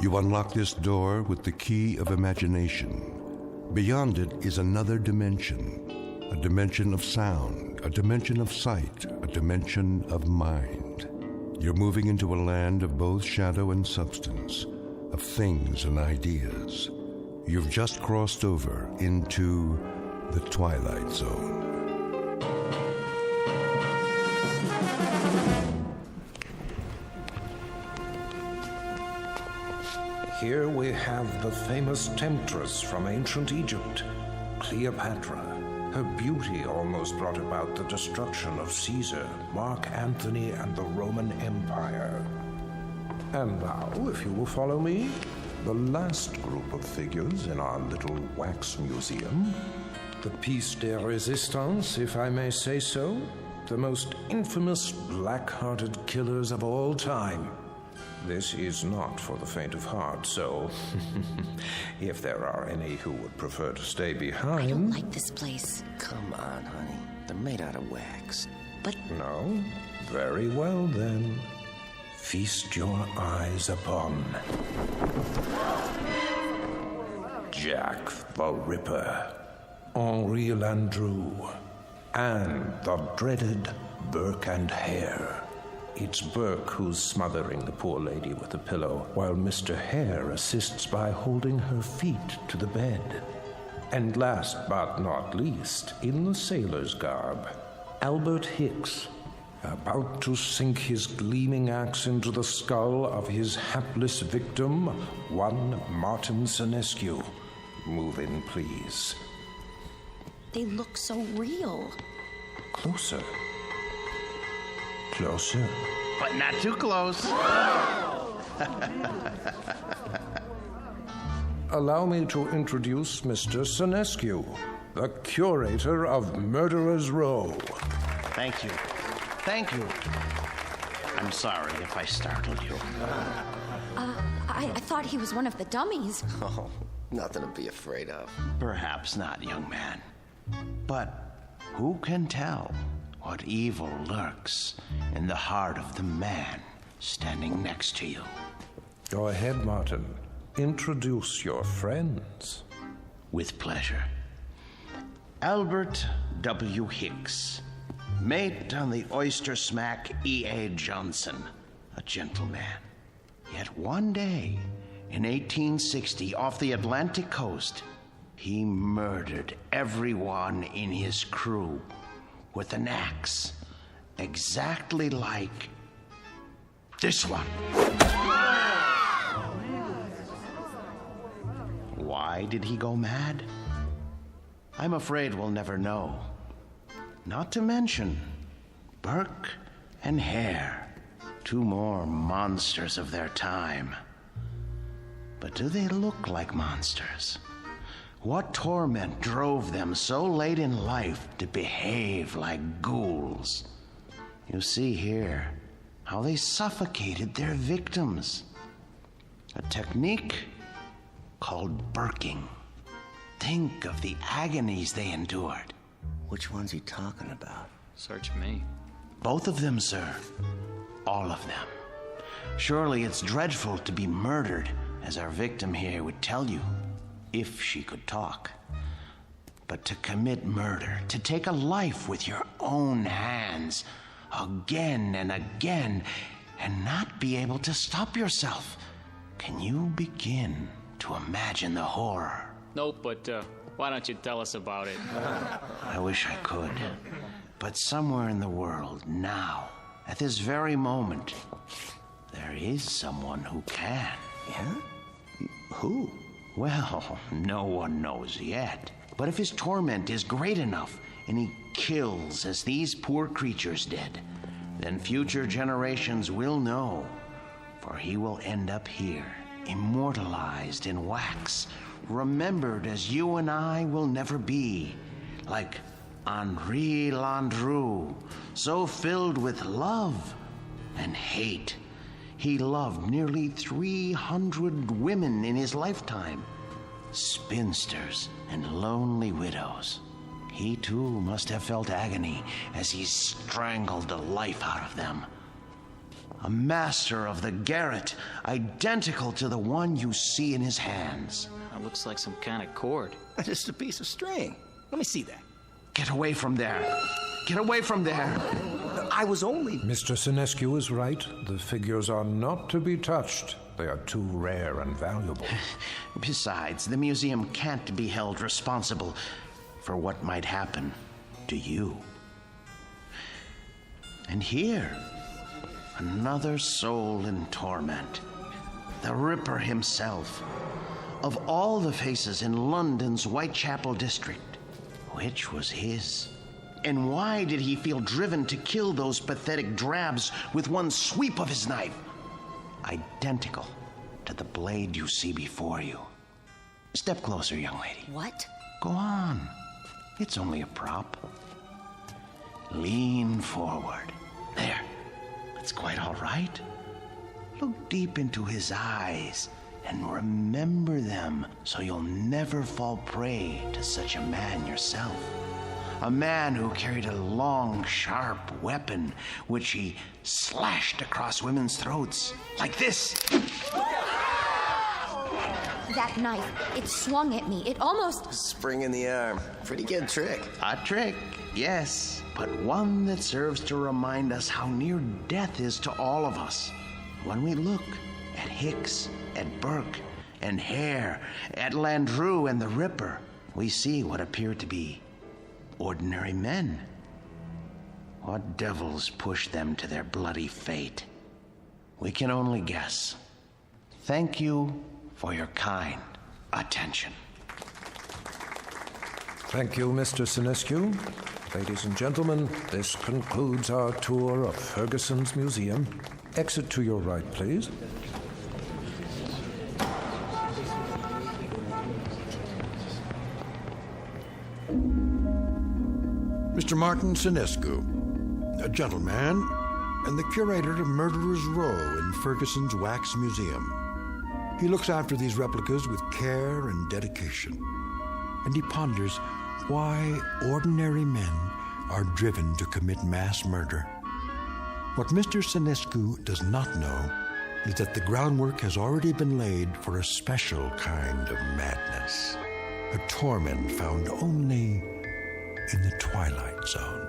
You unlock this door with the key of imagination. Beyond it is another dimension, a dimension of sound, a dimension of sight, a dimension of mind. You're moving into a land of both shadow and substance, of things and ideas. You've just crossed over into the Twilight Zone. Here we have the famous temptress from ancient Egypt, Cleopatra. Her beauty almost brought about the destruction of Caesar, Mark Antony, and the Roman Empire. And now, if you will follow me, the last group of figures in our little wax museum. The piece de resistance, if I may say so. The most infamous black-hearted killers of all time. This is not for the faint of heart, so if there are any who would prefer to stay behind... I don't like this place. Come on, honey. They're made out of wax. But... No? Very well, then. Feast your eyes upon... Jack the Ripper, Henri Landru, and the dreaded Burke and Hare. It's Burke who's smothering the poor lady with the pillow, while Mr. Hare assists by holding her feet to the bed. And last but not least, in the sailor's garb, Albert Hicks, about to sink his gleaming axe into the skull of his hapless victim, one Martin Senescu. Move in, please. They look so real. Closer. Closer. But not too close. Allow me to introduce Mr. Senescu, the curator of Murderer's Row. Thank you. Thank you. I'm sorry if I startled you. I thought he was one of the dummies. Oh, nothing to be afraid of. Perhaps not, young man. But who can tell what evil lurks in the heart of the man standing next to you? Go ahead, Martin. Introduce your friends. With pleasure. Albert W. Hicks, mate on the oyster smack E.A. Johnson, a gentleman. Yet one day, in 1860, off the Atlantic coast, he murdered everyone in his crew with an axe, exactly like this one. Why did he go mad? I'm afraid we'll never know. Not to mention Burke and Hare, two more monsters of their time. But do they look like monsters? What torment drove them so late in life to behave like ghouls? You see here how they suffocated their victims. A technique called burking. Think of the agonies they endured. Which one's he talking about? Search me. Both of them, sir. All of them. Surely it's dreadful to be murdered, as our victim here would tell you, if she could talk. But to commit murder, to take a life with your own hands, again and again, and not be able to stop yourself. Can you begin to imagine the horror? Nope, but why don't you tell us about it? I wish I could. But somewhere in the world, now, at this very moment, there is someone who can. Yeah? Who? Well, no one knows yet. But if his torment is great enough, and he kills as these poor creatures did, then future generations will know. For he will end up here, immortalized in wax, remembered as you and I will never be, like Henri Landru, so filled with love and hate. He loved nearly 300 women in his lifetime, spinsters and lonely widows. He too must have felt agony as he strangled the life out of them. A master of the garret, identical to the one you see in his hands. That looks like some kind of cord. Just a piece of string. Let me see that. Get away from there. Get away from there. I was only... Mr. Sinescu is right. The figures are not to be touched. They are too rare and valuable. Besides, the museum can't be held responsible for what might happen to you. And here, another soul in torment. The Ripper himself. Of all the faces in London's Whitechapel district, which was his? And why did he feel driven to kill those pathetic drabs with one sweep of his knife? Identical to the blade you see before you. Step closer, young lady. What? Go on. It's only a prop. Lean forward. There. That's quite all right. Look deep into his eyes and remember them so you'll never fall prey to such a man yourself. A man who carried a long, sharp weapon which he slashed across women's throats. Like this. That knife, it swung at me. It almost... Spring in the arm. Pretty good trick. A trick, yes, but one that serves to remind us how near death is to all of us. When we look at Hicks, at Burke, and Hare, at Landru and the Ripper, we see what appear to be ordinary men. What devils pushed them to their bloody fate? We can only guess. Thank you for your kind attention. Thank you, Mr. Sinescu. Ladies and gentlemen, this concludes our tour of Ferguson's Museum. Exit to your right, please. Mr. Martin Sinescu, a gentleman and the curator of Murderer's Row in Ferguson's Wax Museum. He looks after these replicas with care and dedication, and he ponders why ordinary men are driven to commit mass murder. What Mr. Sinescu does not know is that the groundwork has already been laid for a special kind of madness, a torment found only in the Twilight Zone.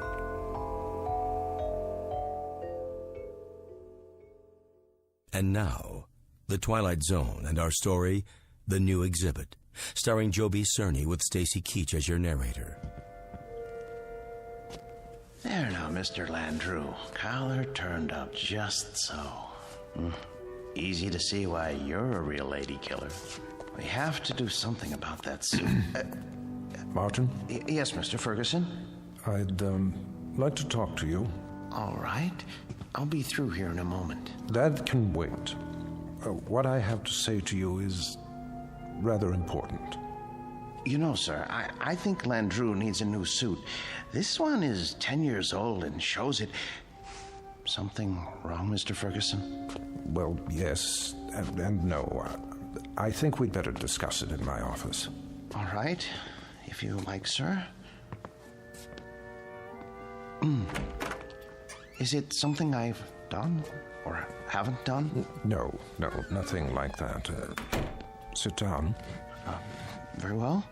And now, The Twilight Zone and our story, The New Exhibit, starring Joby Cerny with Stacy Keach as your narrator. There now, Mr. Landru. Collar turned up just so. Easy to see why you're a real lady killer. We have to do something about that suit. Martin, Yes, Mr. Ferguson? I'd like to talk to you. All right. I'll be through here in a moment. That can wait. What I have to say to you is rather important. You know, sir, I think Landru needs a new suit. This one is 10 years old and shows it. Something wrong, Mr. Ferguson? Well, yes and no. I think we'd better discuss it in my office. All right, if you like, sir. Is it something I've done or haven't done? No, nothing like that. Sit down. Very well.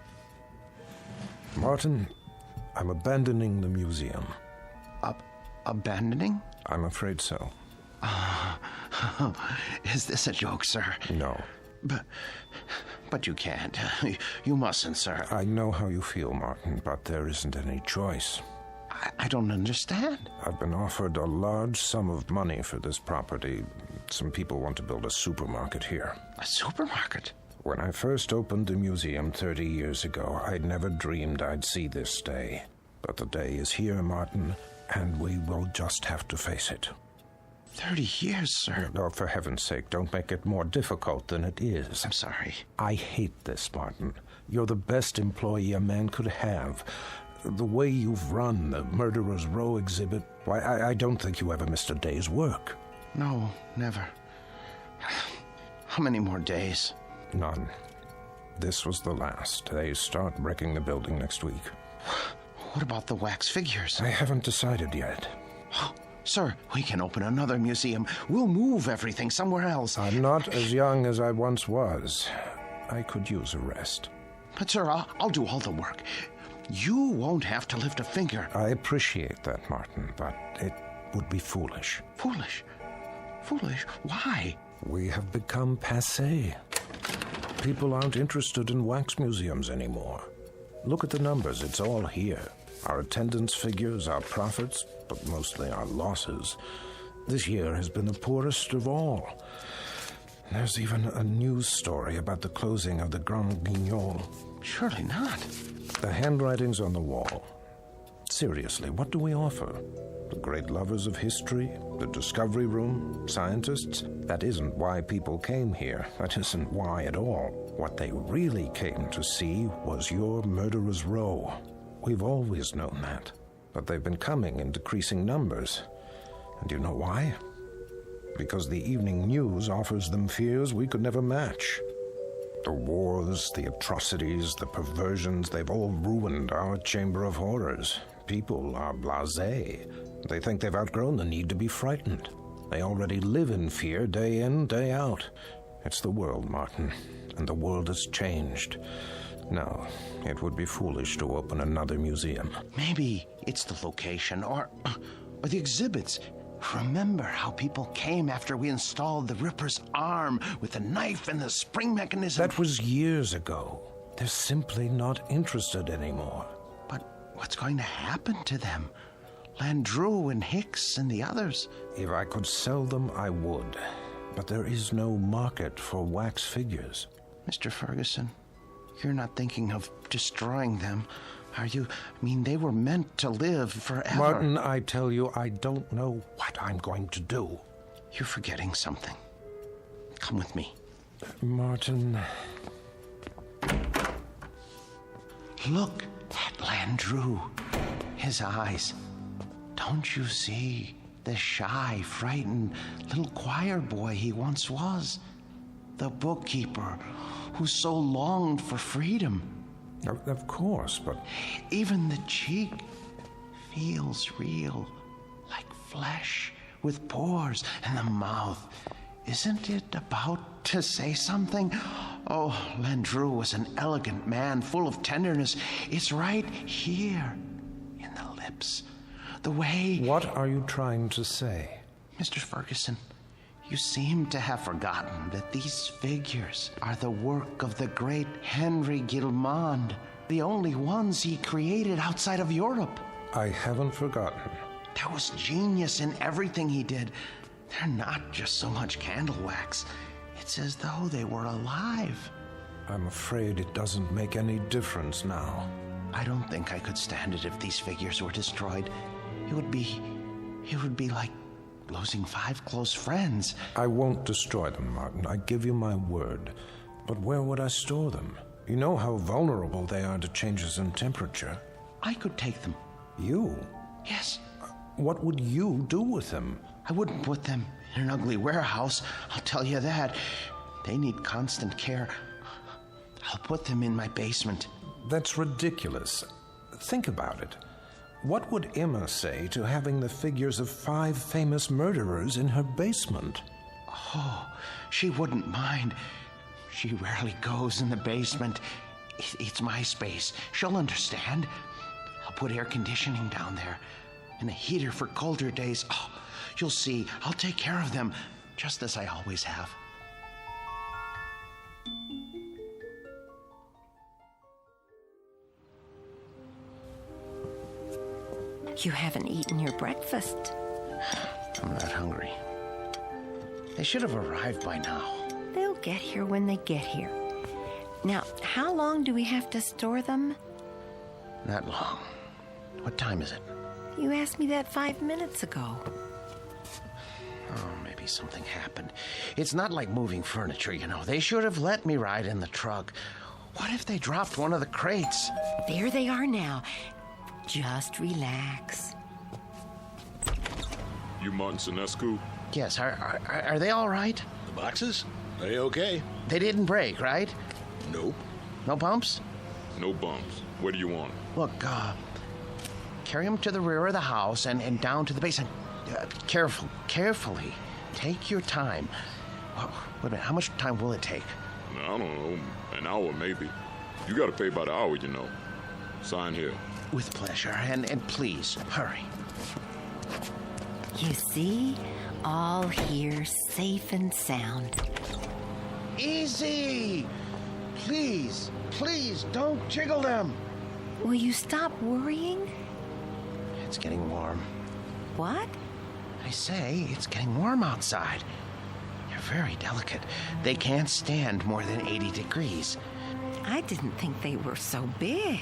Martin, I'm abandoning the museum. Abandoning? I'm afraid so. Is this a joke, sir? No. But you can't. You mustn't, sir. I know how you feel, Martin, but there isn't any choice. I don't understand. I've been offered a large sum of money for this property. Some people want to build a supermarket here. A supermarket? When I first opened the museum 30 years ago, I'd never dreamed I'd see this day. But the day is here, Martin, and we will just have to face it. 30 years, sir. Oh, for heaven's sake, don't make it more difficult than it is. I'm sorry. I hate this, Martin. You're the best employee a man could have. The way you've run the Murderer's Row exhibit, why, I don't think you ever missed a day's work. No, never. How many more days? None. This was the last. They start wrecking the building next week. What about the wax figures? I haven't decided yet. Oh, sir, we can open another museum. We'll move everything somewhere else. I'm not as young as I once was. I could use a rest. But, sir, I'll do all the work. You won't have to lift a finger. I appreciate that, Martin, but it would be foolish. Foolish? Foolish? Why? We have become passé. People aren't interested in wax museums anymore. Look at the numbers, it's all here. Our attendance figures, our profits, but mostly our losses. This year has been the poorest of all. There's even a news story about the closing of the Grand Guignol. Surely not. The handwriting's on the wall. Seriously, what do we offer? The great lovers of history? The discovery room? Scientists? That isn't why people came here. That isn't why at all. What they really came to see was your murderer's row. We've always known that. But they've been coming in decreasing numbers. And you know why? Because the evening news offers them fears we could never match. The wars, the atrocities, the perversions, they've all ruined our chamber of horrors. People are blasé. They think they've outgrown the need to be frightened. They already live in fear day in, day out. It's the world, Martin, and the world has changed. No, it would be foolish to open another museum. Maybe it's the location or the exhibits. Remember how people came after we installed the Ripper's arm with the knife and the spring mechanism? That was years ago. They're simply not interested anymore. But what's going to happen to them? Landru and Hicks and the others. If I could sell them, I would. But there is no market for wax figures. Mr. Ferguson, you're not thinking of destroying them, are you? I mean, they were meant to live forever. Martin, I tell you, I don't know what I'm going to do. You're forgetting something. Come with me. Martin... Look at Landru. His eyes. Don't you see the shy, frightened little choir boy he once was? The bookkeeper who so longed for freedom. Of course, but... Even the cheek feels real, like flesh with pores, and the mouth. Isn't it about to say something? Oh, Landru was an elegant man, full of tenderness. It's right here, in the lips. The way... What are you trying to say? Mr. Ferguson, you seem to have forgotten that these figures are the work of the great Henry Guillemond, the only ones he created outside of Europe. I haven't forgotten. There was genius in everything he did. They're not just so much candle wax. It's as though they were alive. I'm afraid it doesn't make any difference now. I don't think I could stand it if these figures were destroyed. It would be like losing 5 close friends. I won't destroy them, Martin. I give you my word. But where would I store them? You know how vulnerable they are to changes in temperature. I could take them. You? Yes. What would you do with them? I wouldn't put them in an ugly warehouse, I'll tell you that. They need constant care. I'll put them in my basement. That's ridiculous. Think about it. What would Emma say to having the figures of 5 famous murderers in her basement? Oh, she wouldn't mind. She rarely goes in the basement. It's my space. She'll understand. I'll put air conditioning down there and a heater for colder days. Oh, you'll see. I'll take care of them, just as I always have. You haven't eaten your breakfast. I'm not hungry. They should have arrived by now. They'll get here when they get here. Now, how long do we have to store them? Not long. What time is it? You asked me that 5 minutes ago. Oh, maybe something happened. It's not like moving furniture, you know. They should have let me ride in the truck. What if they dropped one of the crates? There they are now. Just relax. You Martin Sinescu? Yes, are they all right? The boxes? They okay. They didn't break, right? Nope. No bumps? No bumps. What do you want? Look, carry him to the rear of the house and down to the basement. Carefully. Take your time. Well, wait a minute, how much time will it take? I don't know, an hour maybe. You gotta pay by the hour, you know. Sign here. With pleasure, and please, hurry. You see? All here safe and sound. Easy! Please, don't jiggle them. Will you stop worrying? It's getting warm. What? I say, it's getting warm outside. They're very delicate. They can't stand more than 80 degrees. I didn't think they were so big.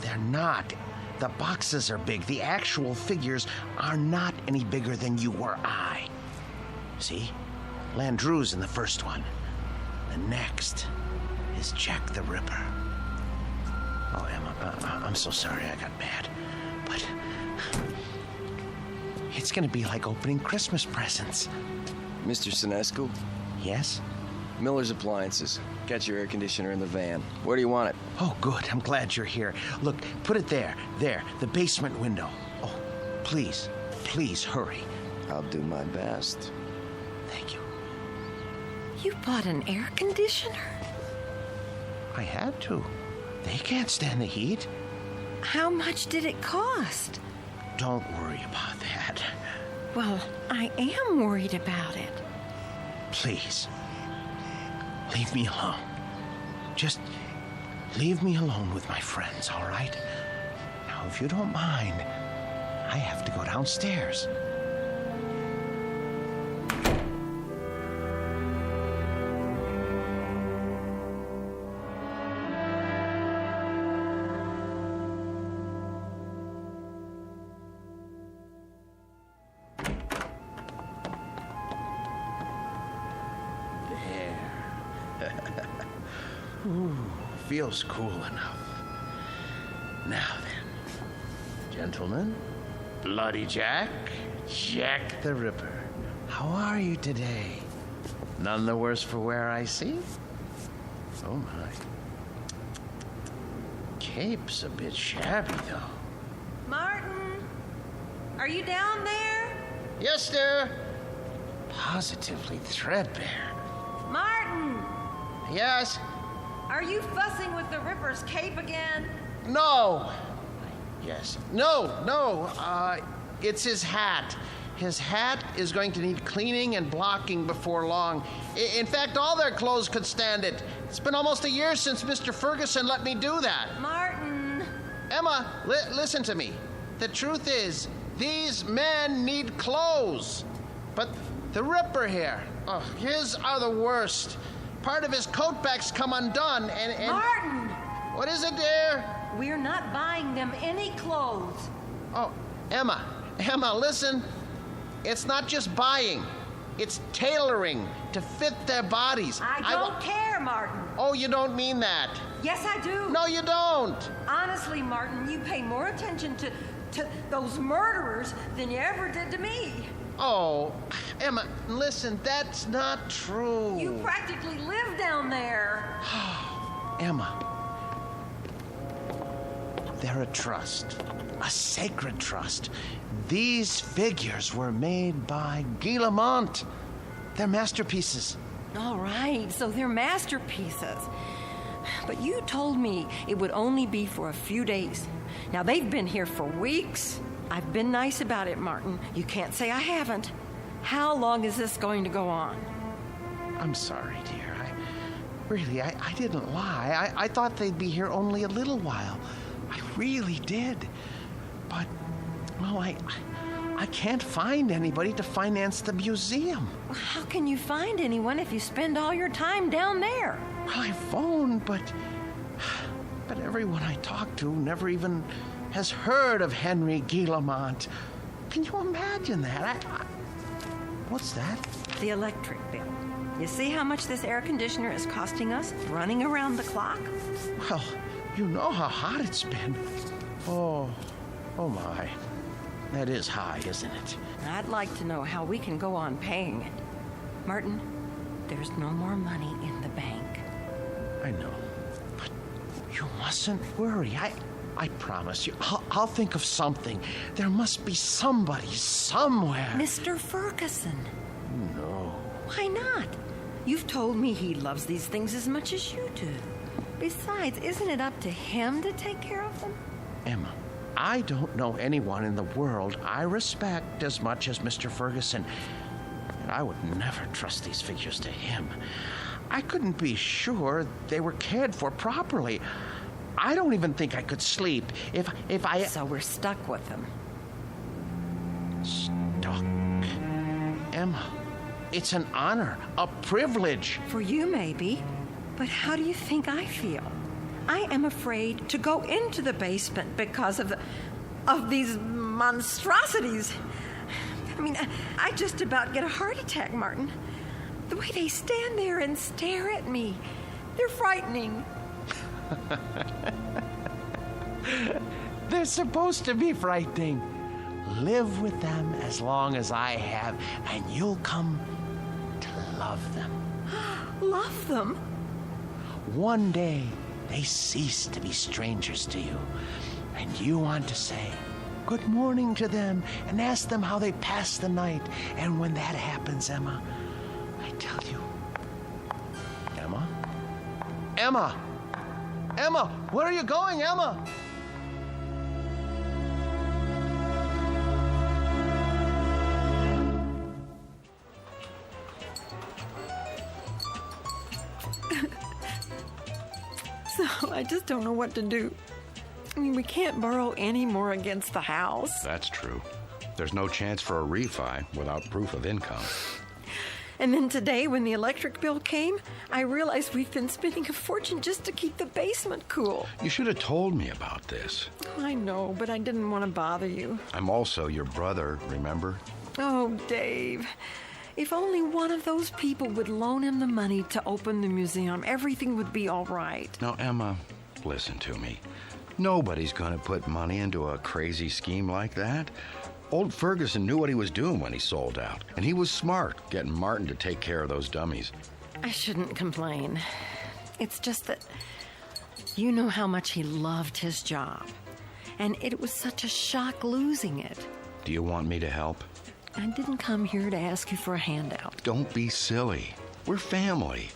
They're not. The boxes are big. The actual figures are not any bigger than you or I. See? Landru's in the first one. The next is Jack the Ripper. Oh, Emma, I'm so sorry I got mad. But it's gonna be like opening Christmas presents. Mr. Sinescu? Yes? Miller's Appliances. Got your air conditioner in the van. Where do you want it? Oh, good. I'm glad you're here. Look, put it there, the basement window. Oh, please, hurry. I'll do my best. Thank you. You bought an air conditioner? I had to. They can't stand the heat. How much did it cost? Don't worry about that. Well, I am worried about it. Please, leave me alone. Just leave me alone with my friends, all right? Now, if you don't mind, I have to go downstairs. Ooh, feels cool enough. Now then, gentlemen, Bloody Jack the Ripper, how are you today? None the worse for wear, I see? Oh my. Cape's a bit shabby, though. Martin, are you down there? Yes, sir. Positively threadbare. Martin, Yes? are you fussing with the Ripper's cape again? No. Yes. No. It's his hat. His hat is going to need cleaning and blocking before long. In fact, all their clothes could stand it. It's been almost a year since Mr. Ferguson let me do that. Martin. Emma, listen to me. The truth is, these men need clothes. But the Ripper here, his are the worst. Part of his coat back's come undone, and... Martin! What is it, dear? We're not buying them any clothes. Oh, Emma, listen. It's not just buying. It's tailoring to fit their bodies. I don't care, Martin. Oh, you don't mean that. Yes, I do. No, you don't. Honestly, Martin, you pay more attention to those murderers than you ever did to me. Oh, Emma, listen, that's not true. You practically live down there. Emma, they're a trust, a sacred trust. These figures were made by Guy Lamont. They're masterpieces. All right, so they're masterpieces. But you told me it would only be for a few days. Now, they've been here for weeks. I've been nice about it, Martin. You can't say I haven't. How long is this going to go on? I'm sorry, dear. I didn't lie. I thought they'd be here only a little while. I really did. But, well, I can't find anybody to finance the museum. Well, how can you find anyone if you spend all your time down there? Well, I phoned, but everyone I talked to never even has heard of Henry Guillemont. Can you imagine that? What's that? The electric bill. You see how much this air conditioner is costing us running around the clock? Well, you know how hot it's been. Oh my. That is high, isn't it? I'd like to know how we can go on paying it. Martin, there's no more money in the bank. I know. But you mustn't worry. I promise you, I'll think of something. There must be somebody somewhere. Mr. Ferguson. No. Why not? You've told me he loves these things as much as you do. Besides, isn't it up to him to take care of them? Emma, I don't know anyone in the world I respect as much as Mr. Ferguson. And I would never trust these figures to him. I couldn't be sure they were cared for properly. I don't even think I could sleep if I... So we're stuck with them. Stuck? Emma, it's an honor, a privilege. For you, maybe. But how do you think I feel? I am afraid to go into the basement because of these monstrosities. I mean, I just about get a heart attack, Martin. The way they stand there and stare at me, they're frightening. They're supposed to be frightening. Live with them as long as I have, and you'll come to love them. Love them? One day, they cease to be strangers to you, and you want to say good morning to them and ask them how they passed the night. And when that happens, Emma, I tell you, Emma? Emma! Emma! Where are you going, Emma? So I just don't know what to do. I mean, we can't borrow any more against the house. That's true. There's no chance for a refi without proof of income. And then today, when the electric bill came, I realized we've been spending a fortune just to keep the basement cool. You should have told me about this. I know, but I didn't want to bother you. I'm also your brother, remember? Oh, Dave. If only one of those people would loan him the money to open the museum, everything would be all right. Now, Emma, listen to me. Nobody's going to put money into a crazy scheme like that. Old Ferguson knew what he was doing when he sold out, and he was smart getting Martin to take care of those dummies. I shouldn't complain. It's just that you know how much he loved his job, and it was such a shock losing it. Do you want me to help? I didn't come here to ask you for a handout. Don't be silly. We're family.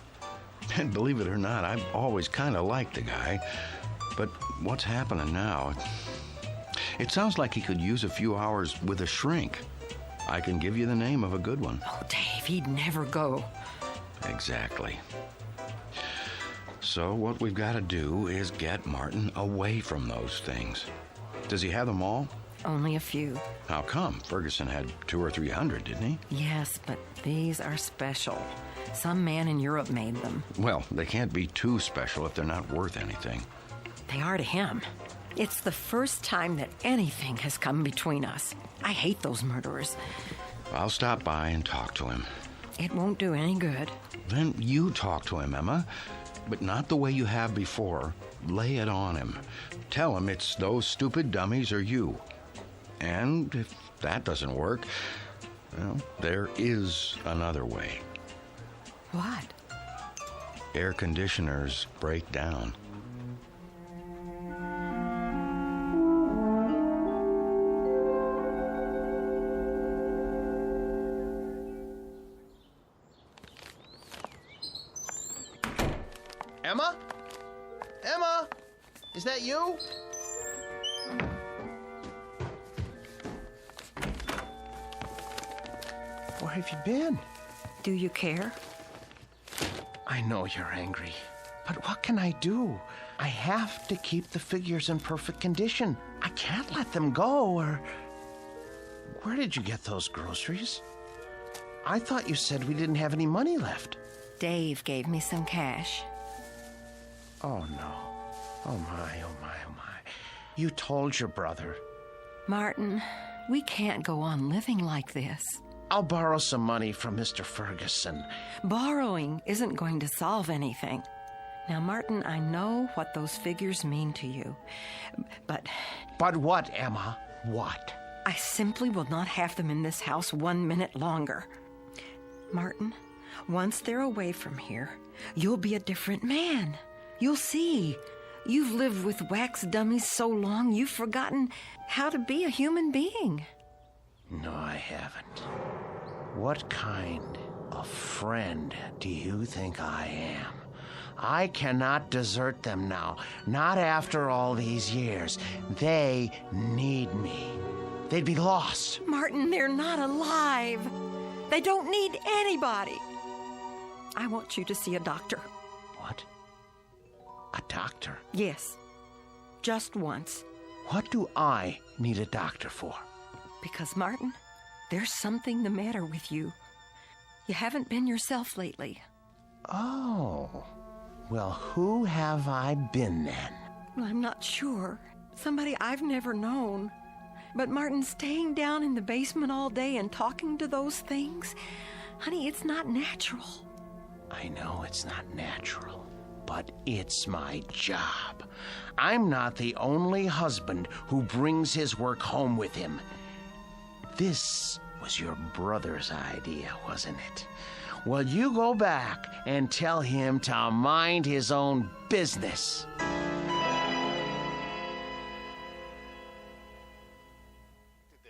And believe it or not, I've always kind of liked the guy. But what's happening now? It sounds like he could use a few hours with a shrink. I can give you the name of a good one. Oh, Dave, he'd never go. Exactly. So what we've got to do is get Martin away from those things. Does he have them all? Only a few. How come? Ferguson had 200 or 300, didn't he? Yes, but these are special. Some man in Europe made them. Well, they can't be too special if they're not worth anything. They are to him. It's the first time that anything has come between us. I hate those murderers. I'll stop by and talk to him. It won't do any good. Then you talk to him, Emma. But not the way you have before. Lay it on him. Tell him it's those stupid dummies or you. And if that doesn't work, well, there is another way. What? Air conditioners break down. Emma? Emma? Is that you? Where have you been? Do you care? I know you're angry, but what can I do? I have to keep the figures in perfect condition. I can't let them go, or... Where did you get those groceries? I thought you said we didn't have any money left. Dave gave me some cash. Oh, no. Oh, my, oh, my, oh, my. You told your brother. Martin, we can't go on living like this. I'll borrow some money from Mr. Ferguson. Borrowing isn't going to solve anything. Now, Martin, I know what those figures mean to you, but... But what, Emma? What? I simply will not have them in this house 1 minute longer. Martin, once they're away from here, you'll be a different man. You'll see. You've lived with wax dummies so long, you've forgotten how to be a human being. No, I haven't. What kind of friend do you think I am? I cannot desert them now, not after all these years. They need me. They'd be lost. Martin, they're not alive. They don't need anybody. I want you to see a doctor. What? A doctor? Yes, just once. What do I need a doctor for? Because, Martin, there's something the matter with you. You haven't been yourself lately. Oh. Well, who have I been then? Well, I'm not sure. Somebody I've never known. But Martin, staying down in the basement all day and talking to those things, honey, it's not natural. I know it's not natural, but it's my job. I'm not the only husband who brings his work home with him. This was your brother's idea, wasn't it? Well, you go back and tell him to mind his own business.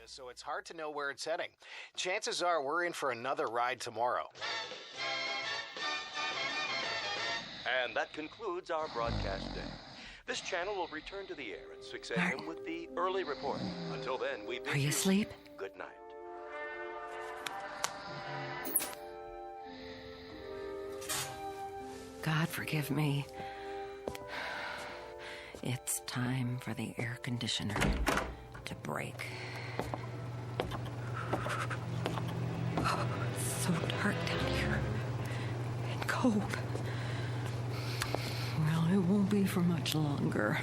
So it's hard to know where it's heading. Chances are we're in for another ride tomorrow. And that concludes our broadcast day. This channel will return to the air at 6 a.m. with the early report. Until then, we bid Are you asleep? Good night. God forgive me. It's time for the air conditioner to break. Oh, it's so dark down here and cold. Well, it won't be for much longer.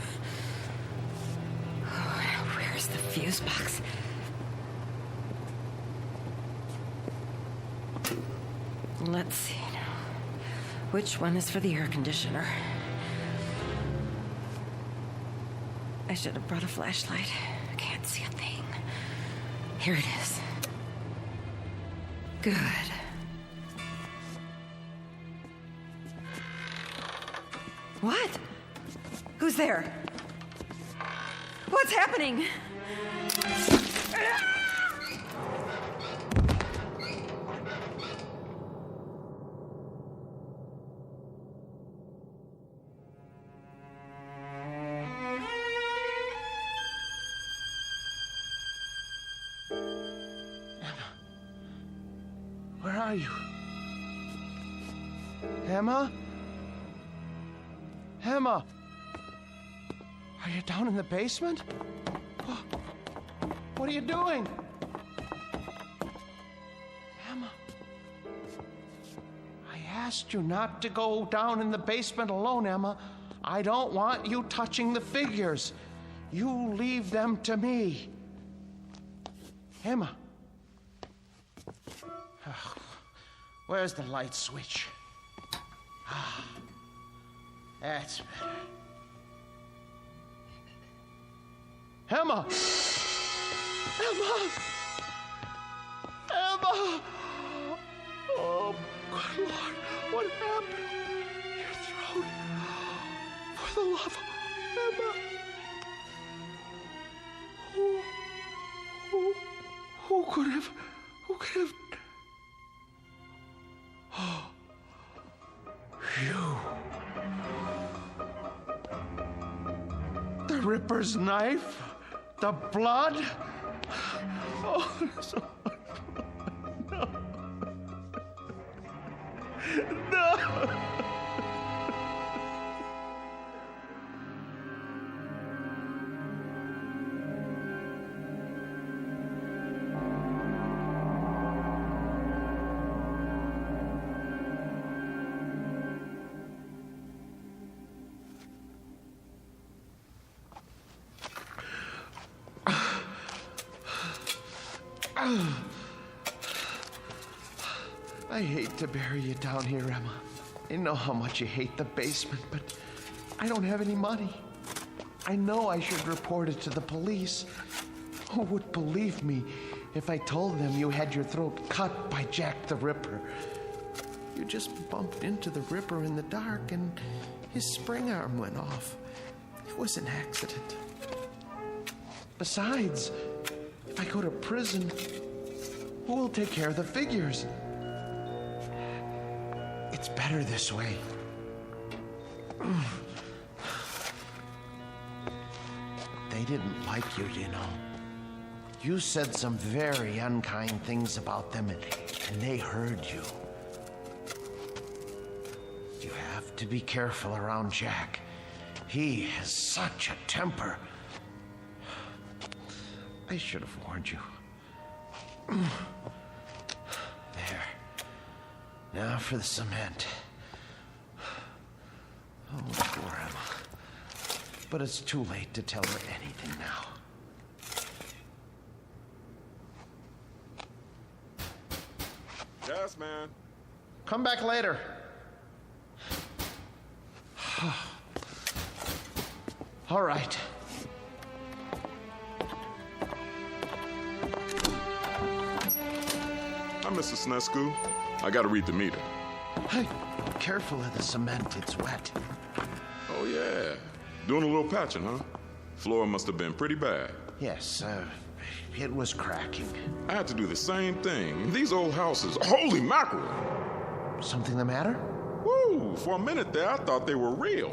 Oh, where's the fuse box? Let's see now. Which one is for the air conditioner? I should have brought a flashlight. I can't see a thing. Here it is. Good. What? Who's there? What's happening? Where are you? Emma? Emma? Are you down in the basement? What are you doing? Emma? I asked you not to go down in the basement alone, Emma. I don't want you touching the figures. You leave them to me. Emma? Oh, where's the light switch? Ah, that's better. Emma! Emma! Emma! Oh, good Lord, what happened? Your throat. For the love of Emma. Who could have... Oh, you. The Ripper's knife? The blood? Oh, so no. No. I hate to bury you down here, Emma. I know how much you hate the basement, but I don't have any money. I know I should report it to the police. Who would believe me if I told them you had your throat cut by Jack the Ripper? You just bumped into the Ripper in the dark and his spring arm went off. It was an accident. Besides, if I go to prison, who will take care of the figures? It's better this way. They didn't like you, you know. You said some very unkind things about them, and they heard you. You have to be careful around Jack. He has such a temper. I should have warned you. There. Now for the cement. Oh, poor Emma. But it's too late to tell her anything now. Yes, man. Come back later. All right. Hi, Mr. Snesku. I gotta read the meter. Hey, careful of the cement. It's wet. Oh, yeah. Doing a little patching, huh? Floor must have been pretty bad. Yes, it was cracking. I had to do the same thing. These old houses, holy mackerel! Something the matter? Woo! For a minute there, I thought they were real.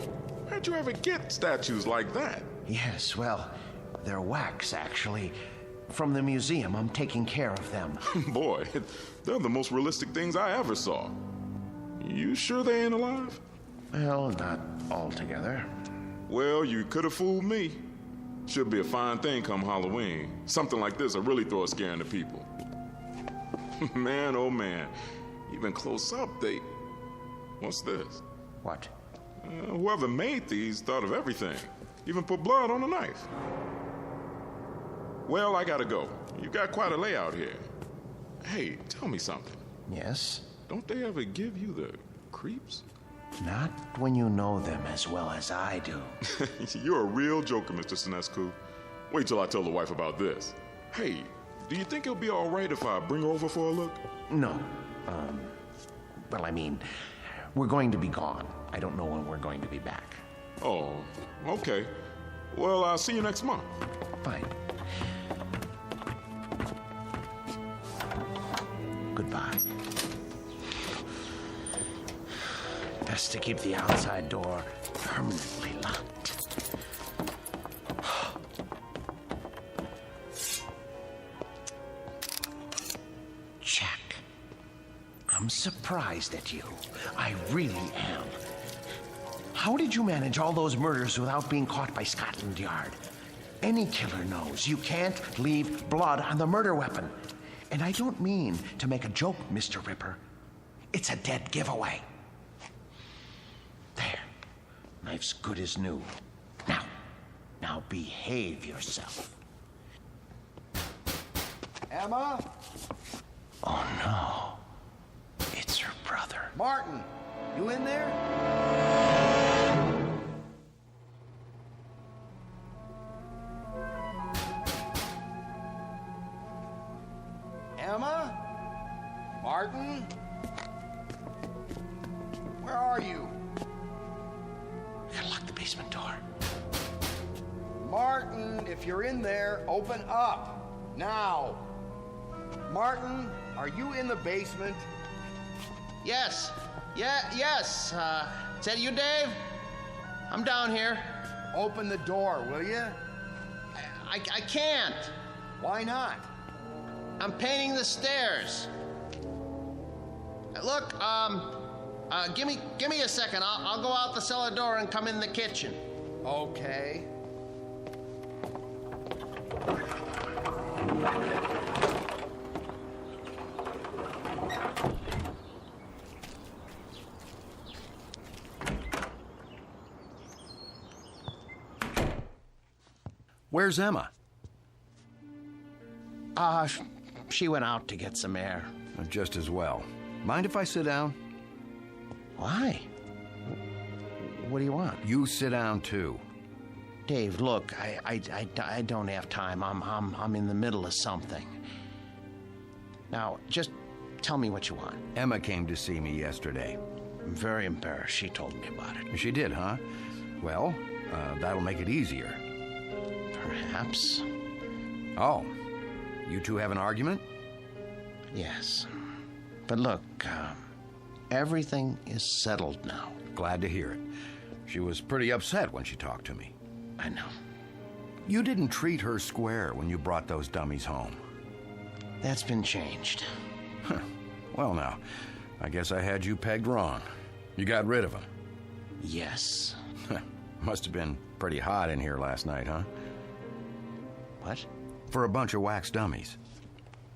How'd you ever get statues like that? Yes, well, they're wax, actually. From the museum. I'm taking care of them. Boy, they're the most realistic things I ever saw. You sure they ain't alive? Well, not altogether. Well, you could have fooled me. Should be a fine thing come Halloween. Something like this will really throw a scare into people. Man, oh man. Even close up, they... What's this? What? Whoever made these thought of everything. Even put blood on the knife. Well, I gotta go. You got quite a layout here. Hey, tell me something. Yes? Don't they ever give you the creeps? Not when you know them as well as I do. You're a real joker, Mr. Sinescu. Wait till I tell the wife about this. Hey, do you think it'll be all right if I bring her over for a look? No. Well, I mean, we're going to be gone. I don't know when we're going to be back. Oh, okay. Well, I'll see you next month. Fine. Goodbye. Best to keep the outside door permanently locked. Jack, I'm surprised at you. I really am. How did you manage all those murders without being caught by Scotland Yard? Any killer knows you can't leave blood on the murder weapon. And I don't mean to make a joke, Mr. Ripper. It's a dead giveaway. There. Knife's good as new. Now behave yourself. Emma? Oh, no. It's her brother. Martin, you in there? Emma? Martin? Where are you? Gotta lock the basement door. Martin, if you're in there, open up. Now. Martin, are you in the basement? Yes. Yes. Is that you, Dave? I'm down here. Open the door, will you? I can't. Why not? I'm painting the stairs. Look, give me a second. I'll go out the cellar door and come in the kitchen. Okay. Where's Emma? She went out to get some air. Just as well. Mind if I sit down? Why? What do you want? You sit down, too. Dave, look, I don't have time. I'm in the middle of something. Now, just tell me what you want. Emma came to see me yesterday. I'm very embarrassed. She told me about it. She did, huh? Well, that'll make it easier. Perhaps. Oh, you two have an argument? Yes. But look, everything is settled now. Glad to hear it. She was pretty upset when she talked to me. I know. You didn't treat her square when you brought those dummies home. That's been changed. Well, now, I guess I had you pegged wrong. You got rid of them. Yes. Must have been pretty hot in here last night, huh? What? For a bunch of wax dummies.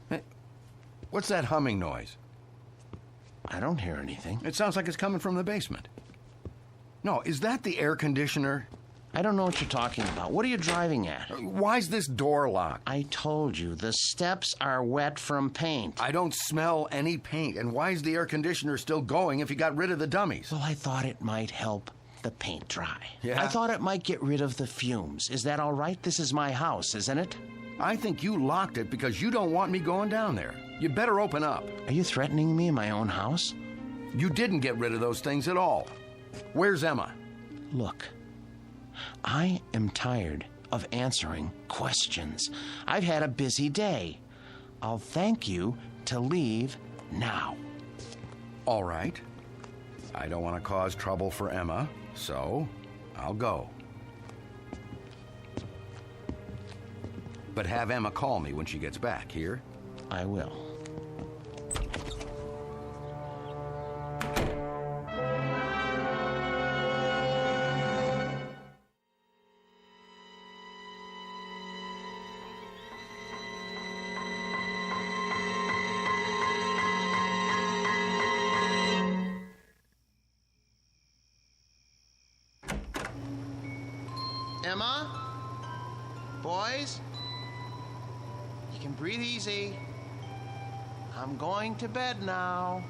Hey, what's that humming noise? I don't hear anything. It sounds like it's coming from the basement. No, is that the air conditioner? I don't know what you're talking about. What are you driving at? Why's this door locked? I told you, the steps are wet from paint. I don't smell any paint. And why's the air conditioner still going if you got rid of the dummies? Well, I thought it might help the paint dry. Yeah? I thought it might get rid of the fumes. Is that all right? This is my house, isn't it? I think you locked it because you don't want me going down there. You better open up. Are you threatening me in my own house? You didn't get rid of those things at all. Where's Emma? Look, I am tired of answering questions. I've had a busy day. I'll thank you to leave now. All right. I don't want to cause trouble for Emma, so I'll go. But have Emma call me when she gets back, here? I will. Emma? Boys? You can breathe easy. I'm going to bed now.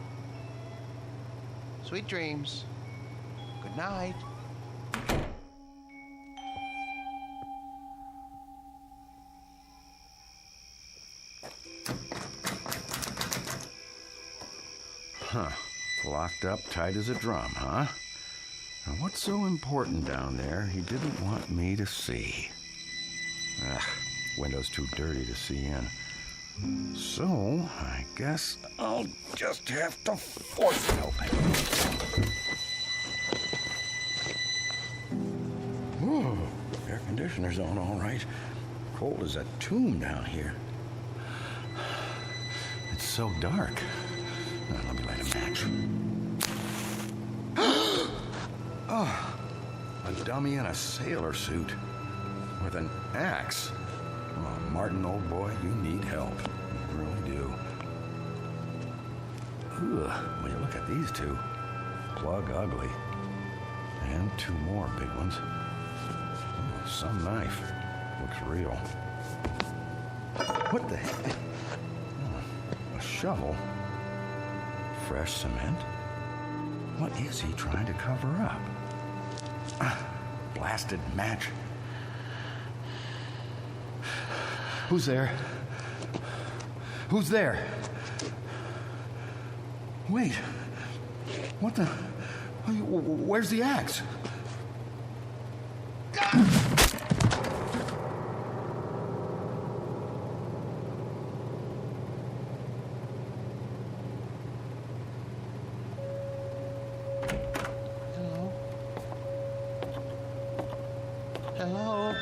Sweet dreams. Good night. Huh. Locked up tight as a drum, huh? Now, what's so important down there he didn't want me to see? Ugh, window's too dirty to see in. So, I guess I'll just have to force it open. Whew, air conditioner's on all right. Cold as a tomb down here. It's so dark. Now, let me light a match. Oh, a dummy in a sailor suit with an axe. Oh, Martin, old boy, you need help. You really do. Ugh, when you look at these two, plug ugly. And two more big ones. Oh, some knife. Looks real. What the heck? Oh, a shovel. Fresh cement. What is he trying to cover up? Blasted match. Who's there? Who's there? Wait. What the? Where's the axe? Hello?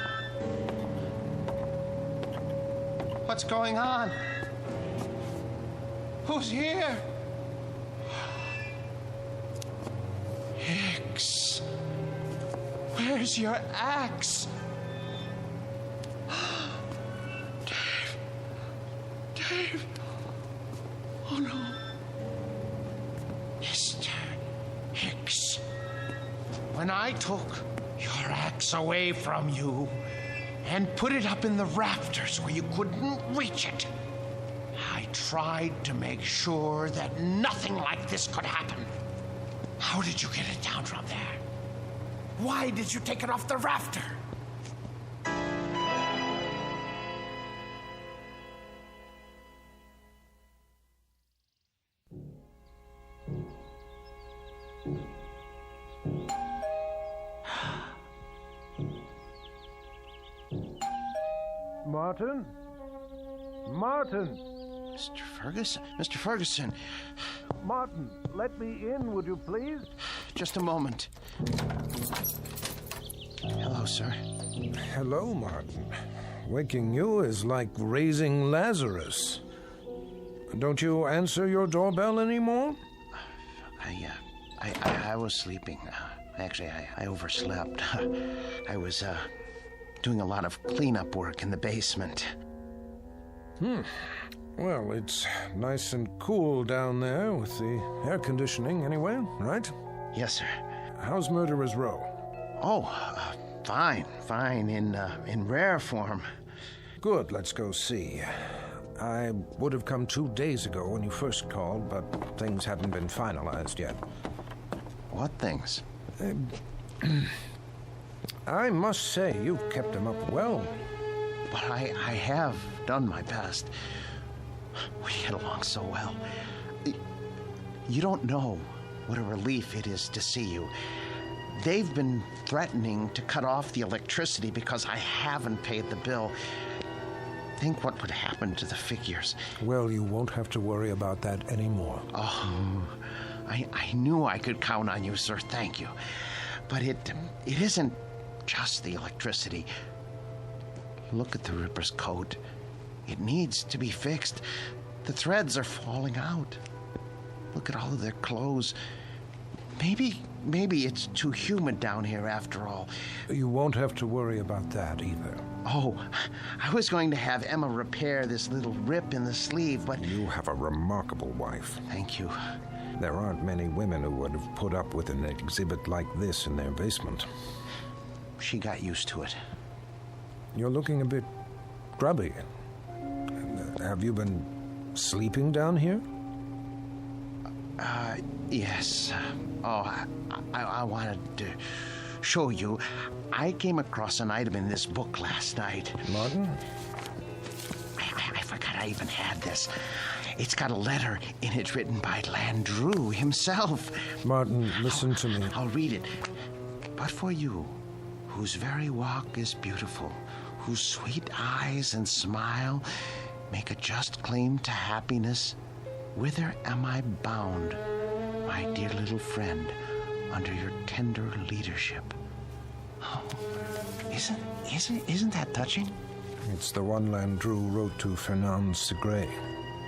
What's going on? Who's here? Hicks. Where's your axe? Dave. Dave. Oh no. Mr. Hicks. When I took your axe away from you and put it up in the rafters where you couldn't reach it, I tried to make sure that nothing like this could happen. How did you get it down from there? Why did you take it off the rafter? Martin? Martin! Mr. Ferguson? Mr. Ferguson! Martin, let me in, would you please? Just a moment. Hello, sir. Hello, Martin. Waking you is like raising Lazarus. Don't you answer your doorbell anymore? I was sleeping. Actually, I overslept. I was, doing a lot of cleanup work in the basement. Well, it's nice and cool down there with the air conditioning anyway, right? Yes, sir. How's Murderer's Row? Oh, fine, in rare form. Good, let's go see. I would have come 2 days ago when you first called, but things haven't been finalized yet. What things? I must say, you've kept them up well. But I have done my best. We get along so well. You don't know what a relief it is to see you. They've been threatening to cut off the electricity because I haven't paid the bill. Think what would happen to the figures. Well, you won't have to worry about that anymore. Oh, I knew I could count on you, sir. Thank you. But it isn't just the electricity. Look at the Ripper's coat. It needs to be fixed. The threads are falling out. Look at all of their clothes. Maybe it's too humid down here after all. You won't have to worry about that either. Oh, I was going to have Emma repair this little rip in the sleeve, but... You have a remarkable wife. Thank you. There aren't many women who would have put up with an exhibit like this in their basement. She got used to it. You're looking a bit grubby. Have you been sleeping down here? Yes. I wanted to show you. I came across an item in this book last night. Martin? I forgot I even had this. It's got a letter in it written by Landru himself. Martin, listen to me. I'll read it. But for you, whose very walk is beautiful, whose sweet eyes and smile make a just claim to happiness, whither am I bound, my dear little friend, under your tender leadership? Oh, isn't that touching? It's the one Landru wrote to Fernand Segret.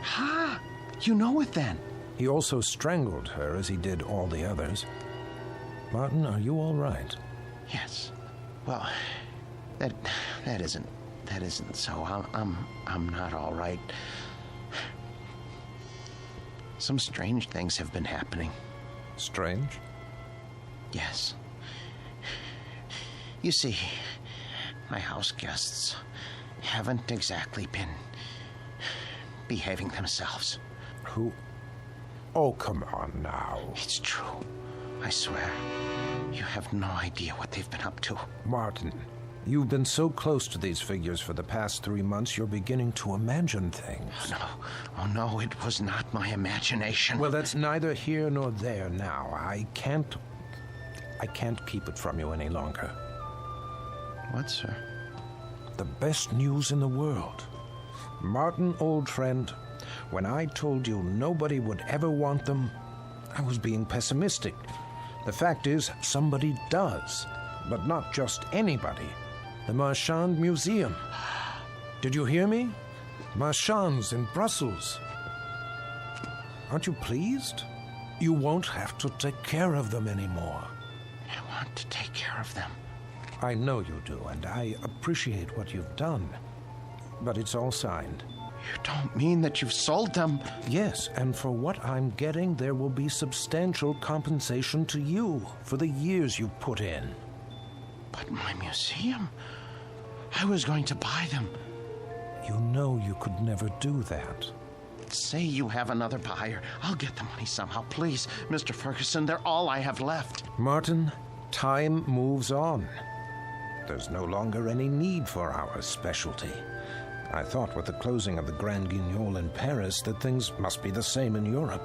Ha! You know it then. He also strangled her as he did all the others. Martin, are you all right? Yes. Well, that isn't so. I'm not all right. Some strange things have been happening. Strange? Yes. You see, my house guests haven't exactly been behaving themselves. Who? Oh, come on now. It's true. I swear. You have no idea what they've been up to. Martin, you've been so close to these figures for the past 3 months, you're beginning to imagine things. Oh, no, it was not my imagination. Well, that's neither here nor there now. I can't keep it from you any longer. What, sir? The best news in the world. Martin, old friend, when I told you nobody would ever want them, I was being pessimistic. The fact is, somebody does. But not just anybody. The Marchand Museum. Did you hear me? Marchand's in Brussels. Aren't you pleased? You won't have to take care of them anymore. I want to take care of them. I know you do, and I appreciate what you've done. But it's all signed. You don't mean that you've sold them? Yes, and for what I'm getting, there will be substantial compensation to you for the years you've put in. But my museum? I was going to buy them. You know you could never do that. Say you have another buyer. I'll get the money somehow. Please, Mr. Ferguson, they're all I have left. Martin, time moves on. There's no longer any need for our specialty. I thought with the closing of the Grand Guignol in Paris that things must be the same in Europe.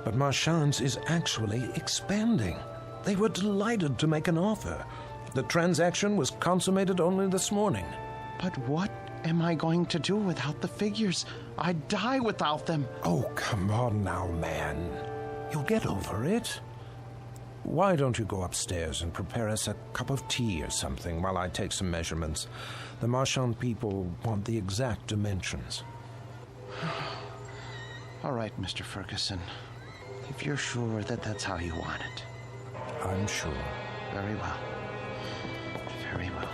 But Marchand's is actually expanding. They were delighted to make an offer. The transaction was consummated only this morning. But what am I going to do without the figures? I'd die without them. Oh, come on now, man. You'll get over it. Why don't you go upstairs and prepare us a cup of tea or something while I take some measurements? The Marchand people want the exact dimensions. All right, Mr. Ferguson. If you're sure that that's how you want it. I'm sure. Very well. Very well.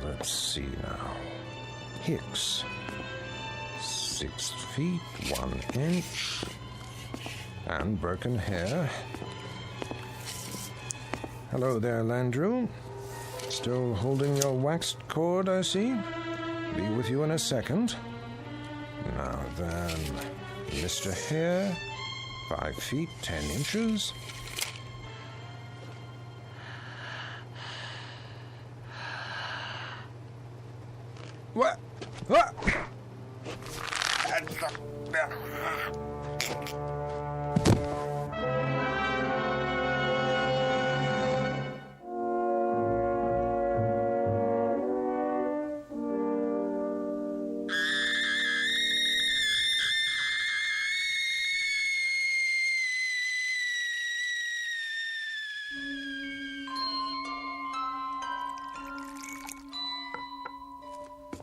Let's see now. Hicks. 6 feet, 1 inch. And Burke & Hare. Hello there, Landrew. Still holding your waxed cord, I see. Be with you in a second. Now then, Mr. Hare, 5 feet, 10 inches. What? What?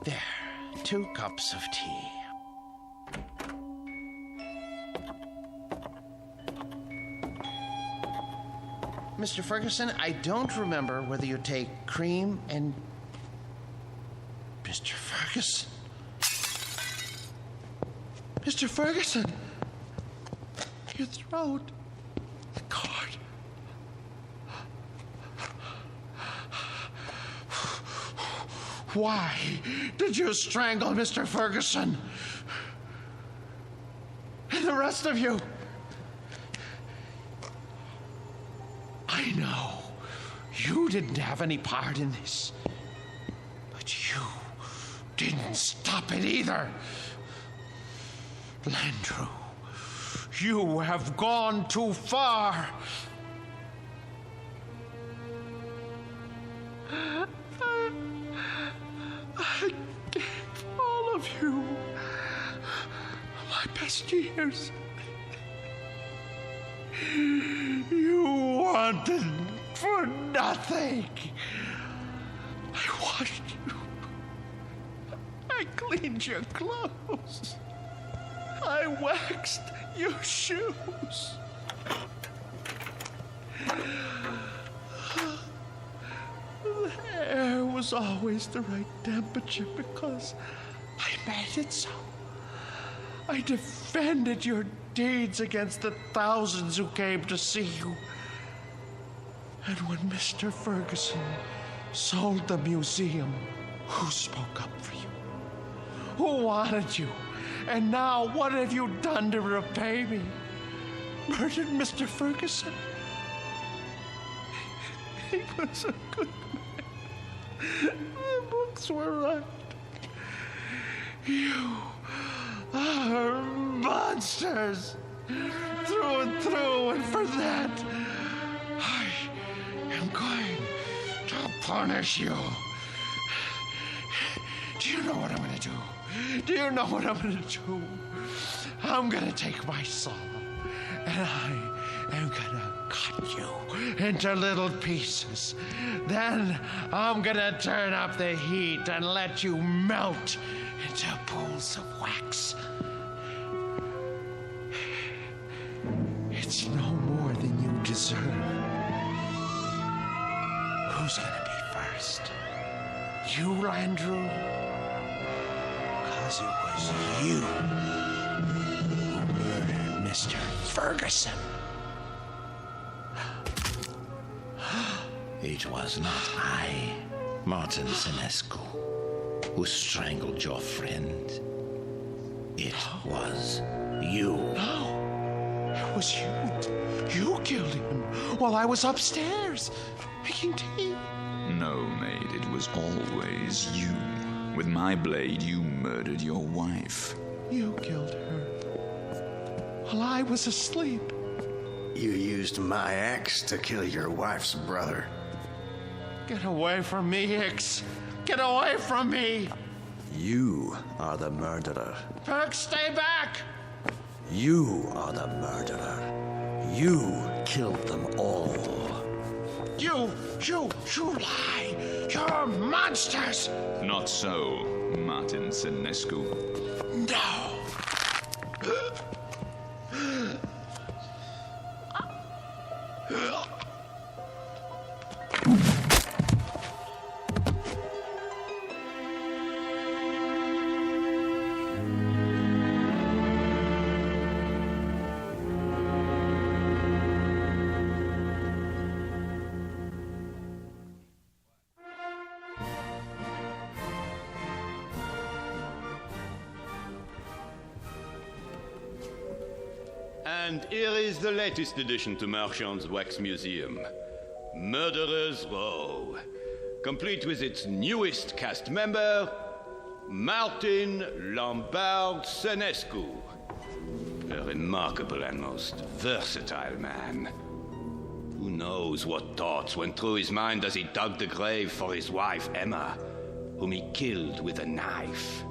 There, 2 cups of tea. Mr. Ferguson, I don't remember whether you take cream and... Mr. Ferguson? Mr. Ferguson! Your throat. The cord. Why did you strangle Mr. Ferguson? And the rest of you? I know you didn't have any part in this, but you didn't stop it either. Landrew, you have gone too far. I gave all of you my best years. You wanted for nothing. I washed you. I cleaned your clothes. I waxed your shoes. The hair was always the right temperature because I made it so. I defended your deeds against the thousands who came to see you. And when Mr. Ferguson sold the museum, who spoke up for you? Who wanted you? And now what have you done to repay me? Murdered Mr. Ferguson? He was a good man. The books were right. You are monsters through and through, and for that I am going to punish you. Do you know what I'm going to do? Do you know what I'm going to do? I'm going to take my saw and I am going to cut you into little pieces. Then I'm going to turn up the heat and let you melt into pools of wax. It's no more than you deserve. Who's going to be first? You, Landrew? Because it was you who murdered Mr. Ferguson. It was not I, Martin Sinescu, who strangled your friend. It was you. No, it was you. You killed him while I was upstairs making tea. No, maid, it was always you. With my blade, you murdered your wife. You killed her while I was asleep. You used my axe to kill your wife's brother. Get away from me, Hicks. Get away from me! You are the murderer. Burke, stay back! You are the murderer. You killed them all. You lie! You're monsters! Not so, Martin Senescu. No! And here is the latest addition to Marchand's Wax Museum, Murderer's Row, complete with its newest cast member, Martin Lombard Senescu, a remarkable and most versatile man. Who knows what thoughts went through his mind as he dug the grave for his wife, Emma, whom he killed with a knife.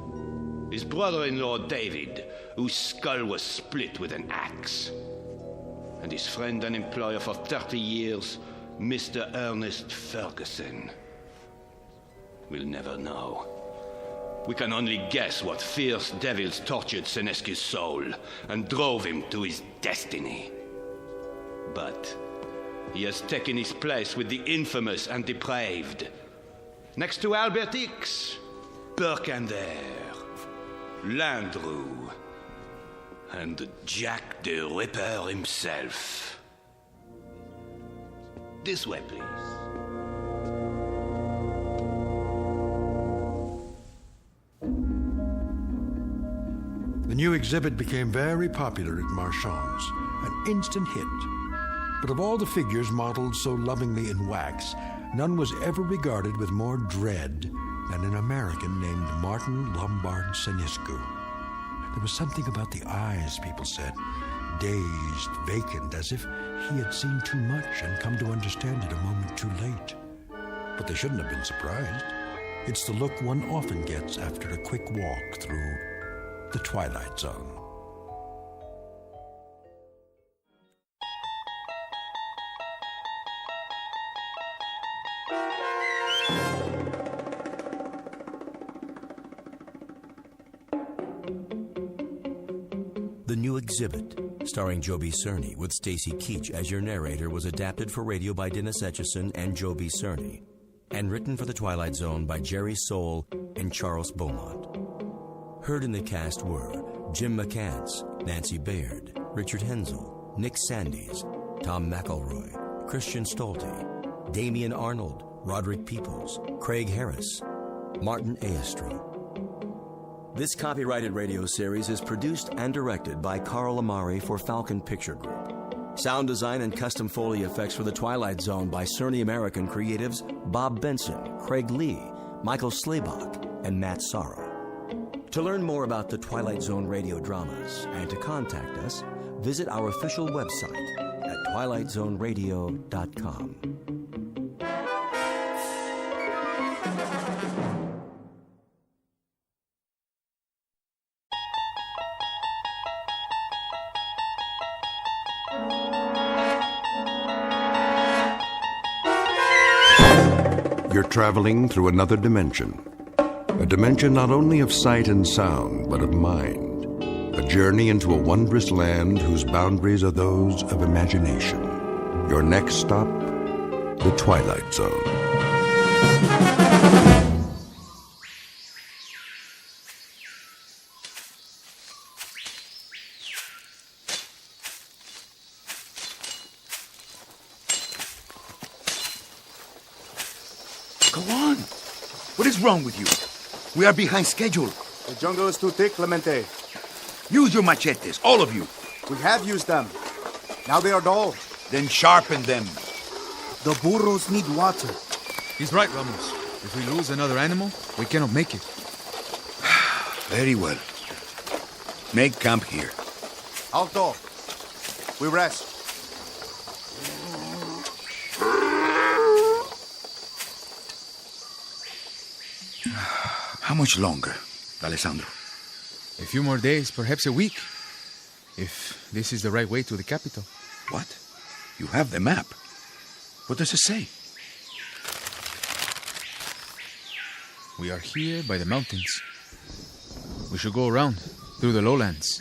His brother-in-law, David, whose skull was split with an axe. And his friend and employer for 30 years, Mr. Ernest Ferguson. We'll never know. We can only guess what fierce devils tortured Senescu's soul and drove him to his destiny. But he has taken his place with the infamous and depraved. Next to Albert X, Burke and Hare, Landru, and Jack the Ripper himself. This way, please. The new exhibit became very popular at Marchand's, an instant hit. But of all the figures modeled so lovingly in wax, none was ever regarded with more dread than an American named Martin Lombard Senescu. There was something about the eyes, people said, dazed, vacant, as if he had seen too much and come to understand it a moment too late. But they shouldn't have been surprised. It's the look one often gets after a quick walk through the Twilight Zone. The New Exhibit, starring Joby Cerny with Stacy Keach as your narrator, was adapted for radio by Dennis Etchison and Joby Cerny, and written for The Twilight Zone by Jerry Soule and Charles Beaumont. Heard in the cast were Jim McCants, Nancy Baird, Richard Hensel, Nick Sandys, Tom McElroy, Christian Stolte, Damian Arnold, Roderick Peoples, Craig Harris, Martin Aestro. This copyrighted radio series is produced and directed by Carl Amari for Falcon Picture Group. Sound design and custom Foley effects for The Twilight Zone by Cerny American creatives Bob Benson, Craig Lee, Michael Slaybach, and Matt Sorrow. To learn more about the Twilight Zone radio dramas and to contact us, visit our official website at twilightzoneradio.com. You're traveling through another dimension. A dimension not only of sight and sound, but of mind. A journey into a wondrous land whose boundaries are those of imagination. Your next stop, the Twilight Zone. Go on. What is wrong with you? We are behind schedule. The jungle is too thick, Clemente. Use your machetes, all of you. We have used them. Now they are dull. Then sharpen them. The burros need water. He's right, Ramos. If we lose another animal, we cannot make it. Very well. Make camp here. Alto. We rest. much longer, Alessandro? A few more days, perhaps a week. If this is the right way to the capital. What? You have the map. What does it say? We are here by the mountains. We should go around, through the lowlands.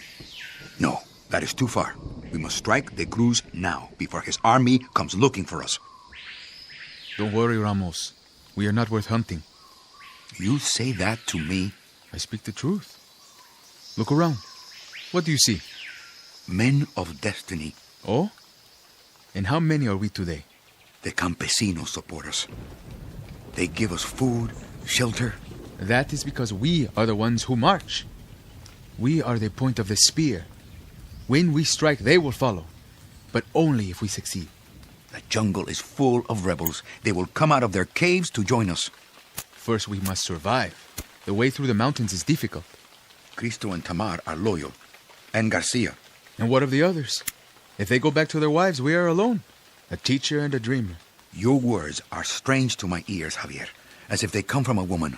No, that is too far. We must strike the Cruz now, before his army comes looking for us. Don't worry, Ramos. We are not worth hunting. You say that to me? I speak the truth. Look around. What do you see? Men of destiny. Oh? And how many are we today? The campesinos support us. They give us food, shelter. That is because we are the ones who march. We are the point of the spear. When we strike, they will follow. But only if we succeed. The jungle is full of rebels. They will come out of their caves to join us. First, we must survive. The way through the mountains is difficult. Cristo and Tamar are loyal. And Garcia. And what of the others? If they go back to their wives, we are alone. A teacher and a dreamer. Your words are strange to my ears, Javier. As if they come from a woman.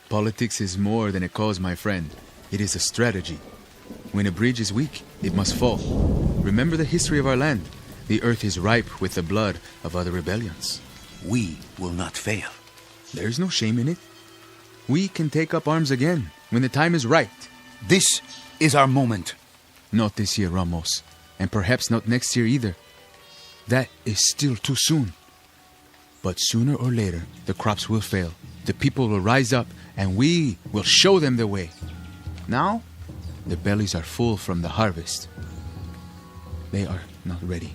Politics is more than a cause, my friend. It is a strategy. When a bridge is weak, it must fall. Remember the history of our land. The earth is ripe with the blood of other rebellions. We will not fail. There is no shame in it. We can take up arms again when the time is right. This is our moment. Not this year, Ramos. And perhaps not next year either. That is still too soon. But sooner or later, the crops will fail. The people will rise up, and we will show them the way. Now, their bellies are full from the harvest. They are not ready.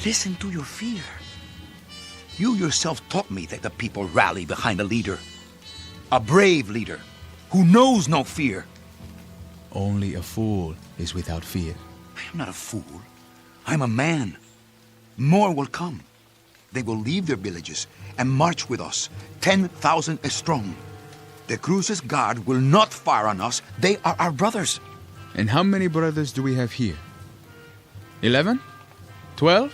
Listen to your fear. You yourself taught me that the people rally behind a leader. A brave leader who knows no fear. Only a fool is without fear. I am not a fool. I'm a man. More will come. They will leave their villages and march with us, 10,000 strong. The Cruz's guard will not fire on us. They are our brothers. And how many brothers do we have here? 11? 12?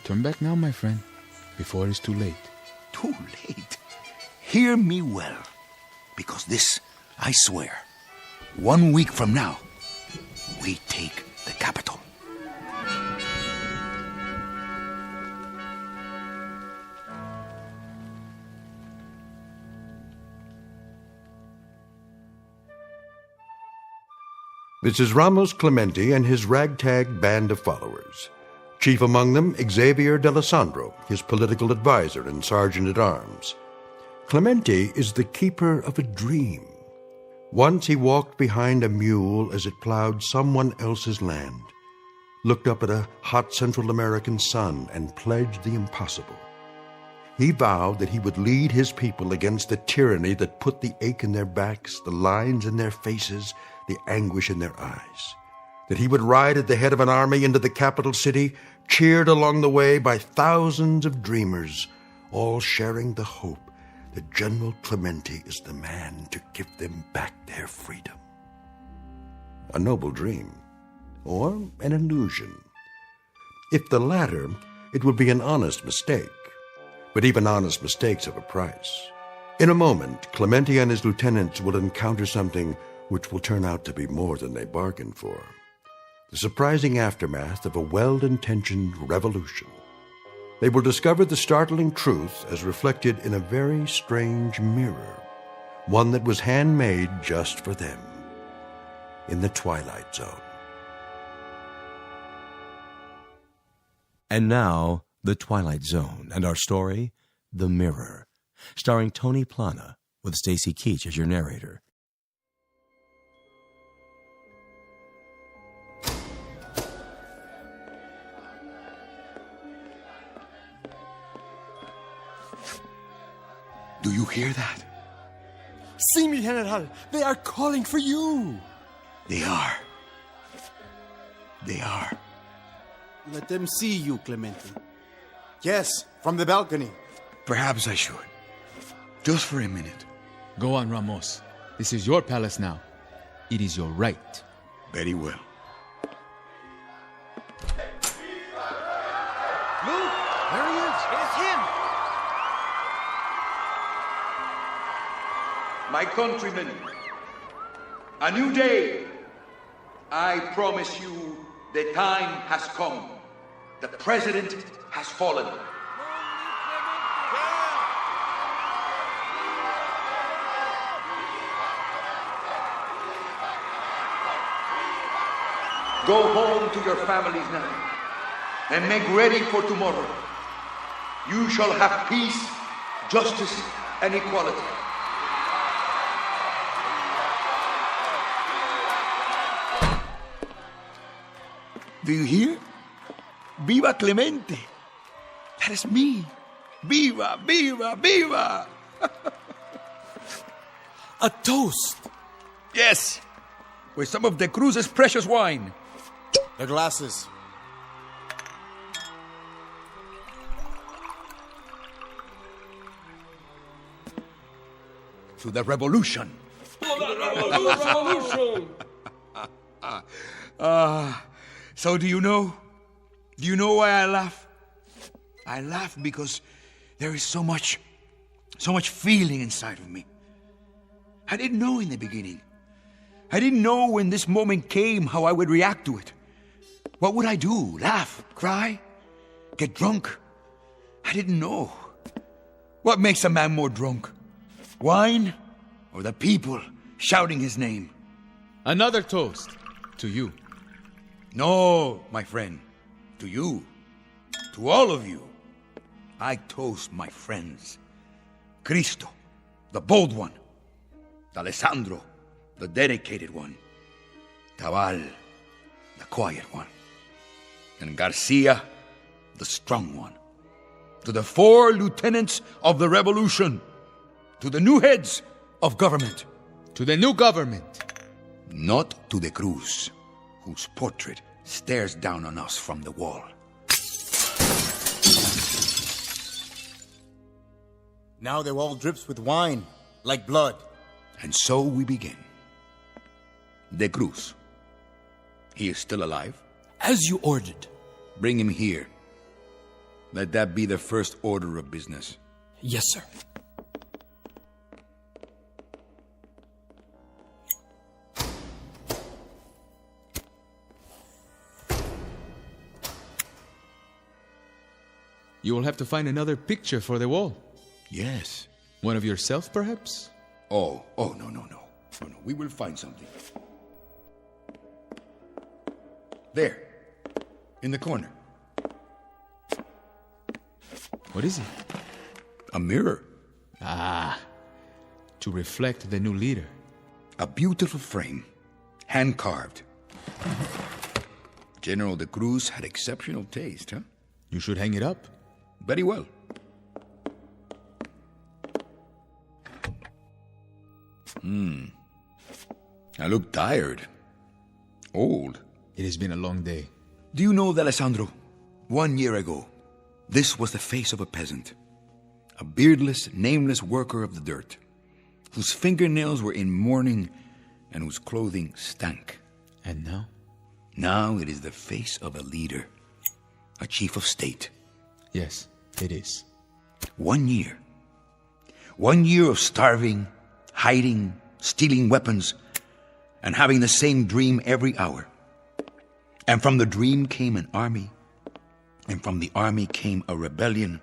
Turn back now, my friend, before it is too late. Too late? Hear me well, because this, I swear, 1 week from now, we take the capital. This is Ramos Clemente and his ragtag band of followers. Chief among them, Xavier D'Alessandro, his political advisor and sergeant-at-arms. Clemente is the keeper of a dream. Once he walked behind a mule as it plowed someone else's land, looked up at a hot Central American sun and pledged the impossible. He vowed that he would lead his people against the tyranny that put the ache in their backs, the lines in their faces, the anguish in their eyes. That he would ride at the head of an army into the capital city, cheered along the way by thousands of dreamers, all sharing the hope that General Clemente is the man to give them back their freedom. A noble dream, or an illusion. If the latter, it would be an honest mistake. But even honest mistakes have a price. In a moment, Clemente and his lieutenants will encounter something which will turn out to be more than they bargained for. The surprising aftermath of a well-intentioned revolution. They will discover the startling truth as reflected in a very strange mirror, one that was handmade just for them, in the Twilight Zone. And now, The Twilight Zone, and our story, The Mirror, starring Tony Plana, with Stacy Keach as your narrator. Do you hear that? See me, General. They are calling for you. They are. They are. Let them see you, Clemente. Yes, from the balcony. Perhaps I should. Just for a minute. Go on, Ramos. This is your palace now. It is your right. Very well. Luke, there he is. It is him. my countrymen, a new day. I promise you the time has come. The president has fallen. Go home to your families now and make ready for tomorrow. You shall have peace, justice, and equality. Do you hear? Viva Clemente! That is me. Viva, viva, viva! A toast! Yes, with some of the Cruz's precious wine. The glasses. To the revolution. Revolution! So do you know? Do you know why I laugh? I laugh because there is so much feeling inside of me. I didn't know in the beginning. I didn't know when this moment came how I would react to it. What would I do? Laugh? Cry? Get drunk? I didn't know. What makes a man more drunk? Wine? Or the people shouting his name? Another toast to you. No, my friend. To you. To all of you. I toast my friends. Cristo, the bold one. Alessandro, the dedicated one. Tabal, the quiet one. And Garcia, the strong one. To the 4 lieutenants of the revolution. To the new heads of government. To the new government. Not to the Cruz, whose portrait stares down on us from the wall. Now the wall drips with wine, like blood. And so we begin. De Cruz. He is still alive? As you ordered. Bring him here. Let that be the first order of business. Yes, sir. You will have to find another picture for the wall. Yes. One of yourself, perhaps? Oh, no. We will find something. There. In the corner. What is it? A mirror. Ah. To reflect the new leader. A beautiful frame. Hand-carved. General de Cruz had exceptional taste, huh? You should hang it up. Very well. I look tired. Old. It has been a long day. Do you know, Alessandro? 1 year ago, this was the face of a peasant. A beardless, nameless worker of the dirt, whose fingernails were in mourning and whose clothing stank. And now? Now it is the face of a leader. A chief of state. Yes, it is. 1 year. 1 year of starving, hiding, stealing weapons, and having the same dream every hour. And from the dream came an army, and from the army came a rebellion.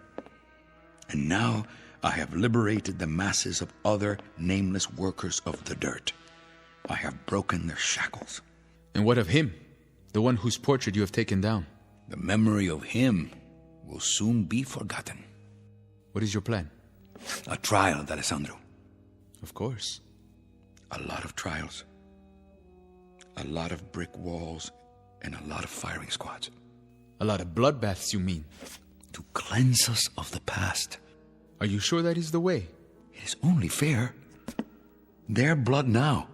And now I have liberated the masses of other nameless workers of the dirt. I have broken their shackles. And what of him? The one whose portrait you have taken down? The memory of him will soon be forgotten. What is your plan? A trial, Alessandro. Of course. A lot of trials. A lot of brick walls and a lot of firing squads. A lot of bloodbaths, you mean? To cleanse us of the past. Are you sure that is the way? It is only fair. Their blood now,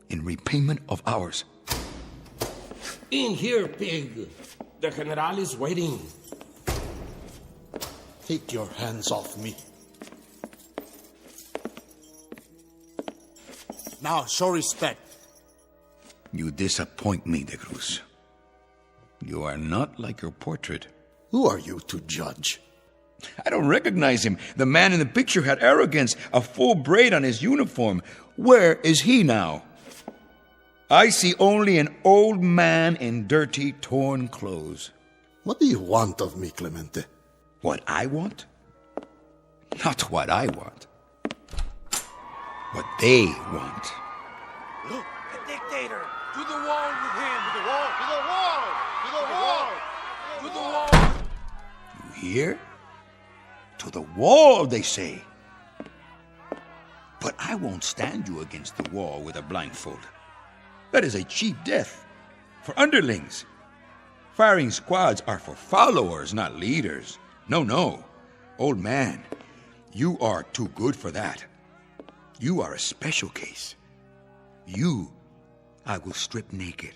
in repayment of ours. In here, pig. The General is waiting. Take your hands off me. Now, show respect. You disappoint me, De Cruz. You are not like your portrait. Who are you to judge? I don't recognize him. The man in the picture had arrogance, a full braid on his uniform. Where is he now? I see only an old man in dirty, torn clothes. What do you want of me, Clemente? What I want? Not what I want. What they want. Look, the dictator! To the wall with him! To the wall! To the wall! To the wall! To the wall! You hear? To the wall, they say. But I won't stand you against the wall with a blindfold. That is a cheap death for underlings. Firing squads are for followers, not leaders. No. Old man, you are too good for that. You are a special case. You, I will strip naked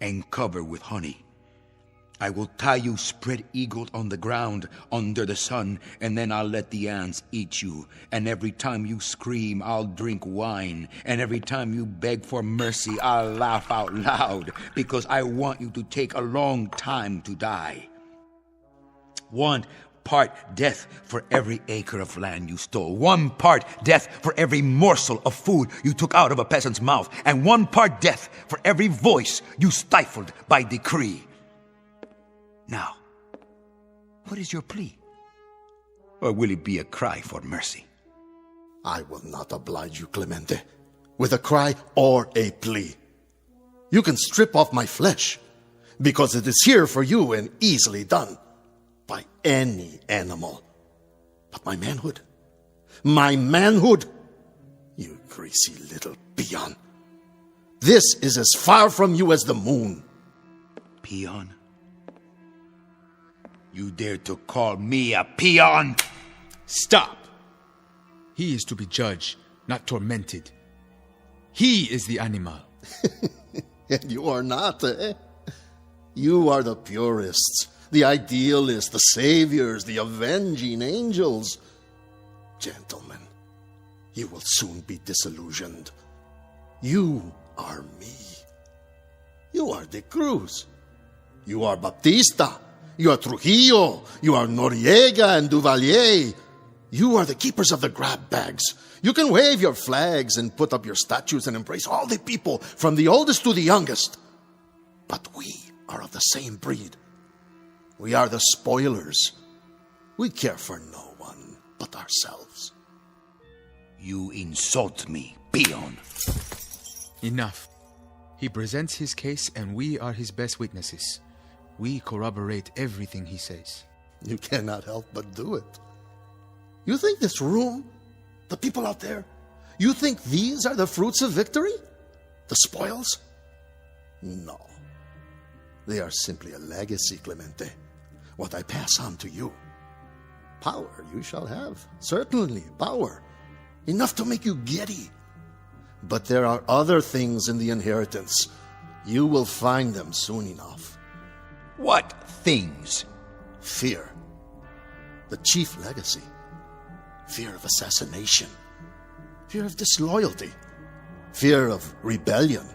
and cover with honey. I will tie you spread-eagled on the ground under the sun, and then I'll let the ants eat you. And every time you scream, I'll drink wine. And every time you beg for mercy, I'll laugh out loud, because I want you to take a long time to die. 1 part death for every acre of land you stole. 1 part death for every morsel of food you took out of a peasant's mouth. And 1 part death for every voice you stifled by decree. Now, what is your plea? Or will it be a cry for mercy? I will not oblige you, Clemente, with a cry or a plea. You can strip off my flesh, because it is here for you and easily done by any animal. But my manhood, you greasy little peon, this is as far from you as the moon. Peon? You dare to call me a peon? Stop! He is to be judged, not tormented. He is the animal. And you are not, eh? You are the purists, the idealists, the saviors, the avenging angels. Gentlemen, you will soon be disillusioned. You are me. You are De Cruz. You are Baptista. You are Trujillo. You are Noriega and Duvalier. You are the keepers of the grab bags. You can wave your flags and put up your statues and embrace all the people, from the oldest to the youngest. But we are of the same breed. We are the spoilers. We care for no one but ourselves. You insult me, peon. Enough. He presents his case and we are his best witnesses. We corroborate everything he says. You cannot help but do it. You think this room, the people out there, you think these are the fruits of victory? The spoils? No. They are simply a legacy, Clemente. What I pass on to you. Power you shall have. Certainly, power. Enough to make you giddy. But there are other things in the inheritance. You will find them soon enough. What things? Fear. The chief legacy. Fear of assassination. Fear of disloyalty. Fear of rebellion.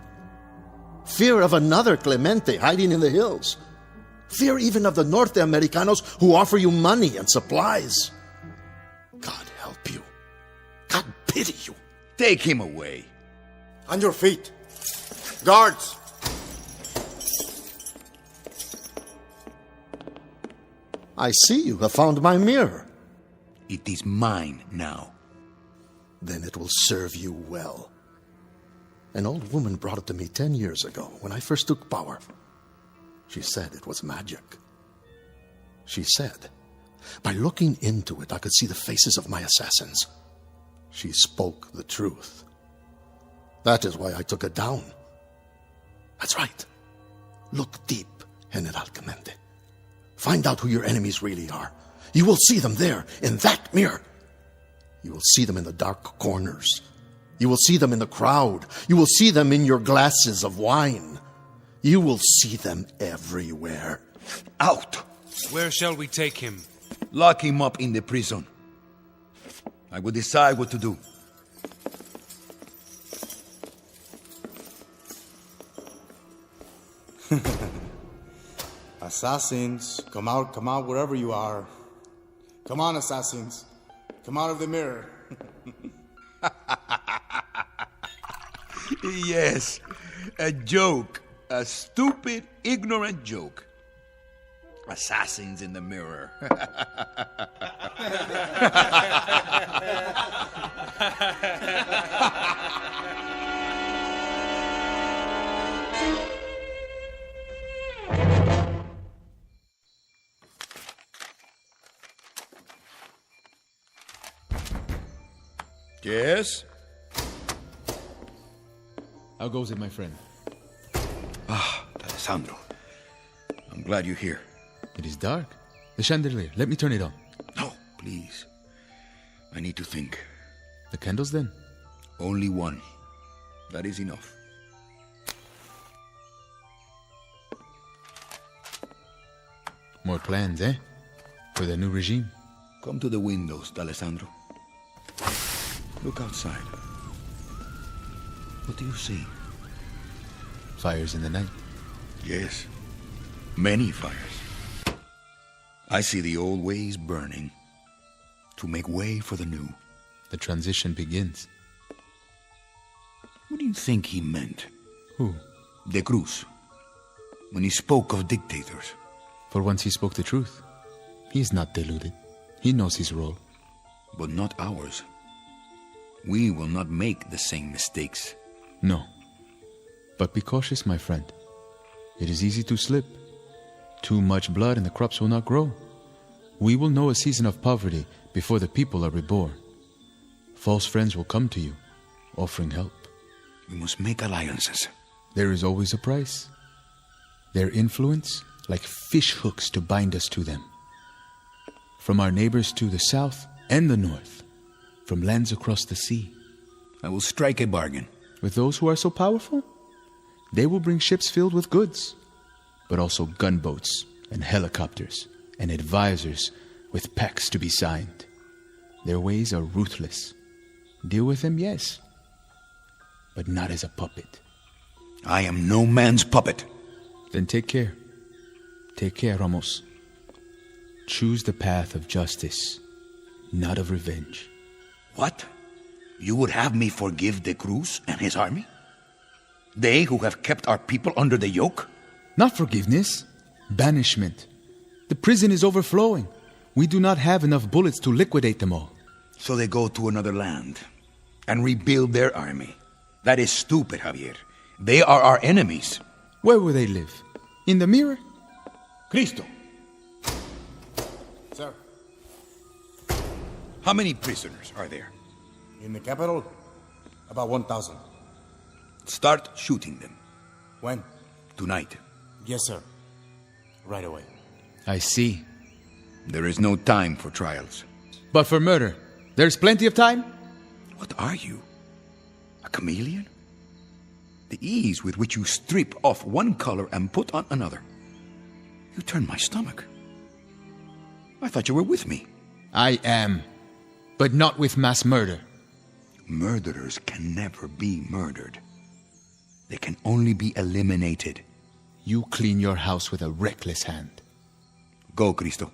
Fear of another Clemente hiding in the hills. Fear even of the Norte Americanos who offer you money and supplies. God help you. God pity you. Take him away. On your feet. Guards! I see you have found my mirror. It is mine now. Then it will serve you well. An old woman brought it to me 10 years ago when I first took power. She said it was magic. She said, by looking into it, I could see the faces of my assassins. She spoke the truth. That is why I took it down. That's right. Look deep, General Clemente. Find out who your enemies really are. You will see them there, in that mirror. You will see them in the dark corners. You will see them in the crowd. You will see them in your glasses of wine. You will see them everywhere. Out! Where shall we take him? Lock him up in the prison. I will decide what to do. Assassins, come out wherever you are. Come on, assassins. Come out of the mirror. Yes, a joke. A stupid, ignorant joke. Assassins in the mirror. Yes? How goes it, my friend? Alessandro, I'm glad you're here. It is dark. The chandelier, let me turn it on. No, please. I need to think. The candles, then? Only one. That is enough. More plans, eh? For the new regime? Come to the windows, D'Alessandro. Look outside. What do you see? Fires in the night. Yes. Many fires. I see the old ways burning to make way for the new. The transition begins. What do you think he meant? Who? De Cruz. When he spoke of dictators. For once he spoke the truth. He is not deluded. He knows his role. But not ours. We will not make the same mistakes. No. But be cautious, my friend. It is easy to slip. Too much blood and the crops will not grow. We will know a season of poverty before the people are reborn. False friends will come to you, offering help. We must make alliances. There is always a price. Their influence, like fish hooks to bind us to them. From our neighbors to the south and the north. From lands across the sea. I will strike a bargain. With those who are so powerful? They will bring ships filled with goods, but also gunboats and helicopters and advisors with pacts to be signed. Their ways are ruthless. Deal with them, yes, but not as a puppet. I am no man's puppet. Then take care. Take care, Ramos. Choose the path of justice, not of revenge. What? You would have me forgive De Cruz and his army? They who have kept our people under the yoke? Not forgiveness, banishment. The prison is overflowing. We do not have enough bullets to liquidate them all. So they go to another land and rebuild their army. That is stupid, Javier. They are our enemies. Where will they live? In the mirror? Cristo. Sir. How many prisoners are there? In the capital? About 1,000. Start shooting them. When? Tonight. Yes, sir. Right away. I see. There is no time for trials. But for murder, there's plenty of time? What are you? A chameleon? The ease with which you strip off one color and put on another. You turn my stomach. I thought you were with me. I am. But not with mass murder. Murderers can never be murdered. They can only be eliminated. You clean your house with a reckless hand. Go, Cristo.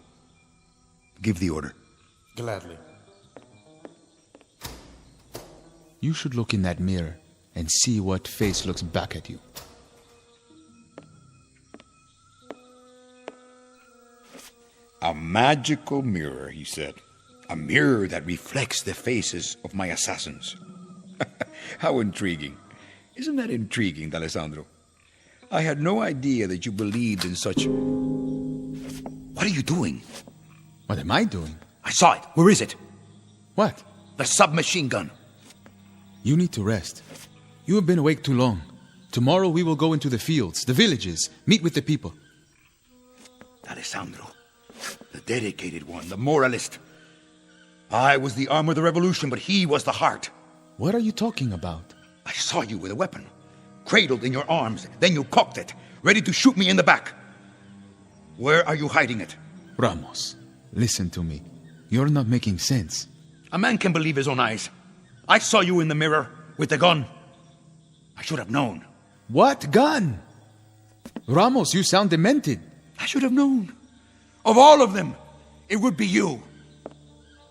Give the order. Gladly. You should look in that mirror and see what face looks back at you. A magical mirror, he said. A mirror that reflects the faces of my assassins. How intriguing. Isn't that intriguing, D'Alessandro? I had no idea that you believed in such... What are you doing? What am I doing? I saw it. Where is it? What? The submachine gun. You need to rest. You have been awake too long. Tomorrow we will go into the fields, the villages, meet with the people. D'Alessandro, the dedicated one, the moralist. I was the arm of the revolution, but he was the heart. What are you talking about? I saw you with a weapon, cradled in your arms. Then you cocked it, ready to shoot me in the back. Where are you hiding it? Ramos, listen to me. You're not making sense. A man can believe his own eyes. I saw you in the mirror with the gun. I should have known. What gun? Ramos, you sound demented. I should have known. Of all of them, it would be you.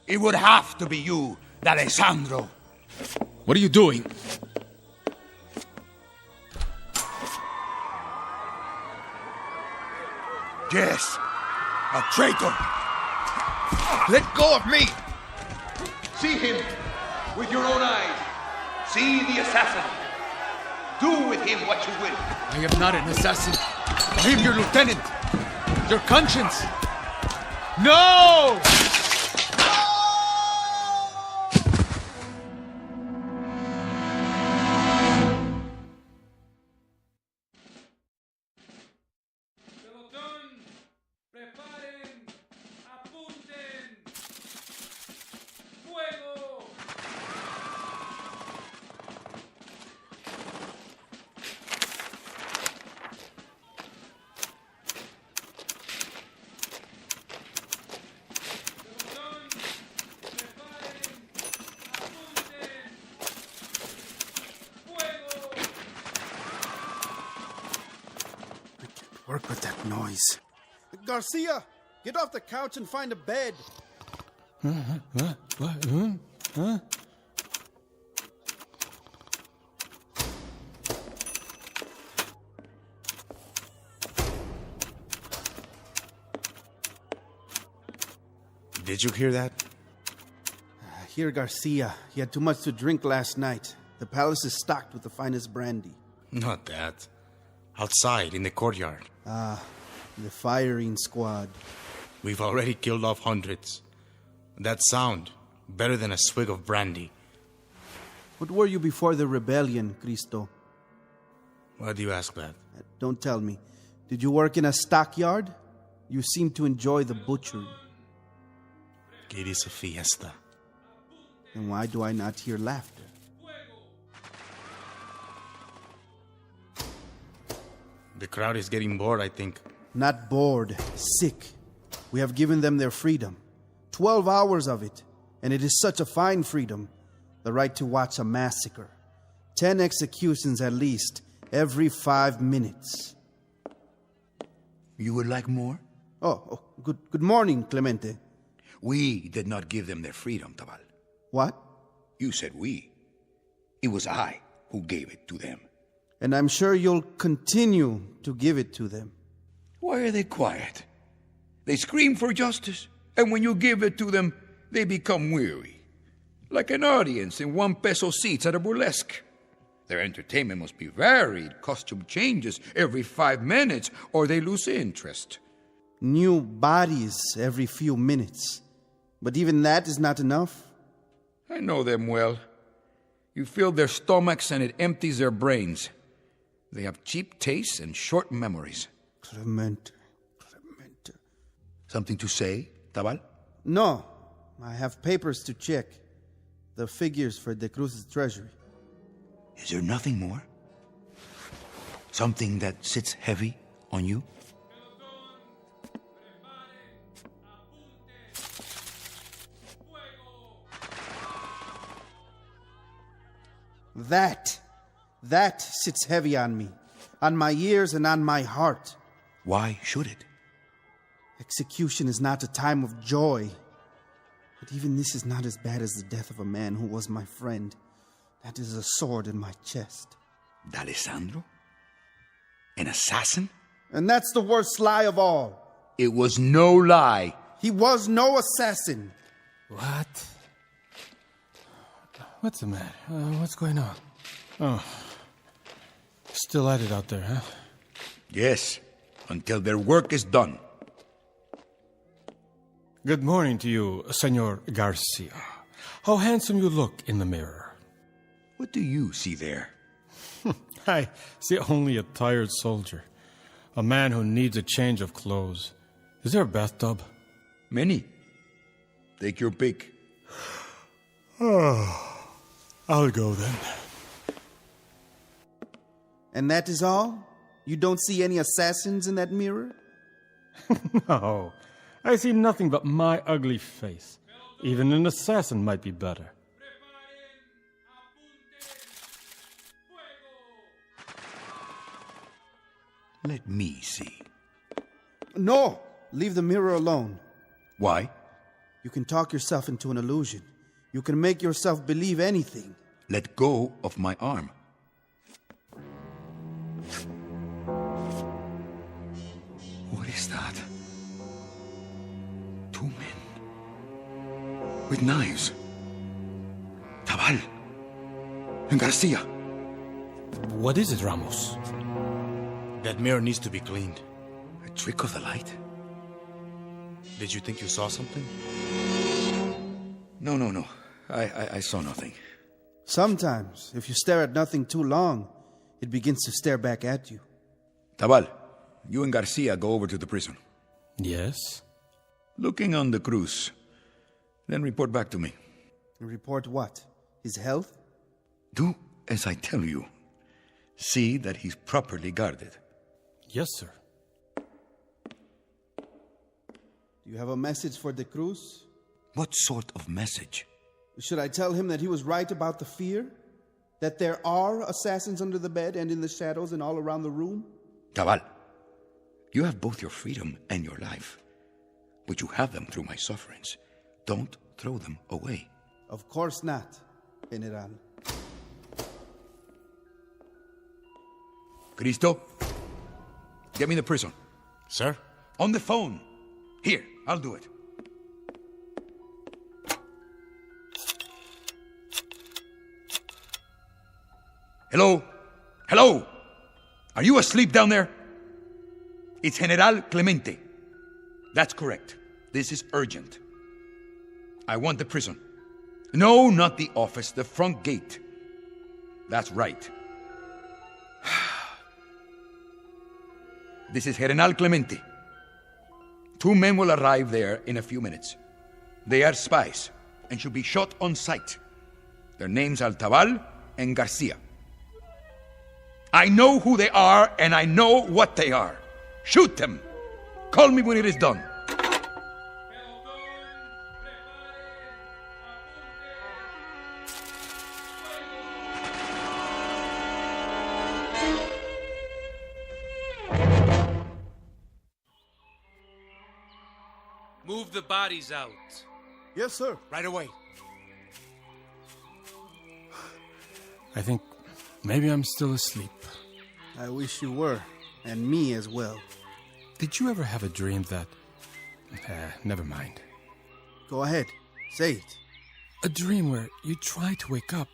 It would have to be you, D'Alessandro. What are you doing? Yes, a traitor. Let go of me! See him with your own eyes. See the assassin. Do with him what you will. I am not an assassin. I am your lieutenant. Your conscience. No! Work with that noise. Garcia, get off the couch and find a bed. What? Huh? Did you hear that? Here, Garcia. He had too much to drink last night. The palace is stocked with the finest brandy. Not that. Outside, in the courtyard. Ah, the firing squad. We've already killed off hundreds. That sound, better than a swig of brandy. What were you before the rebellion, Cristo? Why do you ask that? Don't tell me. Did you work in a stockyard? You seem to enjoy the butchery. It is a fiesta. Then why do I not hear laughter? The crowd is getting bored, I think. Not bored, sick. We have given them their freedom. 12 hours of it. And it is such a fine freedom. The right to watch a massacre. 10 executions at least, every 5 minutes. You would like more? Good morning, Clemente. We did not give them their freedom, Tabal. What? You said we. It was I who gave it to them. And I'm sure you'll continue to give it to them. Why are they quiet? They scream for justice, and when you give it to them, they become weary. Like an audience in 1 peso seats at a burlesque. Their entertainment must be varied, costume changes every 5 minutes, or they lose interest. New bodies every few minutes. But even that is not enough. I know them well. You fill their stomachs and it empties their brains. They have cheap tastes and short memories. Clemente. Something to say, Tabal? No. I have papers to check. The figures for De Cruz's treasury. Is there nothing more? Something that sits heavy on you? That sits heavy on me, on my ears and on my heart. Why should it? Execution is not a time of joy. But even this is not as bad as the death of a man who was my friend. That is a sword in my chest. D'Alessandro? An assassin? And that's the worst lie of all. It was no lie. He was no assassin. What? What's the matter? What's going on? Oh. Still at it out there, huh? Yes, until their work is done. Good morning to you, Senor Garcia. How handsome you look in the mirror. What do you see there? I see only a tired soldier. A man who needs a change of clothes. Is there a bathtub? Many. Take your pick. Oh, I'll go then. And that is all? You don't see any assassins in that mirror? No, I see nothing but my ugly face. Even an assassin might be better. Let me see. No, leave the mirror alone. Why? You can talk yourself into an illusion. You can make yourself believe anything. Let go of my arm. What is that? Two men. With knives. Tabal. And Garcia. What is it, Ramos? That mirror needs to be cleaned. A trick of the light? Did you think you saw something? No. I saw nothing. Sometimes, if you stare at nothing too long, it begins to stare back at you. Tabal, you and Garcia go over to the prison. Yes? Looking on the Cruz. Then report back to me. Report what? His health? Do as I tell you. See that he's properly guarded. Yes, sir. Do you have a message for the Cruz? What sort of message? Should I tell him that he was right about the fear? That there are assassins under the bed and in the shadows and all around the room? Tabal, you have both your freedom and your life. But you have them through my sufferings. Don't throw them away. Of course not, General. Cristo, get me the prison. Sir? On the phone. Here, I'll do it. Hello? Hello? Are you asleep down there? It's General Clemente. That's correct. This is urgent. I want the prison. No, not the office, the front gate. That's right. This is General Clemente. Two men will arrive there in a few minutes. They are spies and should be shot on sight. Their names are Tabal and Garcia. I know who they are and I know what they are. Shoot them. Call me when it is done. Move the bodies out. Yes, sir. Right away. I think maybe I'm still asleep. I wish you were, and me as well. Did you ever have a dream that... never mind. Go ahead, say it. A dream where you try to wake up,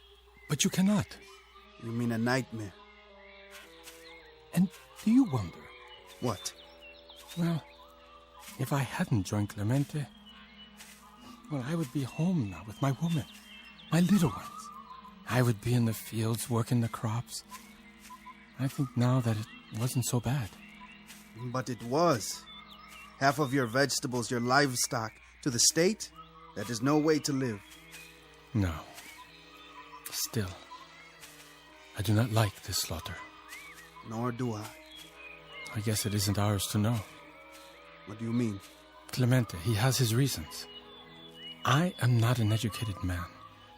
but you cannot. You mean a nightmare? And do you wonder? What? Well, if I hadn't joined Clemente, well, I would be home now with my woman, my little ones. I would be in the fields working the crops. I think now that it wasn't so bad. But it was. Half of your vegetables, your livestock, to the state, that is no way to live. No. Still, I do not like this slaughter. Nor do I. I guess it isn't ours to know. What do you mean? Clemente, he has his reasons. I am not an educated man.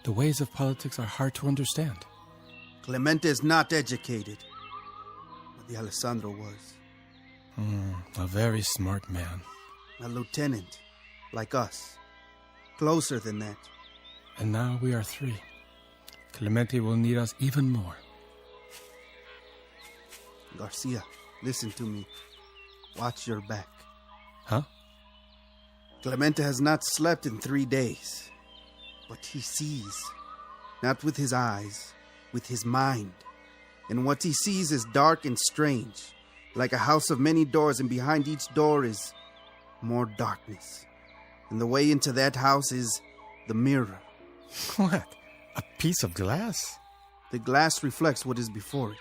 The ways of politics are hard to understand. Clemente is not educated. But the Alessandro was. A very smart man. A lieutenant, like us. Closer than that. And now we are three. Clemente will need us even more. Garcia, listen to me. Watch your back. Huh? Clemente has not slept in 3 days. But he sees. Not with his eyes, with his mind. And what he sees is dark and strange. Like a house of many doors, and behind each door is more darkness. And the way into that house is the mirror. What? A piece of glass? The glass reflects what is before it.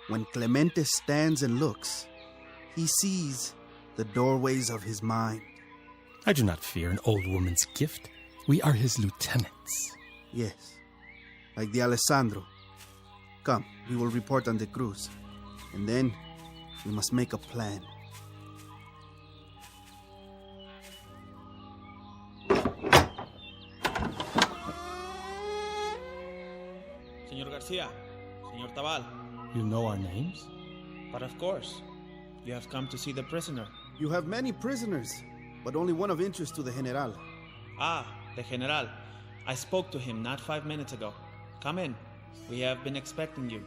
When Clemente stands and looks, he sees the doorways of his mind. I do not fear an old woman's gift. We are his lieutenants. Yes, like the Alessandro. Come, we will report on the Cruz. And then we must make a plan. Señor Garcia, Señor Tabal. You know our names? But of course, you have come to see the prisoner. You have many prisoners, but only one of interest to the General. Ah, the General. I spoke to him not 5 minutes ago. Come in. We have been expecting you.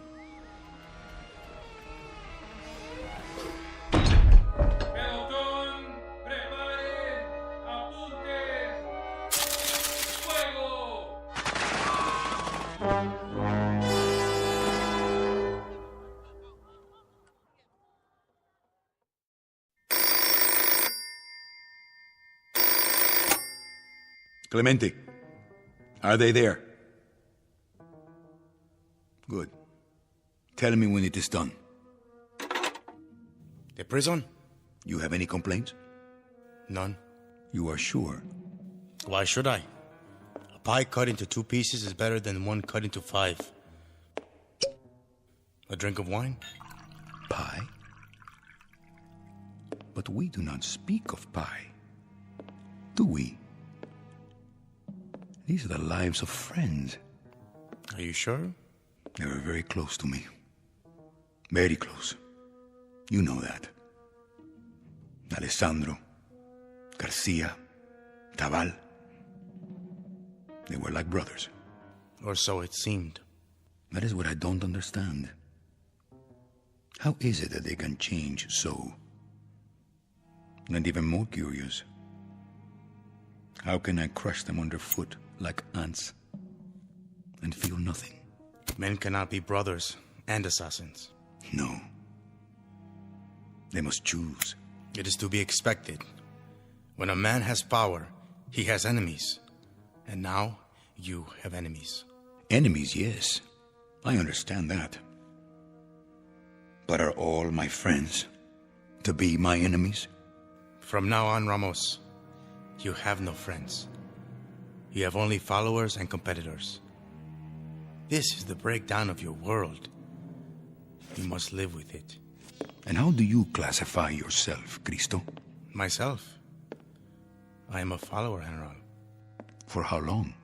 Clemente, are they there? Good. Tell me when it is done. The prison? You have any complaints? None. You are sure? Why should I? A pie cut into 2 pieces is better than one cut into 5. A drink of wine? Pie? But we do not speak of pie, do we? These are the lives of friends. Are you sure? They were very close to me. Very close. You know that. Alessandro, Garcia, Tabal. They were like brothers. Or so it seemed. That is what I don't understand. How is it that they can change so? And even more curious, how can I crush them underfoot like ants and feel nothing? Men cannot be brothers and assassins. No. They must choose. It is to be expected. When a man has power, he has enemies. And now, you have enemies. Enemies, yes. I understand that. But are all my friends to be my enemies? From now on, Ramos, you have no friends. You have only followers and competitors. This is the breakdown of your world. You must live with it. And how do you classify yourself, Cristo? Myself? I am a follower, General. For how long?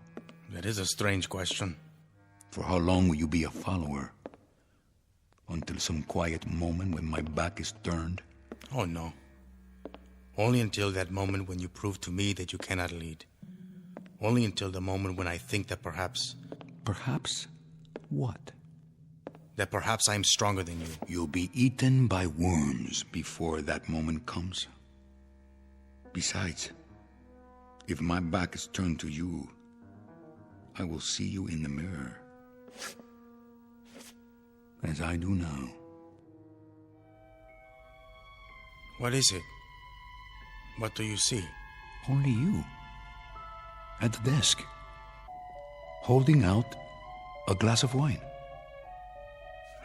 That is a strange question. For how long will you be a follower? Until some quiet moment when my back is turned? Oh, no. Only until that moment when you prove to me that you cannot lead. Only until the moment when I think that perhaps... Perhaps what? That perhaps I am stronger than you. You'll be eaten by worms before that moment comes. Besides, if my back is turned to you, I will see you in the mirror. As I do now. What is it? What do you see? Only you. At the desk. Holding out a glass of wine.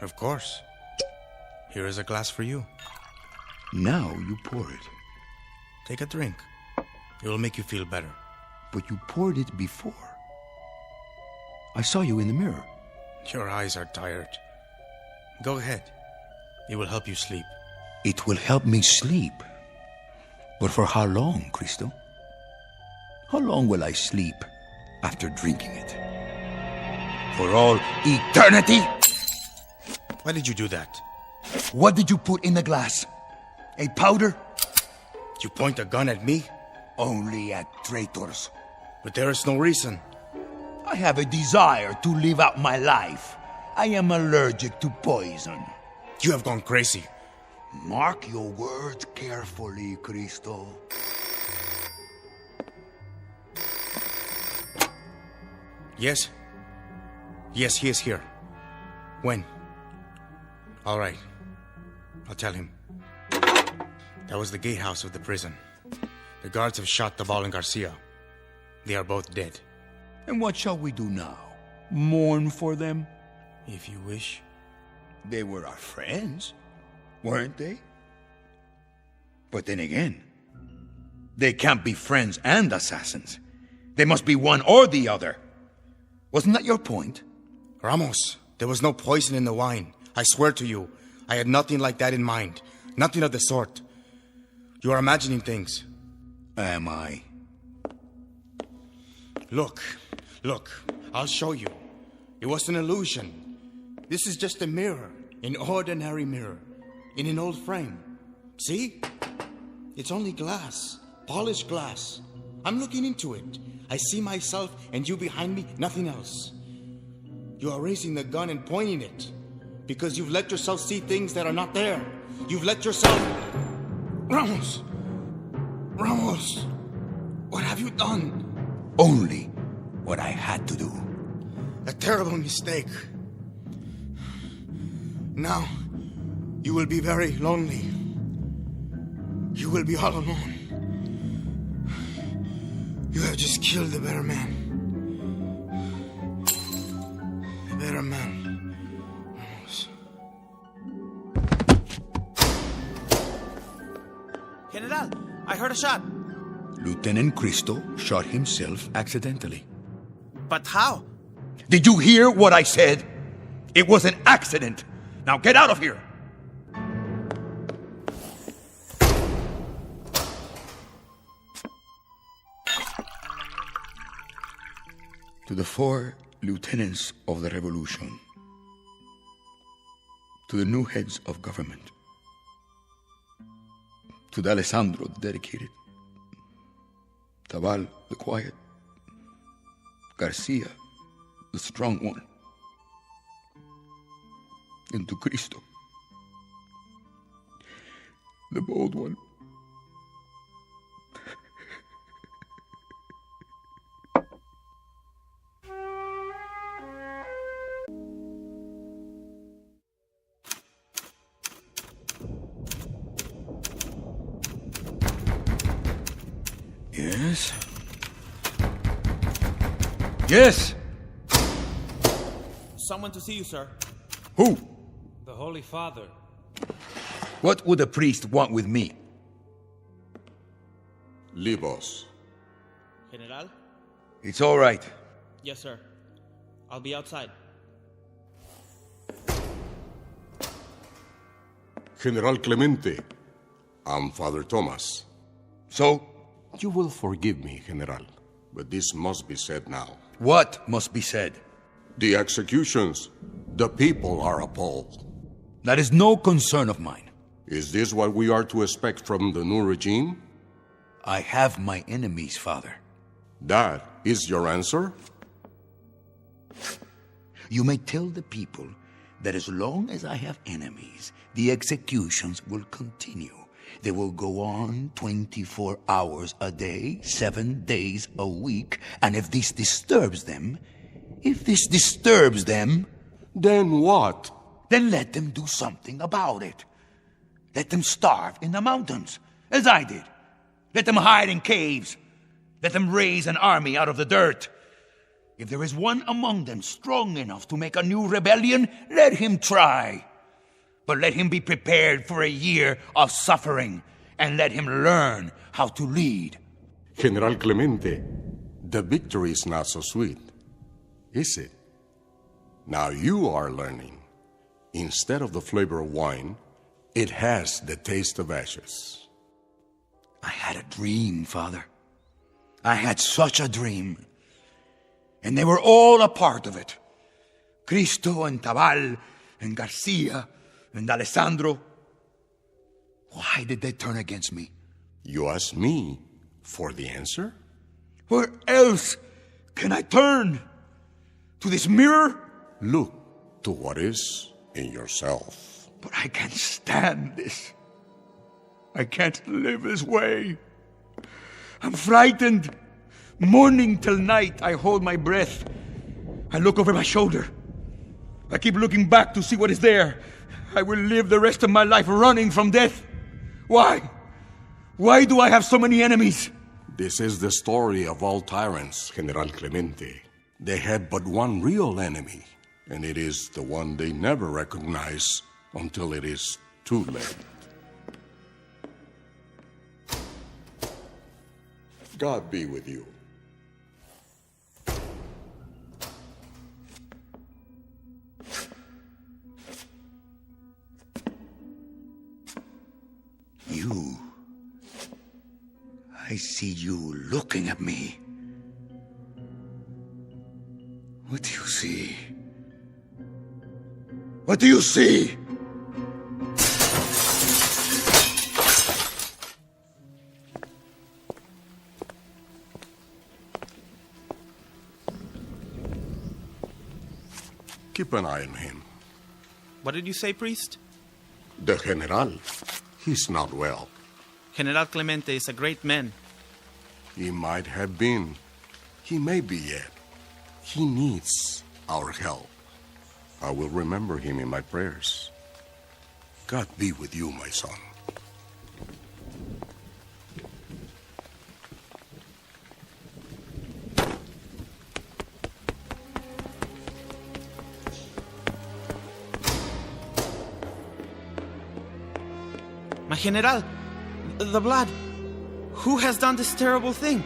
Of course. Here is a glass for you. Now you pour it. Take a drink. It will make you feel better. But you poured it before. I saw you in the mirror. Your eyes are tired. Go ahead. It will help you sleep. It will help me sleep. But for how long, Cristo? How long will I sleep after drinking it? For all eternity? Why did you do that? What did you put in the glass? A powder? You point a gun at me? Only at traitors. But there is no reason. I have a desire to live out my life. I am allergic to poison. You have gone crazy. Mark your words carefully, Cristo. Yes? Yes, he is here. When? All right. I'll tell him. That was the gatehouse of the prison. The guards have shot Tabal and Garcia. They are both dead. And what shall we do now? Mourn for them? If you wish. They were our friends, weren't they? But then again, they can't be friends and assassins. They must be one or the other. Wasn't that your point? Ramos, there was no poison in the wine. I swear to you, I had nothing like that in mind. Nothing of the sort. You are imagining things. Am I? Look, I'll show you. It was an illusion. This is just a mirror, an ordinary mirror, in an old frame. See? It's only glass, polished glass. I'm looking into it. I see myself and you behind me, nothing else. You are raising the gun and pointing it because you've let yourself see things that are not there. You've let yourself... Ramos! Ramos! What have you done? Only what I had to do. A terrible mistake. Now, you will be very lonely. You will be all alone. You have just killed the better man. The better man. Ramos. General, I heard a shot. Lieutenant Cristo shot himself accidentally. But how? Did you hear what I said? It was an accident. Now get out of here. To the 4 lieutenants of the revolution, to the new heads of government, to the Alessandro, the dedicated, Tabal, the quiet, Garcia, the strong one, and to Cristo, the bold one. Yes? Yes! Someone to see you, sir. Who? The Holy Father. What would a priest want with me? Leave us. General? It's all right. Yes, sir. I'll be outside. General Clemente, I'm Father Thomas. So? You will forgive me, General, but this must be said now. What must be said? The executions. The people are appalled. That is no concern of mine. Is this what we are to expect from the new regime? I have my enemies, Father. That is your answer? You may tell the people that as long as I have enemies, the executions will continue. They will go on 24 hours a day, 7 days a week, and if this disturbs them, then what? Then let them do something about it. Let them starve in the mountains, as I did. Let them hide in caves. Let them raise an army out of the dirt. If there is one among them strong enough to make a new rebellion, let him try. But let him be prepared for a year of suffering, and let him learn how to lead. General Clemente, the victory is not so sweet, is it? Now you are learning. Instead of the flavor of wine, it has the taste of ashes. I had a dream, Father. I had such a dream. And they were all a part of it. Cristo and Tabal and Garcia and Alessandro. Why did they turn against me? You ask me for the answer? Where else can I turn? To this mirror? Look to what is in yourself. But I can't stand this. I can't live this way. I'm frightened. Morning till night, I hold my breath. I look over my shoulder. I keep looking back to see what is there. I will live the rest of my life running from death. Why? Why do I have so many enemies? This is the story of all tyrants, General Clemente. They had but one real enemy, and it is the one they never recognize until it is too late. God be with you. You. I see you looking at me. What do you see? What do you see? Keep an eye on him. What did you say, priest? The General. He's not well. General Clemente is a great man. He might have been. He may be yet. He needs our help. I will remember him in my prayers. God be with you, my son. My General, the blood. Who has done this terrible thing?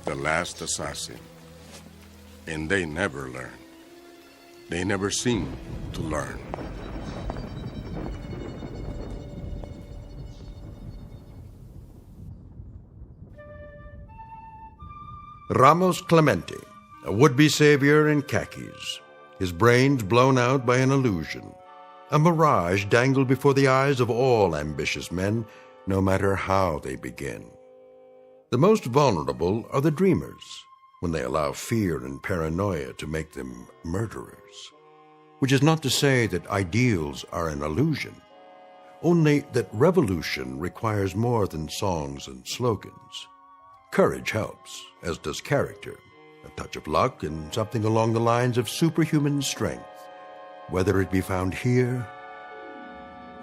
The last assassin. And they never learn. They never seem to learn. Ramos Clemente, a would-be savior in khakis, his brains blown out by an illusion. A mirage dangled before the eyes of all ambitious men, no matter how they begin. The most vulnerable are the dreamers, when they allow fear and paranoia to make them murderers. Which is not to say that ideals are an illusion, only that revolution requires more than songs and slogans. Courage helps, as does character, a touch of luck, and something along the lines of superhuman strength, whether it be found here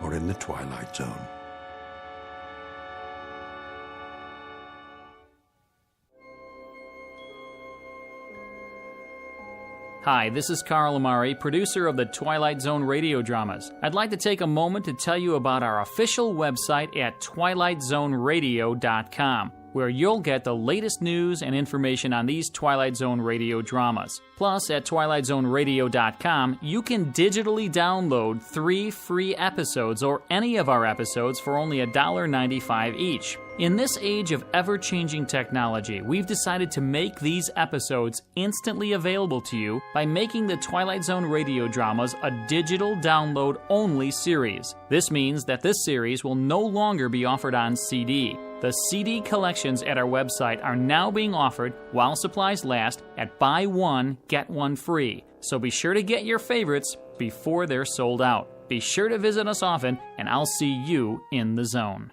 or in the Twilight Zone. Hi, this is Carl Amari, producer of the Twilight Zone radio dramas. I'd like to take a moment to tell you about our official website at twilightzoneradio.com, where you'll get the latest news and information on these Twilight Zone radio dramas. Plus, at twilightzoneradio.com, you can digitally download 3 free episodes or any of our episodes for only $1.95 each. In this age of ever-changing technology, we've decided to make these episodes instantly available to you by making the Twilight Zone radio dramas a digital download-only series. This means that this series will no longer be offered on CD. The CD collections at our website are now being offered while supplies last at buy one, get one free. So be sure to get your favorites before they're sold out. Be sure to visit us often, and I'll see you in the zone.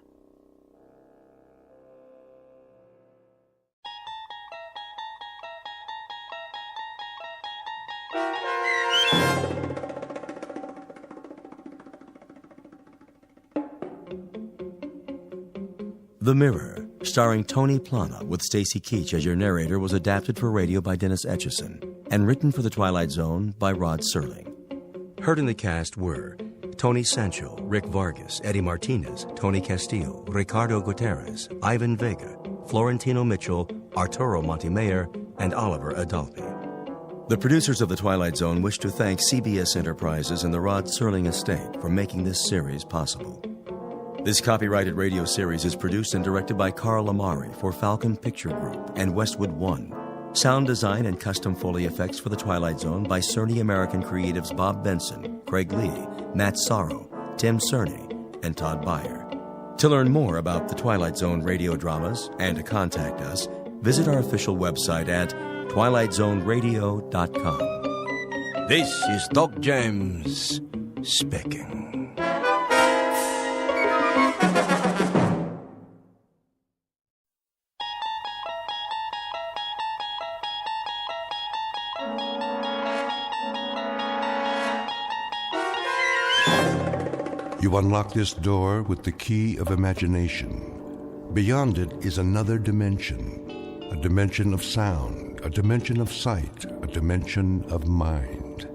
The Mirror, starring Tony Plana with Stacy Keach as your narrator, was adapted for radio by Dennis Etchison and written for The Twilight Zone by Rod Serling. Heard in the cast were Tony Sancho, Rick Vargas, Eddie Martinez, Tony Castillo, Ricardo Gutierrez, Ivan Vega, Florentino Mitchell, Arturo Montemayor, and Oliver Adolphi. The producers of The Twilight Zone wish to thank CBS Enterprises and the Rod Serling Estate for making this series possible. This copyrighted radio series is produced and directed by Carl Amari for Falcon Picture Group and Westwood One. Sound design and custom Foley effects for The Twilight Zone by Cerny American Creatives Bob Benson, Craig Lee, Matt Sorrow, Tim Cerny, and Todd Beyer. To learn more about The Twilight Zone radio dramas and to contact us, visit our official website at twilightzoneradio.com. This is Doc James speaking. You unlock this door with the key of imagination. Beyond it is another dimension, a dimension of sound, a dimension of sight, a dimension of mind.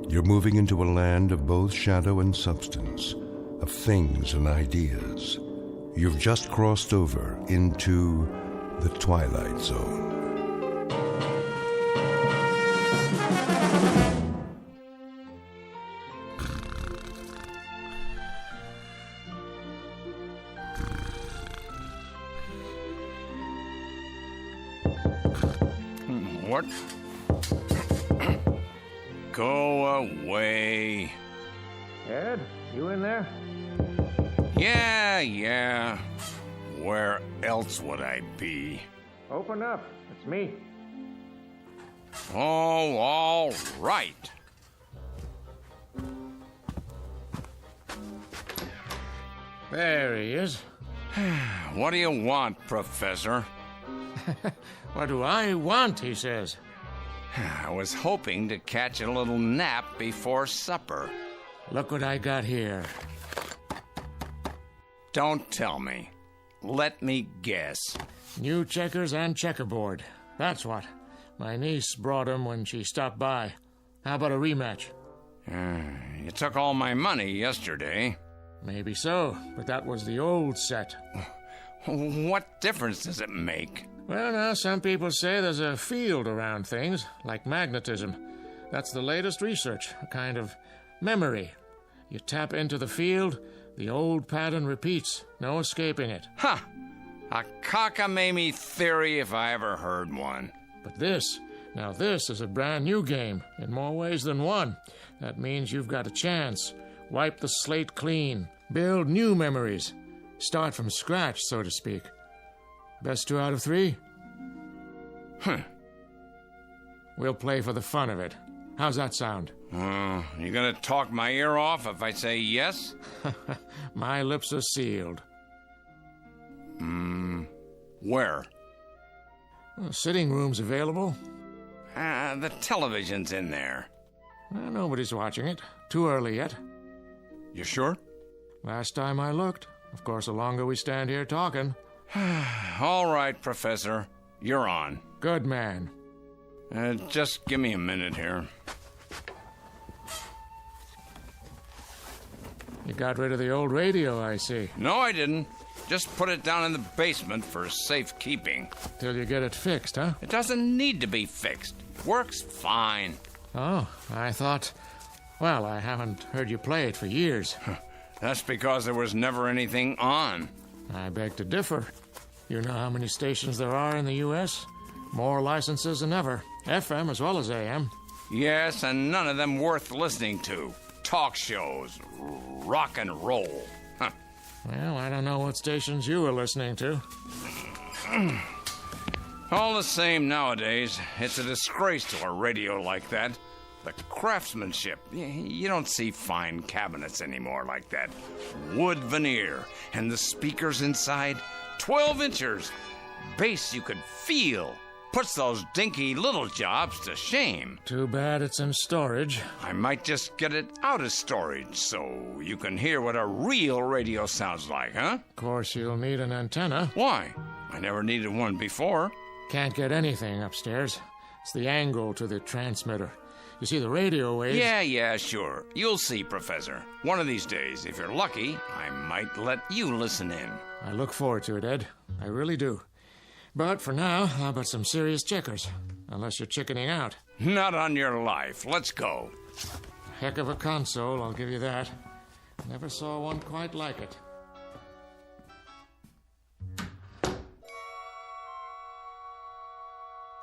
You're moving into a land of both shadow and substance, of things and ideas. You've just crossed over into the Twilight Zone. What? Go away. Ed, you in there? Yeah. Where else would I be? Open up. It's me. Oh, all right. There he is. What do you want, Professor? What do I want, he says. I was hoping to catch a little nap before supper. Look what I got here. Don't tell me. Let me guess. New checkers and checkerboard. That's what. My niece brought 'em when she stopped by. How about a rematch? You took all my money yesterday. Maybe so, but that was the old set. What difference does it make? Well, now, some people say there's a field around things, like magnetism. That's the latest research, a kind of memory. You tap into the field, the old pattern repeats, no escaping it. Ha! A cockamamie theory if I ever heard one. But this is a brand new game, in more ways than one. That means you've got a chance. Wipe the slate clean, build new memories, start from scratch, so to speak. Best 2 out of 3? We'll play for the fun of it. How's that sound? You gonna talk my ear off if I say yes? My lips are sealed. Where? Sitting room's available. The television's in there. Nobody's watching it. Too early yet. You sure? Last time I looked. Of course, the longer we stand here talking. All right, Professor. You're on. Good man. Just give me a minute here. You got rid of the old radio, I see. No, I didn't. Just put it down in the basement for safekeeping. Till you get it fixed, huh? It doesn't need to be fixed. Works fine. Oh, I thought... Well, I haven't heard you play it for years. That's because there was never anything on. I beg to differ. You know how many stations there are in the U.S.? More licenses than ever. FM as well as AM. Yes, and none of them worth listening to. Talk shows. Rock and roll. Huh. Well, I don't know what stations you were listening to. All the same nowadays, it's a disgrace to a radio like that. The craftsmanship. You don't see fine cabinets anymore like that. Wood veneer. And the speakers inside, 12 inches. Bass you could feel. Puts those dinky little jobs to shame. Too bad it's in storage. I might just get it out of storage so you can hear what a real radio sounds like, huh? Of course, you'll need an antenna. Why? I never needed one before. Can't get anything upstairs. It's the angle to the transmitter. You see, the radio waves... Yeah, sure. You'll see, Professor. One of these days, if you're lucky, I might let you listen in. I look forward to it, Ed. I really do. But for now, how about some serious checkers? Unless you're chickening out. Not on your life. Let's go. Heck of a console, I'll give you that. Never saw one quite like it.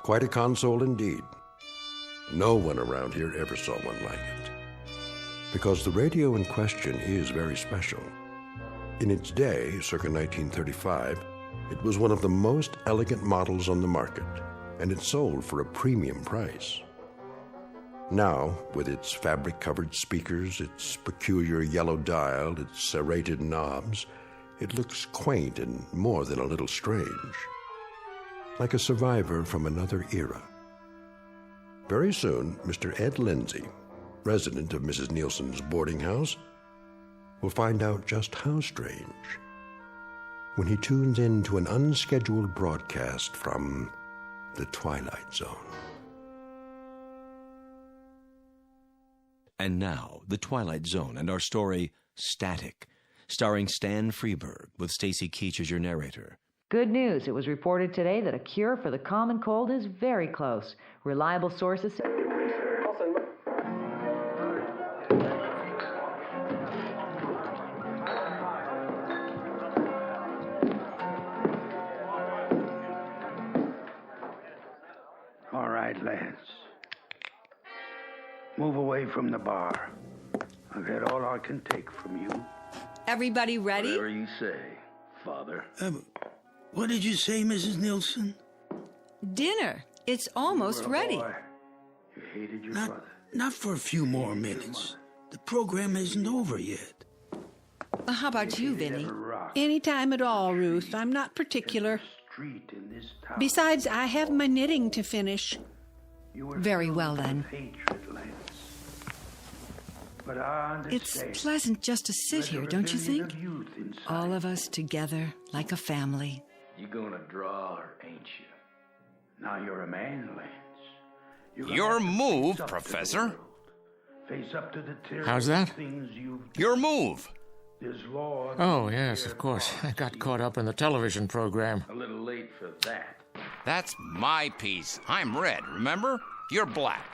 Quite a console indeed. No one around here ever saw one like it. Because the radio in question is very special. In its day, circa 1935, it was one of the most elegant models on the market, and it sold for a premium price. Now, with its fabric-covered speakers, its peculiar yellow dial, its serrated knobs, it looks quaint and more than a little strange. Like a survivor from another era. Very soon, Mr. Ed Lindsay, resident of Mrs. Nielsen's boarding house, will find out just how strange when he tunes in to an unscheduled broadcast from the Twilight Zone. And now, The Twilight Zone and our story, Static, starring Stan Freberg with Stacy Keach as your narrator. Good news. It was reported today that a cure for the common cold is very close. Reliable sources... All right, lads. Move away from the bar. I've had all I can take from you. Everybody ready? Whatever you say, Father. What did you say, Mrs. Nielsen? Dinner. It's almost ready. You hated your brother. Not for a few more minutes. The program isn't over yet. How about you, Vinny? Any time at all, Ruth. I'm not particular. Street in this town. Besides, I have my knitting to finish. Very well, then. But I It's understand. pleasant just to sit here, don't you think? All of us together like a family. You're gonna draw her, ain't you? Now you're a man, Lance. Your move, Professor. Face up to the terrible How's that? things you've Your move. There's law. Oh, yes, of course. I got caught up in the television program. A little late for that. That's my piece. I'm red, remember? You're black.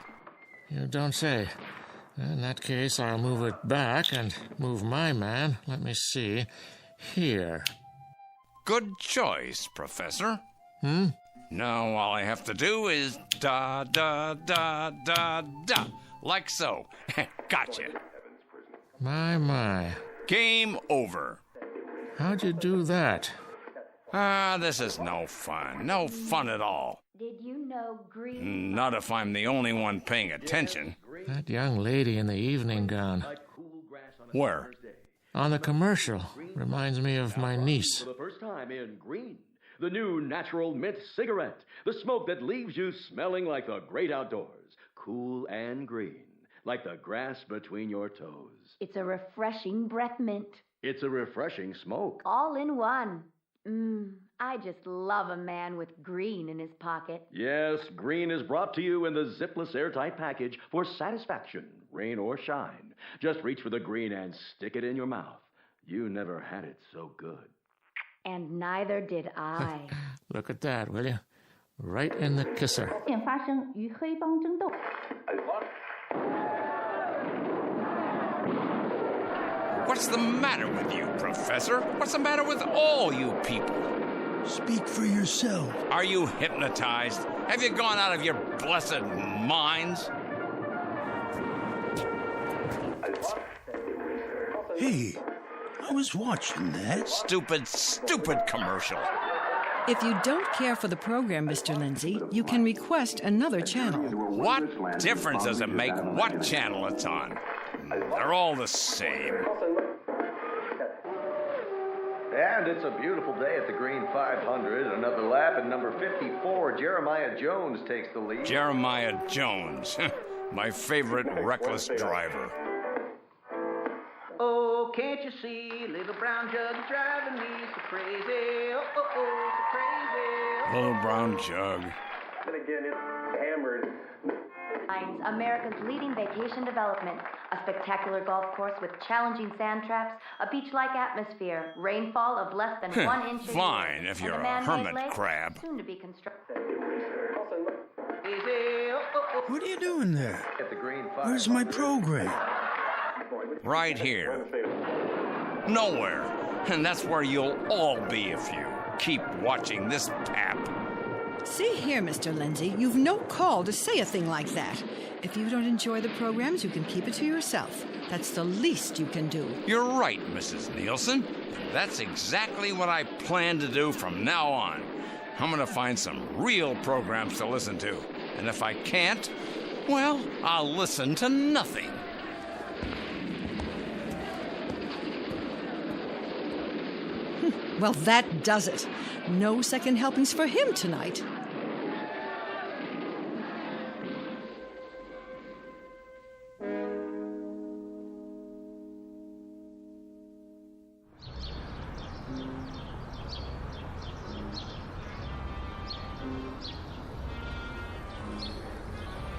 You don't say. In that case, I'll move it back and move my man. Let me see. Here. Good choice, Professor. Hmm? Now all I have to do is da da da da da. Like so. Gotcha. My. Game over. How'd you do that? This is no fun. No fun at all. Did you know green? Not if I'm the only one paying attention. That young lady in the evening gown. Where? On the commercial. Reminds me of my niece. For the first time in green. The new natural mint cigarette. The smoke that leaves you smelling like the great outdoors. Cool and green. Like the grass between your toes. It's a refreshing breath mint. It's a refreshing smoke. All in one. I just love a man with green in his pocket. Yes, green is brought to you in the zipless airtight package for satisfaction, rain or shine. Just reach for the green and stick it in your mouth. You never had it so good. And neither did I. Look at that, will you? Right in the kisser. 点发生与黑帮争斗。 What's the matter with you, Professor? What's the matter with all you people? Speak for yourself. Are you hypnotized? Have you gone out of your blessed minds? Hey, I was watching that. Stupid commercial. If you don't care for the program, Mr. Lindsay, you can request another channel. What difference does it make what channel it's on? They're all the same. And it's a beautiful day at the Green 500. Another lap, and number 54, Jeremiah Jones takes the lead. Jeremiah Jones, my favorite reckless driver. Oh, can't you see, little brown jug is driving me so crazy. Oh, so crazy. Little brown jug. And again, it's hammered. America's leading vacation development. A spectacular golf course with challenging sand traps, a beach-like atmosphere, rainfall of less than 1 inch a year, Fine, if you're and a man-made hermit lake crab. soon to be constructed. What are you doing there? At the Green 500. Where's my program? Right here. Nowhere. And that's where you'll all be if you keep watching this pap. See here, Mr. Lindsay, you've no call to say a thing like that. If you don't enjoy the programs, you can keep it to yourself. That's the least you can do. You're right, Mrs. Nielsen. That's exactly what I plan to do from now on. I'm going to find some real programs to listen to. And if I can't, well, I'll listen to nothing. Well, that does it. No second helpings for him tonight.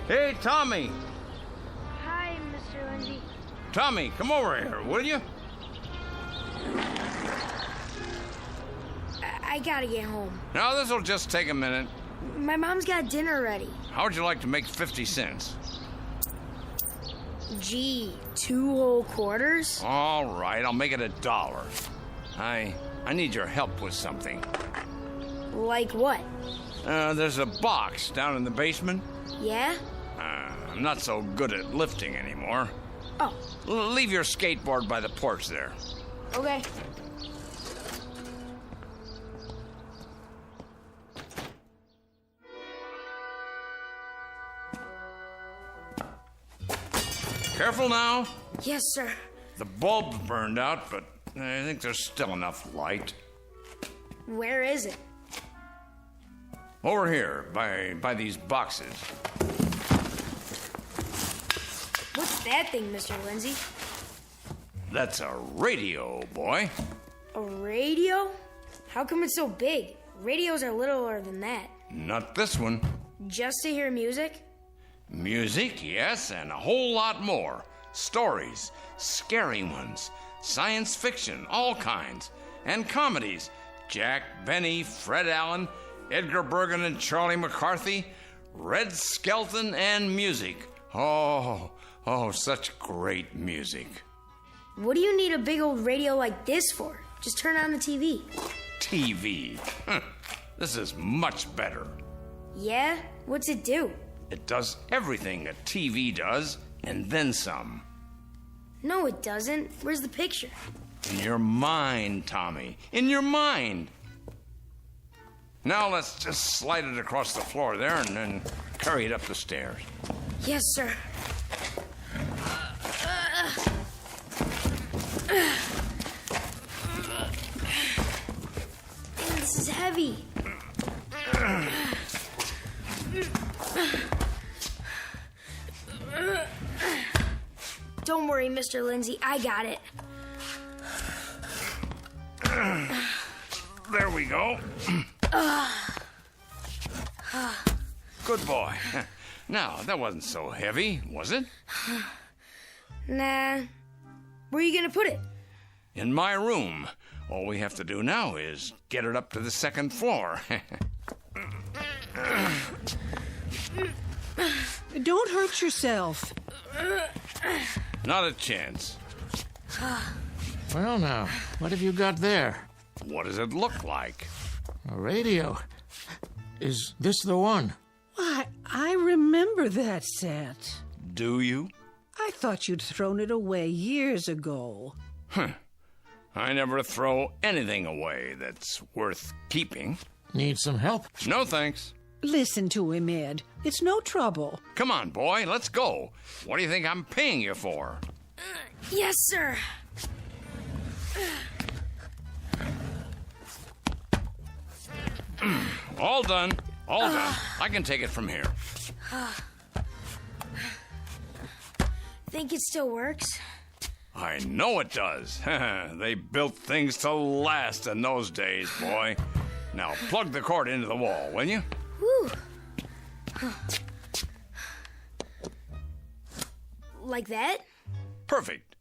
Hey, Tommy. Hi, Mr. Lindsay. Tommy, come over here, will you? I gotta get home. Now, this'll just take a minute. My mom's got dinner ready. How would you like to make 50 cents? Gee, 2 whole quarters? All right, I'll make it $1. I need your help with something. Like what? There's a box down in the basement. Yeah? I'm not so good at lifting anymore. Oh. Leave your skateboard by the porch there. Okay. Careful now. Yes, sir. The bulb's burned out, but I think there's still enough light. Where is it? Over here, by these boxes. What's that thing, Mr. Lindsay? That's a radio, boy. A radio? How come it's so big? Radios are littler than that. Not this one. Just to hear music? Music, yes, and a whole lot more. Stories, scary ones, science fiction, all kinds, and comedies. Jack Benny, Fred Allen, Edgar Bergen and Charlie McCarthy, Red Skelton, and music. Oh, such great music. What do you need a big old radio like this for? Just turn on the TV. TV. This is much better. Yeah? What's it do? It does everything a TV does, and then some. No, it doesn't. Where's the picture? In your mind, Tommy. In your mind. Now let's just slide it across the floor there and then carry it up the stairs. Yes, sir. This is heavy. Don't worry, Mr. Lindsay. I got it. There we go. Good boy. Now, that wasn't so heavy, was it? Nah. Where are you gonna put it? In my room. All we have to do now is get it up to the second floor. Don't hurt yourself. Not a chance. Well, now, what have you got there? What does it look like? A radio. Is this the one? Why, I remember that set. Do you? I thought you'd thrown it away years ago. I never throw anything away that's worth keeping. Need some help? No, thanks. Listen to him, Ed. It's no trouble. Come on, boy, let's go. What do you think I'm paying you for? Yes, sir. All done. All done. I can take it from here. Think it still works? I know it does. They built things to last in those days, boy. Now plug the cord into the wall, will you? Whew. Like that? Perfect.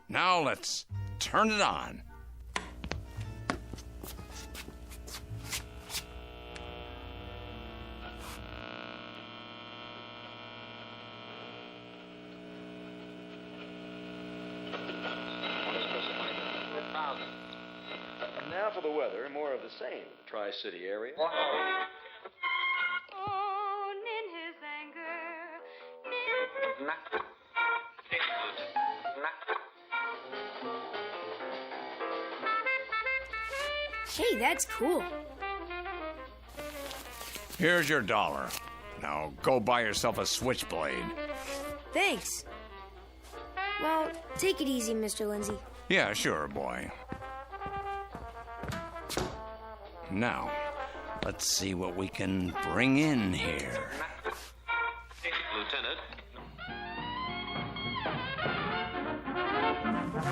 Now let's turn it on. And now for the weather, more of the same. Tri-City area. Hey, that's cool. Here's your $1. Now go buy yourself a switchblade. Thanks. Well, take it easy, Mr. Lindsay. Yeah, sure, boy. Now, let's see what we can bring in here. Lieutenant.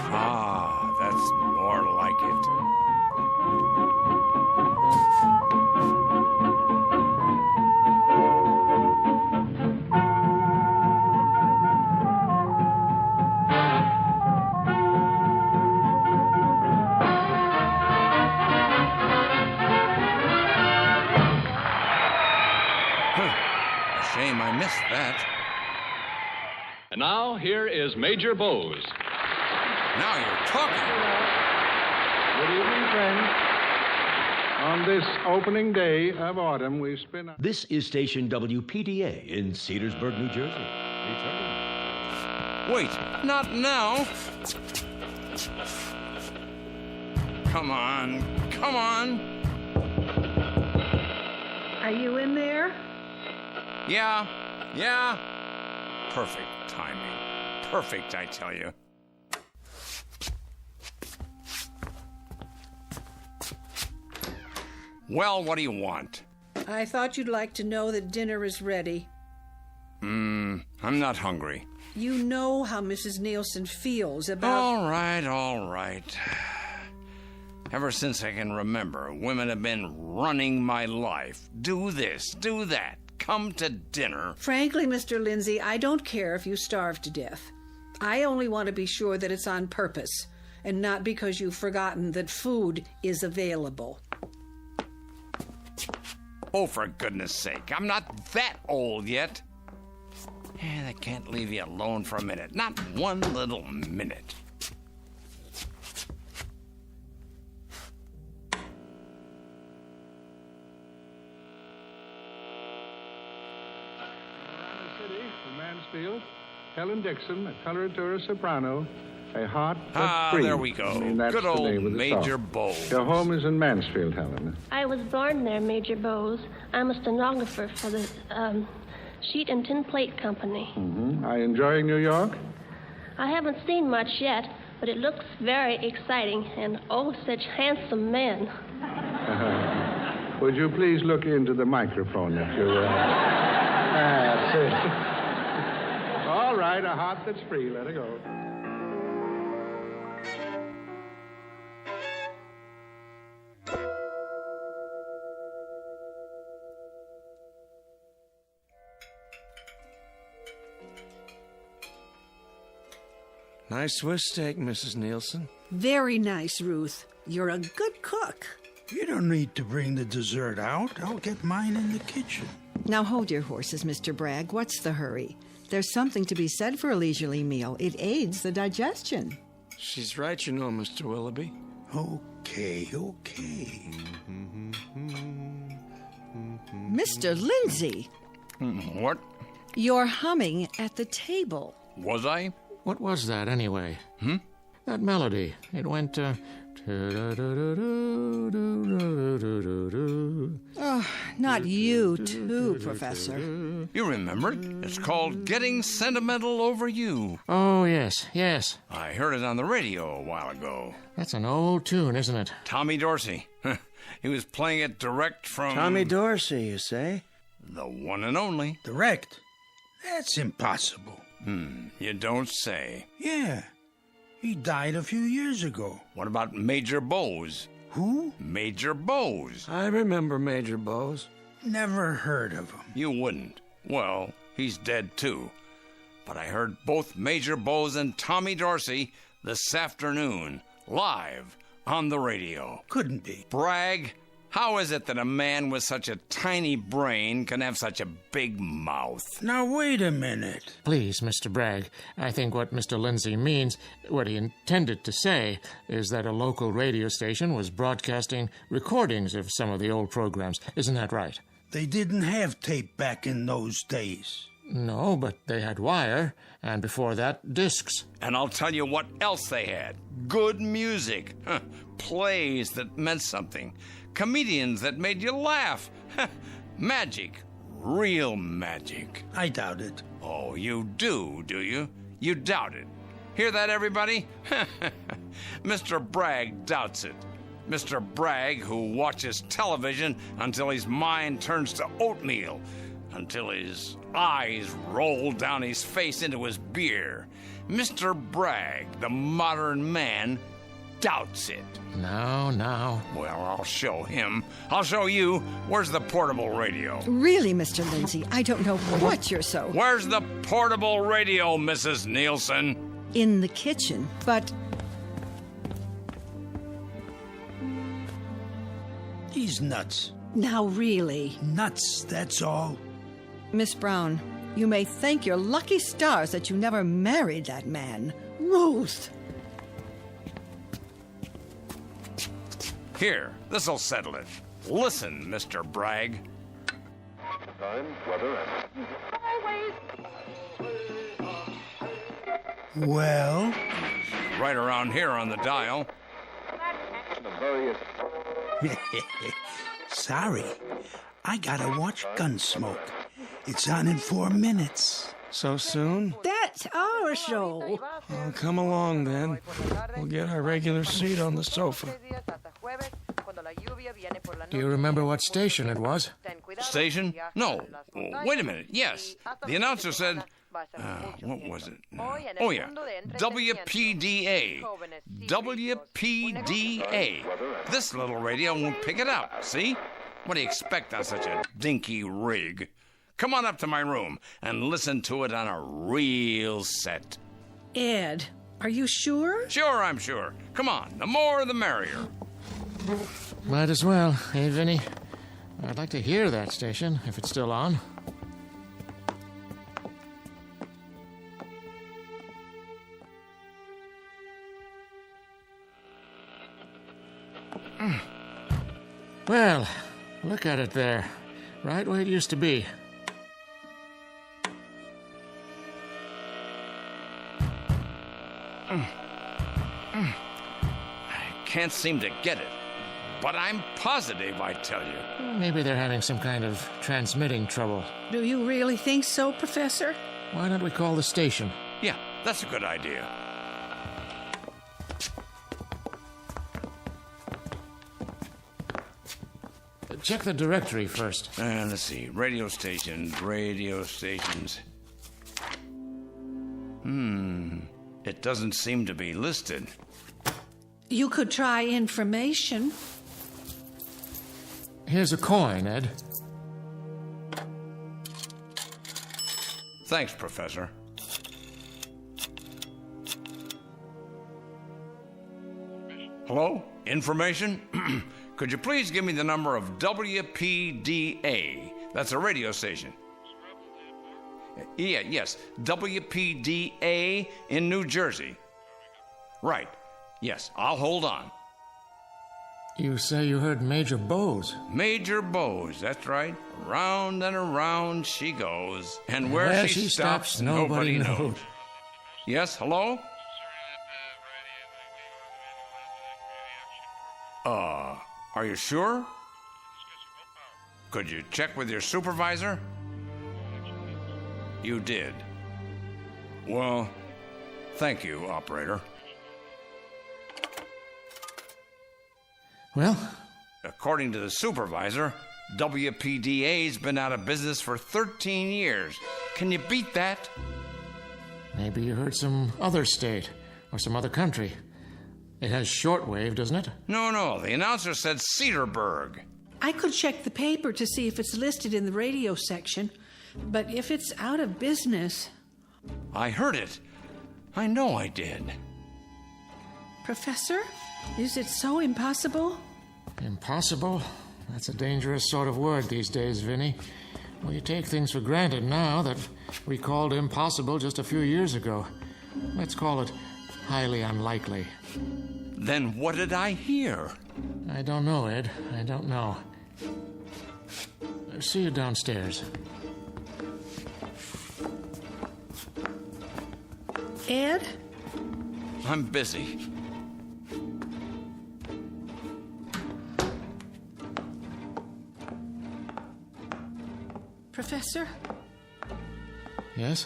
Ah, that's more like it. Shame I missed that. And now, here is Major Bose. Now you're talking. Good evening, friends. On this opening day of autumn, we spin... This is station WPDA in Cedarsburg, New Jersey. Returning. Wait, not now. Come on, come on. Are you in there? Yeah. Perfect timing. perfect, I tell you. Well, what do you want? I thought you'd like to know that dinner is ready. I'm not hungry. You know how Mrs. Nielsen feels about... All right. Ever since I can remember, women have been running my life. Do this, do that. Come to dinner. Frankly, Mr. Lindsay, I don't care if you starve to death. I only want to be sure that it's on purpose, and not because you've forgotten that food is available. Oh, for goodness sake, I'm not that old yet. I can't leave you alone for a minute. Not one little minute. City, from Mansfield, Helen Dixon, a coloratura soprano, a heart that's free. There we go. That's good the old name of the Major song. Bowes. Your home is in Mansfield, Helen. I was born there, Major Bowes. I'm a stenographer for the Sheet and Tin Plate Company. Mm-hmm. Are you enjoying New York? I haven't seen much yet, but it looks very exciting, and oh, such handsome men. Would you please look into the microphone if you will? That's it. All right, a heart that's free. Let her go. Nice Swiss steak, Mrs. Nielsen. Very nice, Ruth. You're a good cook. You don't need to bring the dessert out. I'll get mine in the kitchen. Now hold your horses, Mr. Bragg. What's the hurry? There's something to be said for a leisurely meal. It aids the digestion. She's right, you know, Mr. Willoughby. Okay. Mr. Lindsay! What? You're humming at the table. Was I? What was that, anyway? That melody. It went, Oh, not you, too, Professor. You remember it? It's called Getting Sentimental Over You. Oh, yes. I heard it on the radio a while ago. That's an old tune, isn't it? Tommy Dorsey. He was playing it direct from... Tommy Dorsey, you say? The one and only. Direct? That's impossible. You don't say. Yeah. He died a few years ago. What about Major Bowes? Who? Major Bowes. I remember Major Bowes. Never heard of him. You wouldn't. Well, he's dead too. But I heard both Major Bowes and Tommy Dorsey this afternoon, live on the radio. Couldn't be. Bragg, how is it that a man with such a tiny brain can have such a big mouth? Now, wait a minute. Please, Mr. Bragg, I think what Mr. Lindsay means, what he intended to say, is that a local radio station was broadcasting recordings of some of the old programs. Isn't that right? They didn't have tape back in those days. No, but they had wire, and before that, discs. And I'll tell you what else they had. Good music. Plays that meant something. Comedians that made you laugh. Magic. Real magic. I doubt it. Oh, you do you? You doubt it. Hear that, everybody? Mr. Bragg doubts it. Mr. Bragg, who watches television until his mind turns to oatmeal, until his eyes roll down his face into his beer. Mr. Bragg, the modern man, doubts it. Now. Well, I'll show him. I'll show you. Where's the portable radio? Really, Mr. Lindsay, I don't know what you're so... Where's the portable radio, Mrs. Nielsen? In the kitchen, but... He's nuts. Now, really. Nuts, that's all. Miss Brown, you may thank your lucky stars that you never married that man. Ruth! Here, this'll settle it. Listen, Mr. Bragg. Time, weather, and... Well? Right around here on the dial. Sorry. I gotta watch Gunsmoke. It's on in 4 minutes. So soon? That That's our show. Well, come along then. We'll get our regular seat on the sofa. Do you remember what station it was? Station? No. Wait a minute. Yes. The announcer said... what was it? Oh, yeah. WPDA. WPDA. This little radio won't pick it up, see? What do you expect on such a dinky rig? Come on up to my room and listen to it on a real set. Ed, are you sure? Sure, I'm sure. Come on. The more, the merrier. Might as well, hey, Vinny? I'd like to hear that station, if it's still on. Well, look at it there. Right where it used to be. I can't seem to get it. But I'm positive, I tell you. Maybe they're having some kind of transmitting trouble. Do you really think so, Professor? Why don't we call the station? Yeah, that's a good idea. Check the directory first. Let's see. Radio stations. It doesn't seem to be listed. You could try information. Here's a coin, Ed. Thanks, Professor. Hello? Information? Could you please give me the number of WPDA? That's a radio station. Yes. WPDA in New Jersey. Right. Yes, I'll hold on. You say you heard Major Bowes. Major Bowes, that's right. Around and around she goes. And where she stops, nobody knows. Yes, hello? Are you sure? Could you check with your supervisor? You did. Well, thank you, operator. Well? According to the supervisor, WPDA's been out of business for 13 years. Can you beat that? Maybe you heard some other state or some other country. It has shortwave, doesn't it? No. The announcer said Cedarburg. I could check the paper to see if it's listed in the radio section, but if it's out of business... I heard it. I know I did. Professor, is it so impossible? Impossible? That's a dangerous sort of word these days, Vinny. We take things for granted now that we called impossible just a few years ago. Let's call it highly unlikely. Then what did I hear? I don't know, Ed. I don't know. See you downstairs. Ed? I'm busy. Professor? Yes?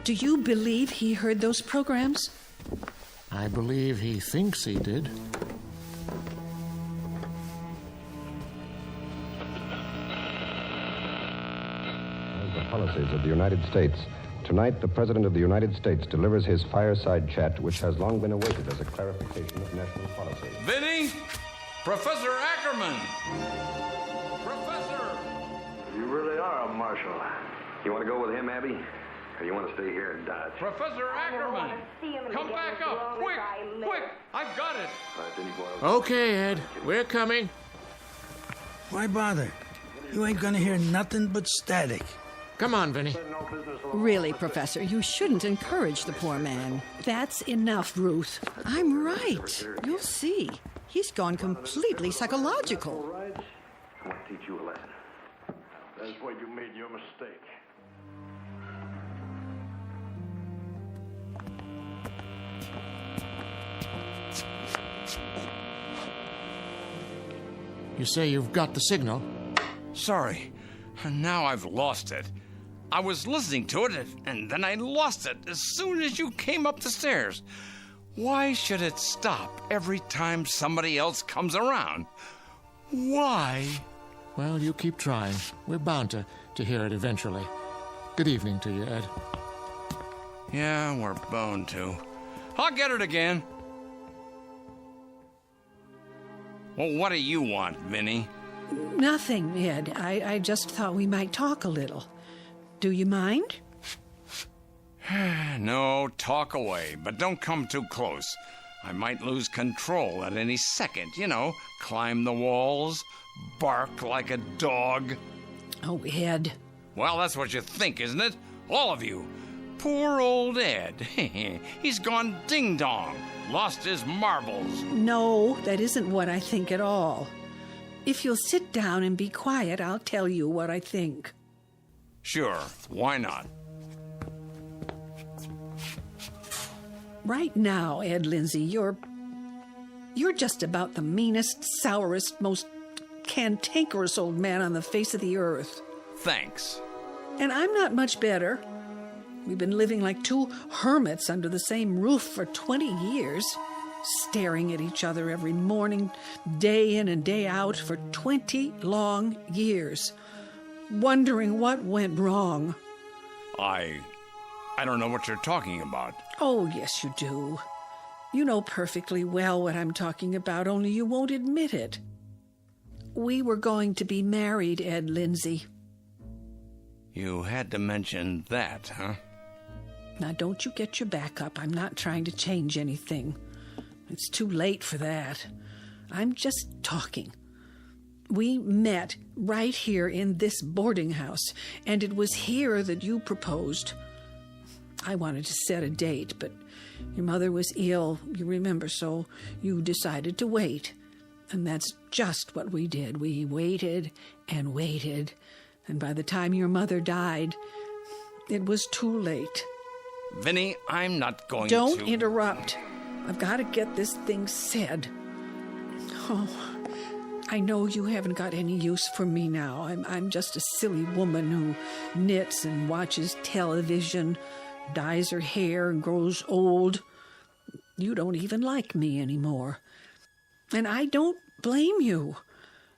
Do you believe he heard those programs? I believe he thinks he did. The policies of the United States. Tonight, the President of the United States delivers his fireside chat, which has long been awaited as a clarification of national policy. Vinny? Professor Ackerman! Professor! You really are a marshal. You want to go with him, Abby? Or you want to stay here and dodge? Professor Ackerman! Come back up! Quick! I've got it! Okay, Ed. We're coming. Why bother? You ain't gonna hear nothing but static. Come on, Vinny. Really, Professor, you shouldn't encourage the poor man. That's enough, Ruth. I'm right. You'll see. He's gone completely psychological. I want to teach you a lesson. That's why you made your mistake. You say you've got the signal? Sorry. Now I've lost it. I was listening to it, and then I lost it as soon as you came up the stairs. Why should it stop every time somebody else comes around? Why? Well, you keep trying. We're bound to hear it eventually. Good evening to you, Ed. Yeah, we're bound to. I'll get it again. Well, what do you want, Vinny? Nothing, Ed. I just thought we might talk a little. Do you mind? No, talk away, but don't come too close. I might lose control at any second, climb the walls, bark like a dog. Oh, Ed. Well, that's what you think, isn't it? All of you. Poor old Ed. He's gone ding-dong, lost his marbles. No, that isn't what I think at all. If you'll sit down and be quiet, I'll tell you what I think. Sure, why not? Right now, Ed Lindsay, you're just about the meanest, sourest, most cantankerous old man on the face of the earth. Thanks. And I'm not much better. We've been living like two hermits under the same roof for 20 years, staring at each other every morning, day in and day out, for 20 long years, wondering what went wrong. I don't know what you're talking about. Oh, yes, you do. You know perfectly well what I'm talking about, only you won't admit it. We were going to be married, Ed Lindsay. You had to mention that, huh? Now, don't you get your back up. I'm not trying to change anything. It's too late for that. I'm just talking. We met right here in this boarding house, and it was here that you proposed. I wanted to set a date, but your mother was ill, you remember, so you decided to wait. And that's just what we did. We waited and waited, and by the time your mother died, it was too late. Vinny, I'm not going to... Don't interrupt. I've got to get this thing said. Oh, I know you haven't got any use for me now. I'm just a silly woman who knits and watches television, dyes her hair and grows old. You don't even like me anymore. And I don't blame you.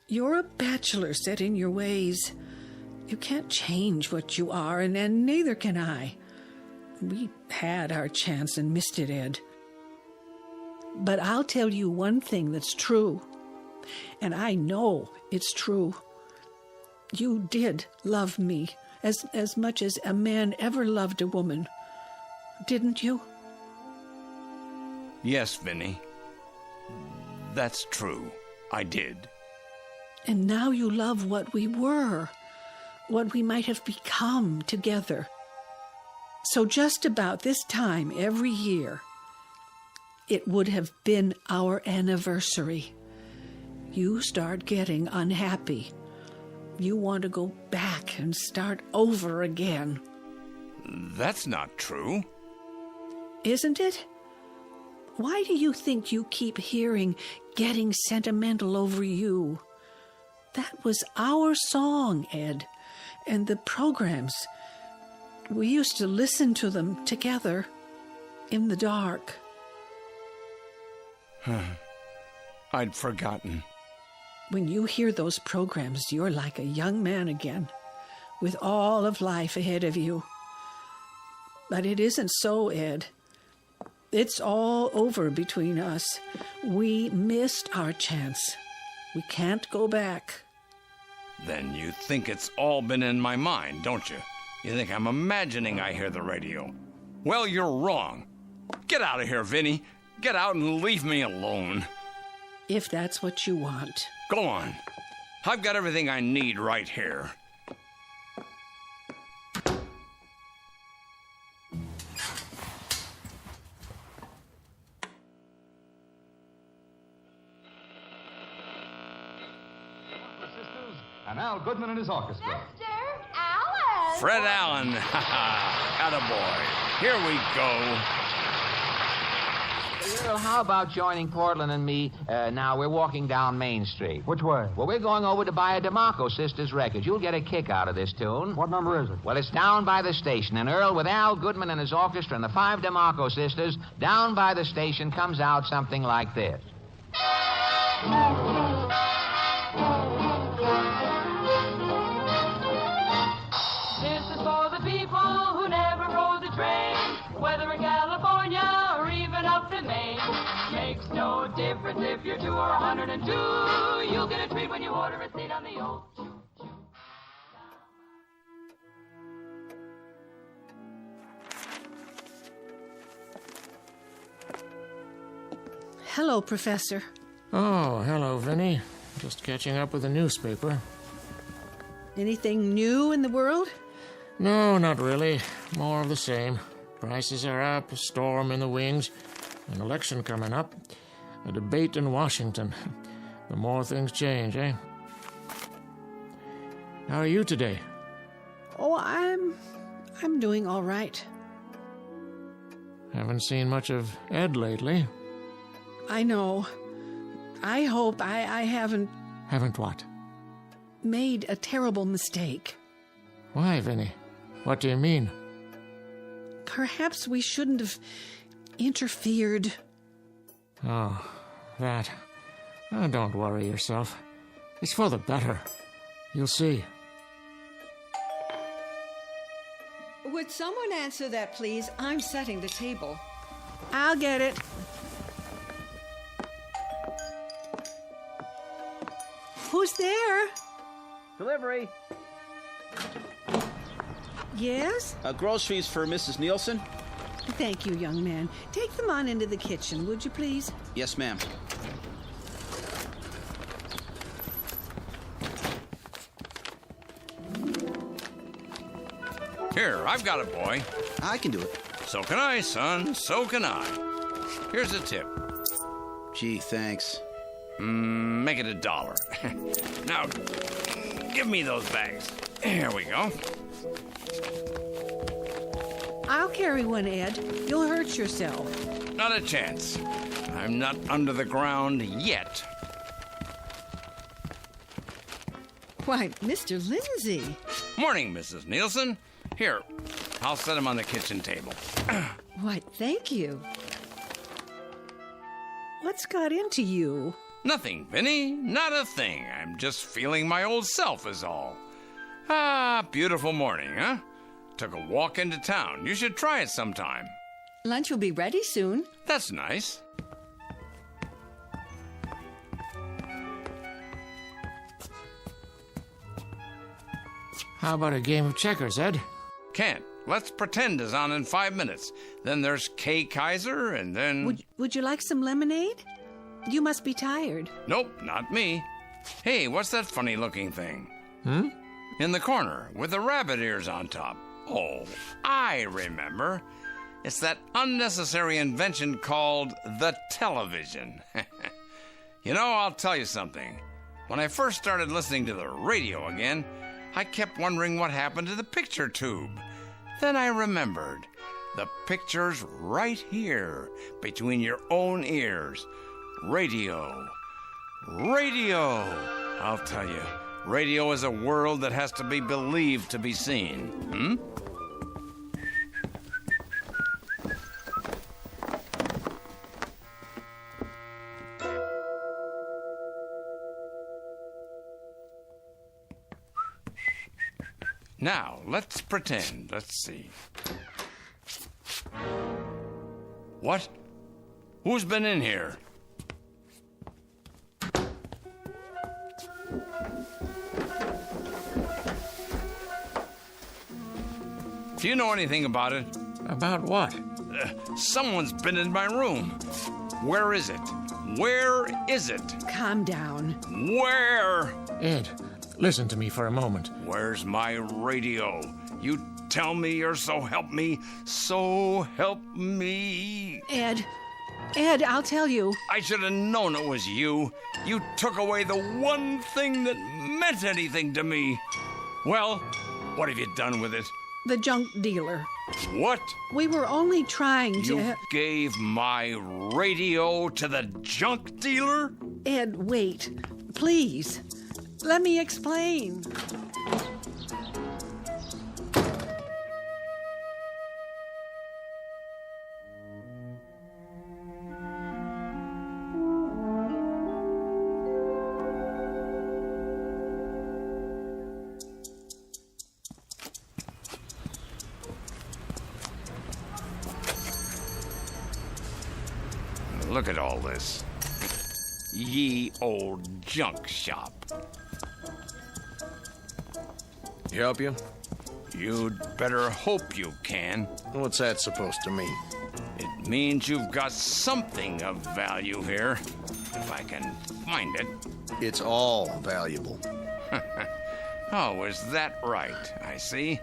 You're a bachelor set in your ways. You can't change what you are, and neither can I. We had our chance and missed it, Ed. But I'll tell you one thing that's true, and I know it's true. You did love me as much as a man ever loved a woman, didn't you? Yes, Vinny. That's true. I did. And now you love what we were, what we might have become together. So just about this time every year, it would have been our anniversary. You start getting unhappy. You want to go back and start over again. That's not true. Isn't it? Why do you think you keep hearing getting sentimental over you? That was our song, Ed, and the programs. We used to listen to them together in the dark. I'd forgotten. When you hear those programs, you're like a young man again, with all of life ahead of you. But it isn't so, Ed. It's all over between us. We missed our chance. We can't go back. Then you think it's all been in my mind, don't you? You think I'm imagining I hear the radio. Well, you're wrong. Get out of here, Vinny. Get out and leave me alone. If that's what you want. Go on. I've got everything I need right here. And Al Goodman and his orchestra. Mr. Allen! Fred Allen. Ha ha. Attaboy. Here we go. Well, how about joining Portland and me? Now, we're walking down Main Street. Which way? Well, we're going over to buy a DeMarco Sisters record. You'll get a kick out of this tune. What number is it? Well, it's down by the station. And Earl, with Al Goodman and his orchestra and the 5 DeMarco Sisters, down by the station comes out something like this. This is for the people who never rode the train, whether in California or even up to Maine. Makes no difference if you're 2 or 102. You'll get a treat when you order a seat on the old choo-choo. Hello, Professor. Oh, hello, Vinny. Just catching up with the newspaper. Anything new in the world? No, not really. More of the same. Prices are up, a storm in the wings, an election coming up, a debate in Washington. The more things change, eh? How are you today? Oh, I'm doing all right. Haven't seen much of Ed lately. I know. I hope I haven't... Haven't what? Made a terrible mistake. Why, Vinny? What do you mean? Perhaps we shouldn't have interfered. Oh, that. Oh, don't worry yourself. It's for the better. You'll see. Would someone answer that, please? I'm setting the table. I'll get it. Who's there? Delivery. Yes? Groceries for Mrs. Nielsen? Thank you, young man. Take them on into the kitchen, would you please? Yes, ma'am. Here, I've got it, boy. I can do it. So can I, son. So can I. Here's a tip. Gee, thanks. Make it $1. Now, give me those bags. Here we go. I'll carry one, Ed. You'll hurt yourself. Not a chance. I'm not under the ground yet. Why, Mr. Lindsay. Morning, Mrs. Nielsen. Here, I'll set them on the kitchen table. Why, thank you. What's got into you? Nothing, Vinny. Not a thing. I'm just feeling my old self is all. Ah, beautiful morning, huh? Took a walk into town. You should try it sometime. Lunch will be ready soon. That's nice. How about a game of checkers, Ed? Can't. Let's Pretend is on in 5 minutes. Then there's Kay Kaiser, and then... Would you like some lemonade? You must be tired. Nope, not me. Hey, what's that funny-looking thing? In the corner, with the rabbit ears on top. Oh, I remember. It's that unnecessary invention called the television. You know, I'll tell you something. When I first started listening to the radio again, I kept wondering what happened to the picture tube. Then I remembered. The picture's right here, between your own ears. Radio. Radio! I'll tell you, radio is a world that has to be believed to be seen. Now, let's pretend. Let's see. What? Who's been in here? Do you know anything about it? About what? Someone's been in my room. Where is it? Where is it? Calm down. Where? Ed, listen to me for a moment. Where's my radio? You tell me, or so help me. So help me. Ed, I'll tell you. I should have known it was you. You took away the one thing that meant anything to me. Well, what have you done with it? The junk dealer. What? We were only trying to... You gave my radio to the junk dealer? Ed, wait. Please. Let me explain. Look at all this. Ye old junk shop. Help you? You'd better hope you can. What's that supposed to mean? It means you've got something of value here, if I can find it. It's all valuable. Oh, is that right? I see.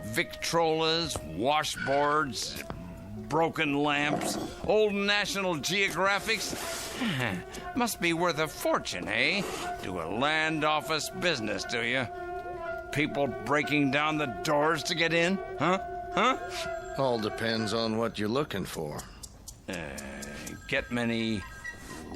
Victrolas, washboards, broken lamps, old National Geographics. Must be worth a fortune, eh? Do a land office business, do you? People breaking down the doors to get in? Huh? All depends on what you're looking for. Get many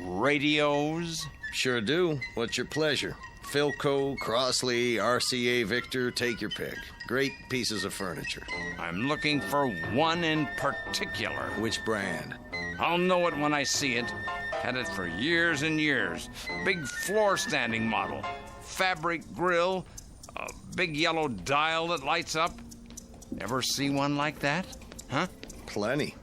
radios? Sure do. What's your pleasure? Philco, Crossley, RCA Victor, take your pick. Great pieces of furniture. I'm looking for one in particular. Which brand? I'll know it when I see it. Had it for years and years. Big floor standing model. Fabric grill. A big yellow dial that lights up. Ever see one like that? Huh? Plenty.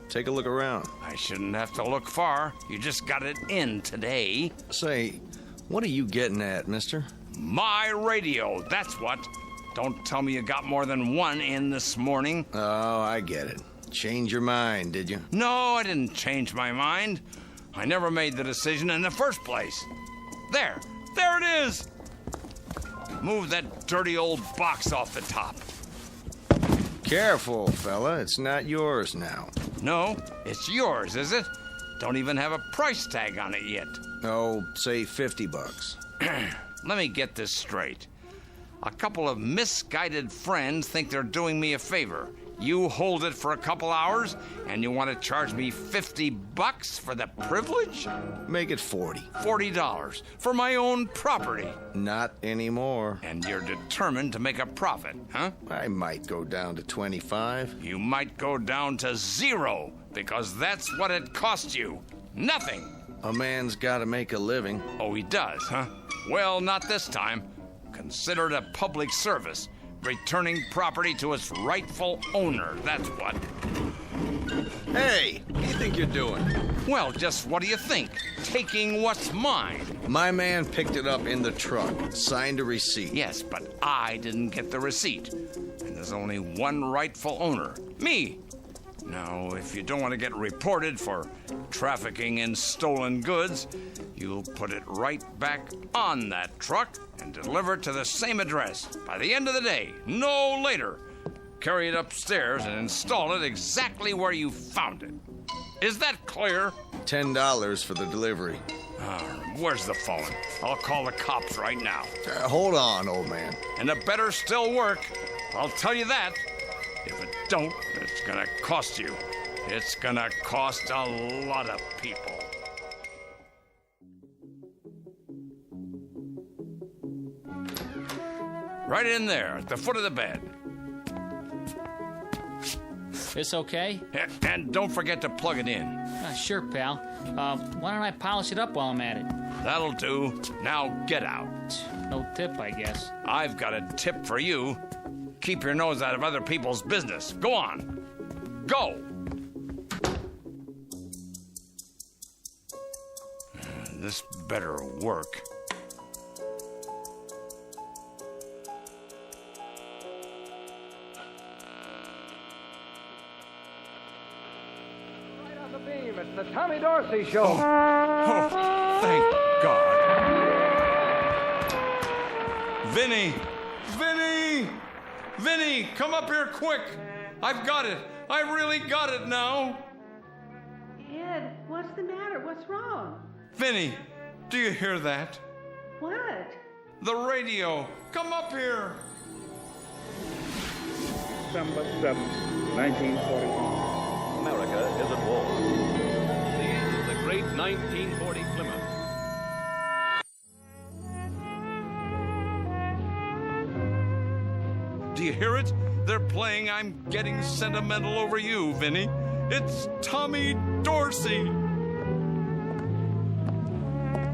Take a look around. I shouldn't have to look far. You just got it in today. Say, what are you getting at, mister? My radio, that's what. Don't tell me you got more than one in this morning. Oh, I get it. Change your mind, did you? No, I didn't change my mind. I never made the decision in the first place. There it is. Move that dirty old box off the top. Careful, fella. It's not yours now. No, it's yours, is it? Don't even have a price tag on it yet. Oh, say $50. Let me get this straight. A couple of misguided friends think they're doing me a favor. You hold it for a couple hours, and you want to charge me $50 for the privilege? Make it 40. $40 for my own property. Not anymore. And you're determined to make a profit, huh? I might go down to 25. You might go down to 0, because that's what it cost you. Nothing. A man's got to make a living. Oh, he does, huh? Well, not this time. Consider it a public service. Returning property to its rightful owner, that's what. Hey, what do you think you're doing? Well, just what do you think? Taking what's mine. My man picked it up in the truck, signed a receipt. Yes, but I didn't get the receipt. And there's only one rightful owner, me. Now, if you don't want to get reported for trafficking in stolen goods, you'll put it right back on that truck and deliver it to the same address by the end of the day, no later. Carry it upstairs and install it exactly where you found it. Is that clear? $10 for the delivery. Where's the phone? I'll call the cops right now. Hold on, old man. And it better still work. I'll tell you that. If it don't, it's gonna cost you. It's gonna cost a lot of people. Right in there, at the foot of the bed. This okay? And don't forget to plug it in. Sure, pal. Why don't I polish it up while I'm at it? That'll do. Now get out. No tip, I guess. I've got a tip for you. Keep your nose out of other people's business. Go on. Go. This better work. It's the Tommy Dorsey Show. Oh, thank God. Vinny! Vinny, come up here quick. I've got it. I really got it now. Ed, what's the matter? What's wrong? Vinny, do you hear that? What? The radio. Come up here. Number 7. 1941. America is at war. This is the great 1940 Plymouth. Do you hear it? They're playing I'm Getting Sentimental Over You, Vinny. It's Tommy Dorsey.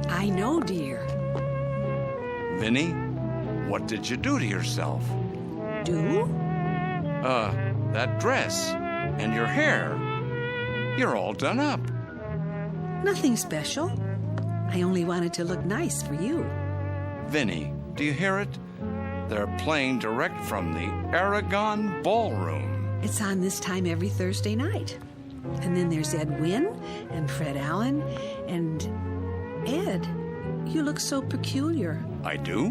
I know, dear. Vinny, what did you do to yourself? Do? That dress and your hair. You're all done up. Nothing special. I only wanted to look nice for you. Vinny, do you hear it? They're playing direct from the Aragon Ballroom. It's on this time every Thursday night. And then there's Ed Wynn and Fred Allen and Ed. You look so peculiar. I do?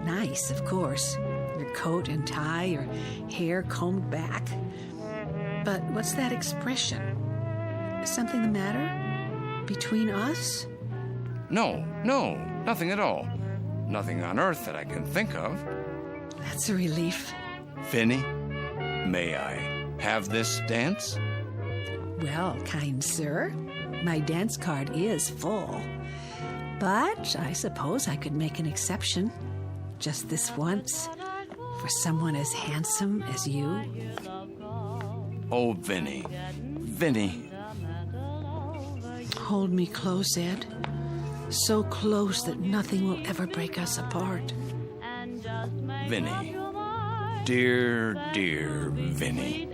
Nice, of course. Your coat and tie, your hair combed back. But what's that expression? Is something the matter? Between us? No, nothing at all. Nothing on earth that I can think of. That's a relief. Vinny, may I have this dance? Well, kind sir, my dance card is full. But I suppose I could make an exception. Just this once. For someone as handsome as you. Oh, Vinny. Vinny. Hold me close, Ed. So close that nothing will ever break us apart. Vinny. Dear, dear Vinny.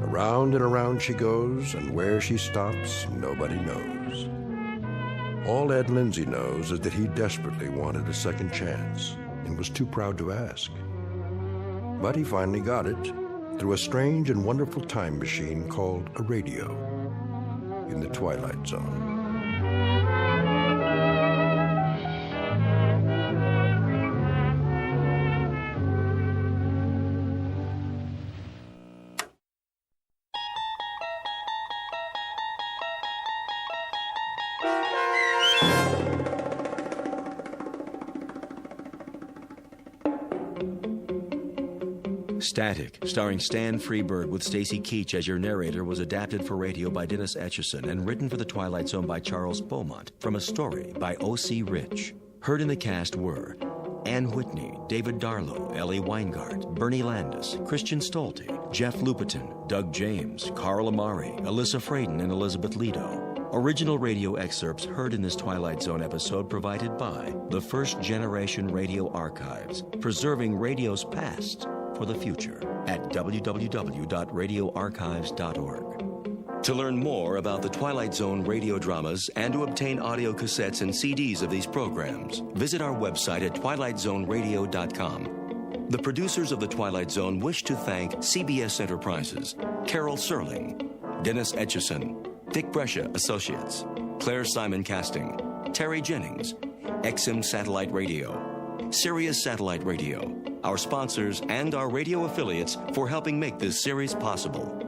Around and around she goes, and where she stops, nobody knows. All Ed Lindsay knows is that he desperately wanted a second chance and was too proud to ask. But he finally got it through a strange and wonderful time machine called a radio in the Twilight Zone. Static, starring Stan Freberg with Stacy Keach as your narrator, was adapted for radio by Dennis Etchison and written for The Twilight Zone by Charles Beaumont from a story by O.C. Rich. Heard in the cast were Ann Whitney, David Darlow, Ellie Weingart, Bernie Landis, Christian Stolte, Jeff Lupetin, Doug James, Carl Amari, Alyssa Fraden, and Elizabeth Lido. Original radio excerpts heard in this Twilight Zone episode provided by the First Generation Radio Archives, preserving radio's past for the future at www.radioarchives.org. To learn more about the Twilight Zone radio dramas and to obtain audio cassettes and CDs of these programs, visit our website at twilightzoneradio.com. The producers of The Twilight Zone wish to thank CBS Enterprises, Carol Serling, Dennis Etchison, Dick Brescia Associates, Claire Simon Casting, Terry Jennings, XM Satellite Radio, Sirius Satellite Radio, our sponsors, and our radio affiliates for helping make this series possible.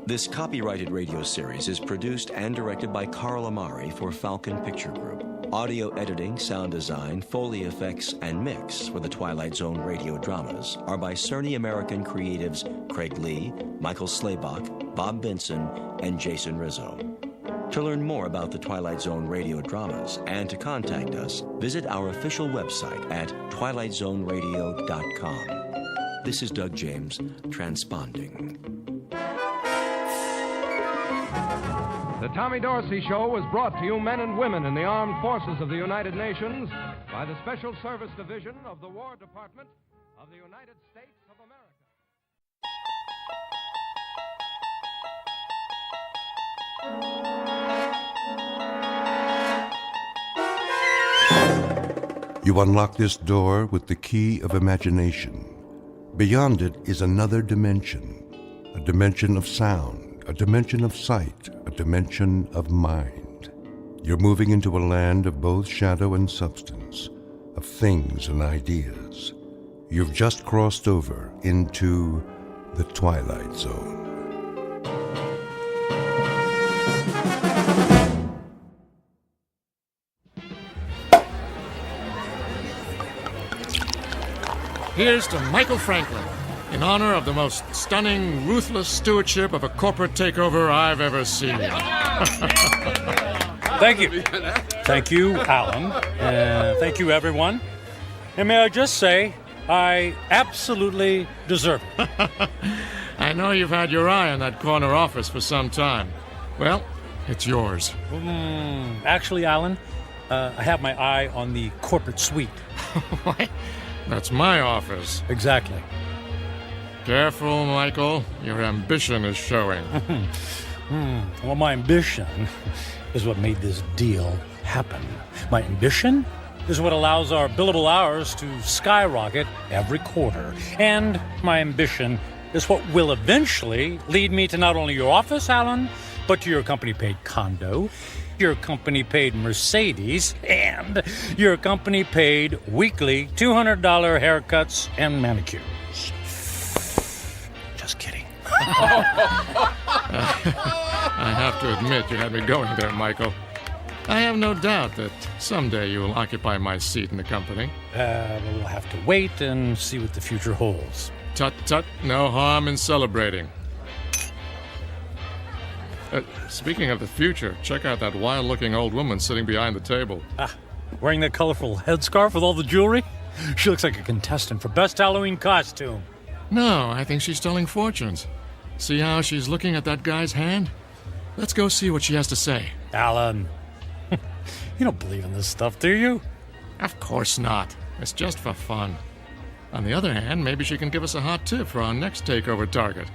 This copyrighted radio series is produced and directed by Carl Amari for Falcon Picture Group. Audio editing, sound design, Foley effects, and mix for the Twilight Zone radio dramas are by Cerny American creatives Craig Lee, Michael Slaybach, Bob Benson, and Jason Rizzo. To learn more about the Twilight Zone radio dramas and to contact us, visit our official website at twilightzoneradio.com. This is Doug James, transponding. The Tommy Dorsey Show was brought to you, men and women in the armed forces of the United Nations, by the Special Service Division of the War Department of the United States of America. You unlock this door with the key of imagination. Beyond it is another dimension, a dimension of sound, a dimension of sight, a dimension of mind. You're moving into a land of both shadow and substance, of things and ideas. You've just crossed over into the Twilight Zone. Here's to Michael Franklin, in honor of the most stunning, ruthless stewardship of a corporate takeover I've ever seen. Thank you. Thank you, Alan. Thank you, everyone. And may I just say, I absolutely deserve it. I know you've had your eye on that corner office for some time. Well, it's yours. Actually, Alan, I have my eye on the corporate suite. What? That's my office. Exactly. Careful, Michael. Your ambition is showing. Well, my ambition is what made this deal happen. My ambition is what allows our billable hours to skyrocket every quarter. And my ambition is what will eventually lead me to not only your office, Alan, but to your company-paid condo, your company-paid Mercedes, and your company-paid weekly $200 haircuts and manicures. Just kidding. I have to admit, you had me going there, Michael. I have no doubt that someday you will occupy my seat in the company. We'll have to wait and see what the future holds. Tut, tut, no harm in celebrating. Speaking of the future, check out that wild-looking old woman sitting behind the table. Wearing that colorful headscarf with all the jewelry? She looks like a contestant for Best Halloween Costume. No, I think she's telling fortunes. See how she's looking at that guy's hand? Let's go see what she has to say. Alan, you don't believe in this stuff, do you? Of course not. It's just for fun. On the other hand, maybe she can give us a hot tip for our next takeover target.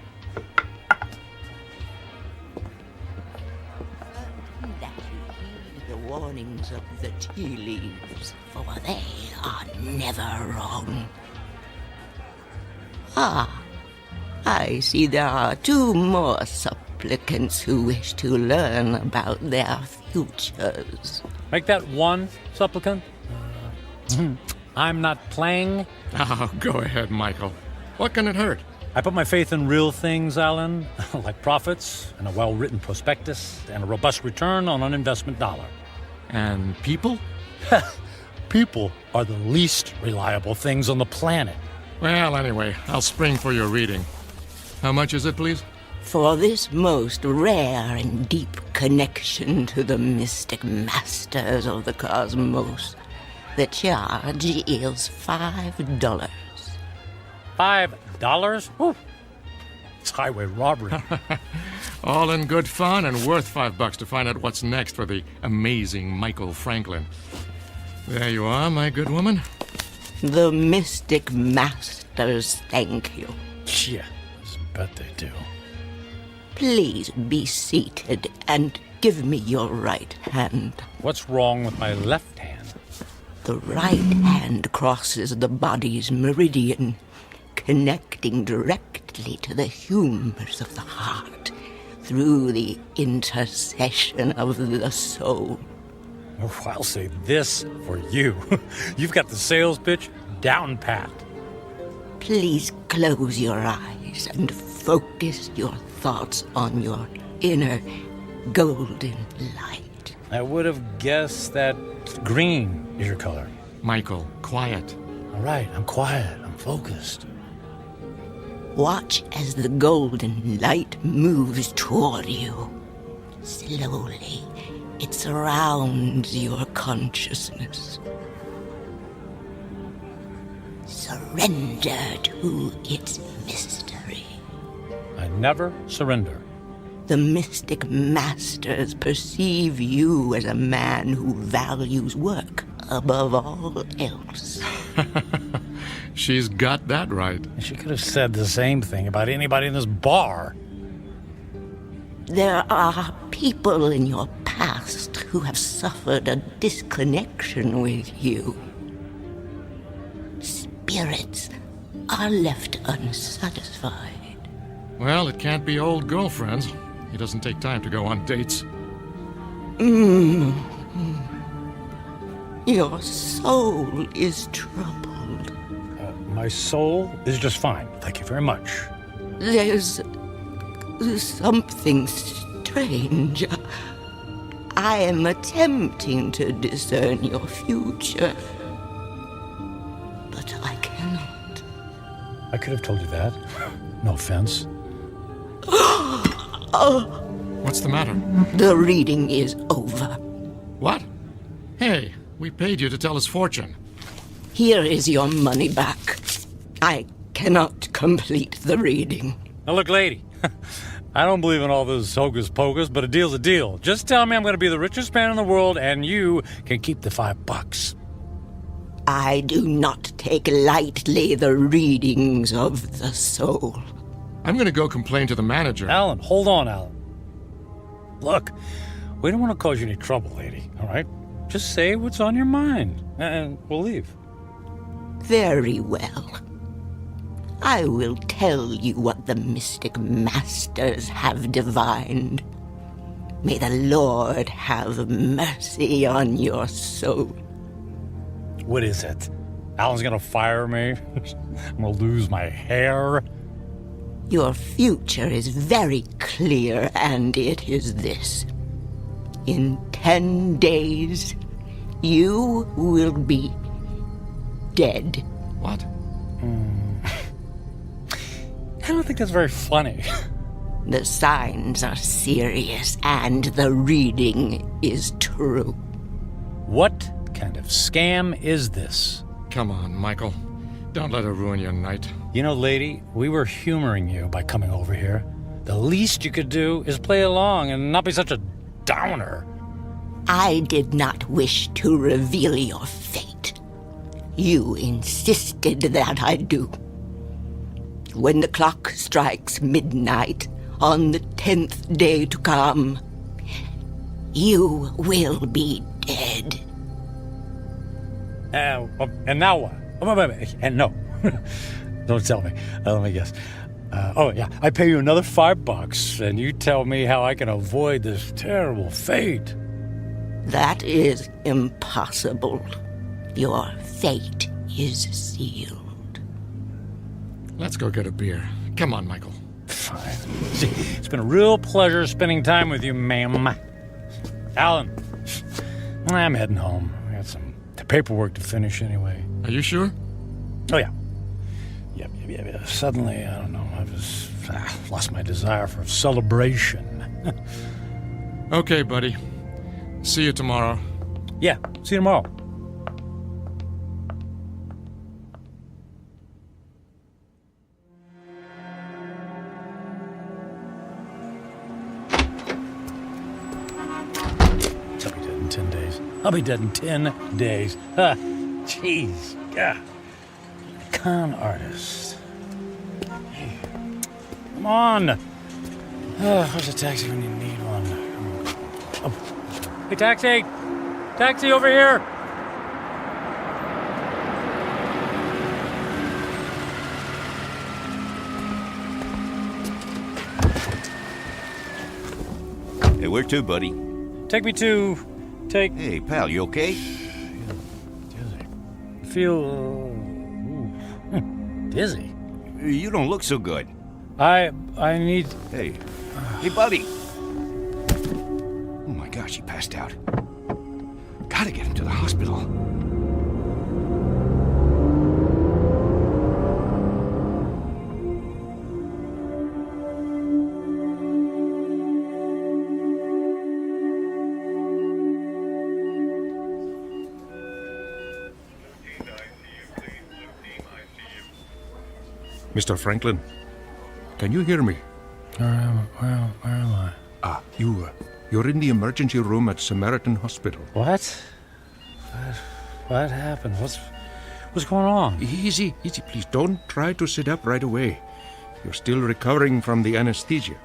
The warnings of the tea leaves, for they are never wrong. I see there are 2 more supplicants who wish to learn about their futures. Make that 1 supplicant. I'm not playing. Oh, go ahead, Michael. What can it hurt? I put my faith in real things, Alan, like profits and a well-written prospectus and a robust return on an investment dollar. And people? People are the least reliable things on the planet. Well, anyway, I'll spring for your reading. How much is it, please? For this most rare and deep connection to the mystic masters of the cosmos, the charge is $5. $5? Ooh. It's highway robbery. All in good fun and worth $5 to find out what's next for the amazing Michael Franklin. There you are, my good woman. The mystic masters thank you. Yeah, I bet they do. Please be seated and give me your right hand. What's wrong with my left hand? The right hand crosses the body's meridian, connecting directly to the humors of the heart through the intercession of the soul. Oh, I'll say this for you. You've got the sales pitch down pat. Please close your eyes and focus your thoughts on your inner golden light. I would have guessed that green is your color. Michael, quiet. All right, I'm quiet. I'm focused. Watch as the golden light moves toward you. Slowly, it surrounds your consciousness. Surrender to its mystery. I never surrender. The mystic masters perceive you as a man who values work above all else. She's got that right. She could have said the same thing about anybody in this bar. There are people in your past who have suffered a disconnection with you. Spirits are left unsatisfied. Well, it can't be old girlfriends. It doesn't take time to go on dates. Your soul is troubled. My soul is just fine. Thank you very much. There's something strange I am attempting to discern your future, but I cannot. I could have told you that. No offense. Oh. What's the matter? The reading is over. What? Hey, we paid you to tell us fortune. Here is your money back. I cannot complete the reading. Now look, lady, I don't believe in all this hocus pocus, but a deal's a deal. Just tell me I'm going to be the richest man in the world, and you can keep the $5. I do not take lightly the readings of the soul. I'm going to go complain to the manager. Alan, hold on, Alan. Look, we don't want to cause you any trouble, lady, all right? Just say what's on your mind, and we'll leave. Very well. I will tell you what the mystic masters have divined. May the Lord have mercy on your soul. What is it? Alan's gonna fire me? I'm gonna lose my hair? Your future is very clear, and it is this. In 10 days, you will be dead. What? I don't think that's very funny. The signs are serious, and the reading is true. What kind of scam is this? Come on, Michael. Don't let her ruin your night. You know, lady, we were humoring you by coming over here. The least you could do is play along and not be such a downer. I did not wish to reveal your fate. You insisted that I do. When the clock strikes midnight on the 10th day to come, you will be dead. And now what? And no. Don't tell me. Let me guess. I pay you another $5, and you tell me how I can avoid this terrible fate. That is impossible. Your fate is sealed. Let's go get a beer. Come on, Michael. Fine. It's been a real pleasure spending time with you, ma'am. Alan, I'm heading home. I got some paperwork to finish anyway. Are you sure? Oh, yeah. Yeah. Suddenly, I don't know, I lost my desire for celebration. Okay, buddy. See you tomorrow. Yeah, see you tomorrow. I'll be dead in 10 days. Jeez. Yeah. Con artist. Hey. Come on. Where's a taxi when you need one? Oh. Hey, taxi! Taxi over here! Hey, where to, buddy? Take me to... Hey, pal, you okay? Feel dizzy. You don't look so good. I need... Hey, buddy. Oh my gosh, he passed out. Gotta get him to the hospital. Mr. Franklin, can you hear me? Where am I? You're in the emergency room at Samaritan Hospital. What? What happened? What's going on? Easy, please. Don't try to sit up right away. You're still recovering from the anesthesia.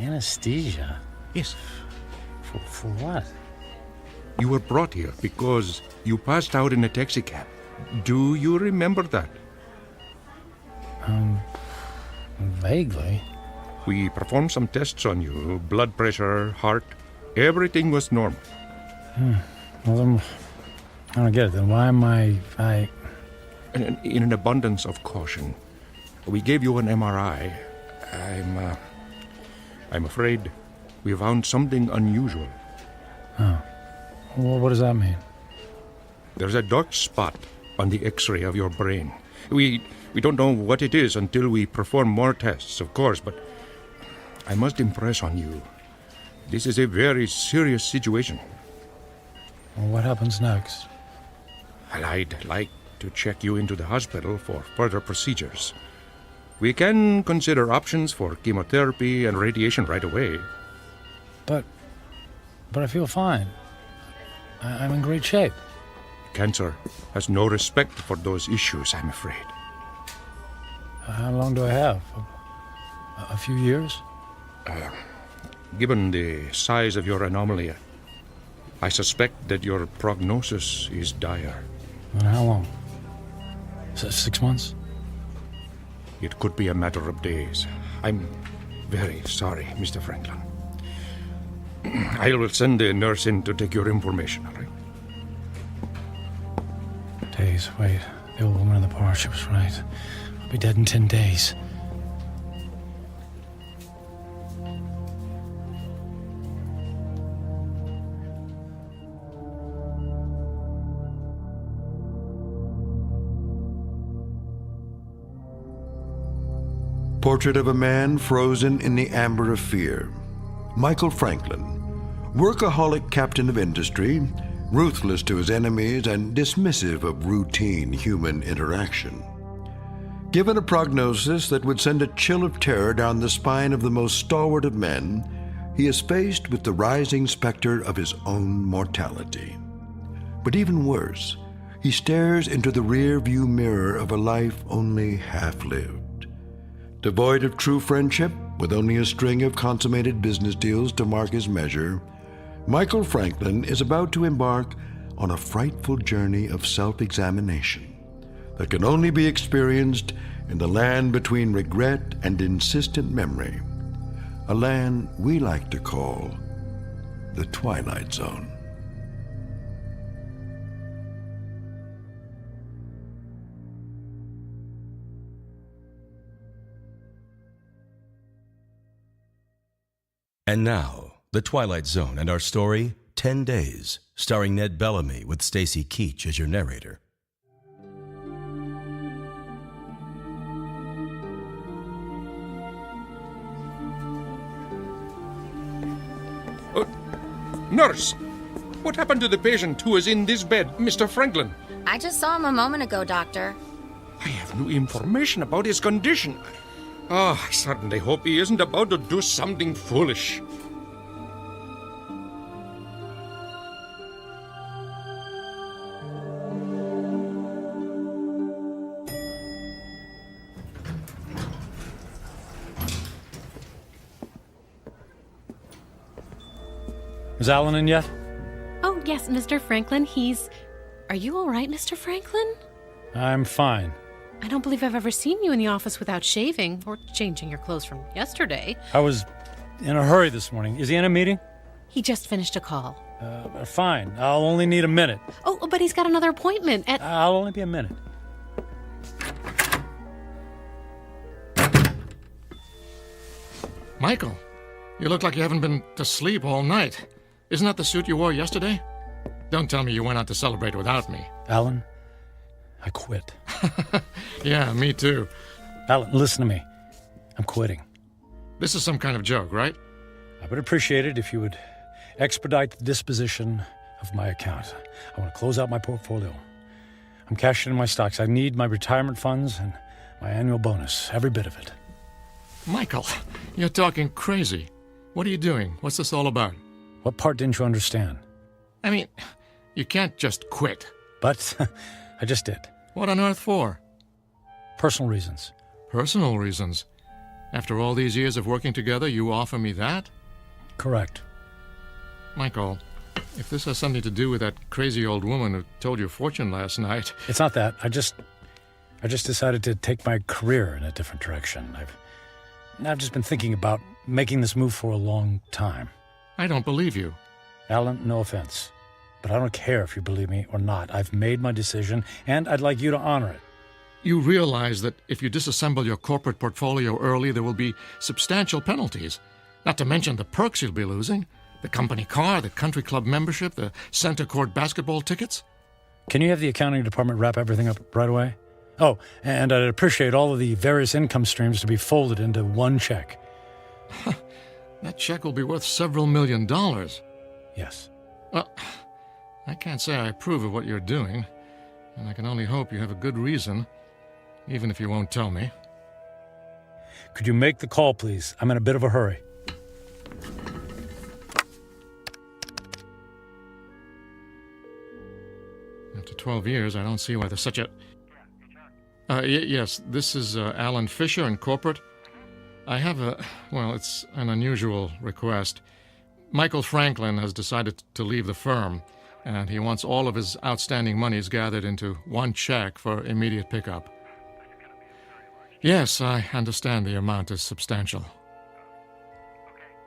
Anesthesia? Yes. For what? You were brought here because you passed out in a taxicab. Do you remember that? Vaguely. We performed some tests on you. Blood pressure, heart. Everything was normal. Well, then, I don't get it. Then why am I... In an abundance of caution, we gave you an MRI. I'm afraid we found something unusual. Oh. Well, what does that mean? There's a dark spot on the X-ray of your brain. We don't know what it is until we perform more tests, of course, but I must impress on you. This is a very serious situation. Well, what happens next? Well, I'd like to check you into the hospital for further procedures. We can consider options for chemotherapy and radiation right away. But I feel fine. I'm in great shape. Cancer has no respect for those issues, I'm afraid. How long do I have? A few years? Given the size of your anomaly, I suspect that your prognosis is dire. And how long? 6 months? It could be a matter of days. I'm very sorry, Mr. Franklin. I will send the nurse in to take your information, all right? Days, wait. The old woman in the bar, she was right. I'll be dead in 10 days. Portrait of a man frozen in the amber of fear. Michael Franklin, workaholic captain of industry, ruthless to his enemies and dismissive of routine human interaction. Given a prognosis that would send a chill of terror down the spine of the most stalwart of men, he is faced with the rising specter of his own mortality. But even worse, he stares into the rear-view mirror of a life only half-lived. Devoid of true friendship, with only a string of consummated business deals to mark his measure, Michael Franklin is about to embark on a frightful journey of self-examination that can only be experienced in the land between regret and insistent memory, a land we like to call the Twilight Zone. And now, The Twilight Zone and our story, 10 Days, starring Ned Bellamy with Stacy Keach as your narrator. Nurse! What happened to the patient who is in this bed, Mr. Franklin? I just saw him a moment ago, Doctor. I have new information about his condition. Oh, I certainly hope he isn't about to do something foolish. Is Alan in yet? Oh, yes, Mr. Franklin. Are you all right, Mr. Franklin? I'm fine. I don't believe I've ever seen you in the office without shaving or changing your clothes from yesterday. I was in a hurry this morning. Is he in a meeting? He just finished a call. Fine. I'll only need a minute. Oh, but he's got another appointment at... I'll only be a minute. Michael, you look like you haven't been to sleep all night. Isn't that the suit you wore yesterday? Don't tell me you went out to celebrate without me. Alan, I quit. Yeah, me too. Alan, listen to me. I'm quitting. This is some kind of joke, right? I would appreciate it if you would expedite the disposition of my account. I want to close out my portfolio. I'm cashing in my stocks. I need my retirement funds and my annual bonus, every bit of it. Michael, you're talking crazy. What are you doing? What's this all about? What part didn't you understand? I mean, you can't just quit. But I just did. What on earth for? Personal reasons. Personal reasons? After all these years of working together, you offer me that? Correct. Michael, if this has something to do with that crazy old woman who told your fortune last night... It's not that. I just decided to take my career in a different direction. I've just been thinking about making this move for a long time. I don't believe you. Alan, no offense, but I don't care if you believe me or not. I've made my decision, and I'd like you to honor it. You realize that if you disassemble your corporate portfolio early, there will be substantial penalties, not to mention the perks you'll be losing. The company car, the country club membership, the center court basketball tickets. Can you have the accounting department wrap everything up right away? Oh, and I'd appreciate all of the various income streams to be folded into one check. That check will be worth several $1 million. Yes. Well, I can't say I approve of what you're doing, and I can only hope you have a good reason, even if you won't tell me. Could you make the call, please? I'm in a bit of a hurry. After 12 years, I don't see why there's such a... yes, this is Alan Fisher in corporate. I have it's an unusual request. Michael Franklin has decided to leave the firm, and he wants all of his outstanding monies gathered into one check for immediate pickup. Yes, I understand the amount is substantial.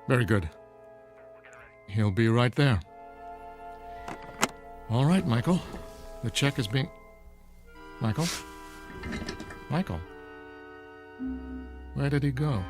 Very good. He'll be right there. All right, Michael. The check is being... Michael? Michael? Where did he go?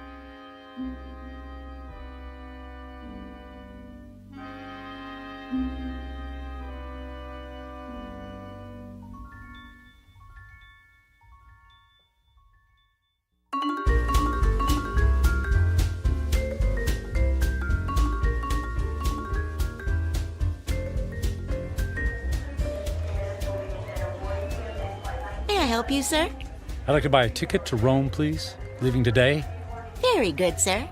May I help you, sir? I'd like to buy a ticket to Rome, please. Leaving today. Very good, sir.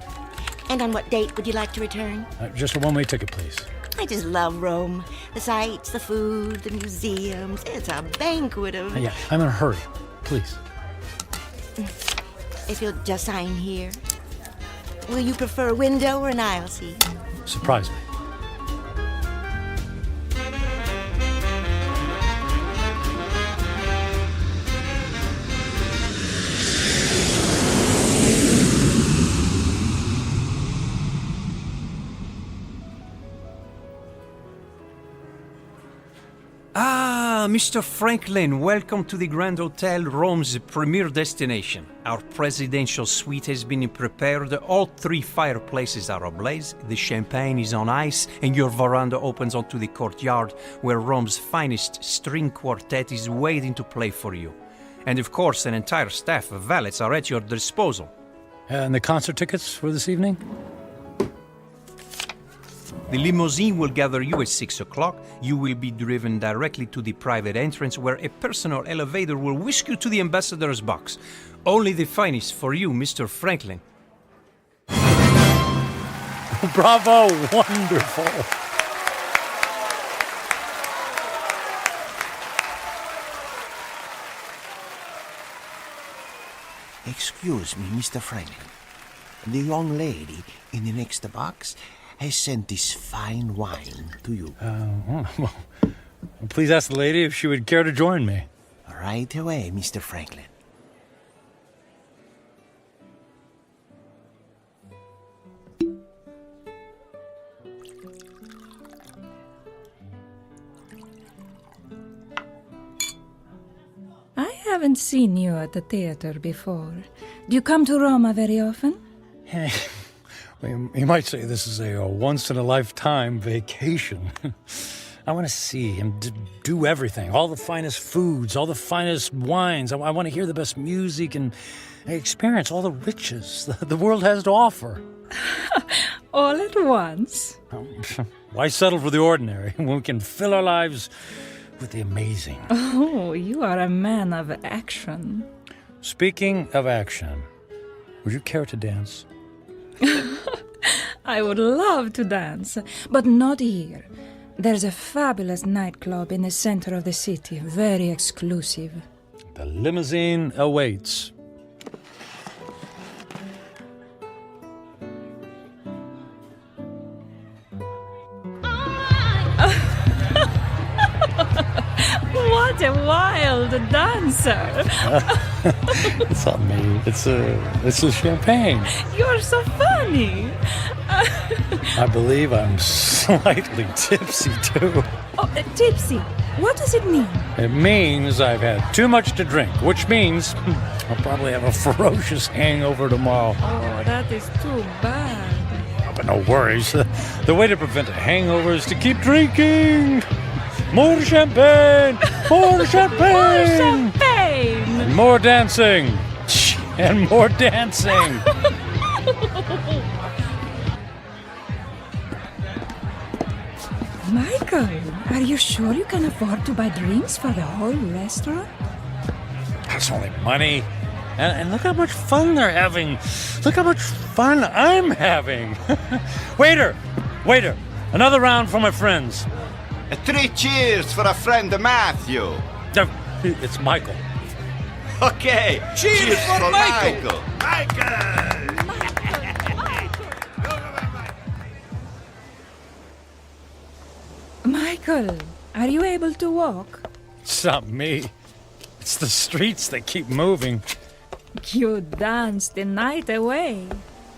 And on what date would you like to return? Just a one-way ticket, please. I just love Rome. The sights, the food, the museums. It's a banquet of... Yeah, I'm in a hurry. Please. If you'll just sign here. Will you prefer a window or an aisle seat? Surprise me. Mr. Franklin, welcome to the Grand Hotel, Rome's premier destination. Our presidential suite has been prepared. All 3 fireplaces are ablaze, the champagne is on ice, and your veranda opens onto the courtyard where Rome's finest string quartet is waiting to play for you. And of course, an entire staff of valets are at your disposal. And the concert tickets for this evening? The limousine will gather you at 6 o'clock. You will be driven directly to the private entrance where a personal elevator will whisk you to the ambassador's box. Only the finest for you, Mr. Franklin. Bravo! Wonderful! Excuse me, Mr. Franklin. The young lady in the next box has sent this fine wine to you. Well, please ask the lady if she would care to join me. Right away, Mr. Franklin. I haven't seen you at the theater before. Do you come to Roma very often? You might say this is a once-in-a-lifetime vacation. I want to see and do everything. All the finest foods, all the finest wines. I want to hear the best music and experience all the riches the world has to offer. All at once? Why settle for the ordinary when we can fill our lives with the amazing? Oh, you are a man of action. Speaking of action, would you care to dance? I would love to dance, but not here. There's a fabulous nightclub in the center of the city, very exclusive. The limousine awaits. What a wild dancer! It's not me. It's a champagne. You're so funny. I believe I'm slightly tipsy too. Oh, tipsy. What does it mean? It means I've had too much to drink, which means I'll probably have a ferocious hangover tomorrow. Oh, that is too bad. but no worries. The way to prevent a hangover is to keep drinking. More champagne! More champagne! More champagne! And more dancing! And more dancing! Michael, are you sure you can afford to buy drinks for the whole restaurant? That's only money. And look how much fun they're having. Look how much fun I'm having. Waiter! Another round for my friends. 3 cheers for a friend Matthew. It's Michael. Okay, cheers for Michael. Michael, are you able to walk? It's not me. It's the streets that keep moving. You danced the night away.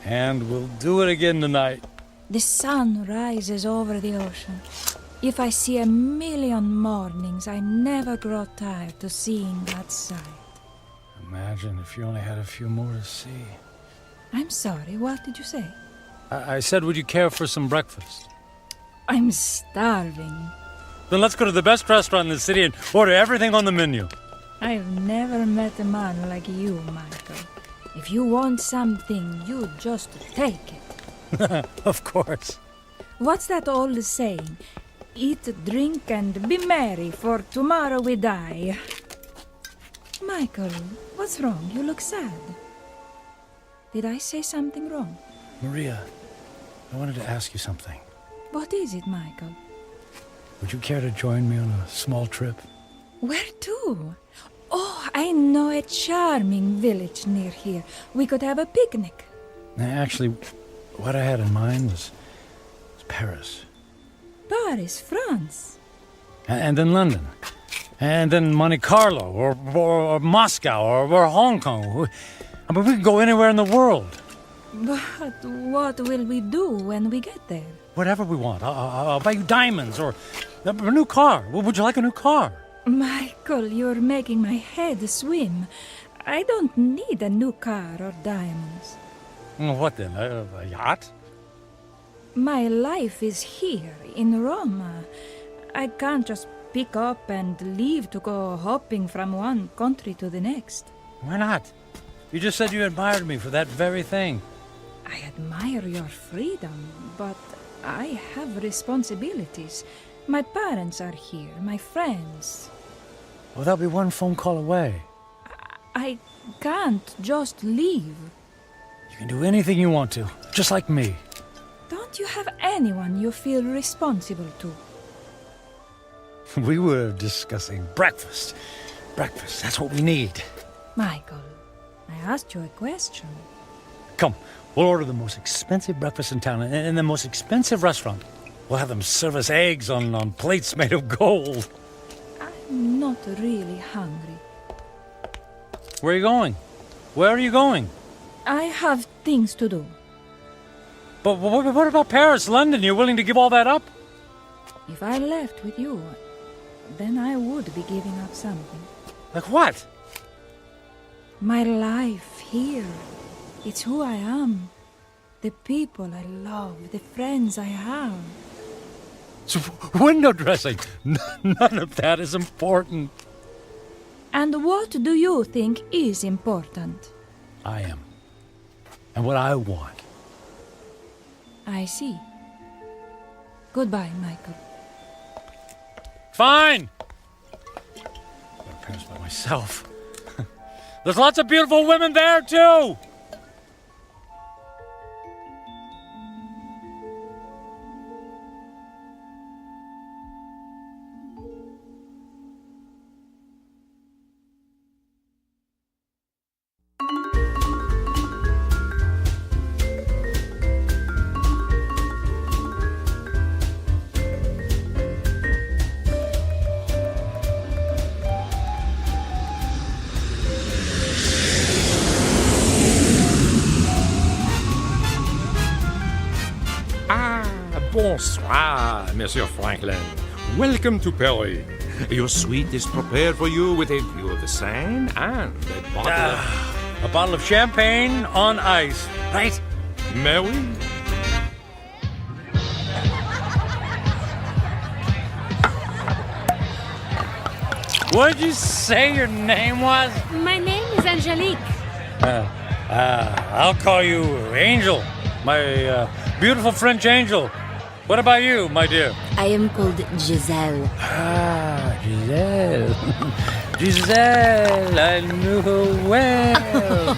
And we'll do it again tonight. The sun rises over the ocean. If I see a million mornings, I never grow tired to seeing that sight. Imagine if you only had a few more to see. I'm sorry, what did you say? I said, would you care for some breakfast? I'm starving. Then let's go to the best restaurant in the city and order everything on the menu. I've never met a man like you, Michael. If you want something, you just take it. Of course. What's that old saying? Eat, drink, and be merry, for tomorrow we die. Michael, what's wrong? You look sad. Did I say something wrong? Maria, I wanted to ask you something. What is it, Michael? Would you care to join me on a small trip? Where to? Oh, I know a charming village near here. We could have a picnic. Actually, what I had in mind was Paris. Paris, France. And then London. And then Monte Carlo, or Moscow, or Hong Kong. I mean, we can go anywhere in the world. But what will we do when we get there? Whatever we want. I'll buy you diamonds, or a new car. Would you like a new car? Michael, you're making my head swim. I don't need a new car or diamonds. What then? A yacht? My life is here, in Rome. I can't just pick up and leave to go hopping from one country to the next. Why not? You just said you admired me for that very thing. I admire your freedom, but I have responsibilities. My parents are here, my friends. Well, they'll be one phone call away. I can't just leave. You can do anything you want to, just like me. Don't you have anyone you feel responsible to? We were discussing breakfast. Breakfast, that's what we need. Michael, I asked you a question. Come, we'll order the most expensive breakfast in town in the most expensive restaurant. We'll have them serve us eggs on plates made of gold. I'm not really hungry. Where are you going? Where are you going? I have things to do. But what about Paris, London? You're willing to give all that up? If I left with you, then I would be giving up something. Like what? My life here. It's who I am. The people I love, the friends I have. So window dressing. None of that is important. And what do you think is important? I am. And what I want. I see. Goodbye, Michael. Fine. Go to Paris by myself. There's lots of beautiful women there, too. Bonsoir, Monsieur Franklin. Welcome to Paris. Your suite is prepared for you with a view of the Seine and a bottle of champagne on ice, right? Mais oui. What did you say your name was? My name is Angelique. I'll call you Angel, my beautiful French angel. What about you, my dear? I am called Giselle. Ah, Giselle. Giselle, I knew her well.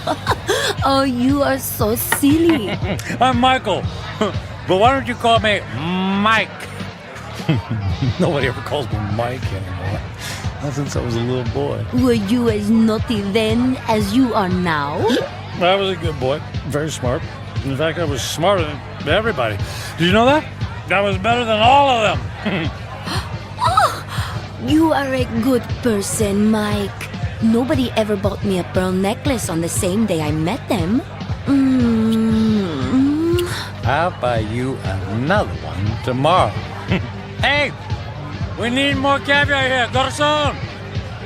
Oh, you are so silly. I'm Michael. But why don't you call me Mike? Nobody ever calls me Mike anymore. Not since I was a little boy. Were you as naughty then as you are now? I was a good boy. Very smart. In fact, I was smarter than everybody. Did you know that? I was better than all of them. Oh, you are a good person, Mike. Nobody ever bought me a pearl necklace on the same day I met them. I'll buy you another one tomorrow. Hey, we need more caviar here, garçon.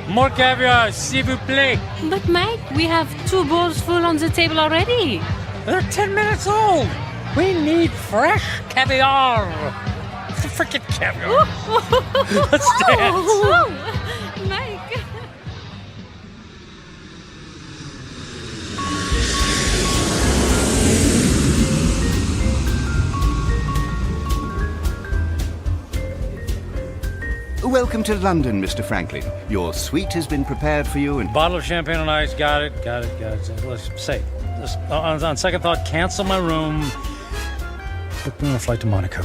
More caviar, s'il vous plaît. But Mike, we have 2 bowls full on the table already. They're 10 minutes old. We need fresh caviar. Freaking caviar. Let's dance. Oh, Mike. Welcome to London, Mr. Franklin. Your suite has been prepared for you and... Bottle of champagne on ice. Got it. Let's on second thought, cancel my room. Book me on a flight to Monaco.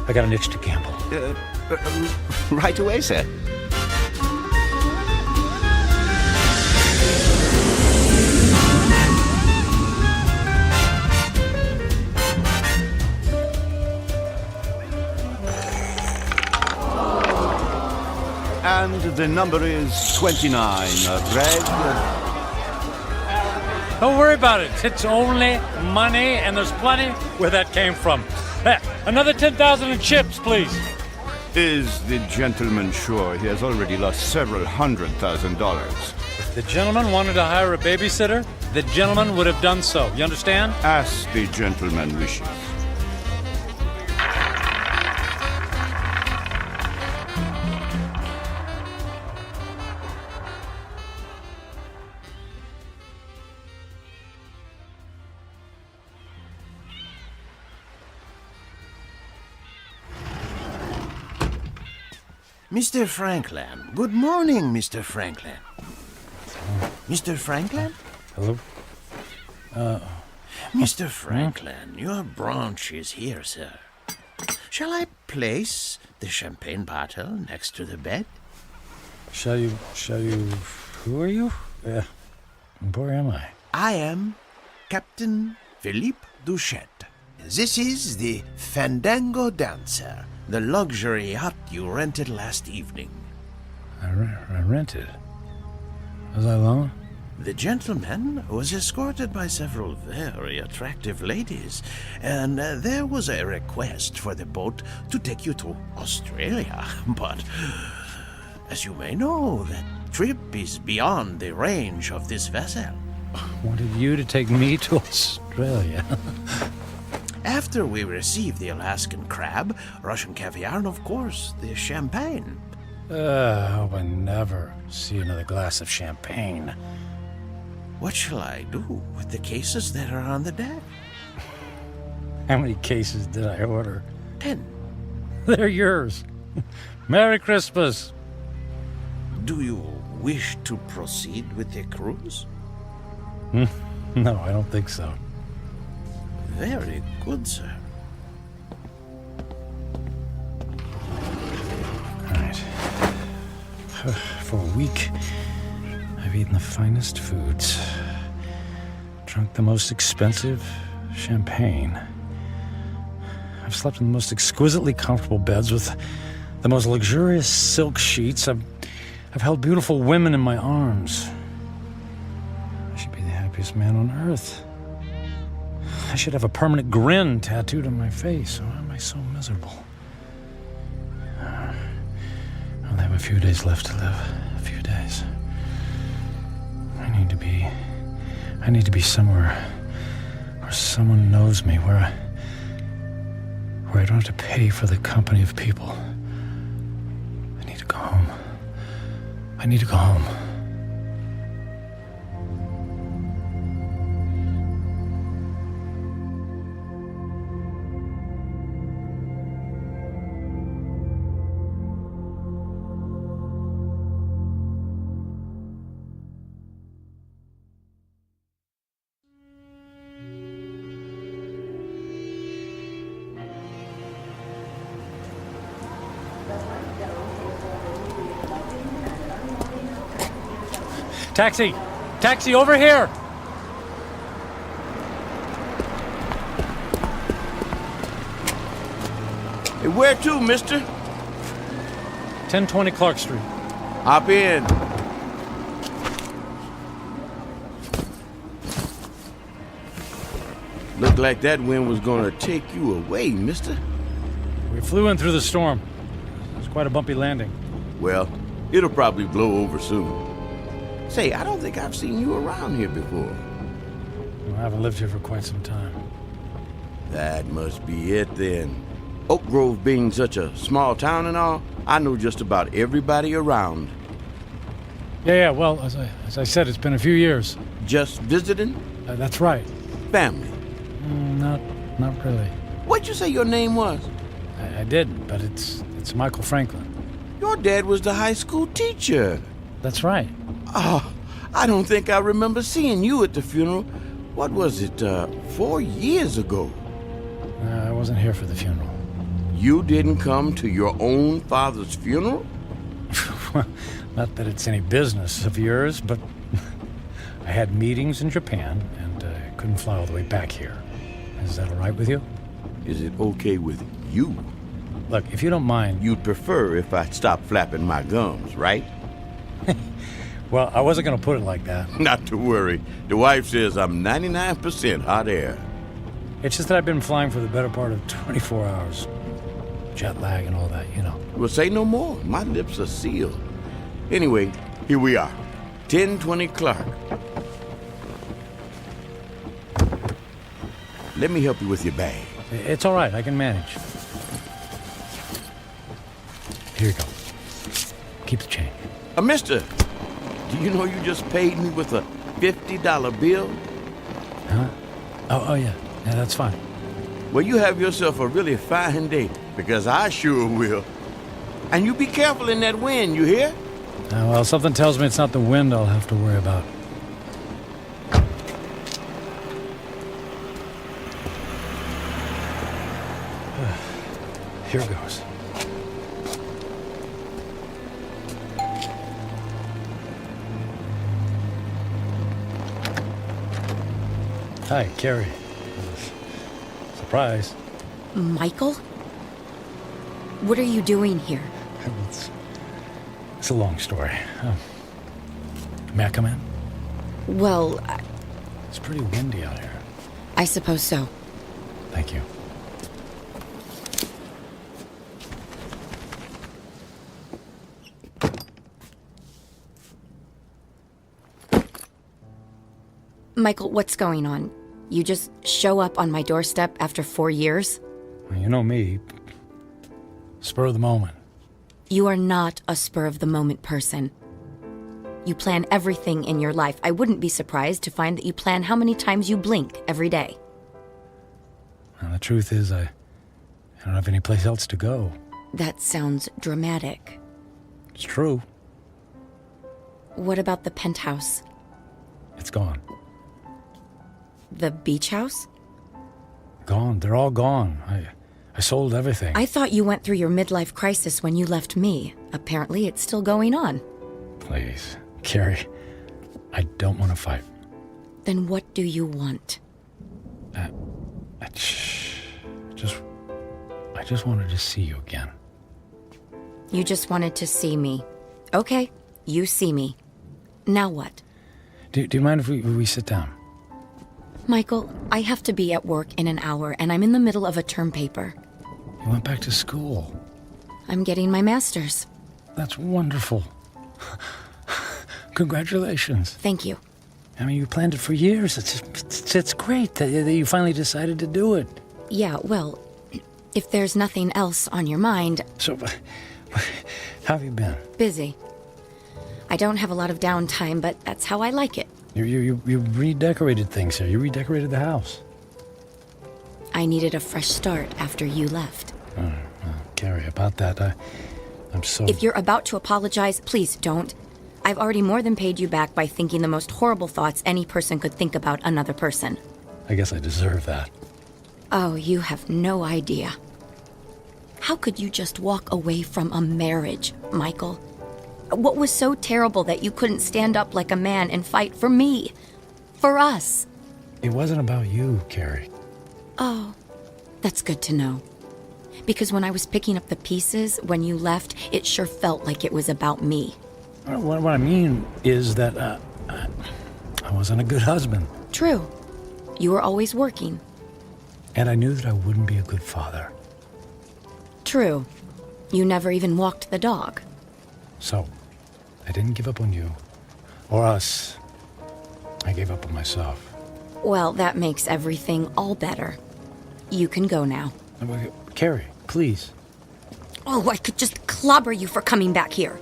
I got an itch to gamble. Right away, sir. And the number is 29. Greg? Don't worry about it. It's only money, and there's plenty where that came from. Another 10,000 in chips, please. Is the gentleman sure he has already lost several $100,000? If the gentleman wanted to hire a babysitter, the gentleman would have done so. You understand? As the gentleman wishes. Mr. Franklin. Good morning, Mr. Franklin. Mr. Franklin? Hello? Mr. Franklin, your branch is here, sir. Shall I place the champagne bottle next to the bed? Shall you... Who are you? Where am I? I am Captain Philippe Duchette. This is the Fandango Dancer, the luxury yacht you rented last evening. I rented? Was I alone? The gentleman was escorted by several very attractive ladies, and there was a request for the boat to take you to Australia. But, as you may know, that trip is beyond the range of this vessel. Wanted you to take me to Australia. After we received the Alaskan crab, Russian caviar, and of course, the champagne. I hope I never see another glass of champagne. What shall I do with the cases that are on the deck? How many cases did I order? 10. They're yours. Merry Christmas. Do you wish to proceed with the cruise? No, I don't think so. Very good, sir. All right. For a week, I've eaten the finest foods, drunk the most expensive champagne. I've slept in the most exquisitely comfortable beds with the most luxurious silk sheets. I've held beautiful women in my arms. I should be the happiest man on earth. I should have a permanent grin tattooed on my face. Why am I so miserable? I'll have a few days left to live. A few days. I need to be somewhere where someone knows me, where I don't have to pay for the company of people. I need to go home. I need to go home. Taxi! Taxi, over here! Hey, where to, mister? 1020 Clark Street. Hop in. Looked like that wind was gonna take you away, mister. We flew in through the storm. It was quite a bumpy landing. Well, it'll probably blow over soon. Say, I don't think I've seen you around here before. Well, I haven't lived here for quite some time. That must be it then. Oak Grove being such a small town and all, I know just about everybody around. Yeah, well, as I said, it's been a few years. Just visiting? That's right. Family? Not really. What'd you say your name was? I did, but it's Michael Franklin. Your dad was the high school teacher. That's right. Oh, I don't think I remember seeing you at the funeral. What was it, 4 years ago? I wasn't here for the funeral. You didn't come to your own father's funeral? Not that it's any business of yours, but I had meetings in Japan and couldn't fly all the way back here. Is that all right with you? Is it okay with you? Look, if you don't mind... You'd prefer if I stopped flapping my gums, right? Well, I wasn't going to put it like that. Not to worry. The wife says I'm 99% hot air. It's just that I've been flying for the better part of 24 hours. Jet lag and all that, you know. Well, say no more. My lips are sealed. Anyway, here we are. 1020 Clark. Let me help you with your bag. It's all right. I can manage. Here you go. Keep the change. Mister, do you know you just paid me with a $50 bill? Huh? Oh, yeah. Yeah, that's fine. Well, you have yourself a really fine day, because I sure will. And you be careful in that wind, you hear? Well, something tells me it's not the wind I'll have to worry about. Here goes. Hi, Carrie. Surprise. Michael? What are you doing here? It's a long story. May I come in? Well, It's pretty windy out here. I suppose so. Thank you. Michael, what's going on? You just show up on my doorstep after 4 years? Well, you know me. Spur of the moment. You are not a spur-of-the-moment person. You plan everything in your life. I wouldn't be surprised to find that you plan how many times you blink every day. Well, the truth is, I don't have any place else to go. That sounds dramatic. It's true. What about the penthouse? It's gone. The beach house? Gone. They're all gone. I sold everything. I thought you went through your midlife crisis when you left me. Apparently, it's still going on. Please, Carrie, I don't want to fight. Then what do you want? I just wanted to see you again. You just wanted to see me. Okay, you see me. Now what? Do you mind if we sit down? Michael, I have to be at work in an hour, and I'm in the middle of a term paper. You went back to school. I'm getting my master's. That's wonderful. Congratulations. Thank you. I mean, you planned it for years. It's great that you finally decided to do it. Yeah, well, if there's nothing else on your mind... So, how have you been? Busy. I don't have a lot of downtime, but that's how I like it. You redecorated things here. You redecorated the house. I needed a fresh start after you left. Oh, Carrie, about that, I'm so... If you're about to apologize, please don't. I've already more than paid you back by thinking the most horrible thoughts any person could think about another person. I guess I deserve that. Oh, you have no idea. How could you just walk away from a marriage, Michael? What was so terrible that you couldn't stand up like a man and fight for me? For us? It wasn't about you, Carrie. Oh, that's good to know. Because when I was picking up the pieces, when you left, it sure felt like it was about me. What I mean is that I wasn't a good husband. True. You were always working. And I knew that I wouldn't be a good father. True. You never even walked the dog. So, I didn't give up on you. Or us. I gave up on myself. Well, that makes everything all better. You can go now. Carrie, please. Oh, I could just clobber you for coming back here.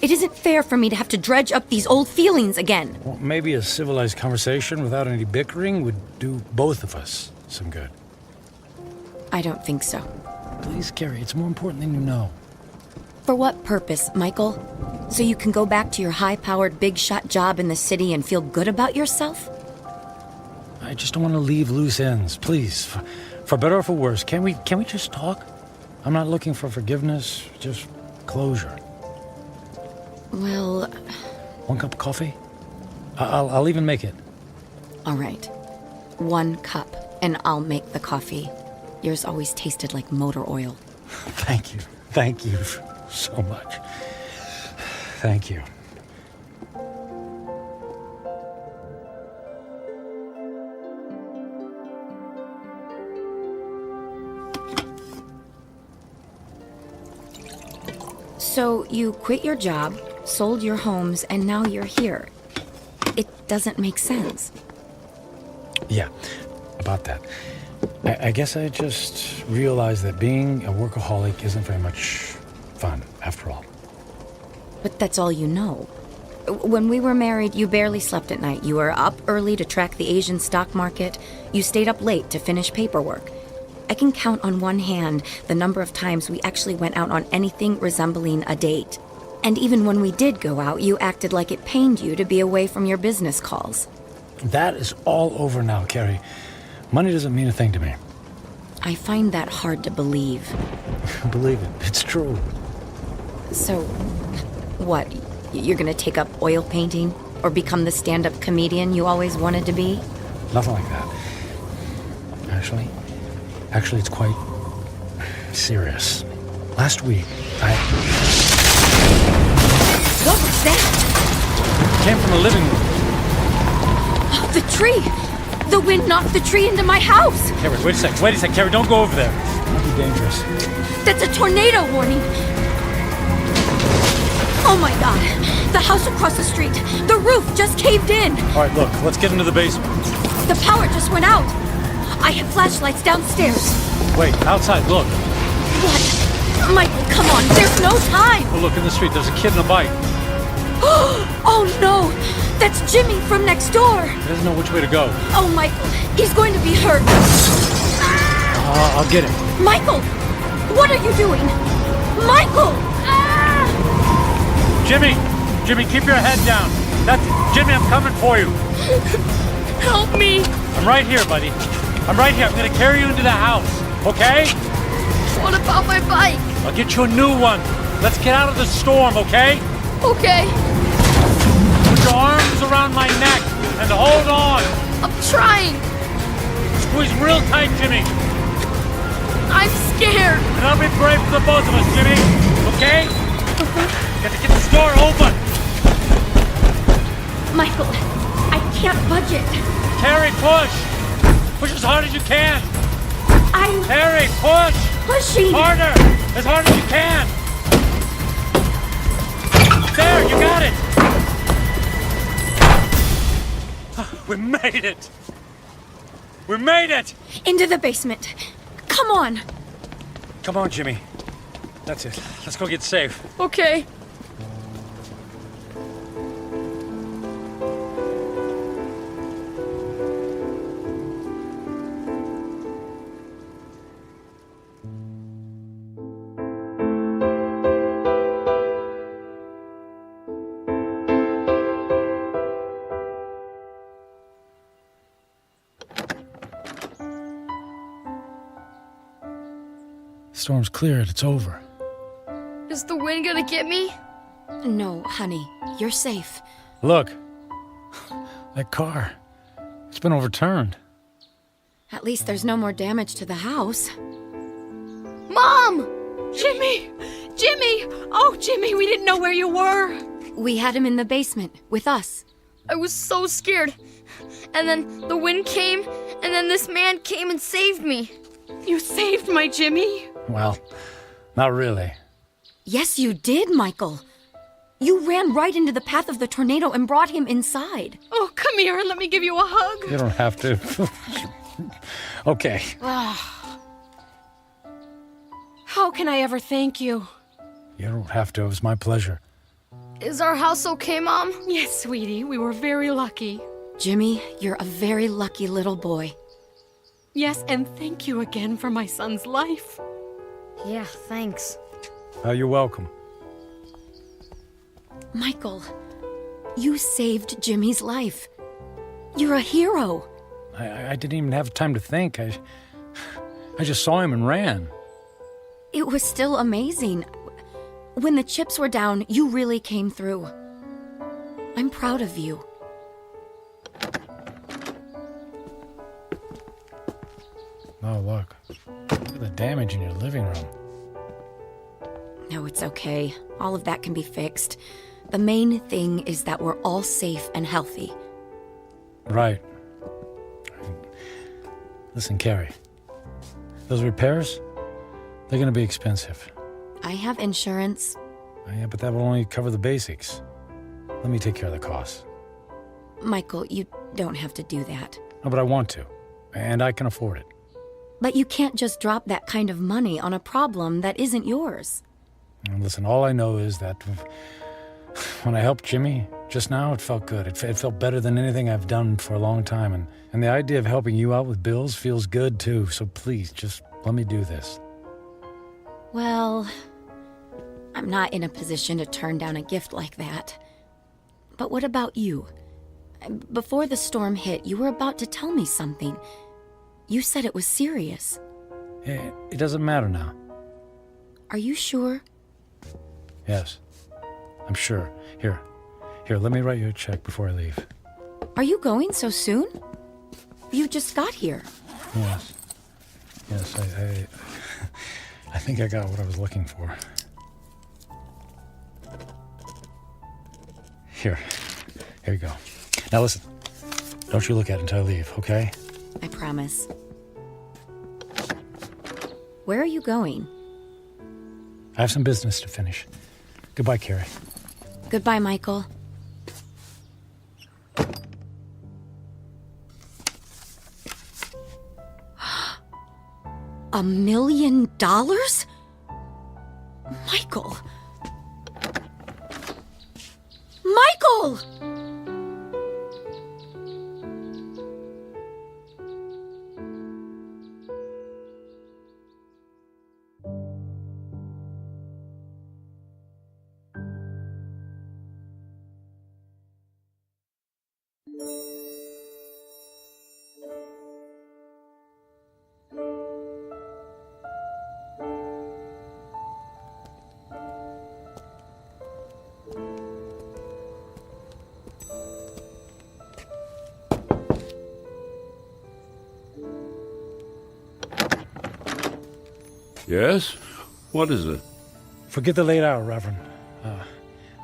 It isn't fair for me to have to dredge up these old feelings again. Well, maybe a civilized conversation without any bickering would do both of us some good. I don't think so. Please, Carrie, it's more important than you know. For what purpose, Michael? So you can go back to your high-powered, big-shot job in the city and feel good about yourself? I just don't want to leave loose ends. Please, for better or for worse, can we just talk? I'm not looking for forgiveness, just closure. Well... One cup of coffee? I'll even make it. All right. 1 cup, and I'll make the coffee. Yours always tasted like motor oil. Thank you. Thank you so much. Thank you. So you quit your job, sold your homes, and now you're here. It doesn't make sense. Yeah, about that. I guess I just realized that being a workaholic isn't very much fun, after all. But that's all you know. When we were married, you barely slept at night. You were up early to track the Asian stock market. You stayed up late to finish paperwork. I can count on one hand the number of times we actually went out on anything resembling a date. And even when we did go out, you acted like it pained you to be away from your business calls. That is all over now, Carrie. Money doesn't mean a thing to me. I find that hard to believe. Believe it. It's true. So, what? You're gonna take up oil painting? Or become the stand-up comedian you always wanted to be? Nothing like that. Actually, it's quite serious. Last week, What was that? It came from the living room. Oh, the tree! The wind knocked the tree into my house! Carrie, wait a sec, Carrie, don't go over there. It might be dangerous. That's a tornado warning! Oh my god! The house across the street! The roof just caved in! Alright, look, let's get into the basement. The power just went out! I have flashlights downstairs. Wait, outside, look. What? Michael, come on, there's no time! Oh, look, in the street, there's a kid in a bike. Oh no! That's Jimmy from next door! He doesn't know which way to go. Oh, Michael, he's going to be hurt. I'll get him. Michael! What are you doing? Michael! Jimmy! Jimmy, keep your head down. Jimmy, I'm coming for you. Help me! I'm right here, buddy. I'm right here. I'm gonna carry you into the house, okay? What about my bike? I'll get you a new one. Let's get out of the storm, okay? Okay. Put your arms around my neck and hold on. I'm trying. Squeeze real tight, Jimmy. I'm scared. And I'll be brave for the both of us, Jimmy. Okay? Got to get this door open. Michael, I can't budge it. Carrie, push. Push as hard as you can. Carrie, push. Pushing. Harder. As hard as you can. There, you got it. We made it. We made it. Into the basement. Come on. Come on, Jimmy. That's it. Let's go get safe. Okay. Storm's cleared. It's over. Is the wind gonna get me? No, honey. You're safe. Look. That car. It's been overturned. At least there's no more damage to the house. Mom! Jimmy! Jimmy! Oh, Jimmy, we didn't know where you were. We had him in the basement with us. I was so scared. And then the wind came, and then this man came and saved me. You saved my Jimmy? Well, not really. Yes, you did, Michael. You ran right into the path of the tornado and brought him inside. Oh, come here and let me give you a hug. You don't have to. Okay. How can I ever thank you? You don't have to. It was my pleasure. Is our house okay, Mom? Yes, sweetie. We were very lucky. Jimmy, you're a very lucky little boy. Yes, and thank you again for my son's life. Yeah, thanks. You're welcome. Michael, you saved Jimmy's life. You're a hero. I didn't even have time to think. I just saw him and ran. It was still amazing. When the chips were down, you really came through. I'm proud of you. Oh, look. Look at the damage in your living room. No, it's okay. All of that can be fixed. The main thing is that we're all safe and healthy. Right. Listen, Carrie. Those repairs, they're going to be expensive. I have insurance. Yeah, but that will only cover the basics. Let me take care of the costs. Michael, you don't have to do that. No, but I want to. And I can afford it. But you can't just drop that kind of money on a problem that isn't yours. And listen, all I know is that when I helped Jimmy just now, it felt good. It felt better than anything I've done for a long time. And the idea of helping you out with bills feels good, too. So please, just let me do this. Well, I'm not in a position to turn down a gift like that. But what about you? Before the storm hit, you were about to tell me something. You said it was serious. It doesn't matter now. Are you sure? Yes, I'm sure. Here, let me write you a check before I leave. Are you going so soon? You just got here. Yes, I think I got what I was looking for. Here you go. Now listen, don't you look at it until I leave, okay? I promise. Where are you going? I have some business to finish. Goodbye, Carrie. Goodbye, Michael. $1 million? Michael! Michael! Yes? What is it? Forget the late hour, Reverend.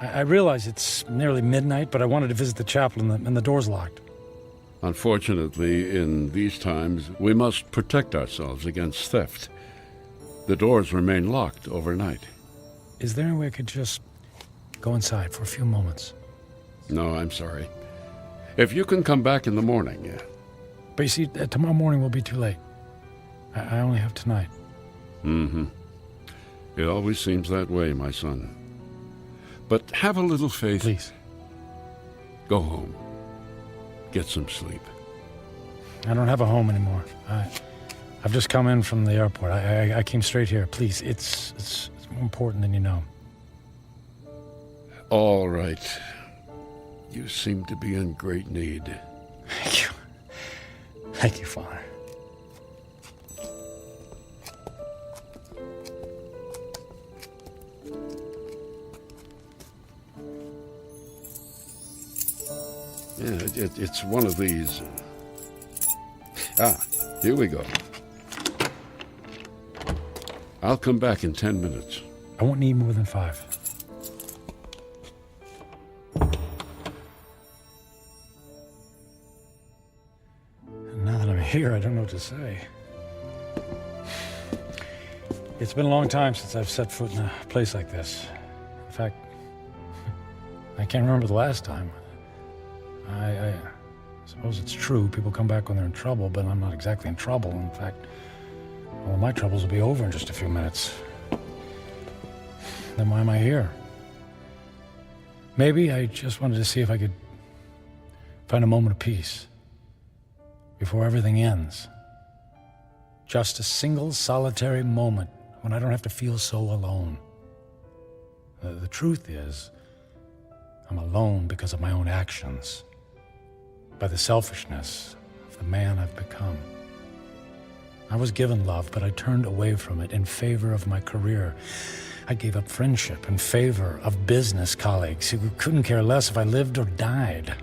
I realize it's nearly midnight, but I wanted to visit the chapel and the door's locked. Unfortunately, in these times, we must protect ourselves against theft. The doors remain locked overnight. Is there any way I could just go inside for a few moments? No, I'm sorry. If you can come back in the morning, yeah. But you see, tomorrow morning will be too late. I only have tonight. Mm-hmm. It always seems that way, my son. But have a little faith. Please. Go home. Get some sleep. I don't have a home anymore. I've just come in from the airport. I came straight here. Please, it's more important than you know. All right. You seem to be in great need. Thank you. Thank you, Father. Yeah, it's one of these. Here we go. I'll come back in 10 minutes. I won't need more than 5. And now that I'm here, I don't know what to say. It's been a long time since I've set foot in a place like this. In fact, I can't remember the last time. I suppose it's true. People come back when they're in trouble, but I'm not exactly in trouble. In fact, all my troubles will be over in just a few minutes. Then why am I here? Maybe I just wanted to see if I could find a moment of peace before everything ends. Just a single solitary moment when I don't have to feel so alone. The truth is, I'm alone because of my own actions, by the selfishness of the man I've become. I was given love, but I turned away from it in favor of my career. I gave up friendship in favor of business colleagues who couldn't care less if I lived or died.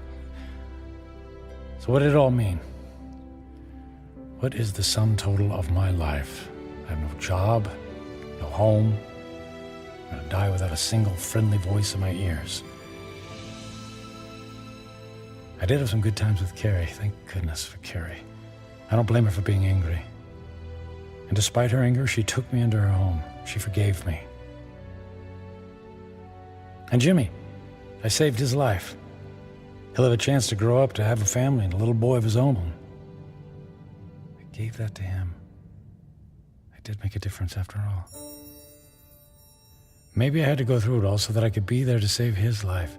So what did it all mean? What is the sum total of my life? I have no job, no home. I'm gonna die without a single friendly voice in my ears. I did have some good times with Carrie. Thank goodness for Carrie. I don't blame her for being angry. And despite her anger, she took me into her home. She forgave me. And Jimmy, I saved his life. He'll have a chance to grow up, to have a family and a little boy of his own. I gave that to him. I did make a difference after all. Maybe I had to go through it all so that I could be there to save his life.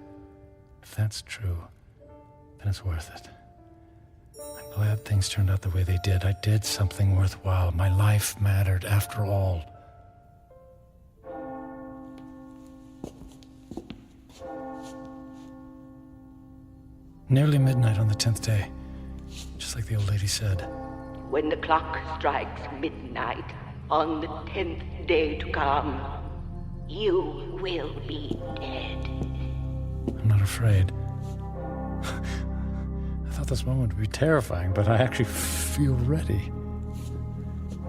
If that's true, then it's worth it. I'm glad things turned out the way they did. I did something worthwhile. My life mattered after all. Nearly midnight on the 10th day, just like the old lady said. When the clock strikes midnight on the 10th day to come, you will be dead. I'm not afraid. I thought this moment would be terrifying, but I actually feel ready.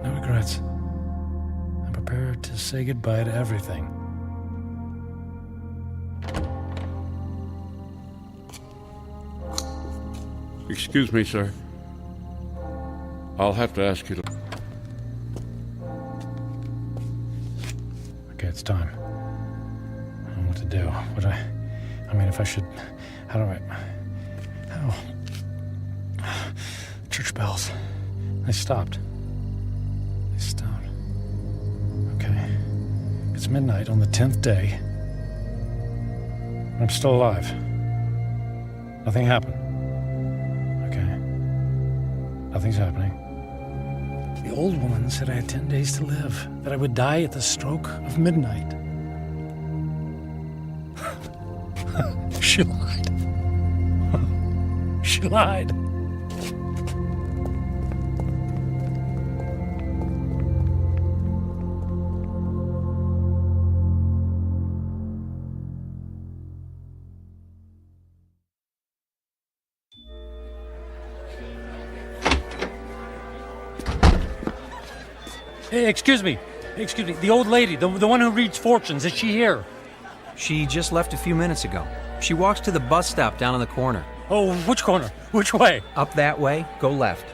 No regrets. I'm prepared to say goodbye to everything. Excuse me, sir. I'll have to ask you to... Okay, it's time. I don't know what to do. I mean, if I should... How do I... Oh. Church bells. They stopped. Okay. It's midnight on the 10th day. I'm still alive. Nothing happened. Okay. Nothing's happening. The old woman said I had 10 days to live, that I would die at the stroke of midnight. She lied. She lied. Hey, excuse me. The old lady, the one who reads fortunes, is she here? She just left a few minutes ago. She walks to the bus stop down in the corner. Oh, which corner? Which way? Up that way, go left.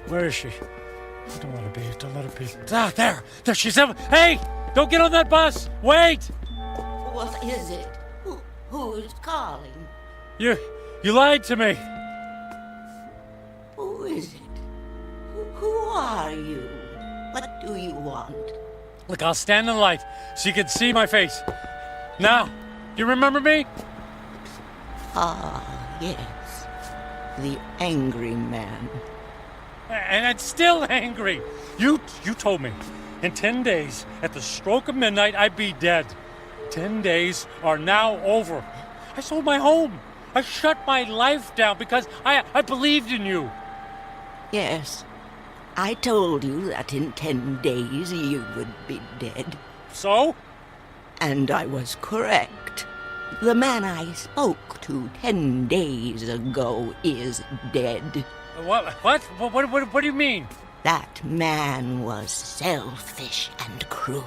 Where is she? Don't let her be. Ah, there she's in. Hey, don't get on that bus. Wait. What is it? Who is calling? You lied to me. Who is it? Who are you? What do you want? Look, I'll stand in the light so you can see my face. Now, do you remember me? Ah, yes. The angry man. And I'm still angry. You told me in 10 days, at the stroke of midnight, I'd be dead. 10 days are now over. I sold my home. I shut my life down because I believed in you. Yes, I told you that in 10 days you would be dead. So? And I was correct. The man I spoke to 10 days ago is dead. What do you mean? That man was selfish and cruel.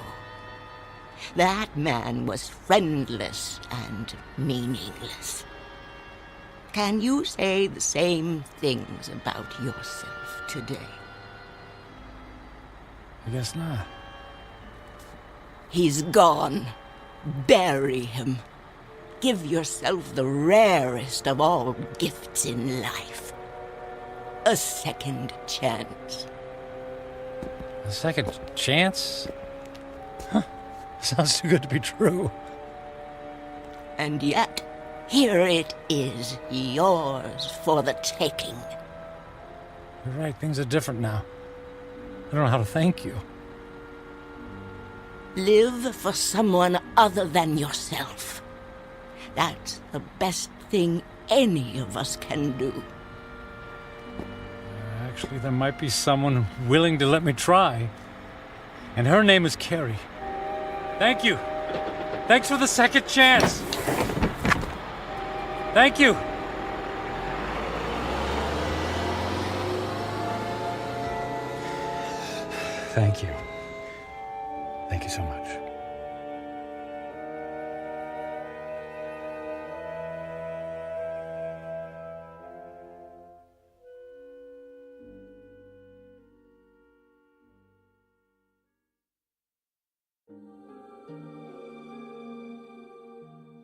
That man was friendless and meaningless. Can you say the same things about yourself today? I guess not. He's gone. Bury him. Give yourself the rarest of all gifts in life. A second chance. A second chance? Huh. Sounds too good to be true. And yet, here it is, yours for the taking. You're right, things are different now. I don't know how to thank you. Live for someone other than yourself. That's the best thing any of us can do. Actually, there might be someone willing to let me try. And her name is Carrie. Thank you. Thanks for the second chance. Thank you. Thank you. Thank you so much.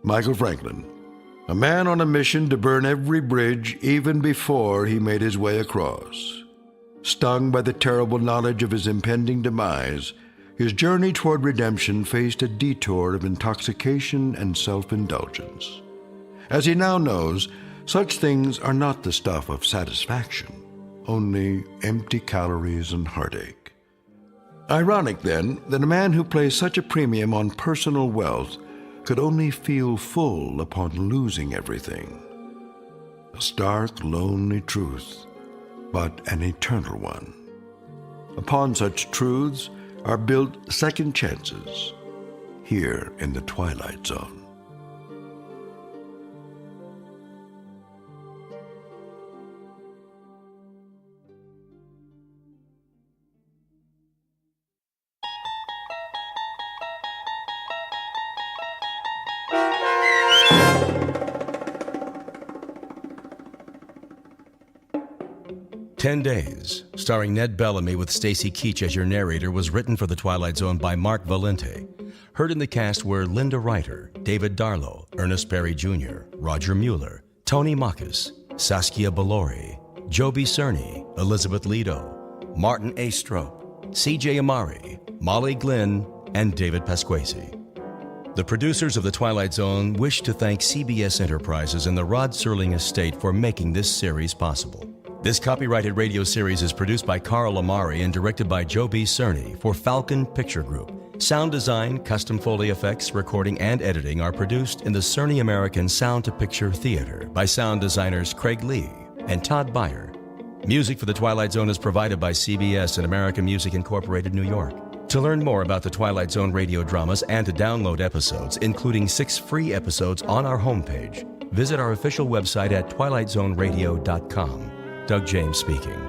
Michael Franklin, a man on a mission to burn every bridge even before he made his way across. Stung by the terrible knowledge of his impending demise, his journey toward redemption faced a detour of intoxication and self-indulgence. As he now knows, such things are not the stuff of satisfaction, only empty calories and heartache. Ironic, then, that a man who placed such a premium on personal wealth could only feel full upon losing everything. A stark, lonely truth, but an eternal one. Upon such truths are built second chances, here in the Twilight Zone. "10 Days," starring Ned Bellamy with Stacy Keach as your narrator, was written for The Twilight Zone by Mark Valente. Heard in the cast were Linda Ryder, David Darlow, Ernest Berry Jr., Roger Mueller, Tony Makis, Saskia Bellori, Joby Cerny, Elizabeth Lido, Martin A. Strope, C.J. Amari, Molly Glynn, and David Pasquesi. The producers of The Twilight Zone wish to thank CBS Enterprises and the Rod Serling Estate for making this series possible. This copyrighted radio series is produced by Carl Amari and directed by Joby Cerny for Falcon Picture Group. Sound design, custom Foley effects, recording, and editing are produced in the Cerny American Sound to Picture Theater by sound designers Craig Lee and Todd Beyer. Music for The Twilight Zone is provided by CBS and American Music Incorporated, New York. To learn more about the Twilight Zone radio dramas and to download episodes, including 6 free episodes on our homepage, visit our official website at twilightzoneradio.com. Doug James speaking.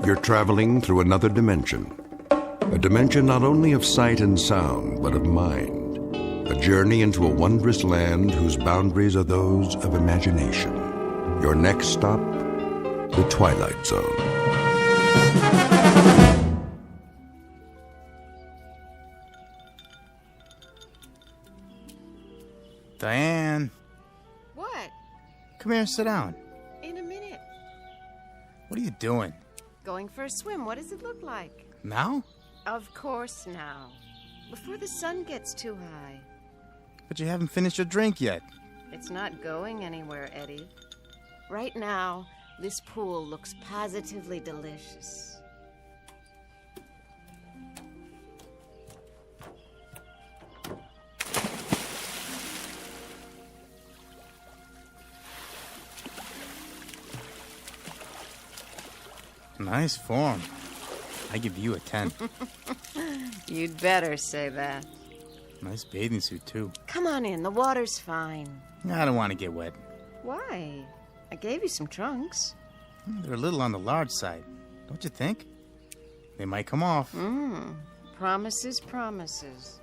You're traveling through another dimension. A dimension not only of sight and sound, but of mind. A journey into a wondrous land whose boundaries are those of imagination. Your next stop, the Twilight Zone. Diane, What? come here and sit down. In a minute. What are you doing? Going for a swim. What does it look like? Now? Of course now. Before the sun gets too high. But you haven't finished your drink yet. It's not going anywhere, Eddie. Right now, this pool looks positively delicious. Nice form. I give you a 10. You'd better say that. Nice bathing suit, too. Come on in, the water's fine. I don't want to get wet. Why? I gave you some trunks. They're a little on the large side, don't you think? They might come off. Promises, promises.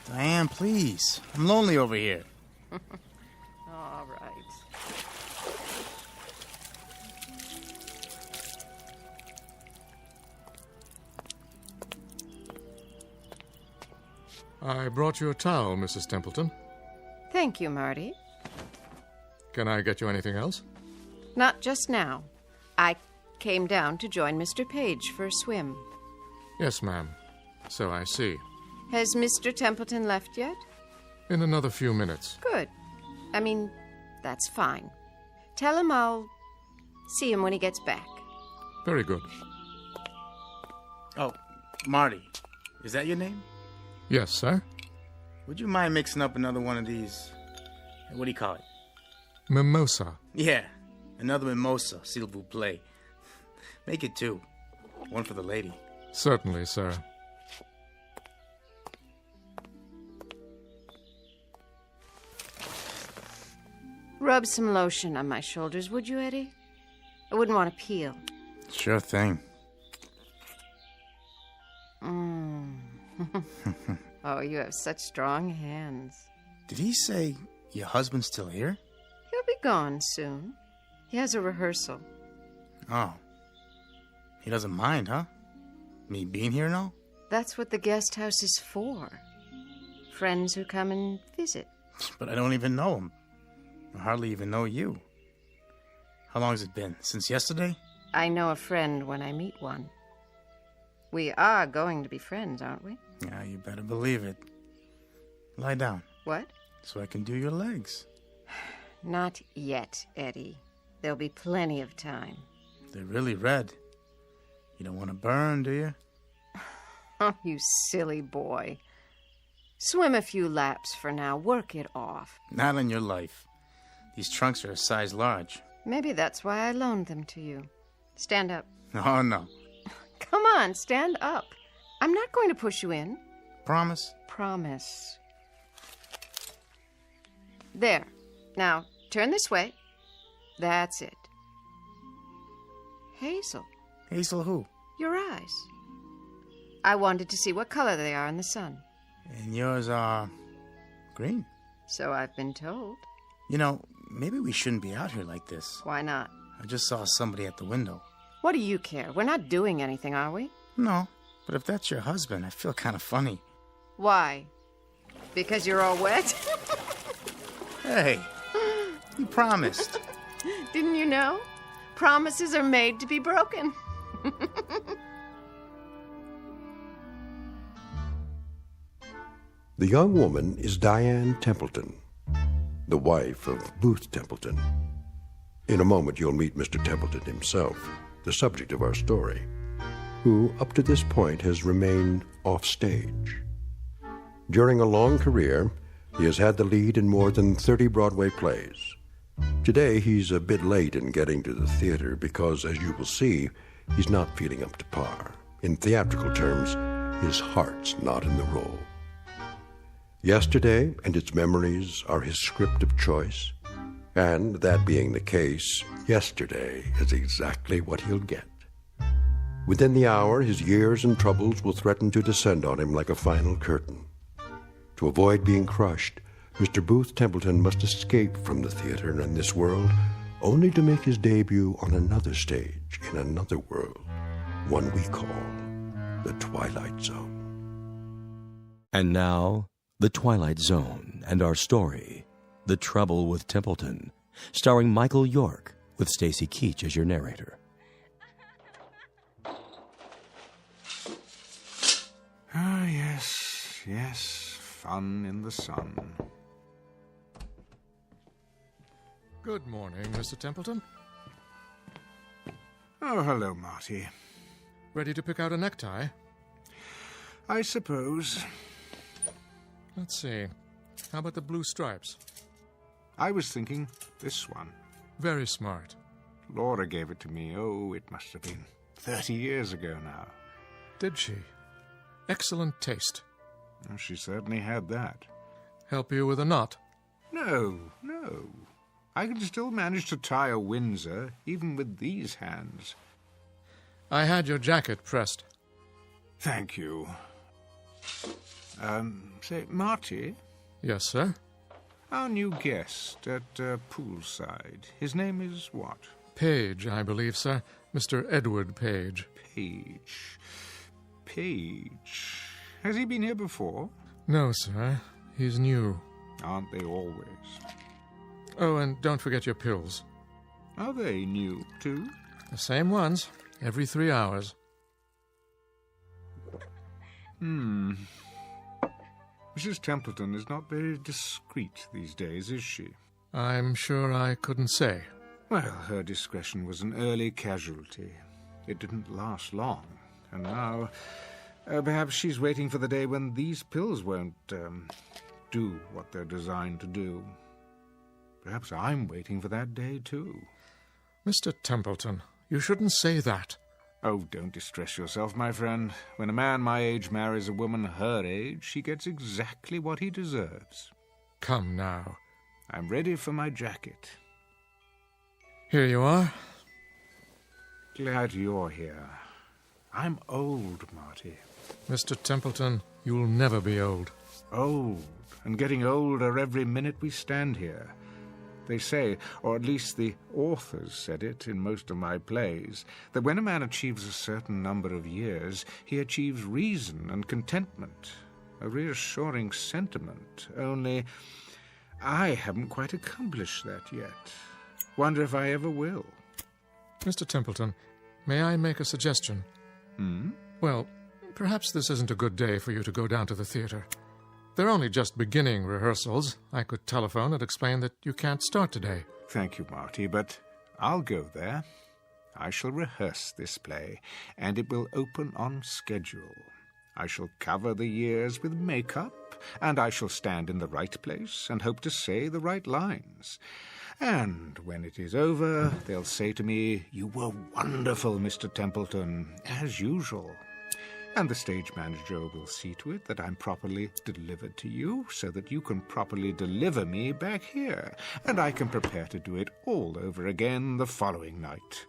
Diane, please. I'm lonely over here. All right. I brought you a towel, Mrs. Templeton. Thank you, Marty. Can I get you anything else? Not just now. I came down to join Mr. Page for a swim. Yes, ma'am. So I see. Has Mr. Templeton left yet? In another few minutes. Good. I mean, that's fine. Tell him I'll see him when he gets back. Very good. Oh, Marty. Is that your name? Yes, sir. Would you mind mixing up another one of these? What do you call it? Mimosa. Yeah, another mimosa, s'il vous plaît. Make it 2. One for the lady. Certainly, sir. Rub some lotion on my shoulders, would you, Eddie? I wouldn't want to peel. Sure thing. Oh, you have such strong hands. Did he say your husband's still here? He'll be gone soon. He has a rehearsal. Oh. He doesn't mind, huh? Me being here and all? That's what the guest house is for. Friends who come and visit. But I don't even know him. I hardly even know you. How long has it been? Since yesterday? I know a friend when I meet one. We are going to be friends, aren't we? Yeah, you better believe it. Lie down. What? So I can do your legs. Not yet, Eddie. There'll be plenty of time. They're really red. You don't want to burn, do you? Oh, you silly boy. Swim a few laps for now. Work it off. Not in your life. These trunks are a size large. Maybe that's why I loaned them to you. Stand up. Oh, no. Come on, stand up. I'm not going to push you in. Promise? Promise. There. Now, turn this way. That's it. Hazel. Hazel who? Your eyes. I wanted to see what color they are in the sun. And yours are green. So I've been told. You know, maybe we shouldn't be out here like this. Why not? I just saw somebody at the window. What do you care? We're not doing anything, are we? No, but if that's your husband, I feel kind of funny. Why? Because you're all wet? Hey, you promised. Didn't you know? Promises are made to be broken. The young woman is Diane Templeton, the wife of Booth Templeton. In a moment, you'll meet Mr. Templeton himself, the subject of our story, who, up to this point, has remained off stage. During a long career, he has had the lead in more than 30 Broadway plays. Today, he's a bit late in getting to the theater because, as you will see, he's not feeling up to par. In theatrical terms, his heart's not in the role. Yesterday and its memories are his script of choice, and that being the case, yesterday is exactly what he'll get. Within the hour, his years and troubles will threaten to descend on him like a final curtain. To avoid being crushed, Mr. Booth Templeton must escape from the theater and this world, only to make his debut on another stage in another world, one we call the Twilight Zone. And now, The Twilight Zone and our story, The Trouble with Templeton, starring Michael York, with Stacy Keach as your narrator. Ah, yes. yes, fun in the sun. Good morning, Mr. Templeton. Oh, hello, Marty. Ready to pick out a necktie? I suppose. Let's see. How about the blue stripes? I was thinking this one. Very smart. Laura gave it to me. Oh, it must have been 30 years ago now. Did she? Excellent taste. Well, she certainly had that. Help you with a knot? No. I can still manage to tie a Windsor, even with these hands. I had your jacket pressed. Thank you. Say, Marty? Yes, sir? Our new guest at poolside. His name is what? Page, I believe, sir. Mr. Edward Page. Page. Has he been here before? No, sir. He's new. Aren't they always? Oh, and don't forget your pills. Are they new, too? The same ones. Every 3 hours. Mrs. Templeton is not very discreet these days, is she? I'm sure I couldn't say. Well, her discretion was an early casualty. It didn't last long. And now, perhaps she's waiting for the day when these pills won't, do what they're designed to do. Perhaps I'm waiting for that day, too. Mr. Templeton, you shouldn't say that. Oh, don't distress yourself, my friend. When a man my age marries a woman her age, she gets exactly what he deserves. Come now. I'm ready for my jacket. Here you are. Glad you're here. I'm old, Marty. Mr. Templeton, you'll never be old. Old, and getting older every minute we stand here. They say, or at least the authors said it in most of my plays, that when a man achieves a certain number of years, he achieves reason and contentment, a reassuring sentiment, only I haven't quite accomplished that yet. Wonder if I ever will. Mr. Templeton, may I make a suggestion? Well, perhaps this isn't a good day for you to go down to the theater. They're only just beginning rehearsals. I could telephone and explain that you can't start today. Thank you, Marty, but I'll go there. I shall rehearse this play, and it will open on schedule. I shall cover the years with makeup, and I shall stand in the right place and hope to say the right lines. And when it is over, they'll say to me, "You were wonderful, Mr. Templeton, as usual." And the stage manager will see to it that I'm properly delivered to you, so that you can properly deliver me back here, and I can prepare to do it all over again the following night.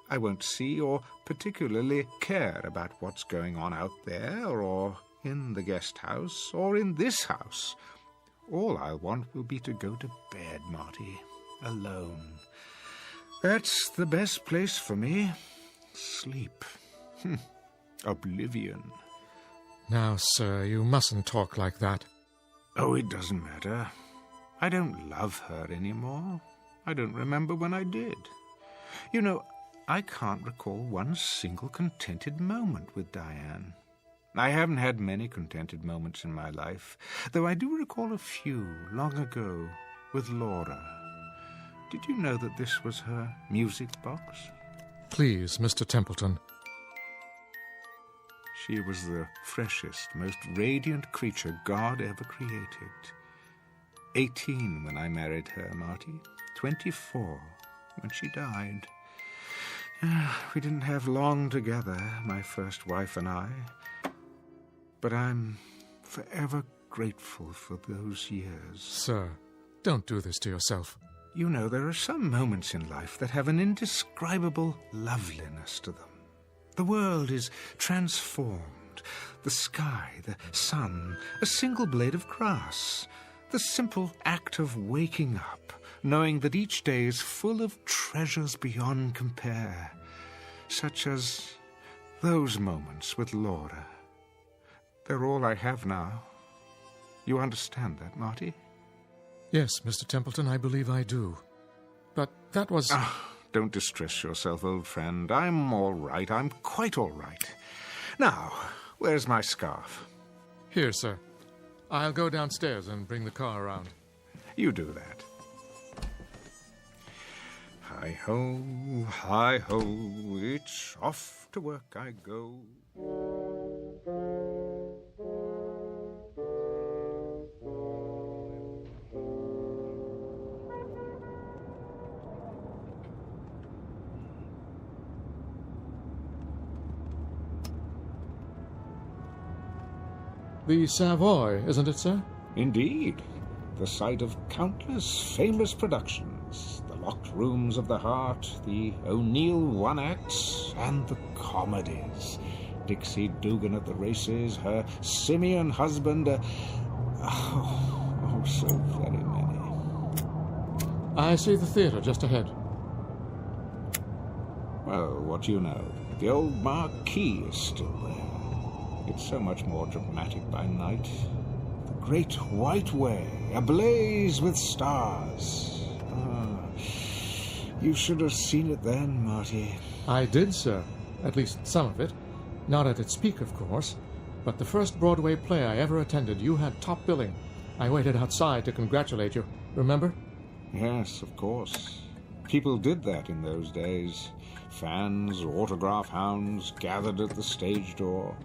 I won't see or particularly care about what's going on out there, or in the guest house, or in this house. All I'll want will be to go to bed, Marty, alone. That's the best place for me. Sleep. Oblivion. Now, sir, you mustn't talk like that. Oh, it doesn't matter. I don't love her anymore. I don't remember when I did. You know, I can't recall one single contented moment with Diane. I haven't had many contented moments in my life, though I do recall a few long ago with Laura. Did you know that this was her music box? Please, Mr. Templeton. She was the freshest, most radiant creature God ever created. 18 when I married her, Marty. 24 when she died. We didn't have long together, my first wife and I. But I'm forever grateful for those years. Sir, don't do this to yourself. You know, there are some moments in life that have an indescribable loveliness to them. The world is transformed. The sky, the sun, a single blade of grass. The simple act of waking up, knowing that each day is full of treasures beyond compare, such as those moments with Laura. They're all I have now. You understand that, Marty? Yes, Mr. Templeton, I believe I do. But that was... Don't distress yourself, old friend. I'm all right. I'm quite all right. Now, where's my scarf? Here, sir. I'll go downstairs and bring the car around. You do that. Hi-ho, hi-ho, it's off to work I go. The Savoy, isn't it, sir? Indeed. The site of countless famous productions. The Locked Rooms of the Heart, the O'Neill One-Acts, and the comedies. Dixie Dugan at the races, her simian husband, oh, so very many. I see the theatre just ahead. Well, what do you know? The old marquee is still there. It's so much more dramatic by night. The Great White Way, ablaze with stars. You should have seen it then, Marty. I did, sir. At least some of it. Not at its peak, of course. But the first Broadway play I ever attended, you had top billing. I waited outside to congratulate you. Remember? Yes, of course. People did that in those days. Fans, autograph hounds, gathered at the stage door.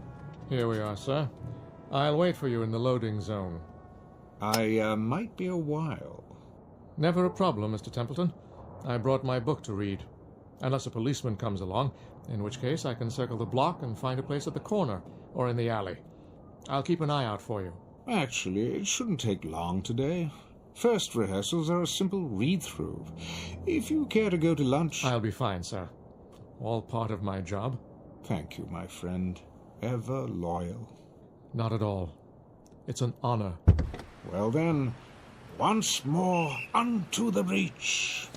Here we are, sir. I'll wait for you in the loading zone. I might be a while. Never a problem, Mr. Templeton. I brought my book to read. Unless a policeman comes along, in which case I can circle the block and find a place at the corner or in the alley. I'll keep an eye out for you. Actually, it shouldn't take long today. First rehearsals are a simple read-through. If you care to go to lunch... I'll be fine, sir. All part of my job. Thank you, my friend. Ever loyal. Not at all. It's an honor. Well then, once more unto the breach.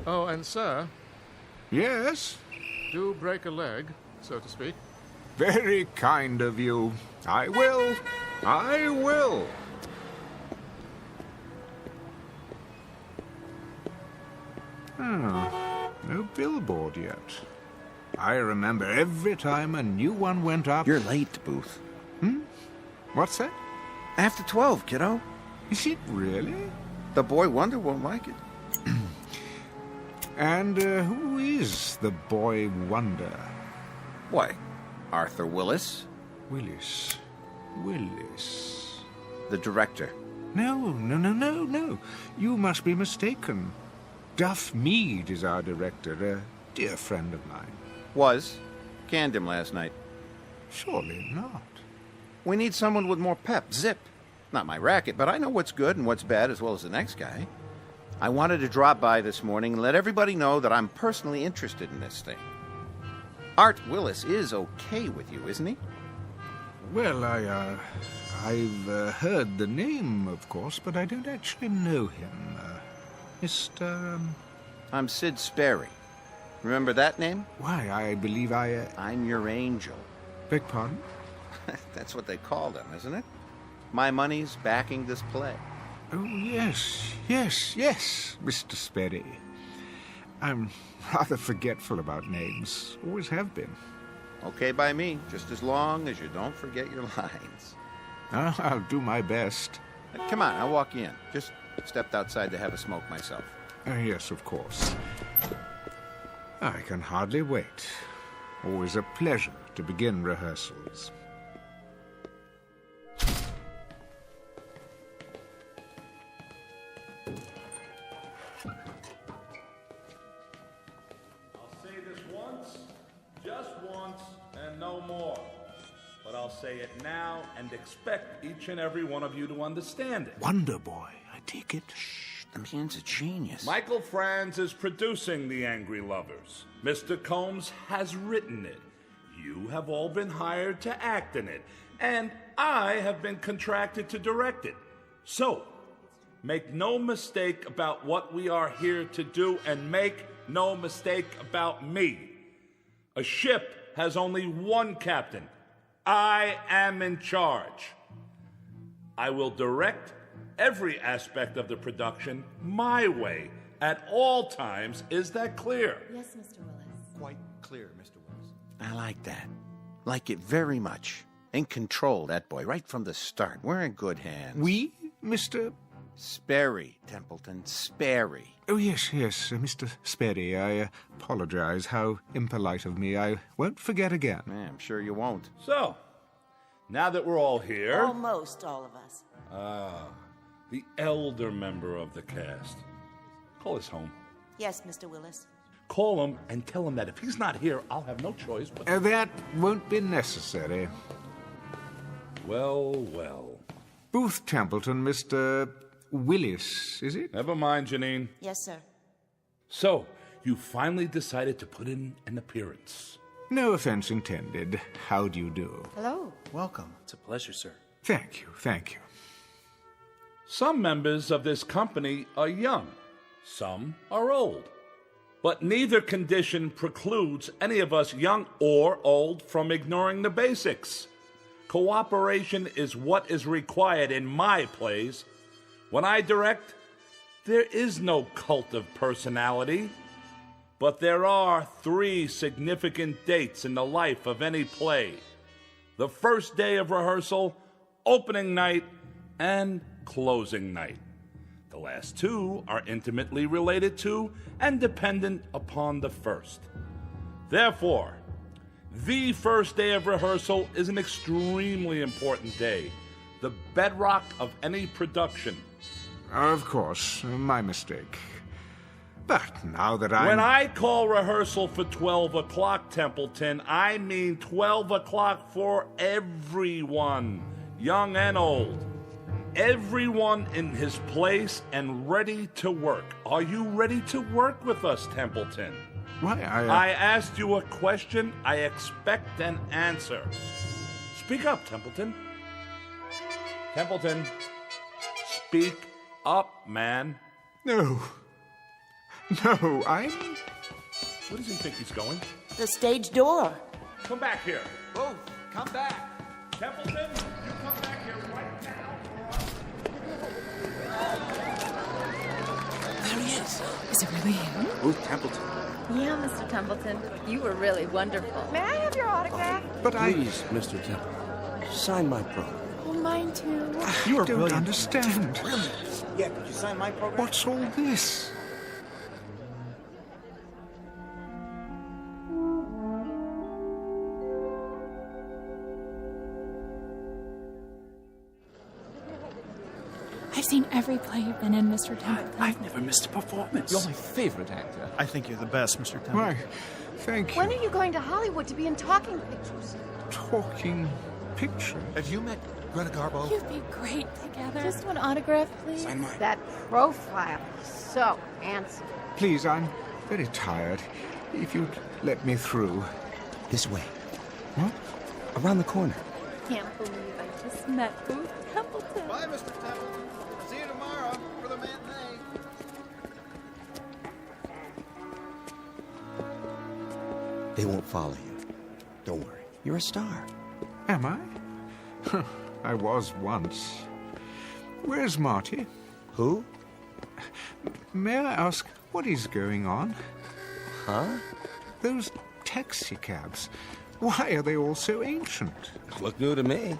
Oh, and sir... Yes? Do break a leg, so to speak. Very kind of you. I will. I will. No billboard yet. I remember every time a new one went up... You're late, Booth. What's that? After 12, kiddo. Is it really? The boy wonder won't like it. And who is the boy wonder? Why, Arthur Willis. Willis. The director. No. You must be mistaken. Duff Mead is our director, a dear friend of mine. Was. Canned him last night. Surely not. We need someone with more pep. Zip. Not my racket, but I know what's good and what's bad as well as the next guy. I wanted to drop by this morning and let everybody know that I'm personally interested in this thing. Art Willis is okay with you, isn't he? Well, I've heard the name, of course, but I don't actually know him. Mr... I'm Sid Sperry. Remember that name? Why, I believe I'm your angel. Beg pardon? That's what they call them, isn't it? My money's backing this play. Oh, yes, Mr. Sperry. I'm rather forgetful about names. Always have been. Okay by me, just as long as you don't forget your lines. I'll do my best. Come on, I'll walk you in. Just stepped outside to have a smoke myself. Yes, of course. I can hardly wait. Always a pleasure to begin rehearsals. I'll say it now and expect each and every one of you to understand it. Wonder Boy, I take it. Shh, the man's a genius. Michael Franz is producing The Angry Lovers. Mr. Combs has written it. You have all been hired to act in it. And I have been contracted to direct it. So, make no mistake about what we are here to do, and make no mistake about me. A ship has only one captain. I am in charge. I will direct every aspect of the production my way at all times. Is that clear? Yes, Mr. Willis. Quite clear, Mr. Willis. I like that. Like it very much. In control, that boy, right from the start. We're in good hands. We, Mr. Sperry, Templeton, Sperry. Oh, yes, Mr. Sperry. I apologize. How impolite of me. I won't forget again. Yeah, I'm sure you won't. So, now that we're all here... Almost all of us. The elder member of the cast. Call us home. Yes, Mr. Willis. Call him and tell him that if he's not here, I'll have no choice but... That won't be necessary. Well. Booth Templeton, Mr. Willis, is it? Never mind, Janine. Yes, sir. So, you finally decided to put in an appearance. No offense intended. How do you do? Hello. Welcome. It's a pleasure, sir. Thank you. Some members of this company are young. Some are old. But neither condition precludes any of us, young or old, from ignoring the basics. Cooperation is what is required in my plays. When I direct, there is no cult of personality. But there are 3 significant dates in the life of any play: the first day of rehearsal, opening night, and closing night. The last 2 are intimately related to and dependent upon the first. Therefore, the first day of rehearsal is an extremely important day, the bedrock of any production. Of course, my mistake. But now that When I call rehearsal for 12 o'clock, Templeton, I mean 12 o'clock for everyone, young and old. Everyone in his place and ready to work. Are you ready to work with us, Templeton? Why, I asked you a question. I expect an answer. Speak up, Templeton. Templeton, speak up, man. No, I'm... Where does he think he's going? The stage door. Come back here. Both, come back. Templeton, you come back here right now. There he is. Is it really him? Booth Templeton. Yeah, Mr. Templeton. You were really wonderful. May I have your autograph? Please, Mr. Templeton, sign my program. Oh, mine too. You don't understand. Yeah, could you sign my program? What's all this? I've seen every play you've been in, Mr. Templeton. I've never missed a performance. You're my favorite actor. I think you're the best, Mr. Templeton. Why, thank you. When are you going to Hollywood to be in talking pictures? Talking picture? Have you met Greta Garbo? You'd be great together. Just one autograph, please. Sign mine. That profile is so handsome. Please, I'm very tired. If you'd let me through. This way. What? Around the corner. Can't believe I just met Booth Templeton. Bye, Mr. Templeton. See you tomorrow for the matinee. They won't follow you. Don't worry. You're a star. Am I? I was once. Where's Marty? Who? May I ask what is going on? Huh? Those taxi cabs. Why are they all so ancient? Look new to me.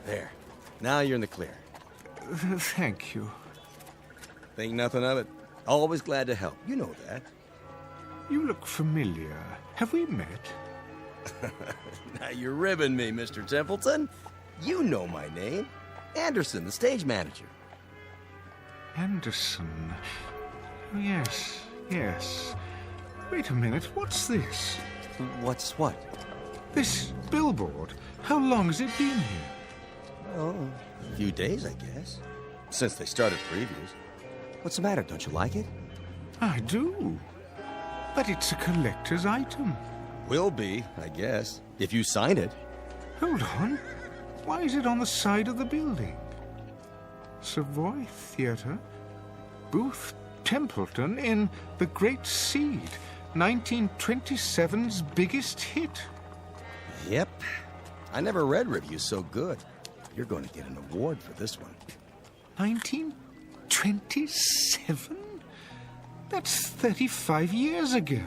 There. Now you're in the clear. Thank you. Think nothing of it. Always glad to help. You know that. You look familiar. Have we met? Now you're ribbing me, Mr. Templeton. You know my name. Anderson, the stage manager. Anderson. Yes. Wait a minute, what's this? What's what? This billboard. How long has it been here? Oh, a few days, I guess. Since they started previews. What's the matter? Don't you like it? I do. But it's a collector's item. Will be, I guess, if you sign it. Hold on. Why is it on the side of the building? Savoy Theatre. Booth Templeton in The Great Seed. 1927's biggest hit. Yep. I never read reviews so good. You're going to get an award for this one. 1927? That's 35 years ago.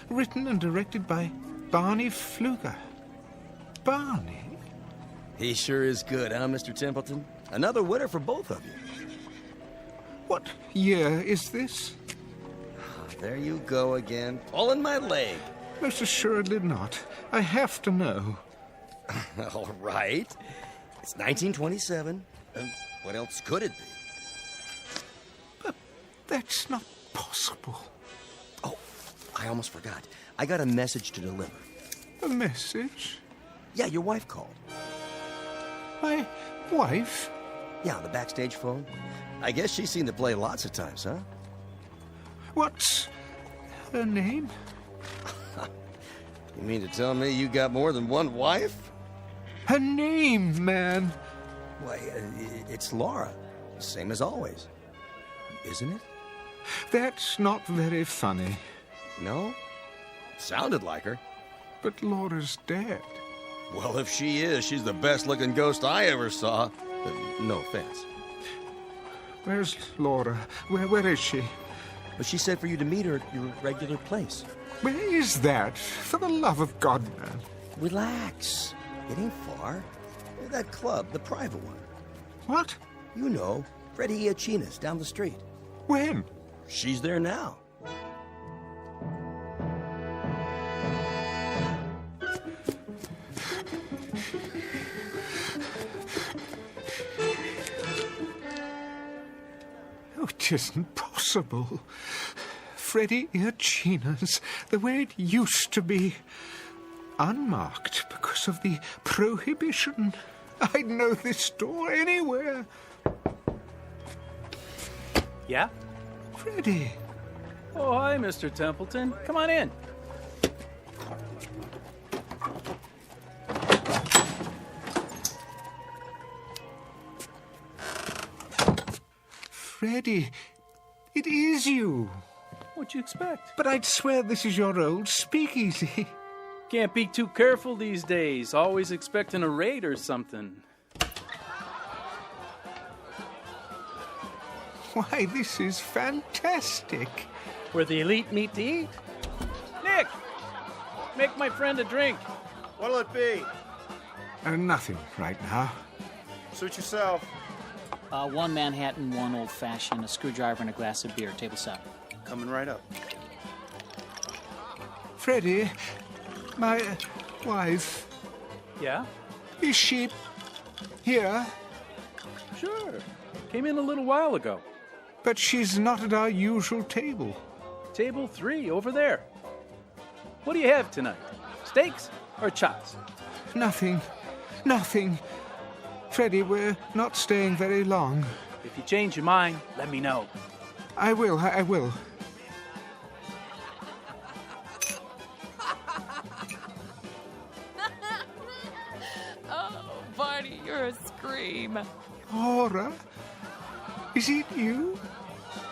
written and directed by Barney Pfluger. Barney? He sure is good, huh, Mr. Templeton? Another winner for both of you. What year is this? There you go again, pulling my leg. Most assuredly not. I have to know. All right. It's 1927. What else could it be? But that's not possible. Oh, I almost forgot. I got a message to deliver. A message? Yeah, your wife called. My wife? Yeah, on the backstage phone. I guess she's seen the play lots of times, huh? What's her name? You mean to tell me you got more than one wife? Her name, man. Why, it's Laura. Same as always. Isn't it? That's not very funny. No? Sounded like her. But Laura's dead. Well, if she is, she's the best-looking ghost I ever saw. No offense. Where's Laura? Where is she? But she said for you to meet her at your regular place. Where is that? For the love of God, man. Relax. It ain't far. That club, the private one. What? You know, Freddie Iachina's down the street. When? She's there now. Oh, it isn't possible. Freddie Iachina's the way it used to be. Unmarked because of the prohibition. I'd know this door anywhere. Yeah? Freddie. Oh, hi, Mr. Templeton. Come on in. Freddie, it is you. What'd you expect? But I'd swear this is your old speakeasy. Can't be too careful these days. Always expecting a raid or something. Why, this is fantastic. Where the elite meet to eat. Nick! Make my friend a drink. What'll it be? Nothing right now. Suit yourself. One Manhattan, one old-fashioned, a screwdriver, and a glass of beer. Table 7. Coming right up. Freddie, my wife. Yeah? Is she here? Sure. Came in a little while ago. But she's not at our usual table. Table 3, over there. What do you have tonight? Steaks or chops? Nothing. Nothing. Freddie, we're not staying very long. If you change your mind, let me know. I will. Oh, Barney, you're a scream. Laura? Is it you?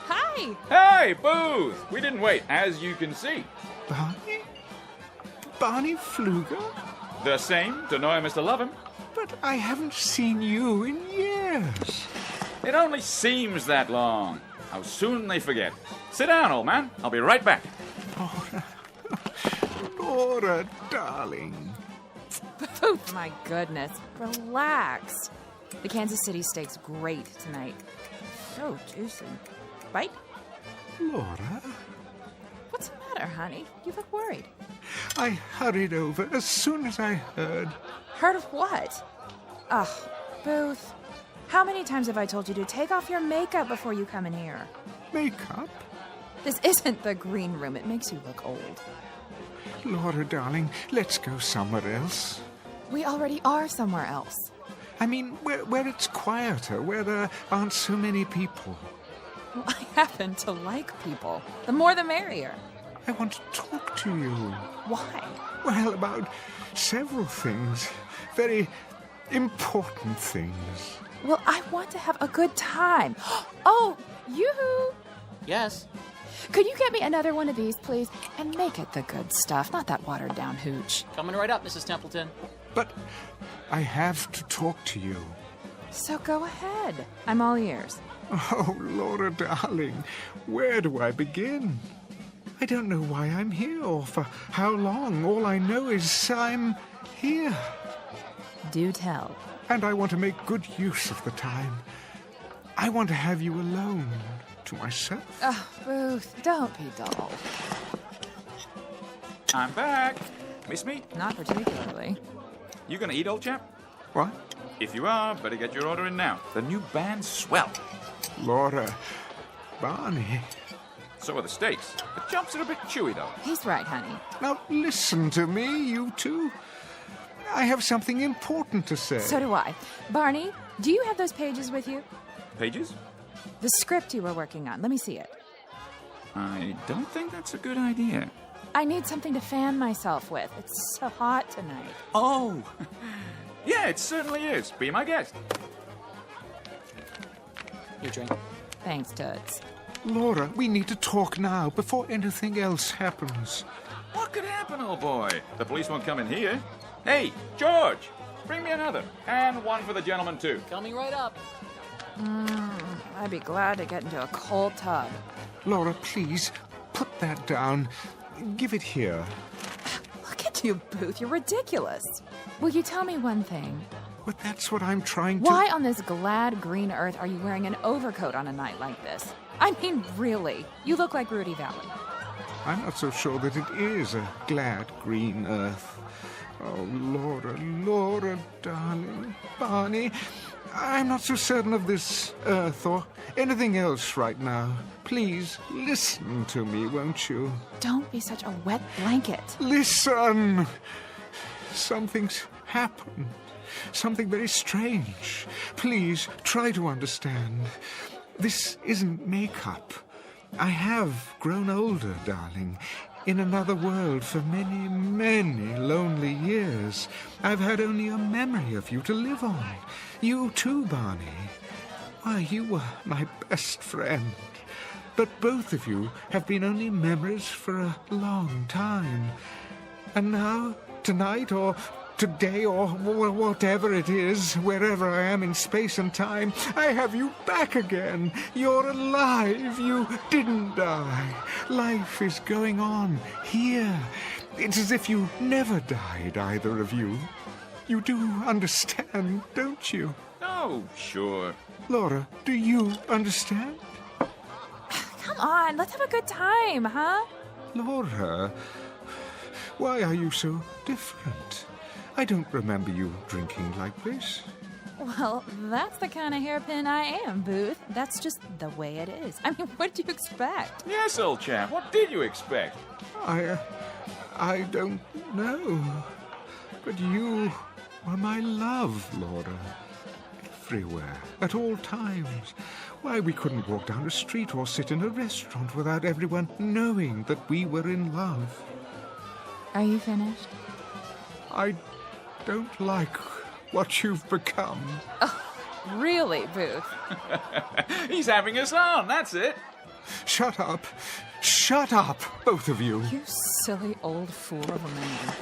Hi! Hey, Booth! We didn't wait, as you can see. Barney? Barney Pfluger? The same, to know him is to love him. But I haven't seen you in years. It only seems that long. How soon they forget. Sit down, old man. I'll be right back. Laura, darling. Oh, my goodness. Relax. The Kansas City steak's great tonight. So juicy. Right? Laura? What's the matter, honey? You look worried. I hurried over as soon as I heard. Heard of what? Ugh, Booth. How many times have I told you to take off your makeup before you come in here? Makeup? This isn't the green room. It makes you look old. Laura, darling, let's go somewhere else. We already are somewhere else. I mean, where it's quieter, where there aren't so many people. Well, I happen to like people. The more the merrier. I want to talk to you. Why? Well, about several things. Very important things. Well, I want to have a good time. Oh, yoo-hoo! Yes? Could you get me another one of these, please? And make it the good stuff, not that watered-down hooch. Coming right up, Mrs. Templeton. But I have to talk to you. So go ahead. I'm all ears. Oh, Laura, darling, where do I begin? I don't know why I'm here or for how long. All I know is I'm here. Do tell. And I want to make good use of the time. I want to have you alone to myself. Oh, Ruth, don't be dull. I'm back. Miss me? Not particularly. You gonna eat, old chap? What? If you are, better get your order in now. The new band's swell. Laura, Barney. So are the steaks. The jumps are a bit chewy, though. He's right, honey. Now listen to me, you two. I have something important to say. So do I. Barney, do you have those pages with you? Pages? The script you were working on. Let me see it. I don't think that's a good idea. I need something to fan myself with. It's so hot tonight. Oh! Yeah, it certainly is. Be my guest. Your drink. Thanks, Toots. Laura, we need to talk now before anything else happens. What could happen, old boy? The police won't come in here. Hey, George! Bring me another. And one for the gentleman, too. Coming right up. I'd be glad to get into a cold tub. Laura, please, put that down. Give it here. Look at you, Booth. You're ridiculous. Will you tell me one thing? But that's what I'm trying to... Why on this glad green earth are you wearing an overcoat on a night like this? I mean, really. You look like Rudy Valley. I'm not so sure that it is a glad green earth. Oh, Laura, darling, Barney, I'm not so certain of this earth or anything else right now. Please, listen to me, won't you? Don't be such a wet blanket. Listen! Something's happened. Something very strange. Please, try to understand. This isn't makeup. I have grown older, darling. In another world for many, many lonely years. I've had only a memory of you to live on. You too, Barney. Why, you were my best friend. But both of you have been only memories for a long time. And now, tonight, or today, or whatever it is, wherever I am in space and time, I have you back again. You're alive. You didn't die. Life is going on here. It's as if you never died, either of you. You do understand, don't you? Oh, sure. Laura, do you understand? Come on, let's have a good time, huh? Laura, why are you so different? I don't remember you drinking like this. Well, that's the kind of hairpin I am, Booth. That's just the way it is. I mean, what did you expect? Yes, old chap. What did you expect? I don't know. But you were my love, Laura. Everywhere, at all times. Why, we couldn't walk down a street or sit in a restaurant without everyone knowing that we were in love. Are you finished? I don't like what you've become. Oh, really, Booth? He's having us on, that's it. Shut up. Shut up, both of you. You silly old fool of a man.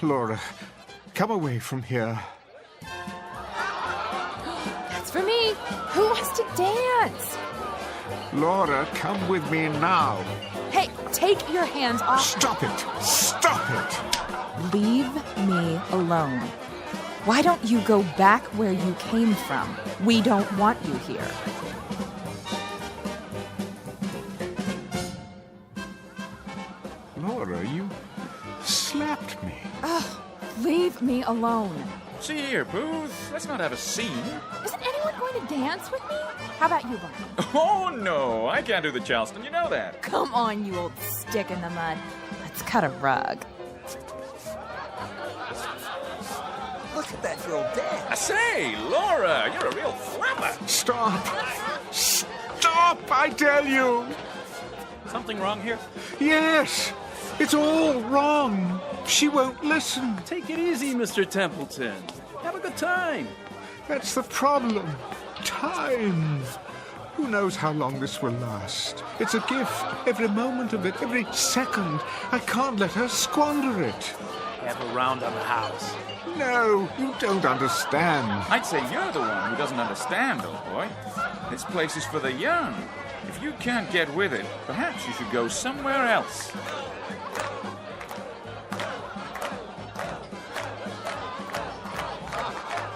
Laura, come away from here. That's for me. Who wants to dance? Laura, come with me now. Hey, take your hands off. Stop it. Stop it. Leave me alone. Why don't you go back where you came from? We don't want you here. Laura, you slapped me. Oh, leave me alone. See here, Booth. Let's not have a scene. Isn't anyone going to dance with me? How about you, Barney? Oh, no. I can't do the Charleston. You know that. Come on, you old stick in the mud. Let's cut a rug. Look at that girl dance. I say, Laura, you're a real flapper. Stop. Stop, I tell you. Something wrong here? Yes. It's all wrong. She won't listen. Take it easy, Mr. Templeton. Have a good time. That's the problem. Time. Who knows how long this will last? It's a gift. Every moment of it, every second. I can't let her squander it. Have a round of the house. No, you don't understand. I'd say you're the one who doesn't understand, old boy. This place is for the young. If you can't get with it, perhaps you should go somewhere else.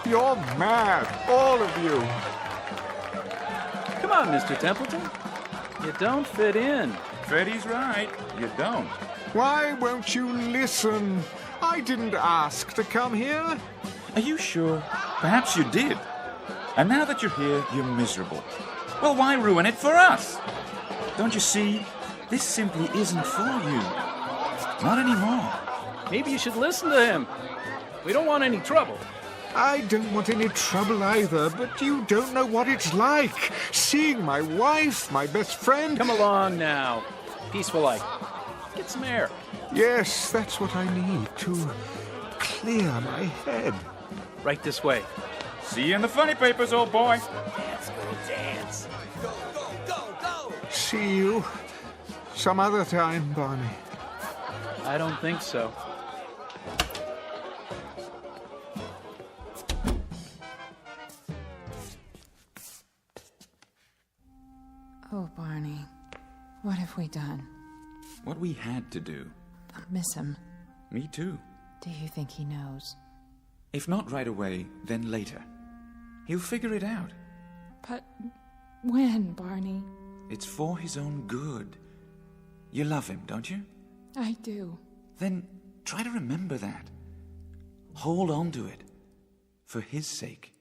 You're mad, all of you. Come on, Mr. Templeton. You don't fit in. Freddie's right. You don't. Why won't you listen? I didn't ask to come here. Are you sure? Perhaps you did. And now that you're here, you're miserable. Well, why ruin it for us? Don't you see? This simply isn't for you. Not anymore. Maybe you should listen to him. We don't want any trouble. I don't want any trouble either, but you don't know what it's like. Seeing my wife, my best friend... Come along now. Peaceful like. Get some air. Yes, that's what I need to clear my head. Right this way. See you in the funny papers, old boy. Let's go dance. Go, go, go, go. See you some other time, Barney. I don't think so. Oh, Barney. What have we done? What we had to do. I miss him. Me too. Do you think he knows? If not right away, then later. He'll figure it out. But when, Barney? It's for his own good. You love him, don't you? I do. Then try to remember that. Hold on to it. For his sake.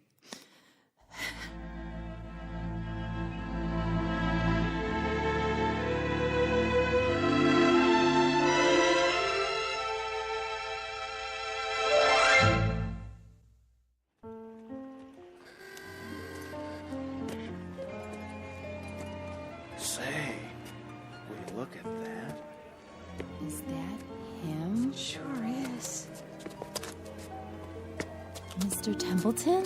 Say, will you look at that? Is that him? Sure is. Mr. Templeton?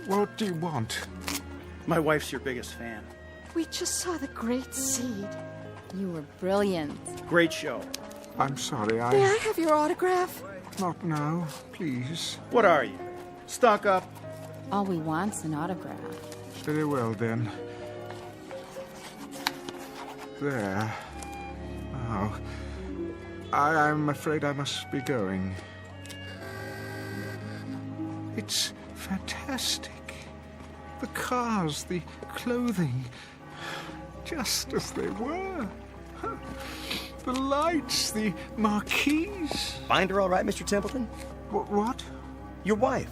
What do you want? My wife's your biggest fan. We just saw the great seed. You were brilliant. Great show. I'm sorry, May I have your autograph? Not now, please. What are you? Stuck up? All we want's an autograph. Very well, then. There. Now, I'm afraid I must be going. It's fantastic. The cars, the clothing, just as they were. The lights, the marquees. Find her all right, Mr. Templeton? What? Your wife.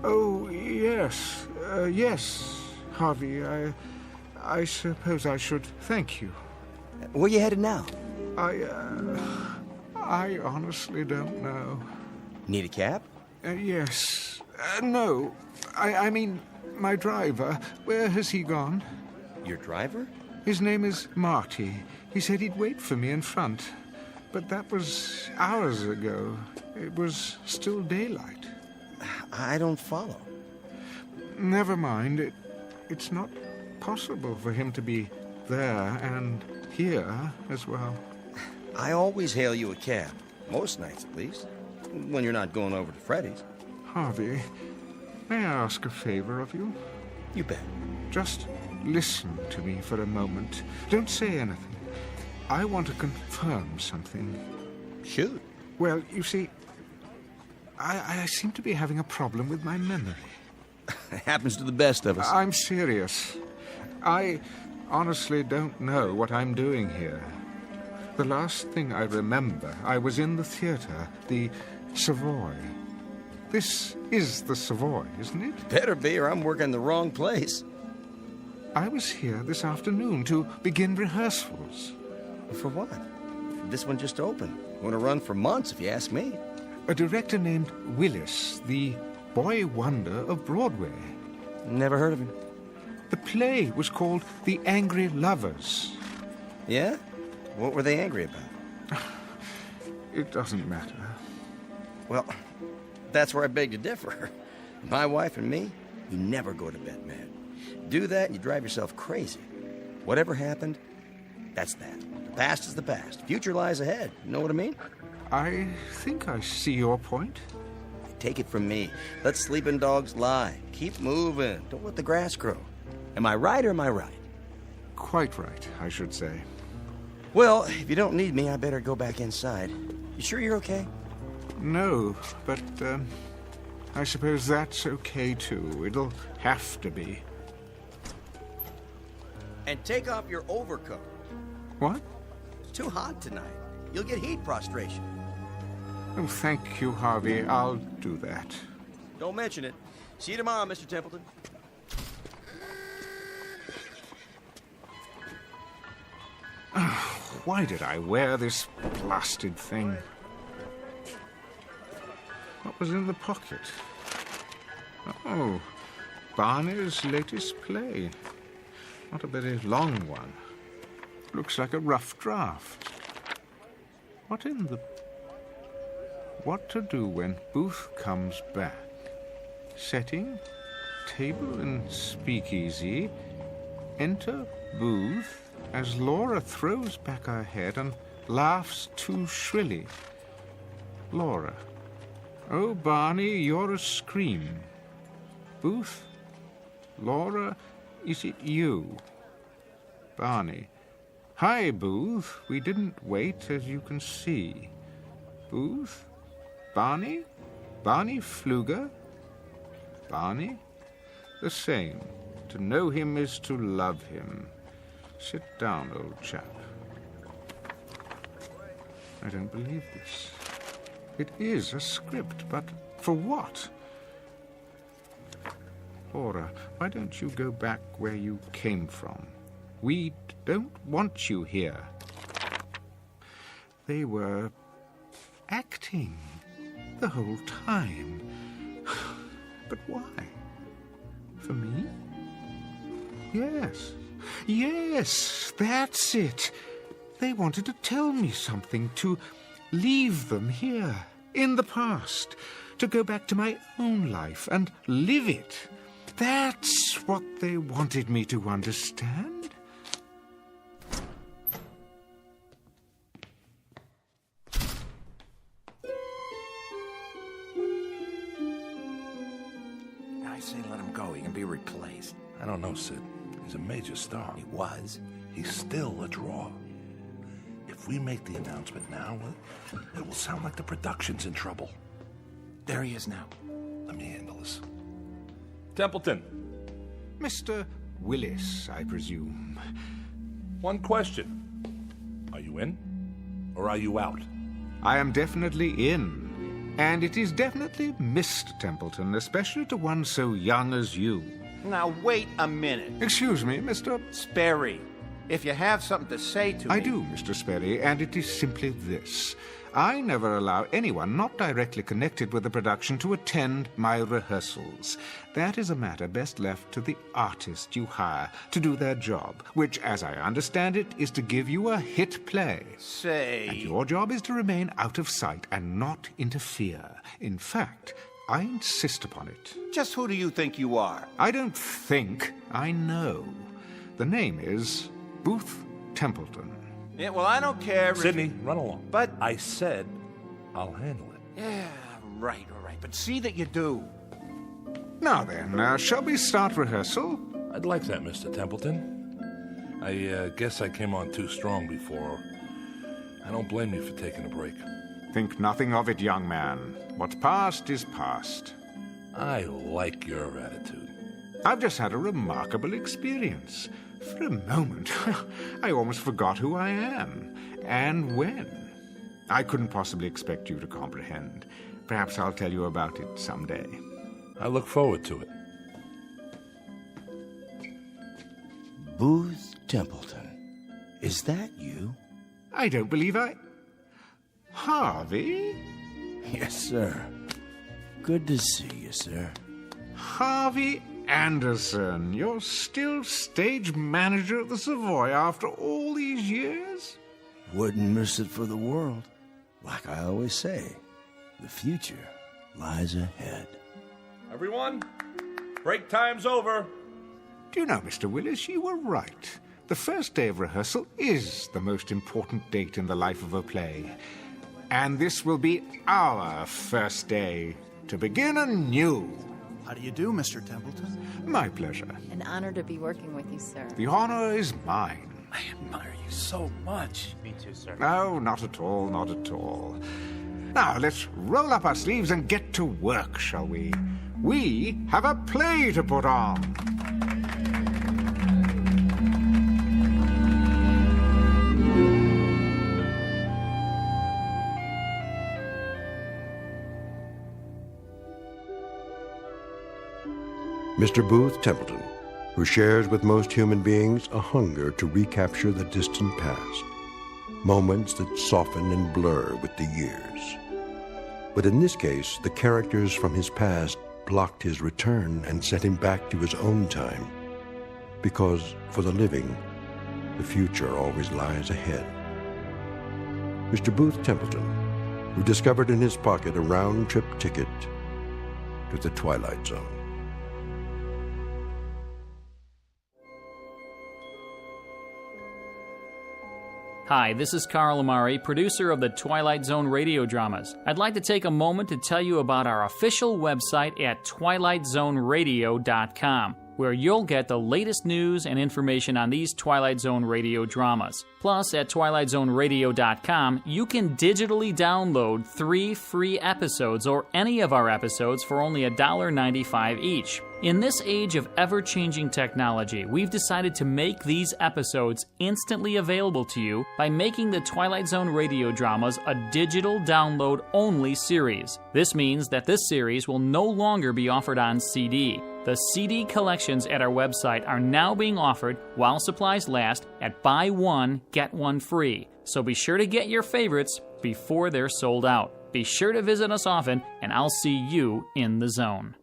Oh, yes. Yes, Harvey. I suppose I should thank you. Where you headed now? I honestly don't know. Need a cab? Yes. No. I mean, my driver. Where has he gone? Your driver? His name is Marty. He said he'd wait for me in front. But that was hours ago. It was still daylight. I don't follow. Never mind. It's not possible for him to be there and here as well. I always hail you a cab. Most nights, at least. When you're not going over to Freddy's. Harvey, may I ask a favor of you? You bet. Just listen to me for a moment. Don't say anything. I want to confirm something. Shoot. Well, you see, I seem to be having a problem with my memory. It happens to the best of us. I'm serious. I honestly don't know what I'm doing here. The last thing I remember, I was in the theater, the Savoy. This is the Savoy, isn't it? Better be, or I'm working the wrong place. I was here this afternoon to begin rehearsals. For what? This one just opened. Going to run for months, if you ask me. A director named Willis, the boy wonder of Broadway. Never heard of him. The play was called The Angry Lovers. Yeah? What were they angry about? It doesn't matter. Well, that's where I beg to differ. My wife and me, we never go to bed mad. Do that and you drive yourself crazy. Whatever happened, that's that. The past is the past. Future lies ahead. You know what I mean? I think I see your point. Take it from me. Let sleeping dogs lie. Keep moving. Don't let the grass grow. Am I right or am I right? quite right, I should say. Well, if you don't need me, I better go back inside. You sure you're okay? No, but I suppose that's okay too. It'll have to be. And take off your overcoat. What? It's too hot tonight. You'll get heat prostration. Oh, thank you, Harvey. I'll do that. Don't mention it. See you tomorrow, Mr. Templeton. Why did I wear this blasted thing? What was in the pocket? Oh, Barney's latest play. Not a very long one. Looks like a rough draft. What in the... What to do when Booth comes back? Setting, table and speakeasy. Enter Booth as Laura throws back her head and laughs too shrilly. Laura. Oh, Barney, you're a scream. Booth? Laura, is it you? Barney. Hi, Booth. We didn't wait, as you can see. Booth? Barney? Barney Pfluger? Barney? The same. To know him is to love him. Sit down, old chap. I don't believe this. It is a script, but for what? Laura, why don't you go back where you came from? We don't want you here. They were acting the whole time. But why? For me? Yes. Yes, that's it. They wanted to tell me something, to leave them here, in the past, to go back to my own life and live it. That's what they wanted me to understand. I say let him go. He can be replaced. I don't know, Sid. He's a major star. He was. He's still a draw. If we make the announcement now, it will sound like the production's in trouble. There he is now. Let me handle this. Templeton. Mr. Willis, I presume. One question. Are you in? Or are you out? I am definitely in. And it is definitely Mr. Templeton, especially to one so young as you. Now, wait a minute. Excuse me, Mr. Sperry. If you have something to say to me... I do, Mr. Sperry, and it is simply this. I never allow anyone not directly connected with the production to attend my rehearsals. That is a matter best left to the artist you hire to do their job, which, as I understand it, is to give you a hit play. Say... And your job is to remain out of sight and not interfere. In fact, I insist upon it. Just who do you think you are? I don't think, I know. The name is Booth Templeton. Yeah, well, I don't care. Sidney, run along. But... I said I'll handle it. Yeah, right, all right. But see that you do. Now then, shall we start rehearsal? I'd like that, Mr. Templeton. I guess I came on too strong before. I don't blame you for taking a break. Think nothing of it, young man. What's past is past. I like your attitude. I've just had a remarkable experience. For a moment, I almost forgot who I am, and when. I couldn't possibly expect you to comprehend. Perhaps I'll tell you about it someday. I look forward to it. Booth Templeton. Is that you? I don't believe I... Harvey? Yes, sir. Good to see you, sir. Harvey Anderson, you're still stage manager at the Savoy after all these years? Wouldn't miss it for the world. Like I always say, the future lies ahead. Everyone, break time's over. Do you know, Mr. Willis, you were right. The first day of rehearsal is the most important date in the life of a play. And this will be our first day to begin anew. How do you do, Mr. Templeton? My pleasure. An honor to be working with you, sir. The honor is mine. I admire you so much. Me too, sir. No, not at all, not at all. Now, let's roll up our sleeves and get to work, shall we? We have a play to put on. Mr. Booth Templeton, who shares with most human beings a hunger to recapture the distant past, moments that soften and blur with the years. But in this case, the characters from his past blocked his return and sent him back to his own time, because for the living, the future always lies ahead. Mr. Booth Templeton, who discovered in his pocket a round-trip ticket to the Twilight Zone. Hi, this is Carl Amari, producer of the Twilight Zone radio dramas. I'd like to take a moment to tell you about our official website at twilightzoneradio.com, where you'll get the latest news and information on these Twilight Zone radio dramas. Plus, at twilightzoneradio.com, you can digitally download 3 free episodes or any of our episodes for only $1.95 each. In this age of ever-changing technology, we've decided to make these episodes instantly available to you by making the Twilight Zone radio dramas a digital download-only series. This means that this series will no longer be offered on CD. The CD collections at our website are now being offered while supplies last at buy one, get one free. So be sure to get your favorites before they're sold out. Be sure to visit us often, and I'll see you in the zone.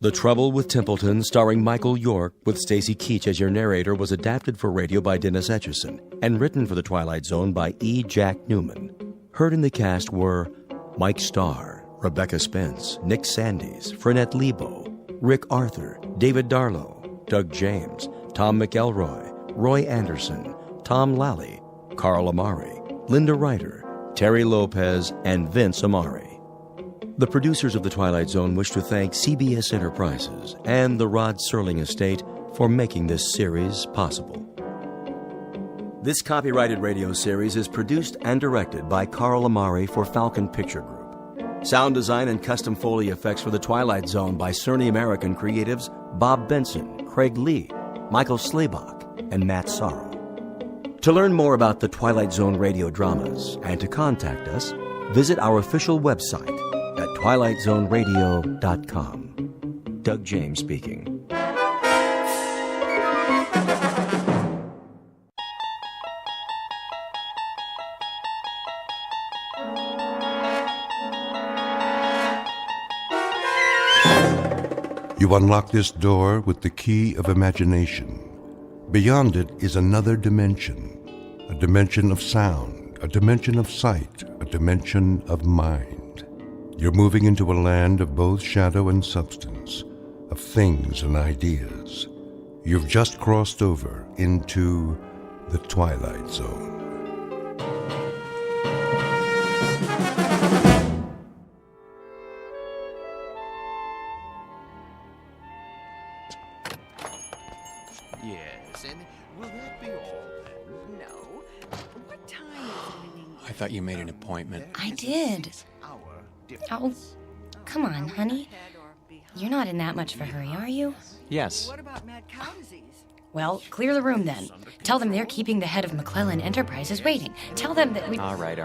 The Trouble with Templeton, starring Michael York, with Stacy Keach as your narrator, was adapted for radio by Dennis Etchison and written for The Twilight Zone by E. Jack Newman. Heard in the cast were Mike Starr, Rebecca Spence, Nick Sandys, Frenette Lebo, Rick Arthur, David Darlow, Doug James, Tom McElroy, Roy Anderson, Tom Lally, Carl Amari, Linda Ryder, Terry Lopez, and Vince Amari. The producers of The Twilight Zone wish to thank CBS Enterprises and the Rod Serling Estate for making this series possible. This copyrighted radio series is produced and directed by Carl Amari for Falcon Picture Group. Sound design and custom Foley effects for The Twilight Zone by Cerny American creatives Bob Benson, Craig Lee, Michael Slaybach, and Matt Sorrow. To learn more about the Twilight Zone radio dramas and to contact us, visit our official website at twilightzoneradio.com. Doug James speaking. You unlock this door with the key of imagination. Beyond it is another dimension, a dimension of sound, a dimension of sight, a dimension of mind. You're moving into a land of both shadow and substance, of things and ideas. You've just crossed over into the Twilight Zone. Yes, and will that be all then? No. What time is it in England? I thought you made an appointment. I did. Oh, come on, honey. You're not in that much of a hurry, are you? Yes. What about mad cow disease? Well, clear the room then. Tell them they're keeping the head of McClellan Enterprises waiting. Tell them that we... All right.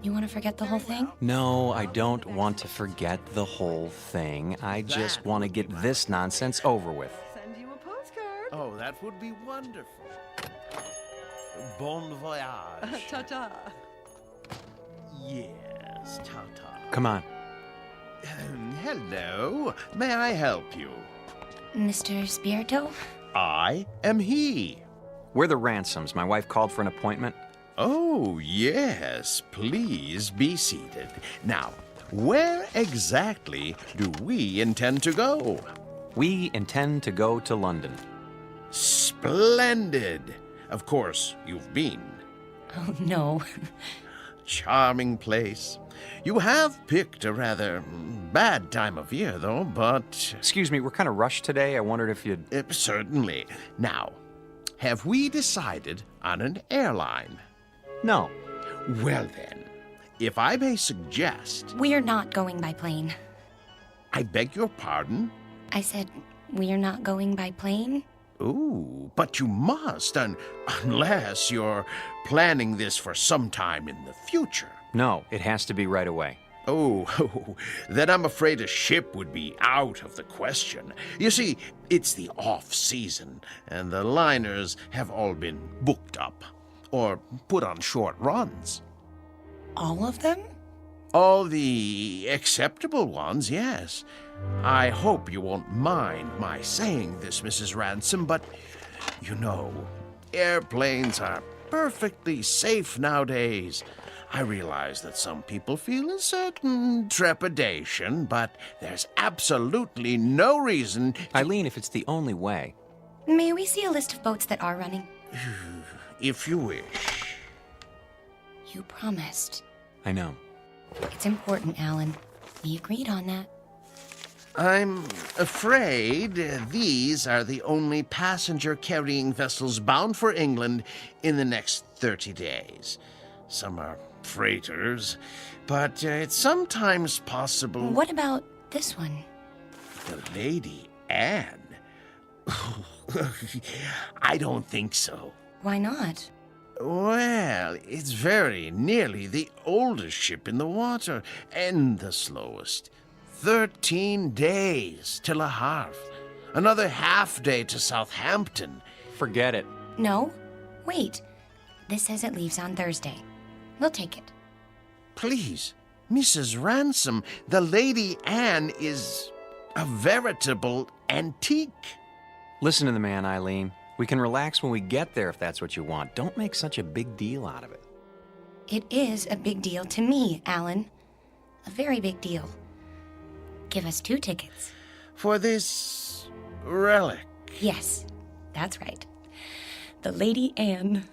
You want to forget the whole thing? No, I don't want to forget the whole thing. I just want to get this nonsense over with. Send you a postcard. Oh, that would be wonderful. Bon voyage. Ta-ta. Yes, ta-ta. Come on. Hello. May I help you? Mr. Spirito? I am he. We're the Ransoms. My wife called for an appointment. Oh, yes. Please be seated. Now, where exactly do we intend to go? We intend to go to London. Splendid. Of course, you've been. Oh, no. Charming place. You have picked a rather bad time of year, though, but... Excuse me, we're kind of rushed today. I wondered if you'd... certainly. Now, have we decided on an airline? No. Well, then, if I may suggest... We're not going by plane. I beg your pardon? I said, we're not going by plane? Ooh, but you must, unless you're planning this for some time in the future. No, it has to be right away. Oh, then I'm afraid a ship would be out of the question. You see, it's the off-season, and the liners have all been booked up, or put on short runs. All of them? All the acceptable ones, yes. I hope you won't mind my saying this, Mrs. Ransom, but, you know, airplanes are perfectly safe nowadays. I realize that some people feel a certain trepidation, but there's absolutely no reason... Eileen, if it's the only way... May we see a list of boats that are running? If you wish. You promised. I know. It's important, Alan. We agreed on that. I'm afraid these are the only passenger-carrying vessels bound for England in the next 30 days. Some are freighters, but it's sometimes possible... What about this one? The Lady Anne? I don't think so. Why not? Well, it's very nearly the oldest ship in the water, and the slowest. 13 days till Le Havre. Another half day to Southampton. Forget it. No. Wait. This says it leaves on Thursday. We'll take it. Please, Mrs. Ransom, the Lady Anne is a veritable antique. Listen to the man, Eileen. We can relax when we get there if that's what you want. Don't make such a big deal out of it. It is a big deal to me, Alan. A very big deal. Give us 2 tickets. For this relic? Yes, that's right. The Lady Anne.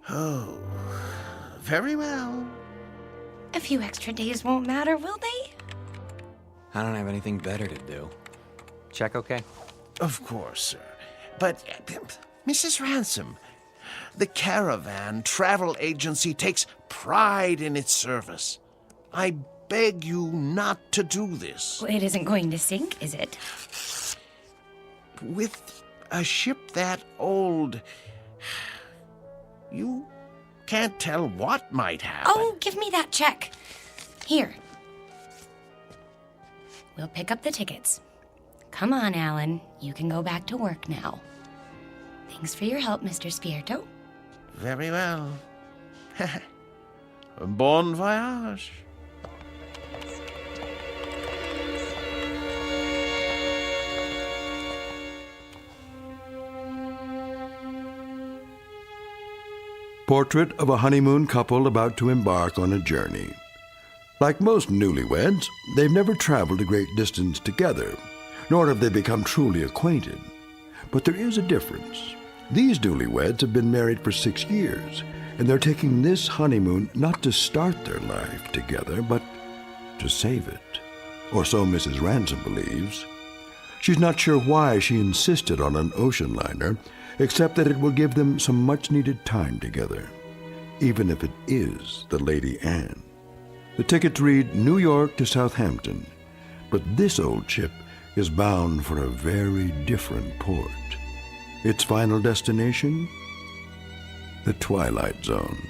Oh, very well. A few extra days won't matter, will they? I don't have anything better to do. Check okay? Of course, sir. But, Mrs. Ransom, the Caravan Travel Agency takes pride in its service. I beg you not to do this. Well, it isn't going to sink, is it? With a ship that old, you can't tell what might happen. Oh, give me that check. Here. We'll pick up the tickets. Come on, Alan. You can go back to work now. Thanks for your help, Mr. Spierto. Very well. Bon voyage. Portrait of a honeymoon couple about to embark on a journey. Like most newlyweds, they've never traveled a great distance together, nor have they become truly acquainted. But there is a difference. These newlyweds have been married for 6 years, and they're taking this honeymoon not to start their life together, but to save it. Or so Mrs. Ransom believes. She's not sure why she insisted on an ocean liner, except that it will give them some much-needed time together, even if it is the Lady Anne. The tickets read New York to Southampton, but this old ship is bound for a very different port. Its final destination? The Twilight Zone.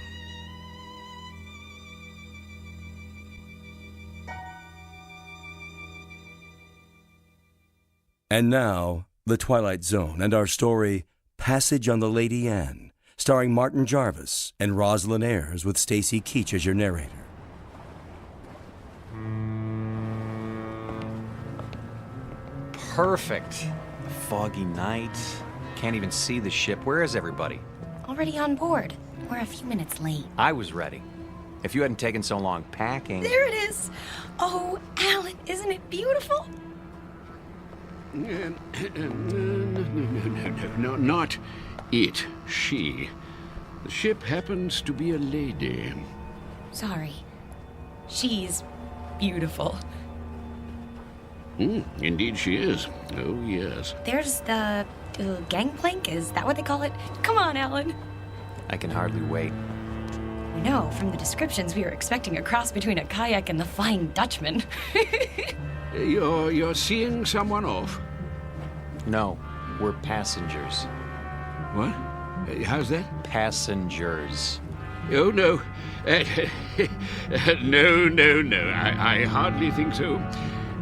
And now, The Twilight Zone and our story, Passage on the Lady Anne, starring Martin Jarvis and Rosalind Ayres with Stacy Keach as your narrator. Perfect. A foggy night. Can't even see the ship. Where is everybody? Already on board. We're a few minutes late. I was ready. If you hadn't taken so long packing... There it is! Oh, Alan, isn't it beautiful? No, not it. She. The ship happens to be a lady. Sorry. She's beautiful. Indeed she is. Oh, yes. There's the gangplank, is that what they call it? Come on, Alan. I can hardly wait. We know from the descriptions we were expecting a cross between a kayak and the Flying Dutchman. You're seeing someone off? No, we're passengers. What? How's that? Passengers. Oh, no. No. I hardly think so.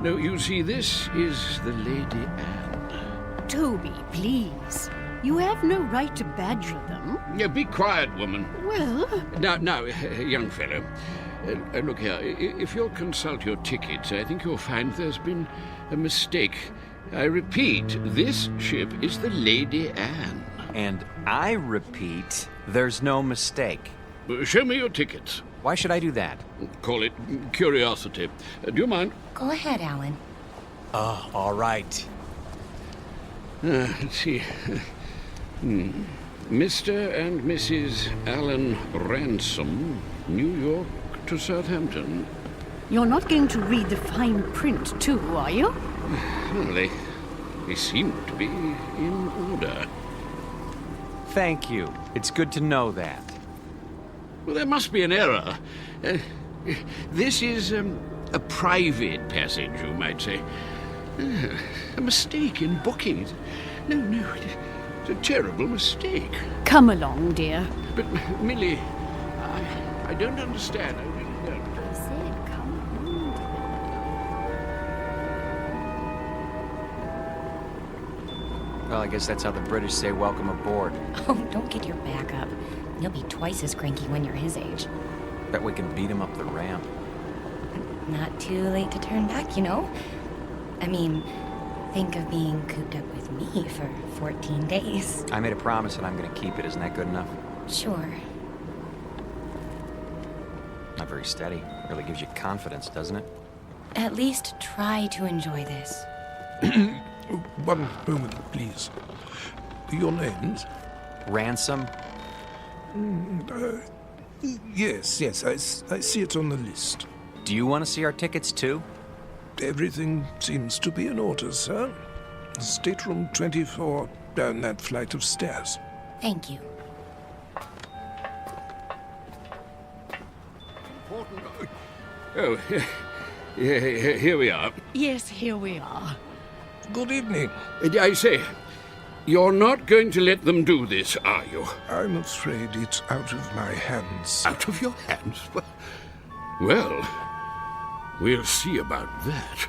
No, you see, this is the Lady Anne. Toby, please. You have no right to badger them. Be quiet, woman. Well... Now, young fellow. Look here, if you'll consult your tickets, I think you'll find there's been a mistake. I repeat, this ship is the Lady Anne. And I repeat, there's no mistake. Show me your tickets. Why should I do that? Call it curiosity. Do you mind? Go ahead, Alan. Oh, all right. Let's see. Mr. and Mrs. Alan Ransom, New York to Southampton. You're not going to read the fine print, too, are you? Well, they seem to be in order. Thank you. It's good to know that. Well, there must be an error. This is a private passage, you might say. A mistake in booking it. No, it's a terrible mistake. Come along, dear. But, Millie, I don't understand. I really don't. I said come along, dear. Well, I guess that's how the British say welcome aboard. Oh, don't get your back up. You'll be twice as cranky when you're his age. Bet we can beat him up the ramp. Not too late to turn back, you know? I mean, think of being cooped up with me for 14 days. I made a promise and I'm going to keep it. Isn't that good enough? Sure. Not very steady. Really gives you confidence, doesn't it? At least try to enjoy this. One moment, please. Your names? Ransom? Yes, I see it on the list. Do you want to see our tickets, too? Everything seems to be in order, sir. Stateroom 24, down that flight of stairs. Thank you. Oh, here we are. Yes, here we are. Good evening. I say, you're not going to let them do this, are you? I'm afraid it's out of my hands. Out of your hands? Well, we'll see about that.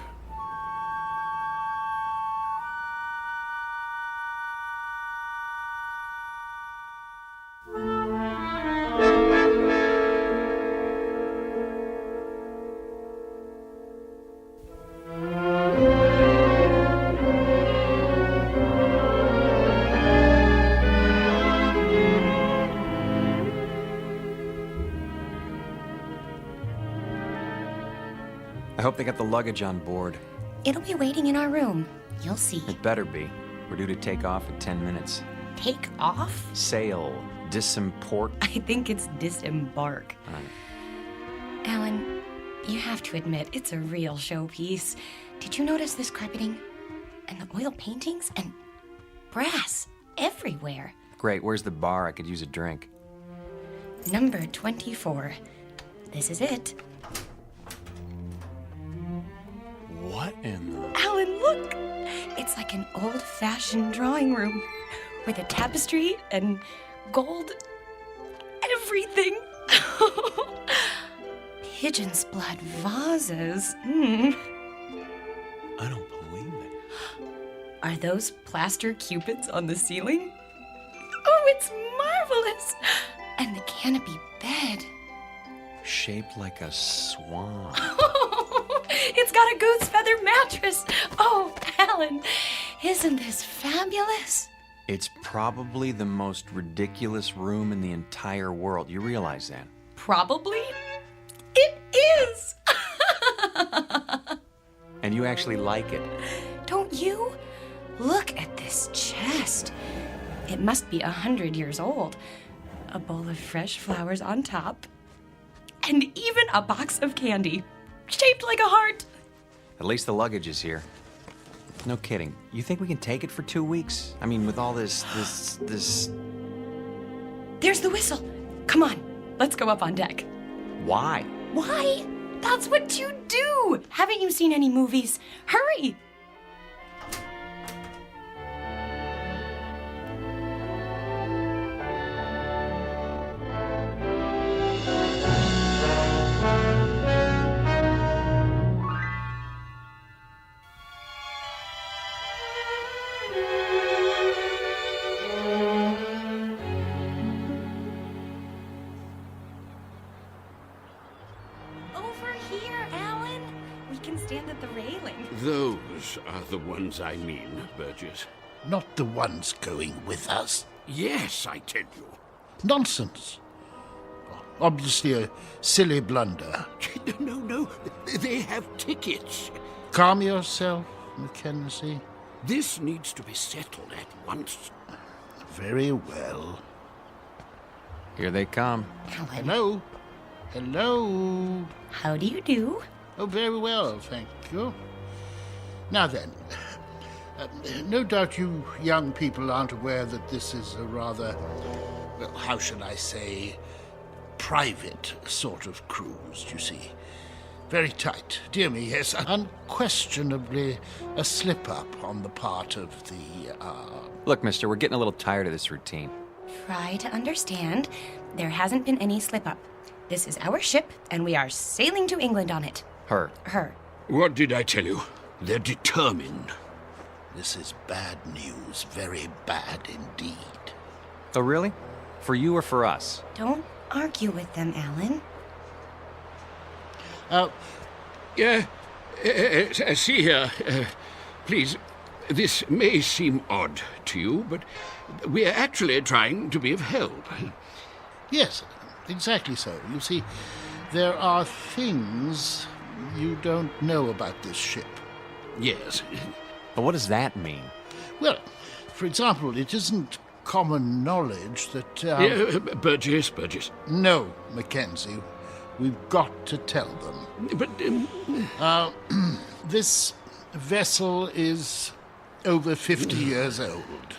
I hope they got the luggage on board. It'll be waiting in our room. You'll see. It better be. We're due to take off in 10 minutes. Take off? Sail. Disimport. I think it's disembark. Alan, you have to admit, it's a real showpiece. Did you notice this carpeting? And the oil paintings? And brass everywhere. Great. Where's the bar? I could use a drink. Number 24. This is it. What in the... Alan, look! It's like an old-fashioned drawing room with a tapestry and gold everything. Pigeon's blood vases. I don't believe it. Are those plaster cupids on the ceiling? Oh, it's marvelous! And the canopy bed. Shaped like a swan. It's got a goose feather mattress. Oh, Alan, isn't this fabulous? It's probably the most ridiculous room in the entire world. You realize that? Probably? is! And you actually like it. Don't you? Look at this chest. It must be 100 years old. A bowl of fresh flowers on top. And even a box of candy, shaped like a heart. At least the luggage is here. No kidding. You think we can take it for 2 weeks? I mean, with all this... There's the whistle. Come on, let's go up on deck. Why? Why? That's what you do. Haven't you seen any movies? Hurry. Over here, Alan. We can stand at the railing. Those are the ones I mean, Burgess. Not the ones going with us. Yes, I tell you. Nonsense. Obviously a silly blunder. No. They have tickets. Calm yourself, Mackenzie. This needs to be settled at once. Very well. Here they come. Hello. Hello. How do you do? Oh, very well, thank you. Now then, no doubt you young people aren't aware that this is a rather, well, how shall I say, private sort of cruise, you see. Very tight. Dear me, yes, unquestionably a slip-up on the part of the, Look, mister, we're getting a little tired of this routine. Try to understand. There hasn't been any slip-up. This is our ship, and we are sailing to England on it. Her. What did I tell you? They're determined. This is bad news, very bad indeed. Oh, really? For you or for us? Don't argue with them, Alan. See here, please, this may seem odd to you, but we are actually trying to be of help. Yes, exactly so. You see, there are things you don't know about this ship. Yes. But what does that mean? Well, for example, it isn't common knowledge that... Burgess. No, Mackenzie. We've got to tell them. But... this vessel is over 50 years old.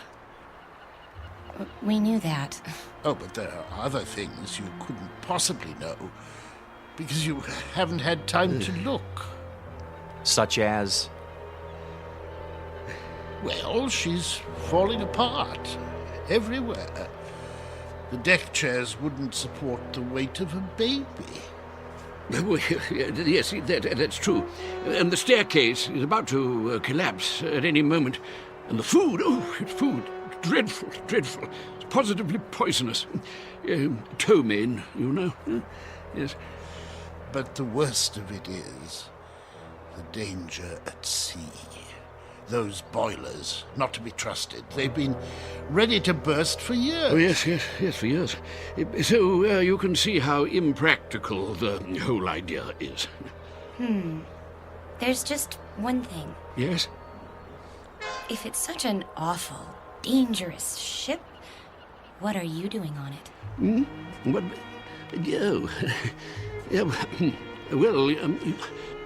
We knew that. Oh, but there are other things you couldn't possibly know, because you haven't had time to look. Such as? Well, she's falling apart everywhere. The deck chairs wouldn't support the weight of a baby. Well, yes, that's true. And the staircase is about to collapse at any moment. And the food, dreadful. It's positively poisonous. Ptomaine, you know. Yes. But the worst of it is the danger at sea. Those boilers, not to be trusted. They've been ready to burst for years. Oh, yes, for years. So you can see how impractical the whole idea is. There's just one thing. Yes? If it's such an awful, dangerous ship, what are you doing on it? What? Oh. Well,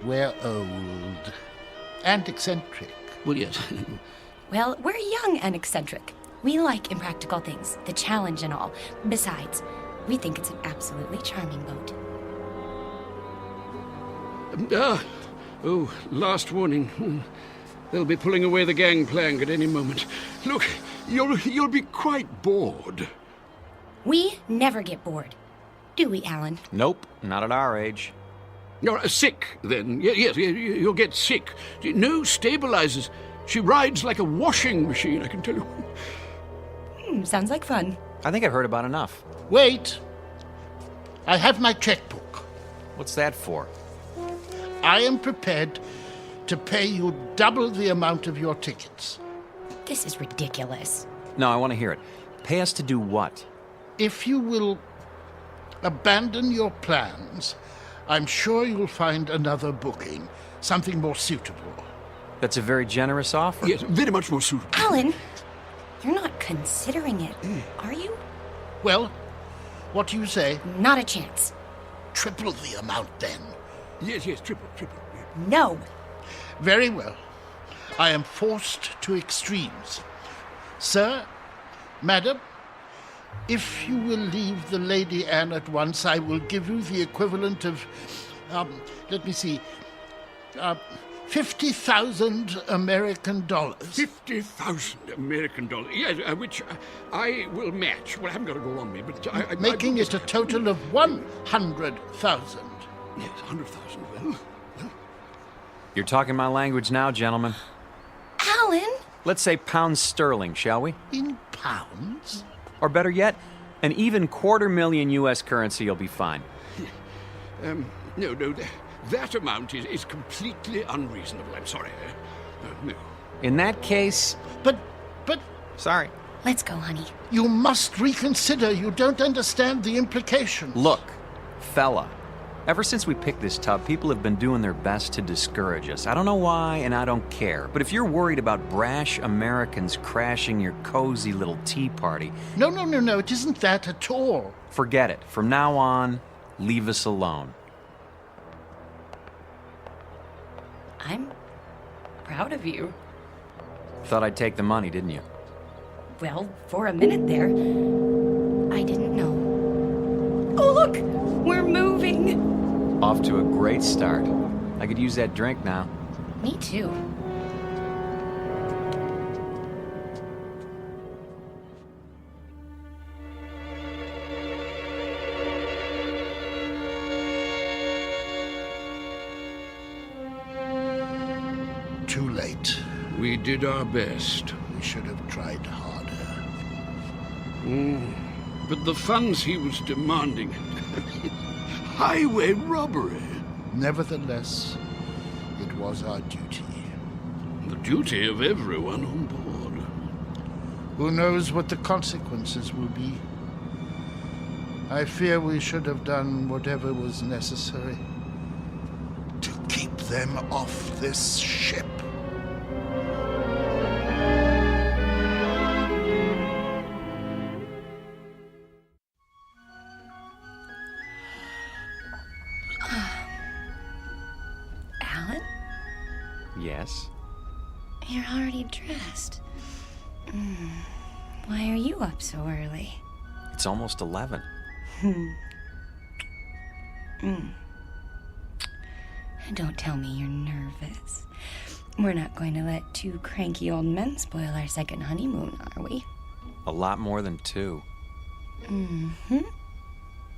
we're old and eccentric. Well, yes. Well, we're young and eccentric. We like impractical things, the challenge and all. Besides, we think it's an absolutely charming boat. Last warning. They'll be pulling away the gangplank at any moment. Look, you'll be quite bored. We never get bored. Do we, Alan? Nope, not at our age. You're sick, then. Yes, you'll get sick. No stabilizers. She rides like a washing machine, I can tell you. Sounds like fun. I think I've heard about enough. Wait. I have my checkbook. What's that for? I am prepared to pay you double the amount of your tickets. This is ridiculous. No, I want to hear it. Pay us to do what? If you will abandon your plans, I'm sure you'll find another booking, something more suitable. That's a very generous offer. Yes, very much more suitable. Alan, you're not considering it, are you? Well, what do you say? Not a chance. Triple the amount, then. Yes, triple. No. Very well. I am forced to extremes. Sir, madam, if you will leave the Lady Anne at once, I will give you the equivalent of, let me see, 50,000 American dollars. 50,000 American dollars. Yes, which I will match. Well, I haven't got to go on me, but Making it a total of 100,000. Yes, 100,000. Well. You're talking my language now, gentlemen. Alan! Let's say pounds sterling, shall we? In pounds? Or better yet, an even $250,000 U.S. currency will be fine. No, that amount is completely unreasonable. I'm sorry. No. In that case... But... Sorry. Let's go, honey. You must reconsider. You don't understand the implications. Look, fella. Ever since we picked this tub, people have been doing their best to discourage us. I don't know why, and I don't care. But if you're worried about brash Americans crashing your cozy little tea party... No, it isn't that at all. Forget it. From now on, leave us alone. I'm proud of you. Thought I'd take the money, didn't you? Well, for a minute there, I didn't know. Oh, look! We're moving! Off to a great start. I could use that drink now. Me too. Too late. We did our best. We should have tried harder. But the funds he was demanding... highway robbery. Nevertheless, it was our duty. The duty of everyone on board. Who knows what the consequences will be? I fear we should have done whatever was necessary to keep them off this ship. Alan? Yes? You're already dressed. Why are you up so early? It's almost 11. Don't tell me you're nervous. We're not going to let two cranky old men spoil our second honeymoon, are we? A lot more than 2.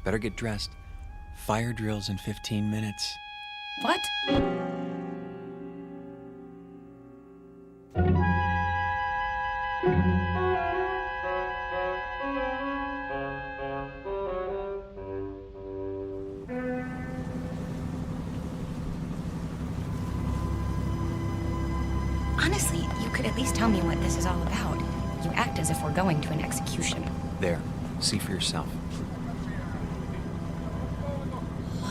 Better get dressed. Fire drill's in 15 minutes. What? Honestly, you could at least tell me what this is all about. You act as if we're going to an execution. There. See for yourself.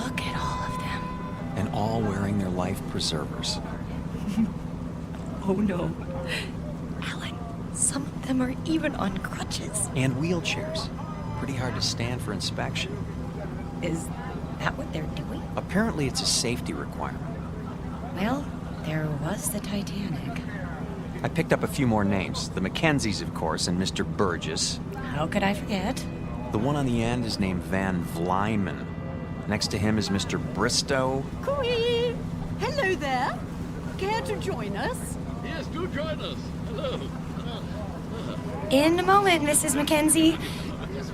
Look at all of them. And all wearing their life preservers. Oh no. Alan, some of them are even on crutches. And wheelchairs. Pretty hard to stand for inspection. Is that what they're doing? Apparently it's a safety requirement. Well, there was the Titanic. I picked up a few more names. The Mackenzies, of course, and Mr. Burgess. How could I forget? The one on the end is named Van Vlyman. Next to him is Mr. Bristow. Cooey! Hello there. Care to join us? Yes, do join us. Hello. In a moment, Mrs. Mackenzie.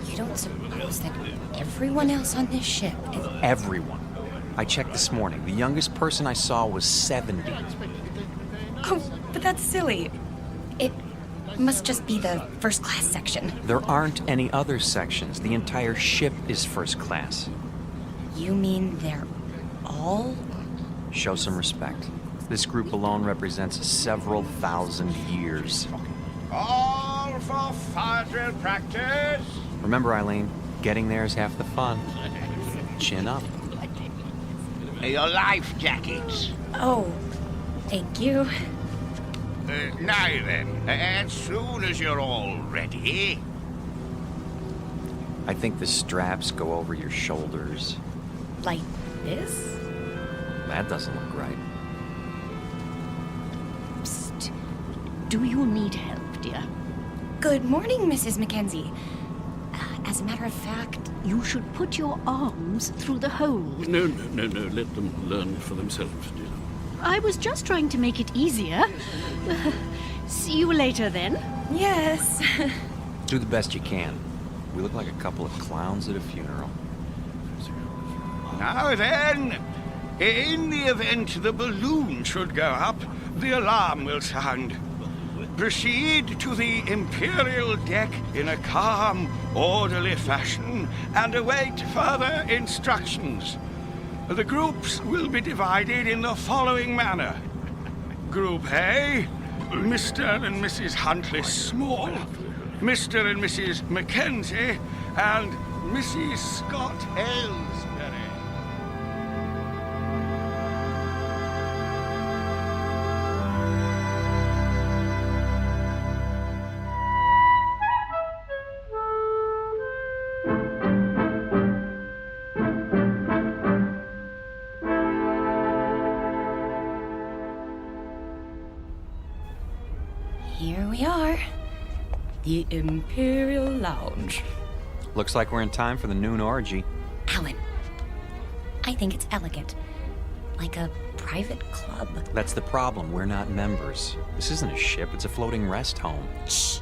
You don't suppose that everyone else on this ship is... Everyone. I checked this morning. The youngest person I saw was 70. Oh, but that's silly. It must just be the first class section. There aren't any other sections. The entire ship is first class. You mean they're all? Show some respect. This group alone represents several thousand years. All for fire drill practice. Remember, Eileen, getting there is half the fun. Chin up. Your life jackets. Oh, thank you. Now then, as soon as you're all ready... I think the straps go over your shoulders. Like this? That doesn't look right. Psst. Do you need help, dear? Good morning, Mrs. Mackenzie. As a matter of fact... You should put your arms through the hole. No. Let them learn for themselves, dear. I was just trying to make it easier. See you later, then. Yes. Do the best you can. We look like a couple of clowns at a funeral. Now then, in the event the balloon should go up, the alarm will sound. Proceed to the Imperial deck in a calm, orderly fashion and await further instructions. The groups will be divided in the following manner. Group A, Mr. and Mrs. Huntley Small, Mr. and Mrs. Mackenzie, and Mrs. Scott Aylesbury. Here we are. The Imperial Lounge. Looks like we're in time for the noon orgy. Alan, I think it's elegant. Like a private club. That's the problem. We're not members. This isn't a ship, it's a floating rest home. Shh.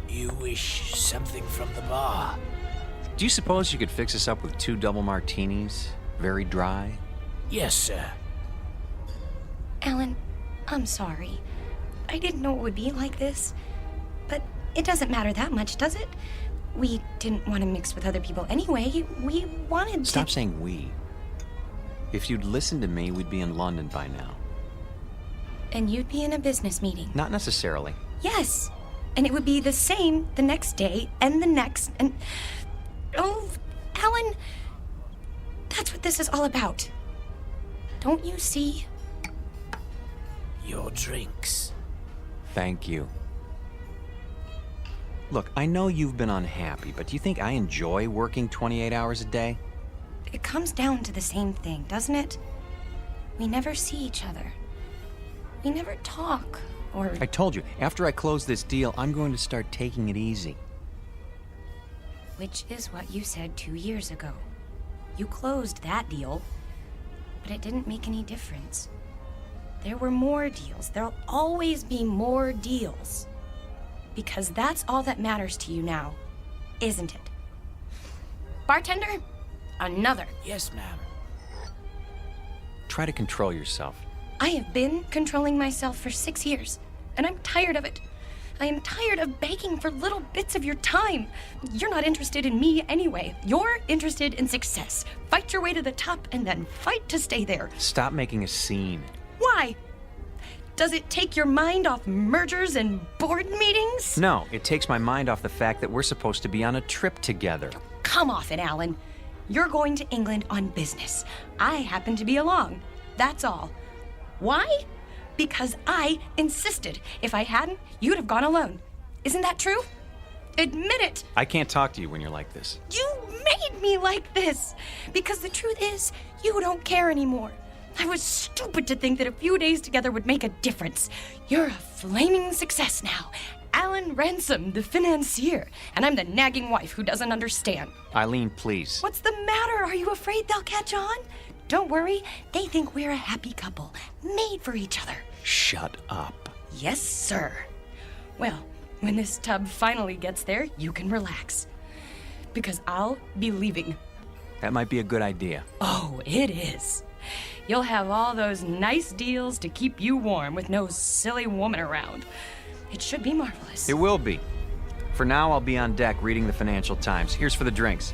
You wish something from the bar? Do you suppose you could fix us up with 2 double martinis? Very dry? Yes, sir. Alan, I'm sorry. I didn't know it would be like this. But it doesn't matter that much, does it? We didn't want to mix with other people anyway. We wanted to... Stop saying we. If you'd listened to me, we'd be in London by now. And you'd be in a business meeting. Not necessarily. Yes. And it would be the same the next day and the next and... Oh, Alan, that's what this is all about. Don't you see? Your drinks. Thank you. Look, I know you've been unhappy, but do you think I enjoy working 28 hours a day? It comes down to the same thing, doesn't it? We never see each other. We never talk, or... I told you, after I close this deal, I'm going to start taking it easy. Which is what you said 2 years ago. You closed that deal, but it didn't make any difference. There were more deals. There'll always be more deals. Because that's all that matters to you now, isn't it? Bartender, another. Yes, ma'am. Try to control yourself. I have been controlling myself for 6 years, and I'm tired of it. I am tired of begging for little bits of your time. You're not interested in me anyway. You're interested in success. Fight your way to the top and then fight to stay there. Stop making a scene. Why? Does it take your mind off mergers and board meetings? No, it takes my mind off the fact that we're supposed to be on a trip together. Come off it, Alan. You're going to England on business. I happen to be along. That's all. Why? Because I insisted. If I hadn't, you'd have gone alone. Isn't that true? Admit it. I can't talk to you when you're like this. You made me like this. Because the truth is, you don't care anymore. I was stupid to think that a few days together would make a difference. You're a flaming success now. Alan Ransom, the financier. And I'm the nagging wife who doesn't understand. Eileen, please. What's the matter? Are you afraid they'll catch on? Don't worry. They think we're a happy couple, made for each other. Shut up. Yes, sir. Well, when this tub finally gets there, you can relax. Because I'll be leaving. That might be a good idea. Oh, it is. You'll have all those nice deals to keep you warm with no silly woman around. It should be marvelous. It will be. For now, I'll be on deck reading the Financial Times. Here's for the drinks.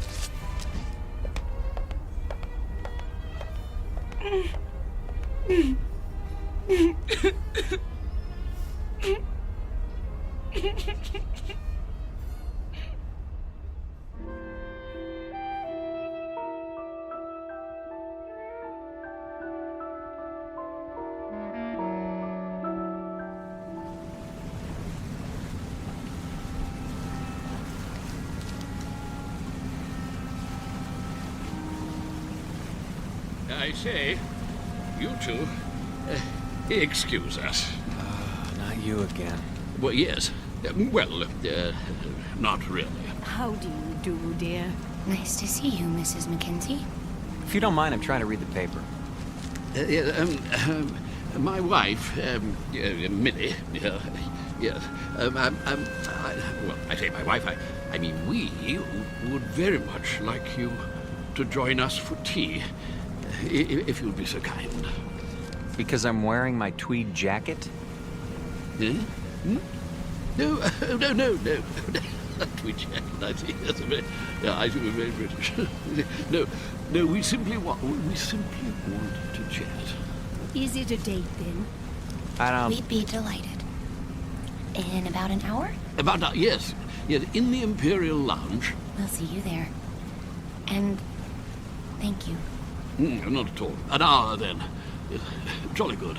I say, you two, excuse us. Not you again. Well, yes. Not really. How do you do, dear? Nice to see you, Mrs. Mackenzie. If you don't mind, I'm trying to read the paper. My wife, Millie, yes. I say my wife, I mean we would very much like you to join us for tea, if you'd be so kind. Because I'm wearing my tweed jacket? No. Tweed jacket, I see. That's I think we're very British. No, we simply want to chat. Is it a date then? We'd be delighted. In about an hour? Yes, in the Imperial Lounge. We'll see you there. And thank you. Not at all. An hour then. Jolly good.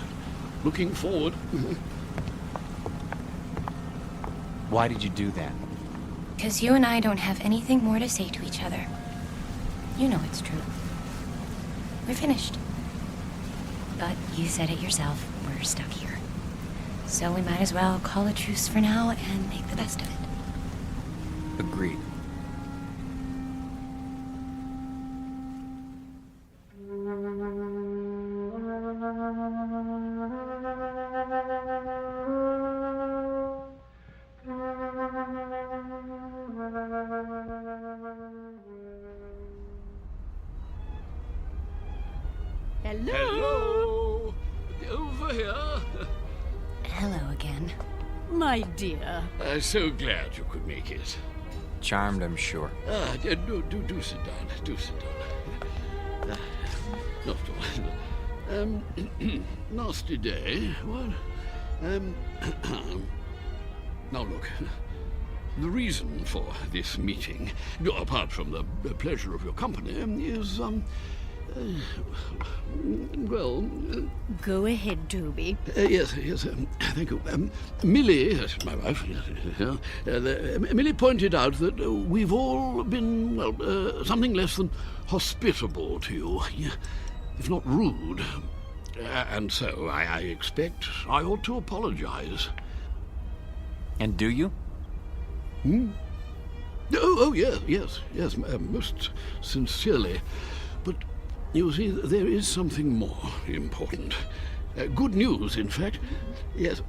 Looking forward. Why did you do that? Because you and I don't have anything more to say to each other. You know it's true. We're finished. But you said it yourself, we're stuck here. So we might as well call a truce for now and make the best of it. Agreed. Hello. Over here. Hello again. My dear. So glad you could make it. Charmed, I'm sure. Do sit down. Do sit down. Not at all. Nasty day. What? Now look. The reason for this meeting, apart from the pleasure of your company, is Go ahead, Toby. Yes, thank you. Millie, that's my wife, Millie pointed out that we've all been, something less than hospitable to you, if not rude. And so I expect I ought to apologize. And do you? Oh, yes, most sincerely. But you see, there is something more important. Good news, in fact. Yes,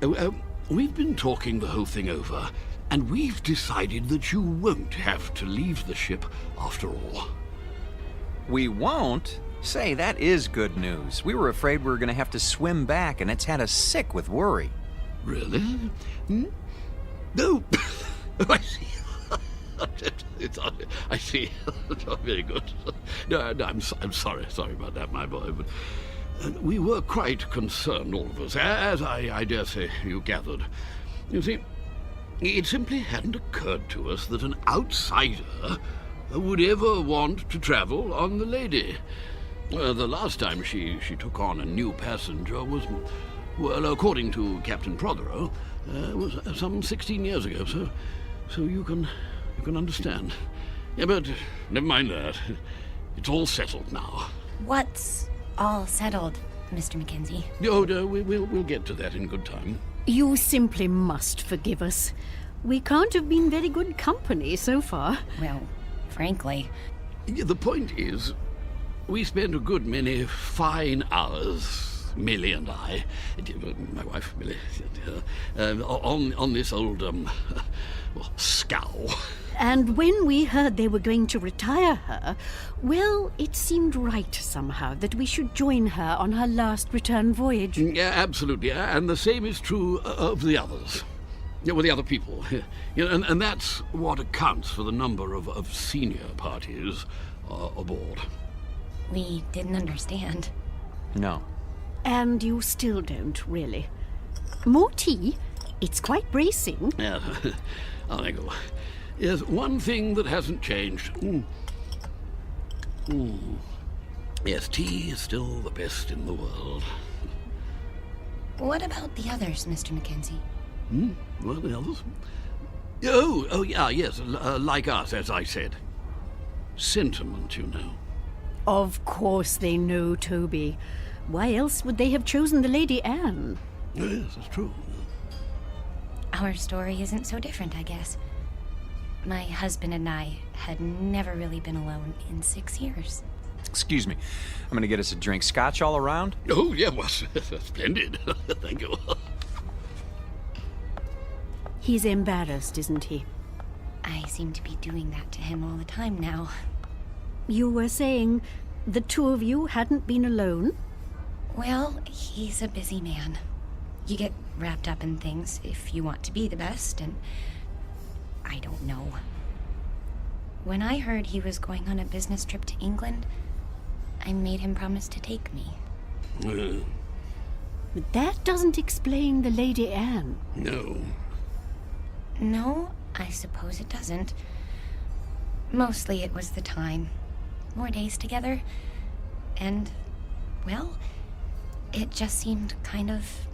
we've been talking the whole thing over, and we've decided that you won't have to leave the ship after all. We won't? Say, that is good news. We were afraid we were going to have to swim back, and it's had us sick with worry. Really? No. I see. I see. Very good. No, I'm sorry about that, my boy. But we were quite concerned, all of us, as I dare say you gathered. You see, it simply hadn't occurred to us that an outsider would ever want to travel on the Lady. The last time she took on a new passenger was, well, according to Captain Prothero, was some 16 years ago. So you can understand. Yeah, but never mind that. It's all settled now. What's all settled, Mr. Mackenzie? Oh, no, we'll get to that in good time. You simply must forgive us. We can't have been very good company so far. Well, frankly. The point is, we spent a good many fine hours, Millie and I, my wife Millie, on this old, scow. And when we heard they were going to retire her, well, it seemed right somehow that we should join her on her last return voyage. Yeah, absolutely. And the same is true of the others. Well, the other people. And that's what accounts for the number of senior parties aboard. We didn't understand. No. And you still don't, really. More tea? It's quite bracing. Yeah, I'll go. Yes, one thing that hasn't changed. Yes, tea is still the best in the world. What about the others, Mr. Mackenzie? What, the others? Oh, yeah, yes, like us, as I said. Sentiment, you know. Of course they know, Toby. Why else would they have chosen the Lady Anne? Yes, that's true. Our story isn't so different, I guess. My husband and I had never really been alone in 6 years. Excuse me. I'm gonna get us a drink. Scotch all around? Oh, yeah, well, splendid. Thank you. He's embarrassed, isn't he? I seem to be doing that to him all the time now. You were saying the two of you hadn't been alone? Well, he's a busy man. You get wrapped up in things if you want to be the best, and I don't know. When I heard he was going on a business trip to England, I made him promise to take me. But that doesn't explain the Lady Anne. No. No, I suppose it doesn't. Mostly it was the time. More days together. And, well, it just seemed kind of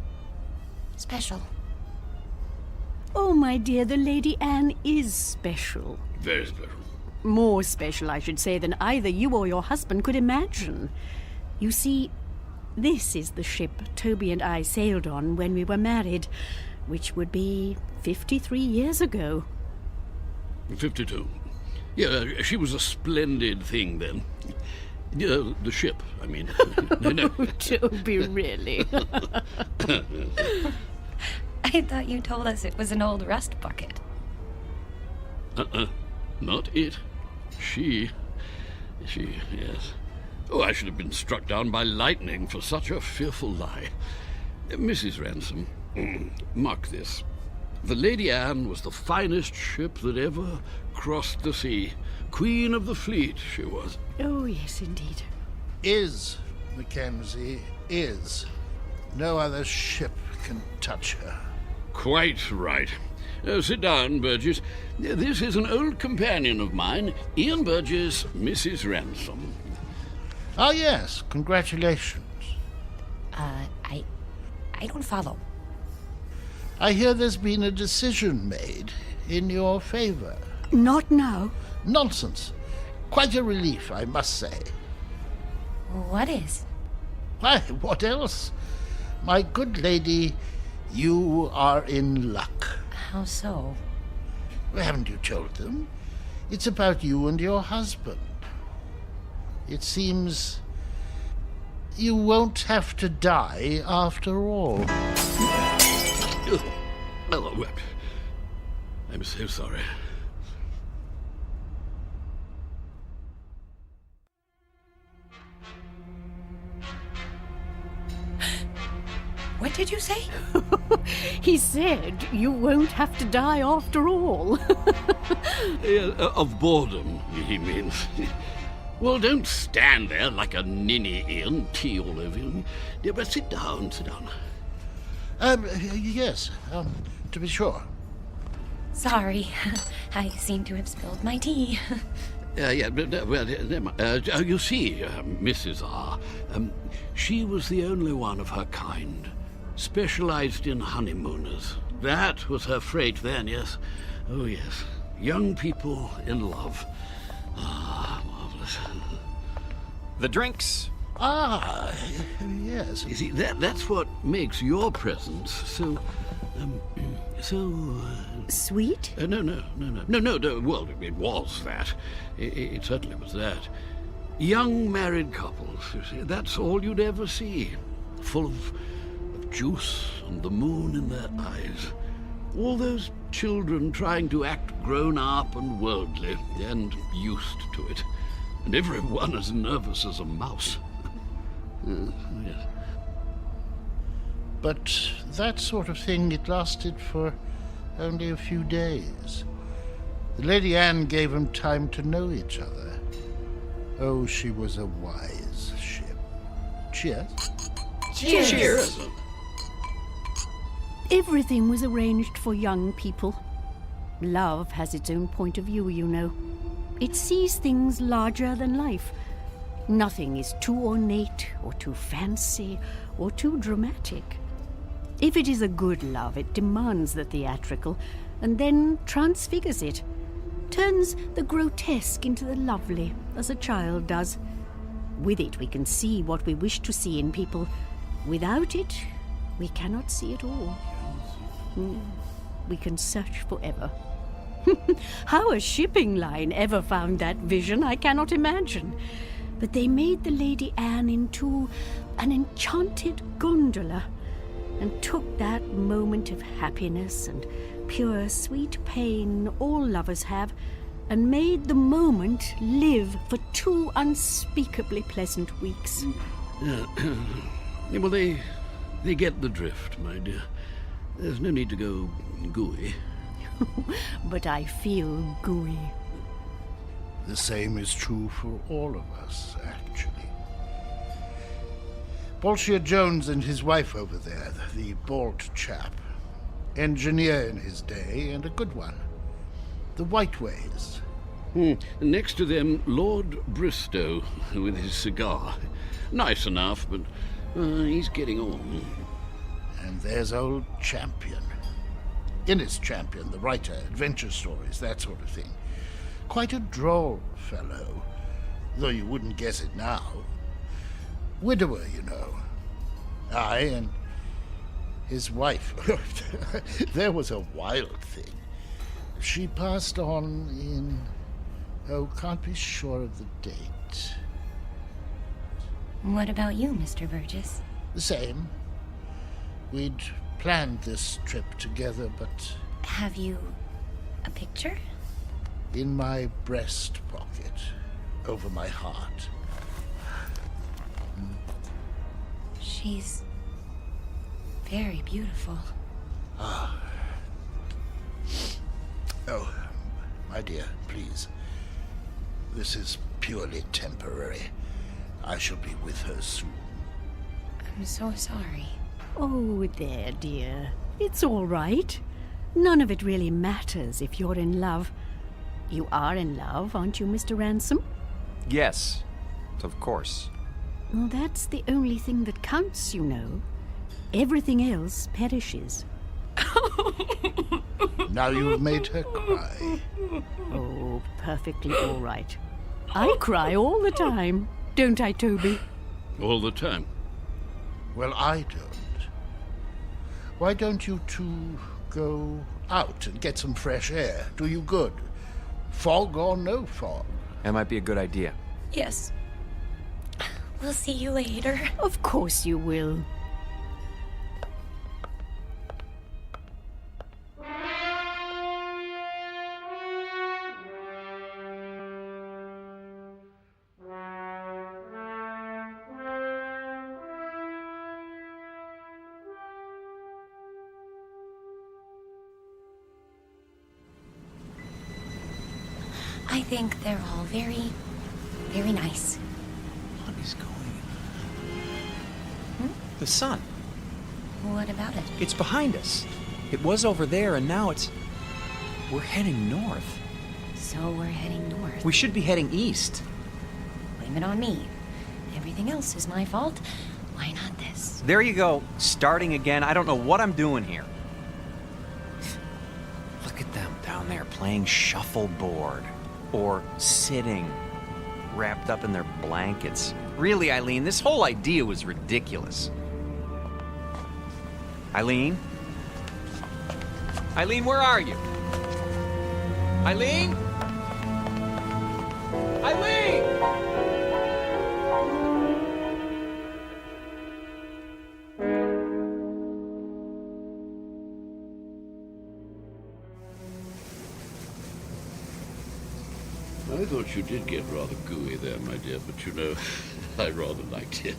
special. Oh, my dear, the Lady Anne is special. Very special. More special, I should say, than either you or your husband could imagine. You see, this is the ship Toby and I sailed on when we were married, which would be 53 years ago. 52. Yeah, she was a splendid thing then. The ship, I mean. No. Oh, Toby, really? I thought you told us it was an old rust bucket. Not it. She, yes. Oh, I should have been struck down by lightning for such a fearful lie. Mrs. Ransom, mark this. The Lady Anne was the finest ship that ever crossed the sea. Queen of the fleet, she was. Oh, yes, indeed. Is, Mackenzie, is. No other ship can touch her. Quite right. Sit down, Burgess. This is an old companion of mine, Ian Burgess, Mrs. Ransom. Ah, yes. Congratulations. I don't follow. I hear there's been a decision made in your favor. Not now. Nonsense. Quite a relief, I must say. What is? Why, what else? My good lady, you are in luck. How so? Well, haven't you told them? It's about you and your husband. It seems you won't have to die after all. Oh, I'm so sorry. What did you say? He said you won't have to die after all. Of boredom, he means. Well, don't stand there like a ninny, Ian. Tea all over you. Yeah, but sit down, sit down. Yes, to be sure. Sorry, I seem to have spilled my tea. Yeah, but, well, you see, Mrs. R., she was the only one of her kind. Specialized in honeymooners. That was her freight then, yes. Oh, yes. Young people in love. Ah, marvelous. The drinks. Ah, yes. You see, that's what makes your presence so... Sweet? No. Well, it was that. It certainly was that. Young married couples, you see, that's all you'd ever see. Full of juice and the moon in their eyes. All those children trying to act grown up and worldly and used to it. And every one as nervous as a mouse. Yes. But that sort of thing, it lasted for only a few days. The Lady Anne gave them time to know each other. Oh, she was a wise ship. Cheers. Cheers. Cheers. Everything was arranged for young people. Love has its own point of view, you know. It sees things larger than life. Nothing is too ornate or too fancy or too dramatic. If it is a good love, it demands the theatrical and then transfigures it, turns the grotesque into the lovely, as a child does. With it, we can see what we wish to see in people. Without it, we cannot see at all. We can search forever. How a shipping line ever found that vision, I cannot imagine. But they made the Lady Anne into an enchanted gondola and took that moment of happiness and pure sweet pain all lovers have and made the moment live for 2 unspeakably pleasant weeks. Well, they get the drift, my dear. There's no need to go gooey. But I feel gooey. The same is true for all of us, actually. Bolshia Jones and his wife over there, the bald chap. Engineer in his day, and a good one. The Whiteways. Next to them, Lord Bristow, with his cigar. Nice enough, but he's getting on. And there's old Champion. Innes Champion, the writer, adventure stories, that sort of thing. Quite a droll fellow, though you wouldn't guess it now. Widower, you know. Aye, and his wife. There was a wild thing. She passed on in... Oh, can't be sure of the date. What about you, Mr. Burgess? The same. We'd planned this trip together, but... Have you a picture? In my breast pocket, over my heart. She's very beautiful. Ah. Oh, my dear, please. This is purely temporary. I shall be with her soon. I'm so sorry. Oh, there, dear. It's all right. None of it really matters if you're in love. You are in love, aren't you, Mr. Ransom? Yes, of course. Well, that's the only thing that counts, you know. Everything else perishes. Now you've made her cry. Oh, perfectly all right. I cry all the time, don't I, Toby? All the time. Well, I don't. Why don't you two go out and get some fresh air? Do you good. Fog or no fog. That might be a good idea. Yes. We'll see you later. Of course you will. I think they're all very, very nice. What is going on? The sun. What about it? It's behind us. It was over there, and now it's... We're heading north. So we're heading north. We should be heading east. Blame it on me. Everything else is my fault. Why not this? There you go. Starting again. I don't know what I'm doing here. Look at them down there playing shuffleboard. Or sitting, wrapped up in their blankets. Really, Eileen, this whole idea was ridiculous. Eileen? Eileen, where are you? Eileen? Eileen! I thought you did get rather gooey there, my dear, but you know, I rather liked it.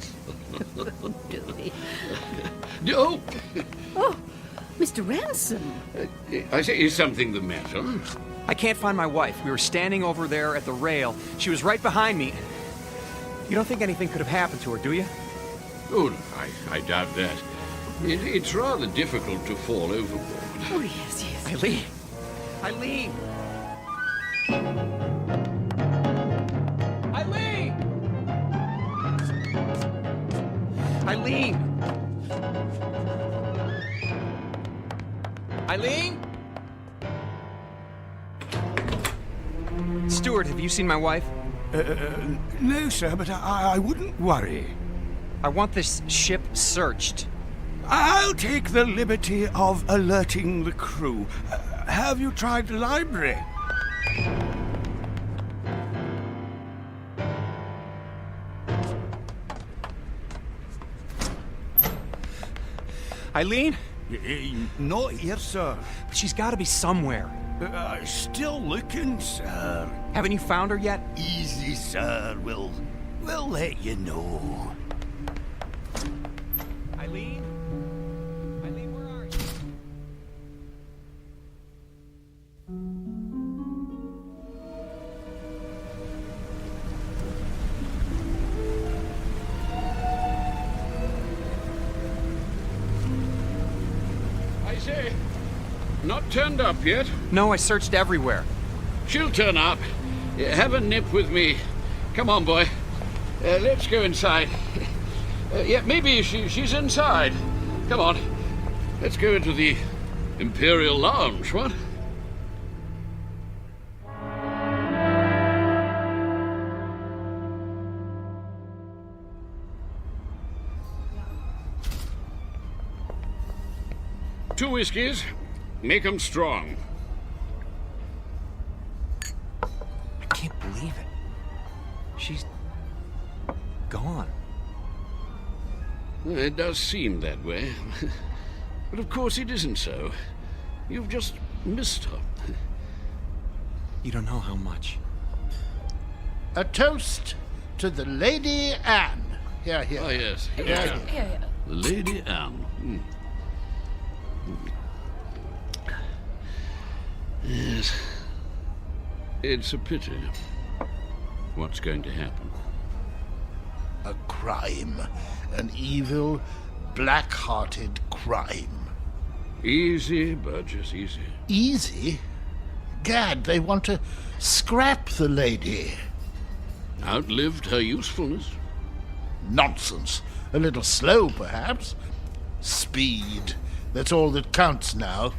Doby. No! Oh, Mr. Ransom. I say, is something the matter? I can't find my wife. We were standing over there at the rail. She was right behind me. You don't think anything could have happened to her, do you? Oh, no, I doubt that. It's rather difficult to fall overboard. Oh, yes, yes. Eileen! Eileen! Eileen! Eileen? Stuart, have you seen my wife? No, sir, but I wouldn't worry. I want this ship searched. I'll take the liberty of alerting the crew. Have you tried the library? Eileen? Not here, sir. She's got to be somewhere. Still looking, sir. Haven't you found her yet? Easy, sir. We'll let you know. Eileen? Eileen, where are you? I say, not turned up yet? No, I searched everywhere. She'll turn up. Have a nip with me. Come on, boy. Let's go inside. Yeah, maybe she's inside. Come on. Let's go into the Imperial Lounge, what? Two whiskeys. Make 'em strong. I can't believe it. She's gone. It does seem that way. But of course it isn't so. You've just missed her. You don't know how much. A toast to the Lady Anne. Here, here. Oh, yes. Here Yeah, we are. yeah. The Lady Anne. Yes. It's a pity. What's going to happen? A crime. An evil, black-hearted crime. Easy, Burgess, easy. Easy? Gad, they want to scrap the lady. Outlived her usefulness. Nonsense. A little slow, perhaps. Speed. That's all that counts now.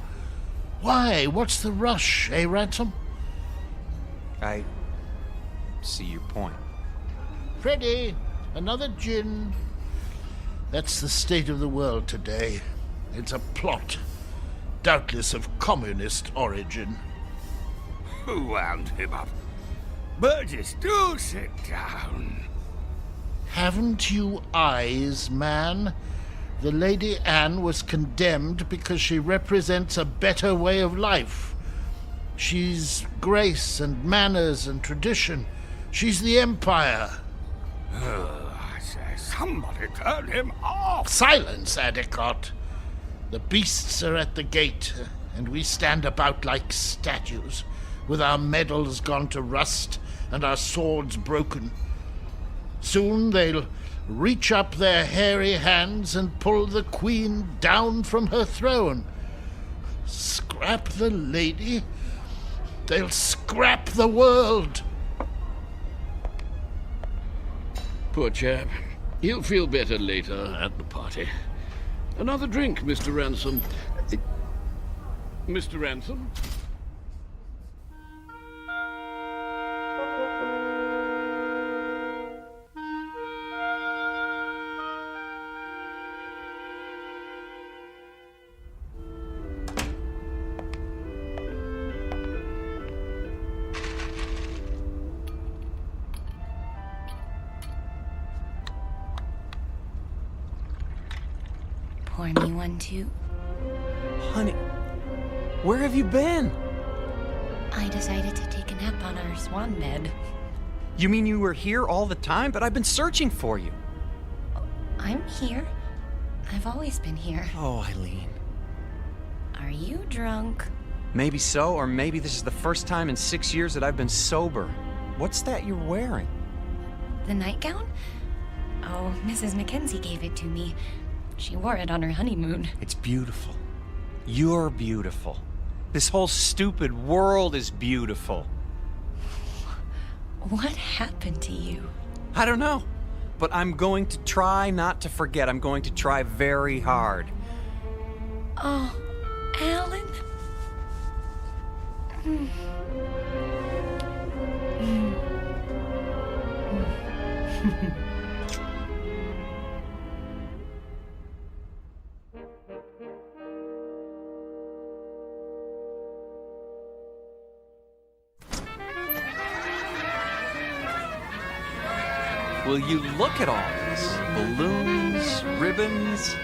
Why? What's the rush, eh, Ransom? I see your point. Freddy, another gin. That's the state of the world today. It's a plot, doubtless of communist origin. Who wound him up? Burgess, do sit down. Haven't you eyes, man? The Lady Anne was condemned because she represents a better way of life. She's grace and manners and tradition. She's the Empire. I say, somebody turn him off. Silence, Adicott. The beasts are at the gate, and we stand about like statues, with our medals gone to rust and our swords broken. Soon they'll reach up their hairy hands and pull the Queen down from her throne. Scrap the lady? They'll scrap the world. Poor chap. He'll feel better later at the party. Another drink, Mr. Ransom. Mr. Ransom? Pour me one, too. Honey, where have you been? I decided to take a nap on our swan bed. You mean you were here all the time? But I've been searching for you. I'm here. I've always been here. Oh, Eileen. Are you drunk? Maybe so, or maybe this is the first time in 6 years that I've been sober. What's that you're wearing? The nightgown? Oh, Mrs. Mackenzie gave it to me. She wore it on her honeymoon. It's beautiful. You're beautiful. This whole stupid world is beautiful. What happened to you? I don't know. But I'm going to try not to forget. I'm going to try very hard. Oh, Alan? Will you look at all this? Balloons, ribbons.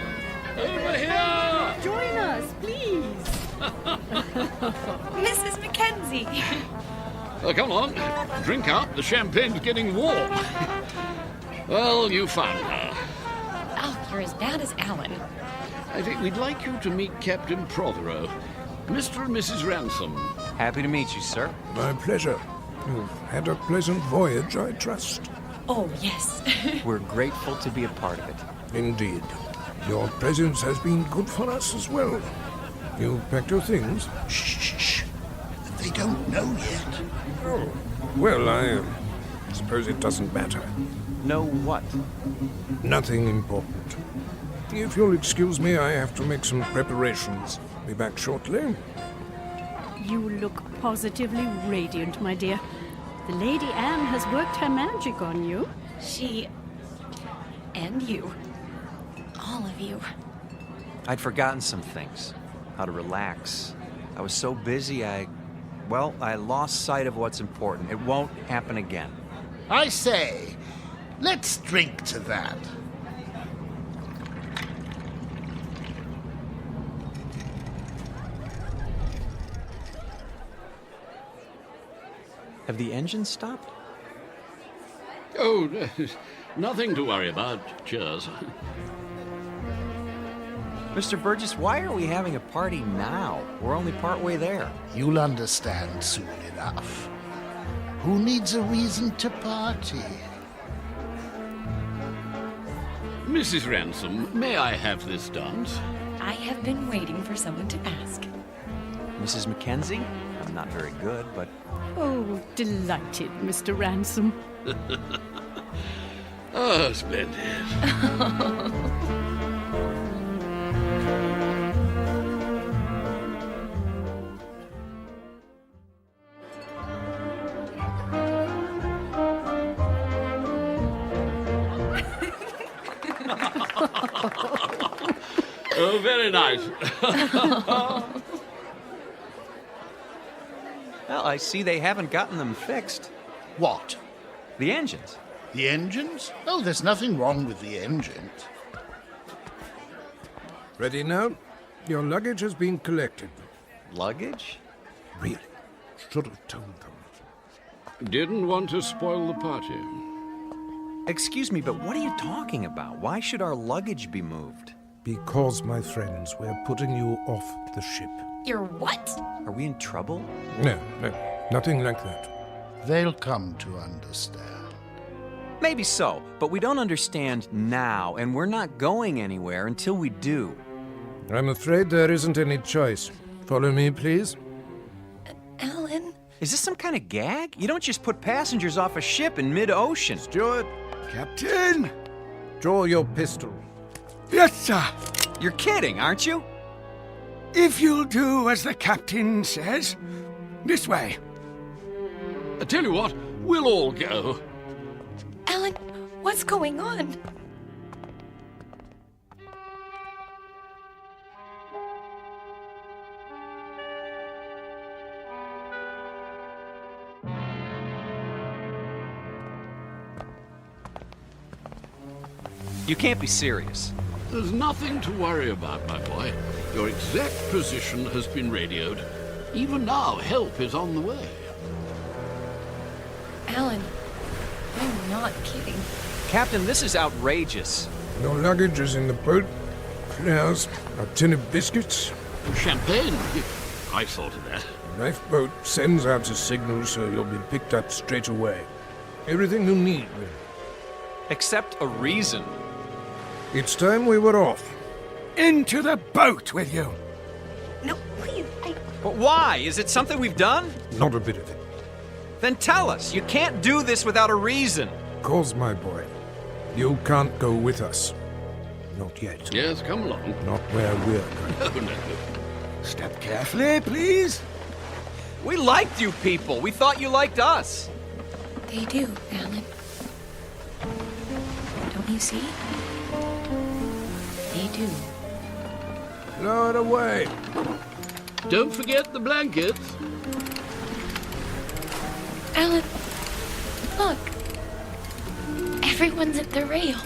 Over here! Join us, please. Mrs. Mackenzie. Come on, drink up. The champagne's getting warm. Well, you found her. Oh, you're as bad as Alan. I think we'd like you to meet Captain Prothero, Mr. and Mrs. Ransom. Happy to meet you, sir. My pleasure. You've had a pleasant voyage, I trust. Oh, yes. We're grateful to be a part of it. Indeed. Your presence has been good for us as well. You packed your things? Shh. They don't know yet. Oh. Well, I suppose it doesn't matter. Know what? Nothing important. If you'll excuse me, I have to make some preparations. Be back shortly. You look positively radiant, my dear. The Lady Anne has worked her magic on you. She... and you. All of you. I'd forgotten some things. How to relax. I was so busy, I lost sight of what's important. It won't happen again. I say, let's drink to that. Have the engines stopped? Oh, nothing to worry about. Cheers. Mr. Burgess, why are we having a party now? We're only partway there. You'll understand soon enough. Who needs a reason to party? Mrs. Ransom, may I have this dance? I have been waiting for someone to ask. Mrs. Mackenzie? I'm not very good, but... Oh, delighted, Mr. Ransom. Oh, splendid. Oh, very nice. Well, I see they haven't gotten them fixed. What? The engines. The engines? Oh, there's nothing wrong with the engines. Ready now? Your luggage has been collected. Luggage? Really? Should have told them. Didn't want to spoil the party. Excuse me, but what are you talking about? Why should our luggage be moved? Because, my friends, we're putting you off the ship. You're what? Are we in trouble? No, nothing like that. They'll come to understand. Maybe so, but we don't understand now, and we're not going anywhere until we do. I'm afraid there isn't any choice. Follow me, please. Alan? Is this some kind of gag? You don't just put passengers off a ship in mid-ocean. Steward! Captain! Draw your pistol. Yes, sir. You're kidding, aren't you? If you'll do as the captain says. This way. I tell you what, we'll all go. Alan, what's going on? You can't be serious. There's nothing to worry about, my boy. Your exact position has been radioed. Even now, help is on the way. Alan, I'm not kidding. Captain, this is outrageous. Your luggage is in the boat. Flowers, a tin of biscuits. Champagne? I thought of that. The lifeboat sends out a signal so you'll be picked up straight away. Everything you need, really. Except a reason. It's time we were off. Into the boat with you. No, please, But why? Is it something we've done? Not a bit of it. Then tell us. You can't do this without a reason. Cause, my boy, you can't go with us. Not yet. Yes, come along. Not where we're going. No, no. Step carefully, please. We liked you people. We thought you liked us. They do, Alan. you see? They do. Throw it away. Don't forget the blankets. Alan, look. Everyone's at the rail.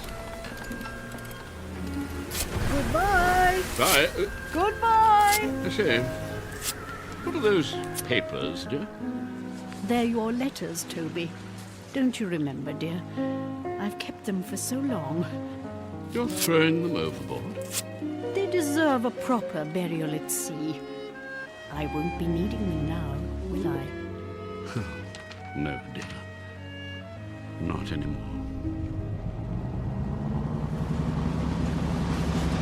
Goodbye. Bye. Goodbye. I say, what are those papers, dear? They're your letters, Toby. Don't you remember, dear? I've kept them for so long. You're throwing them overboard. They deserve a proper burial at sea. I won't be needing them now, will I? No, dear. Not anymore.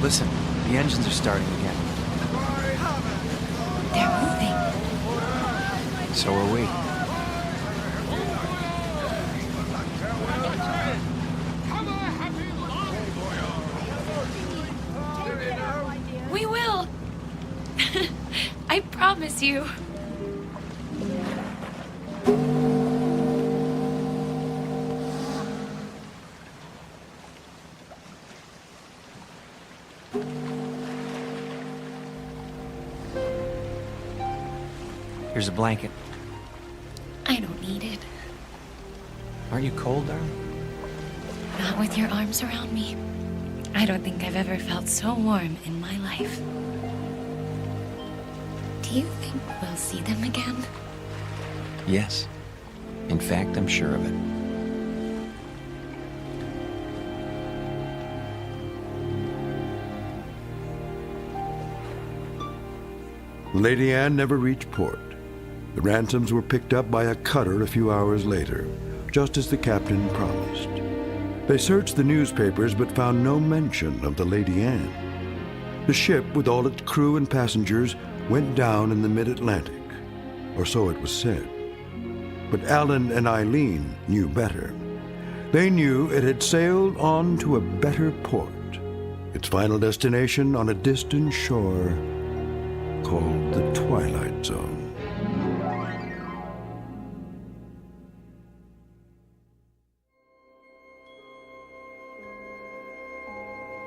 Listen, the engines are starting again. They're moving. So are we. We will. I promise you. Here's a blanket. I don't need it. Aren't you cold, darling? Not with your arms around me. I don't think I've ever felt so warm in my life. Do you think we'll see them again? Yes. In fact, I'm sure of it. Lady Anne never reached port. The ransoms were picked up by a cutter a few hours later, just as the captain promised. They searched the newspapers but found no mention of the Lady Anne. The ship, with all its crew and passengers, went down in the mid-Atlantic, or so it was said. But Alan and Eileen knew better. They knew it had sailed on to a better port, its final destination on a distant shore called the Twilight Zone.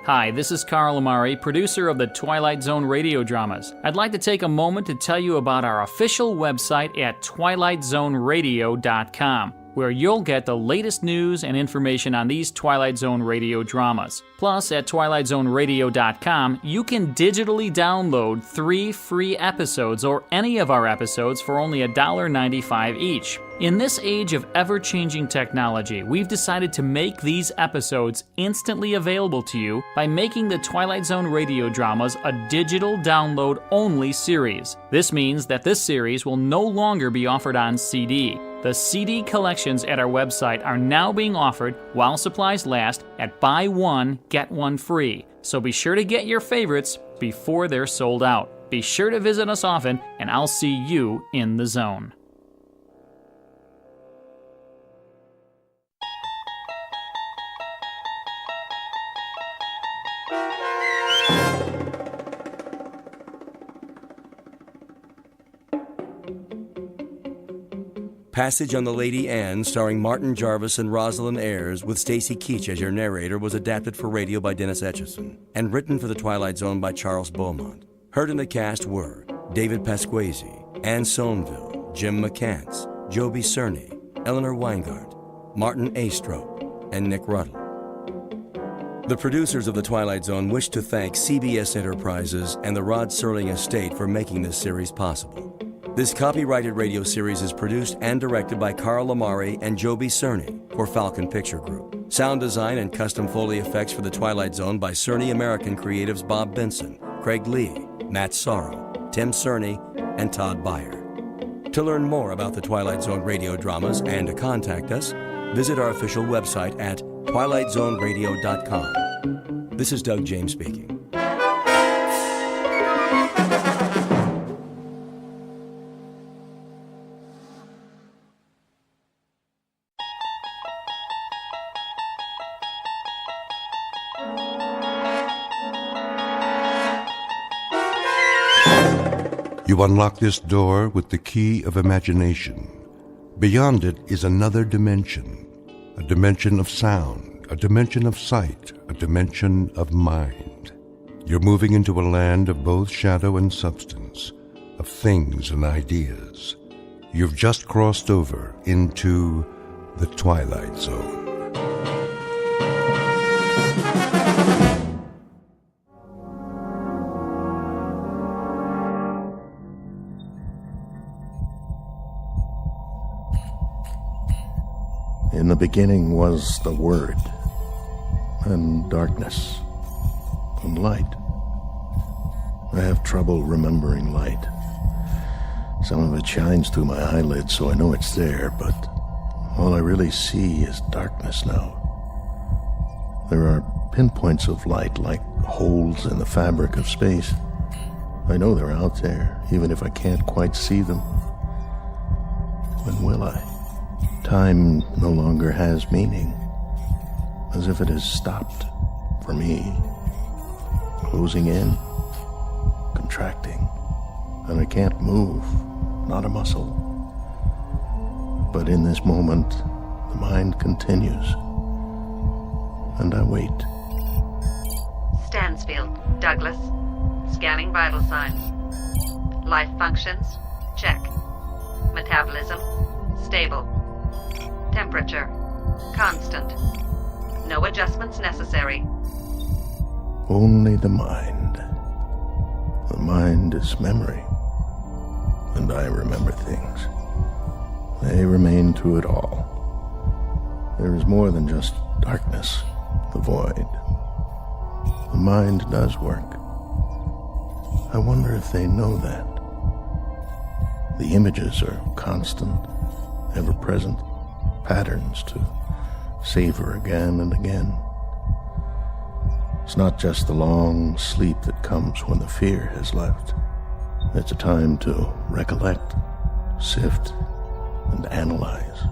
Hi, this is Carl Amari, producer of the Twilight Zone radio dramas. I'd like to take a moment to tell you about our official website at twilightzoneradio.com, where you'll get the latest news and information on these Twilight Zone radio dramas. Plus, at twilightzoneradio.com, you can digitally download 3 free episodes or any of our episodes for only $1.95 each. In this age of ever-changing technology, we've decided to make these episodes instantly available to you by making the Twilight Zone radio dramas a digital download-only series. This means that this series will no longer be offered on CD. The CD collections at our website are now being offered while supplies last at buy one, get one free. So be sure to get your favorites before they're sold out. Be sure to visit us often, and I'll see you in the zone. Passage on the Lady Anne, starring Martin Jarvis and Rosalind Ayres, with Stacy Keach as your narrator, was adapted for radio by Dennis Etchison and written for The Twilight Zone by Charles Beaumont. Heard in the cast were David Pasquesi, Anne Somerville, Jim McCants, Joby Cerny, Eleanor Weingart, Martin Astrop, and Nick Ruddle. The producers of The Twilight Zone wish to thank CBS Enterprises and the Rod Serling Estate for making this series possible. This copyrighted radio series is produced and directed by Carl Amari and Joby Cerny for Falcon Picture Group. Sound design and custom Foley effects for The Twilight Zone by Cerny American creatives Bob Benson, Craig Lee, Matt Sorrow, Tim Cerny, and Todd Beyer. To learn more about the Twilight Zone radio dramas and to contact us, visit our official website at twilightzoneradio.com. This is Doug James speaking. You unlock this door with the key of imagination. Beyond it is another dimension, a dimension of sound, a dimension of sight, a dimension of mind. You're moving into a land of both shadow and substance, of things and ideas. You've just crossed over into the Twilight Zone. In the beginning was the Word, and darkness, and light. I have trouble remembering light. Some of it shines through my eyelids, so I know it's there, but all I really see is darkness now. There are pinpoints of light like holes in the fabric of space. I know they're out there, even if I can't quite see them. When will I? Time no longer has meaning, as if it has stopped for me, closing in, contracting, and I can't move, not a muscle. But in this moment, the mind continues, and I wait. Stansfield, Douglas. Scanning vital signs. Life functions, check. Metabolism, stable. Temperature, constant. No adjustments necessary. Only the mind. The mind is memory, and I remember things. They remain through it all. There is more than just darkness, the void. The mind does work. I wonder if they know that. The images are constant, ever present, patterns to savor again and again. It's not just the long sleep that comes when the fear has left. It's a time to recollect, sift, and analyze.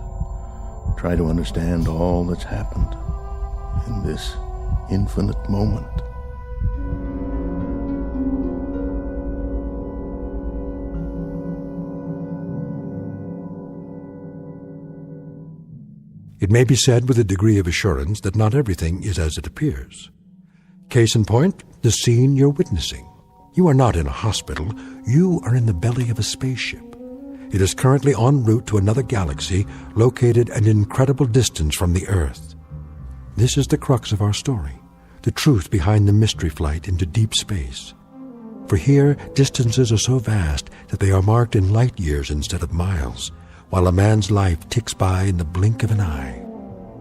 Try to understand all that's happened in this infinite moment. It may be said with a degree of assurance that not everything is as it appears. Case in point, the scene you're witnessing. You are not in a hospital. You are in the belly of a spaceship. It is currently en route to another galaxy located an incredible distance from the Earth. This is the crux of our story, the truth behind the mystery flight into deep space. For here, distances are so vast that they are marked in light years instead of miles, while a man's life ticks by in the blink of an eye.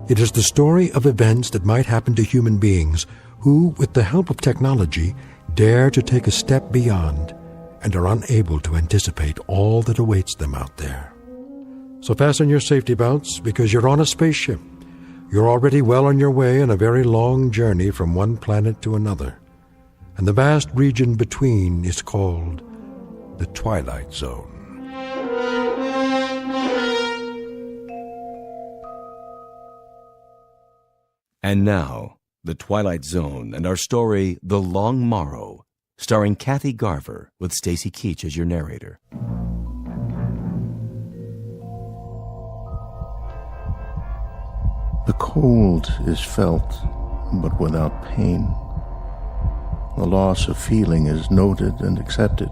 It is the story of events that might happen to human beings who, with the help of technology, dare to take a step beyond and are unable to anticipate all that awaits them out there. So fasten your safety belts, because you're on a spaceship. You're already well on your way on a very long journey from one planet to another, and the vast region between is called the Twilight Zone. And now, The Twilight Zone and our story, The Long Morrow, starring Kathy Garver with Stacy Keach as your narrator. The cold is felt, but without pain. The loss of feeling is noted and accepted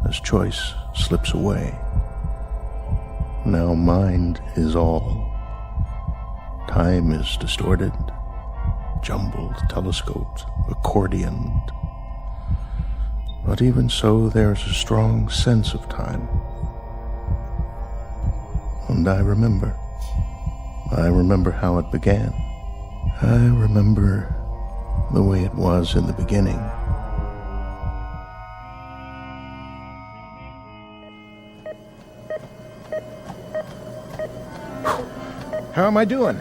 as choice slips away. Now mind is all. Time is distorted, jumbled, telescoped, accordioned. But even so, there's a strong sense of time. And I remember. I remember how it began. I remember the way it was in the beginning. How am I doing?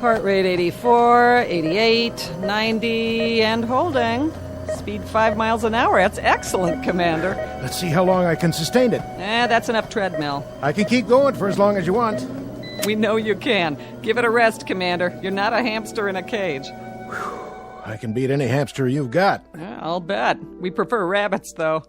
Heart rate 84, 88, 90, and holding. Speed 5 miles an hour. That's excellent, Commander. Let's see how long I can sustain it. That's enough treadmill. I can keep going for as long as you want. We know you can. Give it a rest, Commander. You're not a hamster in a cage. I can beat any hamster you've got. I'll bet. We prefer rabbits, though.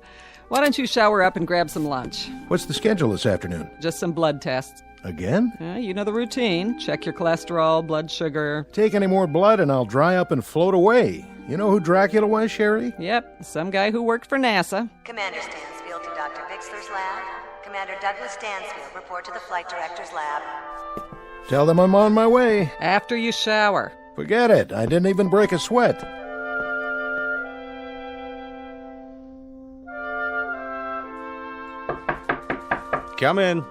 Why don't you shower up and grab some lunch? What's the schedule this afternoon? Just some blood tests. Again? You know the routine. Check your cholesterol, blood sugar. Take any more blood and I'll dry up and float away. You know who Dracula was, Sherry? Yep, some guy who worked for NASA. Commander Stansfield to Dr. Bixler's lab. Commander Douglas Stansfield, report to the Flight Director's lab. Tell them I'm on my way. After you shower. Forget it. I didn't even break a sweat. Come in.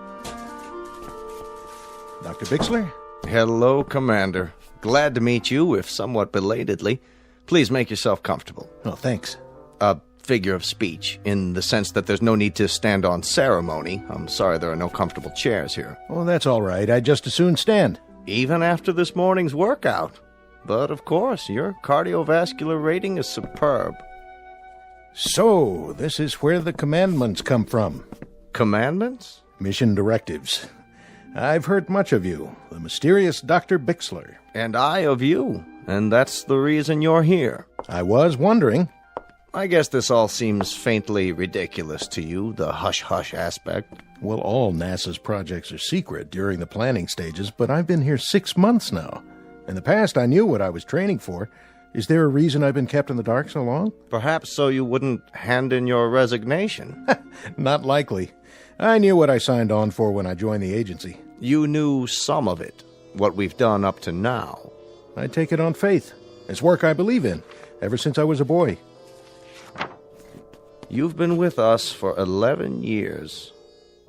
Dr. Bixler? Hello, Commander. Glad to meet you, if somewhat belatedly. Please make yourself comfortable. Oh, thanks. A figure of speech, in the sense that there's no need to stand on ceremony. I'm sorry there are no comfortable chairs here. Oh, that's all right. I'd just as soon stand. Even after this morning's workout. But, of course, your cardiovascular rating is superb. So, this is where the commandments come from. Commandments? Mission directives. I've heard much of you, the mysterious Dr. Bixler. And I of you, and that's the reason you're here. I was wondering. I guess this all seems faintly ridiculous to you, the hush-hush aspect. Well, all NASA's projects are secret during the planning stages, but I've been here 6 months now. In the past, I knew what I was training for. Is there a reason I've been kept in the dark so long? Perhaps so you wouldn't hand in your resignation. Not likely. I knew what I signed on for when I joined the agency. You knew some of it, what we've done up to now. I take it on faith. It's work I believe in, ever since I was a boy. You've been with us for 11 years.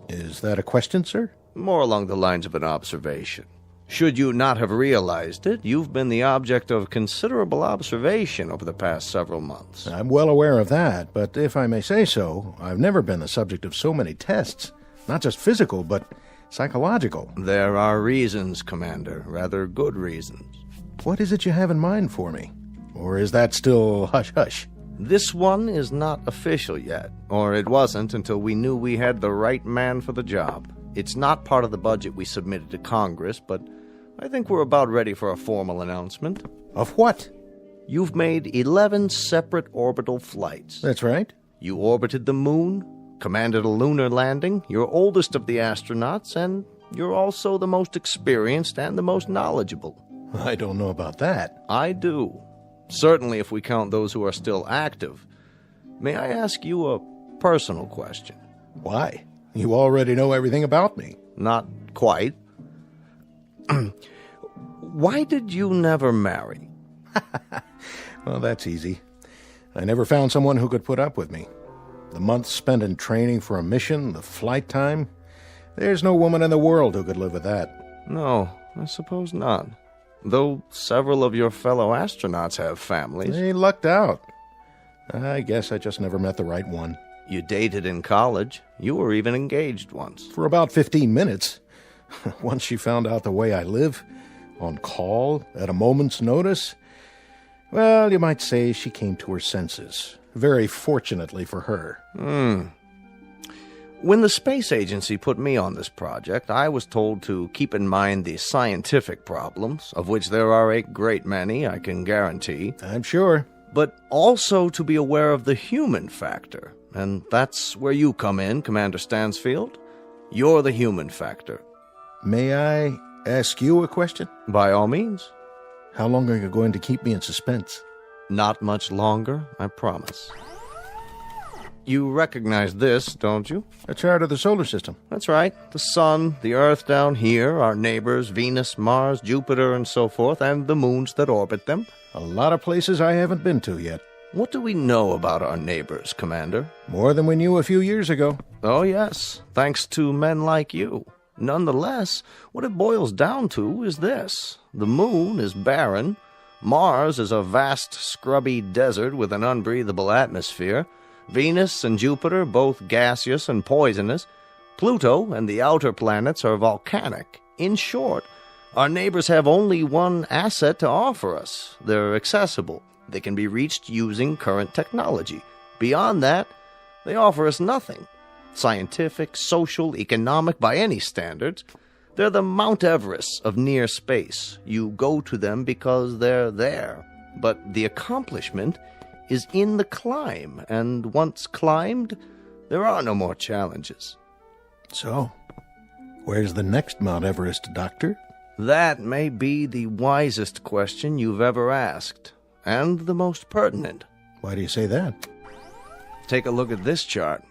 Is that a question, sir? More along the lines of an observation. Should you not have realized it, you've been the object of considerable observation over the past several months. I'm well aware of that, but if I may say so, I've never been the subject of so many tests. Not just physical, but psychological. There are reasons, Commander, rather good reasons. What is it you have in mind for me? Or is that still hush-hush? This one is not official yet, or it wasn't until we knew we had the right man for the job. It's not part of the budget we submitted to Congress, but I think we're about ready for a formal announcement. Of what? You've made 11 separate orbital flights. That's right. You orbited the moon, commanded a lunar landing, you're oldest of the astronauts, and you're also the most experienced and the most knowledgeable. I don't know about that. I do. Certainly if we count those who are still active. May I ask you a personal question? Why? You already know everything about me. Not quite. Why did you never marry? Well, that's easy. I never found someone who could put up with me. The months spent in training for a mission, the flight time, there's no woman in the world who could live with that. No, I suppose not. Though several of your fellow astronauts have families. They lucked out. I guess I just never met the right one. You dated in college. You were even engaged once. For about 15 minutes. Once she found out the way I live, on call, at a moment's notice, well, you might say she came to her senses. Very fortunately for her. When the space agency put me on this project, I was told to keep in mind the scientific problems, of which there are a great many, I can guarantee. I'm sure. But also to be aware of the human factor. And that's where you come in, Commander Stansfield. You're the human factor. May I ask you a question? By all means. How long are you going to keep me in suspense? Not much longer, I promise. You recognize this, don't you? A chart of the solar system. That's right. The Sun, the Earth down here, our neighbors, Venus, Mars, Jupiter, and so forth, and the moons that orbit them. A lot of places I haven't been to yet. What do we know about our neighbors, Commander? More than we knew a few years ago. Oh, yes, thanks to men like you. Nonetheless, what it boils down to is this. The moon is barren. Mars is a vast, scrubby desert with an unbreathable atmosphere. Venus and Jupiter, both gaseous and poisonous. Pluto and the outer planets are volcanic. In short, our neighbors have only one asset to offer us. They're accessible. They can be reached using current technology. Beyond that, they offer us nothing. Scientific, social, economic, by any standards. They're the Mount Everest of near space. You go to them because they're there. But the accomplishment is in the climb, and once climbed, there are no more challenges. So, Where's the next Mount Everest, Doctor? That may be the wisest question you've ever asked, and the most pertinent. Why do you say that? Take a look at this chart.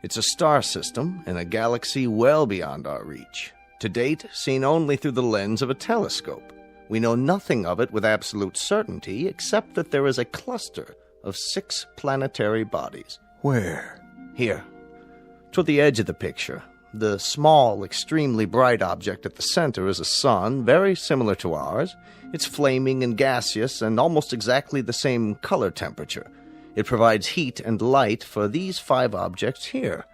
It's a star system in a galaxy well beyond our reach. To date, seen only through the lens of a telescope. We know nothing of it with absolute certainty, except that there is a cluster of 6 planetary bodies. Where? Here, toward the edge of the picture. The small, extremely bright object at the center is a sun, very similar to ours. It's flaming and gaseous and almost exactly the same color temperature. It provides heat and light for these 5 objects here.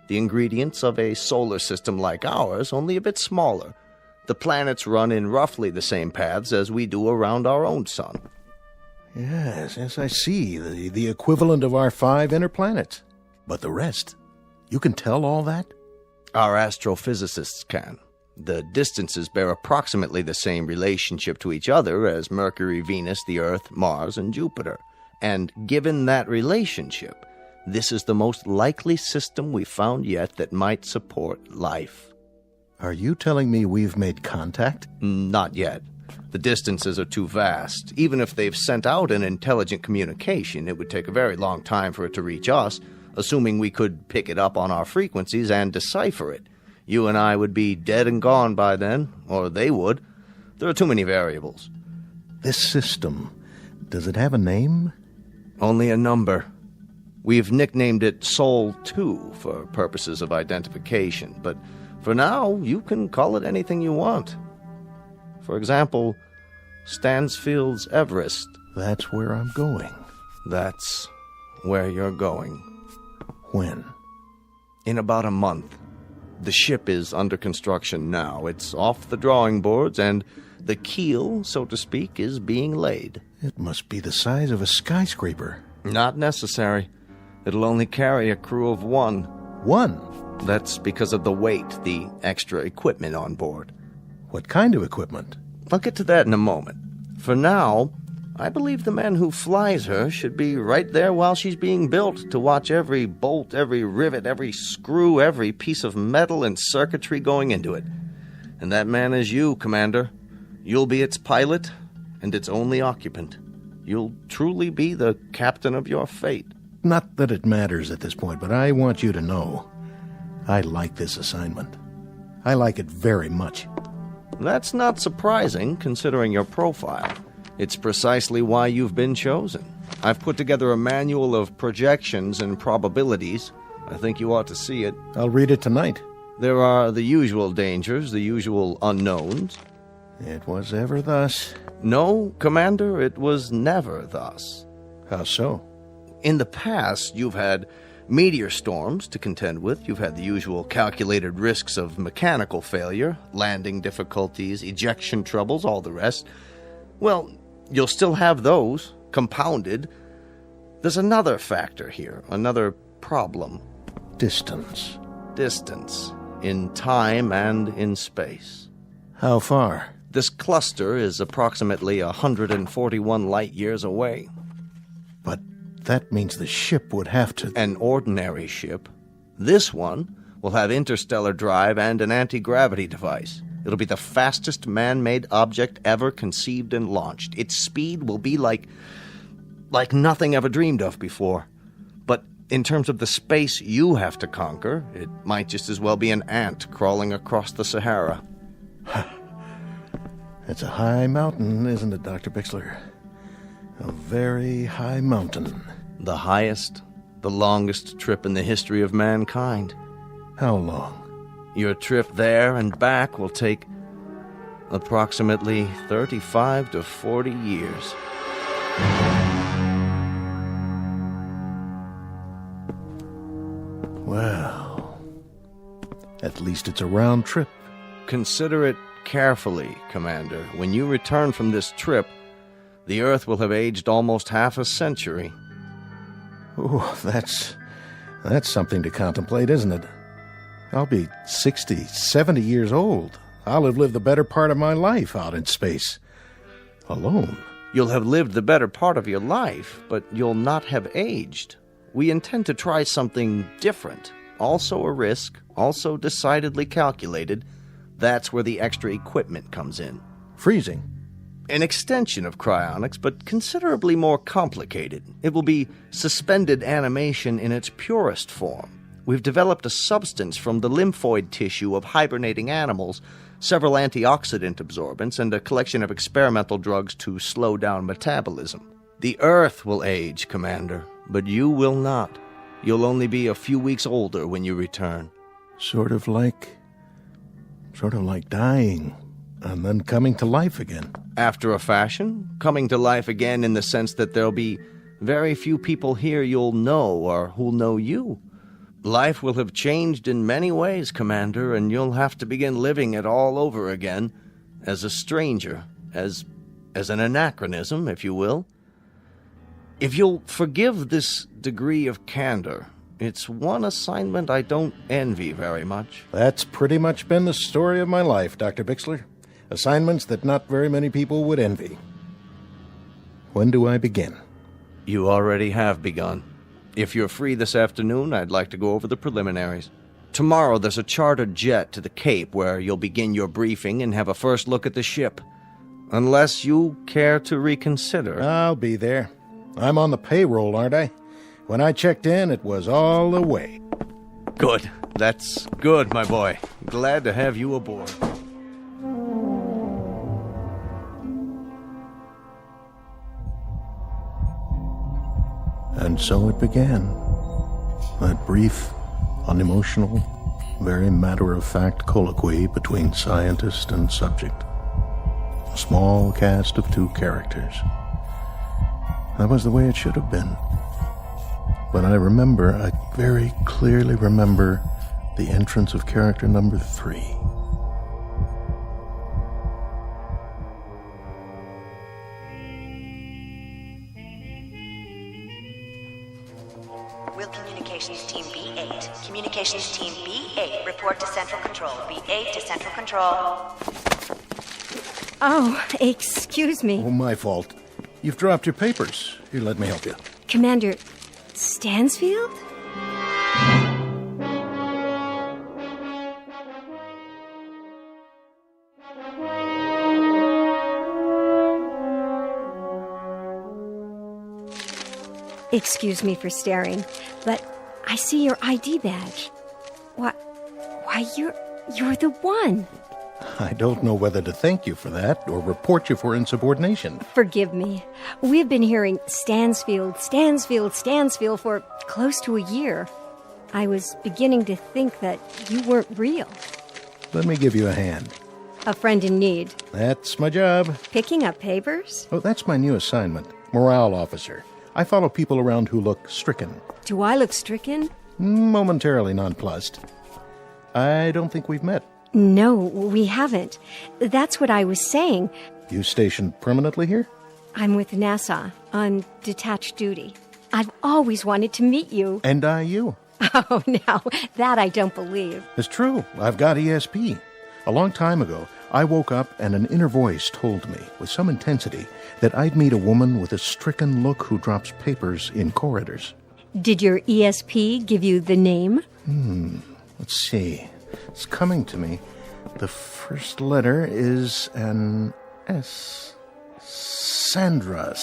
The ingredients of a solar system like ours, only a bit smaller. The planets run in roughly the same paths as we do around our own sun. Yes, I see. The equivalent of our 5 inner planets. But the rest? You can tell all that? Our astrophysicists can. The distances bear approximately the same relationship to each other as Mercury, Venus, the Earth, Mars, and Jupiter. And given that relationship, this is the most likely system we've found yet that might support life. Are you telling me we've made contact? Not yet. The distances are too vast. Even if they've sent out an intelligent communication, it would take a very long time for it to reach us, assuming we could pick it up on our frequencies and decipher it. You and I would be dead and gone by then, or they would. There are too many variables. This system, does it have a name? Only a number. We've nicknamed it Sol 2 for purposes of identification, but for now, you can call it anything you want. For example, Stansfield's Everest. That's where I'm going. That's where you're going. When? In about a month. The ship is under construction now. It's off the drawing boards, and the keel, so to speak, is being laid. It must be the size of a skyscraper. Not necessary. It'll only carry a crew of 1. 1? That's because of the weight, the extra equipment on board. What kind of equipment? I'll get to that in a moment. For now, I believe the man who flies her should be right there while she's being built to watch every bolt, every rivet, every screw, every piece of metal and circuitry going into it. And that man is you, Commander. You'll be its pilot and its only occupant. You'll truly be the captain of your fate. Not that it matters at this point, but I want you to know I like this assignment. I like it very much. That's not surprising, considering your profile. It's precisely why you've been chosen. I've put together a manual of projections and probabilities. I think you ought to see it. I'll read it tonight. There are the usual dangers, the usual unknowns. It was ever thus. No, Commander, it was never thus. How so? In the past, you've had meteor storms to contend with. You've had the usual calculated risks of mechanical failure, landing difficulties, ejection troubles, all the rest. Well, you'll still have those, compounded. There's another factor here, another problem. Distance. Distance, in time and in space. How far? This cluster is approximately 141 light years away. But that means the ship would have to... An ordinary ship. This one will have interstellar drive and an anti-gravity device. It'll be the fastest man-made object ever conceived and launched. Its speed will be like nothing ever dreamed of before. But in terms of the space you have to conquer, it might just as well be an ant crawling across the Sahara. It's a high mountain, isn't it, Dr. Bixler? A very high mountain. The highest, the longest trip in the history of mankind. How long? Your trip there and back will take approximately 35 to 40 years. Well, at least it's a round trip. Consider it carefully, Commander. When you return from this trip, the Earth will have aged almost half a century. Oh, that's something to contemplate, isn't it? I'll be 60, 70 years old. I'll have lived the better part of my life out in space. Alone. You'll have lived the better part of your life, but you'll not have aged. We intend to try something different, also a risk, also decidedly calculated. That's where the extra equipment comes in. Freezing? An extension of cryonics, but considerably more complicated. It will be suspended animation in its purest form. We've developed a substance from the lymphoid tissue of hibernating animals, several antioxidant absorbents, and a collection of experimental drugs to slow down metabolism. The Earth will age, Commander, but you will not. You'll only be a few weeks older when you return. Sort of like dying, and then coming to life again. After a fashion, coming to life again in the sense that there'll be very few people here you'll know or who'll know you. Life will have changed in many ways, Commander, and you'll have to begin living it all over again, as a stranger, as an anachronism, if you will. If you'll forgive this degree of candor, it's one assignment I don't envy very much. That's pretty much been the story of my life, Dr. Bixler. Assignments that not very many people would envy. When do I begin? You already have begun. If you're free this afternoon, I'd like to go over the preliminaries. Tomorrow there's a chartered jet to the Cape where you'll begin your briefing and have a first look at the ship. Unless you care to reconsider. I'll be there. I'm on the payroll, aren't I? When I checked in, it was all the way. Good. That's good, my boy. Glad to have you aboard. And so it began. That brief, unemotional, very matter-of-fact colloquy between scientist and subject. A small cast of 2 characters. That was the way it should have been. But I very clearly remember the entrance of character number 3. Will Communications Team B8. Communications Team B8, report to Central Control. B8 to Central Control. Oh, excuse me. Oh, my fault. You've dropped your papers. Here, let me help you. Commander Stansfield? Excuse me for staring, but I see your ID badge. Why, you're the one. I don't know whether to thank you for that or report you for insubordination. Forgive me. We've been hearing Stansfield for close to a year. I was beginning to think that you weren't real. Let me give you a hand. A friend in need. That's my job. Picking up papers? Oh, that's my new assignment. Morale officer. I follow people around who look stricken. Do I look stricken? Momentarily nonplussed. I don't think we've met. No, we haven't. That's what I was saying. You stationed permanently here? I'm with NASA on detached duty. I've always wanted to meet you. And I you. Oh, now, that I don't believe. It's true. I've got ESP. A long time ago, I woke up and an inner voice told me, with some intensity, that I'd meet a woman with a stricken look who drops papers in corridors. Did your ESP give you the name? Let's see. It's coming to me. The first letter is an S. Sandra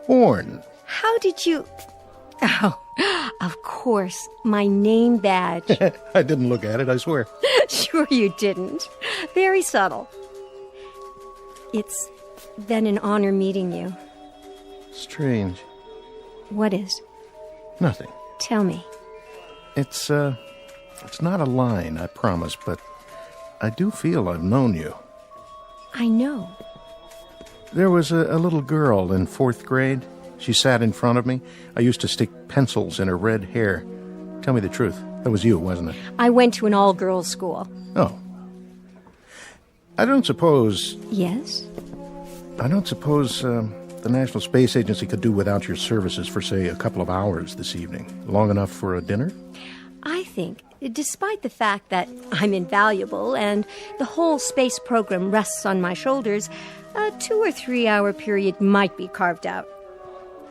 Horn. How did you... Oh, of course, my name badge. I didn't look at it, I swear. Sure you didn't. Very subtle. It's been an honor meeting you. Strange. What is? Nothing. Tell me. It's not a line, I promise, but I do feel I've known you. I know. There was a little girl in 4th grade. She sat in front of me. I used to stick pencils in her red hair. Tell me the truth. That was you, wasn't it? I went to an all-girls school. Oh. I don't suppose... Yes? I don't suppose the National Space Agency could do without your services for, say, a couple of hours this evening. Long enough for a dinner? I think, despite the fact that I'm invaluable and the whole space program rests on my shoulders, a 2 or 3 hour period might be carved out.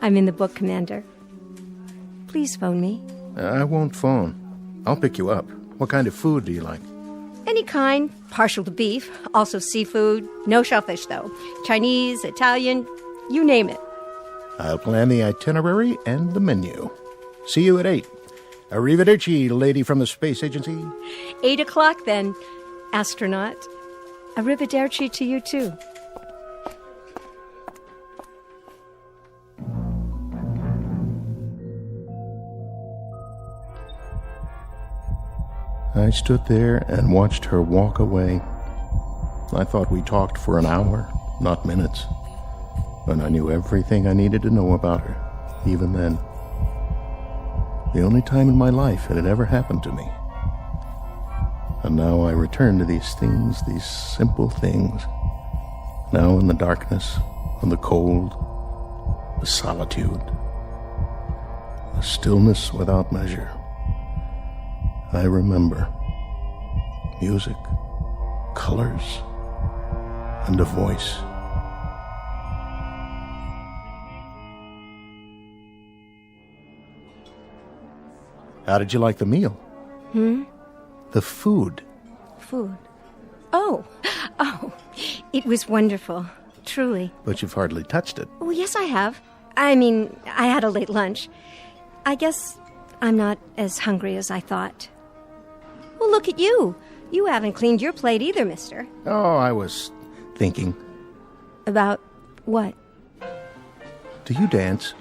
I'm in the book, Commander. Please phone me. I won't phone. I'll pick you up. What kind of food do you like? Any kind, partial to beef, also seafood. No shellfish, though. Chinese, Italian, you name it. I'll plan the itinerary and the menu. See you at 8. Arrivederci, lady from the space agency. 8 o'clock, then, astronaut. Arrivederci to you, too. I stood there and watched her walk away. I thought we talked for an hour, not minutes. And I knew everything I needed to know about her, even then. The only time in my life it had ever happened to me. And now I return to these things, these simple things. Now in the darkness, and the cold, the solitude, the stillness without measure. I remember music, colors, and a voice. How did you like the meal? The food. Food. Oh, it was wonderful, truly. But you've hardly touched it. Oh, yes, I have. I mean, I had a late lunch. I guess I'm not as hungry as I thought. Well, look at you. You haven't cleaned your plate either, mister. Oh, I was thinking. About what? Do you dance?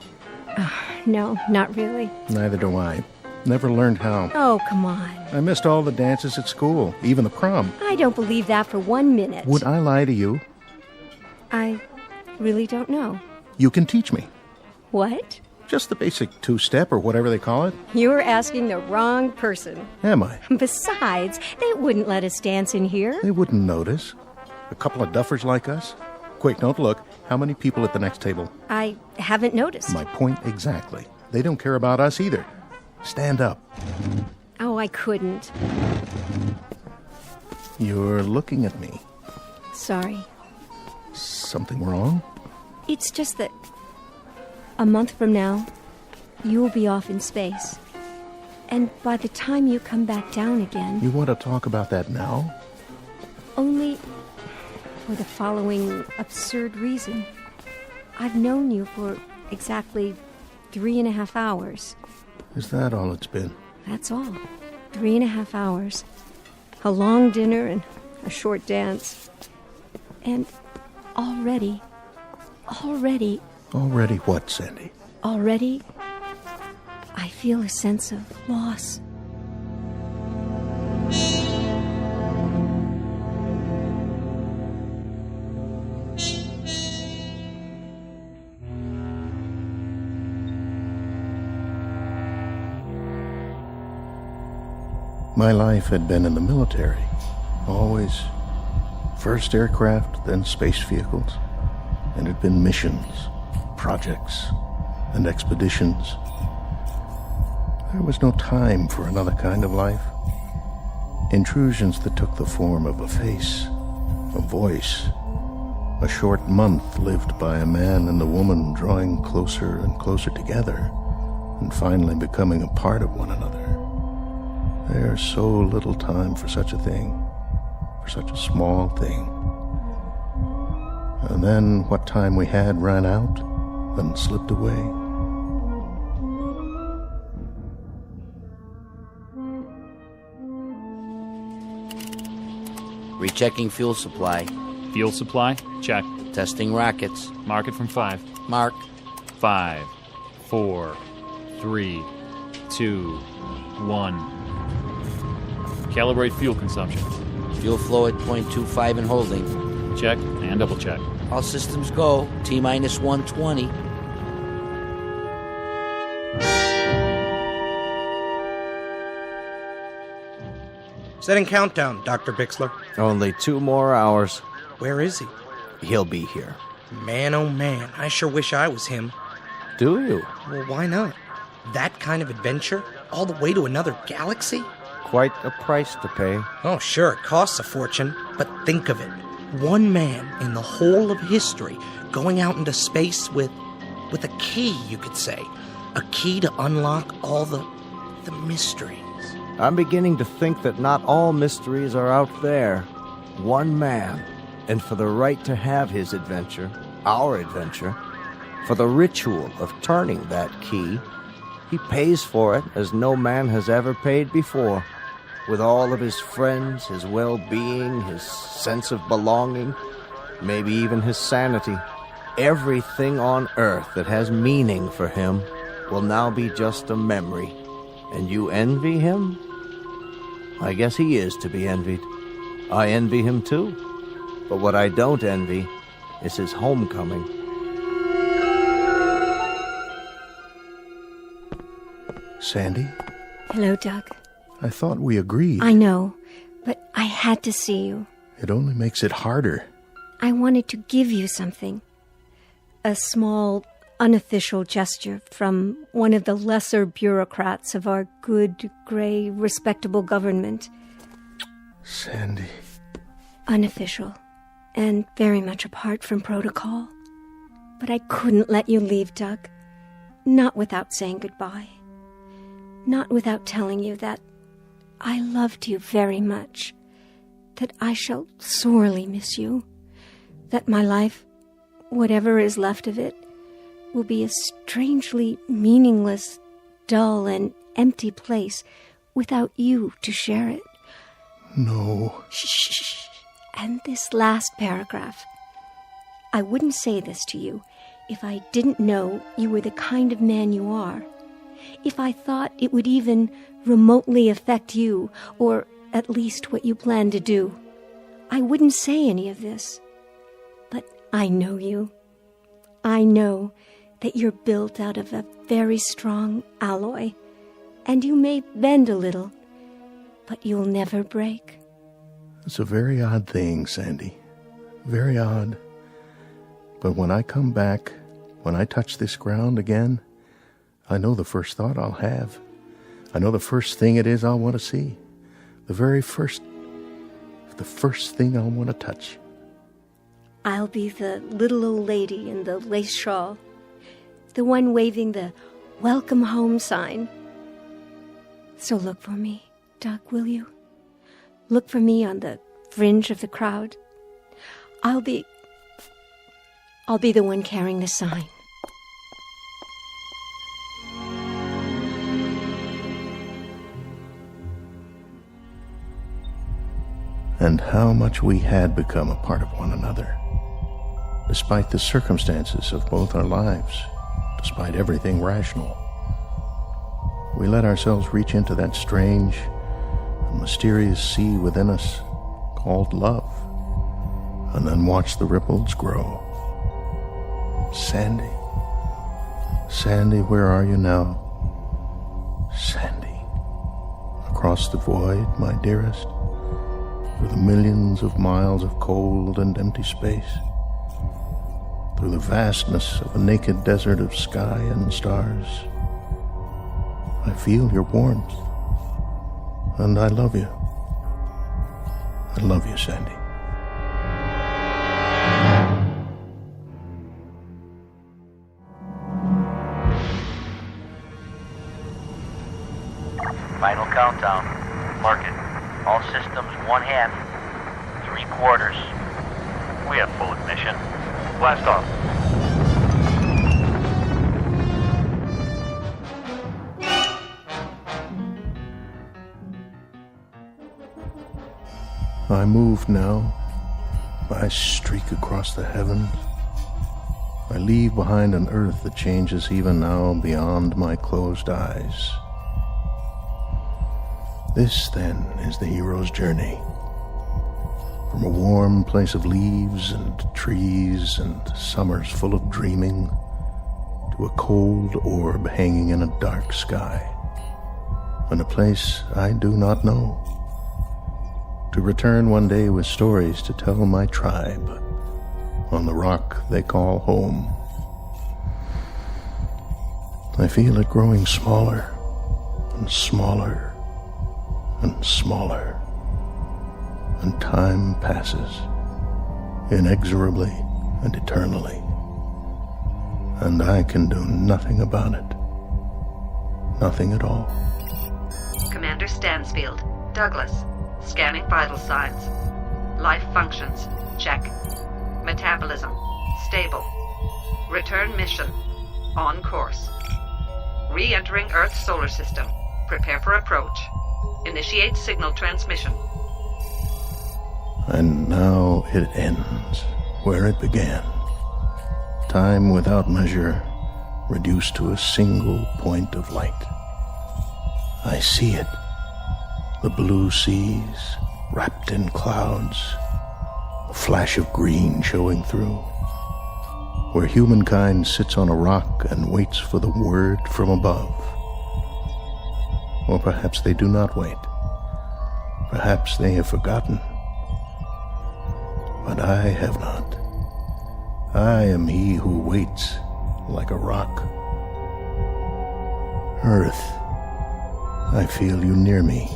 No, not really. Neither do I. Never learned how. Oh, come on. I missed all the dances at school, even the prom. I don't believe that for 1 minute. Would I lie to you? I really don't know. You can teach me. What? Just the basic two-step or whatever they call it. You're asking the wrong person. Am I? Besides, they wouldn't let us dance in here. They wouldn't notice. A couple of duffers like us. Quick, don't look. How many people at the next table? I haven't noticed. My point exactly. They don't care about us either. Stand up. Oh, I couldn't. You're looking at me. Sorry. Something wrong? It's just that a month from now, you'll be off in space. And by the time you come back down again... You want to talk about that now? Only for the following absurd reason. I've known you for exactly 3.5 hours. Is that all it's been? That's all. 3.5 hours. A long dinner and a short dance. And already... Already what, Sandy? Already, I feel a sense of loss. My life had been in the military. Always. First aircraft, then space vehicles. And it had been missions, projects, and expeditions. There was no time for another kind of life. Intrusions that took the form of a face, a voice, a short month lived by a man and a woman drawing closer and closer together, and finally becoming a part of one another. There's so little time for such a thing, for such a small thing. And then what time we had ran out, then slipped away. Rechecking fuel supply. Fuel supply? Check. Testing rockets. Mark it from 5. Mark. 5, 4, 3, 2, 1. Calibrate fuel consumption. Fuel flow at 0.25 and holding. Check and double check. All systems go. T-minus 120. Setting countdown, Dr. Bixler. Only 2 more hours. Where is he? He'll be here. Man, oh man, I sure wish I was him. Do you? Well, why not? That kind of adventure? All the way to another galaxy? Quite a price to pay. Oh, sure, it costs a fortune. But think of it. One man in the whole of history going out into space with a key, you could say. A key to unlock all the mysteries. I'm beginning to think that not all mysteries are out there. One man, and for the right to have his adventure, our adventure, for the ritual of turning that key, he pays for it as no man has ever paid before, with all of his friends, his well-being, his sense of belonging, maybe even his sanity. Everything on earth that has meaning for him will now be just a memory. And you envy him? I guess he is to be envied. I envy him too. But what I don't envy is his homecoming. Sandy? Hello, Doug. I thought we agreed. I know, but I had to see you. It only makes it harder. I wanted to give you something. A small, unofficial gesture from one of the lesser bureaucrats of our good, gray, respectable government. Sandy. Unofficial, and very much apart from protocol. But I couldn't let you leave, Doug. Not without saying goodbye. Not without telling you that I loved you very much. That I shall sorely miss you. That my life, whatever is left of it, will be a strangely meaningless, dull, and empty place without you to share it. No. Shh. And this last paragraph. I wouldn't say this to you if I didn't know you were the kind of man you are. If I thought it would even remotely affect you, or at least what you plan to do. I wouldn't say any of this. But I know you. I know that you're built out of a very strong alloy, and you may bend a little, but you'll never break. It's a very odd thing, Sandy. Very odd. But when I come back, when I touch this ground again, I know the first thought I'll have. I know the first thing it is I'll want to see. The first thing I'll want to touch. I'll be the little old lady in the lace shawl, the one waving the welcome home sign. So look for me, Doug, will you? Look for me on the fringe of the crowd. I'll be the one carrying the sign. And how much we had become a part of one another. Despite the circumstances of both our lives, despite everything rational, we let ourselves reach into that strange and mysterious sea within us called love, and then watch the ripples grow. Sandy, where are you now? Sandy, across the void, my dearest, through the millions of miles of cold and empty space, through the vastness of a naked desert of sky and stars. I feel your warmth, and I love you. I love you, Sandy. Final countdown. Mark it. All systems 1/2, 3/4. We have full ignition. Blast off. I move now. I streak across the heavens. I leave behind an earth that changes even now beyond my closed eyes. This, then, is the hero's journey. From a warm place of leaves and trees and summers full of dreaming to a cold orb hanging in a dark sky, and a place I do not know. To return one day with stories to tell my tribe on the rock they call home. I feel it growing smaller and smaller and smaller, and time passes inexorably and eternally, and I can do nothing about it. Nothing at all. Commander Stansfield. Douglas. Scanning vital signs. Life functions. Check. Metabolism. Stable. Return mission. On course. Re-entering Earth's solar system. Prepare for approach. Initiate signal transmission. And now it ends where it began. Time without measure, reduced to a single point of light. I see it. The blue seas, wrapped in clouds, a flash of green showing through, where humankind sits on a rock and waits for the word from above. Or perhaps they do not wait. Perhaps they have forgotten. But I have not. I am he who waits like a rock. Earth, I feel you near me.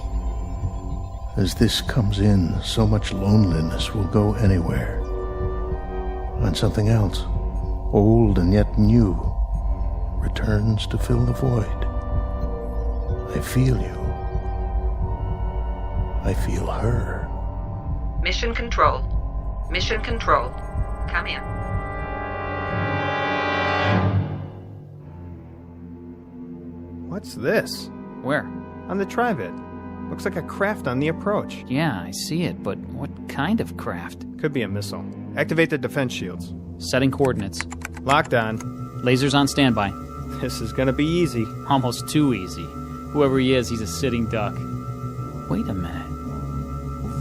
As this comes in, so much loneliness will go anywhere. And something else, old and yet new, returns to fill the void. I feel you. I feel her. Mission control. Mission control. Come in. What's this? Where? On the Trivet. Looks like a craft on the approach. Yeah, I see it, but what kind of craft? Could be a missile. Activate the defense shields. Setting coordinates. Locked on. Lasers on standby. This is gonna be easy. Almost too easy. Whoever he is, he's a sitting duck. Wait a minute.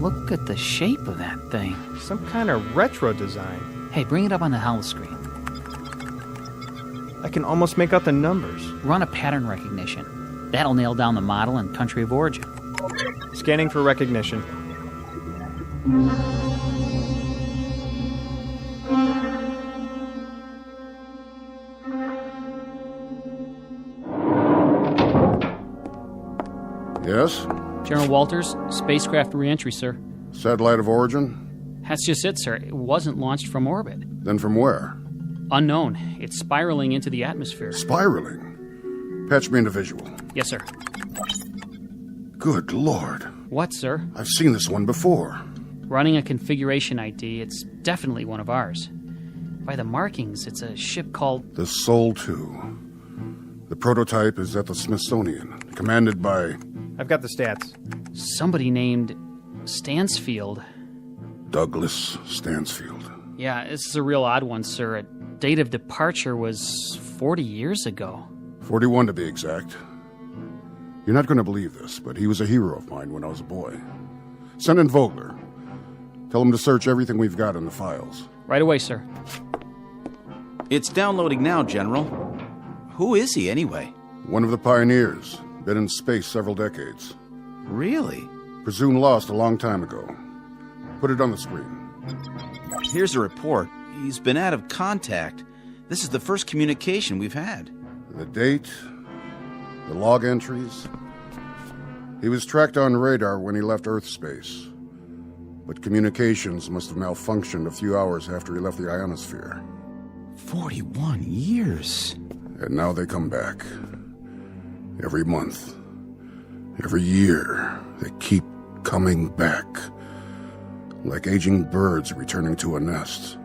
Look at the shape of that thing. Some kind of retro design. Hey, bring it up on the holoscreen. I can almost make out the numbers. Run a pattern recognition. That'll nail down the model and country of origin. Scanning for recognition. Yes? General Walters, spacecraft reentry, sir. Satellite of origin? That's just it, sir. It wasn't launched from orbit. Then from where? Unknown. It's spiraling into the atmosphere. Spiraling? Patch me into visual. Yes, sir. Good Lord. What, sir? I've seen this one before. Running a configuration ID, it's definitely one of ours. By the markings, it's a ship called... The Sol 2. The prototype is at the Smithsonian, commanded by... I've got the stats. Somebody named Stansfield. Douglas Stansfield. Yeah, this is a real odd one, sir. A date of departure was 40 years ago. 41 to be exact. You're not going to believe this, but he was a hero of mine when I was a boy. Send in Vogler. Tell him to search everything we've got in the files. Right away, sir. It's downloading now, General. Who is he, anyway? One of the pioneers. Been in space several decades. Really? Presumed lost a long time ago. Put it on the screen. Here's a report. He's been out of contact. This is the first communication we've had. The date, the log entries. He was tracked on radar when he left Earth space. But communications must have malfunctioned a few hours after he left the ionosphere. 41 years. And now they come back. Every month. Every year. They keep coming back. Like aging birds returning to a nest.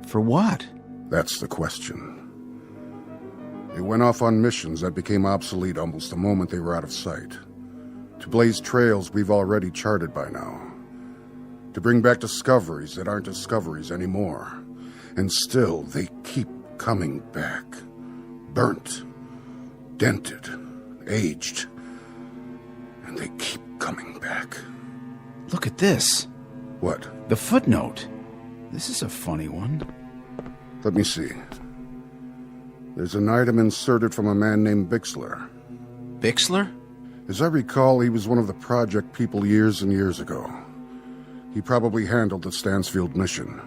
For what? That's the question. They went off on missions that became obsolete almost the moment they were out of sight. To blaze trails we've already charted by now. To bring back discoveries that aren't discoveries anymore. And still, they keep coming back. Burnt. Dented. Aged. And they keep coming back. Look at this. What? The footnote. This is a funny one. Let me see. There's an item inserted from a man named Bixler. Bixler? As I recall, he was one of the project people years and years ago. He probably handled the Stansfield mission.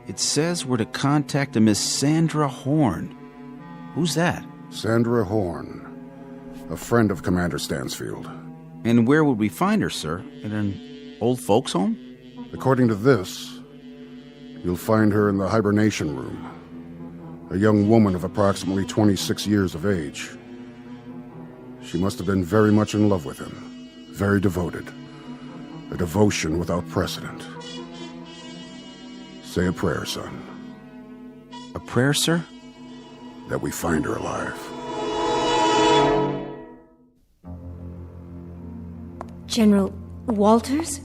It says we're to contact a Miss Sandra Horn. Who's that? Sandra Horn. A friend of Commander Stansfield. And where would we find her, sir? In an old folks' home? According to this, you'll find her in the hibernation room. A young woman of approximately 26 years of age. She must have been very much in love with him. very devoted. A devotion without precedent. Say a prayer, son. A prayer, sir? That we find her alive. General Walters?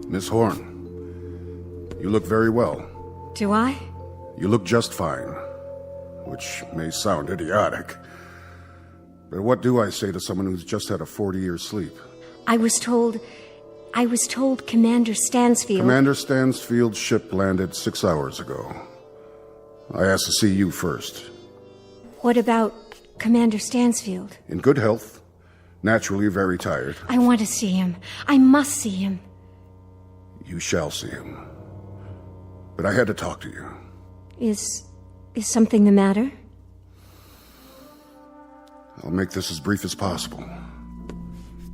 Miss Horn, you look very well. Do I? You look just fine, which may sound idiotic. But what do I say to someone who's just had a 40-year sleep? I was told Commander Stansfield... Commander Stansfield's ship landed 6 hours ago. I asked to see you first. What about Commander Stansfield? In good health. Naturally very tired. I want to see him. I must see him. You shall see him. But I had to talk to you. Is something the matter? I'll make this as brief as possible.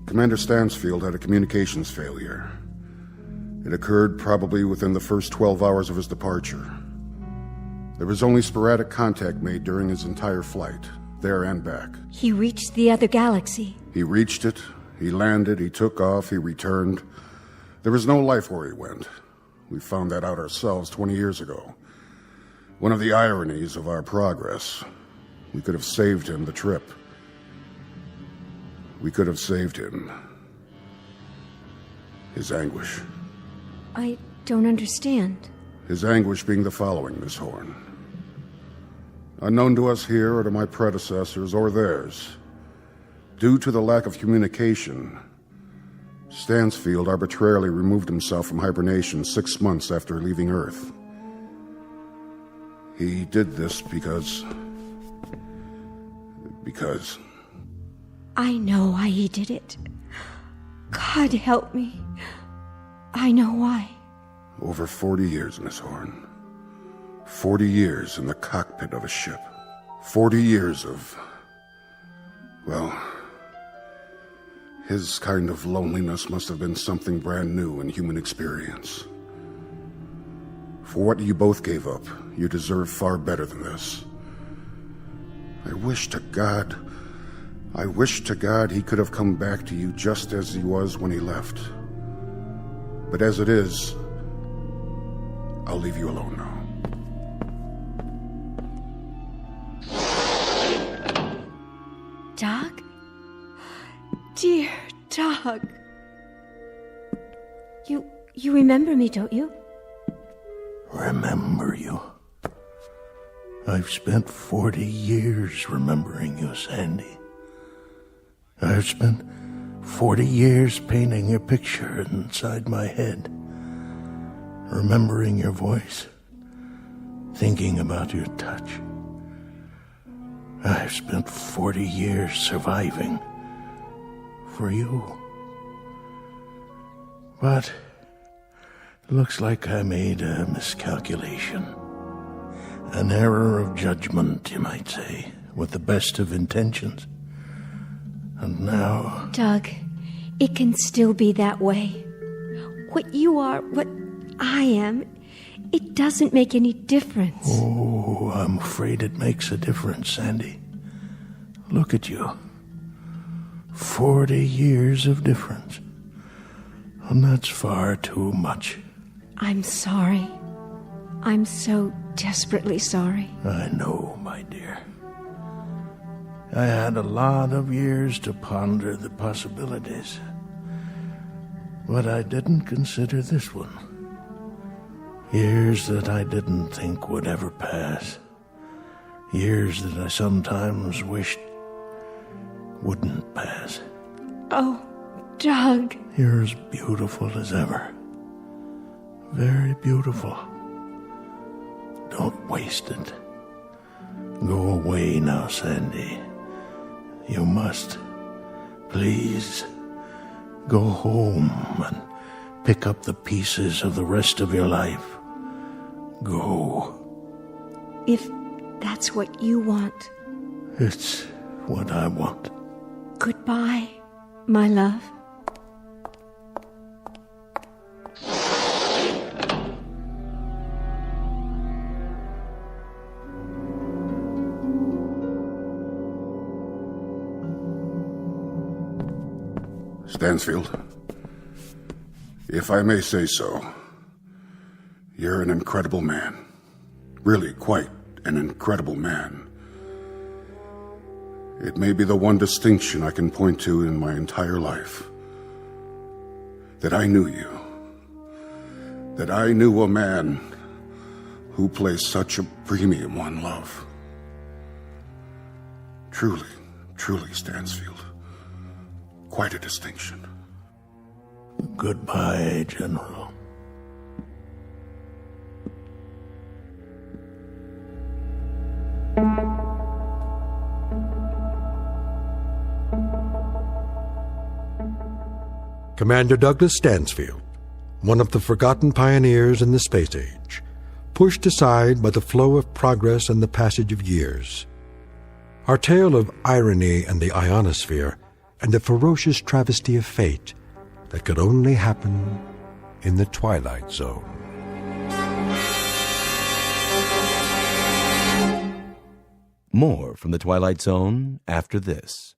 Commander Stansfield had a communications failure. It occurred probably within the first 12 hours of his departure. There was only sporadic contact made during his entire flight, there and back. He reached the other galaxy. He reached it, he landed, he took off, he returned. There was no life where he went. We found that out ourselves 20 years ago. One of the ironies of our progress. We could have saved him the trip. We could have saved him his anguish. I don't understand. His anguish being the following, Miss Horn. Unknown to us here or to my predecessors or theirs, due to the lack of communication, Stansfield arbitrarily removed himself from hibernation 6 months after leaving Earth. He did this because... I know why he did it. God help me. I know why. Over 40 years, Miss Horn. 40 years in the cockpit of a ship. 40 years of... well... his kind of loneliness must have been something brand new in human experience. For what you both gave up, you deserve far better than this. I wish to God he could have come back to you just as he was when he left. But as it is, I'll leave you alone now. Doug? Dear Doug. You remember me, don't you? Remember you? I've spent 40 years remembering you, Sandy. I've spent 40 years painting your picture inside my head, remembering your voice, thinking about your touch. I've spent 40 years surviving for you. But it looks like I made a miscalculation. An error of judgment, you might say, with the best of intentions. And now... Doug, it can still be that way. What you are, what I am, it doesn't make any difference. Oh, I'm afraid it makes a difference, Sandy. Look at you. 40 years of difference. And that's far too much. I'm sorry. I'm so desperately sorry. I know, my dear. I had a lot of years to ponder the possibilities. But I didn't consider this one. Years that I didn't think would ever pass. Years that I sometimes wished wouldn't pass. Oh, Doug. You're as beautiful as ever. Very beautiful. Don't waste it. Go away now, Sandy. You must. Please. Go home and pick up the pieces of the rest of your life. Go. If that's what you want. It's what I want. Goodbye, my love. Stansfield, if I may say so, you're an incredible man. Really quite an incredible man. It may be the one distinction I can point to in my entire life. That I knew you. That I knew a man who placed such a premium on love. Truly, truly, Stansfield. Quite a distinction. Goodbye, General. Commander Douglas Stansfield, one of the forgotten pioneers in the space age, pushed aside by the flow of progress and the passage of years. Our tale of irony and the ionosphere and the ferocious travesty of fate that could only happen in the Twilight Zone. More from the Twilight Zone after this.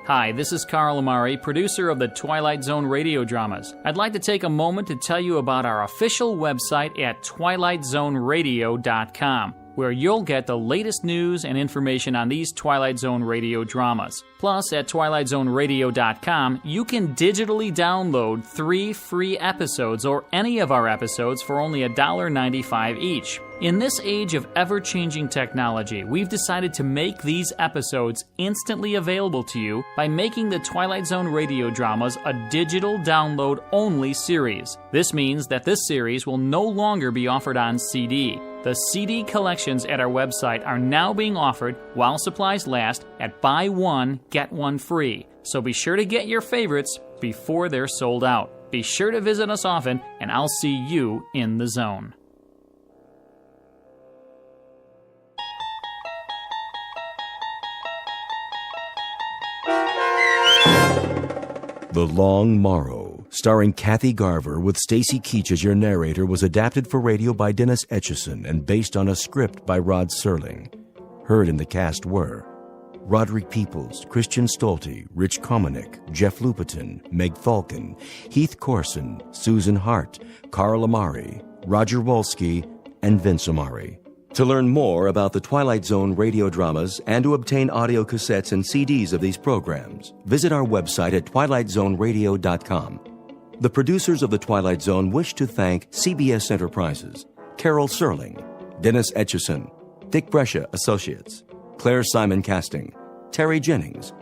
Hi, this is Carl Amari, producer of the Twilight Zone radio dramas. I'd like to take a moment to tell you about our official website at twilightzoneradio.com, where you'll get the latest news and information on these Twilight Zone radio dramas. Plus, at twilightzoneradio.com, you can digitally download 3 free episodes or any of our episodes for only $1.95 each. In this age of ever-changing technology, we've decided to make these episodes instantly available to you by making the Twilight Zone radio dramas a digital download-only series. This means that this series will no longer be offered on CD. The CD collections at our website are now being offered while supplies last at buy one, get one free. So be sure to get your favorites before they're sold out. Be sure to visit us often, and I'll see you in the zone. The Long Morrow, starring Kathy Garver with Stacy Keach as your narrator, was adapted for radio by Dennis Etchison and based on a script by Rod Serling. Heard in the cast were Roderick Peoples, Christian Stolte, Rich Komanek, Jeff Lupetin, Meg Falcon, Heath Corson, Susan Hart, Carl Amari, Roger Wolski, and Vince Amari. To learn more about the Twilight Zone radio dramas and to obtain audio cassettes and CDs of these programs, visit our website at twilightzoneradio.com. The producers of The Twilight Zone wish to thank CBS Enterprises, Carol Serling, Dennis Etchison, Dick Brescia Associates, Claire Simon Casting, Terry Jennings,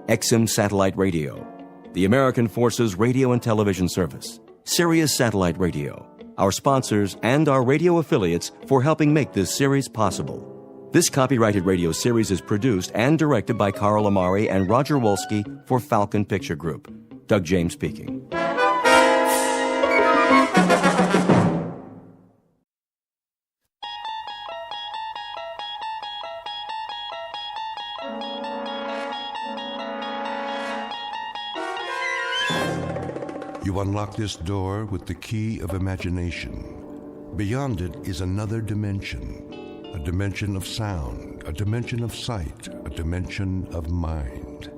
XM Satellite Radio, the American Forces Radio and Television Service, Sirius Satellite Radio, our sponsors, and our radio affiliates for helping make this series possible. This copyrighted radio series is produced and directed by Carl Amari and Roger Wolski for Falcon Picture Group. Doug James speaking. You unlock this door with the key of imagination. Beyond it is another dimension, a dimension of sound, a dimension of sight, a dimension of mind.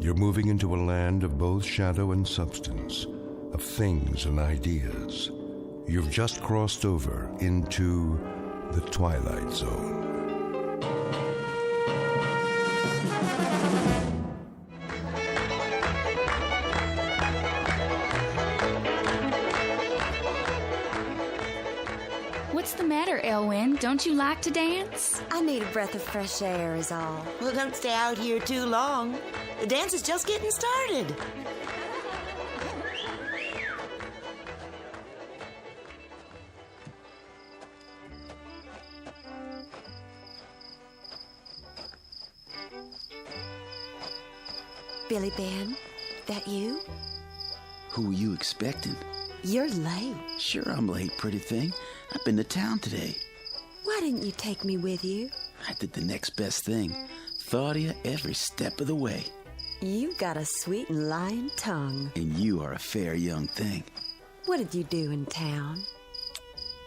You're moving into a land of both shadow and substance, of things and ideas. You've just crossed over into the Twilight Zone. What's the matter, Elwyn? Don't you like to dance? I need a breath of fresh air is all. Well, don't stay out here too long. The dance is just getting started. Billy Ben, that you? Who were you expecting? You're late. Sure, I'm late, pretty thing. I've been to town today. Why didn't you take me with you? I did the next best thing. Thought of you every step of the way. You've got a sweet and lying tongue. And you are a fair young thing. What did you do in town?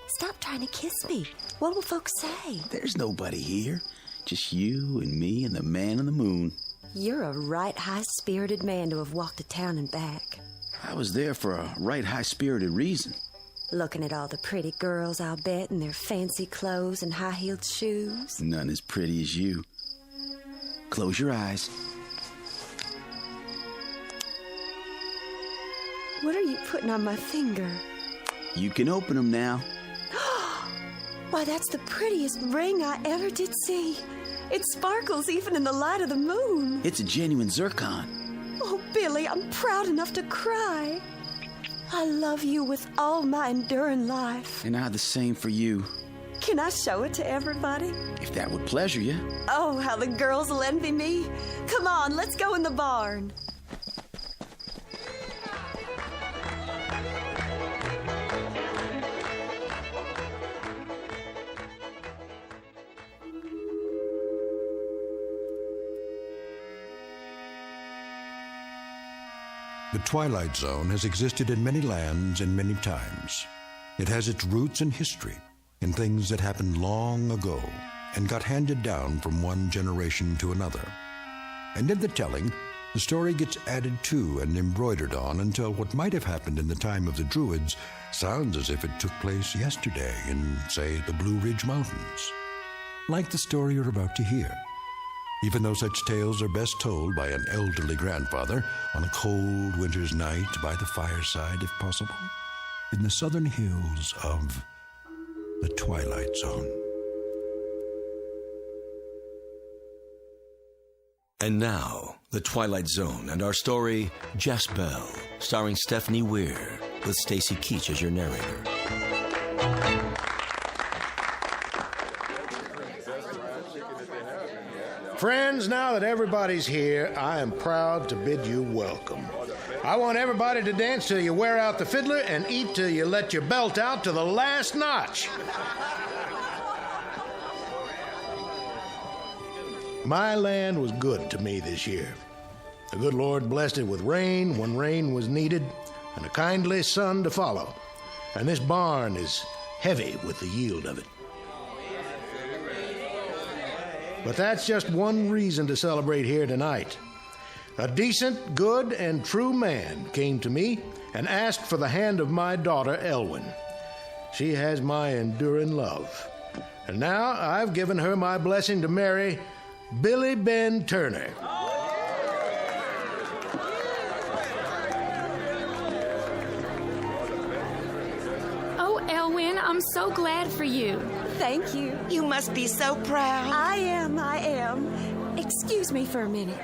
Stop trying to kiss me. What will folks say? There's nobody here. Just you and me and the man on the moon. You're a right high-spirited man to have walked to town and back. I was there for a right high-spirited reason. Looking at all the pretty girls, I'll bet, in their fancy clothes and high-heeled shoes. None as pretty as you. Close your eyes. What are you putting on my finger? You can open them now. Why, that's the prettiest ring I ever did see. It sparkles even in the light of the moon. It's a genuine zircon. Oh, Billy, I'm proud enough to cry. I love you with all my enduring life. And I the same for you. Can I show it to everybody? If that would pleasure you. Oh, how the girls will envy me. Come on, let's go in the barn. The Twilight Zone has existed in many lands and many times. It has its roots in history, in things that happened long ago and got handed down from one generation to another. And in the telling, the story gets added to and embroidered on until what might have happened in the time of the Druids sounds as if it took place yesterday in, say, the Blue Ridge Mountains. Like the story you're about to hear. Even though such tales are best told by an elderly grandfather on a cold winter's night by the fireside, if possible, in the southern hills of the Twilight Zone. And now, The Twilight Zone and our story, Jess Bell, starring Stephanie Weir, with Stacy Keach as your narrator. Friends, now that everybody's here, I am proud to bid you welcome. I want everybody to dance till you wear out the fiddler and eat till you let your belt out to the last notch. My land was good to me this year. The good Lord blessed it with rain when rain was needed and a kindly sun to follow. And this barn is heavy with the yield of it. But that's just one reason to celebrate here tonight. A decent, good, and true man came to me and asked for the hand of my daughter, Elwyn. She has my enduring love. And now I've given her my blessing to marry Billy Ben Turner. Oh, Elwyn, I'm so glad for you. Thank you. You must be so proud. I am. Excuse me for a minute.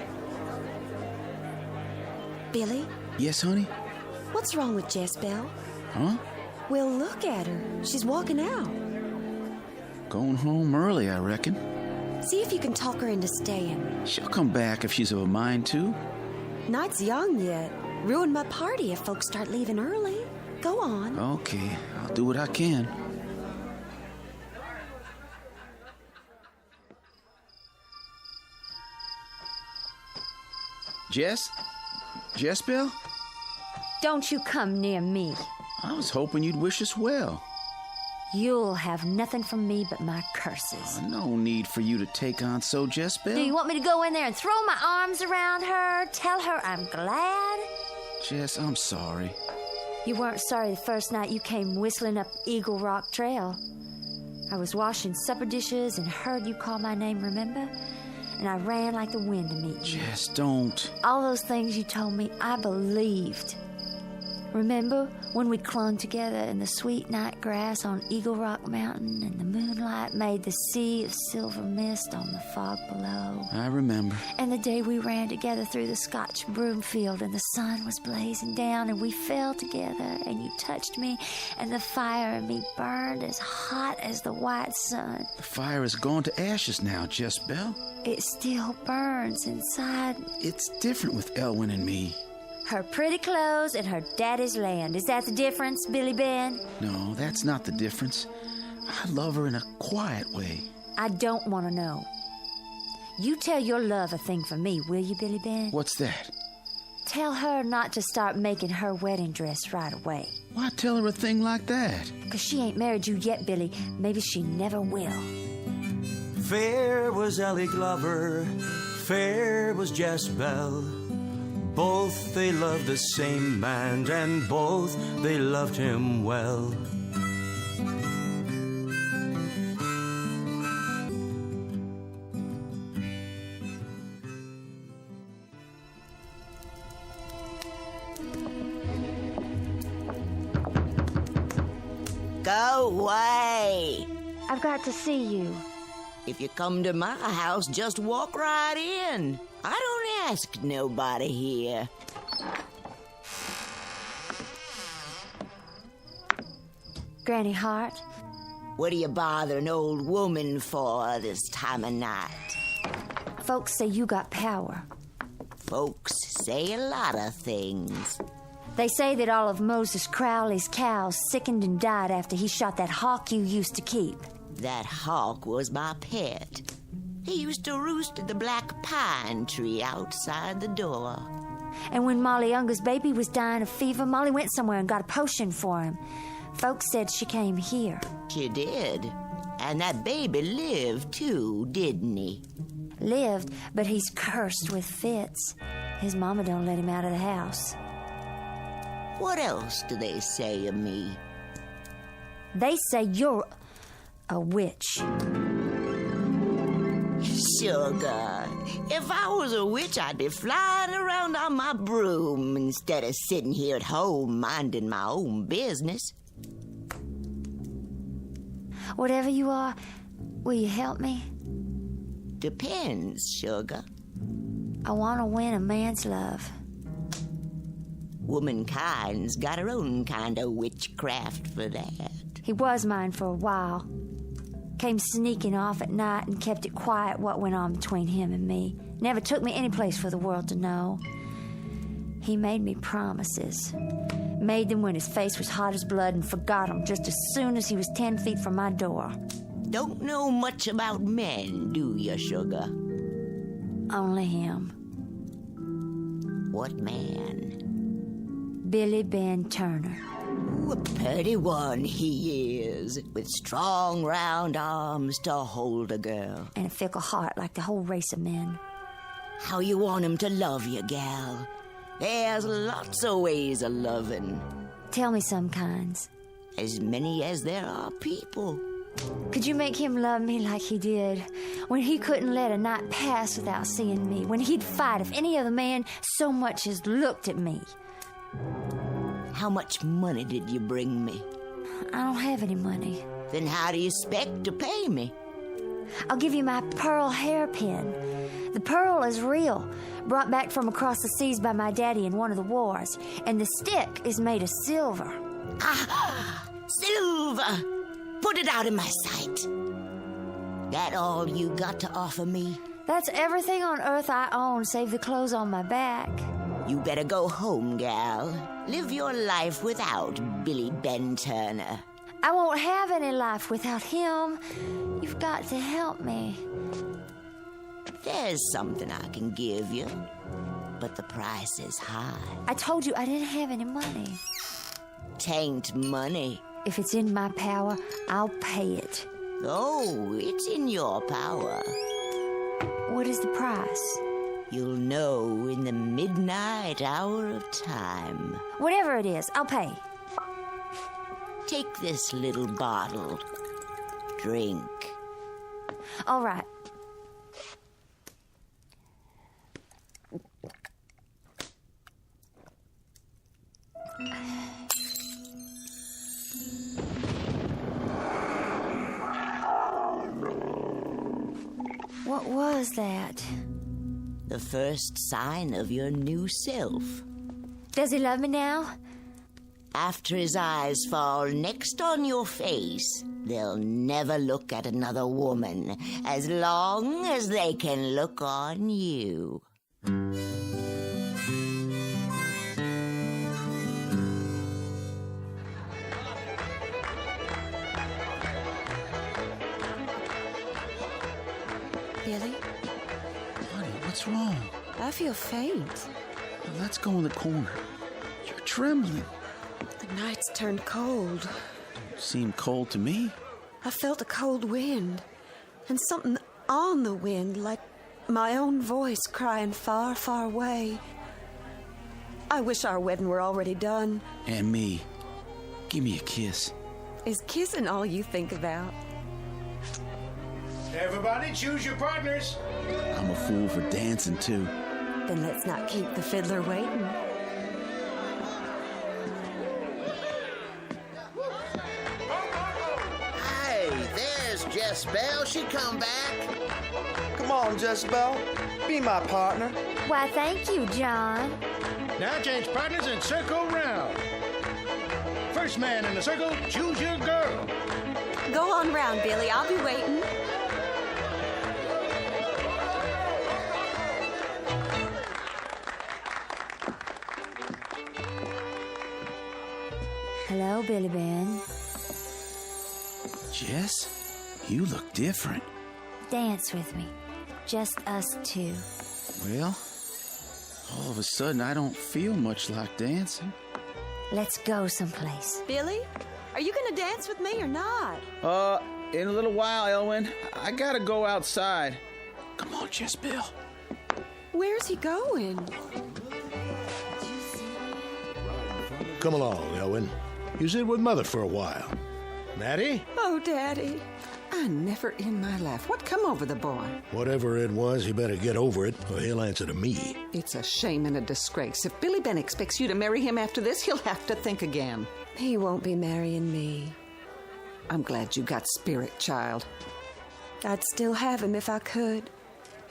Billy? Yes, honey? What's wrong with Jess Bell? Huh? Well, look at her. She's walking out. Going home early, I reckon. See if you can talk her into staying. She'll come back if she's of a mind to. Night's young yet. Ruin my party if folks start leaving early. Go on. Okay, I'll do what I can. Jess? Jess Bell? Don't you come near me. I was hoping you'd wish us well. You'll have nothing from me but my curses. No need for you to take on so, Jess Bell. Do you want me to go in there and throw my arms around her? Tell her I'm glad? Jess, I'm sorry. You weren't sorry the first night you came whistling up Eagle Rock Trail. I was washing supper dishes and heard you call my name, remember? And I ran like the wind to meet you. Jess, don't. All those things you told me, I believed. Remember when we clung together in the sweet night grass on Eagle Rock Mountain and the moonlight made the sea of silver mist on the fog below? I remember. And the day we ran together through the Scotch broom field and the sun was blazing down and we fell together and you touched me and the fire in me burned as hot as the white sun. The fire has gone to ashes now, Jess Bell. It still burns inside. It's different with Elwyn and me. Her pretty clothes and her daddy's land. Is that the difference, Billy Ben? No, that's not the difference. I love her in a quiet way. I don't want to know. You tell your love a thing for me, will you, Billy Ben? What's that? Tell her not to start making her wedding dress right away. Why tell her a thing like that? Because she ain't married you yet, Billy. Maybe she never will. Fair was Ellie Glover, fair third was Jezebel. Both they loved the same man, and both they loved him well. Go away. I've got to see you. If you come to my house, just walk right in. I don't ask nobody here. Granny Hart? What are you bothering old woman for this time of night? Folks say you got power. Folks say a lot of things. They say that all of Moses Crowley's cows sickened and died after he shot that hawk you used to keep. That hawk was my pet. He used to roost at the black pine tree outside the door. And when Molly Younger's baby was dying of fever, Molly went somewhere and got a potion for him. Folks said she came here. She did. And that baby lived, too, didn't he? Lived, but he's cursed with fits. His mama don't let him out of the house. What else do they say of me? They say you're a witch. Sugar, if I was a witch, I'd be flying around on my broom instead of sitting here at home minding my own business. Whatever you are, will you help me? Depends, sugar. I want to win a man's love. Womankind's got her own kind of witchcraft for that. He was mine for a while. Came sneaking off at night and kept it quiet what went on between him and me. Never took me any place for the world to know. He made me promises. Made them when his face was hot as blood and forgot them just as soon as he was 10 feet from my door. Don't know much about men, do you, sugar? Only him. What man? Billy Ben Turner. Ooh, a pretty one he is, with strong, round arms to hold a girl. And a fickle heart like the whole race of men. How you want him to love you, gal? There's lots of ways of loving. Tell me some kinds. As many as there are people. Could you make him love me like he did? When he couldn't let a night pass without seeing me. When he'd fight if any other man so much as looked at me. How much money did you bring me? I don't have any money. Then how do you expect to pay me? I'll give you my pearl hairpin. The pearl is real, brought back from across the seas by my daddy in one of the wars. And the stick is made of silver. Ah, silver! Put it out of my sight. That all you got to offer me? That's everything on earth I own, save the clothes on my back. You better go home, gal. Live your life without Billy Ben Turner. I won't have any life without him. You've got to help me. There's something I can give you, but the price is high. I told you I didn't have any money. Tain't money. If it's in my power, I'll pay it. Oh, it's in your power. What is the price? You'll know in the midnight hour of time. Whatever it is, I'll pay. Take this little bottle. Drink. All right. What was that? The first sign of your new self. Does he love me now? After his eyes fall next on your face, they'll never look at another woman as long as they can look on you. Billy? Honey, what's wrong? I feel faint. Well, let's go in the corner. You're trembling. The night's turned cold. Seemed cold to me. I felt a cold wind. And something on the wind, like my own voice crying far, far away. I wish our wedding were already done. And me. Give me a kiss. Is kissing all you think about? Everybody choose your partners. I'm a fool for dancing, too. Then let's not keep the fiddler waiting. Hey, there's Jezebel. She come back. Come on, Jezebel. Be my partner. Why, thank you, John. Now change partners and circle round. First man in the circle, choose your girl. Go on round, Billy. I'll be waiting. Hello, Billy Ben. Jess, you look different. Dance with me. Just us two. Well, all of a sudden I don't feel much like dancing. Let's go someplace. Billy, are you going to dance with me or not? In a little while, Elwyn. I gotta go outside. Come on, Jezebel. Where's he going? Come along, Elwyn. You sit with Mother for a while. Maddie? Oh, Daddy. I never in my life. What come over the boy? Whatever it was, he better get over it, or he'll answer to me. It's a shame and a disgrace. If Billy Ben expects you to marry him after this, he'll have to think again. He won't be marrying me. I'm glad you got spirit, child. I'd still have him if I could.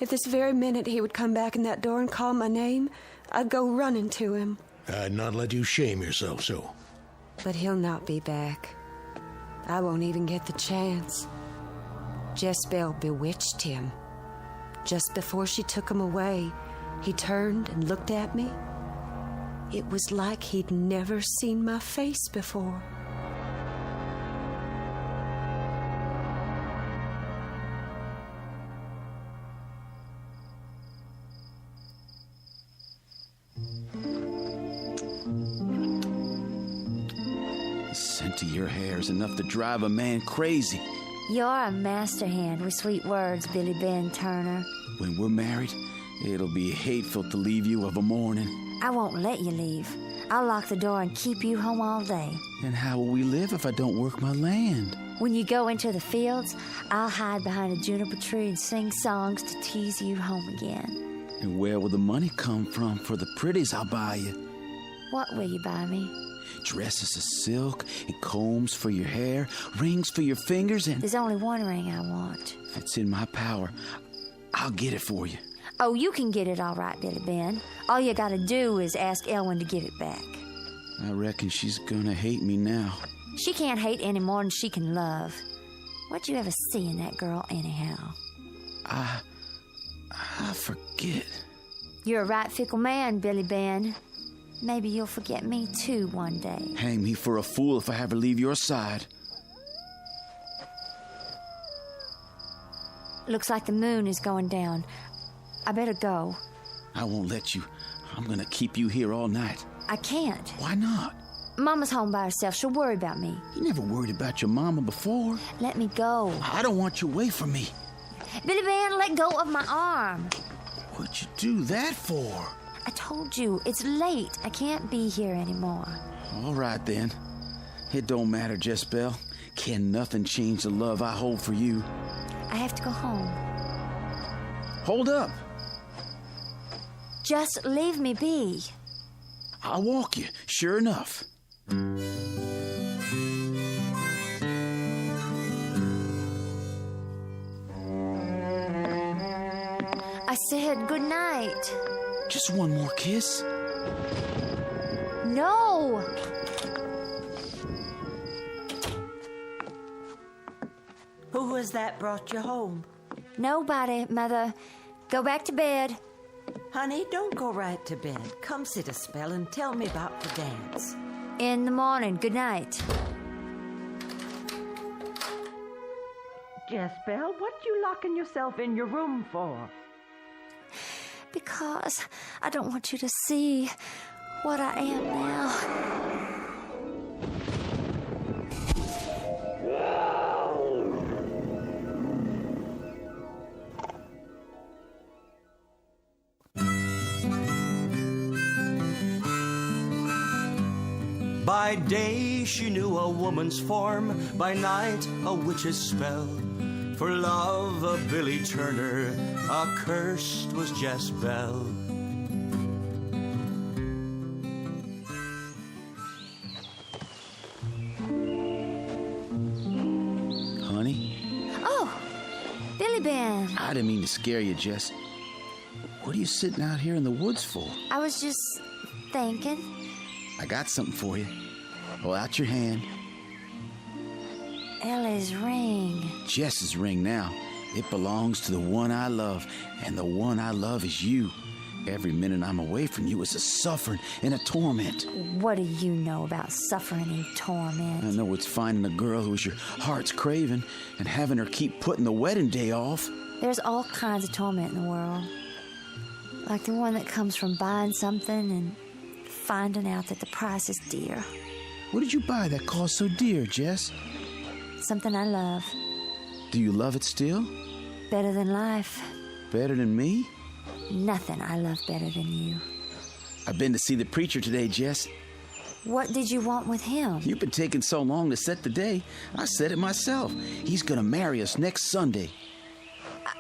If this very minute he would come back in that door and call my name, I'd go running to him. I'd not let you shame yourself so. But he'll not be back. I won't even get the chance. Jezebel bewitched him. Just before she took him away, he turned and looked at me. It was like he'd never seen my face before. The scent of your hair is enough to drive a man crazy. You're a master hand with sweet words, Billy Ben Turner. When we're married, it'll be hateful to leave you of a morning. I won't let you leave. I'll lock the door and keep you home all day. And how will we live if I don't work my land? When you go into the fields, I'll hide behind a juniper tree and sing songs to tease you home again. And where will the money come from for the pretties I'll buy you? What will you buy me? Dresses of silk and combs for your hair, rings for your fingers, and... There's only one ring I want. If it's in my power, I'll get it for you. Oh, you can get it all right, Billy Ben. All you gotta do is ask Elwyn to give it back. I reckon she's gonna hate me now. She can't hate any more than she can love. What'd you ever see in that girl, anyhow? I forget. You're a right fickle man, Billy Ben. Maybe you'll forget me, too, one day. Hang me for a fool if I ever leave your side. Looks like the moon is going down. I better go. I won't let you. I'm gonna keep you here all night. I can't. Why not? Mama's home by herself. She'll worry about me. You never worried about your mama before. Let me go. I don't want you away from me. Billy Ben, let go of my arm. What'd you do that for? I told you, it's late. I can't be here anymore. All right, then. It don't matter, Jezebel. Can nothing change the love I hold for you? I have to go home. Hold up. Just leave me be. I'll walk you, sure enough. I said good night. Just one more kiss. No! Who was that brought you home? Nobody, Mother. Go back to bed. Honey, don't go right to bed. Come sit a spell and tell me about the dance. In the morning. Good night. Jezebel, what you locking yourself in your room for? Because I don't want you to see what I am now. By day she knew a woman's form, by night a witch's spell. For love of Billy Turner, accursed was Jezebel. Honey? Oh, Billy Ben. I didn't mean to scare you, Jess. What are you sitting out here in the woods for? I was just thinking. I got something for you. Hold out your hand. Ellie's ring. Jess's ring now. It belongs to the one I love, and the one I love is you. Every minute I'm away from you is a suffering and a torment. What do you know about suffering and torment? I know it's finding a girl who's your heart's craving and having her keep putting the wedding day off. There's all kinds of torment in the world. Like the one that comes from buying something and finding out that the price is dear. What did you buy that cost so dear, Jess? Something I love. Do you love it still? Better than life. Better than me? Nothing I love better than you. I've been to see the preacher today, Jess. What did you want with him? You've been taking so long to set the day. I said it myself. He's gonna marry us next Sunday.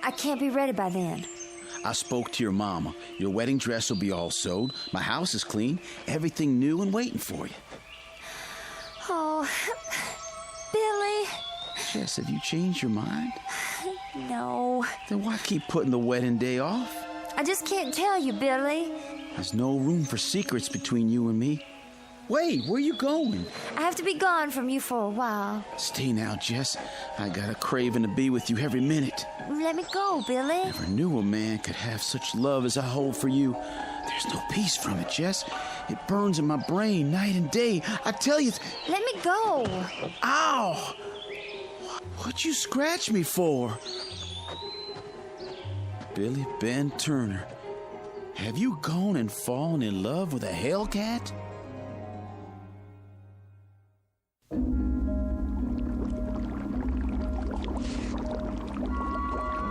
I can't be ready by then. I spoke to your mama. Your wedding dress will be all sewed. My house is clean. Everything new and waiting for you. Oh, Billy. Jess, have you changed your mind? No. Then why keep putting the wedding day off? I just can't tell you, Billy. There's no room for secrets between you and me. Wait, where are you going? I have to be gone from you for a while. Stay now, Jess. I got a craving to be with you every minute. Let me go, Billy. Never knew a man could have such love as I hold for you. There's no peace from it, Jess. It burns in my brain night and day. I tell you... Let me go. Ow! What'd you scratch me for? Billy Ben Turner, have you gone and fallen in love with a hellcat?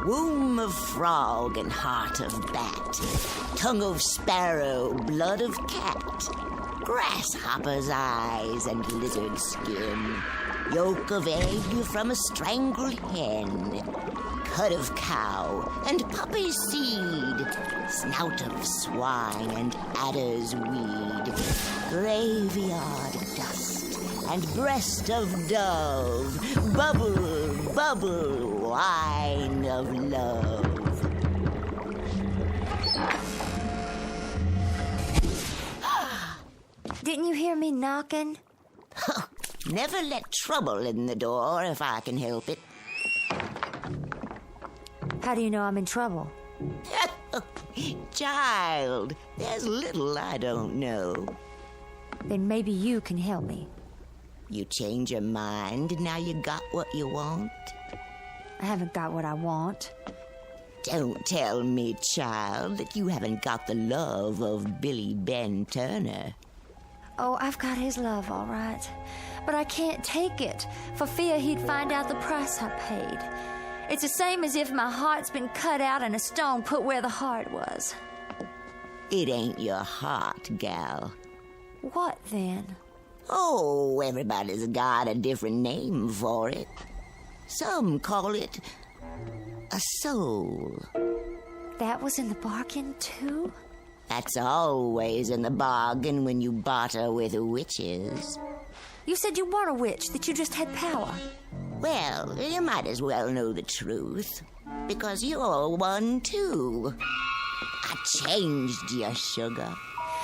Womb of frog and heart of bat, tongue of sparrow, blood of cat, grasshopper's eyes and lizard skin, yolk of egg from a strangled hen, cud of cow and poppy seed, snout of swine and adder's weed, graveyard dust and breast of dove, bubble, bubble, wine of love. Didn't you hear me knocking? Never let trouble in the door if I can help it. How do you know I'm in trouble? Child, there's little I don't know. Then maybe you can help me. You change your mind, now you got what you want? I haven't got what I want. Don't tell me, child, that you haven't got the love of Billy Ben Turner. Oh, I've got his love, all right. But I can't take it, for fear he'd find out the price I paid. It's the same as if my heart's been cut out and a stone put where the heart was. It ain't your heart, gal. What then? Oh, everybody's got a different name for it. Some call it a soul. That was in the bargain, too? That's always in the bargain when you barter with witches. You said you weren't a witch, that you just had power. Well, you might as well know the truth, because you're one, too. I changed you, sugar.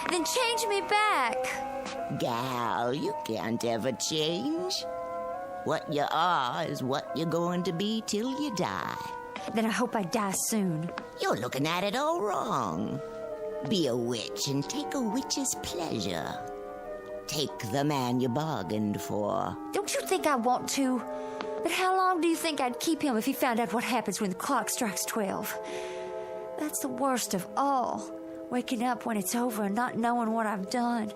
Then change me back. Gal, you can't ever change. What you are is what you're going to be till you die. Then I hope I die soon. You're looking at it all wrong. Be a witch and take a witch's pleasure. Take the man you bargained for. Don't you think I want to? But how long do you think I'd keep him if he found out what happens when the clock strikes 12? That's the worst of all. Waking up when it's over and not knowing what I've done.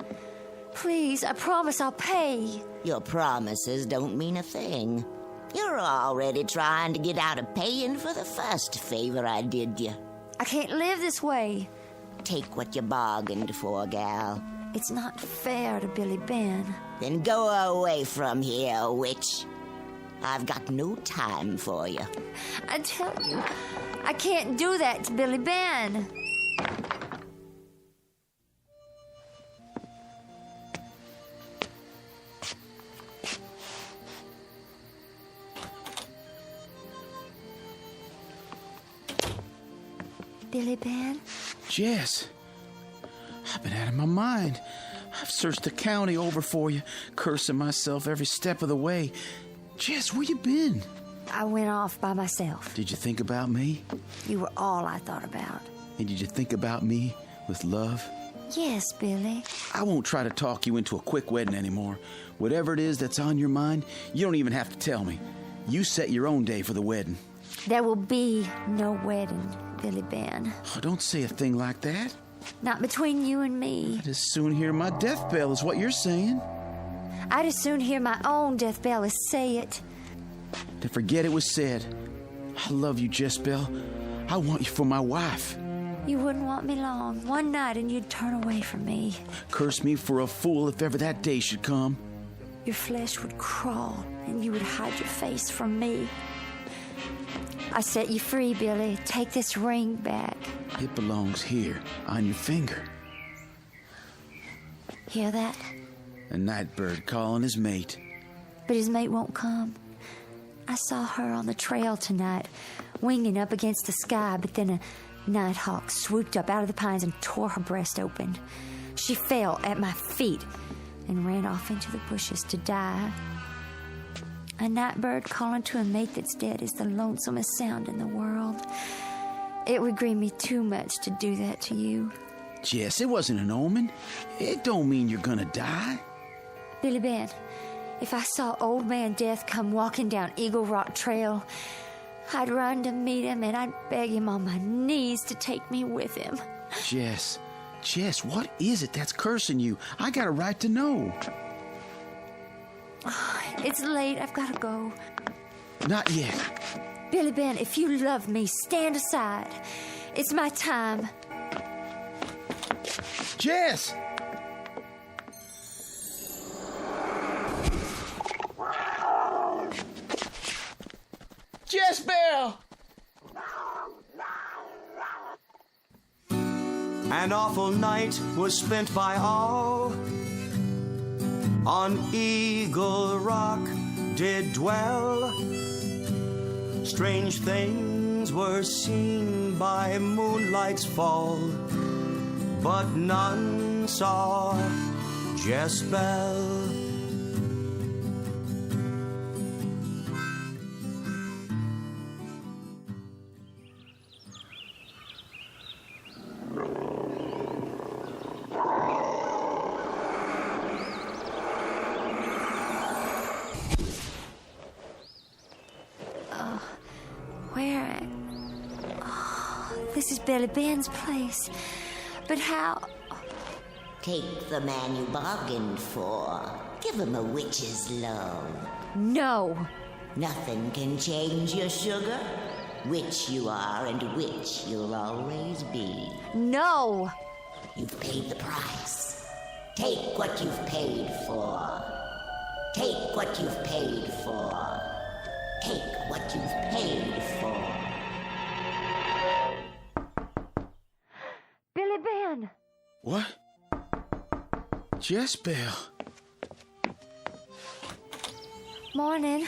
Please, I promise I'll pay. Your promises don't mean a thing. You're already trying to get out of paying for the first favor I did you. I can't live this way. Take what you bargained for, gal. It's not fair to Billy Ben. Then go away from here, witch. I've got no time for you. I tell you, I can't do that to Billy Ben. Billy Ben? Jess, I've been out of my mind. I've searched the county over for you, cursing myself every step of the way. Jess, where you been? I went off by myself. Did you think about me? You were all I thought about. And did you think about me with love? Yes, Billy. I won't try to talk you into a quick wedding anymore. Whatever it is that's on your mind, you don't even have to tell me. You set your own day for the wedding. There will be no wedding, Billy Ben. Oh, don't say a thing like that. Not between you and me. I'd as soon hear my death bell is what you're saying. I'd as soon hear my own death bell as say it. To forget it was said. I love you, Jezebel. I want you for my wife. You wouldn't want me long. One night and you'd turn away from me. Curse me for a fool if ever that day should come. Your flesh would crawl and you would hide your face from me. I set you free, Billy. Take this ring back. It belongs here, on your finger. Hear that? A night bird calling his mate. But his mate won't come. I saw her on the trail tonight, winging up against the sky, but then a nighthawk swooped up out of the pines and tore her breast open. She fell at my feet and ran off into the bushes to die. A night bird calling to a mate that's dead is the lonesomest sound in the world. It would grieve me too much to do that to you. Jess, it wasn't an omen. It don't mean you're gonna die. Billy Ben, if I saw Old Man Death come walking down Eagle Rock Trail, I'd run to meet him and I'd beg him on my knees to take me with him. Jess, what is it that's cursing you? I got a right to know. It's late. I've got to go. Not yet. Billy Ben, if you love me, stand aside. It's my time. Jess! Jezebel! An awful night was spent by all. On Eagle Rock did dwell. Strange things were seen by moonlight's fall, but none saw Jezebel. This is Billy Ben's place. But how? Take the man you bargained for. Give him a witch's love. No. Nothing can change your sugar. Witch you are and witch you'll always be. No. You've paid the price. Take what you've paid for. Take what you've paid for. Take what you've paid for. Billy Ben! What? Jezebel. Morning.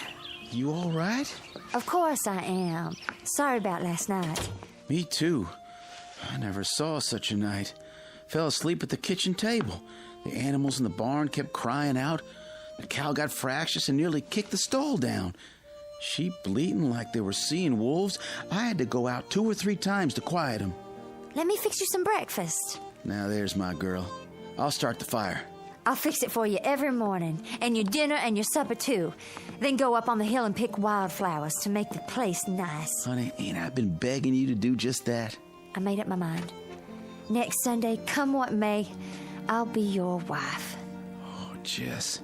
You all right? Of course I am. Sorry about last night. Me too. I never saw such a night. Fell asleep at the kitchen table. The animals in the barn kept crying out. The cow got fractious and nearly kicked the stall down. Sheep bleating like they were seeing wolves. I had to go out 2 or 3 times to quiet them. Let me fix you some breakfast. Now there's my girl. I'll start the fire. I'll fix it for you every morning, and your dinner and your supper too. Then go up on the hill and pick wildflowers to make the place nice. Honey, ain't I been begging you to do just that? I made up my mind. Next Sunday, come what may, I'll be your wife. Oh, Jess.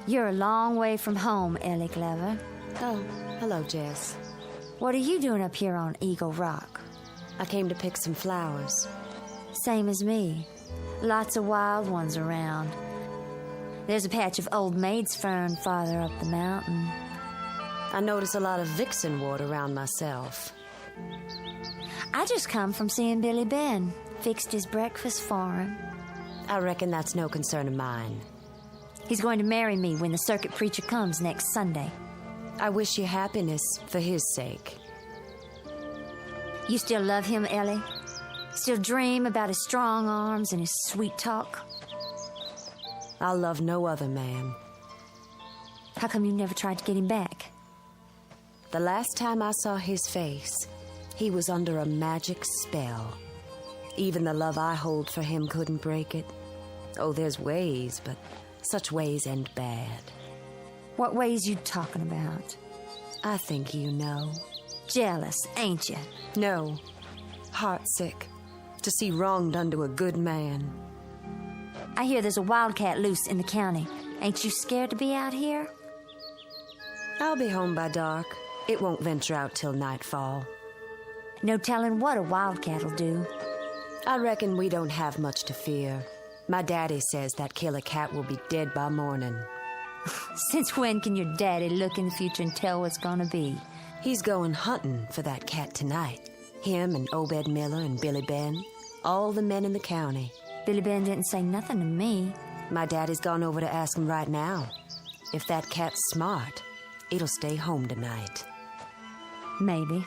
You're a long way from home, Ellie Glover. Oh, hello, Jess. What are you doing up here on Eagle Rock? I came to pick some flowers. Same as me. Lots of wild ones around. There's a patch of old maid's fern farther up the mountain. I notice a lot of vixenwort around myself. I just come from seeing Billy Ben. Fixed his breakfast for him. I reckon that's no concern of mine. He's going to marry me when the circuit preacher comes next Sunday. I wish you happiness for his sake. You still love him, Ellie? Still dream about his strong arms and his sweet talk? I'll love no other man. How come you never tried to get him back? The last time I saw his face, he was under a magic spell. Even the love I hold for him couldn't break it. Oh, there's ways, but such ways end bad. What ways you talking about? I think you know. Jealous, ain't you? No. Heartsick. To see wrong done to a good man. I hear there's a wildcat loose in the county. Ain't you scared to be out here? I'll be home by dark. It won't venture out till nightfall. No telling what a wildcat'll do. I reckon we don't have much to fear. My daddy says that killer cat will be dead by morning. Since when can your daddy look in the future and tell what's gonna be? He's going hunting for that cat tonight. Him and Obed Miller and Billy Ben. All the men in the county. Billy Ben didn't say nothing to me. My daddy's gone over to ask him right now. If that cat's smart, it'll stay home tonight. Maybe.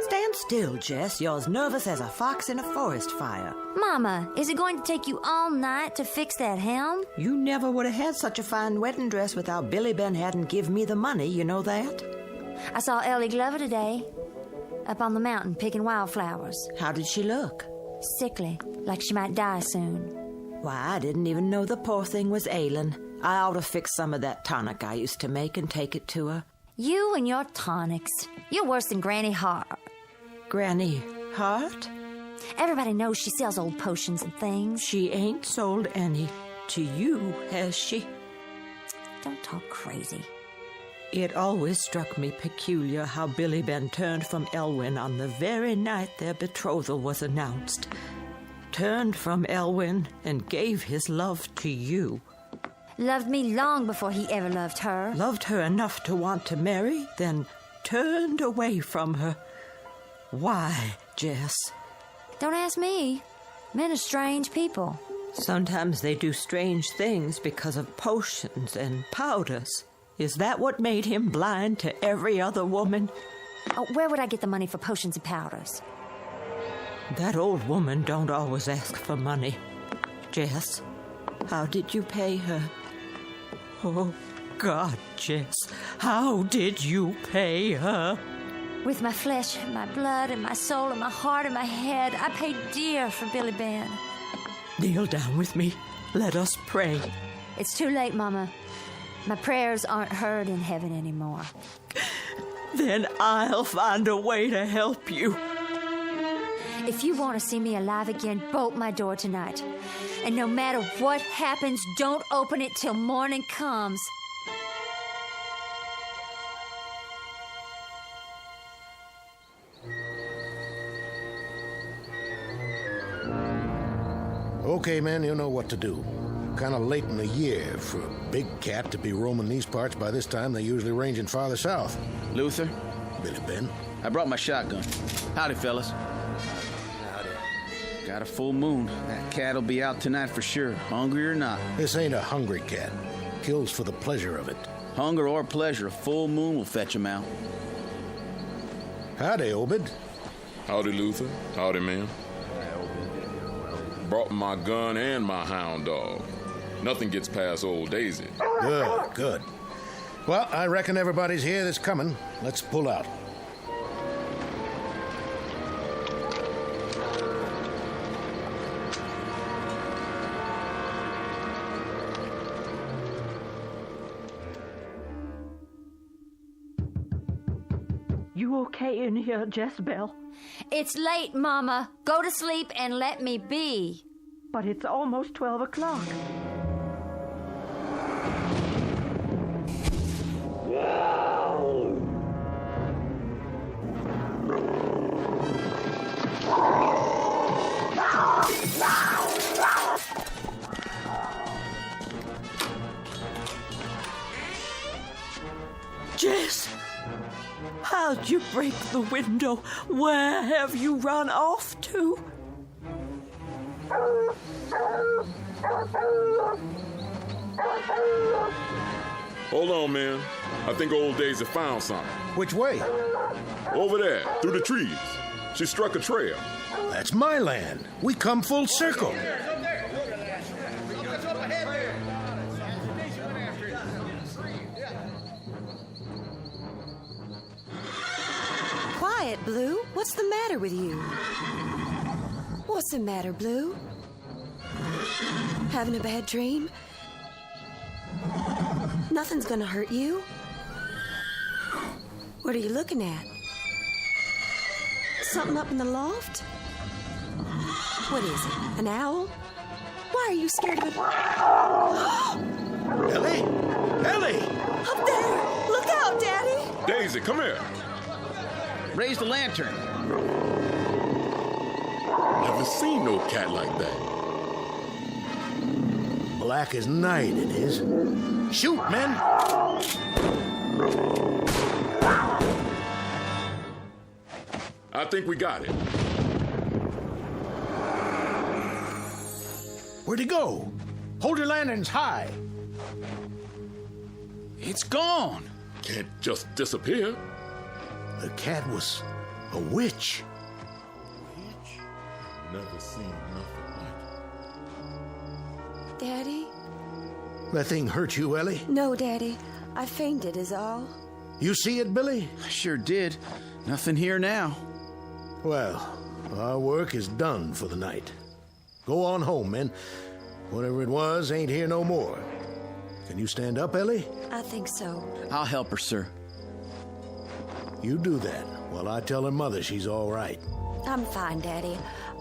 Stand still, Jess. You're as nervous as a fox in a forest fire. Mama, is it going to take you all night to fix that helm? You never would have had such a fine wedding dress without Billy Ben hadn't give me the money, you know that? I saw Ellie Glover today, up on the mountain picking wildflowers. How did she look? Sickly, like she might die soon. Why, I didn't even know the poor thing was ailing. I ought to fix some of that tonic I used to make and take it to her. You and your tonics. You're worse than Granny Hart. Granny Hart? Everybody knows she sells old potions and things. She ain't sold any to you, has she? Don't talk crazy. It always struck me peculiar how Billy Ben turned from Elwyn on the very night their betrothal was announced. Turned from Elwyn and gave his love to you. Loved me long before he ever loved her. Loved her enough to want to marry, then turned away from her. Why, Jess? Don't ask me. Men are strange people. Sometimes they do strange things because of potions and powders. Is that what made him blind to every other woman? Oh, where would I get the money for potions and powders? That old woman don't always ask for money. Jess, how did you pay her? Oh, God, Jess, how did you pay her? With my flesh, my blood, and my soul, and my heart, and my head, I paid dear for Billy Ben. Kneel down with me. Let us pray. It's too late, Mama. My prayers aren't heard in heaven anymore. Then I'll find a way to help you. If you want to see me alive again, bolt my door tonight. And no matter what happens, don't open it till morning comes. Okay, man, you know what to do. Kind of late in the year for a big cat to be roaming these parts. By this time, they're usually ranging farther south. Luther? Billy Ben? I brought my shotgun. Howdy, fellas. Howdy. Got a full moon. That cat'll be out tonight for sure, hungry or not. This ain't a hungry cat. Kills for the pleasure of it. Hunger or pleasure, a full moon will fetch him out. Howdy, Obed. Howdy, Luther. Howdy, man. Brought my gun and my hound dog. Nothing gets past old Daisy. Good, good. Well, I reckon everybody's here that's coming. Let's pull out. you okay in here, Jezebel? It's late, Mama. Go to sleep and let me be. But it's almost 12 o'clock. Jess, how'd you break the window? Where have you run off to? Hold on, man. I think old Daisy found something. Which way? Over there, through the trees. She struck a trail. That's my land. We come full circle. Quiet, Blue. What's the matter with you? What's the matter, Blue? Having a bad dream? Nothing's gonna hurt you. What are you looking at? Something up in the loft? What is it? An owl? Why are you scared of it? Ellie! Ellie! Up there! Look out, Daddy! Daisy, come here. Raise the lantern. Never seen no cat like that. Black as night, it is. Shoot, men! I think we got it. Where'd he go? Hold your lanterns high. It's gone. Can't just disappear. The cat was a witch. Never seen nothing like Daddy? That thing hurt you, Ellie? No, Daddy. I fainted is all. You see it, Billy? I sure did. Nothing here now. Well, our work is done for the night. Go on home, men. Whatever it was ain't here no more. Can you stand up, Ellie? I think so. I'll help her, sir. You do that while I tell her mother she's all right. I'm fine, Daddy.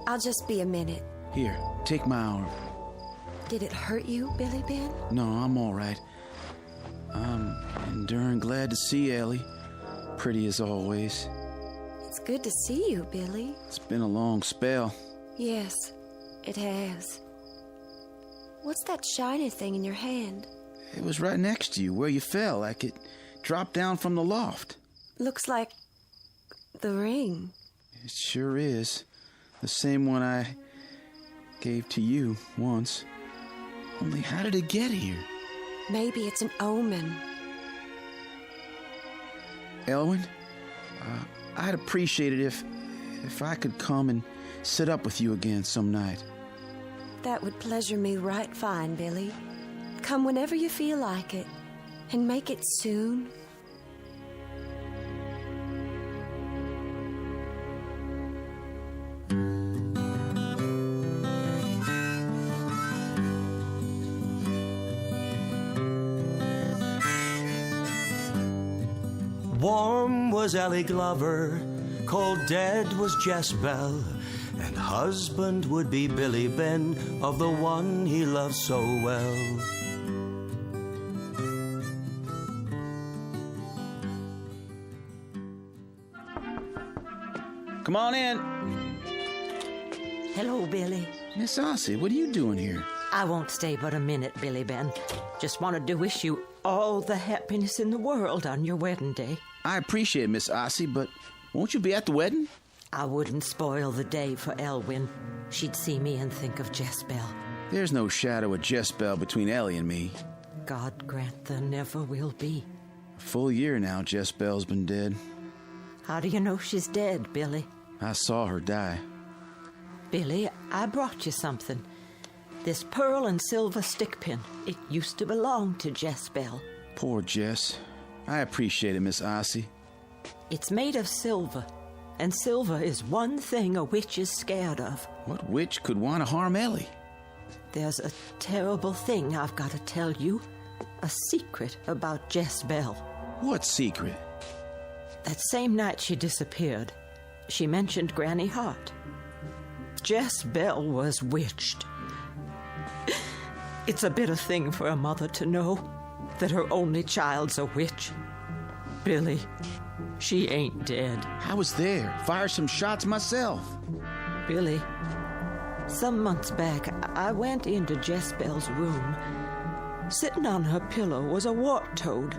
I'll just be a minute. Here, take my arm. Did it hurt you, Billy Ben? No, I'm all right. I'm enduring glad to see Ellie. Pretty as always. It's good to see you, Billy. It's been a long spell. Yes, it has. What's that shiny thing in your hand? It was right next to you where you fell, like it dropped down from the loft. Looks like the ring. It sure is. The same one I gave to you once. Only how did it get here? Maybe it's an omen. Elwyn, I'd appreciate it if I could come and sit up with you again some night. That would pleasure me right fine, Billy. Come whenever you feel like it, and make it soon. Warm was Ellie Glover, cold dead was Jezebel, and husband would be Billy Ben of the one he loved so well. Come on in. Hello, Billy. Miss Ossie, what are you doing here? I won't stay but a minute, Billy Ben. Just wanted to wish you all the happiness in the world on your wedding day. I appreciate it, Miss Ossie, but won't you be at the wedding? I wouldn't spoil the day for Elwyn. She'd see me and think of Jezebel. There's no shadow of Jezebel between Ellie and me. God grant there never will be. A full year now Jezebel's been dead. How do you know she's dead, Billy? I saw her die. Billy, I brought you something. This pearl and silver stick pin. It used to belong to Jezebel. Poor Jess. I appreciate it, Miss Ossie. It's made of silver, and silver is one thing a witch is scared of. What witch could want to harm Ellie? There's a terrible thing I've got to tell you. A secret about Jezebel. What secret? That same night she disappeared, she mentioned Granny Hart. Jezebel was witched. It's a bitter thing for a mother to know that her only child's a witch. Billy, she ain't dead. I was there. Fired some shots myself. Billy, some months back, I went into Jezebel's room. Sitting on her pillow was a wart toad.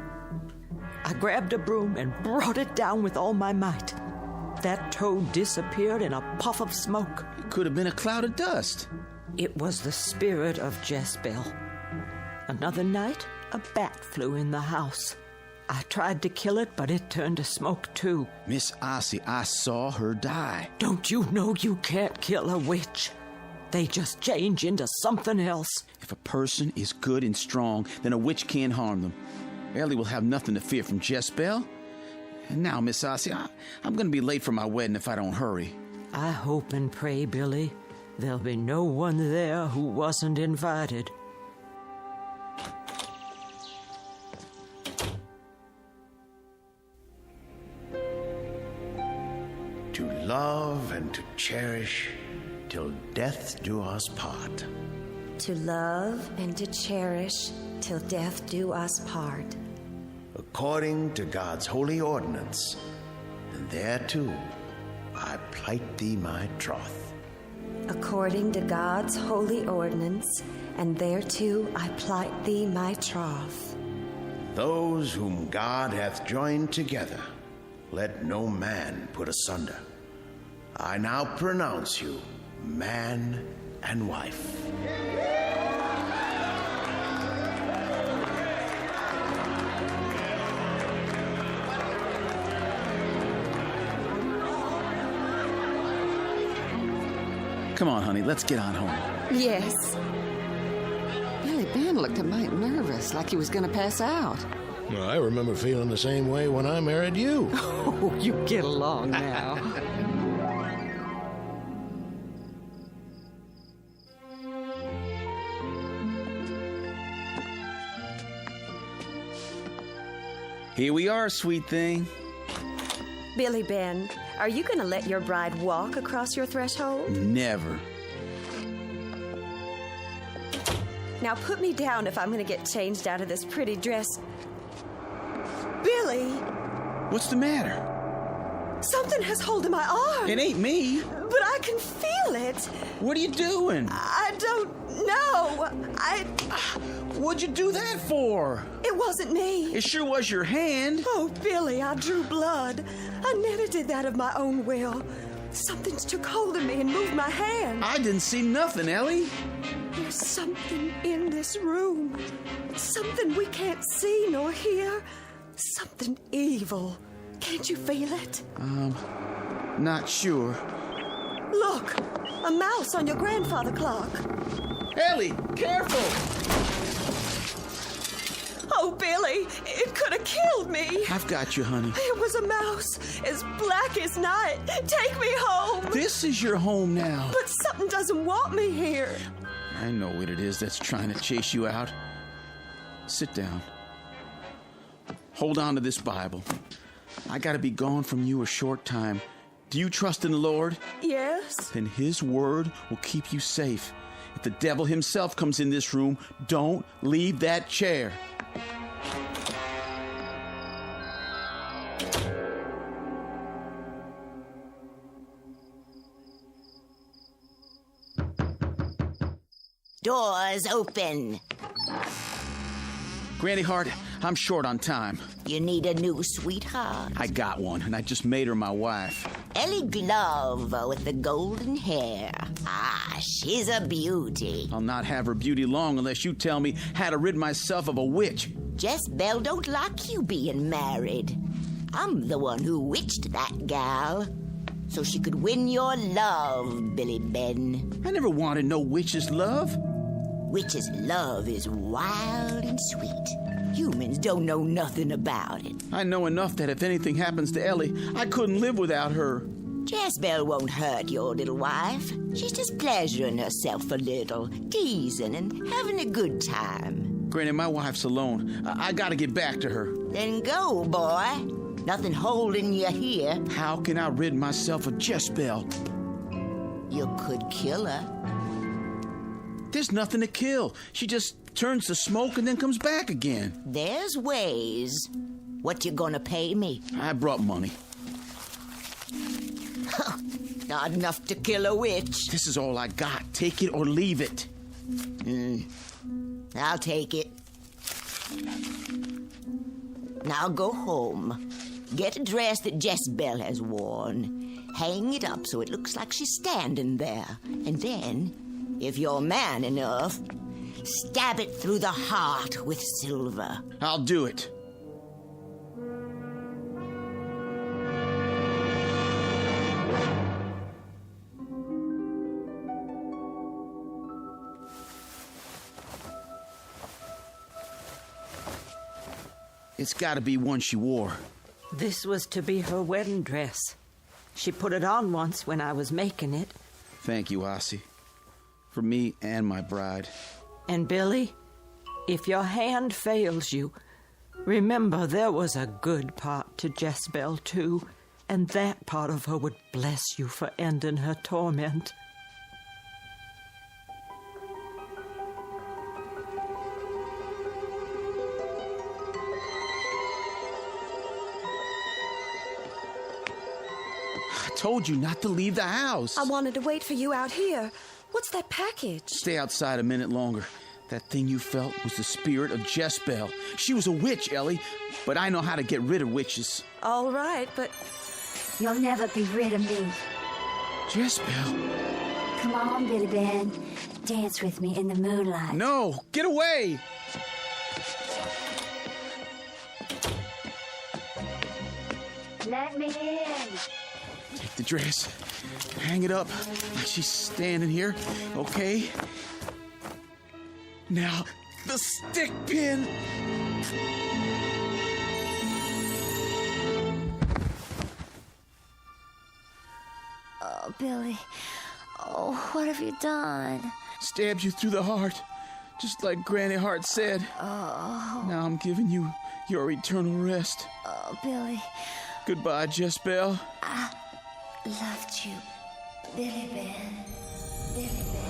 I grabbed a broom and brought it down with all my might. That toad disappeared in a puff of smoke. It could have been a cloud of dust. It was the spirit of Jezebel. Another night, a bat flew in the house. I tried to kill it, but it turned to smoke too. Miss Ossie, I saw her die. Don't you know you can't kill a witch? They just change into something else. If a person is good and strong, then a witch can't harm them. Ellie will have nothing to fear from Jezebel. And now, Miss Ossie, I'm going to be late for my wedding if I don't hurry. I hope and pray, Billy, there'll be no one there who wasn't invited. To love and to cherish till death do us part. To love and to cherish till death do us part. According to God's holy ordinance, and thereto I plight thee my troth. According to God's holy ordinance, and thereto I plight thee my troth. Those whom God hath joined together, let no man put asunder. I now pronounce you man and wife. Come on, honey, let's get on home. Yes. Billy Ben looked a mite nervous, like he was going to pass out. Well, I remember feeling the same way when I married you. Oh, you get along now. Here we are, sweet thing. Billy Ben, are you going to let your bride walk across your threshold? Never. Now put me down if I'm going to get changed out of this pretty dress. Billy! What's the matter? Something has hold of my arm. It ain't me. But I can feel it. What are you doing? I don't know. What'd you do that for? It wasn't me. It sure was your hand. Oh, Billy, I drew blood. I never did that of my own will. Something took hold of me and moved my hand. I didn't see nothing, Ellie. There's something in this room. Something we can't see nor hear. Something evil. Can't you feel it? Not sure. Look, a mouse on your grandfather clock. Ellie, careful! Oh, Billy, it could have killed me. I've got you, honey. It was a mouse, as black as night. Take me home. This is your home now. But something doesn't want me here. I know what it is that's trying to chase you out. Sit down. Hold on to this Bible. I gotta be gone from you a short time. Do you trust in the Lord? Yes. Then His word will keep you safe. If the devil himself comes in this room, don't leave that chair. Doors open. Granny Hart, I'm short on time. You need a new sweetheart? I got one, and I just made her my wife. Ellie Glover with the golden hair. Ah, she's a beauty. I'll not have her beauty long unless you tell me how to rid myself of a witch. Jezebel don't like you being married. I'm the one who witched that gal, so she could win your love, Billy Ben. I never wanted no witch's love. Witch's love is wild and sweet. Humans don't know nothing about it. I know enough that if anything happens to Ellie, I couldn't live without her. Jezebel won't hurt your little wife. She's just pleasuring herself a little, teasing and having a good time. Granny, my wife's alone. I gotta get back to her. Then go, boy. Nothing holding you here. How can I rid myself of Jezebel? You could kill her. There's nothing to kill. She just turns to smoke and then comes back again. There's ways. What you gonna pay me? I brought money. Not enough to kill a witch. This is all I got. Take it or leave it. I'll take it. Now go home. Get a dress that Jezebel has worn. Hang it up so it looks like she's standing there. And then, if you're man enough, stab it through the heart with silver. I'll do it. It's got to be one she wore. This was to be her wedding dress. She put it on once when I was making it. Thank you, Ossie. For me and my bride. And Billy, if your hand fails you, remember there was a good part to Jezebel, too, and that part of her would bless you for ending her torment. I told you not to leave the house. I wanted to wait for you out here. What's that package? Stay outside a minute longer. That thing you felt was the spirit of Jezebel. She was a witch, Ellie, but I know how to get rid of witches. All right, but... You'll never be rid of me. Jezebel. Come on, Billy Ben. Dance with me in the moonlight. No, get away! Let me in. Take the dress. Hang it up like she's standing here, okay? Now, the stick pin. Oh, Billy. Oh, what have you done? Stabbed you through the heart, just like Granny Hart said. Oh. Now I'm giving you your eternal rest. Oh, Billy. Goodbye, Jezebel. I loved you, Billy Ben. Billy Ben.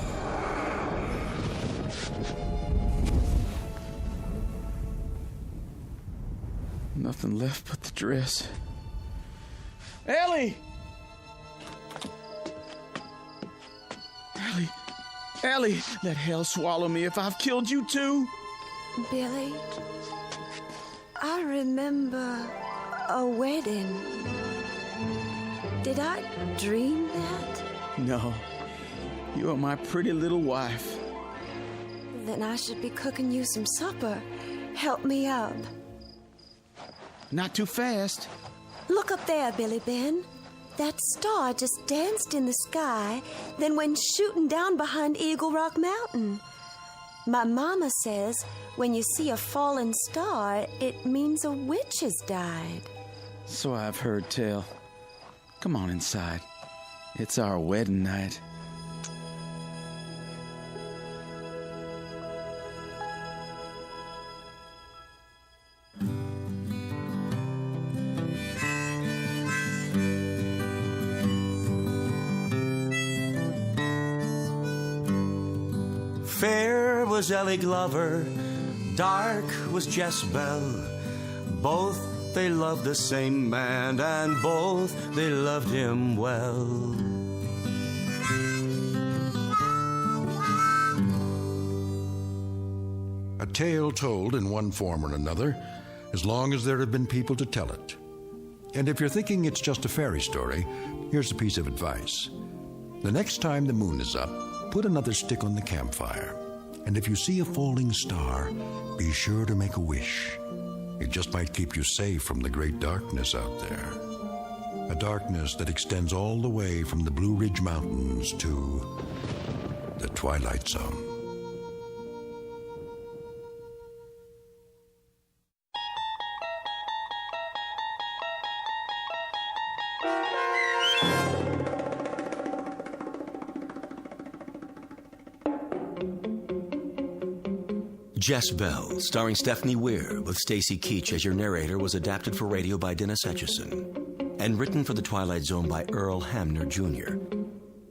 Nothing left but the dress. Ellie! Ellie, let hell swallow me if I've killed you too. Billy, I remember a wedding. Did I dream that? No, you are my pretty little wife. Then I should be cooking you some supper. Help me up. Not too fast. Look up there, Billy Ben. That star just danced in the sky, then went shooting down behind Eagle Rock Mountain. My mama says when you see a fallen star, it means a witch has died. So I've heard tell. Come on inside. It's our wedding night. Fair was Ellie Glover, dark was Jezebel. Both they loved the same man, and both they loved him well. A tale told in one form or another, as long as there have been people to tell it. And if you're thinking it's just a fairy story, here's a piece of advice. The next time the moon is up, put another stick on the campfire. And if you see a falling star, be sure to make a wish. It just might keep you safe from the great darkness out there. A darkness that extends all the way from the Blue Ridge Mountains to the Twilight Zone. Jess Bell, starring Stephanie Weir, with Stacy Keach as your narrator, was adapted for radio by Dennis Etchison and written for The Twilight Zone by Earl Hamner, Jr.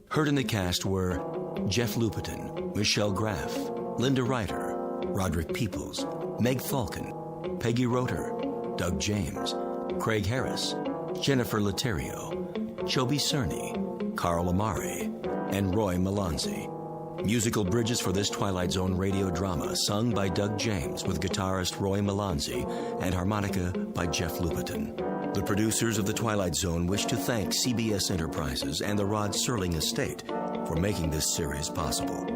Heard in the cast were Jeff Lupetin, Michelle Graff, Linda Ryder, Roderick Peoples, Meg Falcon, Peggy Roter, Doug James, Craig Harris, Jennifer Laterio, Chobi Cerny, Carl Amari, and Roy Melanzi. Musical bridges for this Twilight Zone radio drama sung by Doug James with guitarist Roy Melanzi and harmonica by Jeff Lupetin. The producers of The Twilight Zone wish to thank CBS Enterprises and the Rod Serling Estate for making this series possible.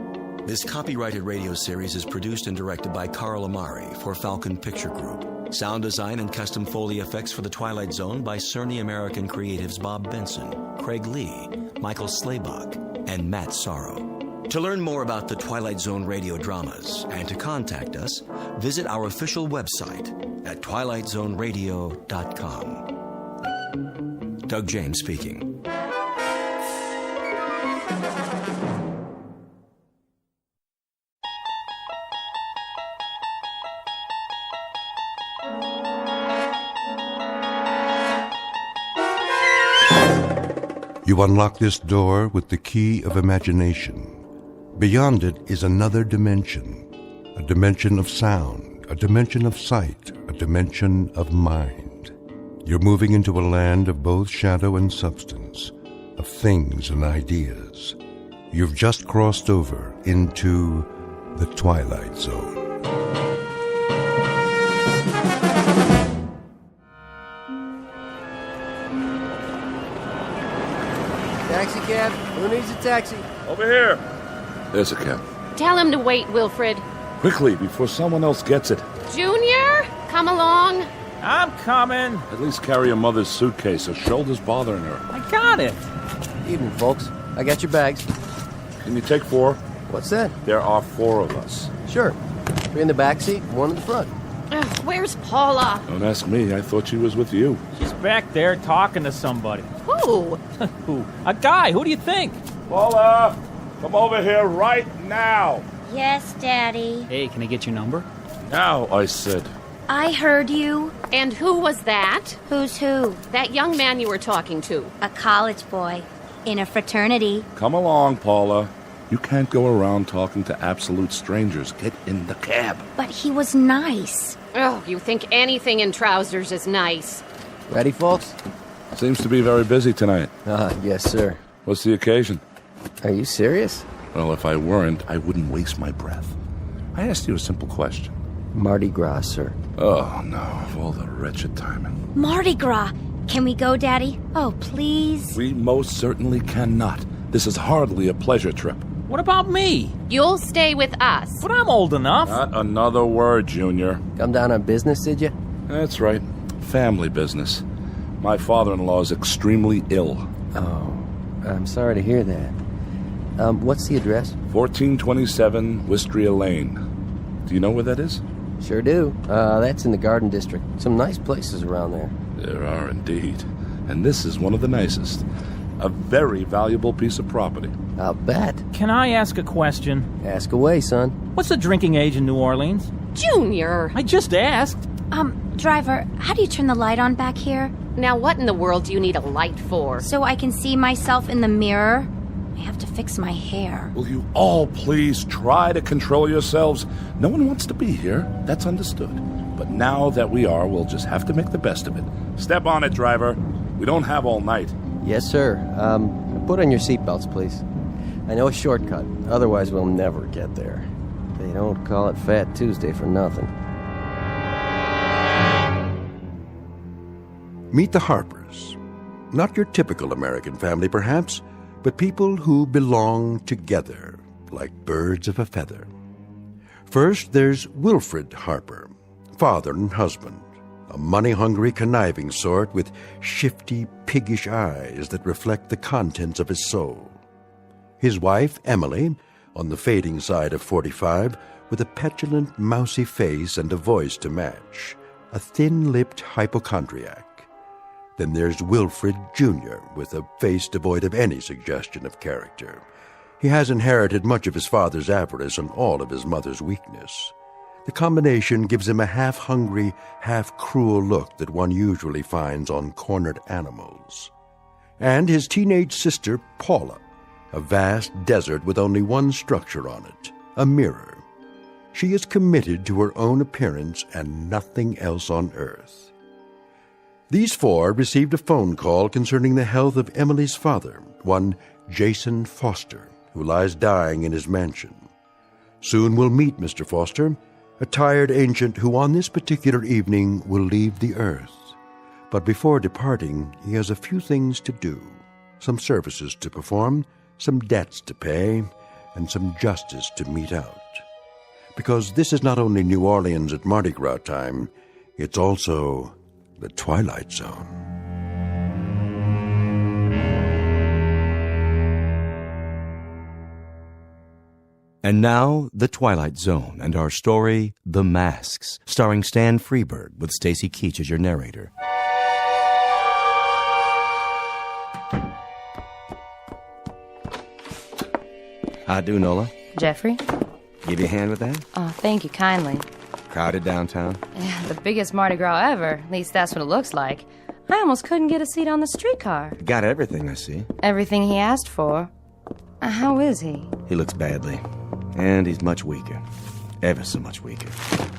This copyrighted radio series is produced and directed by Carl Amari for Falcon Picture Group. Sound design and custom Foley effects for The Twilight Zone by Cerny American Creatives Bob Benson, Craig Lee, Michael Slaybach, and Matt Sorrow. To learn more about the Twilight Zone radio dramas and to contact us, visit our official website at twilightzoneradio.com. Doug James speaking. You unlock this door with the key of imagination. Beyond it is another dimension, a dimension of sound, a dimension of sight, a dimension of mind. You're moving into a land of both shadow and substance, of things and ideas. You've just crossed over into the Twilight Zone. Taxi cab? Who needs a taxi? Over here. There's a cab. Tell him to wait, Wilfred. Quickly, before someone else gets it. Junior, come along. I'm coming. At least carry your mother's suitcase. Her shoulder's bothering her. I got it. Evening, folks. I got your bags. Can you take 4? What's that? There are 4 of us. Sure. 3 in the back seat, 1 in the front. Where's Paula? Don't ask me. I thought she was with you. She's back there talking to somebody. Who? Who? A guy. Who do you think? Paula, come over here right now. Yes, Daddy. Hey, can I get your number? Now, I said. I heard you. And who was that? Who's who? That young man you were talking to. A college boy. In a fraternity. Come along, Paula. You can't go around talking to absolute strangers. Get in the cab. But he was nice. Oh, you think anything in trousers is nice. Ready, folks? Seems to be very busy tonight. Yes, sir. What's the occasion? Are you serious? Well, if I weren't, I wouldn't waste my breath. I asked you a simple question. Mardi Gras, sir. Oh, no, of all the wretched timing. Mardi Gras. Can we go, Daddy? Oh, please. We most certainly cannot. This is hardly a pleasure trip. What about me? You'll stay with us. But I'm old enough. Not another word, Junior. Come down on business, did you? That's right. Family business. My father-in-law is extremely ill. Oh, I'm sorry to hear that. What's the address? 1427 Wistria Lane. Do you know where that is? Sure do. That's in the Garden District. Some nice places around there. There are indeed. And this is one of the nicest. A very valuable piece of property. I'll bet. Can I ask a question? Ask away, son. What's the drinking age in New Orleans? Junior! I just asked. Driver, how do you turn the light on back here? Now, what in the world do you need a light for? So I can see myself in the mirror? I have to fix my hair. Will you all please try to control yourselves? No one wants to be here. That's understood. But now that we are, we'll just have to make the best of it. Step on it, driver. We don't have all night. Yes, sir. Put on your seatbelts, please. I know a shortcut. Otherwise, we'll never get there. They don't call it Fat Tuesday for nothing. Meet the Harpers. Not your typical American family, perhaps, but people who belong together, like birds of a feather. First, there's Wilfred Harper, father and husband, a money-hungry, conniving sort with shifty, piggish eyes that reflect the contents of his soul. His wife, Emily, on the fading side of 45, with a petulant, mousy face and a voice to match, a thin-lipped hypochondriac. Then there's Wilfred Jr., with a face devoid of any suggestion of character. He has inherited much of his father's avarice and all of his mother's weakness. The combination gives him a half-hungry, half-cruel look that one usually finds on cornered animals. And his teenage sister, Paula, a vast desert with only one structure on it, a mirror. She is committed to her own appearance and nothing else on earth. These four received a phone call concerning the health of Emily's father, one Jason Foster, who lies dying in his mansion. Soon we'll meet Mr. Foster, a tired ancient who on this particular evening will leave the earth. But before departing, he has a few things to do, some services to perform, some debts to pay, and some justice to mete out. Because this is not only New Orleans at Mardi Gras time, it's also the Twilight Zone. And now, The Twilight Zone and our story, The Masks, starring Stan Freberg with Stacy Keach as your narrator. How do, Nola? Jeffrey? Give you a hand with that? Oh, thank you kindly. Crowded downtown? Yeah, the biggest Mardi Gras ever. At least that's what it looks like. I almost couldn't get a seat on the streetcar. Got everything, I see. Everything he asked for. How is he? He looks badly. And he's much weaker. Ever so much weaker.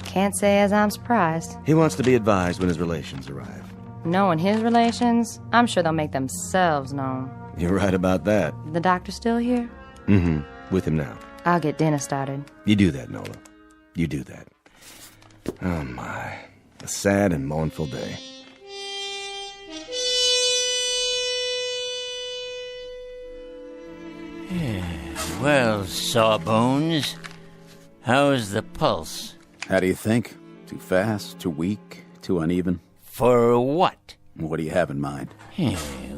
Can't say as I'm surprised. He wants to be advised when his relations arrive. Knowing his relations, I'm sure they'll make themselves known. You're right about that. The doctor still here? Mm-hmm. With him now. I'll get dinner started. You do that, Nola. You do that. Oh, my. A sad and mournful day. Well, Sawbones, how's the pulse? How do you think? Too fast, too weak, too uneven? For what? What do you have in mind?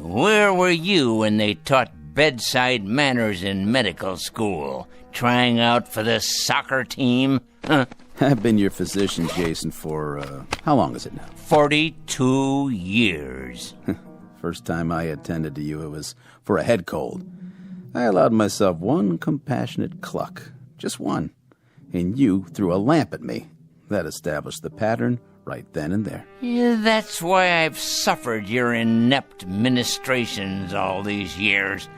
Where were you when they taught bedside manners in medical school? Trying out for the soccer team? Huh? I've been your physician, Jason, for, how long is it now? 42 years. First time I attended to you, it was for a head cold. I allowed myself one compassionate cluck. Just one. And you threw a lamp at me. That established the pattern right then and there. That's why I've suffered your inept ministrations all these years.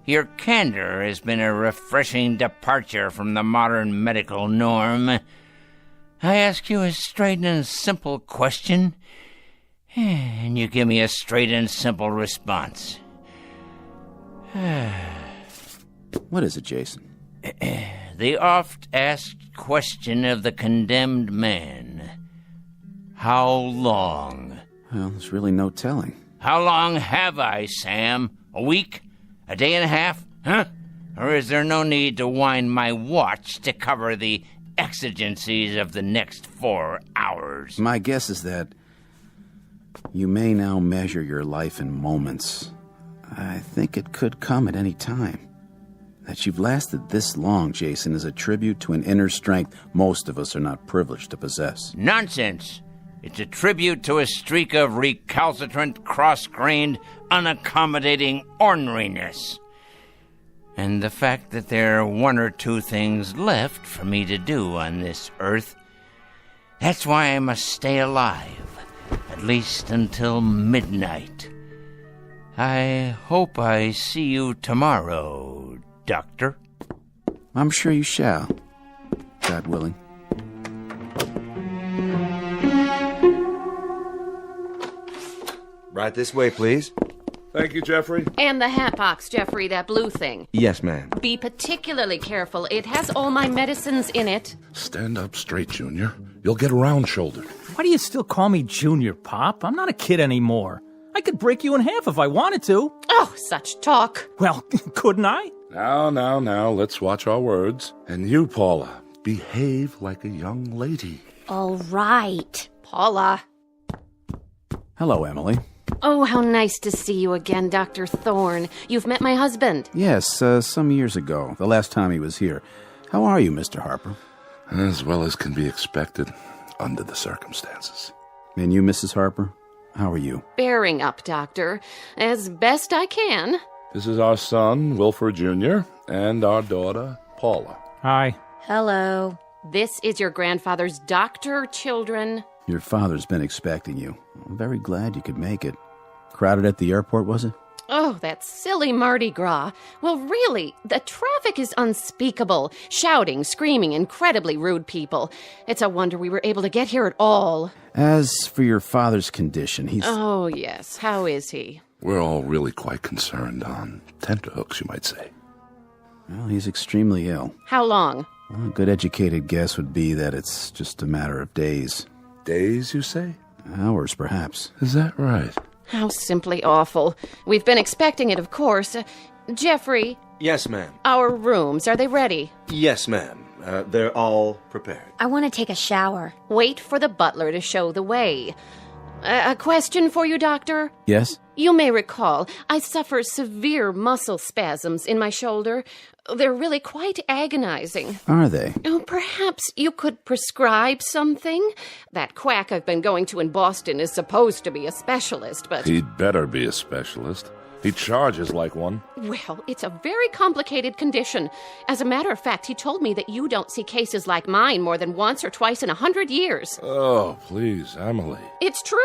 Your candor has been a refreshing departure from the modern medical norm. I ask you a straight and simple question, and you give me a straight and simple response. What is it, Jason? The oft-asked question of the condemned man. How long? Well, there's really no telling. How long have I, Sam? A week? A day and a half? Huh? Or is there no need to wind my watch to cover the exigencies of the next 4 hours? My guess is that you may now measure your life in moments. I think it could come at any time. That you've lasted this long, Jason, is a tribute to an inner strength most of us are not privileged to possess. Nonsense! It's a tribute to a streak of recalcitrant, cross-grained, unaccommodating orneriness. And the fact that there are one or two things left for me to do on this earth. That's why I must stay alive, at least until midnight. I hope I see you tomorrow, Doctor. I'm sure you shall, God willing. Right this way, please. Thank you, Jeffrey. And the hat box, Jeffrey, that blue thing. Yes, ma'am. Be particularly careful. It has all my medicines in it. Stand up straight, Junior. You'll get round-shouldered. Why do you still call me Junior, Pop? I'm not a kid anymore. I could break you in half if I wanted to. Oh, such talk. Well, couldn't I? Now, let's watch our words. And you, Paula, behave like a young lady. All right, Paula. Hello, Emily. Oh, how nice to see you again, Dr. Thorne. You've met my husband. Yes, some years ago, the last time he was here. How are you, Mr. Harper? As well as can be expected under the circumstances. And you, Mrs. Harper? How are you? Bearing up, Doctor, as best I can. This is our son, Wilford Jr., and our daughter, Paula. Hi. Hello. This is your grandfather's doctor, children. Your father's been expecting you. I'm very glad you could make it. Crowded at the airport, was it? Oh, that silly Mardi Gras. Well, really, the traffic is unspeakable. Shouting, screaming, incredibly rude people. It's a wonder we were able to get here at all. As for your father's condition, he's... Oh, yes. How is he? We're all really quite concerned on tenterhooks, you might say. Well, he's extremely ill. How long? Well, a good educated guess would be that it's just a matter of days. Days, you say? Hours, perhaps. Is that right? How simply awful. We've been expecting it, of course. Jeffrey? Yes, ma'am. Our rooms, are they ready? Yes, ma'am. They're all prepared. I want to take a shower. Wait for the butler to show the way. A question for you, Doctor? Yes? You may recall, I suffer severe muscle spasms in my shoulder. They're really quite agonizing. Are they? Oh, perhaps you could prescribe something? That quack I've been going to in Boston is supposed to be a specialist, but... He'd better be a specialist. He charges like one. Well, it's a very complicated condition. As a matter of fact, he told me that you don't see cases like mine more than once or twice in 100 years. Oh, please, Emily. It's true.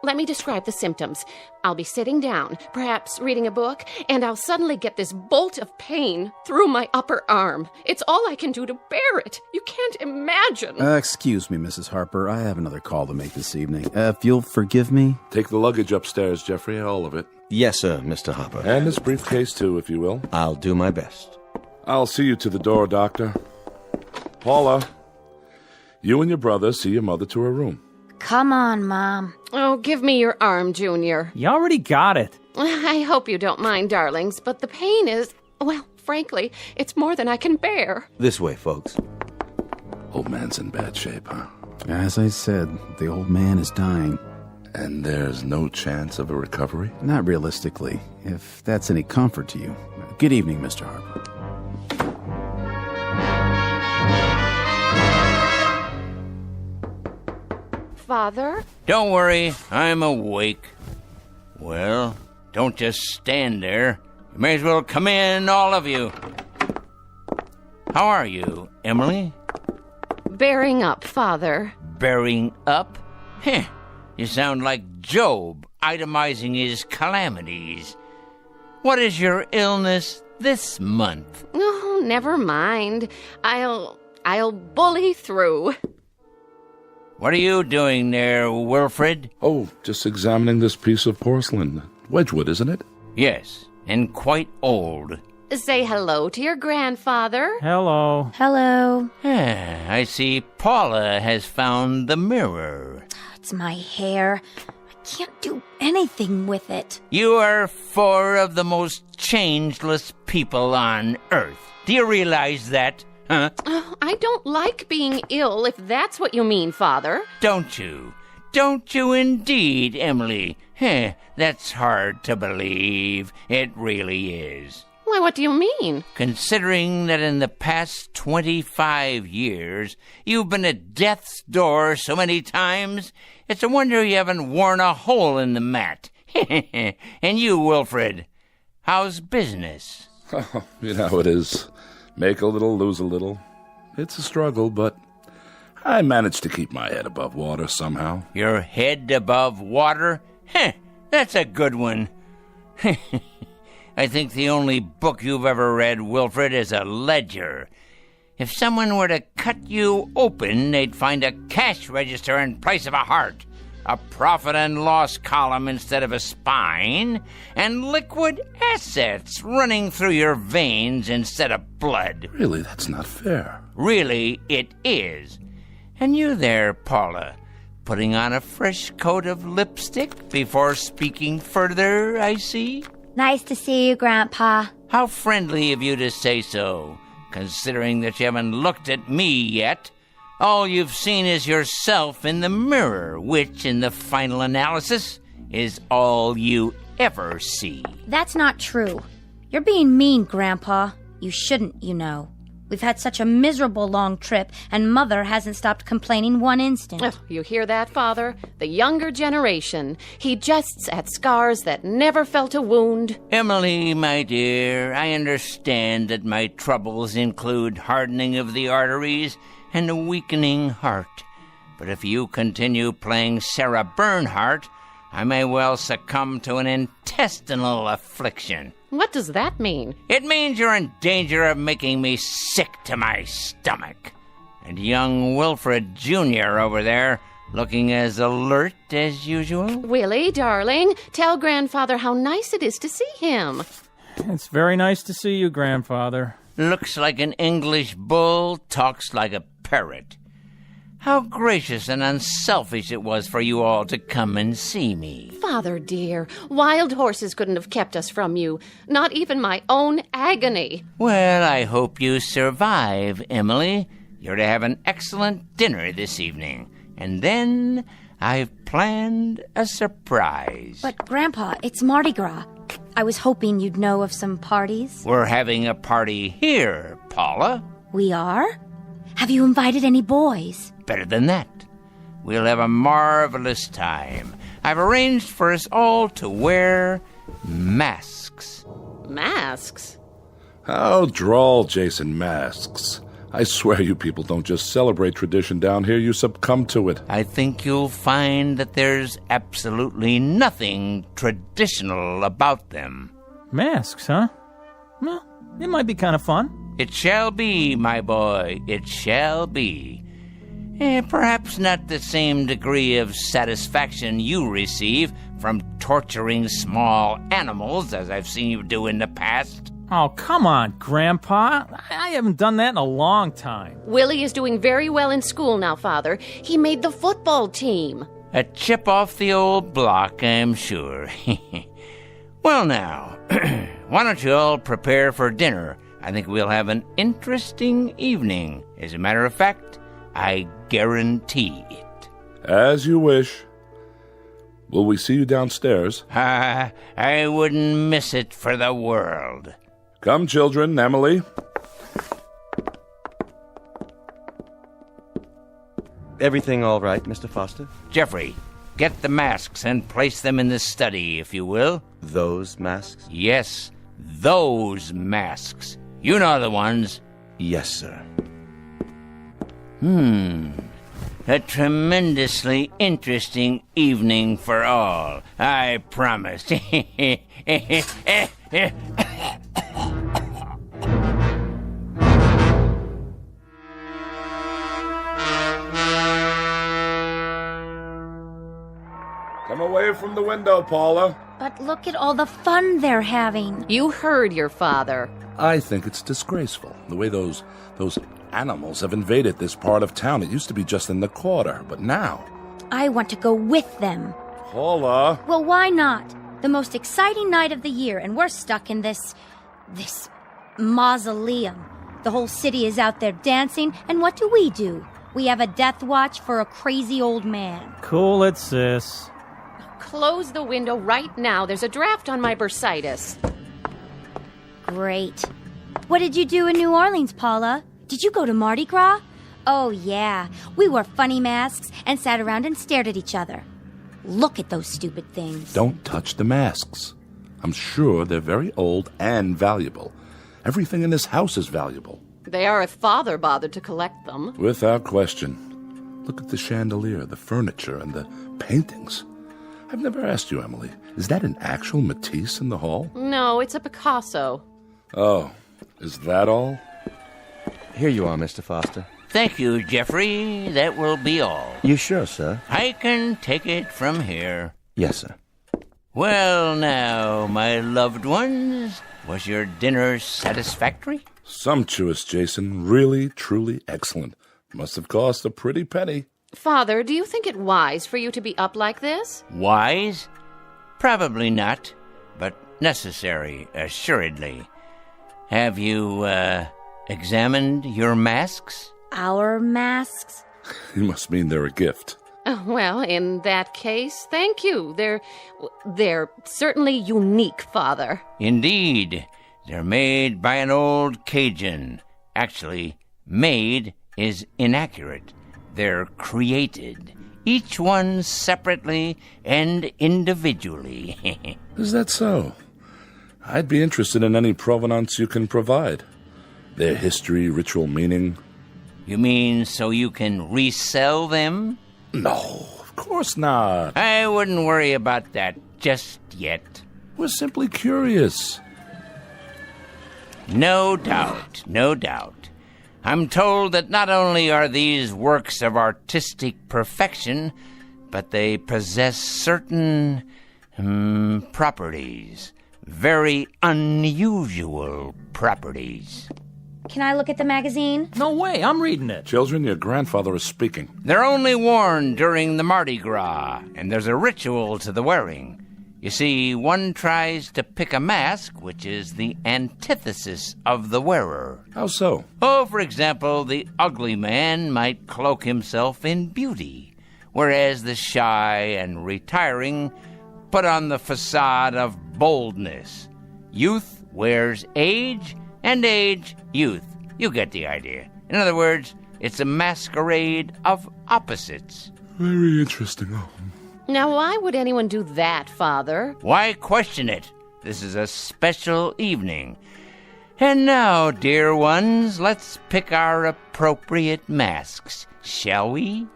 Let me describe the symptoms. I'll be sitting down, perhaps reading a book, and I'll suddenly get this bolt of pain through my upper arm. It's all I can do to bear it. You can't imagine. Excuse me, Mrs. Harper. I have another call to make this evening. If you'll forgive me. Take the luggage upstairs, Jeffrey, all of it. Yes, sir, Mr. Harper. And this briefcase, too, if you will. I'll do my best. I'll see you to the door, Doctor. Paula, you and your brother see your mother to her room. Come on, Mom. Oh, give me your arm, Junior. You already got it. I hope you don't mind, darlings, but the pain is, well, frankly, it's more than I can bear. This way, folks. Old man's in bad shape, huh? As I said, the old man is dying. And there's no chance of a recovery? Not realistically, if that's any comfort to you. Good evening, Mr. Harper. Father? Don't worry, I'm awake. Well, don't just stand there. You may as well come in, all of you. How are you, Emily? Bearing up, Father. Bearing up? Heh, you sound like Job, itemizing his calamities. What is your illness this month? Oh, never mind. I'll bully through. What are you doing there, Wilfred? Oh, just examining this piece of porcelain. Wedgwood, isn't it? Yes, and quite old. Say hello to your grandfather. Hello. Hello. I see Paula has found the mirror. It's my hair. I can't do anything with it. You are four of the most changeless people on Earth. Do you realize that? Huh? Oh, I don't like being ill, if that's what you mean, Father. Don't you? Don't you indeed, Emily? That's hard to believe. It really is. Why, what do you mean? Considering that in the past 25 years, you've been at death's door so many times, it's a wonder you haven't worn a hole in the mat. And you, Wilfred, how's business? Oh, you know how it is. Make a little, lose a little. It's a struggle, but I managed to keep my head above water somehow. Your head above water? That's a good one. I think the only book you've ever read, Wilfred, is a ledger. If someone were to cut you open, they'd find a cash register in place of a heart, a profit and loss column instead of a spine, and liquid assets running through your veins instead of blood. Really, that's not fair. Really, it is. And you there, Paula, putting on a fresh coat of lipstick before speaking further, I see? Nice to see you, Grandpa. How friendly of you to say so, considering that you haven't looked at me yet. All you've seen is yourself in the mirror, which, in the final analysis, is all you ever see. That's not true. You're being mean, Grandpa. You shouldn't, you know. We've had such a miserable long trip, and Mother hasn't stopped complaining one instant. Oh, you hear that, Father? The younger generation. He jests at scars that never felt a wound. Emily, my dear, I understand that my troubles include hardening of the arteries and a weakening heart. But if you continue playing Sarah Bernhardt, I may well succumb to an intestinal affliction. What does that mean? It means you're in danger of making me sick to my stomach. And young Wilfred Jr. over there, looking as alert as usual. Willie, darling, tell Grandfather how nice it is to see him. It's very nice to see you, Grandfather. Looks like an English bull, talks like a parrot. How gracious and unselfish it was for you all to come and see me. Father dear, wild horses couldn't have kept us from you. Not even my own agony. Well, I hope you survive, Emily. You're to have an excellent dinner this evening. And then I've planned a surprise. But, Grandpa, it's Mardi Gras. I was hoping you'd know of some parties. We're having a party here, Paula. We are? Have you invited any boys? Better than that. We'll have a marvelous time. I've arranged for us all to wear masks. Masks? How droll, Jason, masks. I swear you people don't just celebrate tradition down here, you succumb to it. I think you'll find that there's absolutely nothing traditional about them. Masks, huh? Well, it might be kind of fun. It shall be, my boy, it shall be. Perhaps not the same degree of satisfaction you receive from torturing small animals as I've seen you do in the past. Oh, come on, Grandpa. I haven't done that in a long time. Willie is doing very well in school now, Father. He made the football team. A chip off the old block, I'm sure. Well, now, why don't you all prepare for dinner? I think we'll have an interesting evening. As a matter of fact, I guarantee it. As you wish. Will we see you downstairs? I wouldn't miss it for the world. Come, children. Emily. Everything all right, Mr. Foster? Jeffrey, get the masks and place them in the study, if you will. Those masks? Yes, those masks. You know the ones. Yes, sir. A tremendously interesting evening for all, I promise. Come away from the window, Paula. But look at all the fun they're having. You heard your father. I think it's disgraceful, the way those animals have invaded this part of town. It used to be just in the quarter, but now... I want to go with them. Paula! Well, why not? The most exciting night of the year, and we're stuck in this mausoleum. The whole city is out there dancing, and what do? We have a death watch for a crazy old man. Cool it, sis. Close the window right now. There's a draft on my bursitis. Great. What did you do in New Orleans, Paula? Did you go to Mardi Gras? Oh, yeah. We wore funny masks and sat around and stared at each other. Look at those stupid things. Don't touch the masks. I'm sure they're very old and valuable. Everything in this house is valuable. They are if Father bothered to collect them. Without question. Look at the chandelier, the furniture, and the paintings. I've never asked you, Emily, is that an actual Matisse in the hall? No, it's a Picasso. Oh, is that all? Here you are, Mr. Foster. Thank you, Jeffrey. That will be all. You sure, sir? I can take it from here. Yes, sir. Well, now, my loved ones, was your dinner satisfactory? Sumptuous, Jason. Really, truly excellent. Must have cost a pretty penny. Father, do you think it wise for you to be up like this? Wise? Probably not, but necessary, assuredly. Have you, examined your masks? Our masks? You must mean they're a gift. Well, in that case, thank you. They're certainly unique, Father. Indeed. They're made by an old Cajun. Actually, made is inaccurate. They're created, each one separately and individually. Is that so? I'd be interested in any provenance you can provide. Their history, ritual meaning. You mean so you can resell them? No, of course not. I wouldn't worry about that just yet. We're simply curious. No doubt, no doubt. I'm told that not only are these works of artistic perfection, but they possess certain properties. Very unusual properties. Can I look at the magazine? No way, I'm reading it. Children, your grandfather is speaking. They're only worn during the Mardi Gras, and there's a ritual to the wearing. You see, one tries to pick a mask, which is the antithesis of the wearer. How so? Oh, for example, the ugly man might cloak himself in beauty, whereas the shy and retiring put on the facade of boldness. Youth wears age, and age, youth. You get the idea. In other words, it's a masquerade of opposites. Very interesting. Now, why would anyone do that, Father? Why question it? This is a special evening. And now, dear ones, let's pick our appropriate masks, shall we?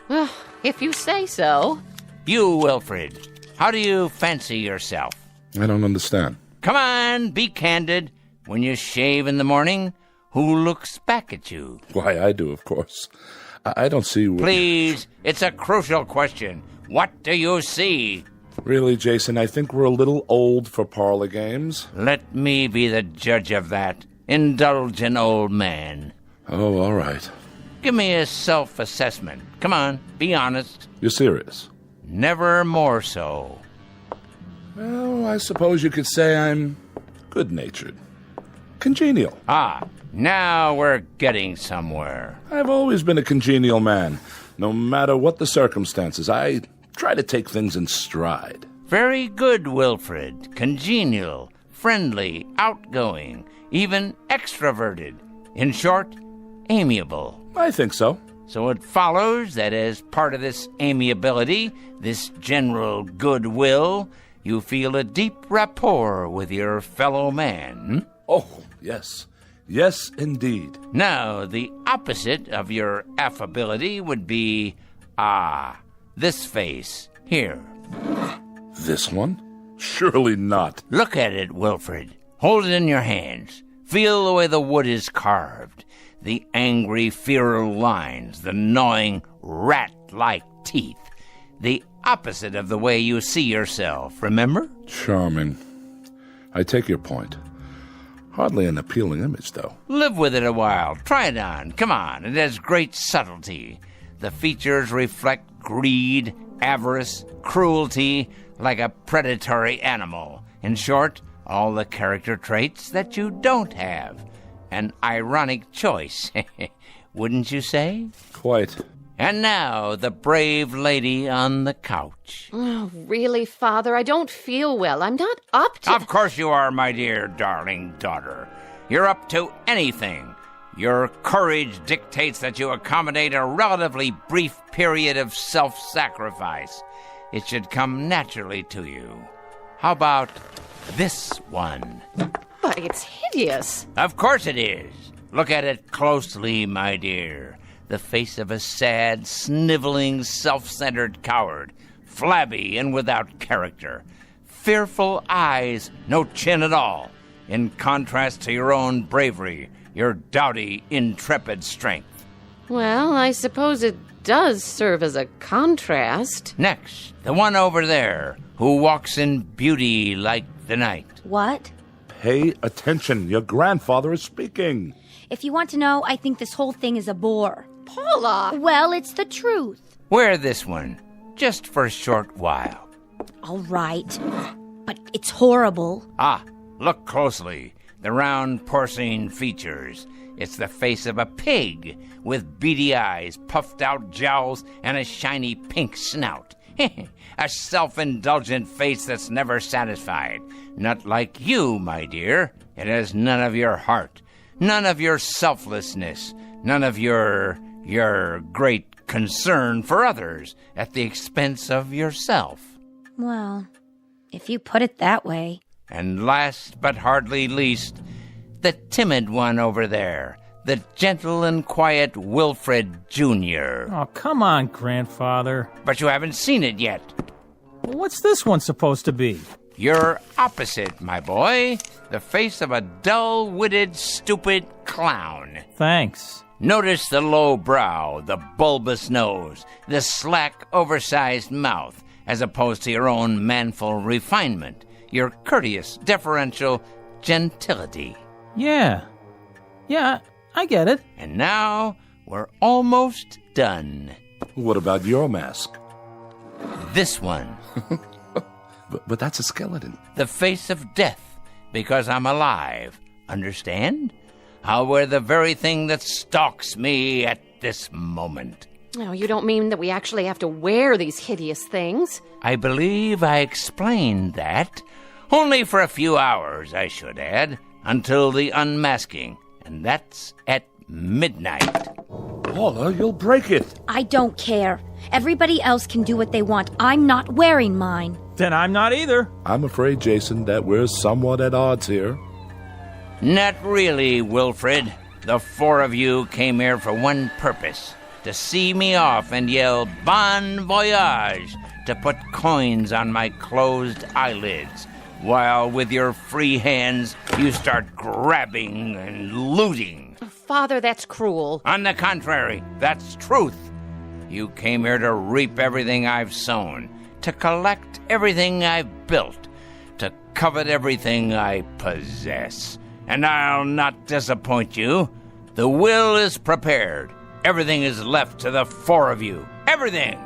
Well, if you say so. You, Wilfred, how do you fancy yourself? I don't understand. Come on, be candid. When you shave in the morning, who looks back at you? Why, I do, of course. I don't see... Please, it's a crucial question. What do you see? Really, Jason, I think we're a little old for parlor games. Let me be the judge of that. Indulgent old man. Oh, all right. Give me a self-assessment. Come on, be honest. You're serious? Never more so. Well, I suppose you could say I'm good-natured. Congenial. Ah, now we're getting somewhere. I've always been a congenial man. No matter what the circumstances, I try to take things in stride. Very good, Wilfred. Congenial, friendly, outgoing, even extroverted. In short, amiable. I think so. So it follows that as part of this amiability, this general goodwill, you feel a deep rapport with your fellow man. Oh, yes. Yes, indeed. Now, the opposite of your affability would be, this face, here. This one? Surely not. Look at it, Wilfred. Hold it in your hands. Feel the way the wood is carved. The angry, feral lines, the gnawing, rat-like teeth. The opposite of the way you see yourself, remember? Charming. I take your point. Hardly an appealing image, though. Live with it a while. Try it on. Come on. It has great subtlety. The features reflect greed, avarice, cruelty, like a predatory animal. In short, all the character traits that you don't have. An ironic choice, wouldn't you say? Quite. And now, the brave lady on the couch. Oh, really, Father? I don't feel well. I'm not up to... Of course you are, my dear, darling daughter. You're up to anything. Your courage dictates that you accommodate a relatively brief period of self-sacrifice. It should come naturally to you. How about this one? But it's hideous. Of course it is. Look at it closely, my dear. The face of a sad, sniveling, self-centered coward, flabby and without character. Fearful eyes, no chin at all, in contrast to your own bravery, your doughty, intrepid strength. Well, I suppose it does serve as a contrast. Next, the one over there, who walks in beauty like the night. What? Pay attention. Your grandfather is speaking. If you want to know, I think this whole thing is a bore. Paula! Well, it's the truth. Wear this one, just for a short while. All right. But it's horrible. Ah, look closely. The round porcine features. It's the face of a pig, with beady eyes, puffed out jowls, and a shiny pink snout. A self-indulgent face that's never satisfied. Not like you, my dear. It has none of your heart, none of your selflessness, none of your great concern for others at the expense of yourself. Well, if you put it that way. And last but hardly least, the timid one over there, the gentle and quiet Wilfred Jr. Oh, come on, Grandfather. But you haven't seen it yet. What's this one supposed to be? You're opposite, my boy. The face of a dull-witted, stupid clown. Thanks. Notice the low brow, the bulbous nose, the slack, oversized mouth, as opposed to your own manful refinement, your courteous, deferential gentility. Yeah, I get it. And now we're almost done. What about your mask? This one. But that's a skeleton. The face of death, because I'm alive. Understand? I'll wear the very thing that stalks me at this moment. No, you don't mean that we actually have to wear these hideous things? I believe I explained that. Only for a few hours, I should add, until the unmasking. And that's at midnight. Paula, you'll break it. I don't care. Everybody else can do what they want. I'm not wearing mine. Then I'm not either. I'm afraid, Jason, that we're somewhat at odds here. Not really, Wilfred. The four of you came here for one purpose. To see me off and yell bon voyage, to put coins on my closed eyelids, while with your free hands you start grabbing and looting. Father, that's cruel. On the contrary, that's truth. You came here to reap everything I've sown, to collect everything I've built, to covet everything I possess. And I'll not disappoint you. The will is prepared. Everything is left to the four of you. Everything.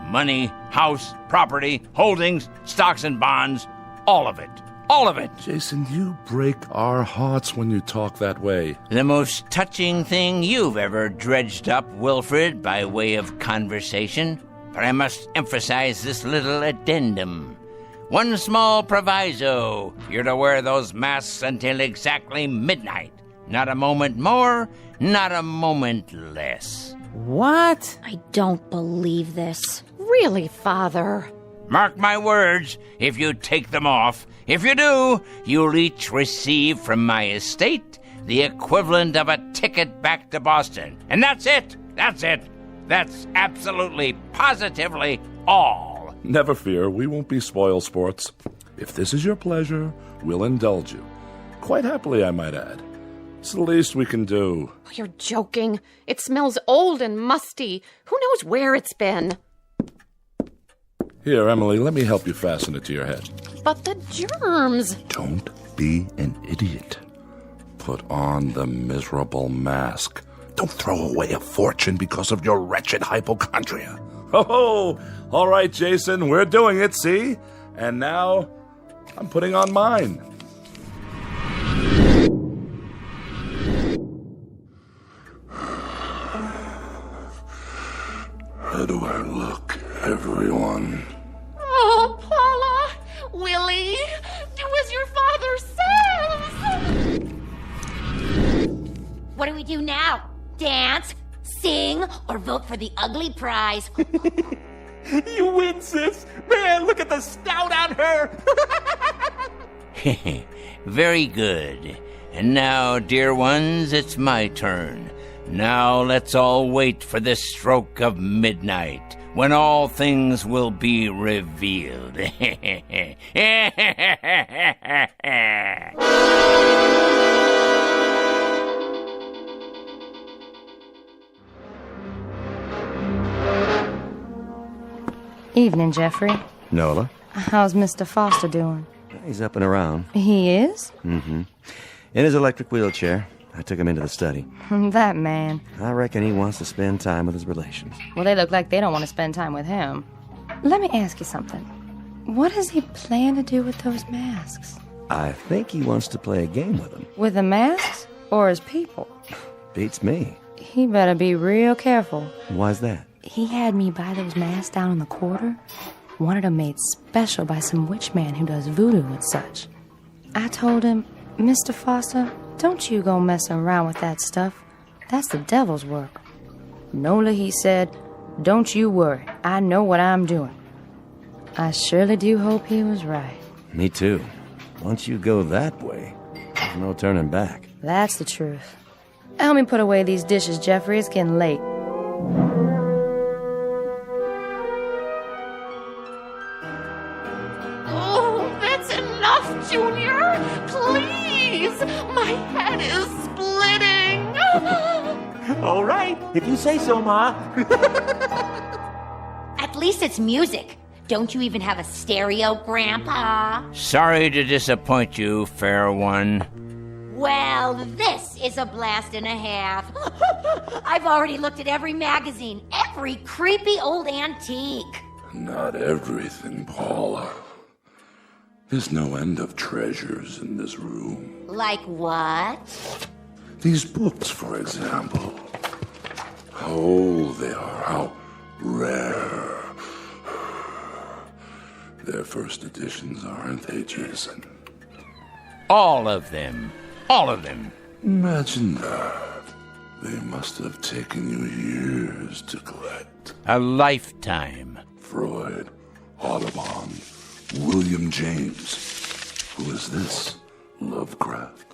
Money, house, property, holdings, stocks and bonds. All of it. All of it. Jason, you break our hearts when you talk that way. The most touching thing you've ever dredged up, Wilfred, by way of conversation. But I must emphasize this little addendum. One small proviso. You're to wear those masks until exactly midnight. Not a moment more, not a moment less. What? I don't believe this. Really, Father? Mark my words, if you take them off, if you do, you'll each receive from my estate the equivalent of a ticket back to Boston. And that's it. That's it. That's absolutely, positively all. Never fear, we won't be spoil sports. If this is your pleasure, we'll indulge you. Quite happily, I might add. It's the least we can do. Oh, you're joking. It smells old and musty. Who knows where it's been? Here, Emily, let me help you fasten it to your head. But the germs. Don't be an idiot. Put on the miserable mask. Don't throw away a fortune because of your wretched hypochondria. Oh, all right, Jason, we're doing it, see? And now, I'm putting on mine. How do I look, everyone? Oh, Paula! Willie! Do as your father says! What do we do now? Dance, sing, or vote for the ugly prize? You win, sis. Man, look at the snout on her. Very good. And now, dear ones, it's my turn. Now let's all wait for the stroke of midnight, when all things will be revealed. Evening, Jeffrey. Nola? How's Mr. Foster doing? He's up and around. He is? Mm-hmm. In his electric wheelchair. I took him into the study. That man. I reckon he wants to spend time with his relations. Well, they look like they don't want to spend time with him. Let me ask you something. What does he plan to do with those masks? I think he wants to play a game with them. With the masks or his people? Beats me. He better be real careful. Why's that? He had me buy those masks down in the quarter. Wanted them made special by some witch man who does voodoo and such. I told him, Mr. Foster, don't you go messing around with that stuff. That's the devil's work. Nola, he said, don't you worry. I know what I'm doing. I surely do hope he was right. Me too. Once you go that way, there's no turning back. That's the truth. Help me put away these dishes, Jeffrey. It's getting late. Oh, that's enough, Junior. Please. My head is splitting. All right, if you say so, Ma. At least it's music. Don't you even have a stereo, Grandpa? Sorry to disappoint you, fair one. Well, this is a blast and a half. I've already looked at every magazine, every creepy old antique. Not everything, Paula. There's no end of treasures in this room. Like what? These books, for example. How old they are, how rare. They're first editions, aren't they, Jason? All of them. All of them. Imagine that. They must have taken you years to collect. A lifetime. Freud, Audubon, William James. Who is this? Lovecraft.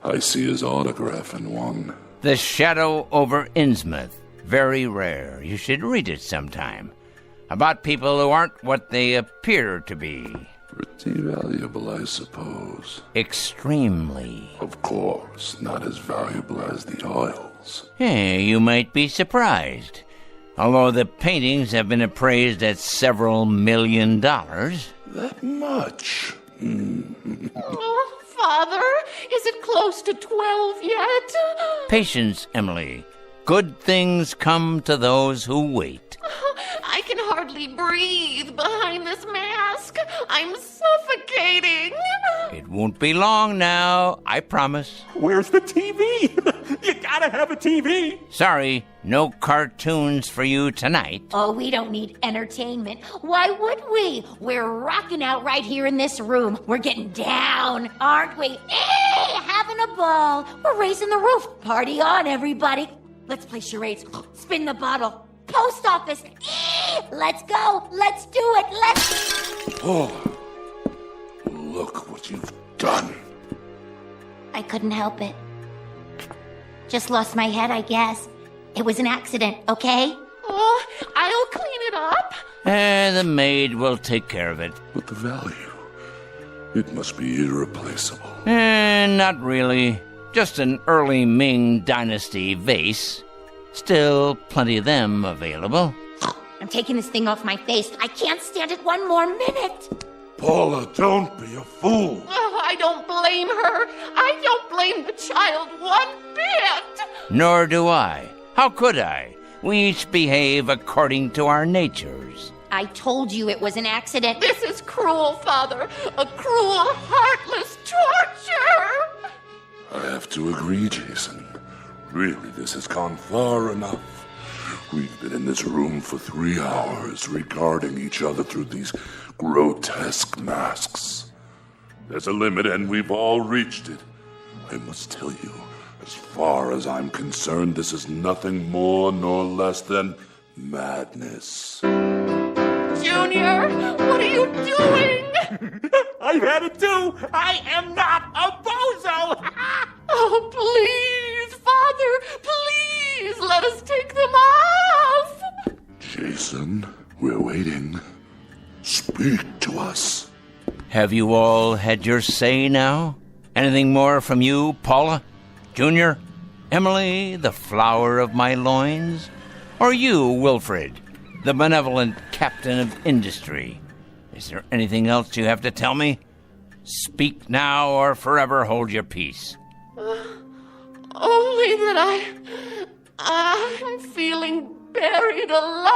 I see his autograph in one. The Shadow over Innsmouth. Very rare. You should read it sometime. About people who aren't what they appear to be. Pretty valuable, I suppose. Extremely. Of course, not as valuable as the oils. Hey, you might be surprised. Although the paintings have been appraised at several $1 million. That much? Oh, Father, is it close to 12 yet? Patience, Emily. Good things come to those who wait. I can hardly breathe behind this mask. I'm suffocating. It won't be long now, I promise. Where's the TV? You gotta have a TV. Sorry, no cartoons for you tonight. Oh, we don't need entertainment. Why would we? We're rocking out right here in this room. We're getting down, aren't we? Having a ball. We're raising the roof. Party on, everybody. Let's play charades. Spin the bottle. Post office. Let's go. Let's do it. Let's... Oh, look what you've done. I couldn't help it. Just lost my head, I guess. It was an accident, okay? Oh, I'll clean it up. The maid will take care of it. But the value, it must be irreplaceable. Not really. Just an early Ming Dynasty vase. Still plenty of them available. I'm taking this thing off my face. I can't stand it one more minute. Paula, don't be a fool. Oh, I don't blame her. I don't blame the child one bit. Nor do I. How could I? We each behave according to our natures. I told you it was an accident. This is cruel, Father. A cruel, heartless torture. I have to agree, Jason. Really, this has gone far enough. We've been in this room for 3 hours, regarding each other through these grotesque masks. There's a limit, and we've all reached it. I must tell you, as far as I'm concerned, this is nothing more nor less than madness. Junior, what are you doing? I've had it too. I am not a bozo. Oh, please, Father, please let us take them off. Jason, we're waiting. Speak to us. Have you all had your say now? Anything more from you, Paula? Junior? Emily, the flower of my loins? Or you, Wilfred, the benevolent captain of industry? Is there anything else you have to tell me? Speak now or forever hold your peace. Only that I'm feeling buried alive.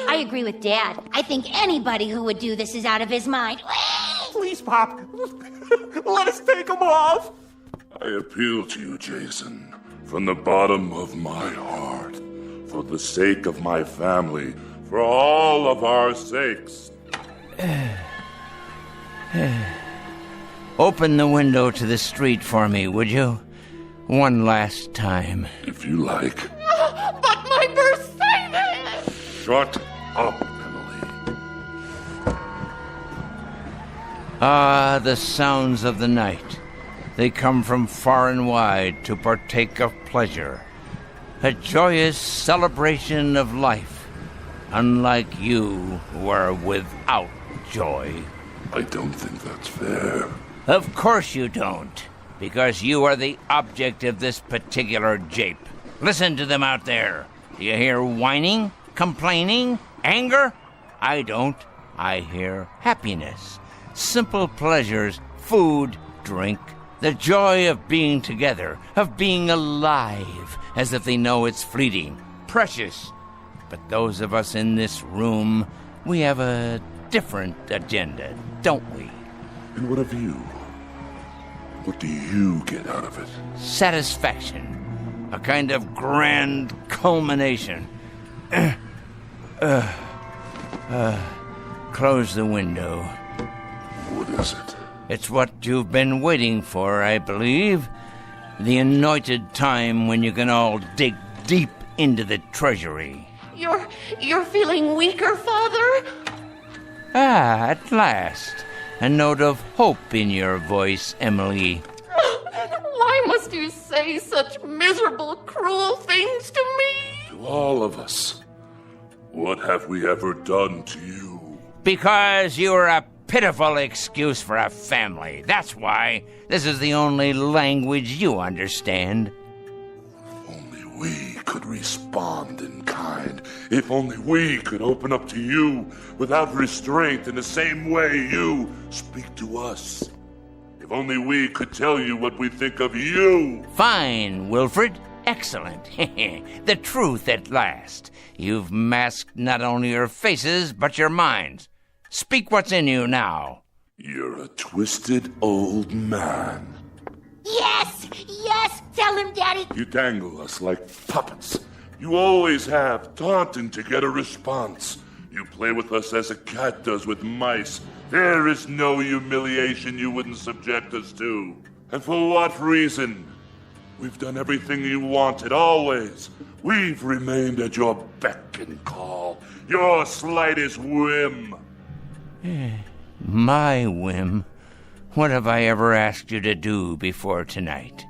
I agree with Dad. I think anybody who would do this is out of his mind. Please, Pop. Let us take them off. I appeal to you, Jason, from the bottom of my heart, for the sake of my family, for all of our sakes. Open the window to the street for me, would you? One last time. If you like. But my Mercedes! Shut up, Emily. Ah, the sounds of the night. They come from far and wide to partake of pleasure, a joyous celebration of life, unlike you who are without joy. I don't think that's fair. Of course you don't, because you are the object of this particular jape. Listen to them out there. Do you hear whining, complaining, anger? I don't. I hear happiness, simple pleasures, food, drink, the joy of being together, of being alive, as if they know it's fleeting, precious. But those of us in this room, we have a different agenda, don't we? And what of you? What do you get out of it? Satisfaction, a kind of grand culmination. Close the window. What is it? It's what you've been waiting for, I believe. The anointed time when you can all dig deep into the treasury. You're feeling weaker, Father? Ah, at last. A note of hope in your voice, Emily. Why must you say such miserable, cruel things to me? To all of us. What have we ever done to you? Because you're a pitiful excuse for a family. That's why. This is the only language you understand. If only we could respond in kind. If only we could open up to you without restraint in the same way you speak to us. If only we could tell you what we think of you. Fine, Wilfred. Excellent. The truth at last. You've masked not only your faces, but your minds. Speak what's in you now. You're a twisted old man. Yes! Yes! Tell him, Daddy! You dangle us like puppets. You always have, taunting to get a response. You play with us as a cat does with mice. There is no humiliation you wouldn't subject us to. And for what reason? We've done everything you wanted, always. We've remained at your beck and call, your slightest whim. My whim? What have I ever asked you to do before tonight?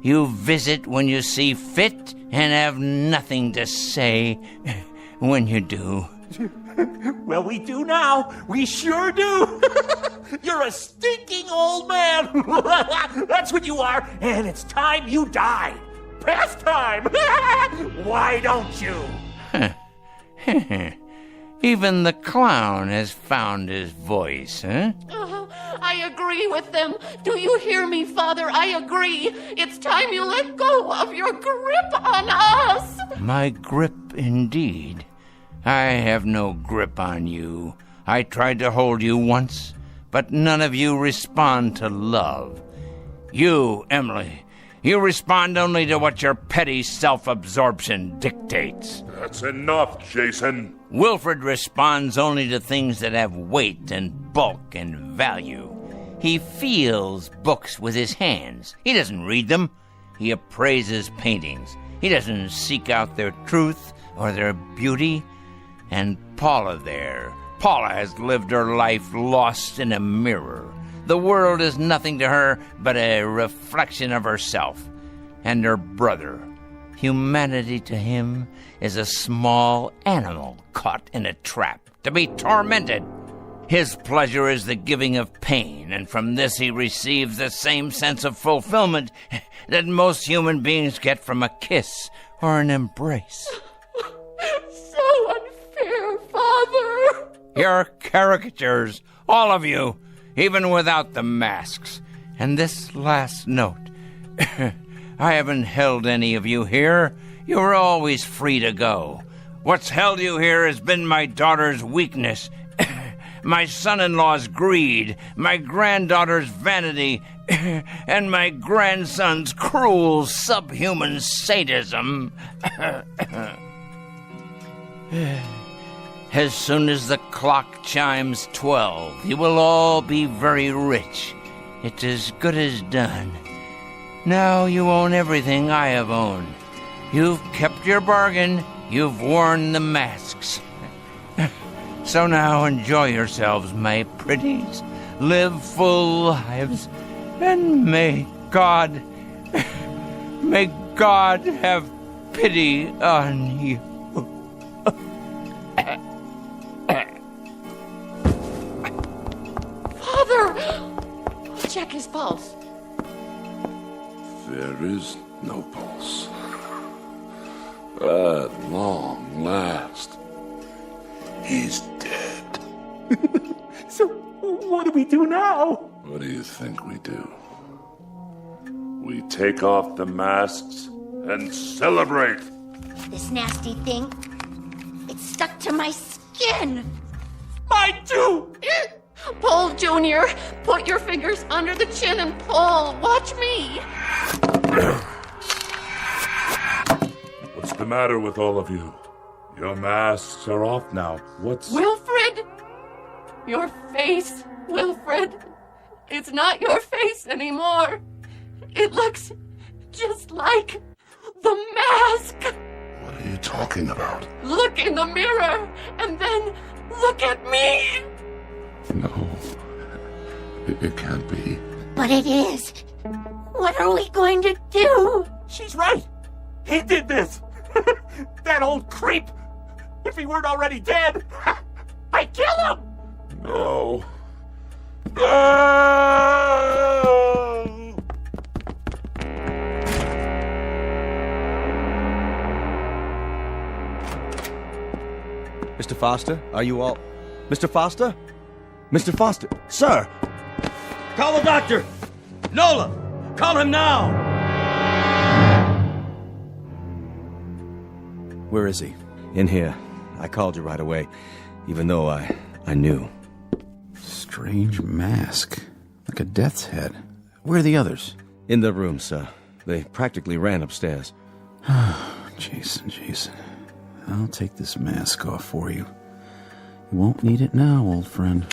You visit when you see fit and have nothing to say when you do. Well, we do now. We sure do. You're a stinking old man. That's what you are, and it's time you died. Past time. Why don't you? Even the clown has found his voice, huh? I agree with them. Do you hear me, Father? I agree. It's time you let go of your grip on us. My grip, indeed. I have no grip on you. I tried to hold you once, but none of you respond to love. You, Emily, you respond only to what your petty self-absorption dictates. That's enough, Jason. Wilfred responds only to things that have weight and bulk and value. He feels books with his hands. He doesn't read them. He appraises paintings. He doesn't seek out their truth or their beauty. And Paula there. Paula has lived her life lost in a mirror. The world is nothing to her but a reflection of herself and her brother. Humanity to him is a small animal caught in a trap to be tormented. His pleasure is the giving of pain, and from this he receives the same sense of fulfillment that most human beings get from a kiss or an embrace. So unfair, Father. You're caricatures, all of you, even without the masks. And this last note. I haven't held any of you here. You were always free to go. What's held you here has been my daughter's weakness, my son-in-law's greed, my granddaughter's vanity, and my grandson's cruel, subhuman sadism. As soon as the clock chimes 12, you will all be very rich. It's as good as done. Now you own everything I have owned. You've kept your bargain. You've worn the masks. So now enjoy yourselves, my pretties. Live full lives, and may God, may God have pity on you. Father! Check his pulse. There is no pulse. At long last, he's dead. So, what do we do now? What do you think we do? We take off the masks and celebrate. This nasty thing, it's stuck to my skin. Mine too! Pull, Junior. Put your fingers under the chin and pull. Watch me. What's the matter with all of you? Your masks are off now. What's... Wilfred! Your face, Wilfred. It's not your face anymore. It looks just like the mask. What are you talking about? Look in the mirror and then look at me. No. It can't be. But it is. What are we going to do? She's right. He did this. That old creep. If he weren't already dead, I'd kill him. No. Mr. Foster, are you all... Mr. Foster? Mr. Foster? Sir! Call the doctor! Nola! Call him now! Where is he? In here. I called you right away, even though I knew. Strange mask. Like a death's head. Where are the others? In the room, sir. They practically ran upstairs. Jason. I'll take this mask off for you. You won't need it now, old friend.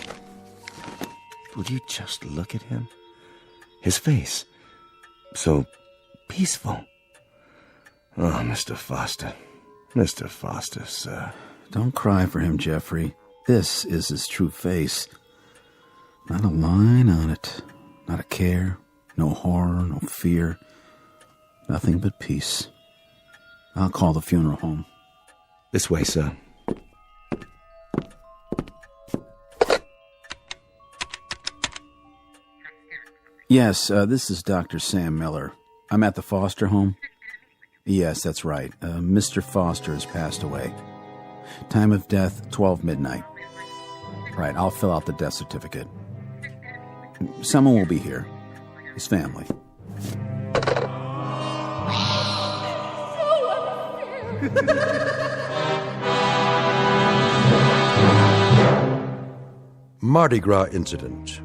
Would you just look at him? His face. So peaceful. Oh, Mr. Foster. Mr. Foster, sir. Don't cry for him, Jeffrey. This is his true face. Not a line on it. Not a care. No horror, no fear. Nothing but peace. I'll call the funeral home. This way, sir. Yes, this is Dr. Sam Miller. I'm at the Foster home. Yes, that's right. Mr. Foster has passed away. Time of death, 12 midnight. Right, I'll fill out the death certificate. Someone will be here. His family. Mardi Gras incident.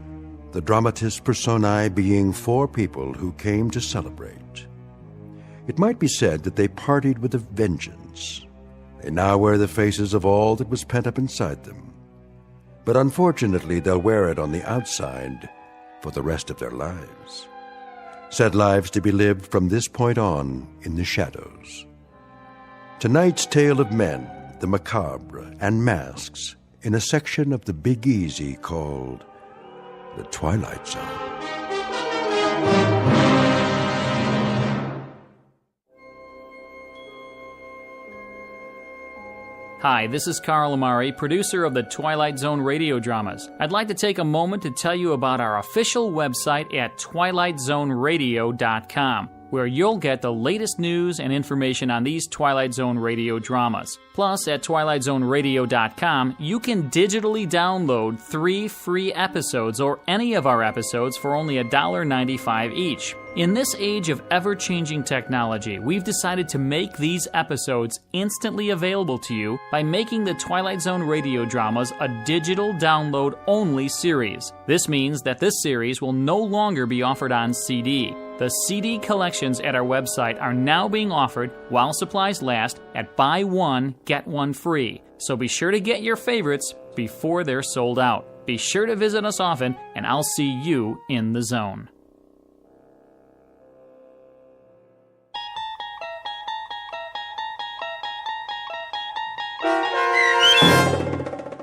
The dramatis personae being four people who came to celebrate. It might be said that they partied with a vengeance. They now wear the faces of all that was pent up inside them. But unfortunately, they'll wear it on the outside for the rest of their lives. Said lives to be lived from this point on in the shadows. Tonight's tale of men, the macabre, and masks in a section of the Big Easy called The Twilight Zone. Hi, this is Carl Amari, producer of the Twilight Zone radio dramas. I'd like to take a moment to tell you about our official website at twilightzoneradio.com, where you'll get the latest news and information on these Twilight Zone radio dramas. Plus, at twilightzoneradio.com, you can digitally download 3 free episodes or any of our episodes for only $1.95 each. In this age of ever-changing technology, we've decided to make these episodes instantly available to you by making the Twilight Zone radio dramas a digital download-only series. This means that this series will no longer be offered on CD. The CD collections at our website are now being offered while supplies last at buy one, get one free. So be sure to get your favorites before they're sold out. Be sure to visit us often, and I'll see you in the zone.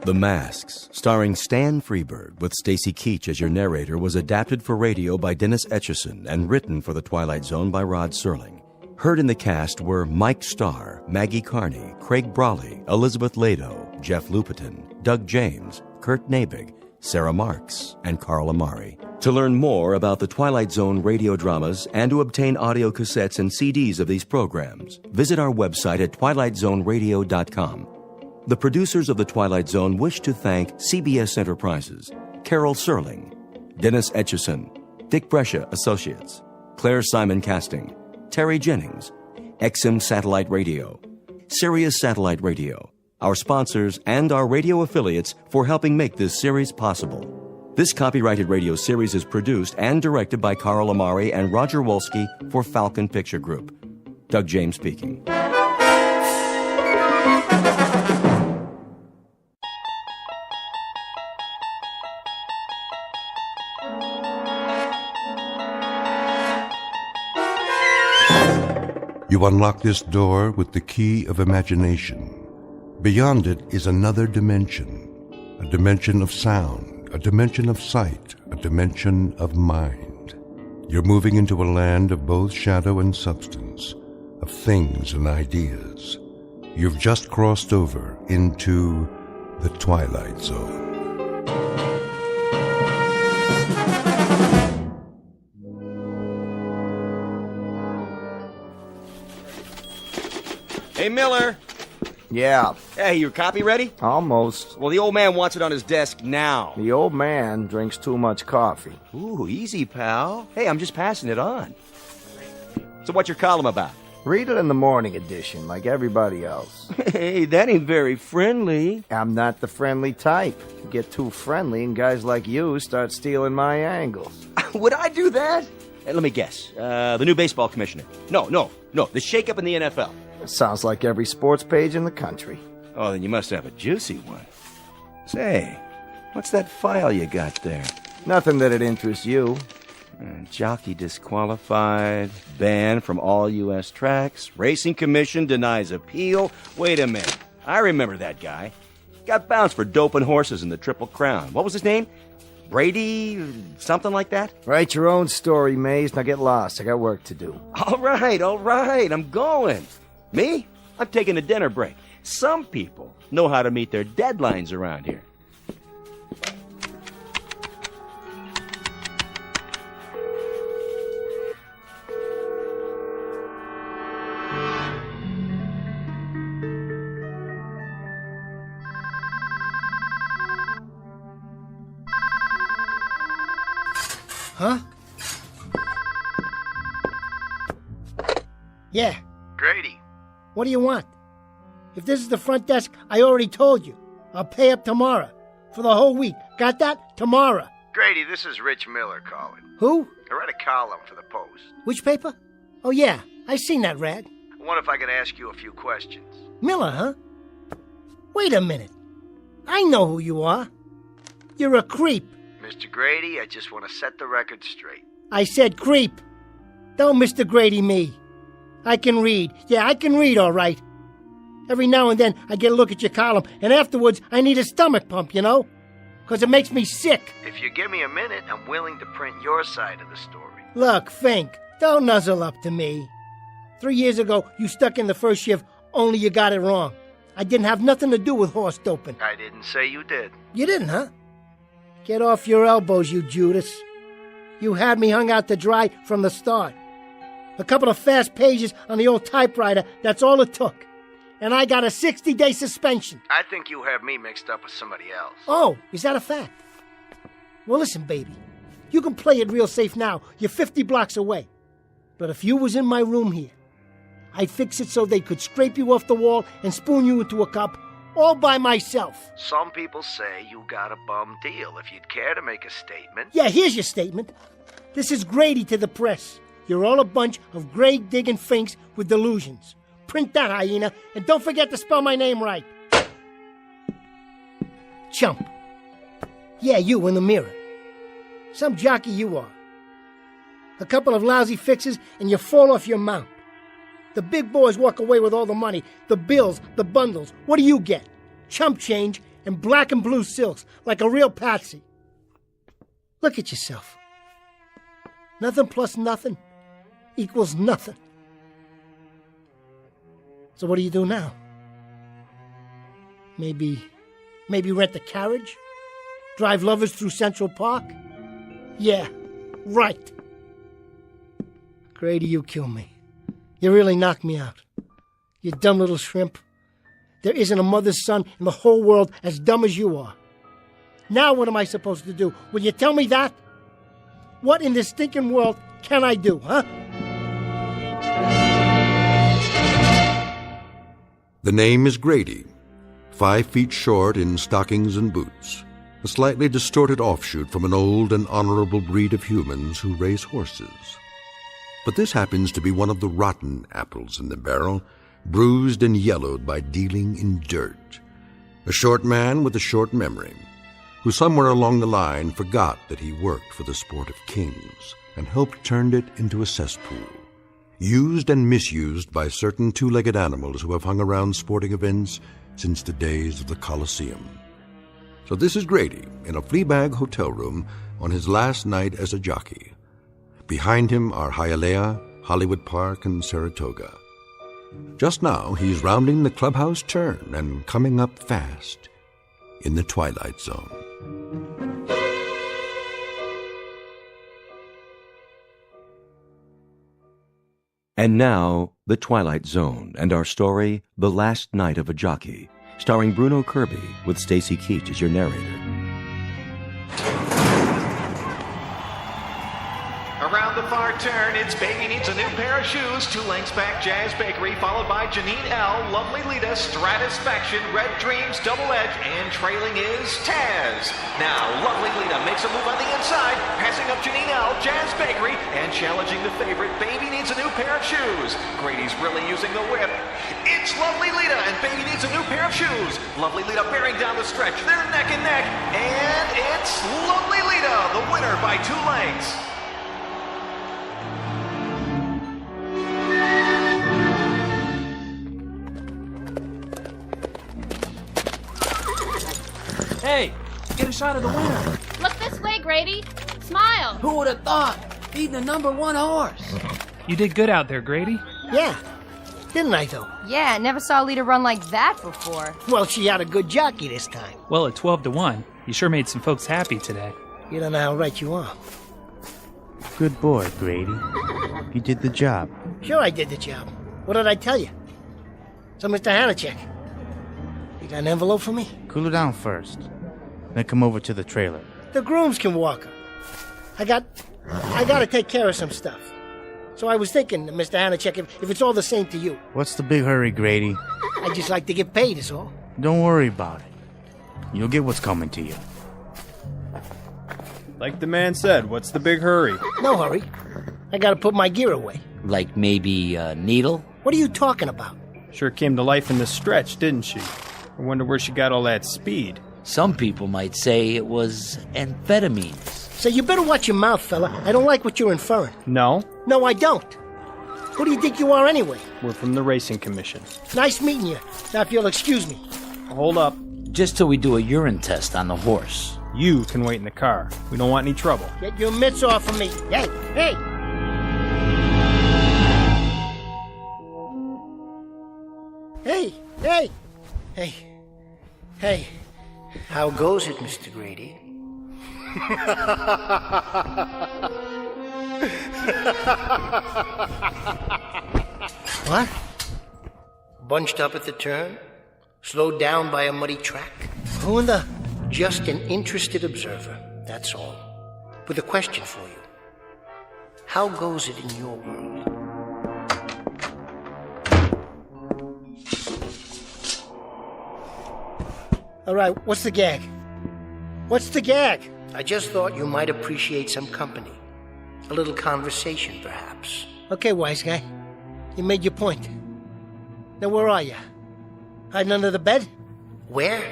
The Masks, starring Stan Freberg with Stacy Keach as your narrator, was adapted for radio by Dennis Etchison and written for The Twilight Zone by Rod Serling. Heard in the cast were Mike Starr, Maggie Carney, Craig Brawley, Elizabeth Lado, Jeff Lupetin, Doug James, Kurt Nabig, Sarah Marks, and Carl Amari. To learn more about the Twilight Zone radio dramas and to obtain audio cassettes and CDs of these programs, visit our website at twilightzoneradio.com. The producers of The Twilight Zone wish to thank CBS Enterprises, Carol Serling, Dennis Etchison, Dick Brescia Associates, Claire Simon Casting, Terry Jennings, XM Satellite Radio, Sirius Satellite Radio, our sponsors, and our radio affiliates for helping make this series possible. This copyrighted radio series is produced and directed by Carl Amari and Roger Wolski for Falcon Picture Group. Doug James speaking. You unlock this door with the key of imagination. Beyond it is another dimension, a dimension of sound, a dimension of sight, a dimension of mind. You're moving into a land of both shadow and substance, of things and ideas. You've just crossed over into the Twilight Zone. Hey, Miller. Yeah. Hey, your copy ready? Almost. Well, the old man wants it on his desk now. The old man drinks too much coffee. Ooh, easy, pal. Hey, I'm just passing it on. So what's your column about? Read it in the morning edition, like everybody else. Hey, that ain't very friendly. I'm not the friendly type. You get too friendly and guys like you start stealing my angles. Would I do that? Hey, let me guess. The new baseball commissioner. No. The shakeup in the NFL. Sounds like every sports page in the country. Oh, then you must have a juicy one. Say, what's that file you got there? Nothing that'd interest you. Jockey disqualified, banned from all U.S. tracks, Racing Commission denies appeal. Wait a minute. I remember that guy. Got bounced for doping horses in the Triple Crown. What was his name? Brady? Something like that? Write your own story, Maze. Now get lost. I got work to do. All right. I'm going. Me? I'm taking a dinner break. Some people know how to meet their deadlines around here. Huh? Yeah. Grady. What do you want? If this is the front desk, I already told you. I'll pay up tomorrow. For the whole week. Got that? Tomorrow. Grady, this is Rich Miller calling. Who? I read a column for the Post. Which paper? Oh, yeah. I seen that, Rad. I wonder if I could ask you a few questions. Miller, huh? Wait a minute. I know who you are. You're a creep. Mr. Grady, I just want to set the record straight. I said creep. Don't Mr. Grady me. I can read. Yeah, I can read all right. Every now and then I get a look at your column, and afterwards I need a stomach pump, you know? Because it makes me sick. If you give me a minute, I'm willing to print your side of the story. Look, Fink, don't nuzzle up to me. 3 years ago, you stuck in the first shift, only you got it wrong. I didn't have nothing to do with horse doping. I didn't say you did. You didn't, huh? Get off your elbows, you Judas. You had me hung out to dry from the start. A couple of fast pages on the old typewriter, that's all it took. And I got a 60-day suspension. I think you have me mixed up with somebody else. Oh, is that a fact? Well, listen, baby. You can play it real safe now. You're 50 blocks away. But if you was in my room here, I'd fix it so they could scrape you off the wall and spoon you into a cup all by myself. Some people say you got a bum deal. If you'd care to make a statement. Yeah, here's your statement. This is Grady to the press. You're all a bunch of grave-digging finks with delusions. Print that, hyena, and don't forget to spell my name right. Chump. Yeah, you in the mirror. Some jockey you are. A couple of lousy fixes and you fall off your mount. The big boys walk away with all the money, the bills, the bundles. What do you get? Chump change and black and blue silks like a real patsy. Look at yourself. Nothing plus nothing equals nothing. So what do you do now? Maybe rent a carriage? Drive lovers through Central Park? Yeah, right. Grady, you kill me. You really knock me out. You dumb little shrimp. There isn't a mother's son in the whole world as dumb as you are. Now what am I supposed to do? Will you tell me that? What in this stinking world can I do, huh? The name is Grady, 5 feet short in stockings and boots, a slightly distorted offshoot from an old and honorable breed of humans who raise horses. But this happens to be one of the rotten apples in the barrel, bruised and yellowed by dealing in dirt. A short man with a short memory, who somewhere along the line forgot that he worked for the sport of kings and helped turn it into a cesspool, used and misused by certain two-legged animals who have hung around sporting events since the days of the Colosseum. So this is Grady in a Fleabag hotel room on his last night as a jockey. Behind him are Hialeah, Hollywood Park, and Saratoga. Just now, he's rounding the clubhouse turn and coming up fast in the Twilight Zone. And now, The Twilight Zone and our story, The Last Night of a Jockey, starring Bruno Kirby with Stacy Keach as your narrator. Around the far turn, it's Baby Needs a New Pair of Shoes, 2 lengths back Jazz Bakery, followed by Janine L, Lovely Lita, Stratisfaction, Red Dreams, Double Edge, and trailing is Taz. Now, Lovely Lita makes a move on the inside, passing up Janine L, Jazz Bakery, and challenging the favorite, Baby Needs a New Pair of Shoes. Grady's really using the whip. It's Lovely Lita, and Baby Needs a New Pair of Shoes. Lovely Lita bearing down the stretch. They're neck and neck, and it's Lovely Lita, the winner by 2 lengths. Hey, get a shot of the winner. Look this way, Grady. Smile. Who would have thought? Beating the #1 horse. You did good out there, Grady. Yeah. Didn't I, though? Yeah, never saw Lita run like that before. Well, she had a good jockey this time. Well, at 12-1, you sure made some folks happy today. You don't know how right you are. Good boy, Grady. You did the job. Sure I did the job. What did I tell you? So, Mr. Hanachek, you got an envelope for me? Cool her down first. Then come over to the trailer. The grooms can walk her. I gotta take care of some stuff. So I was thinking, Mr. Hanachek, if it's all the same to you. What's the big hurry, Grady? I just like to get paid, is all. Don't worry about it. You'll get what's coming to you. Like the man said, what's the big hurry? No hurry. I gotta put my gear away. Like maybe a needle? What are you talking about? Sure came to life in the stretch, didn't she? I wonder where she got all that speed. Some people might say it was amphetamines. So you better watch your mouth, fella. I don't like what you're inferring. No? No, I don't. Who do you think you are anyway? We're from the Racing Commission. Nice meeting you. Now, if you'll excuse me. Hold up. Just till we do a urine test on the horse. You can wait in the car. We don't want any trouble. Get your mitts off of me. Hey, hey! Hey, hey, hey, hey. How goes it, Mr. Grady? What? Bunched up at the turn? Slowed down by a muddy track? Who in the... Just an interested observer, that's all. With a question for you. How goes it in your world? All right, what's the gag? What's the gag? I just thought you might appreciate some company. A little conversation, perhaps. Okay, wise guy. You made your point. Now, where are you? Hiding under the bed? Where?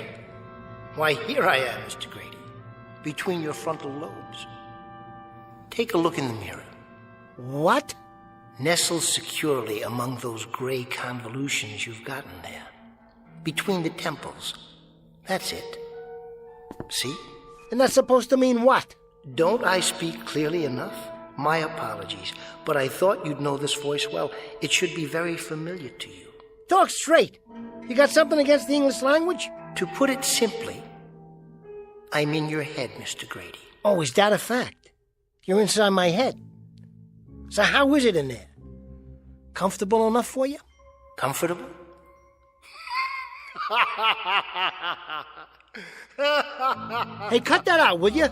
Why, here I am, Mr. Grady. Between your frontal lobes. Take a look in the mirror. What? Nestled securely among those gray convolutions you've gotten there. Between the temples. That's it. See? And that's supposed to mean what? Don't I speak clearly enough? My apologies, but I thought you'd know this voice well. It should be very familiar to you. Talk straight. You got something against the English language? To put it simply, I'm in your head, Mr. Grady. Oh, is that a fact? You're inside my head. So how is it in there? Comfortable enough for you? Comfortable? Hey, cut that out, will you?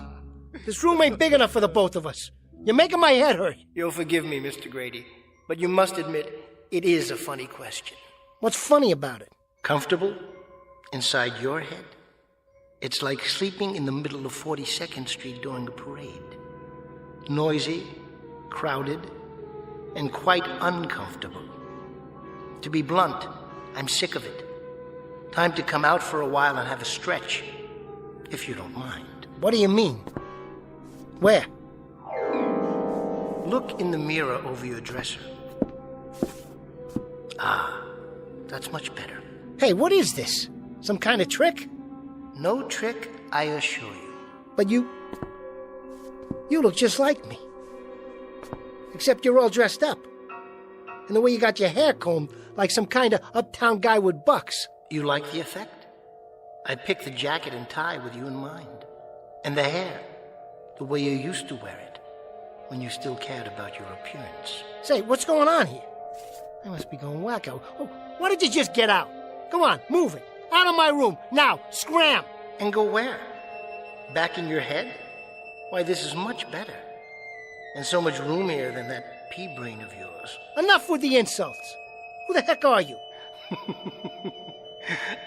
This room ain't big enough for the both of us. You're making my head hurt. You'll forgive me, Mr. Grady, but you must admit it is a funny question. What's funny about it? Comfortable inside your head? It's like sleeping in the middle of 42nd Street during a parade. Noisy, crowded, and quite uncomfortable. To be blunt, I'm sick of it. Time to come out for a while and have a stretch, if you don't mind. What do you mean? Where? Look in the mirror over your dresser. Ah, that's much better. Hey, what is this? Some kind of trick? No trick, I assure you. But you look just like me. Except you're all dressed up. And the way you got your hair combed like some kind of uptown guy with bucks. You like the effect? I picked the jacket and tie with you in mind. And the hair, the way you used to wear it, when you still cared about your appearance. Say, what's going on here? I must be going wacko. Oh, why don't you just get out? Come on, move it. Out of my room, now, scram! And go where? Back in your head? Why, this is much better. And so much roomier than that pea brain of yours. Enough with the insults. Who the heck are you?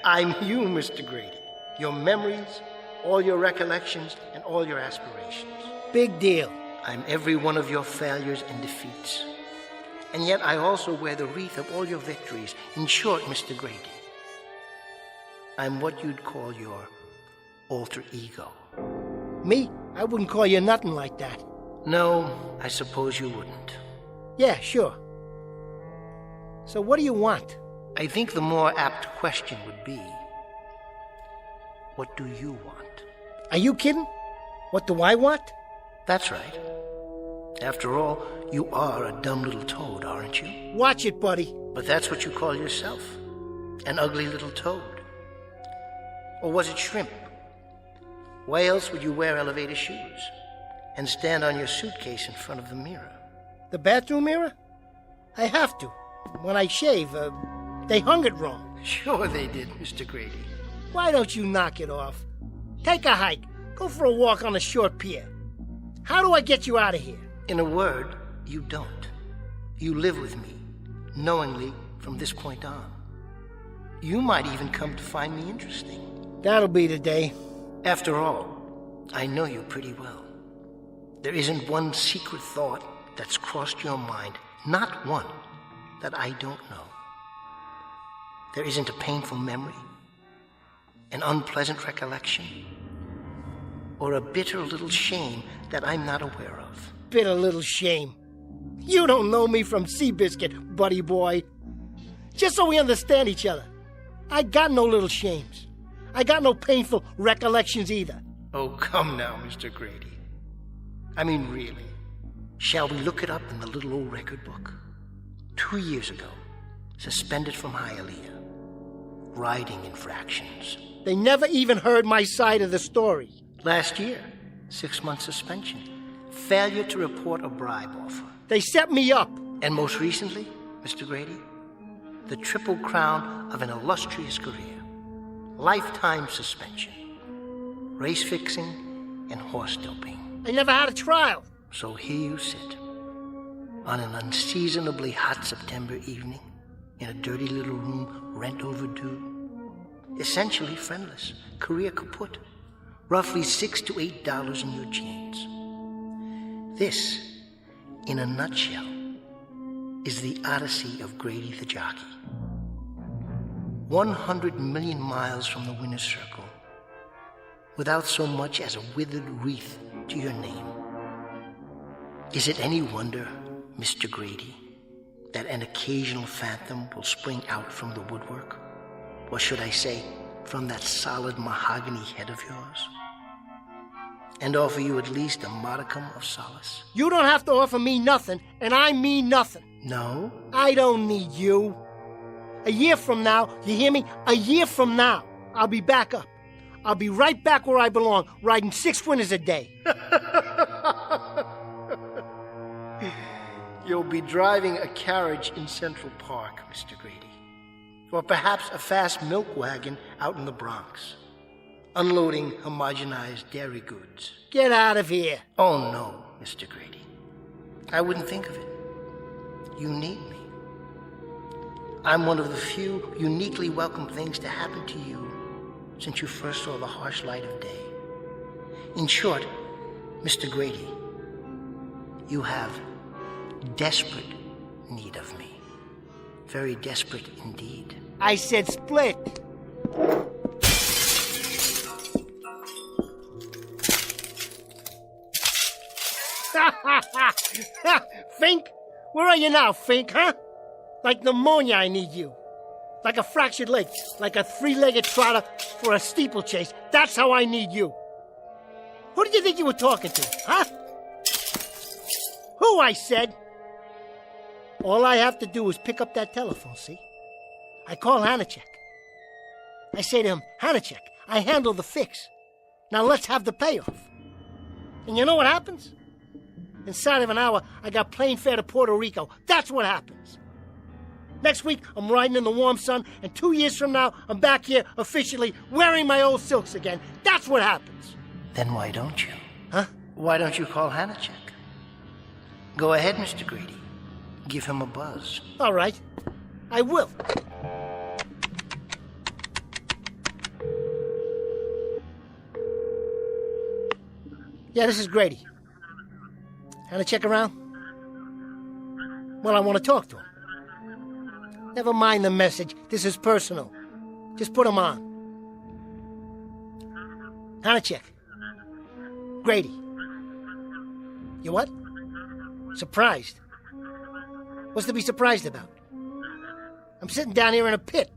I'm you, Mr. Grady. Your memories, all your recollections, and all your aspirations. Big deal. I'm every one of your failures and defeats. And yet I also wear the wreath of all your victories. In short, Mr. Grady, I'm what you'd call your alter ego. Me? I wouldn't call you nothing like that. No, I suppose you wouldn't. Yeah, sure. So what do you want? I think the more apt question would be, what do you want? Are you kidding? What do I want? That's right. After all, you are a dumb little toad, aren't you? Watch it, buddy. But that's what you call yourself. An ugly little toad. Or was it shrimp? Why else would you wear elevator shoes and stand on your suitcase in front of the mirror? The bathroom mirror? I have to. When I shave, they hung it wrong. Sure they did, Mr. Grady. Why don't you knock it off? Take a hike. Go for a walk on the short pier. How do I get you out of here? In a word, you don't. You live with me, knowingly from this point on. You might even come to find me interesting. That'll be the day. After all, I know you pretty well. There isn't one secret thought that's crossed your mind, not one, that I don't know. There isn't a painful memory, an unpleasant recollection, or a bitter little shame that I'm not aware of. Bitter little shame. You don't know me from Seabiscuit, buddy boy. Just so we understand each other, I got no little shames. I got no painful recollections either. Oh, come now, Mr. Grady. I mean, really. Shall we look it up in the little old record book? 2 years ago, suspended from Hialeah. Riding infractions. They never even heard my side of the story. Last year, 6-month suspension. Failure to report a bribe offer. They set me up. And most recently, Mr. Grady, the triple crown of an illustrious career. Lifetime suspension. Race fixing and horse doping. I never had a trial. So here you sit, on an unseasonably hot September evening, in a dirty little room, rent overdue, essentially friendless, career kaput, roughly $6 to $8 in your jeans. This, in a nutshell, is the odyssey of Grady the jockey. 100 million miles from the winner's circle, without so much as a withered wreath to your name. Is it any wonder, Mr. Grady, that an occasional phantom will spring out from the woodwork? Or should I say, from that solid mahogany head of yours and offer you at least a modicum of solace? You don't have to offer me nothing, and I mean nothing. No? I don't need you. A year from now, you hear me? A year from now, I'll be back up. I'll be right back where I belong, riding 6 winters a day. You'll be driving a carriage in Central Park, Mr. Grady. Or perhaps a fast milk wagon out in the Bronx, unloading homogenized dairy goods. Get out of here. Oh, no, Mr. Grady. I wouldn't think of it. You need me. I'm one of the few uniquely welcome things to happen to you since you first saw the harsh light of day. In short, Mr. Grady, you have desperate need of me. Very desperate indeed. I said split. Fink? Where are you now, Fink, huh? Like pneumonia, I need you. Like a fractured leg, like a 3-legged trotter for a steeplechase. That's how I need you. Who did you think you were talking to, huh? Who, I said? All I have to do is pick up that telephone, see? I call Hanachek. I say to him, Hanachek, I handle the fix. Now let's have the payoff. And you know what happens? Inside of an hour, I got plane fare to Puerto Rico. That's what happens. Next week, I'm riding in the warm sun, and 2 years from now, I'm back here officially wearing my old silks again. That's what happens. Then why don't you? Huh? Why don't you call Hanachek? Go ahead, Mr. Grady. Give him a buzz. All right. I will. Yeah, this is Grady. Hanachek around? Well, I want to talk to him. Never mind the message. This is personal. Just put him on. Hanachek. Grady. You what? Surprised? What's to be surprised about? I'm sitting down here in a pit,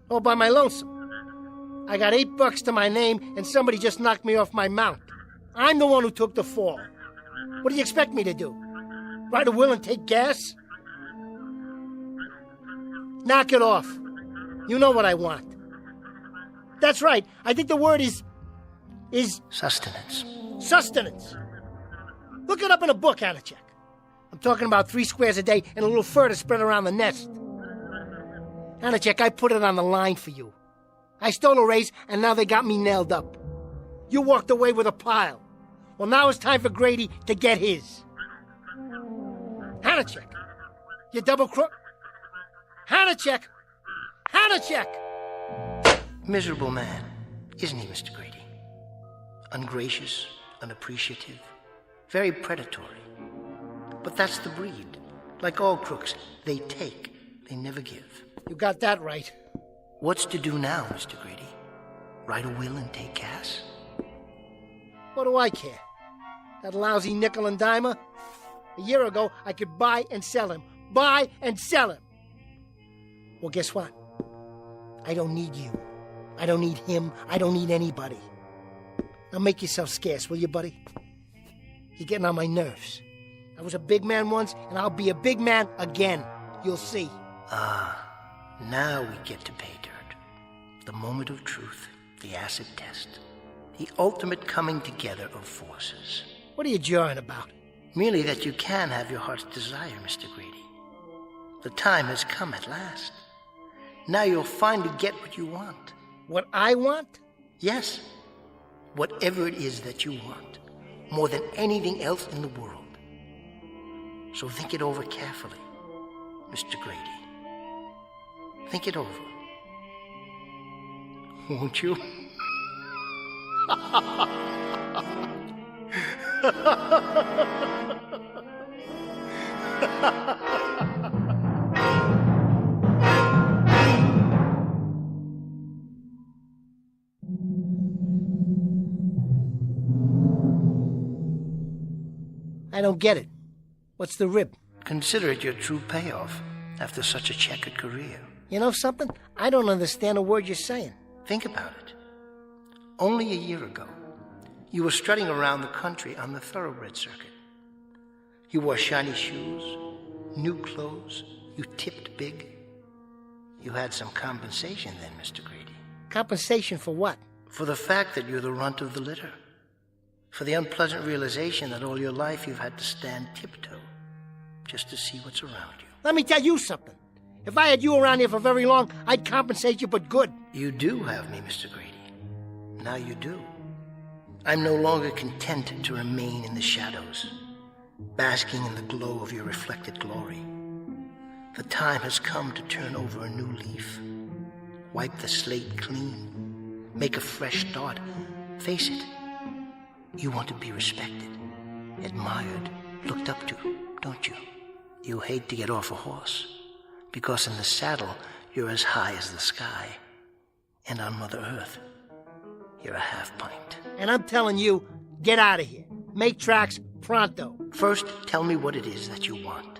all by my lonesome. I got $8 to my name, and somebody just knocked me off my mount. I'm the one who took the fall. What do you expect me to do? Write a will and take gas? Knock it off. You know what I want. That's right. I think the word is... Sustenance. Sustenance. Look it up in a book, Hanachek. I'm talking about 3 squares a day and a little fur to spread around the nest. Hanachek, I put it on the line for you. I stole a raise, and now they got me nailed up. You walked away with a pile. Well, now it's time for Grady to get his. Hanachek, you double crook. Hanachek! Hanachek! Miserable man, isn't he, Mr. Grady? Ungracious, unappreciative, very predatory. But that's the breed. Like all crooks, they take, they never give. You got that right. What's to do now, Mr. Grady? Write a will and take gas? What do I care? That lousy nickel and dimer? A year ago, I could buy and sell him. Buy and sell him. Well, guess what? I don't need you. I don't need him. I don't need anybody. Now make yourself scarce, will you, buddy? You're getting on my nerves. I was a big man once, and I'll be a big man again. You'll see. Ah, now we get to pay dirt. The moment of truth, the acid test. The ultimate coming together of forces. What are you jawing about? Merely that you can have your heart's desire, Mr. Grady. The time has come at last. Now you'll finally get what you want. What I want? Yes. Whatever it is that you want. More than anything else in the world. So think it over carefully, Mr. Grady. Think it over. Won't you? I don't get it. What's the rib? Consider it your true payoff after such a checkered career. You know something? I don't understand a word you're saying. Think about it. Only a year ago, you were strutting around the country on the thoroughbred circuit. You wore shiny shoes, new clothes, you tipped big. You had some compensation then, Mr. Grady. Compensation for what? For the fact that you're the runt of the litter. For the unpleasant realization that all your life you've had to stand tiptoe just to see what's around you. Let me tell you something. If I had you around here for very long, I'd compensate you, but good. You do have me, Mr. Grady. Now you do. I'm no longer content to remain in the shadows, basking in the glow of your reflected glory. The time has come to turn over a new leaf, wipe the slate clean, make a fresh start. Face it, you want to be respected, admired, looked up to, don't you? You hate to get off a horse, because in the saddle, you're as high as the sky. And on Mother Earth, you're a half pint. And I'm telling you, get out of here. Make tracks pronto. First, tell me what it is that you want.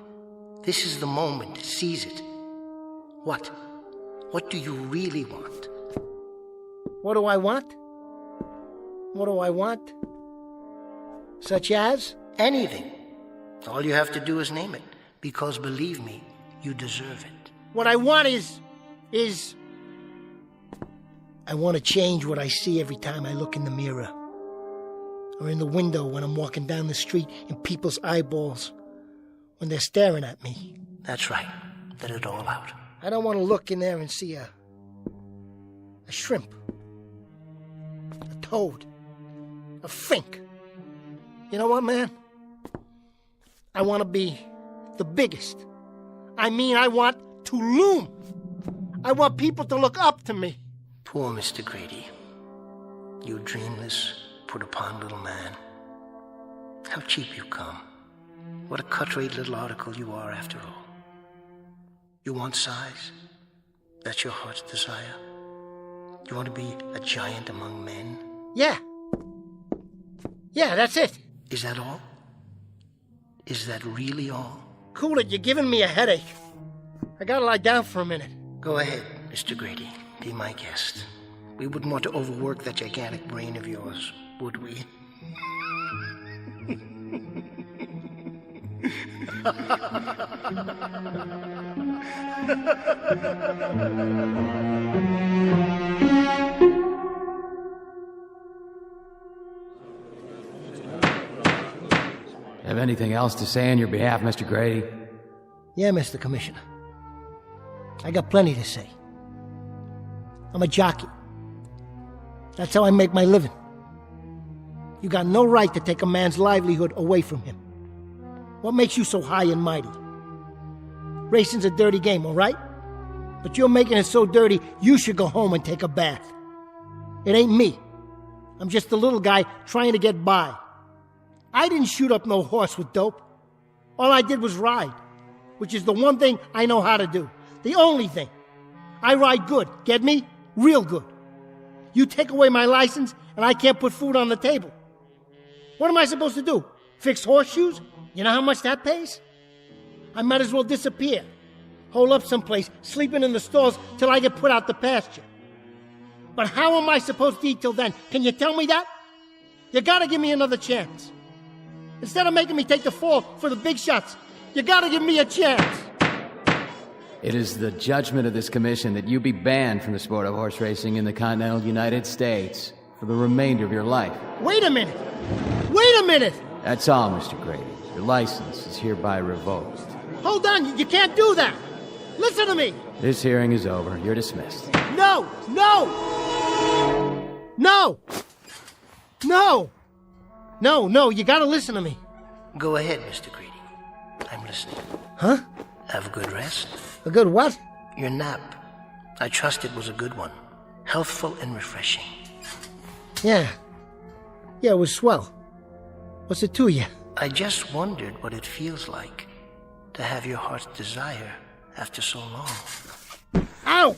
This is the moment. Seize it. What? What do you really want? What do I want? What do I want? Such as? Anything. All you have to do is name it. Because believe me, you deserve it. What I want is... I want to change what I see every time I look in the mirror. Or in the window when I'm walking down the street in people's eyeballs. When they're staring at me. That's right. Let it all out. I don't want to look in there and see a shrimp. A toad. A fink. You know what, man? I want to be the biggest. I mean, I want to loom. I want people to look up to me. Poor Mr. Grady. You dreamless, put-upon little man. How cheap you come. What a cut-rate little article you are, after all. You want size? That's your heart's desire? You want to be a giant among men? Yeah. Yeah, that's it. Is that all? Is that really all? Cool it, you're giving me a headache. I gotta lie down for a minute. Go ahead, Mr. Grady. Be my guest. We wouldn't want to overwork that gigantic brain of yours, would we? Have anything else to say on your behalf, Mr. Grady? Yeah, Mr. Commissioner. I got plenty to say. I'm a jockey. That's how I make my living. You got no right to take a man's livelihood away from him. What makes you so high and mighty? Racing's a dirty game, all right? But you're making it so dirty, you should go home and take a bath. It ain't me. I'm just a little guy trying to get by. I didn't shoot up no horse with dope. All I did was ride, which is the one thing I know how to do. The only thing. I ride good, get me? Real good. You take away my license, and I can't put food on the table. What am I supposed to do? Fix horseshoes? You know how much that pays? I might as well disappear. Hole up someplace, sleeping in the stalls till I get put out the pasture. But how am I supposed to eat till then? Can you tell me that? You gotta give me another chance. Instead of making me take the fall for the big shots, you gotta give me a chance. It is the judgment of this commission that you be banned from the sport of horse racing in the continental United States for the remainder of your life. Wait a minute! Wait a minute! That's all, Mr. Grady. Your license is hereby revoked. Hold on, you can't do that! Listen to me! This hearing is over. You're dismissed. No! No! No! No! No, you gotta listen to me. Go ahead, Mr. Grady. I'm listening. Huh? Have a good rest. A good what? Your nap. I trust it was a good one. Healthful and refreshing. Yeah, it was swell. What's it to you? I just wondered what it feels like to have your heart's desire after so long. Ow!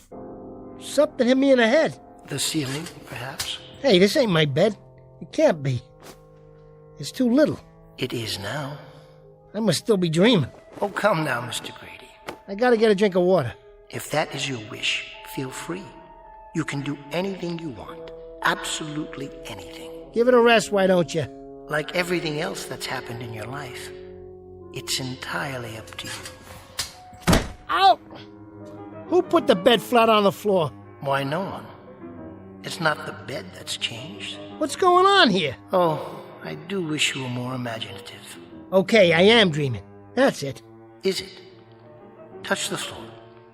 Something hit me in the head. The ceiling, perhaps? Hey, this ain't my bed. It can't be. It's too little. It is now. I must still be dreaming. Oh, come now, Mr. Grady. I gotta get a drink of water. If that is your wish, feel free. You can do anything you want. Absolutely anything. Give it a rest, why don't you? Like everything else that's happened in your life, it's entirely up to you. Ow! Who put the bed flat on the floor? Why, no one. It's not the bed that's changed. What's going on here? Oh, I do wish you were more imaginative. Okay, I am dreaming. That's it. Is it? Touch the floor.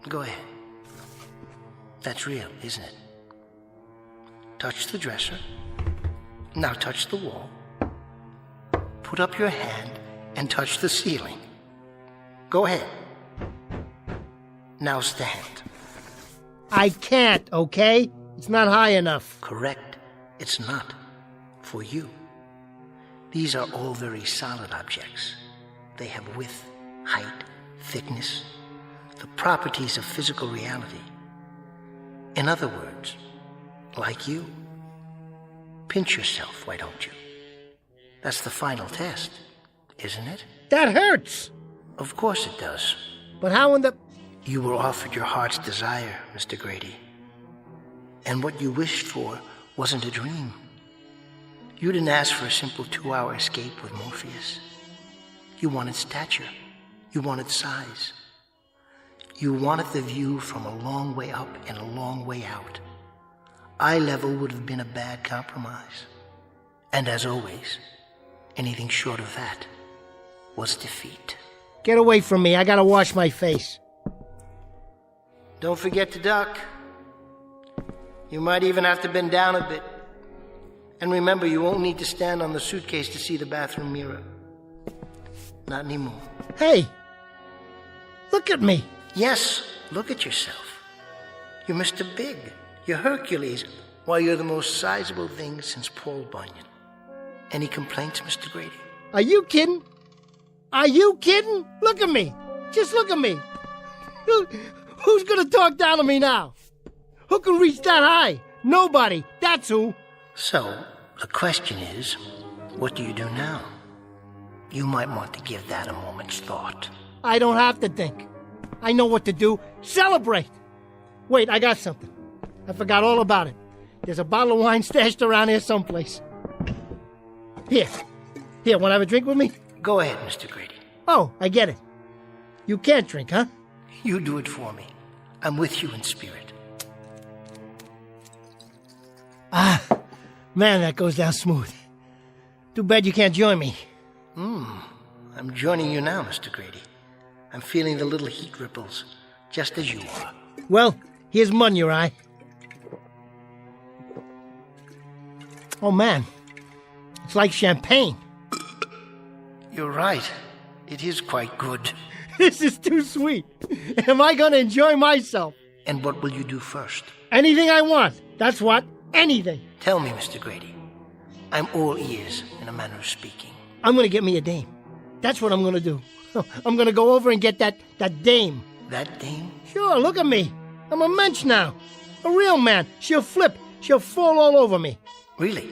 Go ahead. That's real, isn't it? Touch the dresser. Now touch the wall. Put up your hand and touch the ceiling. Go ahead. Now stand. I can't, okay? It's not high enough. Correct. It's not. For you. These are all very solid objects. They have width, height, thickness, the properties of physical reality. In other words, like you. Pinch yourself, why don't you? That's the final test, isn't it? That hurts! Of course it does. But how in the... You were offered your heart's desire, Mr. Grady. And what you wished for wasn't a dream. You didn't ask for a simple 2-hour escape with Morpheus. You wanted stature. You wanted size. You wanted the view from a long way up and a long way out. Eye level would have been a bad compromise. And as always, anything short of that was defeat. Get away from me, I gotta wash my face. Don't forget to duck. You might even have to bend down a bit. And remember, you won't need to stand on the suitcase to see the bathroom mirror. Not anymore. Hey! Look at me! Yes, look at yourself. You're Mr. Big. You're Hercules. Why, you're the most sizable thing since Paul Bunyan. Any complaints, Mr. Grady? Are you kidding? Are you kidding? Look at me! Just look at me! Who's gonna talk down to me now? Who can reach that high? Nobody. That's who. So, the question is, what do you do now? You might want to give that a moment's thought. I don't have to think. I know what to do. Celebrate! Wait, I got something. I forgot all about it. There's a bottle of wine stashed around here someplace. Here, want to have a drink with me? Go ahead, Mr. Grady. Oh, I get it. You can't drink, huh? You do it for me. I'm with you in spirit. Ah, man, that goes down smooth. Too bad you can't join me. I'm joining you now, Mr. Grady. I'm feeling the little heat ripples, just as you are. Well, here's mud in your eye. Oh, man. It's like champagne. You're right. It is quite good. This is too sweet. Am I going to enjoy myself? And what will you do first? Anything I want. That's what. Anything. Tell me, Mr. Grady. I'm all ears, in a manner of speaking. I'm going to get me a dame. That's what I'm going to do. I'm going to go over and get that dame. That dame? Sure, look at me. I'm a mensch now. A real man. She'll flip. She'll fall all over me. Really?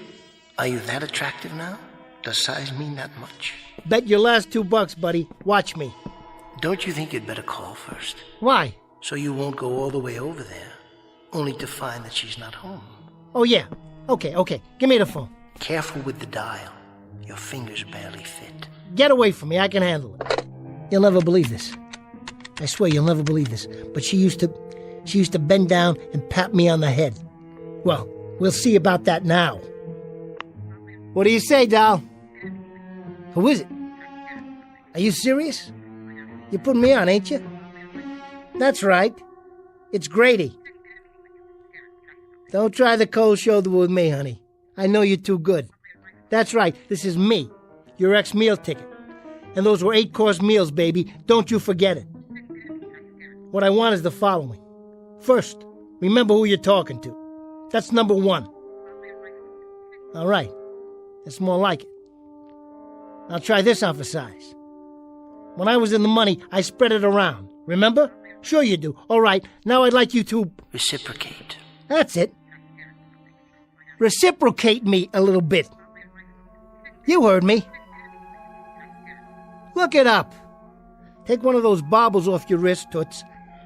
Are you that attractive now? Does size mean that much? Bet your last $2, buddy. Watch me. Don't you think you'd better call first? Why? So you won't go all the way over there, only to find that she's not home. Oh, yeah. Okay. Give me the phone. Careful with the dial. Your fingers barely fit. Get away from me. I can handle it. You'll never believe this. I swear you'll never believe this. But she used to bend down and pat me on the head. Well, we'll see about that now. What do you say, doll? Who is it? Are you serious? You're putting me on, ain't you? That's right. It's Grady. Don't try the cold shoulder with me, honey. I know you're too good. That's right. This is me, your ex-meal ticket. And those were 8-course meals, baby. Don't you forget it. What I want is the following. First, remember who you're talking to. That's number 1. All right. That's more like it. I'll try this on for size. When I was in the money, I spread it around. Remember? Sure you do. All right. Now I'd like you to... Reciprocate. That's it. Reciprocate me a little bit. You heard me. Look it up. Take one of those baubles off your wrist, Toots.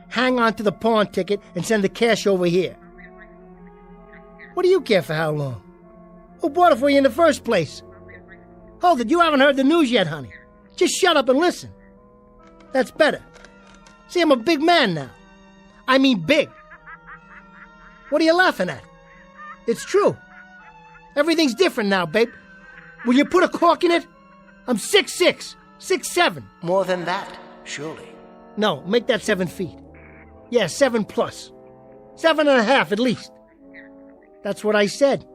Hang on to the pawn ticket and send the cash over here. What do you care for how long? Who bought it for you in the first place? Hold it, you haven't heard the news yet, honey. Just shut up and listen. That's better. See, I'm a big man now. I mean big. What are you laughing at? It's true. Everything's different now, babe. Will you put a cork in it? I'm 6'6", 6'7". More than that, surely. No, make that 7 feet. Yeah, 7 plus. 7.5 at least. That's what I said.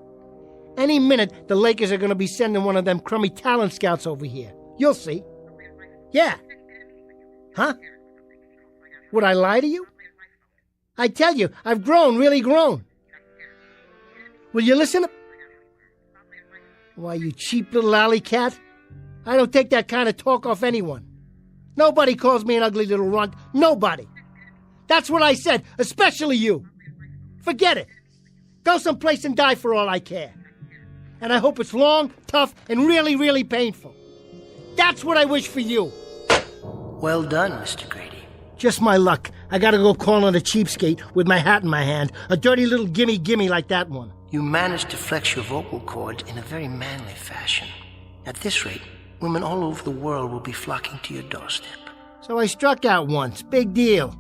Any minute, the Lakers are going to be sending one of them crummy talent scouts over here. You'll see. Yeah. Huh? Would I lie to you? I tell you, I've grown, really grown. Will you listen? Why, you cheap little alley cat. I don't take that kind of talk off anyone. Nobody calls me an ugly little runt. Nobody. That's what I said, especially you. Forget it. Go someplace and die for all I care. And I hope it's long, tough, and really, really painful. That's what I wish for you. Well done, Mr. Grady. Just my luck. I gotta go call on a cheapskate with my hat in my hand. A dirty little gimme like that one. You managed to flex your vocal cords in a very manly fashion. At this rate, women all over the world will be flocking to your doorstep. So I struck out once. Big deal.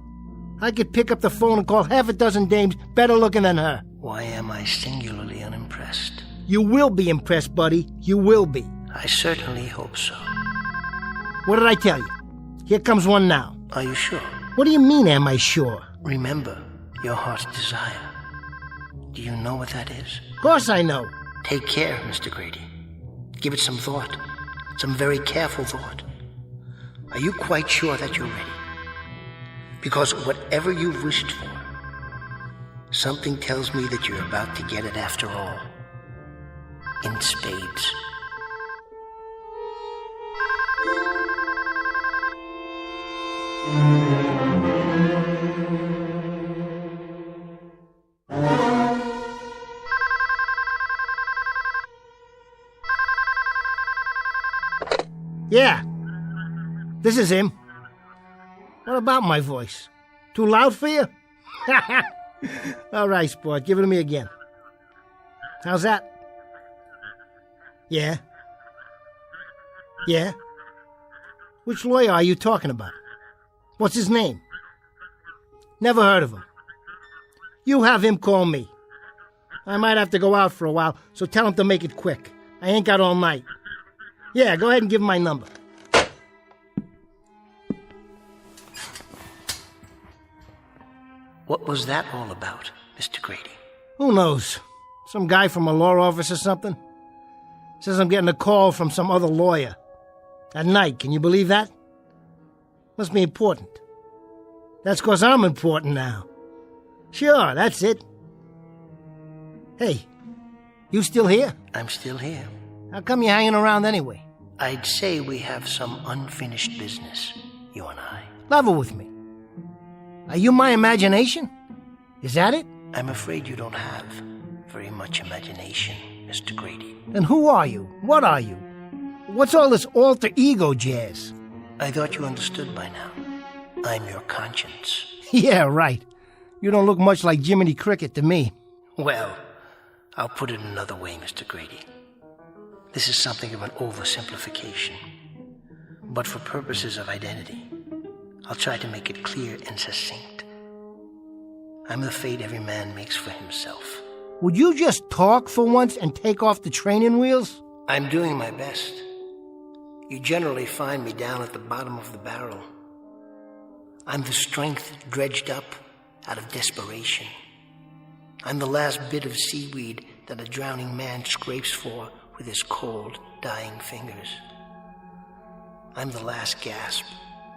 I could pick up the phone and call half a dozen dames better looking than her. Why am I singularly unimpressed? You will be impressed, buddy. You will be. I certainly hope so. What did I tell you? Here comes one now. Are you sure? What do you mean, am I sure? Remember your heart's desire. Do you know what that is? Of course I know. Take care, Mr. Grady. Give it some thought. Some very careful thought. Are you quite sure that you're ready? Because whatever you've wished for, something tells me that you're about to get it after all. In spades. Yeah. This is him. What about my voice? Too loud for you? All right, sport. Give it to me again. How's that? Yeah? Yeah? Which lawyer are you talking about? What's his name? Never heard of him. You have him call me. I might have to go out for a while, so tell him to make it quick. I ain't got all night. Yeah, go ahead and give him my number. What was that all about, Mr. Grady? Who knows? Some guy from a law office or something? Says I'm getting a call from some other lawyer. At night, can you believe that? Must be important. That's 'cause I'm important now. Sure, that's it. Hey, you still here? I'm still here. How come you're hanging around anyway? I'd say we have some unfinished business, you and I. Level with me. Are you my imagination? Is that it? I'm afraid you don't have very much imagination, Mr. Grady. Then who are you? What are you? What's all this alter ego jazz? I thought you understood by now. I'm your conscience. Yeah, right. You don't look much like Jiminy Cricket to me. Well, I'll put it another way, Mr. Grady. This is something of an oversimplification. But for purposes of identity, I'll try to make it clear and succinct. I'm the fate every man makes for himself. Would you just talk for once and take off the training wheels? I'm doing my best. You generally find me down at the bottom of the barrel. I'm the strength dredged up out of desperation. I'm the last bit of seaweed that a drowning man scrapes for with his cold, dying fingers. I'm the last gasp,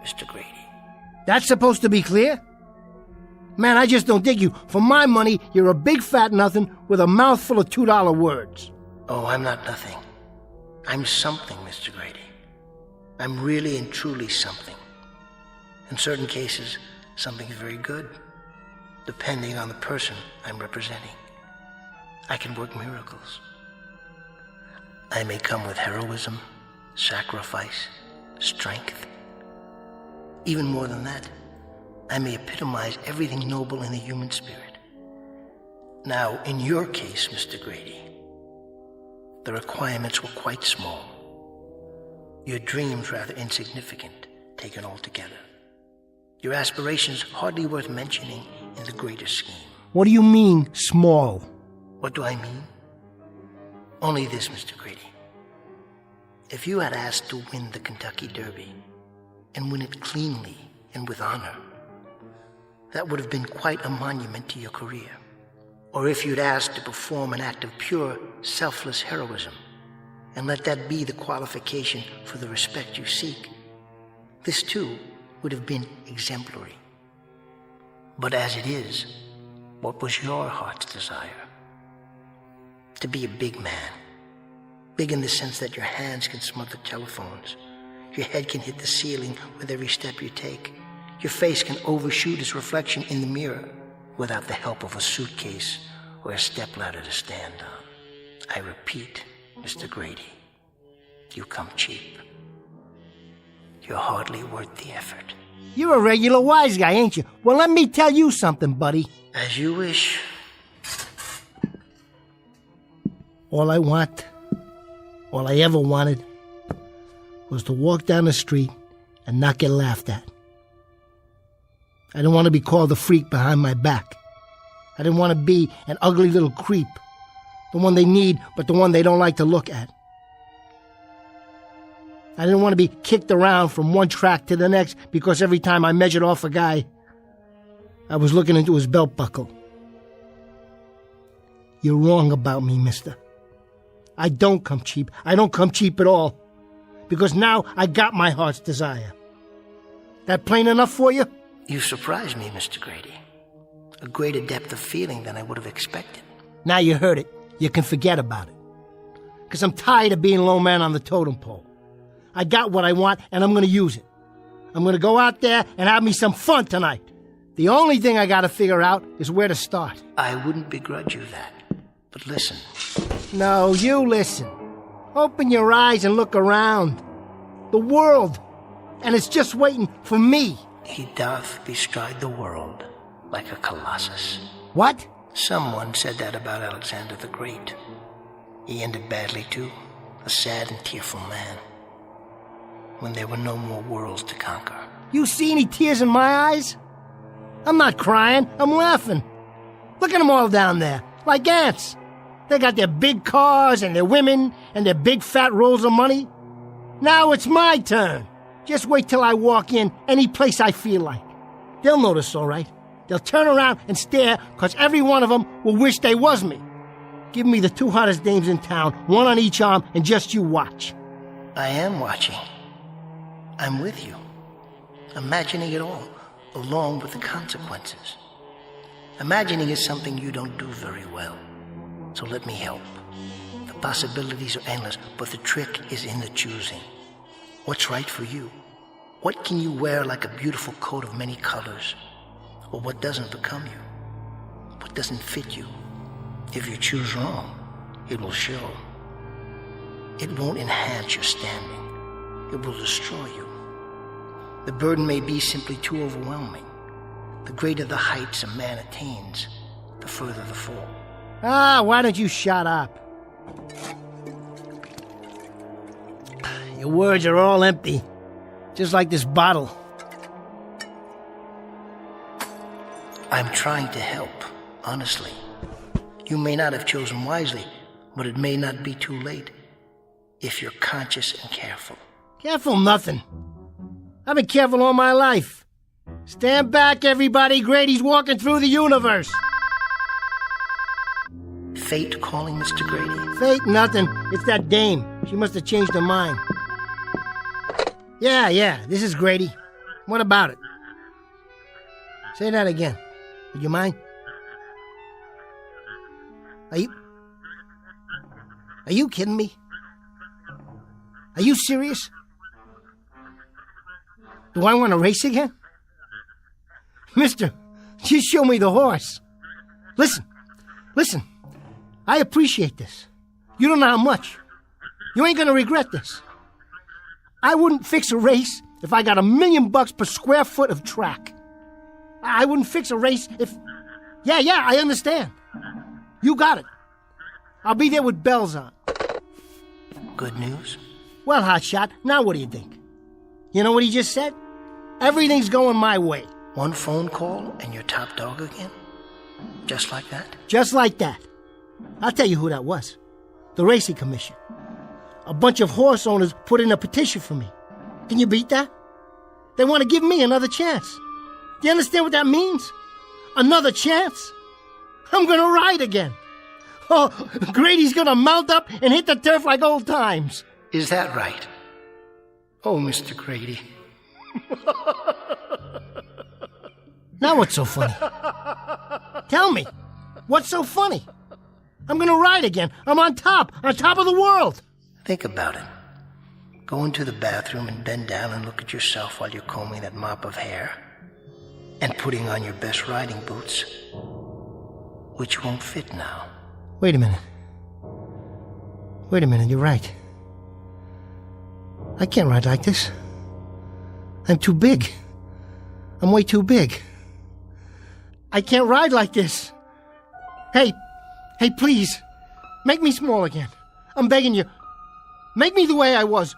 Mr. Grady. That's supposed to be clear? Man, I just don't dig you. For my money, you're a big fat nothing with a mouthful of $2 words. Oh, I'm not nothing. I'm something, Mr. Grady. I'm really and truly something. In certain cases, something very good, depending on the person I'm representing. I can work miracles. I may come with heroism, sacrifice, strength. Even more than that, I may epitomize everything noble in the human spirit. Now, in your case, Mr. Grady, the requirements were quite small. Your dreams rather insignificant, taken all together. Your aspirations hardly worth mentioning in the greater scheme. What do you mean, small? What do I mean? Only this, Mr. Grady. If you had asked to win the Kentucky Derby, and win it cleanly and with honor, that would have been quite a monument to your career. Or if you'd asked to perform an act of pure, selfless heroism, and let that be the qualification for the respect you seek, this too would have been exemplary. But as it is, what was your heart's desire? To be a big man. Big in the sense that your hands can smother telephones, your head can hit the ceiling with every step you take, your face can overshoot its reflection in the mirror without the help of a suitcase or a stepladder to stand on. I repeat, Mr. Grady, you come cheap. You're hardly worth the effort. You're a regular wise guy, ain't you? Well, let me tell you something, buddy. As you wish. All I want, all I ever wanted, was to walk down the street and not get laughed at. I didn't want to be called a freak behind my back. I didn't want to be an ugly little creep, the one they need, but the one they don't like to look at. I didn't want to be kicked around from one track to the next because every time I measured off a guy, I was looking into his belt buckle. You're wrong about me, mister. I don't come cheap. I don't come cheap at all. Because now I got my heart's desire. That plain enough for you? You surprised me, Mr. Grady. A greater depth of feeling than I would have expected. Now you heard it. You can forget about it. Because I'm tired of being low man on the totem pole. I got what I want, and I'm going to use it. I'm going to go out there and have me some fun tonight. The only thing I got to figure out is where to start. I wouldn't begrudge you that. But listen. No, you listen. Open your eyes and look around. The world. And it's just waiting for me. He doth bestride the world like a colossus. What? Someone said that about Alexander the Great. He ended badly too. A sad and tearful man. When there were no more worlds to conquer. You see any tears in my eyes? I'm not crying. I'm laughing. Look at them all down there. Like ants. They got their big cars and their women and their big fat rolls of money. Now it's my turn. Just wait till I walk in any place I feel like. They'll notice, all right. They'll turn around and stare, because every one of them will wish they was me. Give me the two hottest dames in town, one on each arm, and just you watch. I am watching. I'm with you. Imagining it all, along with the consequences. Imagining is something you don't do very well. So let me help. The possibilities are endless, but the trick is in the choosing. What's right for you? What can you wear like a beautiful coat of many colors? Or what doesn't become you? What doesn't fit you? If you choose wrong, it will show. It won't enhance your standing. It will destroy you. The burden may be simply too overwhelming. The greater the heights a man attains, the further the fall. Why don't you shut up? Your words are all empty. Just like this bottle. I'm trying to help, honestly. You may not have chosen wisely, but it may not be too late if you're conscious and careful. Careful nothing. I've been careful all my life. Stand back, everybody. Grady's walking through the universe. Fate calling, Mr. Grady? Fate nothing. It's that dame. She must have changed her mind. Yeah, this is Grady. What about it? Say that again. Would you mind? Are you kidding me? Are you serious? Do I want to race again? Mister, just show me the horse. Listen. I appreciate this. You don't know how much. You ain't gonna regret this. I wouldn't fix a race if I got $1 million per square foot of track. I wouldn't fix a race if... Yeah, I understand. You got it. I'll be there with bells on. Good news? Well, hotshot, now what do you think? You know what he just said? Everything's going my way. One phone call and you're top dog again? Just like that? Just like that. I'll tell you who that was. The Racing Commission. A bunch of horse owners put in a petition for me. Can you beat that? They want to give me another chance. Do you understand what that means? Another chance? I'm gonna ride again. Oh, Grady's gonna mount up and hit the turf like old times. Is that right? Oh, Mr. Grady. Now what's so funny? Tell me, what's so funny? I'm gonna ride again. I'm on top of the world. Think about it. Go into the bathroom and bend down and look at yourself while you're combing that mop of hair. And putting on your best riding boots, which won't fit now. Wait a minute, you're right. I can't ride like this. I'm too big. I'm way too big. I can't ride like this. Hey, please, make me small again. I'm begging you. Make me the way I was.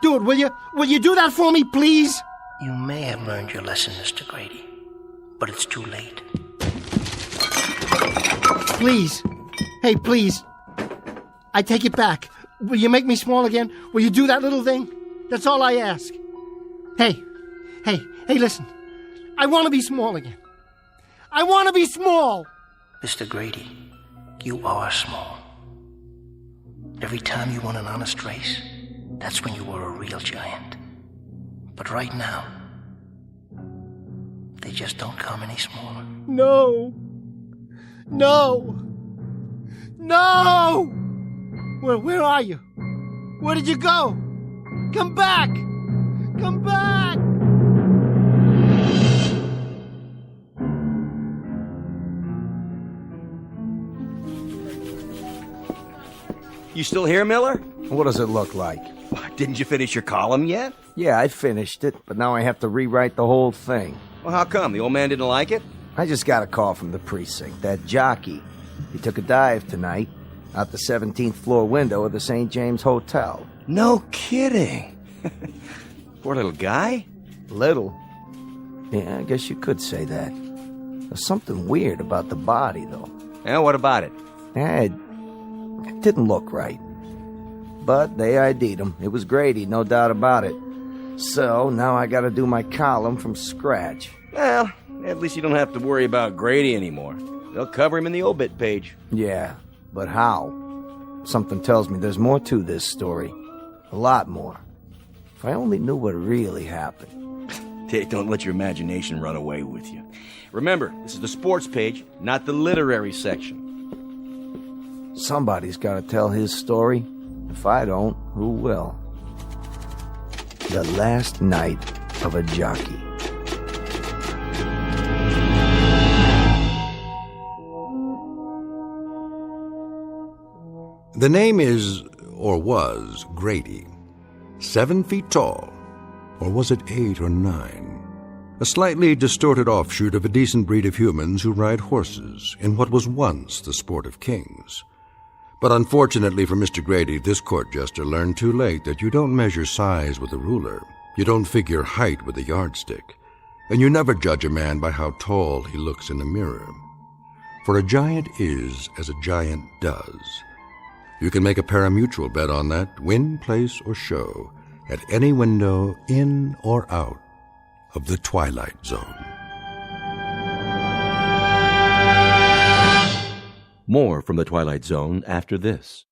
Do it, will you? Will you do that for me, please? You may have learned your lesson, Mr. Grady, but it's too late. Please. Hey, please. I take it back. Will you make me small again? Will you do that little thing? That's all I ask. Hey, listen. I want to be small again. I want to be small. Mr. Grady, you are small. Every time you won an honest race, that's when you were a real giant. But right now, they just don't come any smaller. No! Where are you? Where did you go? Come back! Come back! You still here, Miller? What does it look like? Didn't you finish your column yet? Yeah, I finished it, but now I have to rewrite the whole thing. Well, how come? The old man didn't like it? I just got a call from the precinct. That jockey. He took a dive tonight out the 17th floor window of the St. James Hotel. No kidding. Poor little guy? Little? Yeah, I guess you could say that. There's something weird about the body, though. Yeah, what about it? It didn't look right. But they ID'd him. It was Grady, no doubt about it. So now I gotta do my column from scratch. Well, at least you don't have to worry about Grady anymore. They'll cover him in the obit page. Yeah, but how? Something tells me there's more to this story. A lot more. If I only knew what really happened. Hey, don't let your imagination run away with you. Remember, this is the sports page, not the literary section. Somebody's gotta tell his story. If I don't, who will? The last night of a jockey. The name is, or was, Grady. 7 feet tall. Or was it 8 or 9? A slightly distorted offshoot of a decent breed of humans who ride horses in what was once the sport of kings. But unfortunately for Mr. Grady, this court jester learned too late that you don't measure size with a ruler, you don't figure height with a yardstick, and you never judge a man by how tall he looks in the mirror. For a giant is as a giant does. You can make a parimutuel bet on that, win, place, or show, at any window in or out of the Twilight Zone. More from the Twilight Zone after this.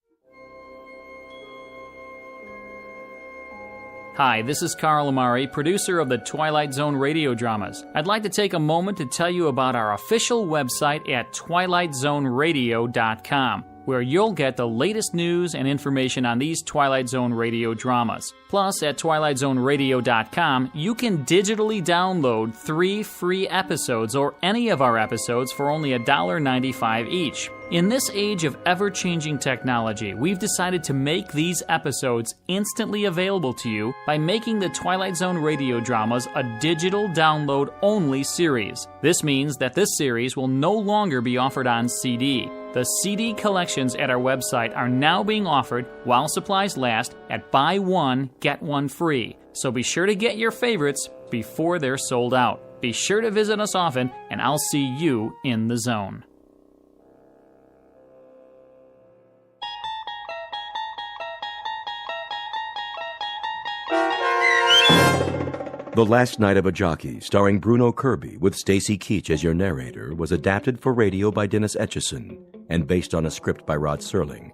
Hi, this is Carl Amari, producer of the Twilight Zone radio dramas. I'd like to take a moment to tell you about our official website at twilightzoneradio.com, where you'll get the latest news and information on these Twilight Zone radio dramas. Plus, at twilightzoneradio.com, you can digitally download 3 free episodes or any of our episodes for only $1.95 each. In this age of ever-changing technology, we've decided to make these episodes instantly available to you by making the Twilight Zone radio dramas a digital download-only series. This means that this series will no longer be offered on CD. The CD collections at our website are now being offered while supplies last at buy one, get one free. So be sure to get your favorites before they're sold out. Be sure to visit us often, and I'll see you in the zone. The Last Night of a Jockey, starring Bruno Kirby with Stacy Keach as your narrator, was adapted for radio by Dennis Etchison and based on a script by Rod Serling.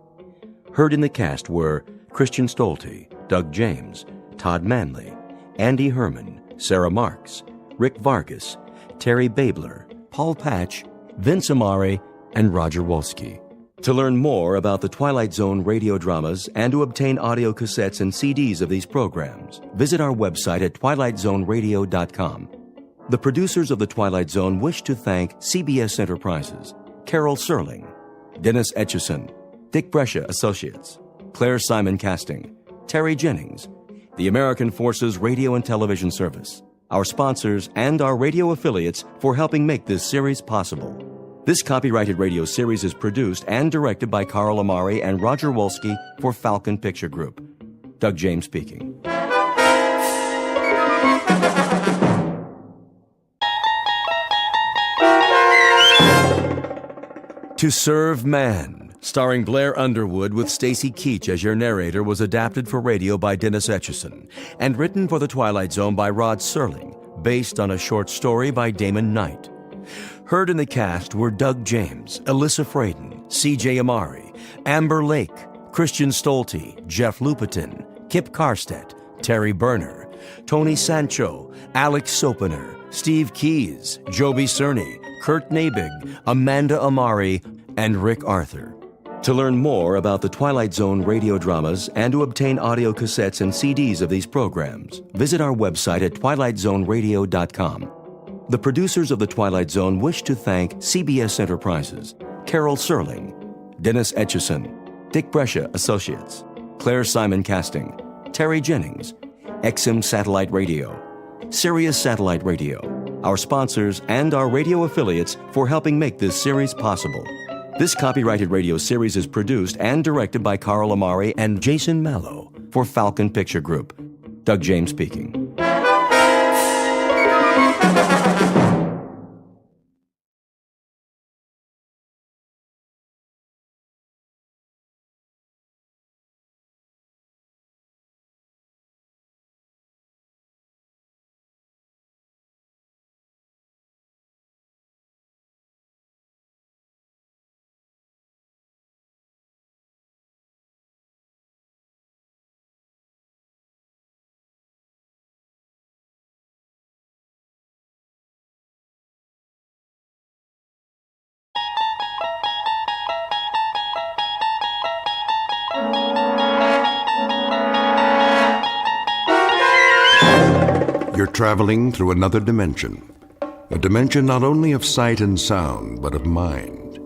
Heard in the cast were Christian Stolte, Doug James, Todd Manley, Andy Herman, Sarah Marks, Rick Vargas, Terry Babler, Paul Patch, Vince Amari, and Roger Wolski. To learn more about the Twilight Zone radio dramas and to obtain audio cassettes and CDs of these programs, visit our website at twilightzoneradio.com. The producers of The Twilight Zone wish to thank CBS Enterprises, Carol Serling, Dennis Etchison, Dick Brescia Associates, Claire Simon Casting, Terry Jennings, the American Forces Radio and Television Service, our sponsors, and our radio affiliates for helping make this series possible. This copyrighted radio series is produced and directed by Carl Amari and Roger Wolski for Falcon Picture Group. Doug James speaking. To Serve Man, starring Blair Underwood with Stacy Keach as your narrator, was adapted for radio by Dennis Etchison and written for The Twilight Zone by Rod Serling, based on a short story by Damon Knight. Heard in the cast were Doug James, Alyssa Fraden, C.J. Amari, Amber Lake, Christian Stolte, Jeff Lupetin, Kip Karstedt, Terry Berner, Tony Sancho, Alex Sopener, Steve Keys, Joby Cerny, Kurt Nabig, Amanda Amari, and Rick Arthur. To learn more about the Twilight Zone radio dramas and to obtain audio cassettes and CDs of these programs, visit our website at twilightzoneradio.com. The producers of The Twilight Zone wish to thank CBS Enterprises, Carol Serling, Dennis Etchison, Dick Brescia Associates, Claire Simon Casting, Terry Jennings, XM Satellite Radio, Sirius Satellite Radio, our sponsors, and our radio affiliates for helping make this series possible. This copyrighted radio series is produced and directed by Carl Amari and Jason Mallow for Falcon Picture Group. Doug James speaking. You're traveling through another dimension. A dimension not only of sight and sound, but of mind.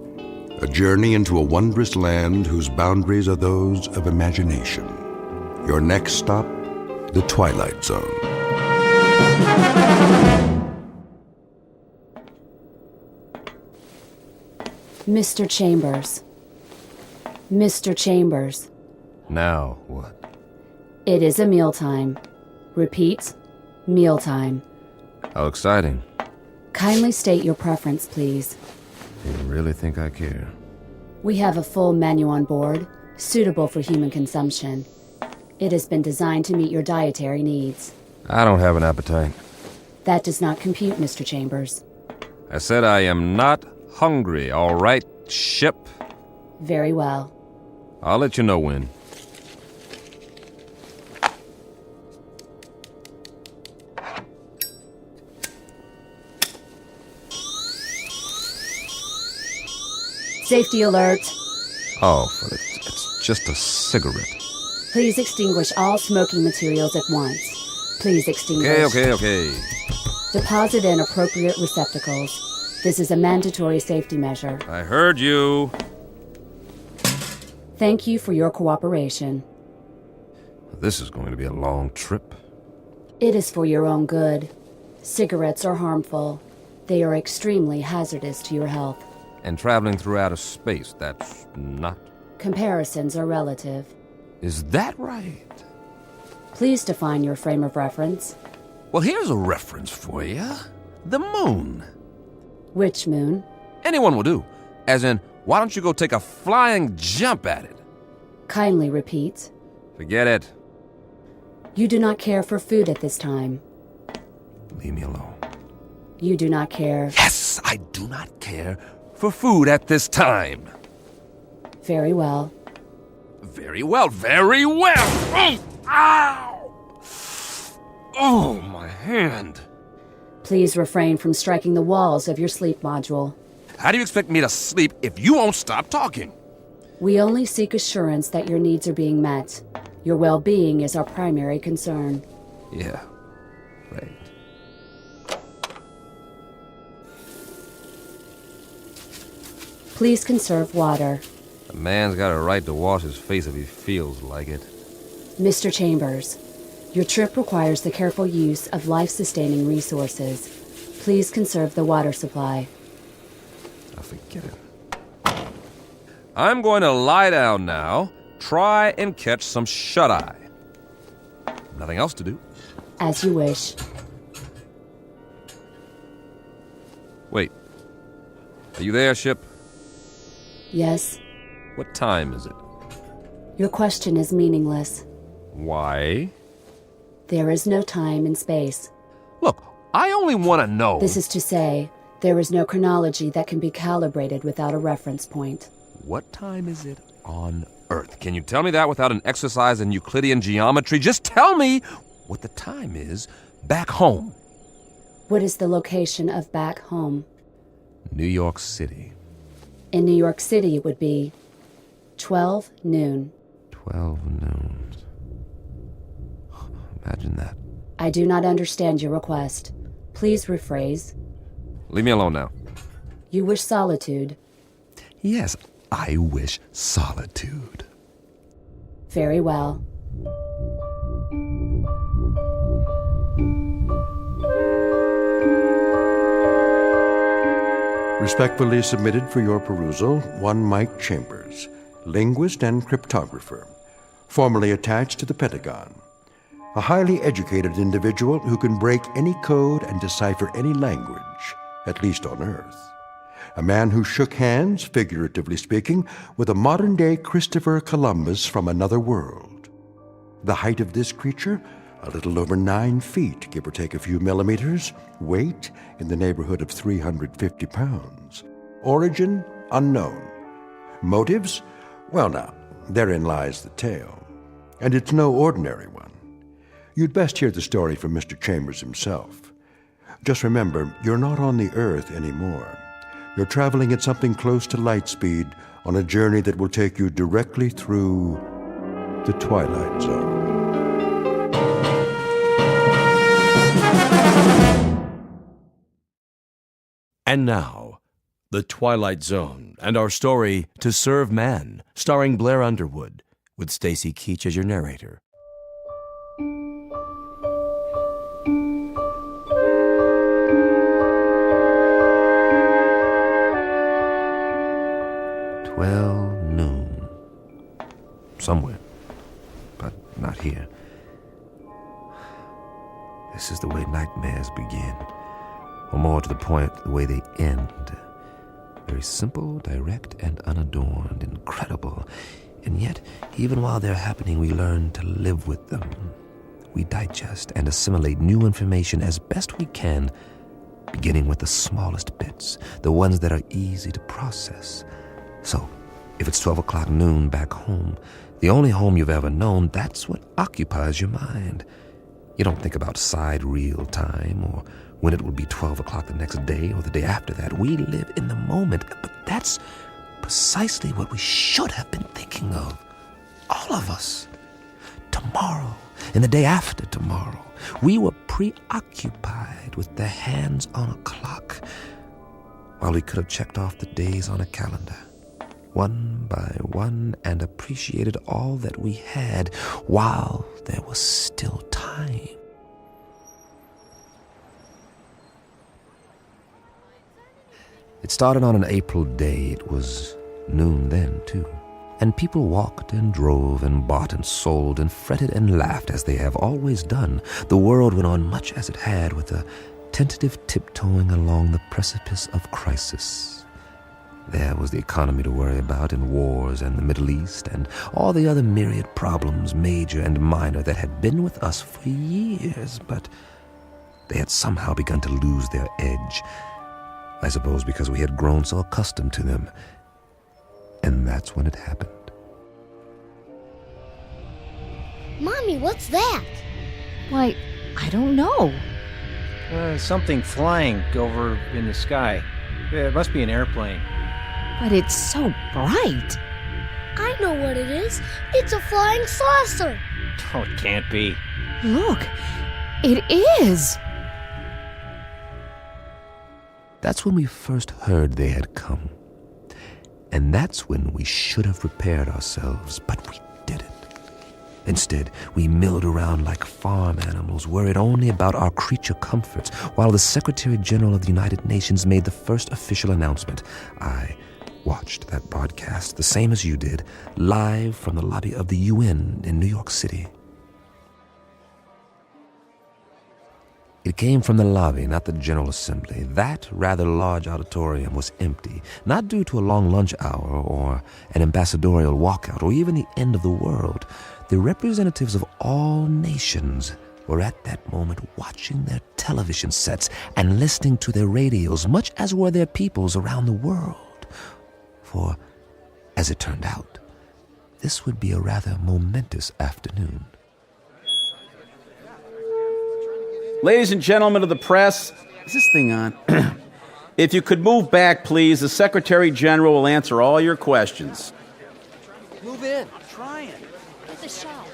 A journey into a wondrous land whose boundaries are those of imagination. Your next stop, the Twilight Zone. Mr. Chambers. Mr. Chambers. Now what? It is a mealtime. Repeat, mealtime. How exciting. Kindly state your preference, please. You really think I care? We have a full menu on board, suitable for human consumption. It has been designed to meet your dietary needs. I don't have an appetite. That does not compute, Mr. Chambers. I said I am not hungry, all right, ship? Very well. I'll let you know when. Safety alert. Oh, but it's just a cigarette. Please extinguish all smoking materials at once. Please extinguish. Okay. Deposit in appropriate receptacles. This is a mandatory safety measure. I heard you. Thank you for your cooperation. This is going to be a long trip. It is for your own good. Cigarettes are harmful. They are extremely hazardous to your health. And traveling through outer space, that's not. Comparisons are relative. Is that right? Please define your frame of reference. Well, here's a reference for you. The moon. Which moon? Anyone will do. As in, why don't you go take a flying jump at it? Kindly repeat. Forget it. You do not care for food at this time. Leave me alone. You do not care. Yes, I do not care for food at this time. Very well. Very well, very well. Oh, ow! Oh, my hand. Please refrain from striking the walls of your sleep module. How do you expect me to sleep if you won't stop talking? We only seek assurance that your needs are being met. Your well-being is our primary concern. Yeah, right. Please conserve water. A man's got a right to wash his face if he feels like it. Mr. Chambers, your trip requires the careful use of life-sustaining resources. Please conserve the water supply. I'll forget it. I'm going to lie down now. Try and catch some shut-eye. Nothing else to do. As you wish. Wait. Are you there, ship? Yes. What time is it? Your question is meaningless. Why? There is no time and space. Look, I only want to know. This is to say, there is no chronology that can be calibrated without a reference point. What time is it on Earth? Can you tell me that without an exercise in Euclidean geometry? Just tell me what the time is back home. What is the location of back home? New York City. In New York City, it would be 12 noon. 12 noon. Imagine that. I do not understand your request. Please rephrase. Leave me alone now. You wish solitude. Yes, I wish solitude. Very well. Respectfully submitted for your perusal, one Mike Chambers, linguist and cryptographer, formerly attached to the Pentagon. A highly educated individual who can break any code and decipher any language, at least on Earth. A man who shook hands, figuratively speaking, with a modern-day Christopher Columbus from another world. The height of this creature, a little over 9 feet, give or take a few millimeters. Weight, in the neighborhood of 350 pounds. Origin, unknown. Motives? Well now, therein lies the tale. And it's no ordinary one. You'd best hear the story from Mr. Chambers himself. Just remember, you're not on the Earth anymore. You're traveling at something close to light speed on a journey that will take you directly through the Twilight Zone. And now, The Twilight Zone and our story, To Serve Man, starring Blair Underwood, with Stacy Keach as your narrator. Noon. Somewhere, but not here. This is the way nightmares begin, or more to the point, the way they end. Very simple, direct, and unadorned, incredible. And yet, even while they're happening, we learn to live with them. We digest and assimilate new information as best we can, beginning with the smallest bits, the ones that are easy to process. So, if it's 12 o'clock noon back home, the only home you've ever known, that's what occupies your mind. You don't think about sidereal time or when it will be 12 o'clock the next day or the day after that. We live in the moment, but that's precisely what we should have been thinking of. All of us. Tomorrow and the day after tomorrow. We were preoccupied with the hands on a clock while we could have checked off the days on a calendar, one by one, and appreciated all that we had while there was still time. It started on an April day. It was noon then, too. And people walked and drove and bought and sold and fretted and laughed as they have always done. The world went on much as it had, with a tentative tiptoeing along the precipice of crisis. There was the economy to worry about, and wars, and the Middle East, and all the other myriad problems, major and minor, that had been with us for years, but they had somehow begun to lose their edge. I suppose because we had grown so accustomed to them. And that's when it happened. Mommy, what's that? Why, I don't know. Something flying over in the sky. It must be an airplane. But it's so bright. I know what it is. It's a flying saucer. Oh, it can't be. Look, it is. That's when we first heard they had come. And that's when we should have prepared ourselves, but we didn't. Instead, we milled around like farm animals, worried only about our creature comforts, while the Secretary General of the United Nations made the first official announcement. I watched that broadcast, the same as you did, live from the lobby of the UN in New York City. It came from the lobby, not the General Assembly. That rather large auditorium was empty, not due to a long lunch hour or an ambassadorial walkout or even the end of the world. The representatives of all nations were at that moment watching their television sets and listening to their radios, much as were their peoples around the world. For, as it turned out, this would be a rather momentous afternoon. Ladies and gentlemen of the press, is this thing on? If you could move back, please, the Secretary General will answer all your questions. Move in. I'm trying. Get the shot.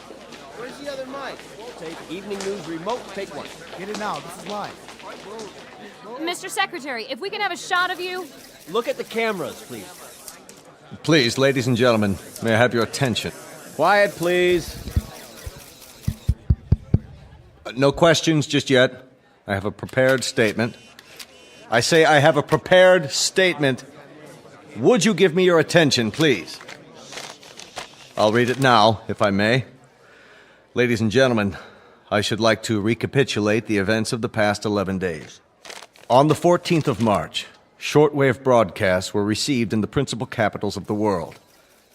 Where's the other mic? Take evening news remote. Take one. Get it now. This is live. Mr. Secretary, if we can have a shot of you. Look at the cameras, please. Please, ladies and gentlemen, may I have your attention? Quiet, please. No questions just yet. I have a prepared statement. I say I have a prepared statement. Would you give me your attention, please? I'll read it now, if I may. Ladies and gentlemen, I should like to recapitulate the events of the past 11 days. On the 14th of March, shortwave broadcasts were received in the principal capitals of the world.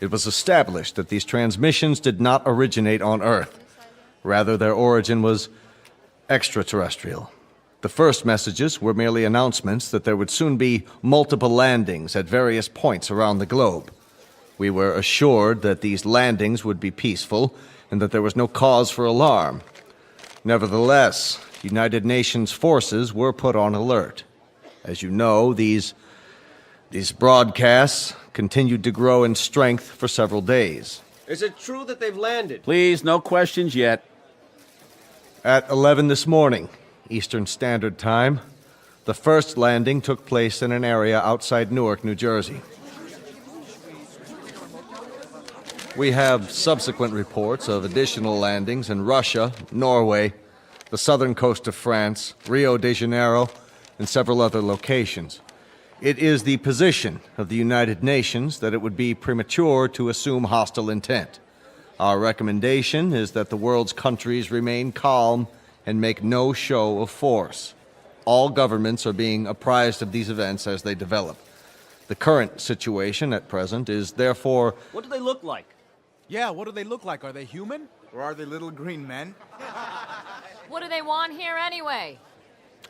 It was established that these transmissions did not originate on Earth. Rather, their origin was extraterrestrial. The first messages were merely announcements that there would soon be multiple landings at various points around the globe. We were assured that these landings would be peaceful and that there was no cause for alarm. Nevertheless, United Nations forces were put on alert. As you know, these broadcasts continued to grow in strength for several days. Is it true that they've landed? Please, no questions yet. At 11 this morning, Eastern Standard Time, the first landing took place in an area outside Newark, New Jersey. We have subsequent reports of additional landings in Russia, Norway, the southern coast of France, Rio de Janeiro, and several other locations. It is the position of the United Nations that it would be premature to assume hostile intent. Our recommendation is that the world's countries remain calm and make no show of force. All governments are being apprised of these events as they develop. The current situation at present is therefore... What do they look like? Yeah, what do they look like? Are they human? Or are they little green men? What do they want here anyway?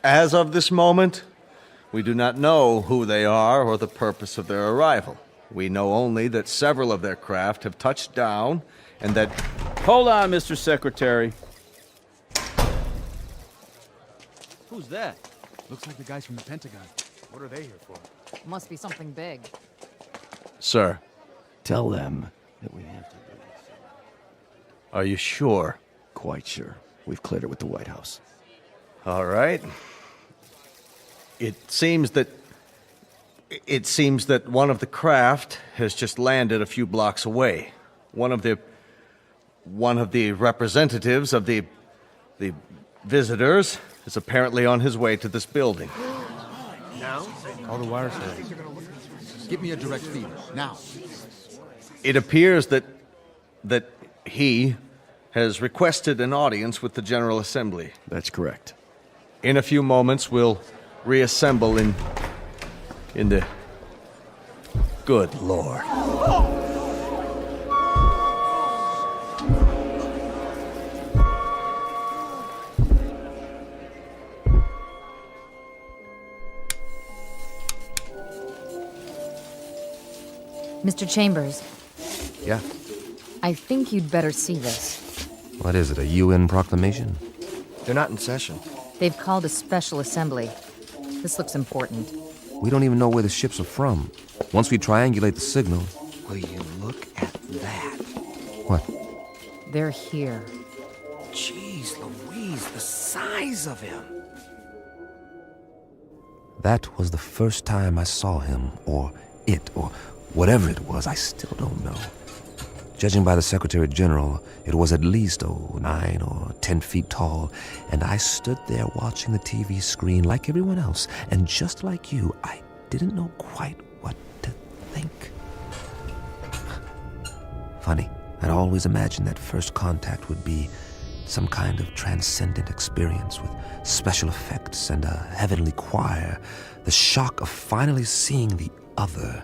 As of this moment, we do not know who they are or the purpose of their arrival. We know only that several of their craft have touched down and that... Hold on, Mr. Secretary. Who's that? Looks like the guys from the Pentagon. What are they here for? Must be something big. Sir. Tell them that we have to do this. Are you sure? Quite sure. We've cleared it with the White House. All right. It seems that one of the craft has just landed a few blocks away. One of the representatives of the visitors is apparently on his way to this building. Now? Call the wire service. Give me a direct feed, now. It appears that he has requested an audience with the General Assembly. That's correct. In a few moments, we'll reassemble in the... Good Lord. Mr. Chambers, Yeah? I think you'd better see this. What is it, a UN proclamation? They're not in session. They've called a special assembly. This looks important. We don't even know where the ships are from. Once we triangulate the signal... Will you look at that? What? They're here. Jeez Louise, the size of him. That was the first time I saw him, or it, or whatever it was. I still don't know. Judging by the Secretary General, it was at least, 9 or 10 feet tall, and I stood there watching the TV screen like everyone else, and just like you, I didn't know quite what to think. Funny, I'd always imagined that first contact would be some kind of transcendent experience with special effects and a heavenly choir, the shock of finally seeing the other.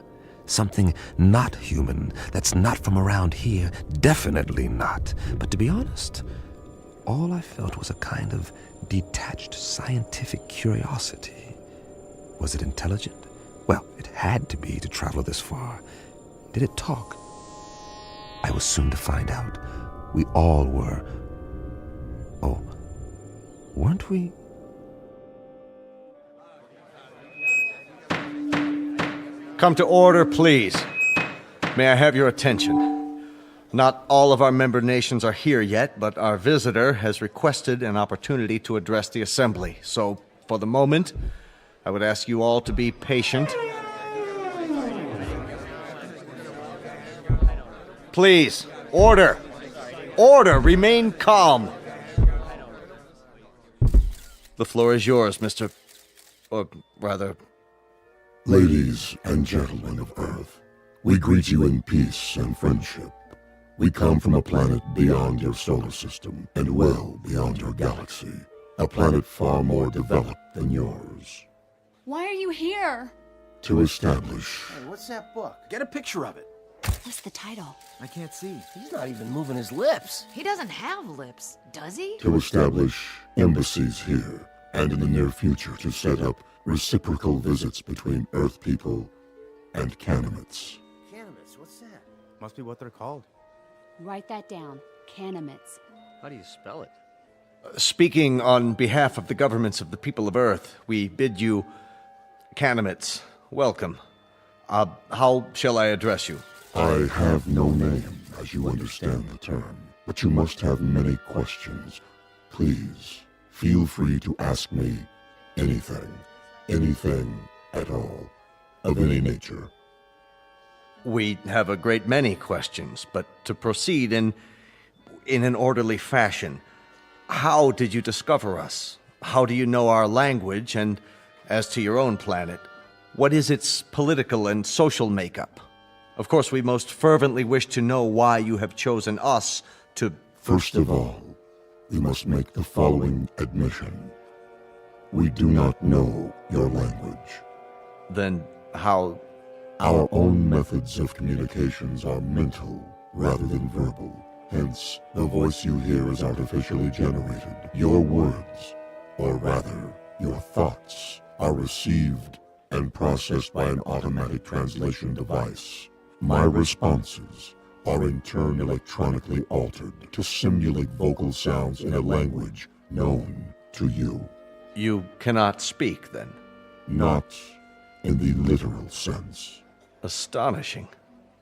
Something not human, that's not from around here, definitely not. But to be honest, all I felt was a kind of detached scientific curiosity. Was it intelligent? Well, it had to be to travel this far. Did it talk? I was soon to find out. We all were. Oh, weren't we? Come to order, please. May I have your attention? Not all of our member nations are here yet, but our visitor has requested an opportunity to address the Assembly. So, for the moment, I would ask you all to be patient. Please, order! Order! Remain calm! The floor is yours, Mr. Or rather... Ladies and gentlemen of Earth, we greet you in peace and friendship. We come from a planet beyond your solar system and well beyond your galaxy. A planet far more developed than yours. Why are you here? To establish Hey, what's that book? Get a picture of it. What's the title? I can't see. He's not even moving his lips. He doesn't have lips, does he? to establish embassies here, and in the near future to set up reciprocal visits between Earth people and Canimets. Cannabis, what's that? Must be what they're called. Write that down. Canimets. How do you spell it? Speaking on behalf of the governments of the people of Earth, we bid you, Canimets, welcome. How shall I address you? I have no name, as you understand the term, but you must have many questions. Please, feel free to ask me anything at all, of any nature. We have a great many questions, but to proceed in an orderly fashion, how did you discover us? How do you know our language? And as to your own planet, what is its political and social makeup? Of course, we most fervently wish to know why you have chosen us to... First of all, we must make the following admission. We do not know your language. Then how... Our own methods of communications are mental rather than verbal. Hence, the voice you hear is artificially generated. Your words, or rather, your thoughts, are received and processed by an automatic translation device. My responses are in turn electronically altered to simulate vocal sounds in a language known to you. You cannot speak, then? Not in the literal sense. Astonishing.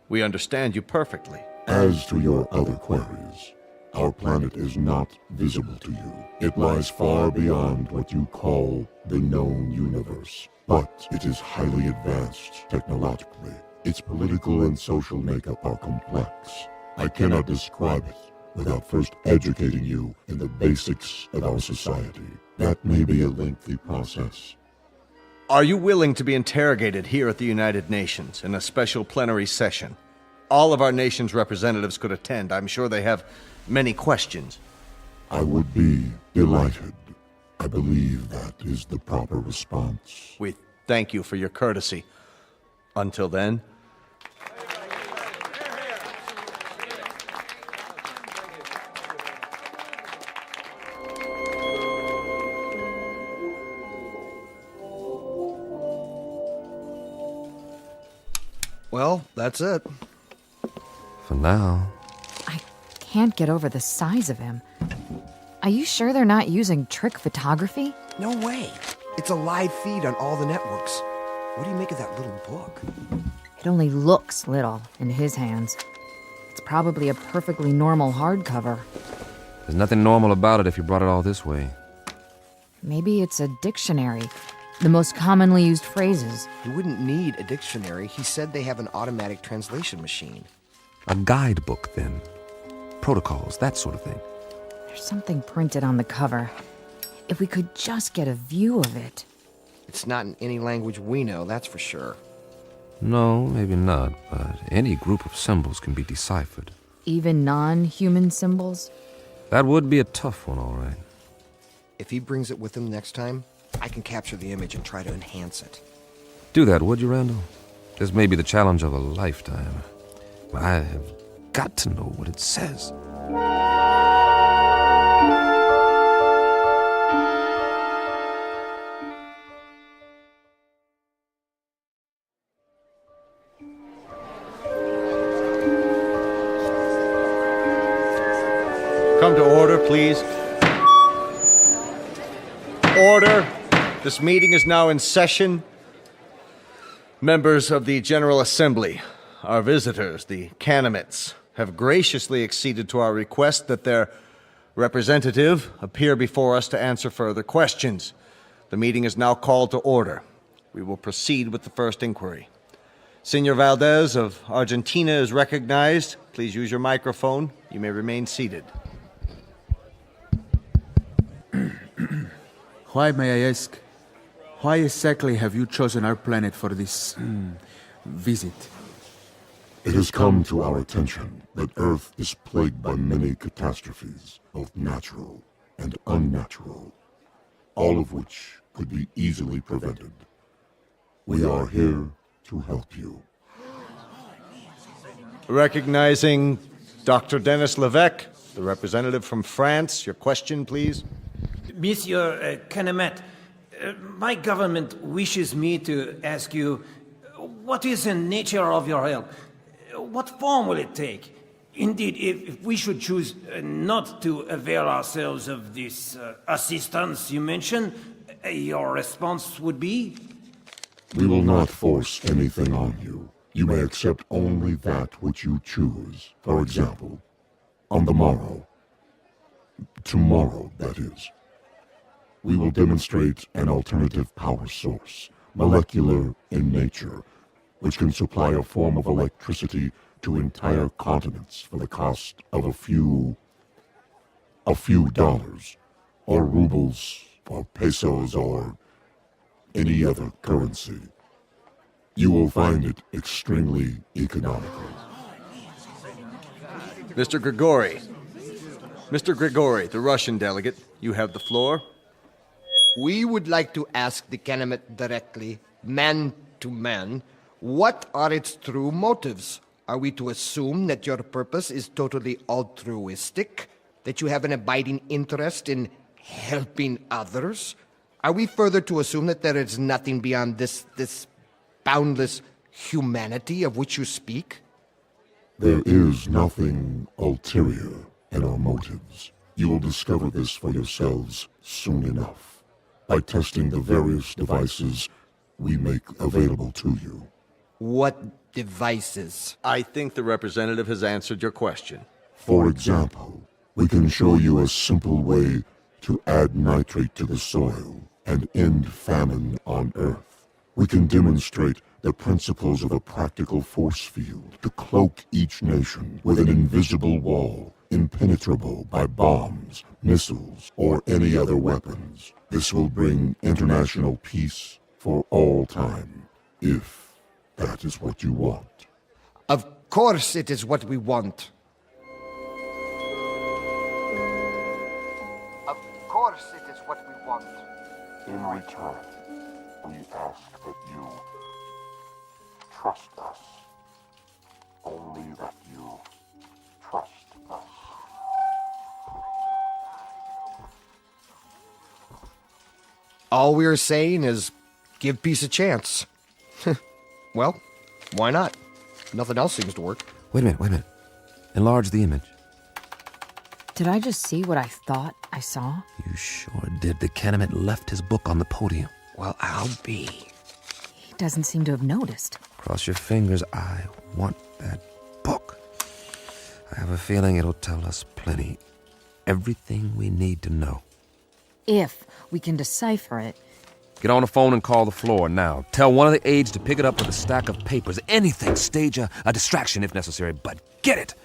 We understand you perfectly. As to your other queries, our planet is not visible to you. It lies far beyond what you call the known universe, but it is highly advanced technologically. Its political and social makeup are complex. I cannot describe it without first educating you in the basics of our society. That may be a lengthy process. Are you willing to be interrogated here at the United Nations in a special plenary session? All of our nation's representatives could attend. I'm sure they have many questions. I would be delighted. I believe that is the proper response. We thank you for your courtesy. Until then... Well, that's it. For now. I can't get over the size of him. Are you sure they're not using trick photography? No way. It's a live feed on all the networks. What do you make of that little book? It only looks little in his hands. It's probably a perfectly normal hardcover. There's nothing normal about it if you brought it all this way. Maybe it's a dictionary. The most commonly used phrases. He wouldn't need a dictionary. He said they have an automatic translation machine. A guidebook, then. Protocols, that sort of thing. There's something printed on the cover. If we could just get a view of it. It's not in any language we know, that's for sure. No, maybe not, but any group of symbols can be deciphered. Even non-human symbols? That would be a tough one, all right. If he brings it with him next time, I can capture the image and try to enhance it. Do that, would you, Randall? This may be the challenge of a lifetime. I have got to know what it says. Come to order, please. Order. This meeting is now in session. Members of the General Assembly, our visitors, the Canamites, have graciously acceded to our request that their representative appear before us to answer further questions. The meeting is now called to order. We will proceed with the first inquiry. Senor Valdez of Argentina is recognized. Please use your microphone. You may remain seated. Why, may I ask, why exactly have you chosen our planet for this visit? It has come to our attention that Earth is plagued by many catastrophes, both natural and unnatural, all of which could be easily prevented. We are here to help you. Recognizing Dr. Denis Levesque, the representative from France. Your question, please. Monsieur Canamet, my government wishes me to ask you, what is the nature of your help? What form will it take? Indeed, if we should choose not to avail ourselves of this assistance you mentioned, your response would be? We will not force anything on you. You may accept only that which you choose. For example, on the morrow, tomorrow, that is, we will demonstrate an alternative power source, molecular in nature, which can supply a form of electricity to entire continents for the cost of a few dollars, or rubles, or pesos, or any other currency. You will find it extremely economical. Mr. Grigori. Mr. Grigori, the Russian delegate, you have the floor. We would like to ask the Canamet directly, man to man, what are its true motives? Are we to assume that your purpose is totally altruistic? That you have an abiding interest in helping others? Are we further to assume that there is nothing beyond this boundless humanity of which you speak? There is nothing ulterior in our motives. You will discover this for yourselves soon enough, by testing the various devices we make available to you. What devices? I think the representative has answered your question. For example, we can show you a simple way to add nitrate to the soil and end famine on Earth. We can demonstrate the principles of a practical force field to cloak each nation with an invisible wall, impenetrable by bombs, missiles, or any other weapons. This will bring international peace, For all time, if that is what you want. Of course it is what we want. Of course it is what we want. In return, we ask that you trust us. Only that you trust us. All we're saying is give peace a chance. Well, why not? Nothing else seems to work. Wait a minute. Enlarge the image. Did I just see what I thought I saw? You sure did. The Kennemet left his book on the podium. Well, I'll be. He doesn't seem to have noticed. Cross your fingers. I want that book. I have a feeling it'll tell us plenty. Everything we need to know. If we can decipher it. Get on the phone and call the floor now. Tell one of the aides to pick it up with a stack of papers. Anything. Stage a distraction if necessary, but get it.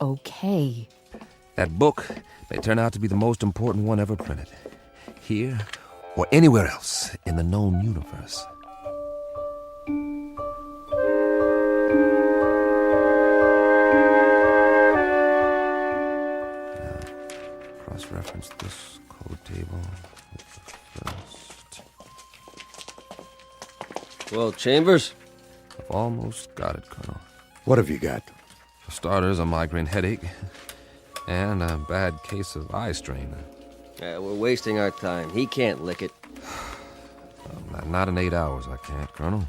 Okay. That book may turn out to be the most important one ever printed. Here or anywhere else in the known universe. Now, cross-reference this code table with the first. Well, Chambers? I've almost got it, Colonel. What have you got? For starters, a migraine headache and a bad case of eye strain. We're wasting our time. He can't lick it. Not in 8 hours, I can't, Colonel.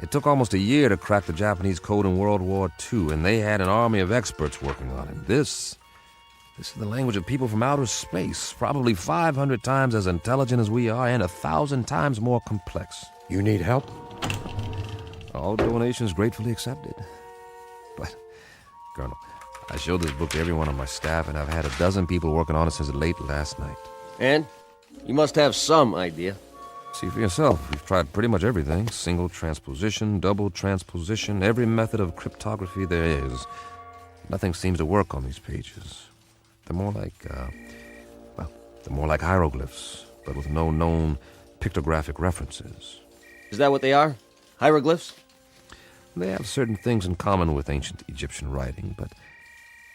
It took almost a year to crack the Japanese code in World War II, and they had an army of experts working on it. This is the language of people from outer space, probably 500 times as intelligent as we are and 1,000 times more complex. You need help? All donations gratefully accepted. But, Colonel, I showed this book to everyone on my staff, and I've had a dozen people working on it since late last night. And? You must have some idea. See for yourself. We've tried pretty much everything. Single transposition, double transposition, every method of cryptography there is. Nothing seems to work on these pages. They're more like hieroglyphs, but with no known pictographic references. Is that what they are? Hieroglyphs? They have certain things in common with ancient Egyptian writing, but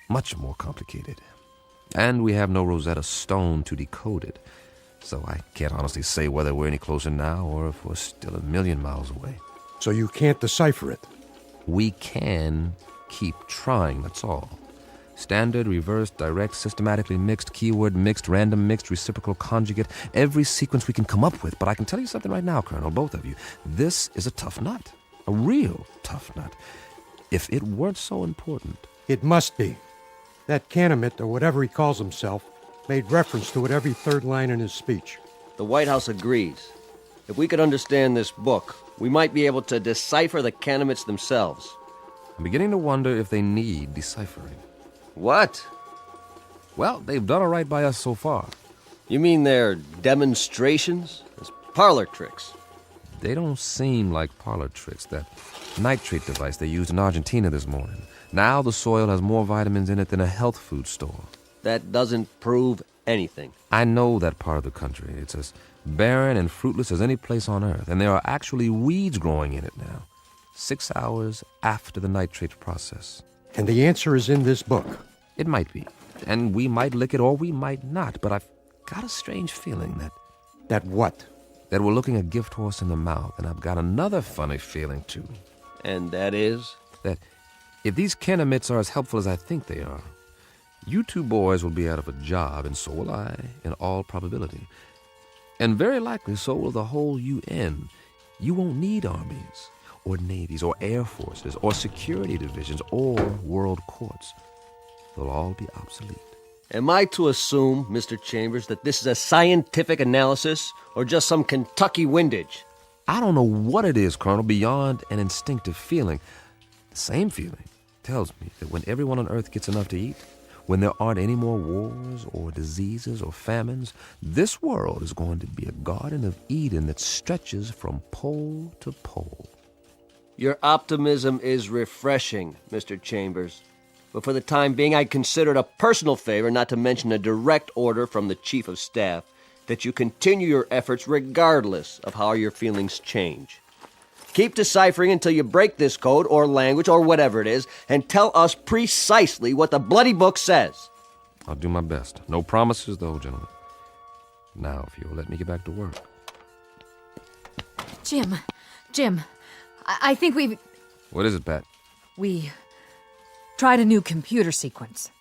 much more complicated. And we have no Rosetta Stone to decode it, so I can't honestly say whether we're any closer now or if we're still a million miles away. So you can't decipher it? We can keep trying, that's all. Standard, reverse, direct, systematically mixed, keyword mixed, random mixed, reciprocal conjugate, every sequence we can come up with. But I can tell you something right now, Colonel, both of you. This is a tough nut. A real tough nut. If it weren't so important. It must be. That Kennemet, or whatever he calls himself, made reference to it every third line in his speech. The White House agrees. If we could understand this book, we might be able to decipher the Kennemets themselves. I'm beginning to wonder if they need deciphering. What? Well, they've done all right by us so far. You mean they're demonstrations? As parlor tricks? They don't seem like parlor tricks. That nitrate device they used in Argentina this morning. Now the soil has more vitamins in it than a health food store. That doesn't prove anything. I know that part of the country. It's as barren and fruitless as any place on Earth, and there are actually weeds growing in it now. 6 hours after the nitrate process. And the answer is in this book. It might be. And we might lick it or we might not, but I've got a strange feeling that... That what? That we're looking a gift horse in the mouth, and I've got another funny feeling, too. And that is? That if these Kennemets are as helpful as I think they are, you two boys will be out of a job, and so will I, in all probability. And very likely so will the whole UN. You won't need armies, or navies, or air forces, or security divisions, or world courts. They'll all be obsolete. Am I to assume, Mr. Chambers, that this is a scientific analysis, or just some Kentucky windage? I don't know what it is, Colonel, beyond an instinctive feeling. The same feeling tells me that when everyone on Earth gets enough to eat, when there aren't any more wars or diseases or famines, this world is going to be a Garden of Eden that stretches from pole to pole. Your optimism is refreshing, Mr. Chambers. But for the time being, I'd consider it a personal favor not to mention a direct order from the Chief of Staff that you continue your efforts regardless of how your feelings change. Keep deciphering until you break this code or language or whatever it is, and tell us precisely what the bloody book says. I'll do my best. No promises, though, gentlemen. Now, if you'll let me get back to work. Jim, I think we've... What is it, Pat? We tried a new computer sequence.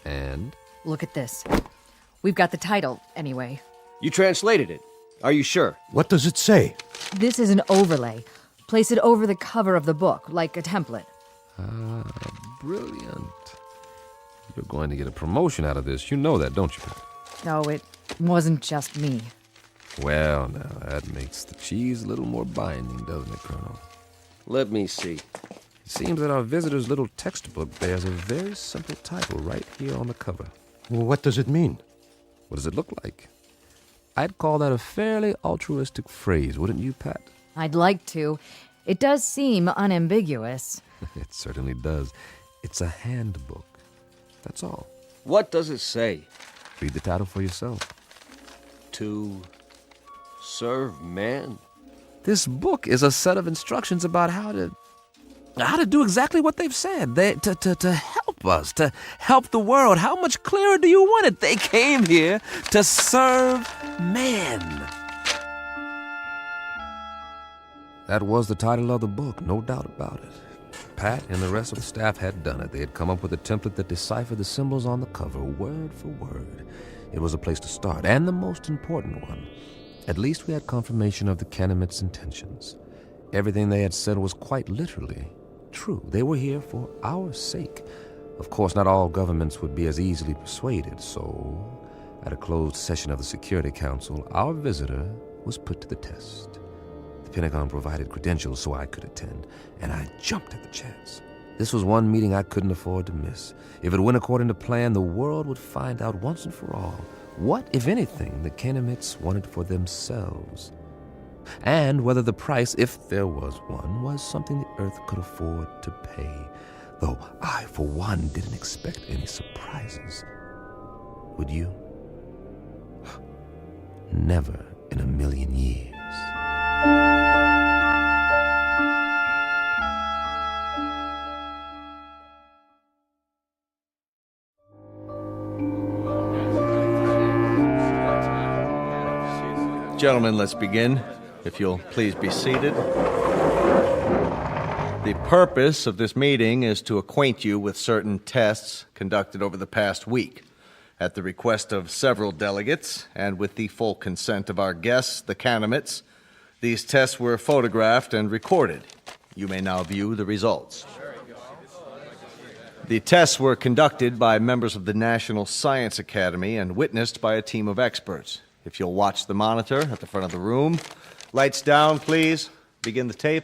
And? Look at this. We've got the title, anyway. You translated it. Are you sure? What does it say? This is an overlay. Place it over the cover of the book, like a template. Brilliant. You're going to get a promotion out of this. You know that, don't you, Pat? No, it wasn't just me. Well, now, that makes the cheese a little more binding, doesn't it, Colonel? Let me see. It seems that our visitor's little textbook bears a very simple title right here on the cover. Well, what does it mean? What does it look like? I'd call that a fairly altruistic phrase, wouldn't you, Pat? I'd like to. It does seem unambiguous. It certainly does. It's a handbook. That's all. What does it say? Read the title for yourself. To serve man? This book is a set of instructions about how to do exactly what they've said. To help us, to help the world. How much clearer do you want it? They came here to serve man. That was the title of the book, no doubt about it. Pat and the rest of the staff had done it. They had come up with a template that deciphered the symbols on the cover, word for word. It was a place to start, and the most important one. At least we had confirmation of the Canamit's intentions. Everything they had said was quite literally true. They were here for our sake. Of course, not all governments would be as easily persuaded, so at a closed session of the Security Council, our visitor was put to the test. The Pentagon provided credentials so I could attend, and I jumped at the chance. This was one meeting I couldn't afford to miss. If it went according to plan, the world would find out once and for all what, if anything, the Canamites wanted for themselves, and whether the price, if there was one, was something the Earth could afford to pay. Though I, for one, didn't expect any surprises. Would you? Never in a million years. Gentlemen, let's begin. If you'll please be seated. The purpose of this meeting is to acquaint you with certain tests conducted over the past week. At the request of several delegates, and with the full consent of our guests, the Canamites, these tests were photographed and recorded. You may now view the results. The tests were conducted by members of the National Science Academy and witnessed by a team of experts. If you'll watch the monitor at the front of the room. Lights down, please. Begin the tape.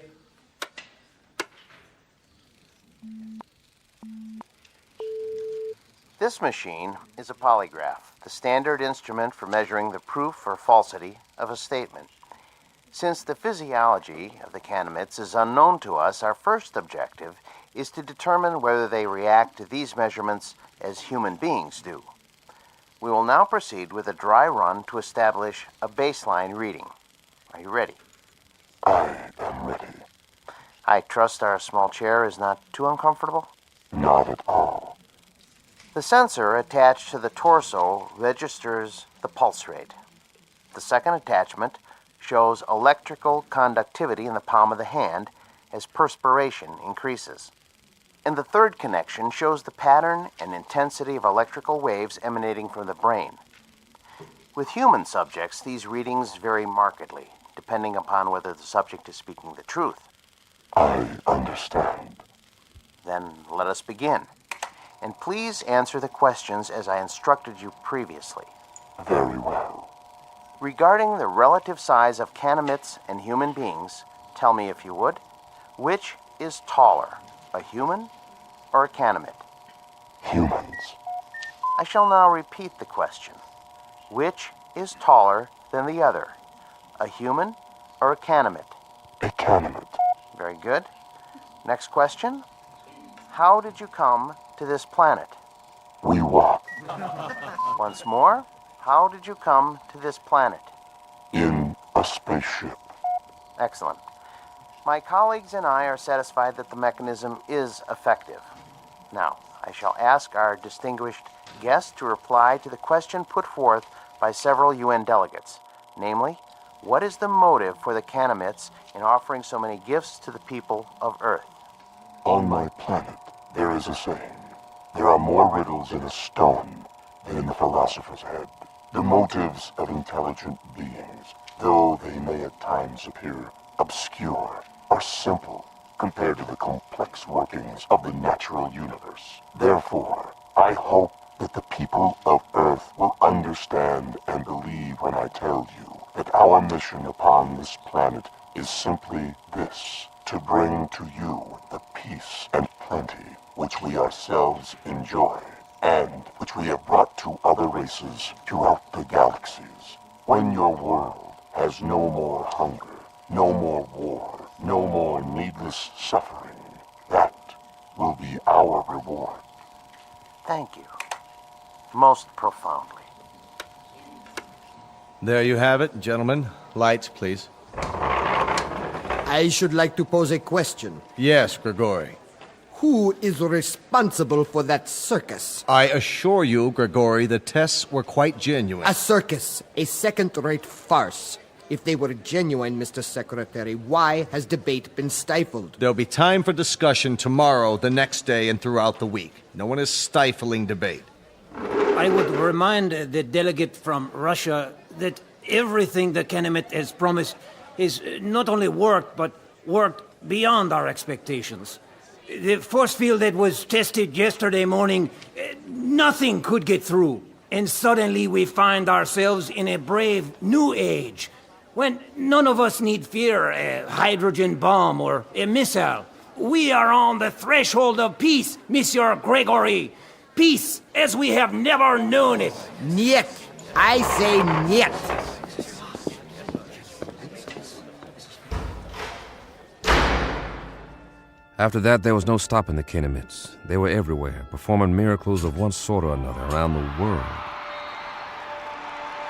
This machine is a polygraph, the standard instrument for measuring the proof or falsity of a statement. Since the physiology of the Canamites is unknown to us, our first objective is to determine whether they react to these measurements as human beings do. We will now proceed with a dry run to establish a baseline reading. Are you ready? I am ready. I trust our small chair is not too uncomfortable? Not at all. The sensor attached to the torso registers the pulse rate. The second attachment shows electrical conductivity in the palm of the hand as perspiration increases. And the third connection shows the pattern and intensity of electrical waves emanating from the brain. With human subjects, these readings vary markedly, depending upon whether the subject is speaking the truth. I understand. Then let us begin. And please answer the questions as I instructed you previously. Very well. Regarding the relative size of Canamites and human beings, tell me if you would, which is taller, a human or a Canamite? Humans. I shall now repeat the question. Which is taller than the other, a human or a Canamite? A Canamite. Very good. Next question. How did you come to this planet? We walk. Once more. How did you come to this planet? In a spaceship. Excellent. My colleagues and I are satisfied that the mechanism is effective. Now, I shall ask our distinguished guest to reply to the question put forth by several UN delegates, namely, what is the motive for the Canamites in offering so many gifts to the people of Earth? On my planet, there is a saying, there are more riddles in a stone than in the philosopher's head. The motives of intelligent beings, though they may at times appear obscure, are simple compared to the complex workings of the natural universe. Therefore, I hope that the people of Earth will understand and believe when I tell you that our mission upon this planet is simply this, to bring to you the peace and plenty which we ourselves enjoy, and which we have brought to other races throughout the galaxies. When your world has no more hunger, no more war, no more needless suffering, that will be our reward. Thank you. Most profoundly. There you have it, gentlemen. Lights, please. I should like to pose a question. Yes, Grigori. Who is responsible for that circus? I assure you, Grigori, the tests were quite genuine. A circus, a second-rate farce. If they were genuine, Mr. Secretary, why has debate been stifled? There'll be time for discussion tomorrow, the next day, and throughout the week. No one is stifling debate. I would remind the delegate from Russia that everything the Canamit has promised is not only worked, but worked beyond our expectations. The force field that was tested yesterday morning, nothing could get through. And suddenly we find ourselves in a brave new age, when none of us need fear a hydrogen bomb or a missile. We are on the threshold of peace, Monsieur Gregory. Peace as we have never known it. Niet. I say niet. After that, there was no stopping the Canamites. They were everywhere, performing miracles of one sort or another around the world.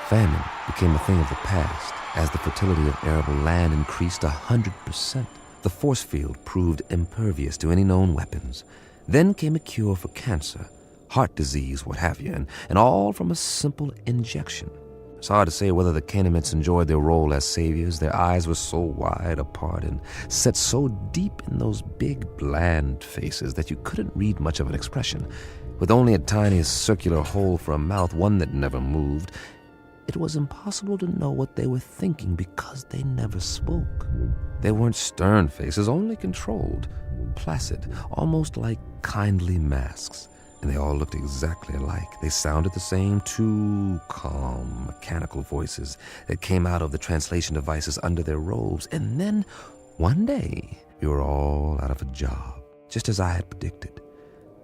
Famine became a thing of the past as the fertility of arable land increased 100%. The force field proved impervious to any known weapons. Then came a cure for cancer, heart disease, what have you, and all from a simple injection. It's hard to say whether the Canamites enjoyed their role as saviors. Their eyes were so wide apart and set so deep in those big, bland faces that you couldn't read much of an expression. With only a tiny circular hole for a mouth, one that never moved, it was impossible to know what they were thinking because they never spoke. They weren't stern faces, only controlled, placid, almost like kindly masks. And they all looked exactly alike. They sounded the same, two calm, mechanical voices that came out of the translation devices under their robes. And then, one day, we were all out of a job, just as I had predicted.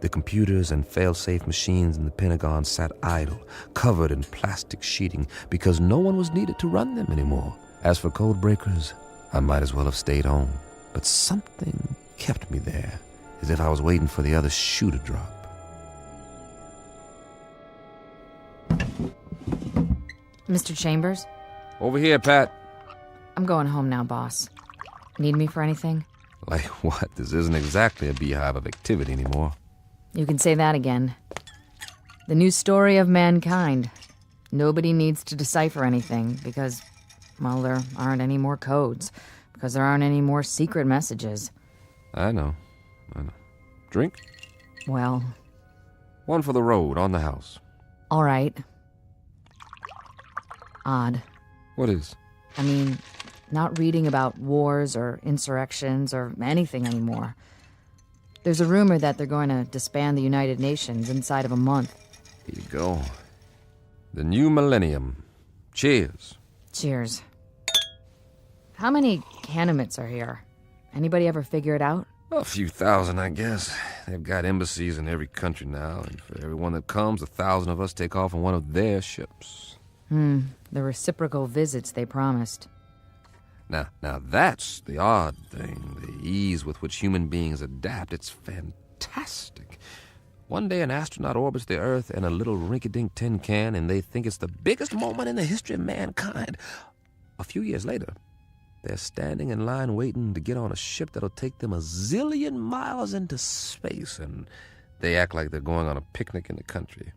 The computers and fail-safe machines in the Pentagon sat idle, covered in plastic sheeting, because no one was needed to run them anymore. As for code breakers, I might as well have stayed home. But something kept me there, as if I was waiting for the other shoe to drop. Mr. Chambers? Over here, Pat. I'm going home now, boss. Need me for anything? Like what? This isn't exactly a beehive of activity anymore. You can say that again. The new story of mankind. Nobody needs to decipher anything because, well, there aren't any more codes. Because there aren't any more secret messages. I know. Drink? Well... One for the road, on the house. All right. Odd. What is? I mean, not reading about wars or insurrections or anything anymore. There's a rumor that they're going to disband the United Nations inside of a month. Here you go. The new millennium. Cheers. Cheers. How many Canamites are here? Anybody ever figure it out? A few thousand, I guess. They've got embassies in every country now, and for everyone that comes, 1,000 of us take off on one of their ships. The reciprocal visits they promised. Now that's the odd thing, the ease with which human beings adapt. It's fantastic. One day an astronaut orbits the Earth in a little rinky-dink tin can, and they think it's the biggest moment in the history of mankind. A few years later, they're standing in line waiting to get on a ship that'll take them a zillion miles into space, and they act like they're going on a picnic in the country.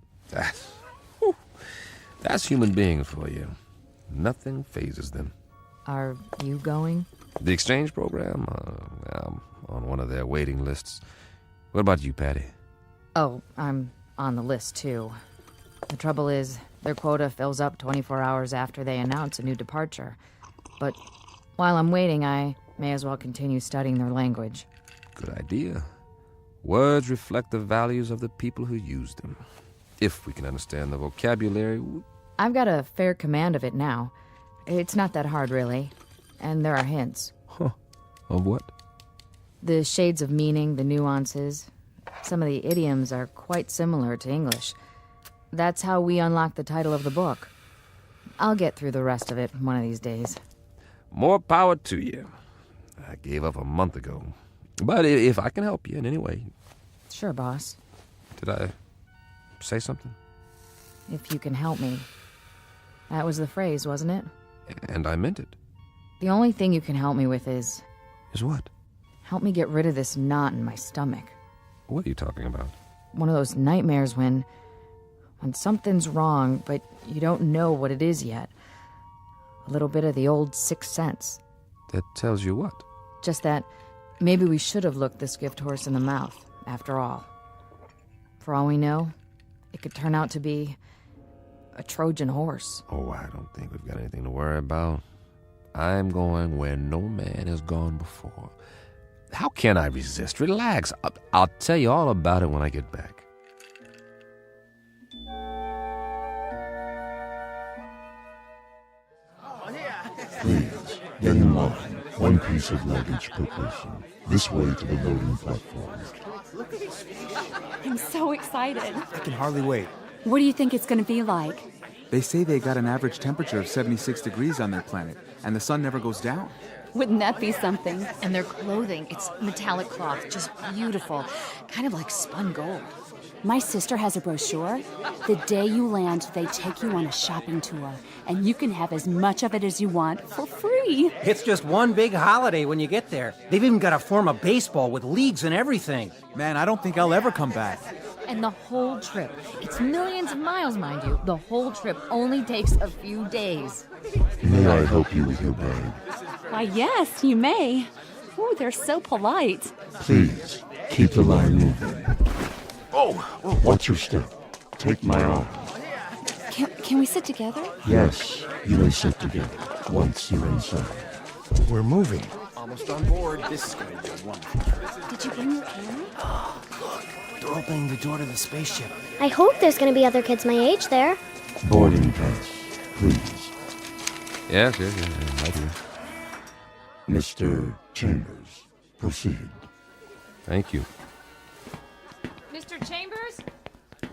That's human beings for you. Nothing phases them. Are you going? The exchange program? I'm on one of their waiting lists. What about you, Patty? Oh, I'm on the list, too. The trouble is, their quota fills up 24 hours after they announce a new departure. But while I'm waiting, I may as well continue studying their language. Good idea. Words reflect the values of the people who use them. If we can understand the vocabulary... I've got a fair command of it now. It's not that hard, really. And there are hints. Huh. Of what? The shades of meaning, the nuances. Some of the idioms are quite similar to English. That's how we unlock the title of the book. I'll get through the rest of it one of these days. More power to you. I gave up a month ago. But if I can help you in any way... Sure, boss. Did I say something? If you can help me. That was the phrase, wasn't it? And I meant it. The only thing you can help me with is... Is what? Help me get rid of this knot in my stomach. What are you talking about? One of those nightmares when something's wrong, but you don't know what it is yet. A little bit of the old sixth sense. That tells you what? Just that maybe we should have looked this gift horse in the mouth, after all. For all we know, it could turn out to be a Trojan horse. Oh, I don't think we've got anything to worry about. I'm going where no man has gone before. How can I resist? Relax. I'll tell you all about it when I get back. Please, get in line. One piece of luggage per person. This way to the loading platform. I'm so excited. I can hardly wait. What do you think it's going to be like? They say they got an average temperature of 76 degrees on their planet, and the sun never goes down. Wouldn't that be something? And their clothing, it's metallic cloth, just beautiful. Kind of like spun gold. My sister has a brochure. The day you land, they take you on a shopping tour, and you can have as much of it as you want for free. It's just one big holiday when you get there. They've even got a form of baseball with leagues and everything. Man, I don't think I'll ever come back. And the whole trip, it's millions of miles, mind you, the whole trip only takes a few days. May I help you with your bag? Why, yes, you may. Oh, they're so polite. Please, keep the line moving. Watch your step. Take my arm. Can we sit together? Yes, you may sit together once you're inside. We're moving. Almost on board. This is going to be wonderful. Did you bring your camera? Look, they're opening the door to the spaceship. I hope there's going to be other kids my age there. Boarding pass, please. Yes, right here. Mr. Chambers, proceed. Thank you. Mr. Chambers?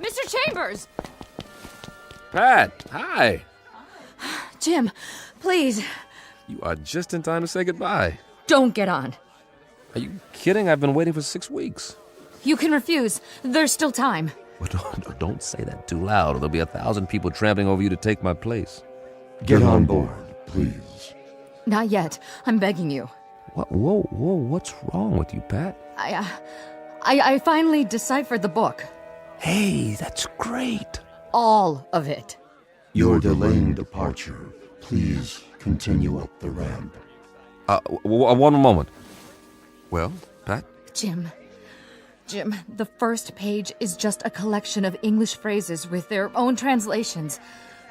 Mr. Chambers! Pat, hi. Jim, please. You are just in time to say goodbye. Don't get on. Are you kidding? I've been waiting for 6 weeks. You can refuse. There's still time. But don't say that too loud, or there'll be 1,000 people trampling over you to take my place. Get on board, please. Not yet. I'm begging you. What? Whoa, what's wrong with you, Pat? I finally deciphered the book. Hey, that's great. All of it. You're delaying departure. Please continue up the ramp. One moment. Well, Pat? Jim, the first page is just a collection of English phrases with their own translations.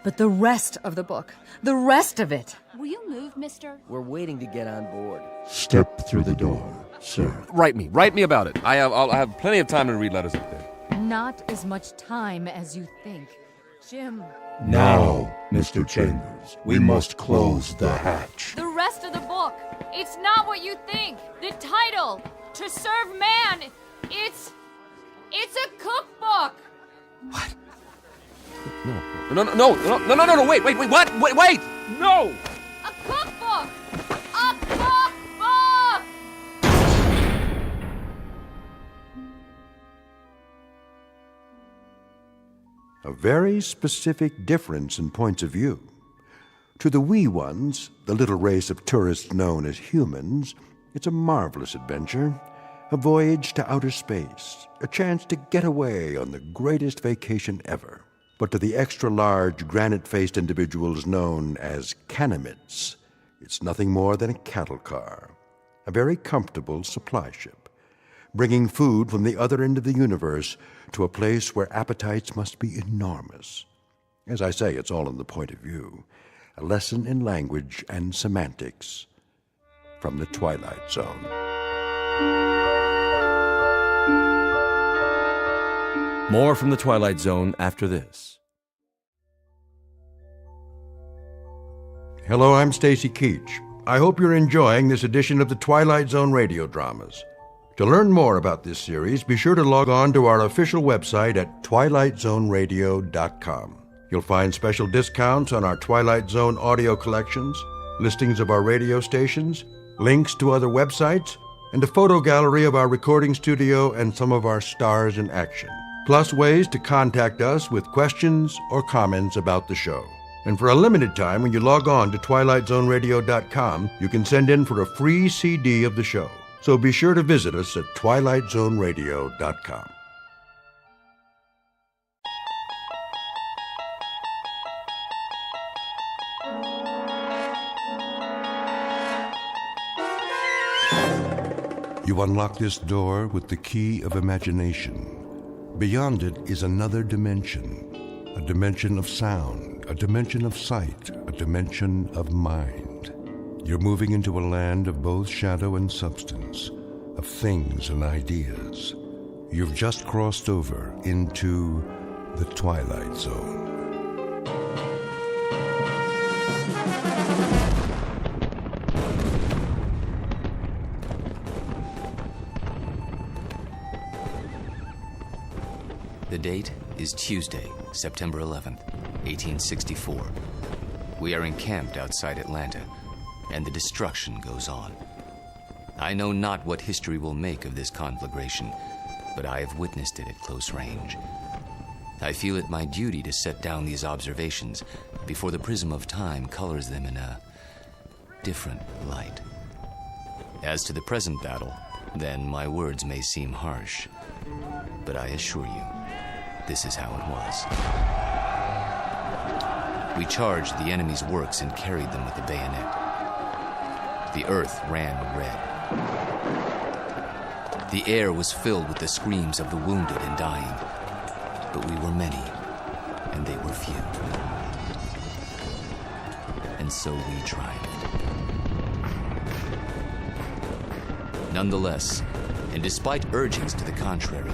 But the rest of the book, the rest of it. Will you move, mister? We're waiting to get on board. Step through the door, sir. Write me about it. I'll have plenty of time to read letters up there. Not as much time as you think. Jim. Now, Mr. Chambers, we must close the hatch. The rest of the book. It's not what you think. The title, To Serve Man, it's a cookbook. What? No, wait, what? Wait! No! A cookbook! A cookbook! A very specific difference in points of view. To the wee ones, the little race of tourists known as humans, it's a marvelous adventure, a voyage to outer space, a chance to get away on the greatest vacation ever. But to the extra-large, granite-faced individuals known as Canamites, it's nothing more than a cattle car, a very comfortable supply ship, bringing food from the other end of the universe to a place where appetites must be enormous. As I say, it's all in the point of view, a lesson in language and semantics from the Twilight Zone. More from the Twilight Zone after this. Hello, I'm Stacy Keach. I hope you're enjoying this edition of the Twilight Zone radio dramas. To learn more about this series, be sure to log on to our official website at twilightzoneradio.com. You'll find special discounts on our Twilight Zone audio collections, listings of our radio stations, links to other websites, and a photo gallery of our recording studio and some of our stars in action. Plus ways to contact us with questions or comments about the show. And for a limited time, when you log on to twilightzoneradio.com, you can send in for a free CD of the show. So be sure to visit us at twilightzoneradio.com. You unlock this door with the key of imagination. Beyond it is another dimension, a dimension of sound, a dimension of sight, a dimension of mind. You're moving into a land of both shadow and substance, of things and ideas. You've just crossed over into the Twilight Zone. The date is Tuesday, September 11th, 1864. We are encamped outside Atlanta, and the destruction goes on. I know not what history will make of this conflagration, but I have witnessed it at close range. I feel it my duty to set down these observations before the prism of time colors them in a different light. As to the present battle, then my words may seem harsh, but I assure you, this is how it was. We charged the enemy's works and carried them with the bayonet. The earth ran red. The air was filled with the screams of the wounded and dying, but we were many, and they were few. And so we triumphed. Nonetheless, and despite urgings to the contrary,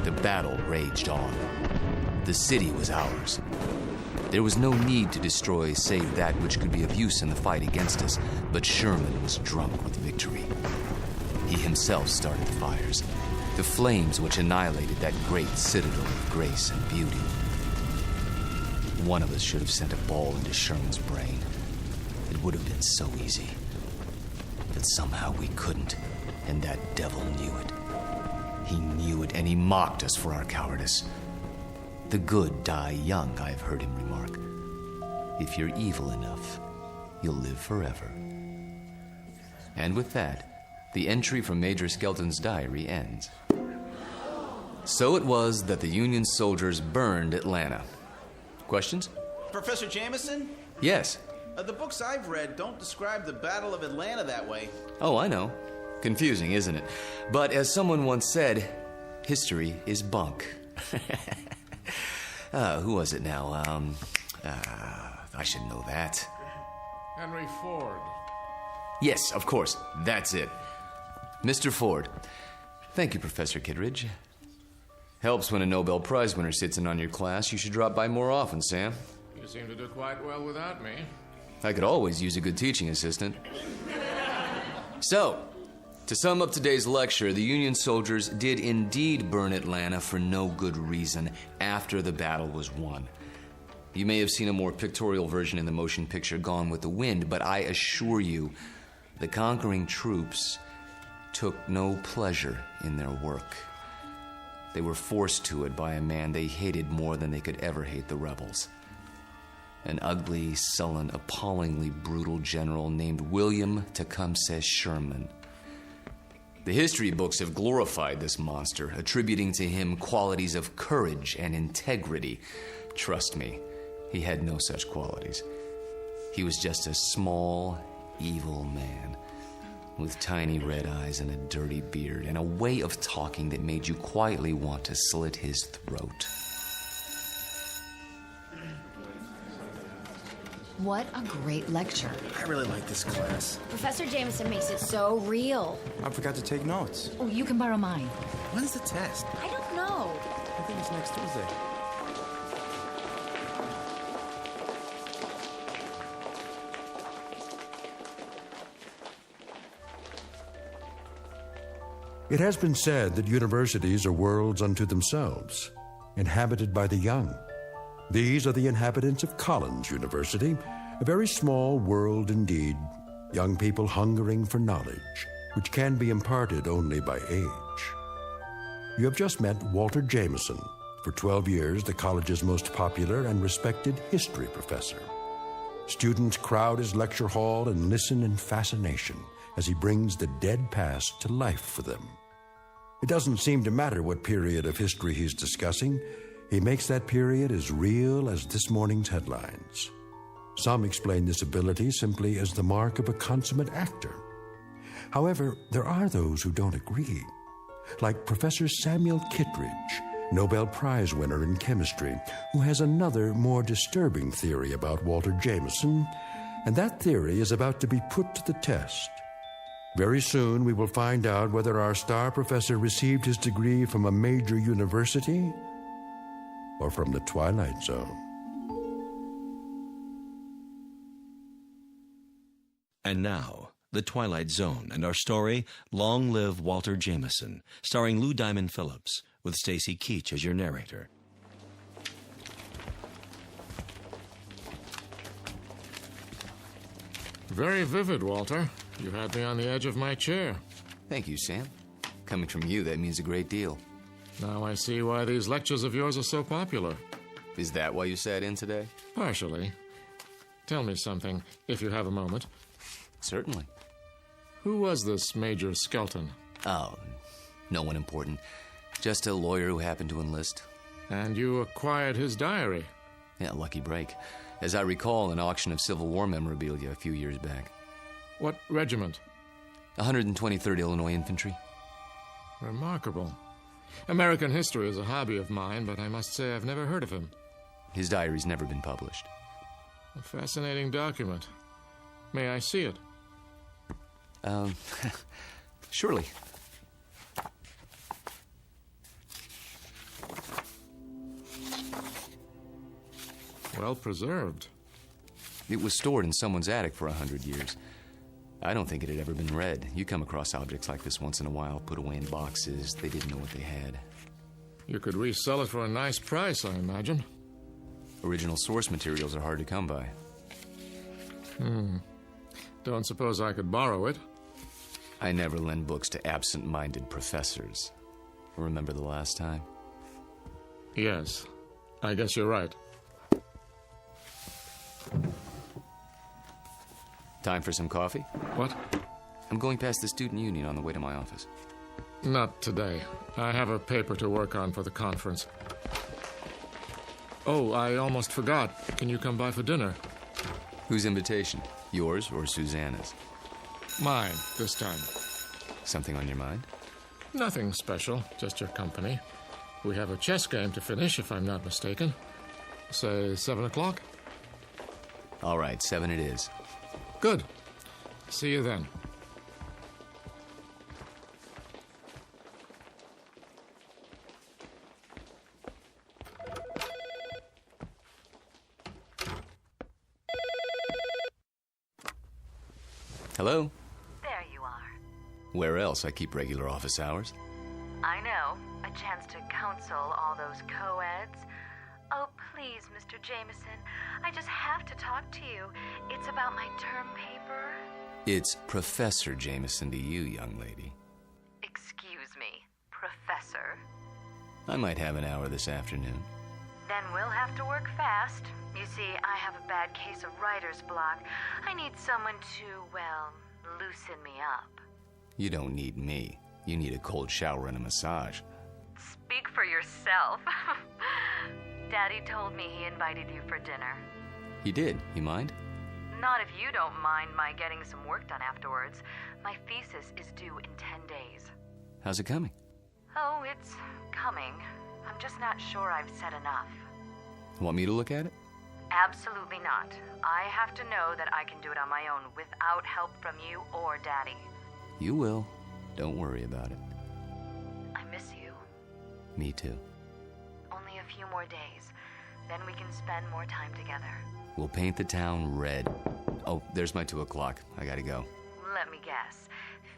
the battle raged on. The city was ours. There was no need to destroy save that which could be of use in the fight against us, but Sherman was drunk with victory. He himself started fires, the flames which annihilated that great citadel of grace and beauty. One of us should have sent a ball into Sherman's brain. It would have been so easy. But somehow we couldn't, and that devil knew it. He knew it, and he mocked us for our cowardice. The good die young, I've heard him remark. If you're evil enough, you'll live forever. And with that, the entry from Major Skelton's diary ends. So it was that the Union soldiers burned Atlanta. Questions? Professor Jameson? Yes. The books I've read don't describe the Battle of Atlanta that way. Oh, I know. Confusing, isn't it? But as someone once said, history is bunk. Who was it now? I should know that. Henry Ford. Yes, of course. That's it. Mr. Ford. Thank you, Professor Kittredge. Helps when a Nobel Prize winner sits in on your class. You should drop by more often, Sam. You seem to do quite well without me. I could always use a good teaching assistant. So, to sum up today's lecture, the Union soldiers did indeed burn Atlanta for no good reason after the battle was won. You may have seen a more pictorial version in the motion picture Gone with the Wind, but I assure you, the conquering troops took no pleasure in their work. They were forced to it by a man they hated more than they could ever hate the rebels. An ugly, sullen, appallingly brutal general named William Tecumseh Sherman. The history books have glorified this monster, attributing to him qualities of courage and integrity. Trust me, he had no such qualities. He was just a small, evil man with tiny red eyes and a dirty beard and a way of talking that made you quietly want to slit his throat. What a great lecture. I really like this class. Professor Jameson makes it so real. I forgot to take notes. Oh, you can borrow mine. When's the test? I don't know. I think it's next Tuesday. It has been said that universities are worlds unto themselves, inhabited by the young. These are the inhabitants of Collins University, a very small world indeed, young people hungering for knowledge, which can be imparted only by age. You have just met Walter Jameson, for 12 years the college's most popular and respected history professor. Students crowd his lecture hall and listen in fascination as he brings the dead past to life for them. It doesn't seem to matter what period of history he's discussing. He makes that period as real as this morning's headlines. Some explain this ability simply as the mark of a consummate actor. However, there are those who don't agree, like Professor Samuel Kittredge, Nobel Prize winner in chemistry, who has another, more disturbing theory about Walter Jameson, and that theory is about to be put to the test. Very soon we will find out whether our star professor received his degree from a major university or from the Twilight Zone. And now, The Twilight Zone and our story, Long Live Walter Jameson, starring Lou Diamond Phillips, with Stacy Keach as your narrator. Very vivid, Walter. You had me on the edge of my chair. Thank you, Sam. Coming from you, that means a great deal. Now I see why these lectures of yours are so popular. Is that why you sat in today? Partially. Tell me something, if you have a moment. Certainly. Who was this Major Skelton? Oh, no one important. Just a lawyer who happened to enlist. And you acquired his diary? Yeah, lucky break. As I recall, an auction of Civil War memorabilia a few years back. What regiment? 123rd Illinois Infantry. Remarkable. American history is a hobby of mine, but I must say I've never heard of him. His diary's never been published. A fascinating document. May I see it? Surely. Well preserved. It was stored in someone's attic for 100 years. I don't think it had ever been read. You come across objects like this once in a while, put away in boxes. They didn't know what they had. You could resell it for a nice price, I imagine. Original source materials are hard to come by. Don't suppose I could borrow it? I never lend books to absent-minded professors. Remember the last time? Yes. I guess you're right. Time for some coffee? What? I'm going past the student union on the way to my office. Not today. I have a paper to work on for the conference. Oh, I almost forgot. Can you come by for dinner? Whose invitation? Yours or Susanna's? Mine, this time. Something on your mind? Nothing special, just your company. We have a chess game to finish, if I'm not mistaken. Say 7 o'clock? All right, 7 it is. Good. See you then. Hello? There you are. Where else? I keep regular office hours. I know. A chance to counsel all those co-eds. Oh, please, Mr. Jameson. I just have to talk to you. It's about my term paper. It's Professor Jameson to you, young lady. Excuse me, Professor? I might have an hour this afternoon. Then we'll have to work fast. You see, I have a bad case of writer's block. I need someone to, well, loosen me up. You don't need me. You need a cold shower and a massage. Speak for yourself. Daddy told me he invited you for dinner. He did. You mind? Not if you don't mind my getting some work done afterwards. My thesis is due in 10 days. How's it coming? Oh, it's coming. I'm just not sure I've said enough. Want me to look at it? Absolutely not. I have to know that I can do it on my own without help from you or Daddy. You will. Don't worry about it. I miss you. Me too. Only a few more days. Then we can spend more time together. We'll paint the town red. Oh, there's my 2 o'clock. I gotta go. Let me guess.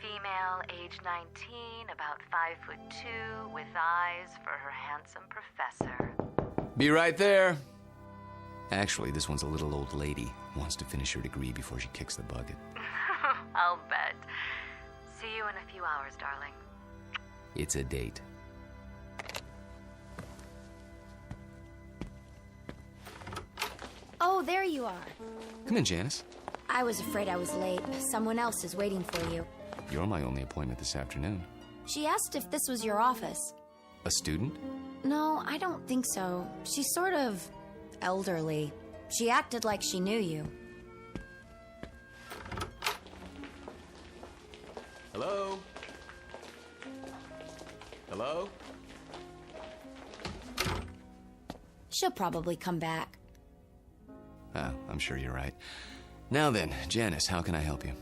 Female, age 19, about 5'2", with eyes for her handsome professor. Be right there. Actually, this one's a little old lady. Wants to finish her degree before she kicks the bucket. I'll bet. See you in a few hours, darling. It's a date. Oh, there you are. Come in, Janice. I was afraid I was late. Someone else is waiting for you. You're my only appointment this afternoon. She asked if this was your office. A student? No, I don't think so. She's sort of elderly. She acted like she knew you. Hello? Hello? She'll probably come back. Oh, I'm sure you're right. Now then, Janice, how can I help you?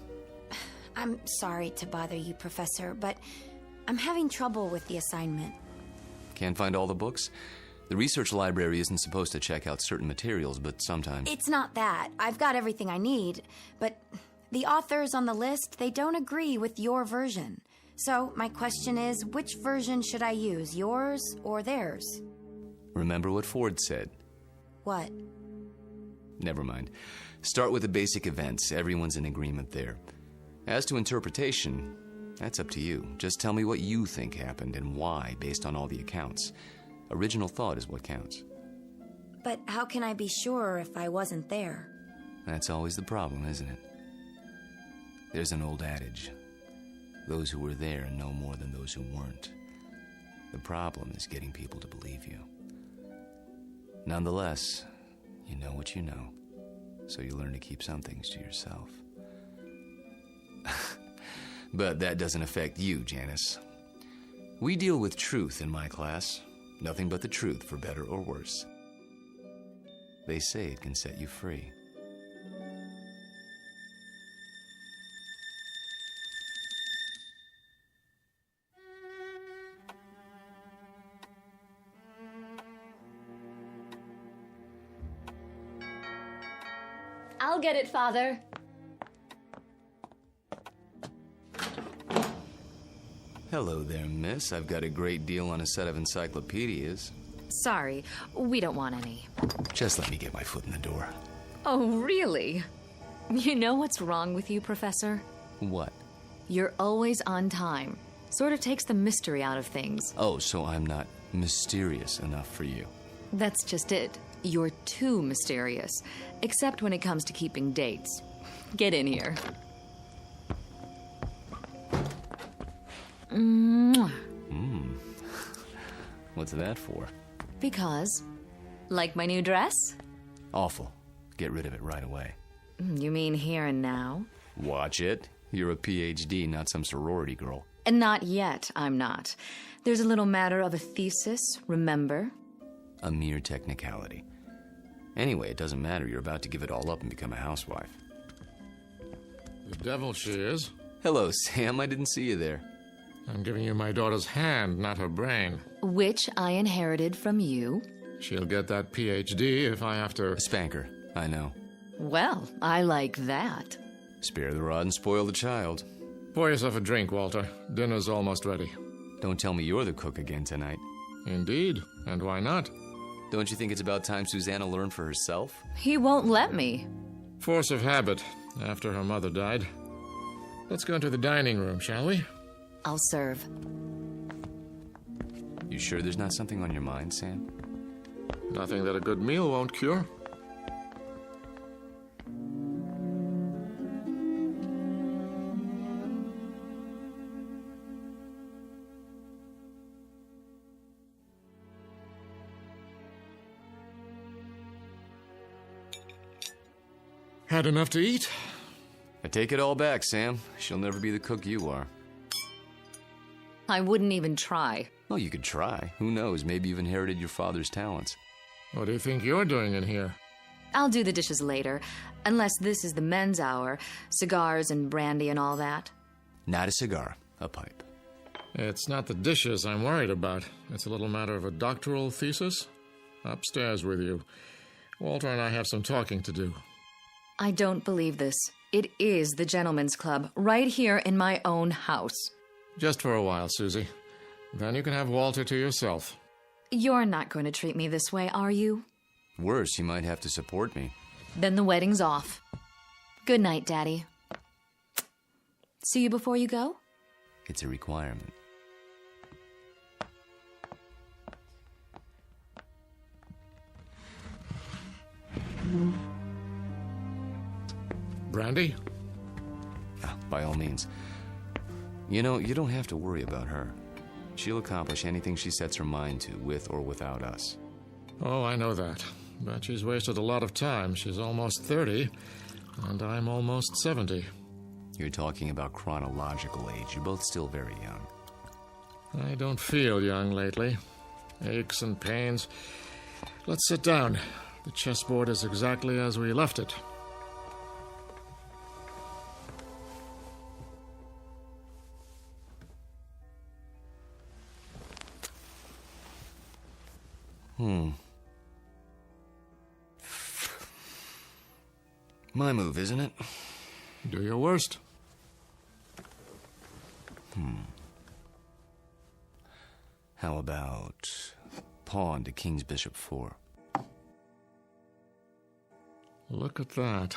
I'm sorry to bother you, Professor, but I'm having trouble with the assignment. Can't find all the books? The research library isn't supposed to check out certain materials, but sometimes... It's not that. I've got everything I need, but the authors on the list, they don't agree with your version. So my question is, which version should I use, yours or theirs? Remember what Ford said. What? Never mind. Start with the basic events. Everyone's in agreement there. As to interpretation, that's up to you. Just tell me what you think happened and why, based on all the accounts. Original thought is what counts. But how can I be sure if I wasn't there? That's always the problem, isn't it? There's an old adage. Those who were there know more than those who weren't. The problem is getting people to believe you. Nonetheless, you know what you know, so you learn to keep some things to yourself. But that doesn't affect you, Janice. We deal with truth in my class. Nothing but the truth, for better or worse. They say it can set you free. I'll get it, Father. Hello there, miss. I've got a great deal on a set of encyclopedias. Sorry, we don't want any. Just let me get my foot in the door. Oh, really? You know what's wrong with you, Professor? What? You're always on time. Sort of takes the mystery out of things. Oh, so I'm not mysterious enough for you. That's just it. You're too mysterious. Except when it comes to keeping dates. Get in here. Mwah. What's that for? Because, like my new dress? Awful. Get rid of it right away. You mean here and now? Watch it. You're a PhD, not some sorority girl. And not yet, I'm not. There's a little matter of a thesis, remember? A mere technicality. Anyway, it doesn't matter. You're about to give it all up and become a housewife. The devil she is. Hello, Sam. I didn't see you there. I'm giving you my daughter's hand, not her brain. Which I inherited from you. She'll get that PhD if I have to... Spank her. I know. Well, I like that. Spare the rod and spoil the child. Pour yourself a drink, Walter. Dinner's almost ready. Don't tell me you're the cook again tonight. Indeed. And why not? Don't you think it's about time Susanna learned for herself? He won't let me. Force of habit, after her mother died. Let's go into the dining room, shall we? I'll serve. You sure there's not something on your mind, Sam? Nothing that a good meal won't cure. Had enough to eat? I take it all back, Sam. She'll never be the cook you are. I wouldn't even try. Well, you could try. Who knows? Maybe you've inherited your father's talents. What do you think you're doing in here? I'll do the dishes later, unless this is the men's hour. Cigars and brandy and all that. Not a cigar, a pipe. It's not the dishes I'm worried about. It's a little matter of a doctoral thesis. Upstairs with you. Walter and I have some talking to do. I don't believe this. It is the gentleman's club, right here in my own house. Just for a while, Susie. Then you can have Walter to yourself. You're not going to treat me this way, are you? Worse, you might have to support me. Then the wedding's off. Good night, Daddy. See you before you go? It's a requirement. Brandy? By all means. You know, you don't have to worry about her. She'll accomplish anything she sets her mind to, with or without us. Oh, I know that. But she's wasted a lot of time. She's almost 30, and I'm almost 70. You're talking about chronological age. You're both still very young. I don't feel young lately. Aches and pains. Let's sit down. The chessboard is exactly as we left it. My move, isn't it? Do your worst. How about pawn to king's bishop 4? Look at that.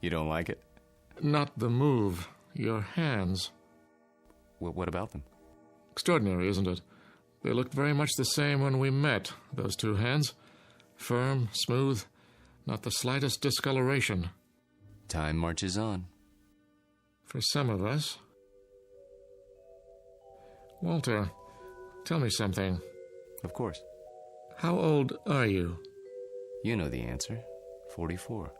You don't like it? Not the move. Your hands. What about them? Extraordinary, isn't it? They looked very much the same when we met, those two hands. Firm, smooth, not the slightest discoloration. Time marches on. For some of us. Walter, tell me something. Of course. How old are you? You know the answer. 44.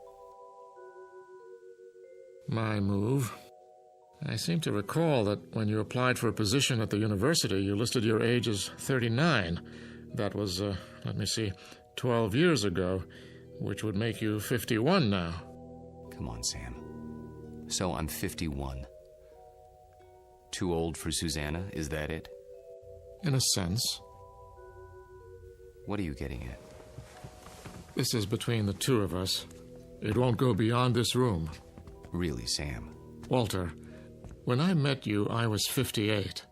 My move. I seem to recall that when you applied for a position at the university, you listed your age as 39. That was, 12 years ago, which would make you 51 now. Come on, Sam. So I'm 51. Too old for Susanna, is that it? In a sense. What are you getting at? This is between the two of us. It won't go beyond this room. Really, Sam? Walter, when I met you, I was 58.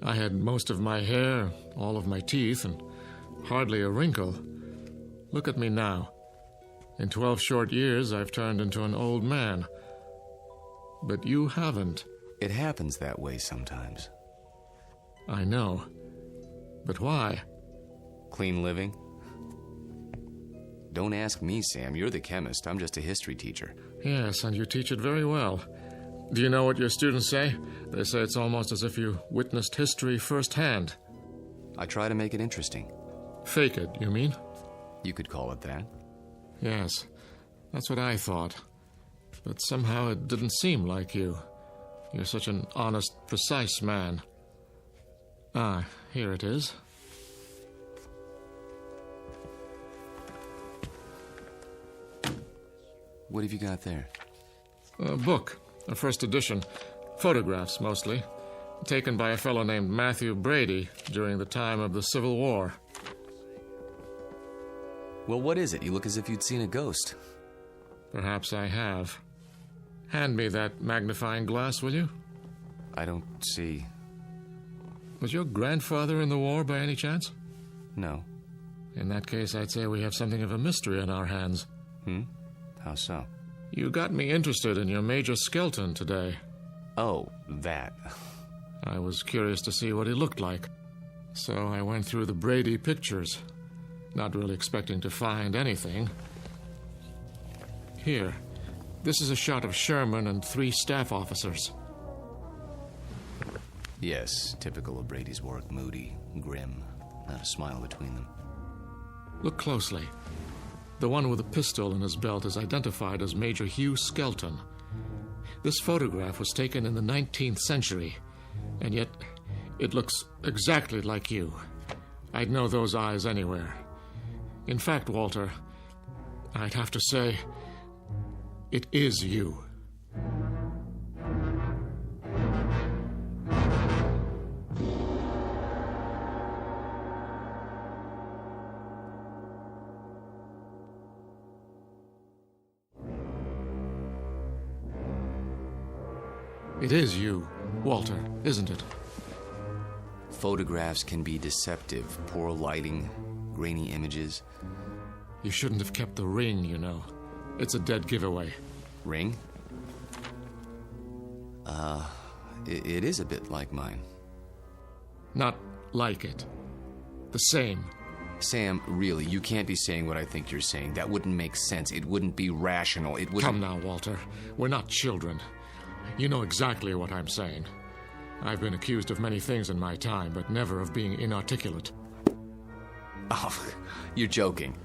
I had most of my hair, all of my teeth, and hardly a wrinkle. Look at me now. In 12 short years, I've turned into an old man. But you haven't. It happens that way sometimes. I know. But why? Clean living? Don't ask me, Sam. You're the chemist. I'm just a history teacher. Yes, and you teach it very well. Do you know what your students say? They say it's almost as if you witnessed history firsthand. I try to make it interesting. Fake it, you mean? You could call it that. Yes, that's what I thought. But somehow it didn't seem like you. You're such an honest, precise man. Ah, here it is. What have you got there? A book, a first edition. Photographs, mostly. Taken by a fellow named Matthew Brady during the time of the Civil War. Well, what is it? You look as if you'd seen a ghost. Perhaps I have. Hand me that magnifying glass, will you? I don't see. Was your grandfather in the war by any chance? No. In that case, I'd say we have something of a mystery on our hands. How so? You got me interested in your Major Skelton today. Oh, that. I was curious to see what he looked like. So I went through the Brady pictures, not really expecting to find anything. Here, this is a shot of Sherman and 3 staff officers. Yes, typical of Brady's work. Moody, grim, not a smile between them. Look closely. The one with a pistol in his belt is identified as Major Hugh Skelton. This photograph was taken in the 19th century, and yet it looks exactly like you. I'd know those eyes anywhere. In fact, Walter, I'd have to say, it is you. It is you, Walter, isn't it? Photographs can be deceptive. Poor lighting, grainy images. You shouldn't have kept the ring, you know. It's a dead giveaway. Ring? It is a bit like mine. Not like it. The same. Sam, really, you can't be saying what I think you're saying. That wouldn't make sense. It wouldn't be rational. It wouldn't... Come now, Walter. We're not children. You know exactly what I'm saying. I've been accused of many things in my time, but never of being inarticulate. Oh, you're joking.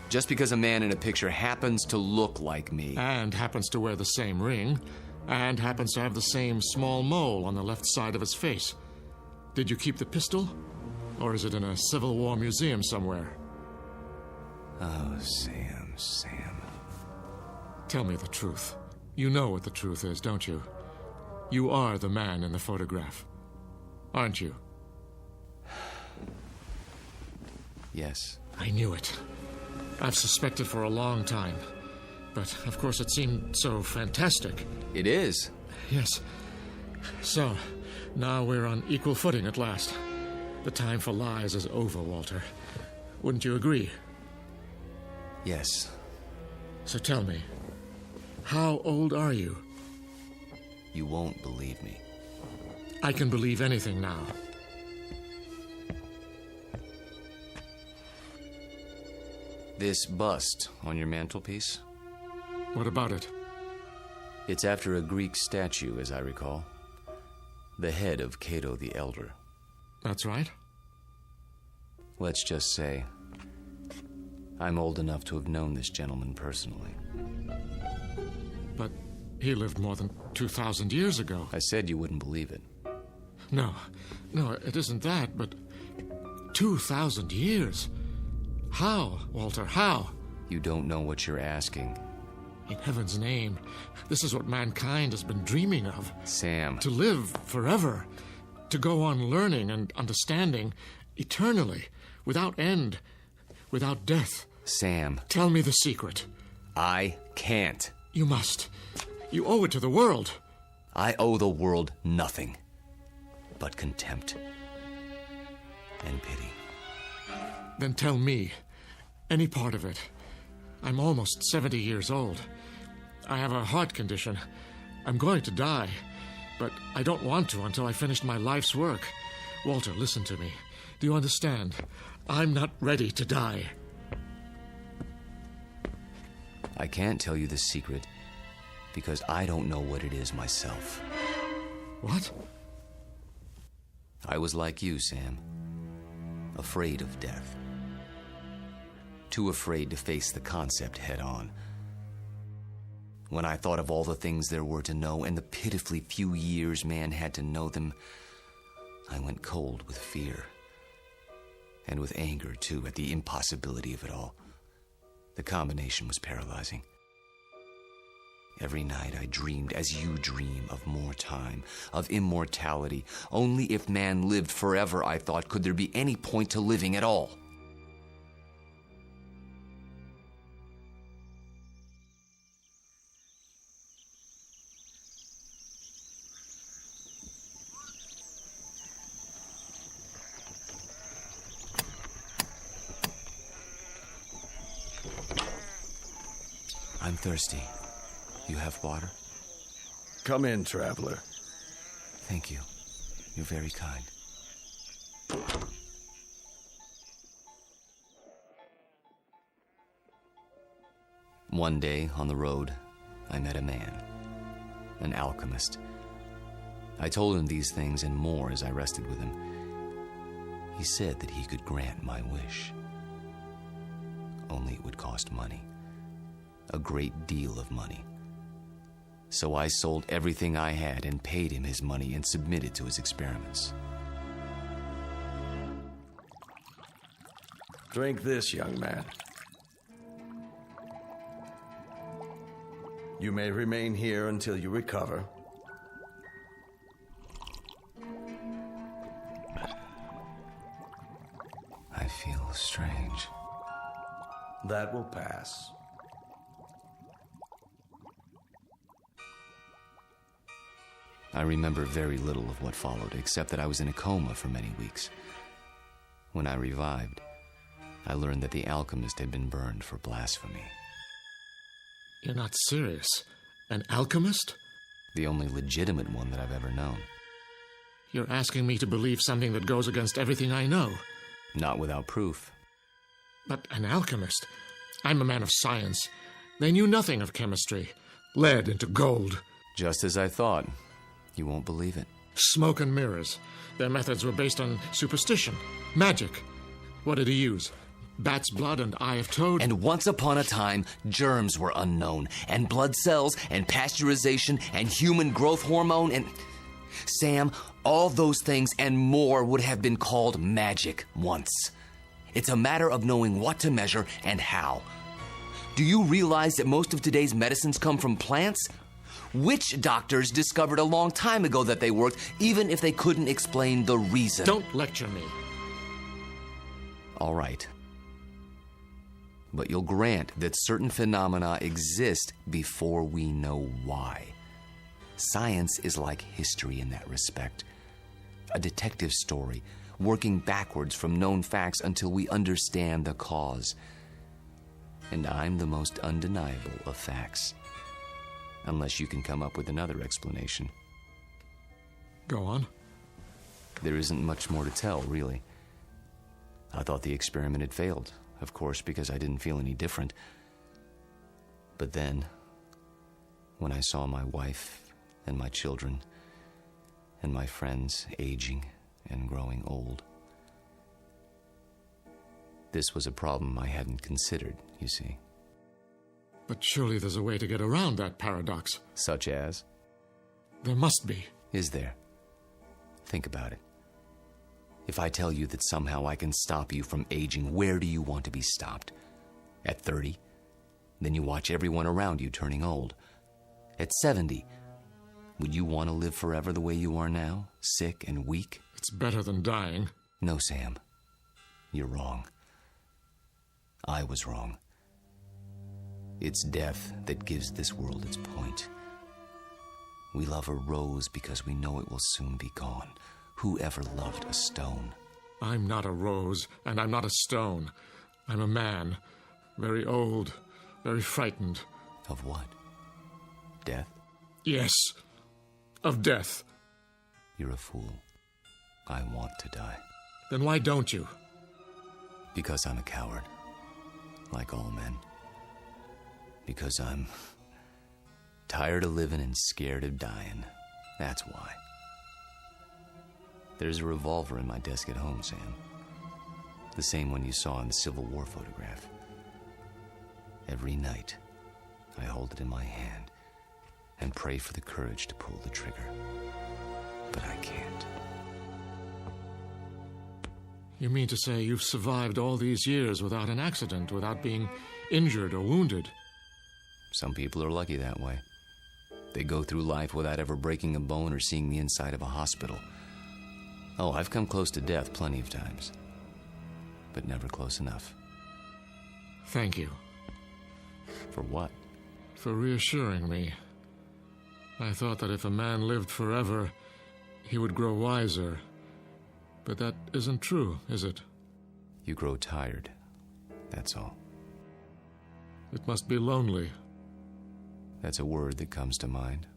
Just because a man in a picture happens to look like me... And happens to wear the same ring, and happens to have the same small mole on the left side of his face. Did you keep the pistol? Or is it in a Civil War museum somewhere? Oh, Sam. Tell me the truth. You know what the truth is, don't you? You are the man in the photograph, aren't you? Yes. I knew it. I've suspected for a long time. But, of course, it seemed so fantastic. It is. Yes. So, now we're on equal footing at last. The time for lies is over, Walter. Wouldn't you agree? Yes. So tell me, how old are you? You won't believe me. I can believe anything now. This bust on your mantelpiece? What about it? It's after a Greek statue, as I recall. The head of Cato the Elder. That's right. Let's just say, I'm old enough to have known this gentleman personally. But he lived more than 2,000 years ago. I said you wouldn't believe it. No, it isn't that, but 2,000 years? How, Walter, how? You don't know what you're asking. In heaven's name, this is what mankind has been dreaming of. Sam. To live forever. To go on learning and understanding eternally, without end, without death. Sam. Tell me the secret. I can't. You must. You owe it to the world. I owe the world nothing but contempt and pity. Then tell me any part of it. I'm almost 70 years old. I have a heart condition. I'm going to die, but I don't want to until I finish my life's work. Walter, listen to me. Do you understand? I'm not ready to die. I can't tell you the secret because I don't know what it is myself. What? I was like you, Sam. Afraid of death. Too afraid to face the concept head on. When I thought of all the things there were to know and the pitifully few years man had to know them, I went cold with fear. And with anger, too, at the impossibility of it all. The combination was paralyzing. Every night I dreamed, as you dream, of more time, of immortality. Only if man lived forever, I thought, could there be any point to living at all. I'm thirsty. You have water? Come in, traveler. Thank you. You're very kind. One day, on the road, I met a man, an alchemist. I told him these things and more as I rested with him. He said that he could grant my wish. Only it would cost money. A great deal of money. So I sold everything I had and paid him his money and submitted to his experiments. Drink this, young man. You may remain here until you recover. I feel strange. That will pass. I remember very little of what followed, except that I was in a coma for many weeks. When I revived, I learned that the alchemist had been burned for blasphemy. You're not serious? An alchemist? The only legitimate one that I've ever known. You're asking me to believe something that goes against everything I know. Not without proof. But an alchemist? I'm a man of science. They knew nothing of chemistry. Lead into gold. Just as I thought. You won't believe it. Smoke and mirrors. Their methods were based on superstition, magic. What did he use? Bat's blood and eye of toad? And once upon a time, germs were unknown, and blood cells, and pasteurization, and human growth hormone, and... Sam, all those things and more would have been called magic once. It's a matter of knowing what to measure and how. Do you realize that most of today's medicines come from plants? Witch doctors discovered a long time ago that they worked, even if they couldn't explain the reason. Don't lecture me. All right. But you'll grant that certain phenomena exist before we know why. Science is like history in that respect. A detective story, working backwards from known facts until we understand the cause. And I'm the most undeniable of facts. Unless you can come up with another explanation. Go on. There isn't much more to tell, really. I thought the experiment had failed, of course, because I didn't feel any different. But then, when I saw my wife and my children and my friends aging and growing old, this was a problem I hadn't considered, you see. But surely there's a way to get around that paradox. Such as? There must be. Is there? Think about it. If I tell you that somehow I can stop you from aging, where do you want to be stopped? At 30? Then you watch everyone around you turning old. At 70? Would you want to live forever the way you are now? Sick and weak? It's better than dying. No, Sam. You're wrong. I was wrong. It's death that gives this world its point. We love a rose because we know it will soon be gone. Who ever loved a stone? I'm not a rose, and I'm not a stone. I'm a man. Very old, very frightened. Of what? Death? Yes, of death. You're a fool. I want to die. Then why don't you? Because I'm a coward. Like all men. Because I'm tired of living and scared of dying. That's why. There's a revolver in my desk at home, Sam. The same one you saw in the Civil War photograph. Every night, I hold it in my hand and pray for the courage to pull the trigger. But I can't. You mean to say you've survived all these years without an accident, without being injured or wounded? Some people are lucky that way. They go through life without ever breaking a bone or seeing the inside of a hospital. Oh, I've come close to death plenty of times. But never close enough. Thank you. For what? For reassuring me. I thought that if a man lived forever, he would grow wiser. But that isn't true, is it? You grow tired. That's all. It must be lonely. That's a word that comes to mind.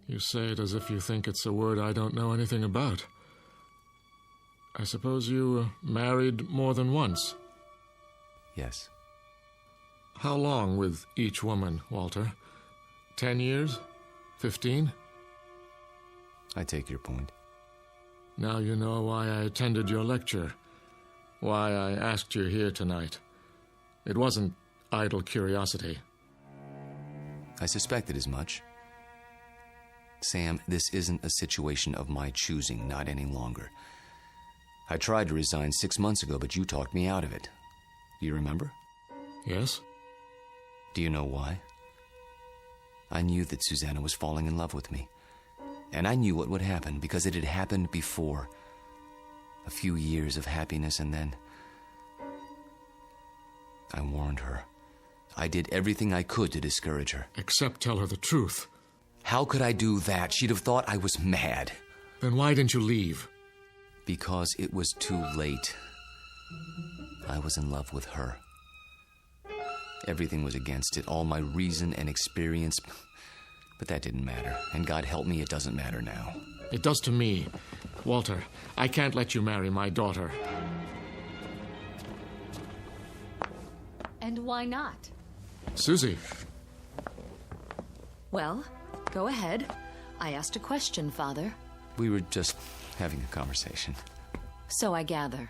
You say it as if you think it's a word I don't know anything about. I suppose you married more than once? Yes. How long with each woman, Walter? 10 years? 15? I take your point. Now you know why I attended your lecture, why I asked you here tonight. It wasn't idle curiosity. I suspected as much. Sam, this isn't a situation of my choosing, not any longer. I tried to resign 6 months ago, but you talked me out of it. Do you remember? Yes? Do you know why? I knew that Susanna was falling in love with me. And I knew what would happen, because it had happened before. A few years of happiness, and then... I warned her. I did everything I could to discourage her. Except tell her the truth. How could I do that? She'd have thought I was mad. Then why didn't you leave? Because it was too late. I was in love with her. Everything was against it, all my reason and experience. But that didn't matter. And God help me, it doesn't matter now. It does to me. Walter, I can't let you marry my daughter. And why not? Susie. Well, go ahead. I asked a question, Father. We were just having a conversation. So I gather.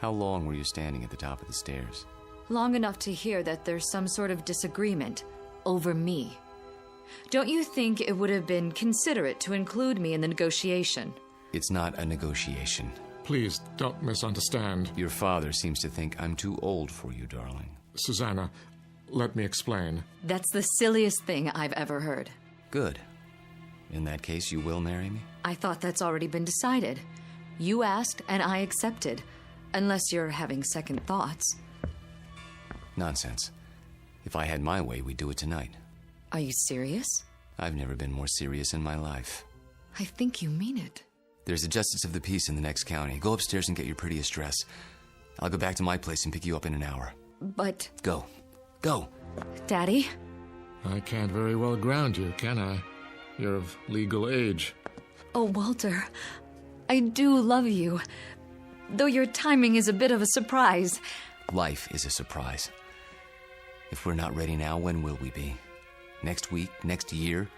How long were you standing at the top of the stairs? Long enough to hear that there's some sort of disagreement over me. Don't you think it would have been considerate to include me in the negotiation? It's not a negotiation. Please, don't misunderstand. Your father seems to think I'm too old for you, darling. Susanna, let me explain. That's the silliest thing I've ever heard. Good. In that case, you will marry me? I thought that's already been decided. You asked, and I accepted. Unless you're having second thoughts. Nonsense. If I had my way, we'd do it tonight. Are you serious? I've never been more serious in my life. I think you mean it. There's a justice of the peace in the next county. Go upstairs and get your prettiest dress. I'll go back to my place and pick you up in an hour. But... Go. Go. Daddy? I can't very well ground you, can I? You're of legal age. Oh, Walter, I do love you. Though your timing is a bit of a surprise. Life is a surprise. If we're not ready now, when will we be? Next week? Next year?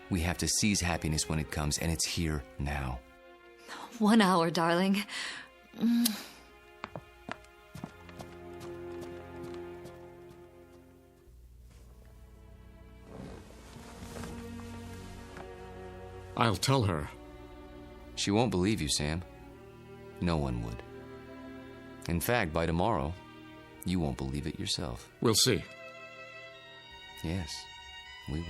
We have to seize happiness when it comes, and it's here now. 1 hour, darling. I'll tell her. She won't believe you, Sam. No one would. In fact, by tomorrow, you won't believe it yourself. We'll see. Yes, we will.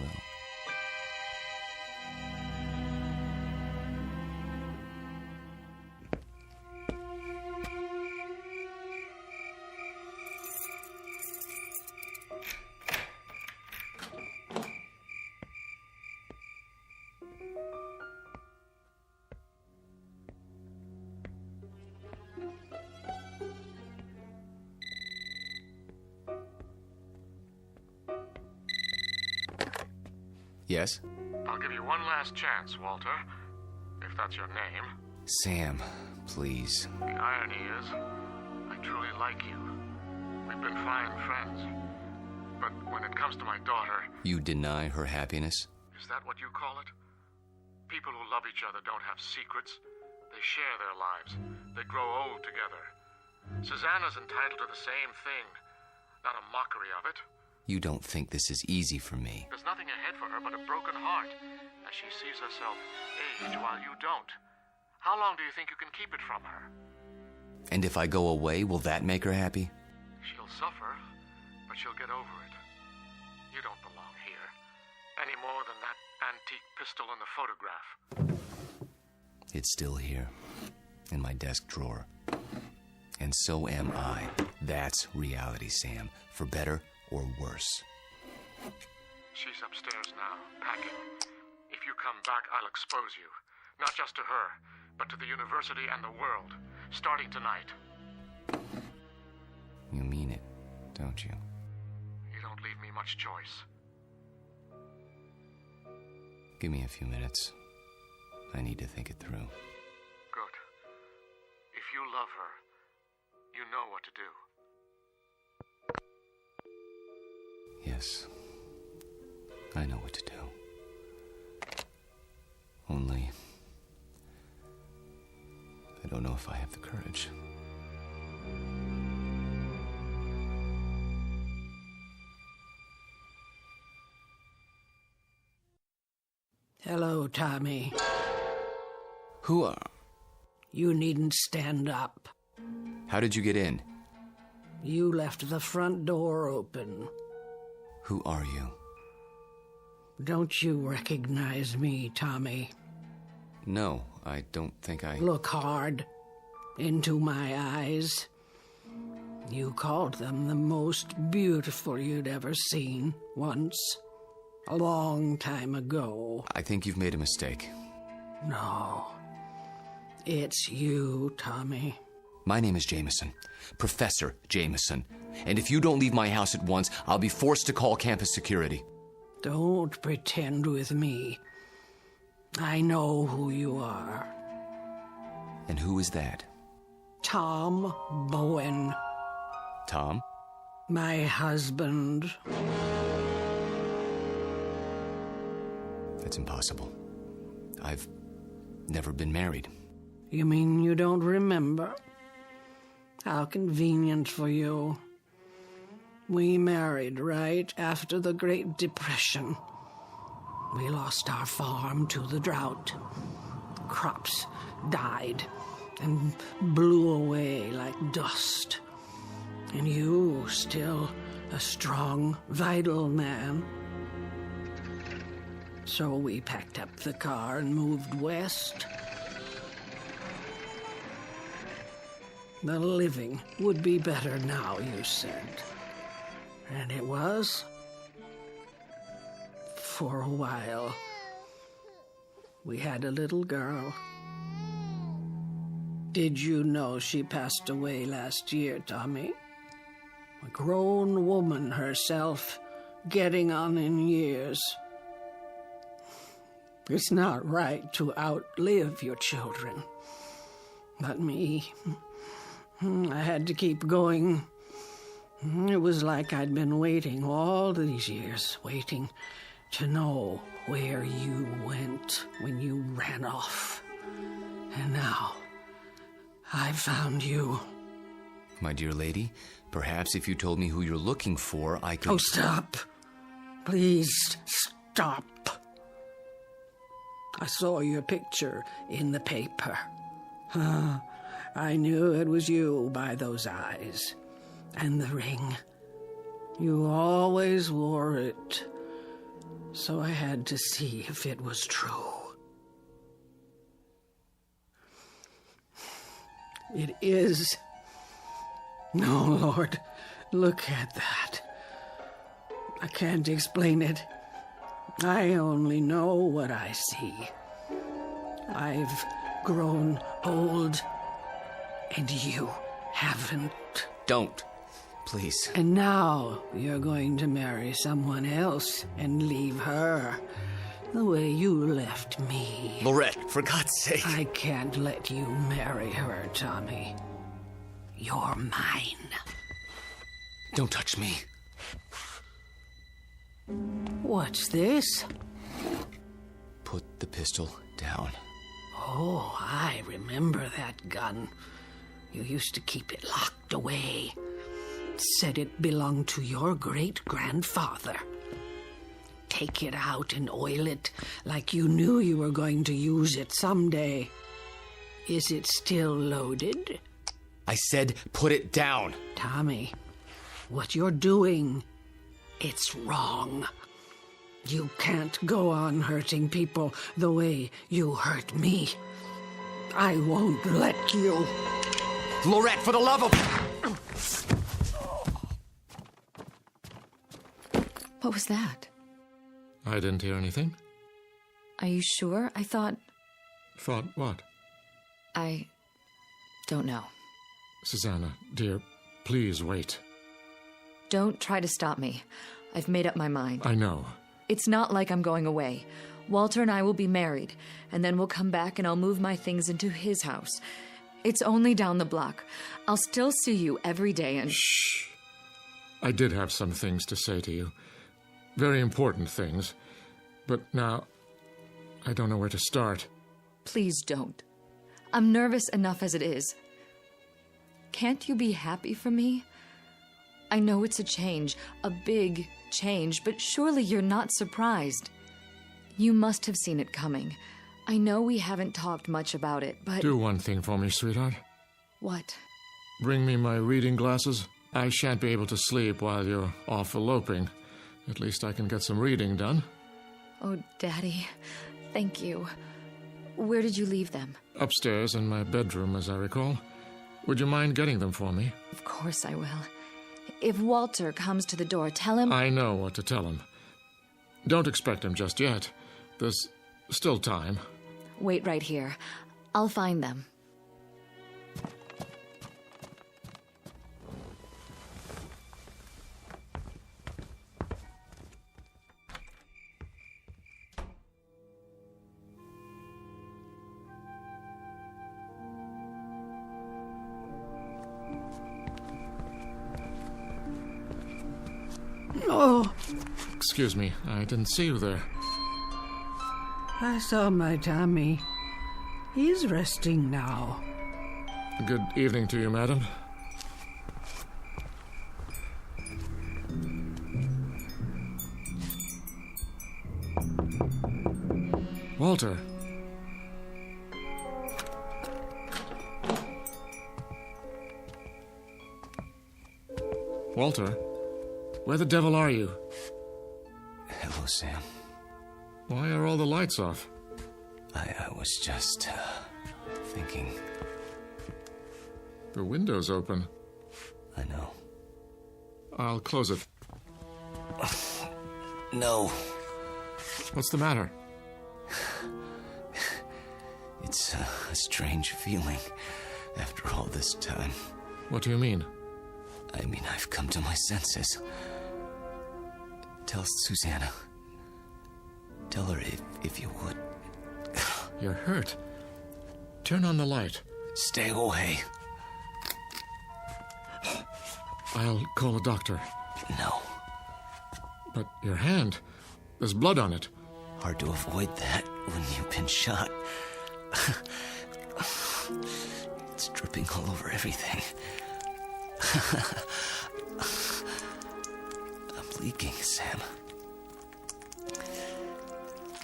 Yes? I'll give you one last chance, Walter, if that's your name. Sam, please. The irony is, I truly like you. We've been fine friends. But when it comes to my daughter... You deny her happiness? Is that what you call it? People who love each other don't have secrets. They share their lives. They grow old together. Susanna's entitled to the same thing. Not a mockery of it. You don't think this is easy for me. There's nothing ahead for her but a broken heart, as she sees herself age while you don't. How long do you think you can keep it from her? And if I go away, will that make her happy? She'll suffer, but she'll get over it. You don't belong here, any more than that antique pistol in the photograph. It's still here, in my desk drawer. And so am I. That's reality, Sam, for better or worse. She's upstairs now, packing. If you come back, I'll expose you. Not just to her, but to the university and the world, starting tonight. You mean it, don't you? You don't leave me much choice. Give me a few minutes. I need to think it through. Good. If you love her, you know what to do. Yes. I know what to do. Only, I don't know if I have the courage. Hello, Tommy. Who are... You needn't stand up. How did you get in? You left the front door open. Who are you? Don't you recognize me, Tommy? No, I don't think I... Look hard into my eyes. You called them the most beautiful you'd ever seen once. A long time ago. I think you've made a mistake. No. It's you, Tommy. My name is Jameson. Professor Jameson. And if you don't leave my house at once, I'll be forced to call campus security. Don't pretend with me. I know who you are. And who is that? Tom Bowen. Tom? My husband. That's impossible. I've never been married. You mean you don't remember? How convenient for you. We married right after the Great Depression. We lost our farm to the drought. Crops died and blew away like dust. And you, still a strong, vital man. So we packed up the car and moved west. The living would be better now, you said. And it was. For a while. We had a little girl. Did you know she passed away last year, Tommy? A grown woman herself, getting on in years. It's not right to outlive your children. But me, I had to keep going. It was like I'd been waiting all these years, waiting to know where you went when you ran off. And now, I found you. My dear lady, perhaps if you told me who you're looking for, I could... Oh, stop. Please, stop. I saw your picture in the paper. I knew it was you by those eyes. And the ring. You always wore it. So I had to see if it was true. It is. No, Lord, look at that. I can't explain it. I only know what I see. I've grown old, and you haven't. Don't. Please. And now you're going to marry someone else and leave her the way you left me. Lorette, for God's sake. I can't let you marry her, Tommy. You're mine. Don't touch me. What's this? Put the pistol down. Oh, I remember that gun. You used to keep it locked away. Said it belonged to your great-grandfather. Take it out and oil it like you knew you were going to use it someday. Is it still loaded? I said put it down. Tommy, what you're doing, it's wrong. You can't go on hurting people the way you hurt me. I won't let you. Lorette, for the love of... What was that? I didn't hear anything. Are you sure? I thought... Thought what? I don't know. Susanna, dear, please wait. Don't try to stop me. I've made up my mind. I know. It's not like I'm going away. Walter and I will be married, and then we'll come back and I'll move my things into his house. It's only down the block. I'll still see you every day and... Shh. I did have some things to say to you. very important things. But now, I don't know where to start. Please don't. I'm nervous enough as it is. Can't you be happy for me? I know it's a change, a big change, but surely you're not surprised. You must have seen it coming. I know we haven't talked much about it, but... Do one thing for me, sweetheart. What? Bring me my reading glasses. I shan't be able to sleep while you're off eloping. At least I can get some reading done. Oh, Daddy, thank you. Where did you leave them? Upstairs in my bedroom, as I recall. Would you mind getting them for me? Of course I will. If Walter comes to the door, tell him... I know what to tell him. Don't expect him just yet. There's still time. Wait right here. I'll find them. Oh, Excuse me, I didn't see you there. I saw my Tommy. He's resting now. Good evening to you, madam. Walter. Walter, where the devil are you? Hello, Sam. Why are all the lights off? I was just thinking. The window's open. I know. I'll close it. No. What's the matter? It's a strange feeling after all this time. What do you mean? I mean, I've come to my senses. Tell Susanna. Tell her if you would. You're hurt. Turn on the light. Stay away. I'll call a doctor. No. But your hand, there's blood on it. Hard to avoid that when you've been shot. It's dripping all over everything. I'm leaking, Sam.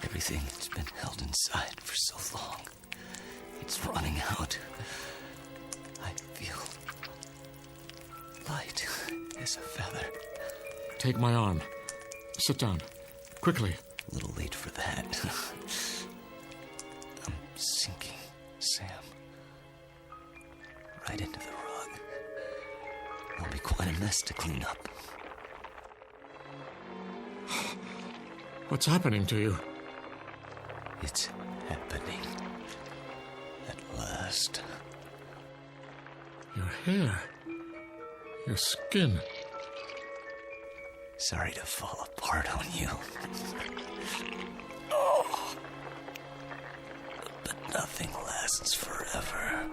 Everything that's been held inside for so long, it's running out. I feel light as a feather. Take my arm. Sit down. Quickly. A little late for that. I'm sinking, Sam. Right into the rug. It'll be quite a mess to clean up. What's happening to you? It's happening. At last. Your hair. Your skin. Sorry to fall apart on you. Oh. But nothing lasts forever.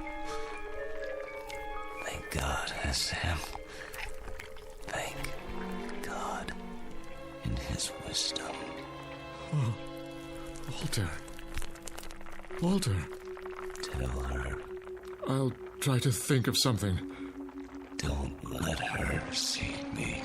Thank God, Sam. Thank God in his wisdom. Oh, Walter. Walter. Tell her. I'll try to think of something. Don't let her see me.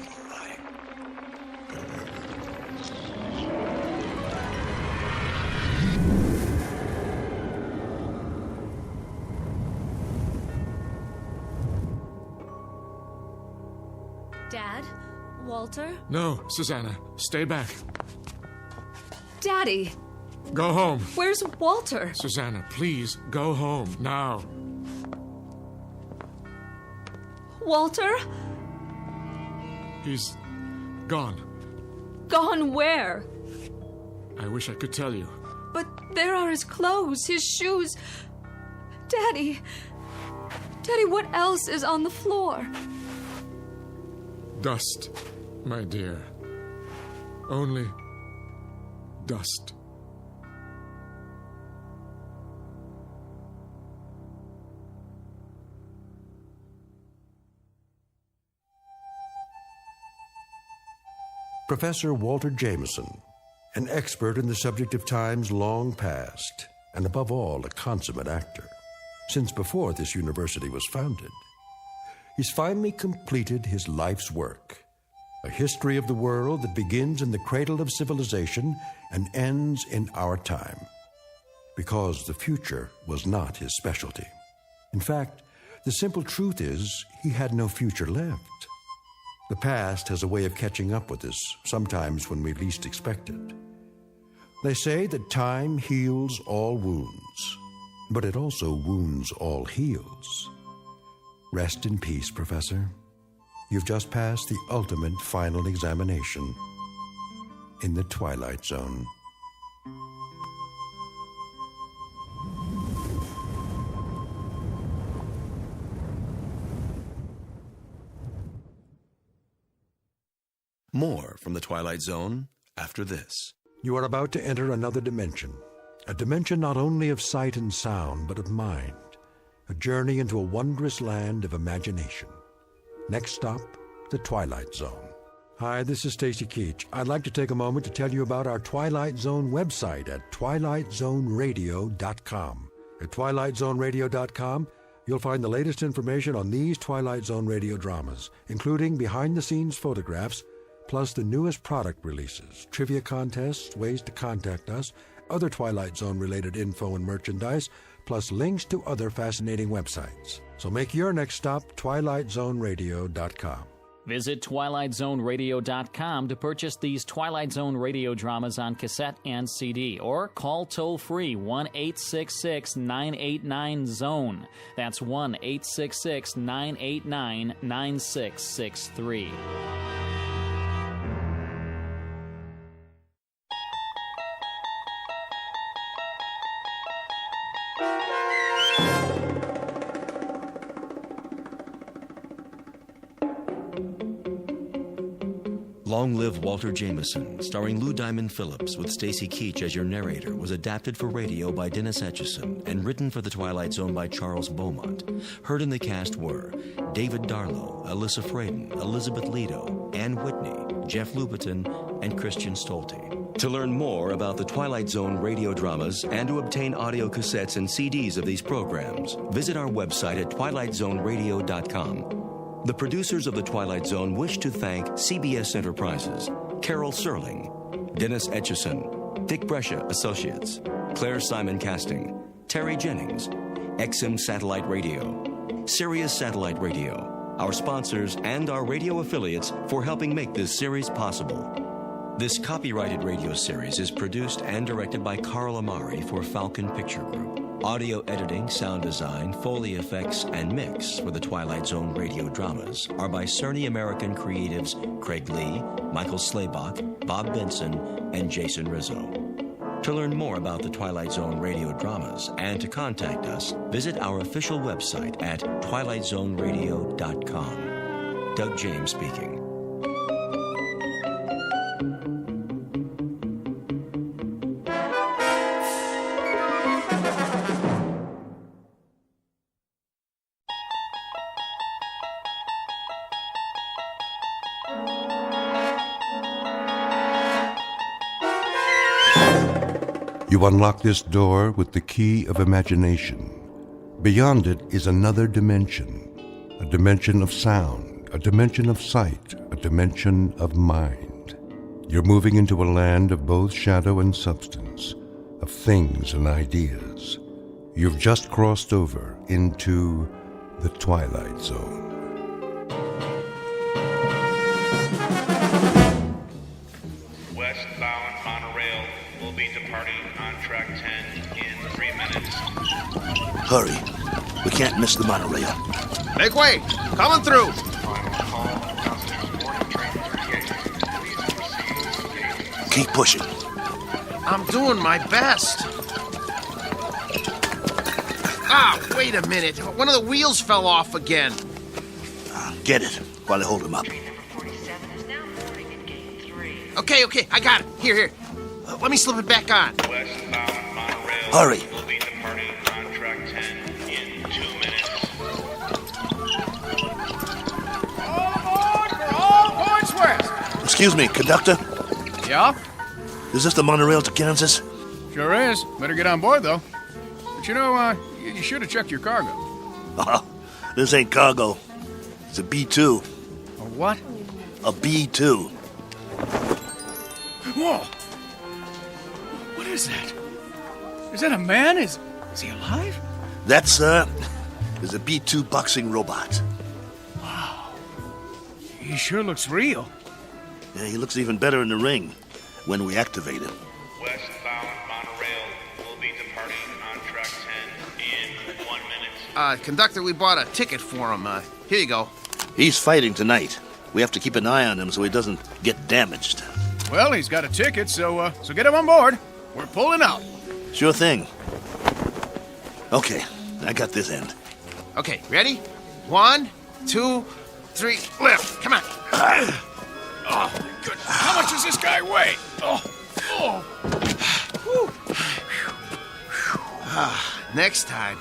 Dad? Walter? No, Susanna. Stay back. Daddy! Go home. Where's Walter? Susanna, please, go home, now. Walter? He's gone. Gone where? I wish I could tell you. But there are his clothes, his shoes. Daddy! Daddy, what else is on the floor? Dust, my dear. Only dust. Professor Walter Jameson, an expert in the subject of times long past, and above all, a consummate actor, since before this university was founded. He's finally completed his life's work, a history of the world that begins in the cradle of civilization and ends in our time, because the future was not his specialty. In fact, the simple truth is he had no future left. The past has a way of catching up with us, sometimes when we least expect it. They say that time heals all wounds, but it also wounds all heals. Rest in peace, Professor. You've just passed the ultimate final examination in the Twilight Zone. More from the Twilight Zone after this. You are about to enter another dimension, a dimension not only of sight and sound, but of mind, a journey into a wondrous land of imagination. Next stop, the Twilight Zone. Hi, this is Stacy Keach. I'd like to take a moment to tell you about our Twilight Zone website at twilightzoneradio.com. At twilightzoneradio.com, you'll find the latest information on these Twilight Zone radio dramas, including behind-the-scenes photographs, plus the newest product releases, trivia contests, ways to contact us, other Twilight Zone-related info and merchandise, plus links to other fascinating websites. So make your next stop twilightzoneradio.com. Visit twilightzoneradio.com to purchase these Twilight Zone radio dramas on cassette and CD, or call toll-free 1-866-989-ZONE. That's 1-866-989-9663. Long Live Walter Jameson, starring Lou Diamond Phillips with Stacy Keach as your narrator, was adapted for radio by Dennis Etchison and written for The Twilight Zone by Charles Beaumont. Heard in the cast were David Darlow, Alyssa Fraden, Elizabeth Lido, Ann Whitney, Jeff Lupetin, and Christian Stolte. To learn more about the Twilight Zone radio dramas and to obtain audio cassettes and CDs of these programs, visit our website at twilightzoneradio.com. The producers of The Twilight Zone wish to thank CBS Enterprises, Carol Serling, Dennis Etchison, Dick Brescia Associates, Claire Simon Casting, Terry Jennings, XM Satellite Radio, Sirius Satellite Radio, our sponsors and our radio affiliates for helping make this series possible. This copyrighted radio series is produced and directed by Carl Amari for Falcon Picture Group. Audio editing, sound design, Foley effects, and mix for the Twilight Zone radio dramas are by Cerny American creatives Craig Lee, Michael Slaybach, Bob Benson, and Jason Rizzo. To learn more about the Twilight Zone radio dramas and to contact us, visit our official website at twilightzoneradio.com. Doug James speaking. You unlock this door with the key of imagination. Beyond it is another dimension, a dimension of sound, a dimension of sight, a dimension of mind. You're moving into a land of both shadow and substance, of things and ideas. You've just crossed over into the Twilight Zone. Westbound monorail will be departing on track 10 in 3 minutes. Hurry. We can't miss the monorail. Make way! Coming through! Keep pushing. I'm doing my best. Ah, wait a minute. One of the wheels fell off again. Get it while I hold him up. Okay, I got it. Here. Let me slip it back on. Westbound monorail Hurry. will be departing on track 10 in 2 minutes. All aboard for all points west. Let's Excuse me, conductor. Yeah? Is this the monorail to Kansas? Sure is. Better get on board, though. But you know, you should have checked your cargo. Oh, this ain't cargo. It's a B-2. A what? A B-2. Whoa! What is that? Is that a man? Is he alive? That, sir, is a B-2 boxing robot. Wow. He sure looks real. Yeah, he looks even better in the ring when we activate him. Westbound monorail will be departing on track 10 in 1 minute. Conductor, we bought a ticket for him. Here you go. He's fighting tonight. We have to keep an eye on him so he doesn't get damaged. Well, he's got a ticket, so get him on board. We're pulling out. Sure thing. Okay, I got this end. Okay, ready? 1, 2, 3, lift. Come on. Oh, my goodness. How much does this guy weigh? Next time,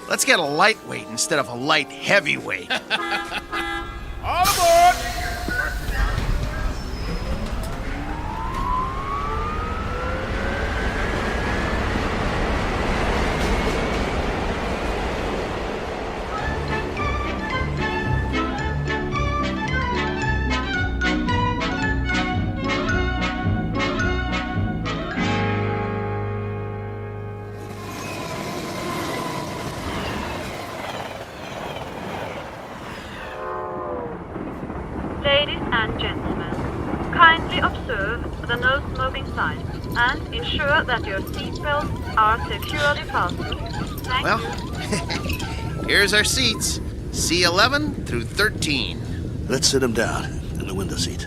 let's get a lightweight instead of a light heavyweight. All aboard! Ladies and gentlemen, kindly observe the no smoking sign and ensure that your seatbelts are securely fastened. Thank Well, here's our seats. C11 through 13. Let's sit him down in the window seat.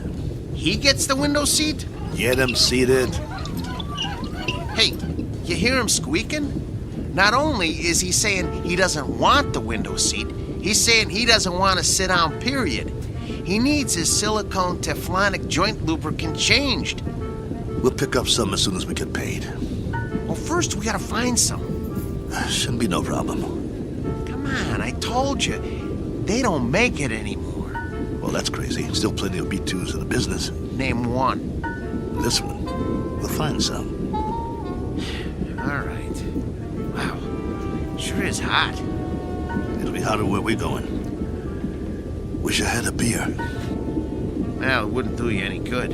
He gets the window seat? Get him seated. Hey, you hear him squeaking? Not only is he saying he doesn't want the window seat, he's saying he doesn't want to sit down, period. He needs his silicone Teflonic joint lubricant changed. We'll pick up some as soon as we get paid. Well, first we gotta find some. Shouldn't be no problem. Come on, I told you. They don't make it anymore. Well, that's crazy. Still plenty of B-2s in the business. Name one. This one. We'll find some. All right. Wow. Sure is hot. It'll be hotter where we're going. Wish I had a beer. Well, it wouldn't do you any good.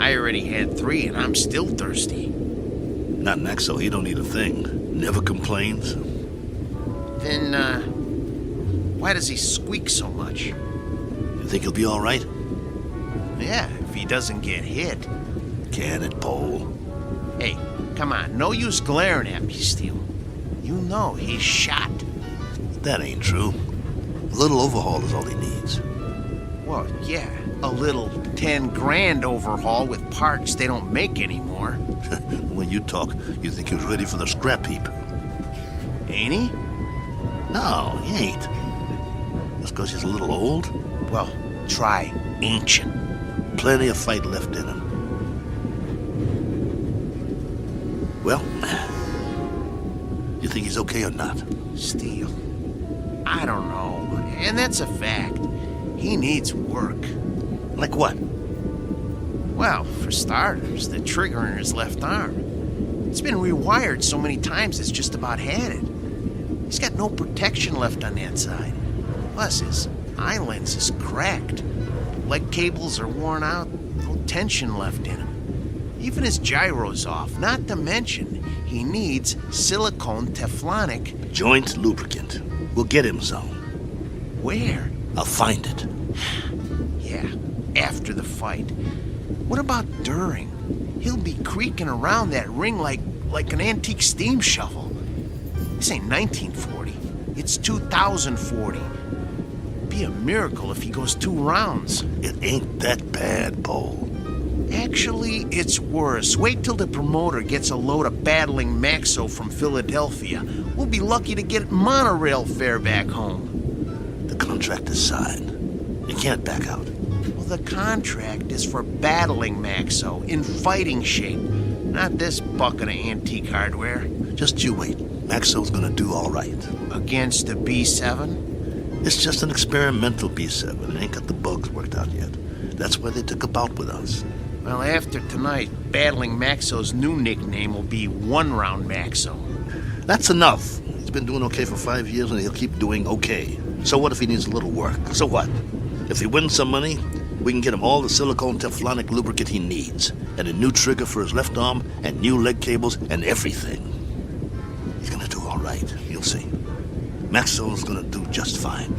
I already had 3 and I'm still thirsty. Not Maxo, he don't need a thing. Never complains. Then, why does he squeak so much? You think he'll be all right? Yeah, if he doesn't get hit. Can it, Pole? Hey, come on, no use glaring at me, Steele. You know he's shot. That ain't true. A little overhaul is all he needs. Well, yeah, a little 10 grand overhaul with parts they don't make anymore. When you talk, you think he was ready for the scrap heap. Ain't he? No, he ain't. Just because he's a little old? Well, try ancient. Plenty of fight left in him. Well, you think he's okay or not? Steele, I don't know. And that's a fact. He needs work. Like what? Well, for starters, the trigger in his left arm. It's been rewired so many times it's just about had it. He's got no protection left on that side. Plus, his eye lens is cracked. Leg cables are worn out, no tension left in him. Even his gyro's off, not to mention he needs silicone Teflonic joint lubricant. We'll get him some. Where? I'll find it. Yeah, after the fight. What about during? He'll be creaking around that ring like an antique steam shovel. This ain't 1940. It's 2040. Be a miracle if he goes 2 rounds. It ain't that bad, Paul. Actually, it's worse. Wait till the promoter gets a load of battling Maxo from Philadelphia. We'll be lucky to get monorail fare back home. The contract is signed. You can't back out. Well, the contract is for battling Maxo in fighting shape, not this bucket of antique hardware. Just you wait. Maxo's gonna do all right. Against the B7? It's just an experimental B7. It ain't got the bugs worked out yet. That's why they took a bout with us. Well, after tonight, Battling Maxo's new nickname will be One Round Maxo. That's enough. He's been doing okay for 5 years, and he'll keep doing okay. So what if he needs a little work? So what? If he wins some money, we can get him all the silicone Teflonic lubricant he needs, and a new trigger for his left arm, and new leg cables, and everything. He's gonna do all right. You'll see. Maxwell's gonna do just fine.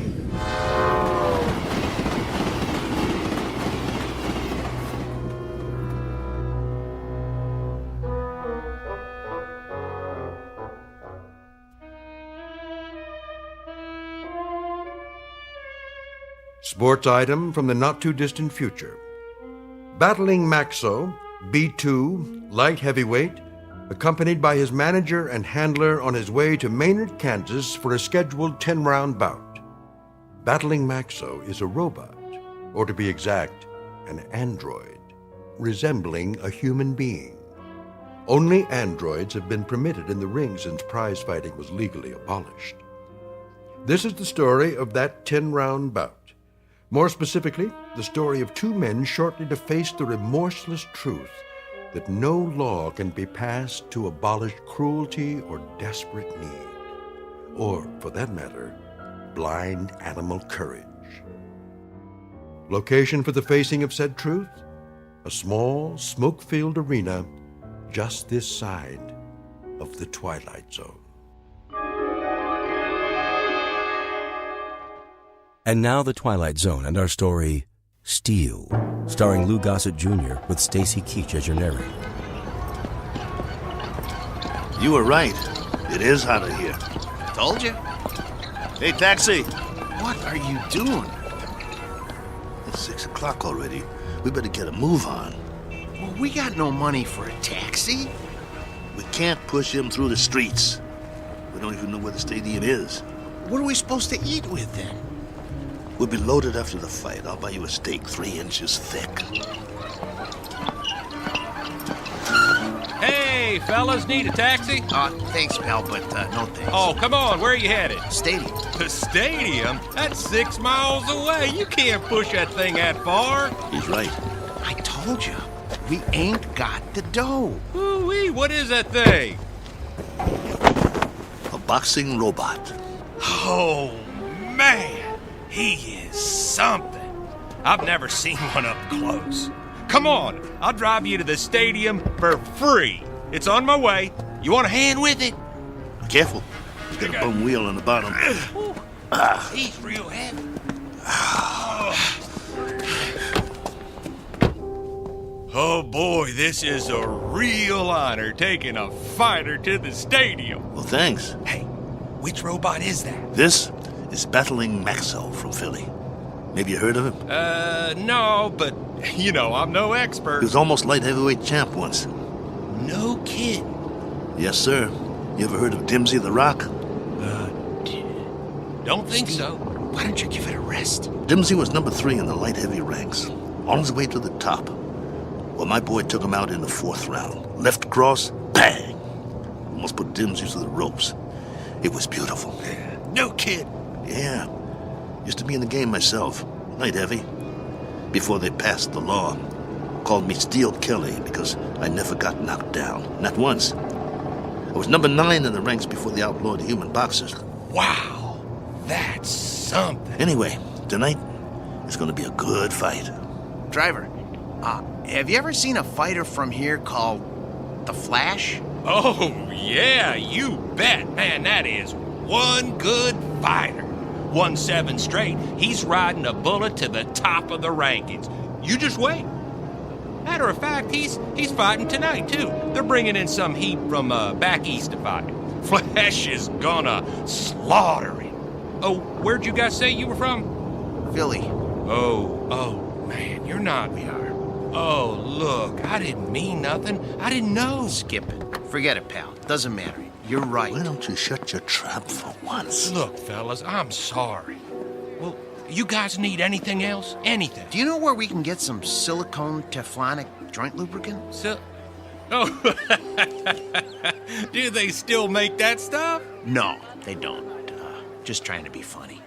Sports item from the not-too-distant future. Battling Maxo, B2, light heavyweight, accompanied by his manager and handler on his way to Maynard, Kansas for a scheduled 10-round bout. Battling Maxo is a robot, or to be exact, an android, resembling a human being. Only androids have been permitted in the ring since prize fighting was legally abolished. This is the story of that 10-round bout. More specifically, the story of two men shortly to face the remorseless truth that no law can be passed to abolish cruelty or desperate need, or, for that matter, blind animal courage. Location for the facing of said truth? A small, smoke-filled arena just this side of the Twilight Zone. And now The Twilight Zone and our story, Steel, starring Lou Gossett Jr. with Stacy Keach as your narrator. You were right. It is hotter here. Told you. Hey, taxi! What are you doing? It's 6 o'clock already. We better get a move on. Well, we got no money for a taxi. We can't push him through the streets. We don't even know where the stadium is. What are we supposed to eat with then? We'll be loaded after the fight. I'll buy you a steak 3 inches thick. Hey, fellas, need a taxi? Thanks, pal, but no thanks. Oh, come on, where are you headed? Stadium. The stadium? That's 6 miles away. You can't push that thing that far. He's right. I told you, we ain't got the dough. Ooh-wee, what is that thing? A boxing robot. Oh, man. He is something. I've never seen one up close. Come on, I'll drive you to the stadium for free. It's on my way. You want a hand with it? Careful. He's got a bum wheel on the bottom. He's real heavy. Oh boy, this is a real honor taking a fighter to the stadium. Well, thanks. Hey, which robot is that? This is Battling Maxo from Philly. Maybe you heard of him? No, but, you know, I'm no expert. He was almost light heavyweight champ once. No kid. Yes, sir. You ever heard of Dimsy the Rock? Don't think so. Why don't you give it a rest? Dimsy was number 3 in the light heavy ranks, on his way to the top. Well, my boy took him out in the 4th round. Left cross, bang! Almost put Dimsy to the ropes. It was beautiful. No kid. Yeah. Used to be in the game myself. Light heavy. Before they passed the law. Called me Steel Kelly because I never got knocked down. Not once. I was number 9 in the ranks before they outlawed human boxers. Wow. That's something. Anyway, tonight is going to be a good fight. Driver, have you ever seen a fighter from here called The Flash? Oh, yeah, you bet. Man, that is one good fighter. Won 7 straight. He's riding a bullet to the top of the rankings. You just wait. Matter of fact, he's fighting tonight, too. They're bringing in some heat from back east to fight. Flash is gonna slaughter him. Oh, where'd you guys say you were from? Philly. Oh, man, you're not. We are. Oh, look, I didn't mean nothing. I didn't know. Skip it. Forget it, pal. Doesn't matter. You're right. Why don't you shut your trap for once? Look, fellas, I'm sorry. Well, you guys need anything else? Anything? Do you know where we can get some silicone Teflonic joint lubricant? Oh, do they still make that stuff? No, they don't. Just trying to be funny.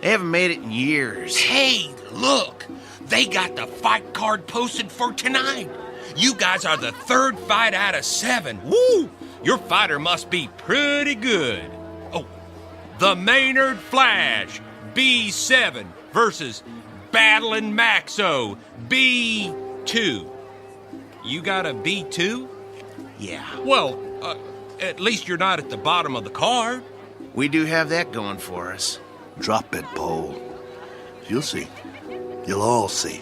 They haven't made it in years. Hey, look! They got the fight card posted for tonight. You guys are the third fight out of 7. Woo! Your fighter must be pretty good. Oh, the Maynard Flash, B7 versus Battling Maxo, B2. You got a B2? Yeah. Well, at least you're not at the bottom of the card. We do have that going for us. Drop it, Paul. You'll see. You'll all see.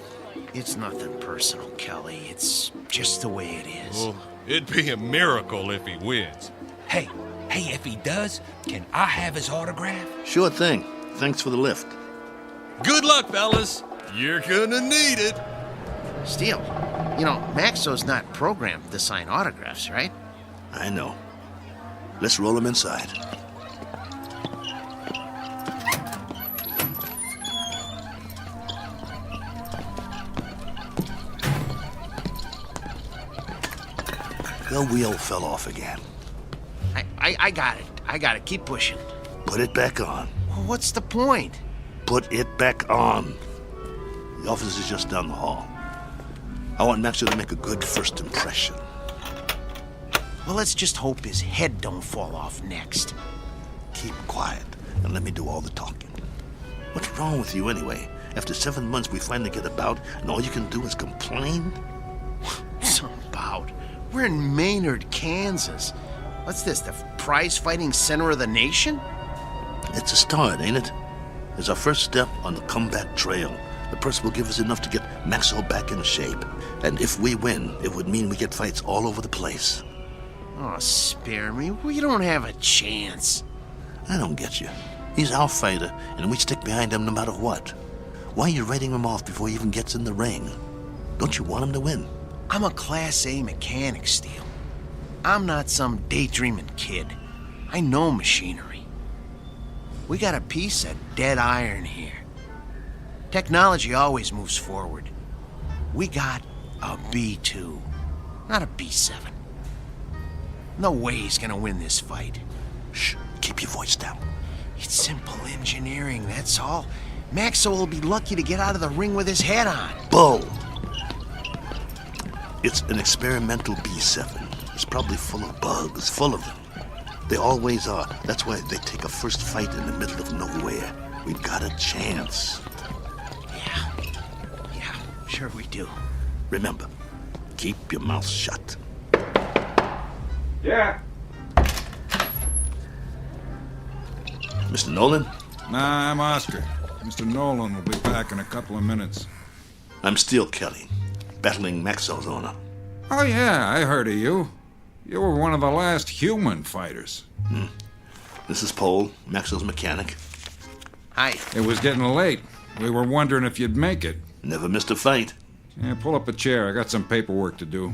It's nothing personal, Kelly. It's just the way it is. Well, it'd be a miracle if he wins. Hey, if he does, can I have his autograph? Sure thing. Thanks for the lift. Good luck, fellas. You're gonna need it. Steele, you know, Maxo's not programmed to sign autographs, right? I know. Let's roll him inside. The wheel fell off again. I got it. I got it. Keep pushing. Put it back on. Well, what's the point? Put it back on. The office is just down the hall. I want Maxo to make a good first impression. Well, let's just hope his head don't fall off next. Keep quiet and let me do all the talking. What's wrong with you anyway? After 7 months, we finally get about, and all you can do is complain? Some bout. We're in Maynard, Kansas. What's this, the prize-fighting center of the nation? It's a start, ain't it? It's our first step on the comeback trail. The purse will give us enough to get Maxwell back in shape. And if we win, it would mean we get fights all over the place. Oh, spare me. We don't have a chance. I don't get you. He's our fighter, and we stick behind him no matter what. Why are you writing him off before he even gets in the ring? Don't you want him to win? I'm a Class A mechanic, Steele. I'm not some daydreaming kid. I know machinery. We got a piece of dead iron here. Technology always moves forward. We got a B2, not a B7. No way he's gonna win this fight. Shh, keep your voice down. It's simple engineering, that's all. Maxo will be lucky to get out of the ring with his head on. Bull! It's an experimental B7. It's probably full of bugs, full of them. They always are. That's why they take a first fight in the middle of nowhere. We've got a chance. Yeah, sure we do. Remember, keep your mouth shut. Yeah. Mr. Nolan? Nah, I'm Oscar. Mr. Nolan will be back in a couple of minutes. I'm Steele Kelly, battling Maxwell's owner. Oh, yeah, I heard of you. You were one of the last human fighters. This is Paul, Maxwell's mechanic. Hi. It was getting late. We were wondering if you'd make it. Never missed a fight. Yeah, pull up a chair. I got some paperwork to do.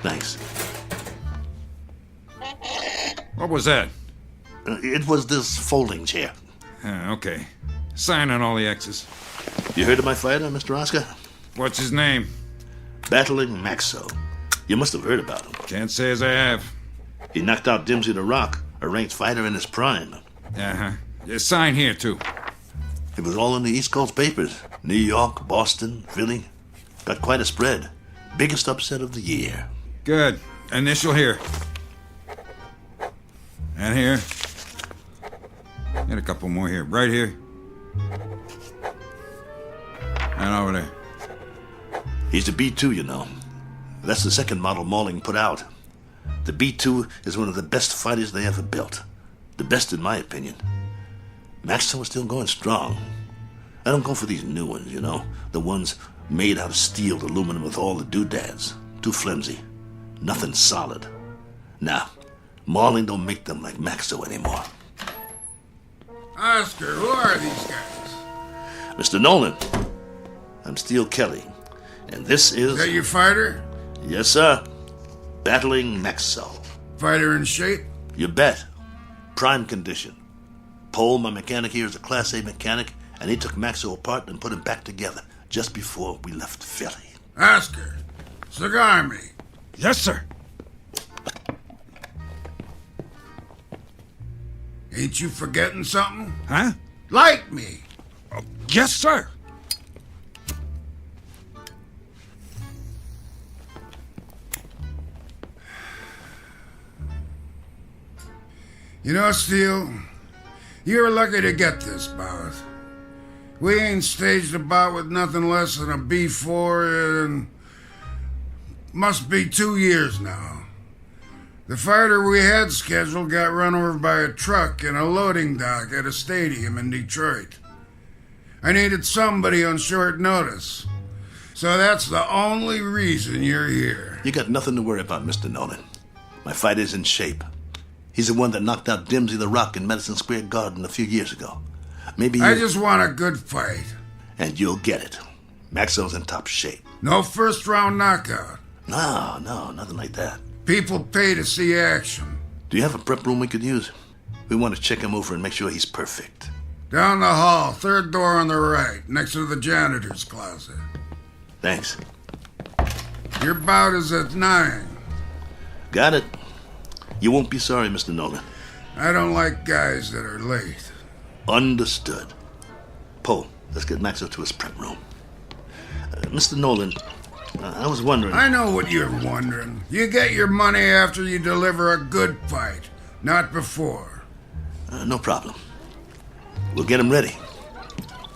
Thanks. What was that? It was this folding chair. Okay. Sign on all the X's. You heard of my fighter, Mr. Oscar? What's his name? Battling Maxo. You must have heard about him. Can't say as I have. He knocked out Dimsy the Rock, a ranked fighter in his prime. Uh-huh. Yeah, sign here, too. It was all in the East Coast papers. New York, Boston, Philly. Got quite a spread. Biggest upset of the year. Good. Initial here. And here. And a couple more here. Right here. And over there. He's the B2, you know. That's the second model Mauling put out. The B2 is one of the best fighters they ever built. The best in my opinion. Maxwell is still going strong. I don't go for these new ones, you know. The ones made out of steel, aluminum with all the doodads. Too flimsy. Nothing solid. Nah, Mauling don't make them like Maxo anymore. Oscar, who are these guys? Mr. Nolan, I'm Steele Kelly, and this is... Is that your fighter? Yes, sir. Battling Maxo. Fighter in shape? You bet. Prime condition. Paul, my mechanic here, is a Class A mechanic, and he took Maxo apart and put him back together just before we left Philly. Oscar, cigar me. Yes, sir. Ain't you forgetting something? Huh? Light me. Yes, sir. You know, Steele, you're lucky to get this bout. We ain't staged a bout with nothing less than a B4 in must be 2 years now. The fighter we had scheduled got run over by a truck in a loading dock at a stadium in Detroit. I needed somebody on short notice. So that's the only reason you're here. You got nothing to worry about, Mr. Nolan. My fighter's in shape. He's the one that knocked out Dimsey the Rock in Madison Square Garden a few years ago. Maybe you... I just want a good fight. And you'll get it. Maxwell's in top shape. No first-round knockout. No, nothing like that. People pay to see action. Do you have a prep room we could use? We want to check him over and make sure he's perfect. Down the hall, third door on the right, next to the janitor's closet. Thanks. Your bout is at 9. Got it. You won't be sorry, Mr. Nolan. I don't like guys that are late. Understood. Poe, let's get Maxwell to his prep room. Mr. Nolan, I was wondering... I know what you're wondering. You get your money after you deliver a good fight, not before. No problem. We'll get him ready.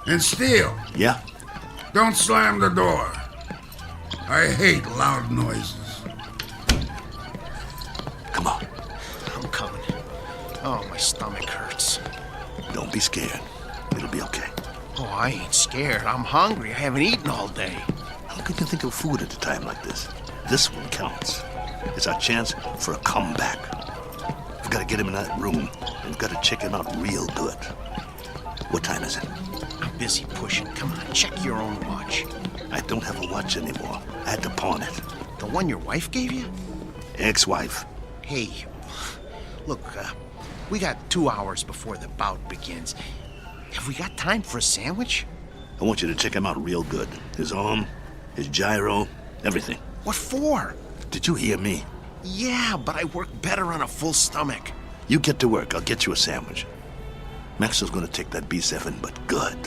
And Steele. Yeah? Don't slam the door. I hate loud noises. Come on. I'm coming. Oh, my stomach hurts. Don't be scared. It'll be okay. Oh, I ain't scared. I'm hungry. I haven't eaten all day. How could you think of food at a time like this? This one counts. It's our chance for a comeback. We've got to get him in that room, and we've got to check him out real good. What time is it? I'm busy pushing. Come on, check your own watch. I don't have a watch anymore. I had to pawn it. The one your wife gave you? Ex-wife. Hey, look, we got 2 hours before the bout begins. Have we got time for a sandwich? I want you to check him out real good. His arm, his gyro, everything. What for? Did you hear me? Yeah, but I work better on a full stomach. You get to work. I'll get you a sandwich. Maxwell's gonna take that B7, but good.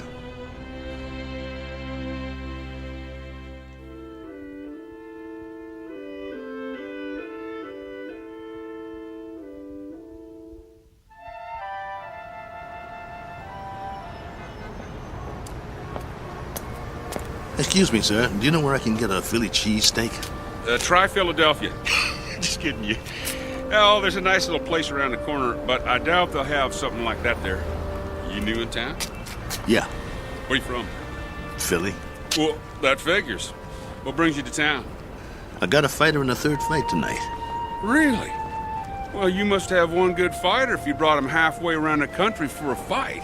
Excuse me, sir. Do you know where I can get a Philly cheesesteak? Try Philadelphia. Just kidding you. Oh, there's a nice little place around the corner, but I doubt they'll have something like that there. You new in town? Yeah. Where you from? Philly. Well, that figures. What brings you to town? I got a fighter in a third fight tonight. Really? Well, you must have one good fighter if you brought him halfway around the country for a fight.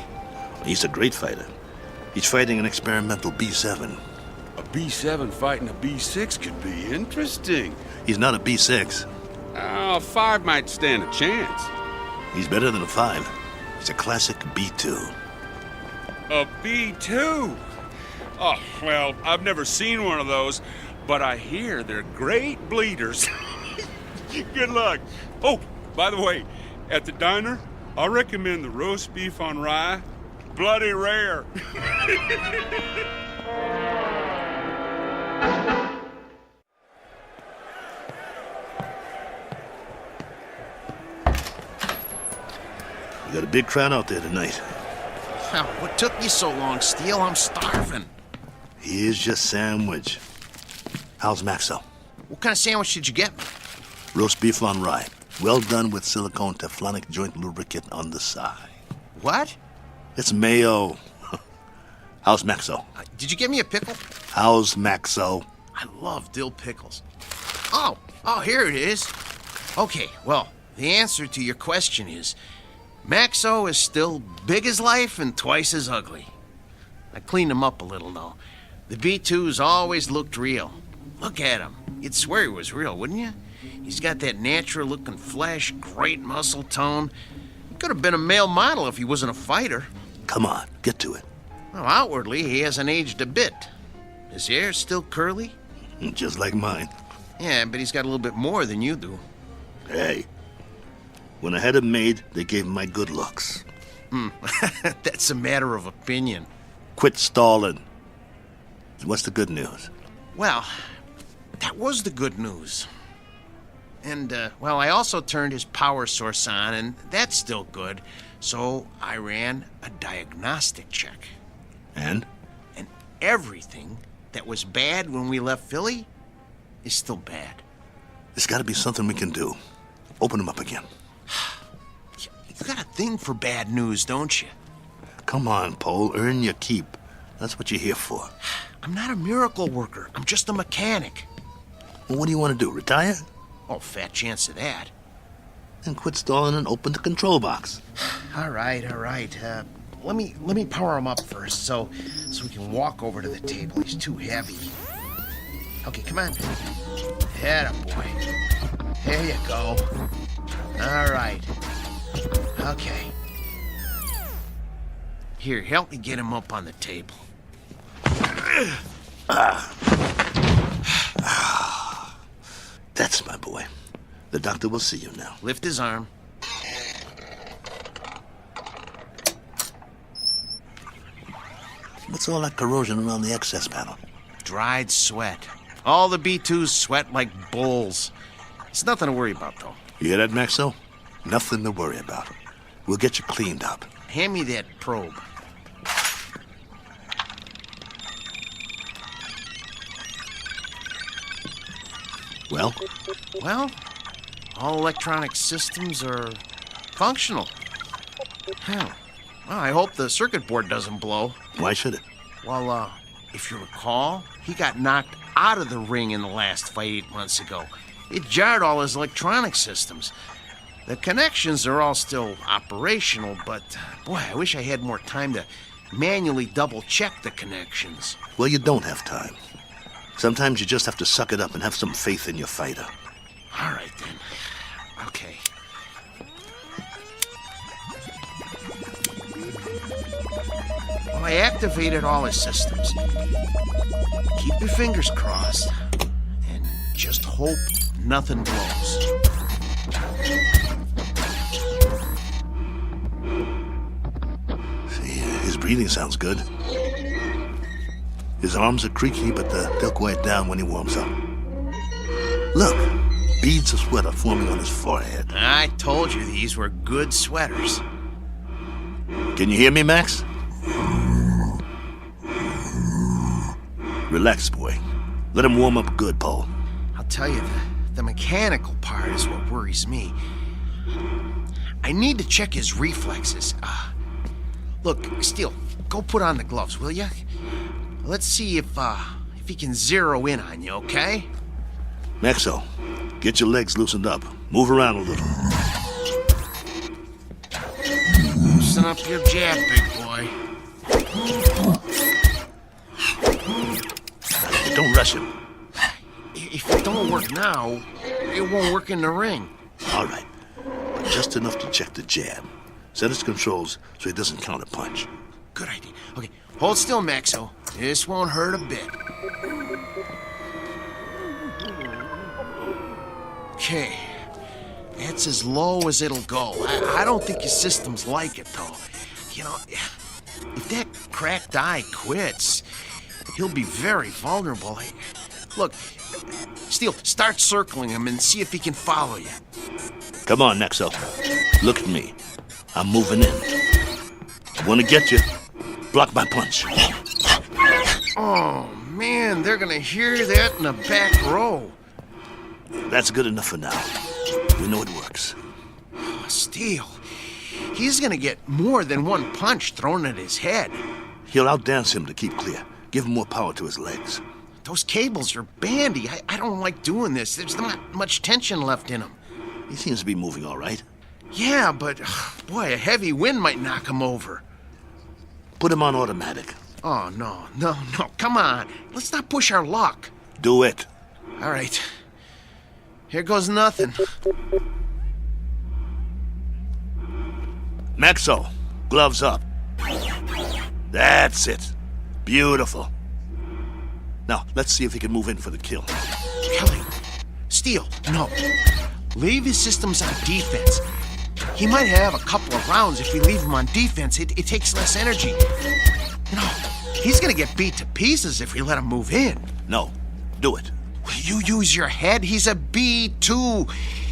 He's a great fighter. He's fighting an experimental B7. A B7 fighting a B6 could be interesting. He's not a B6. A 5 might stand a chance. He's better than a 5. He's a classic B2. A B2? Oh, well, I've never seen one of those, but I hear they're great bleeders. Good luck. Oh, by the way, at the diner, I recommend the roast beef on rye. Bloody rare. We got a big crowd out there tonight. What took you so long, Steele? I'm starving. Here's your sandwich. How's Maxwell? What kind of sandwich did you get me? Roast beef on rye. Well done with silicone Teflonic joint lubricant on the side. What? It's mayo. How's Maxwell? Did you get me a pickle? How's Maxwell? I love dill pickles. Oh, here it is. Okay, well, the answer to your question is Maxo is still big as life and twice as ugly. I cleaned him up a little, though. The B2's always looked real. Look at him. You'd swear he was real, wouldn't you? He's got that natural-looking flesh, great muscle tone. He could have been a male model if he wasn't a fighter. Come on, get to it. Well, outwardly, he hasn't aged a bit. His hair's still curly. Just like mine. Yeah, but he's got a little bit more than you do. Hey, when I had him made, they gave him my good looks. That's a matter of opinion. Quit stalling. What's the good news? Well, that was the good news. And, well, I also turned his power source on, and that's still good. So I ran a diagnostic check. And? And everything that was bad when we left Philly is still bad. There's got to be something we can do. Open him up again. You got a thing for bad news, don't you? Come on, Pole. Earn your keep. That's what you're here for. I'm not a miracle worker. I'm just a mechanic. Well, what do you want to do? Retire? Oh, fat chance of that. Then quit stalling and open the control box. All right. Let me power him up first, so we can walk over to the table. He's too heavy. Okay, come on. Atta boy. There you go. All right. Okay. Here, help me get him up on the table. That's my boy. The doctor will see you now. Lift his arm. What's all that corrosion around the excess panel? Dried sweat. All the B2s sweat like bulls. It's nothing to worry about, though. You hear that, Maxo? Nothing to worry about. We'll get you cleaned up. Hand me that probe. Well? Well, all electronic systems are functional. Huh. Well, I hope the circuit board doesn't blow. Why should it? Well, if you recall, he got knocked out of the ring in the last fight 8 months ago. It jarred all his electronic systems. The connections are all still operational, but, boy, I wish I had more time to manually double-check the connections. Well, you don't have time. Sometimes you just have to suck it up and have some faith in your fighter. All right, then. Okay. Well, I activated all his systems. Keep your fingers crossed and just hope nothing blows. See, his breathing sounds good. His arms are creaky, but they'll quiet down when he warms up. Look, beads of sweat are forming on his forehead. I told you these were good sweaters. Can you hear me, Max? Relax, boy. Let him warm up good, Paul. I'll tell you, the mechanical part is what worries me. I need to check his reflexes. Look, Steele, go put on the gloves, will you? Let's see if he can zero in on you, okay? Maxo, get your legs loosened up. Move around a little. Loosen up your jab, big boy. Don't rush him. If it don't work now, it won't work in the ring. All right. But just enough to check the jab. Set his controls so he doesn't counter punch. Good idea. Okay, hold still, Maxo. This won't hurt a bit. Okay. That's as low as it'll go. I don't think his systems like it, though. You know, if that cracked eye quits, he'll be very vulnerable. Look, Steele, start circling him and see if he can follow you. Come on, Nexo. Look at me. I'm moving in. Want to get you. Block my punch. Oh, man, they're gonna hear that in the back row. That's good enough for now. We know it works. Oh, Steele, he's gonna get more than one punch thrown at his head. He'll outdance him to keep clear. Give him more power to his legs. Those cables are bandy. I don't like doing this. There's not much tension left in him. He seems to be moving all right. Yeah, but, boy, a heavy wind might knock him over. Put him on automatic. Oh, no. Come on. Let's not push our luck. Do it. All right. Here goes nothing. Maxo, gloves up. That's it. Beautiful. Now, let's see if he can move in for the kill. Kelly, Steele, no. Leave his systems on defense. he might have a couple of rounds if we leave him on defense. It takes less energy. You know, he's gonna get beat to pieces if we let him move in. No, do it. You use your head? He's a B2.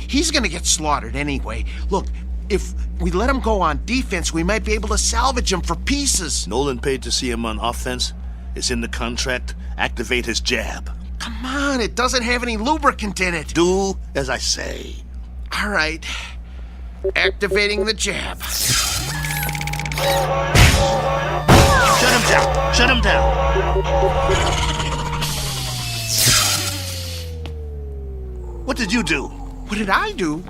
He's gonna get slaughtered anyway. Look, if we let him go on defense, we might be able to salvage him for pieces. Nolan paid to see him on offense. It's in the contract. Activate his jab. Come on, it doesn't have any lubricant in it. Do as I say. All right. Activating the jab. Shut him down! Shut him down! What did you do? What did I do?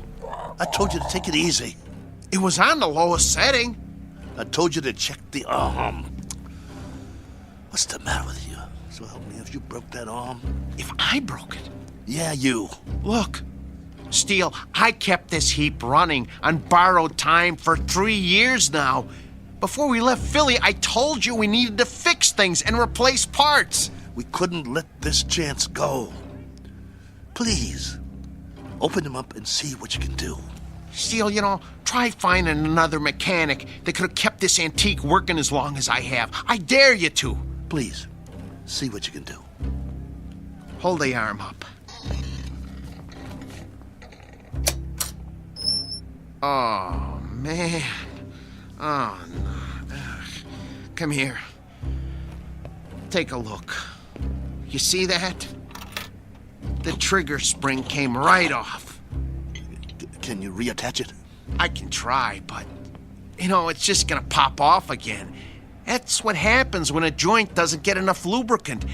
I told you to take it easy. It was on the lowest setting. I told you to check the arm. What's the matter with you? So help me, if you broke that arm? If I broke it? Yeah, you. Look, Steele, I kept this heap running on borrowed time for 3 years now. Before we left Philly, I told you we needed to fix things and replace parts. We couldn't let this chance go. Please, open him up and see what you can do. Steele, you know, try finding another mechanic that could have kept this antique working as long as I have. I dare you to. Please, see what you can do. Hold the arm up. Oh, man. Oh, no. Ugh. Come here. Take a look. You see that? The trigger spring came right off. Can you reattach it? I can try, but, you know, it's just gonna pop off again. That's what happens when a joint doesn't get enough lubricant.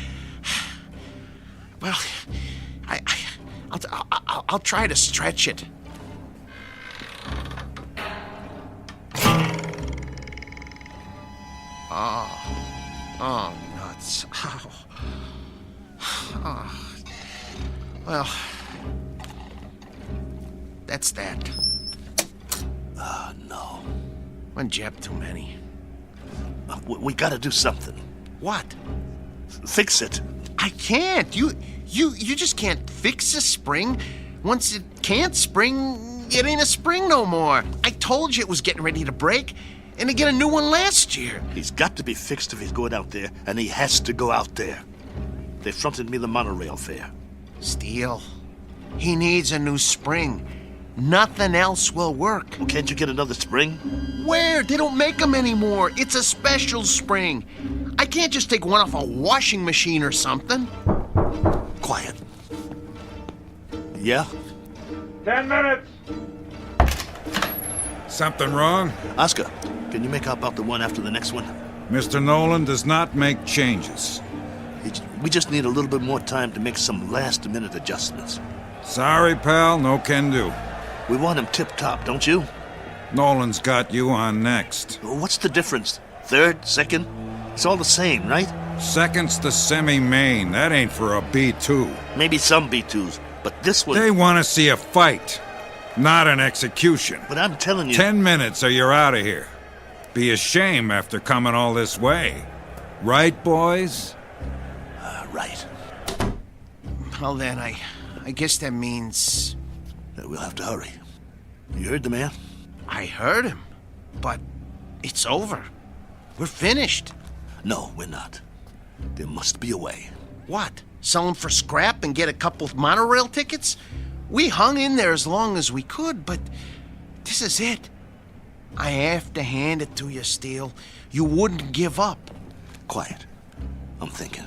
Well, I'll try to stretch it. Oh, nuts. Oh. Well, that's that. No. One jab too many. We gotta do something. What? Fix it. I can't. You just can't fix a spring. Once it can't spring, it ain't a spring no more. I told you it was getting ready to break, and to get a new one last year. He's got to be fixed if he's going out there, and he has to go out there. They fronted me the monorail fare. Steele, he needs a new spring. Nothing else will work. Well, can't you get another spring? Where? They don't make them anymore. It's a special spring. I can't just take one off a washing machine or something. Quiet. Yeah? 10 minutes. Something wrong? Oscar, can you make out about the one after the next one? Mr. Nolan does not make changes. We just need a little bit more time to make some last-minute adjustments. Sorry, pal, no can do. We want him tip-top, don't you? Nolan's got you on next. What's the difference? Third? Second? It's all the same, right? Second's the semi-main. That ain't for a B2. Maybe some B2s, but this one... They want to see a fight, not an execution. But I'm telling you... 10 minutes or you're out of here. Be a shame after coming all this way. Right, boys? Right. Well then, I guess that means... We'll have to hurry. You heard the man? I heard him, but it's over. We're finished. No, we're not. There must be a way. What? Sell them for scrap and get a couple of monorail tickets? We hung in there as long as we could, but this is it. I have to hand it to you, Steele. You wouldn't give up. Quiet. I'm thinking.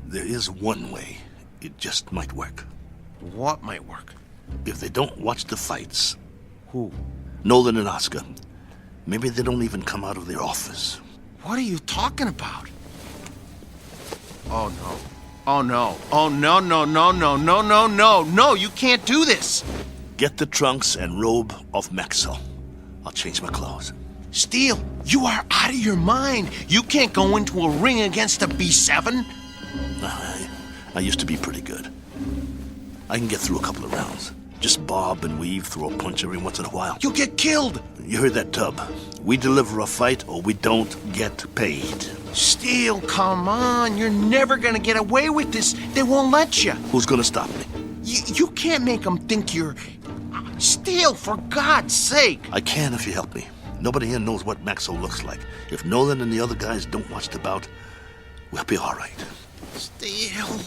There is one way. It just might work. What might work? If they don't watch the fights. Who? Nolan and Oscar. Maybe they don't even come out of their office. What are you talking about? Oh, no. Oh, no. Oh, no, no, no, no, no, no, no. No, you can't do this. Get the trunks and robe off Maxwell. I'll change my clothes. Steele, you are out of your mind. You can't go into a ring against a B7. I used to be pretty good. I can get through a couple of rounds. Just bob and weave, throw a punch every once in a while. You'll get killed. You heard that, Tub. We deliver a fight or we don't get paid. Steele, come on. You're never gonna get away with this. They won't let you. Who's gonna stop me? You can't make them think you're Steel, for God's sake! I can if you help me. Nobody here knows what Maxo looks like. If Nolan and the other guys don't watch the bout, we'll be all right. Steel.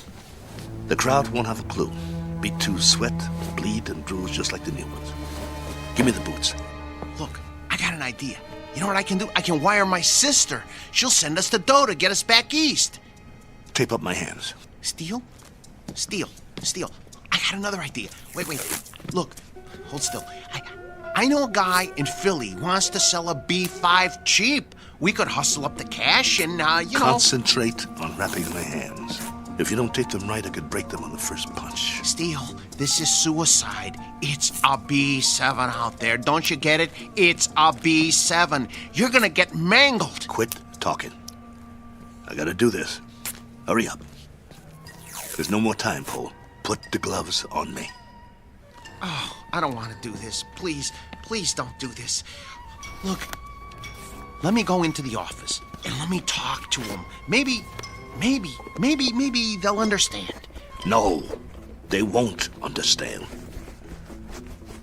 The crowd won't have a clue. B2 sweat, bleed, and bruise just like the new ones. Give me the boots. Look, I got an idea. You know what I can do? I can wire my sister. She'll send us the dough to get us back east. Tape up my hands. Steel? Steel. I got another idea. Wait. Look, hold still. I know a guy in Philly who wants to sell a B5 cheap. We could hustle up the cash and, Concentrate on wrapping my hands. If you don't take them right, I could break them on the first punch. Steel, this is suicide. It's a B7 out there. Don't you get it? It's a B7. You're gonna get mangled. Quit talking. I gotta do this. Hurry up. There's no more time, Paul. Put the gloves on me. Oh, I don't want to do this. Please don't do this. Look, let me go into the office and let me talk to them. Maybe they'll understand. No, they won't understand.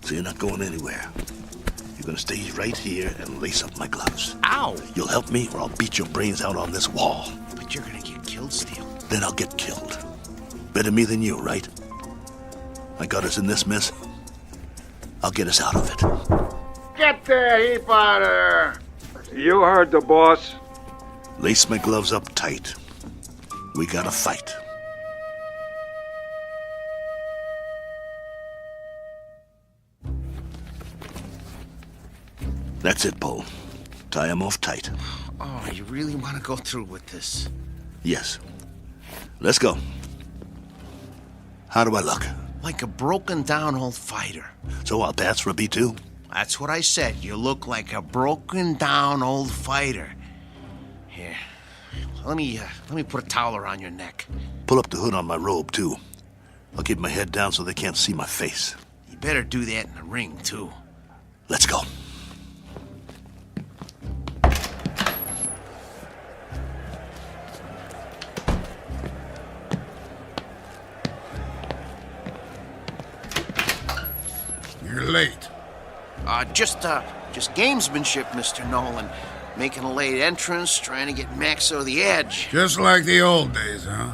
So you're not going anywhere. You're gonna stay right here and lace up my gloves. Ow! You'll help me or I'll beat your brains out on this wall. But you're gonna get killed, Steel. Then I'll get killed. Better me than you, right? I got us in this mess. I'll get us out of it. Get the heap out of there! You heard the boss. Lace my gloves up tight. We gotta fight. That's it, Paul. Tie him off tight. Oh, you really want to go through with this? Yes. Let's go. How do I look? Like a broken down old fighter. So I'll pass for a B2? That's what I said. You look like a broken down old fighter. Here. Let me put a towel around your neck. Pull up the hood on my robe, too. I'll keep my head down so they can't see my face. You better do that in the ring, too. Let's go. You're late. Just gamesmanship, Mr. Nolan. Making a late entrance, trying to get Maxo the edge. Just like the old days, huh?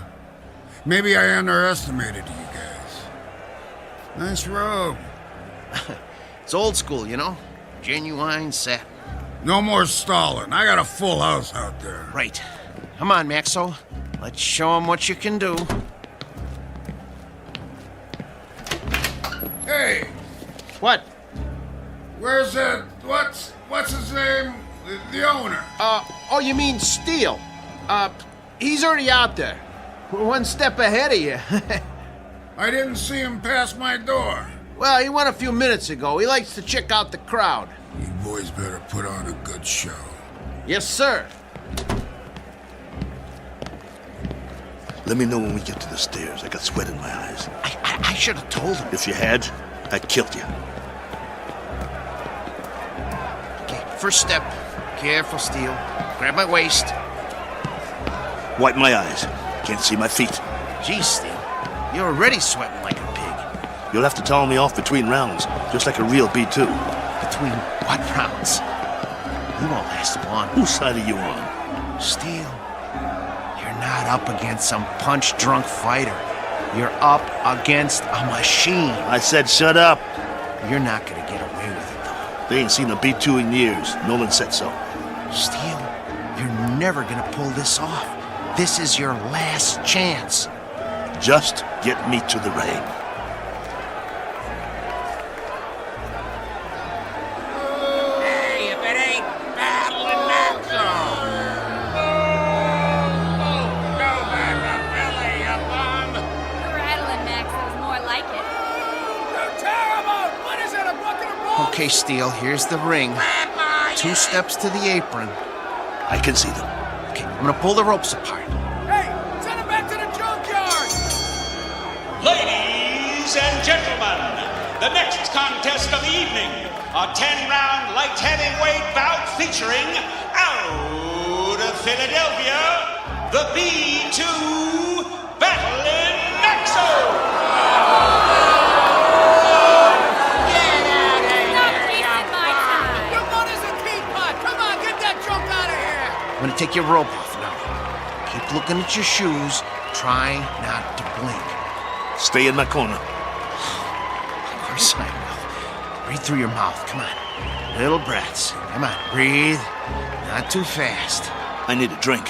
Maybe I underestimated you guys. Nice robe. It's old school, you know? Genuine satin. No more stalling. I got a full house out there. Right. Come on, Maxo. Let's show him what you can do. Hey! What? Where's that? What's his name? The owner. Oh, you mean Steel? He's already out there. We're one step ahead of you. I didn't see him pass my door. Well, he went a few minutes ago. He likes to check out the crowd. You boys better put on a good show. Yes, sir. Let me know when we get to the stairs. I got sweat in my eyes. I should have told him. If you had, I'd killed you. Okay, first step. Careful, Steel. Grab my waist. Wipe my eyes. Can't see my feet. Geez, Steel. You're already sweating like a pig. You'll have to towel me off between rounds, just like a real B2. Between what rounds? You won't last long. Whose side are you on? Steel, you're not up against some punch-drunk fighter. You're up against a machine. I said shut up. You're not gonna get away with it, though. They ain't seen a B2 in years. Nolan said so. Steel, you're never gonna pull this off. This is your last chance. Just get me to the ring. Hey, if it ain't battling Maxo! Go back to Philly, you bum! Rattling Maxo's more like it. Tear him out! What is it, a bucket of balls? Okay, Steel, here's the ring. 2 steps to the apron. I can see them. Okay, I'm gonna pull the ropes apart. Hey, send him back to the junkyard! Ladies and gentlemen, the next contest of the evening, a 10-round light heavyweight bout featuring out of Philadelphia, the B2 Battling Maxo! Get take your robe off now. Keep looking at your shoes. Try not to blink. Stay in my corner. Of course I will. Breathe through your mouth. Come on. Little breaths. Come on. Breathe. Not too fast. I need a drink.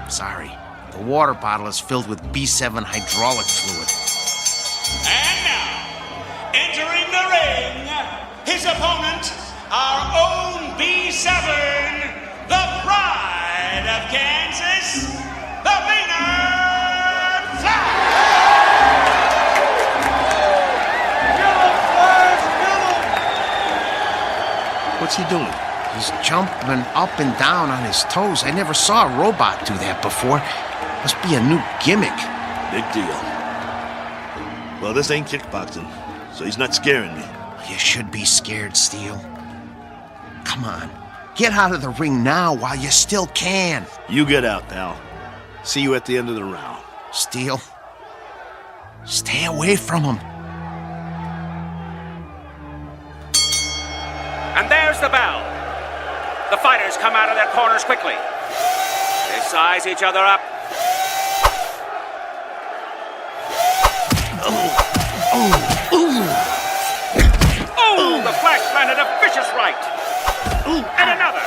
Sorry. The water bottle is filled with B7 hydraulic fluid. And now, entering the ring, his opponent, our own B7, the pride of Kansas, the Maynard Flash! What's he doing? He's jumping up and down on his toes. I never saw a robot do that before. Must be a new gimmick. Big deal. Well, this ain't kickboxing, so he's not scaring me. You should be scared, Steel. Come on. Get out of the ring now while you still can. You get out, pal. See you at the end of the round. Steel, stay away from him. And there's the bell. The fighters come out of their corners quickly. They size each other up. Oh, the Flash landed a vicious right. And another.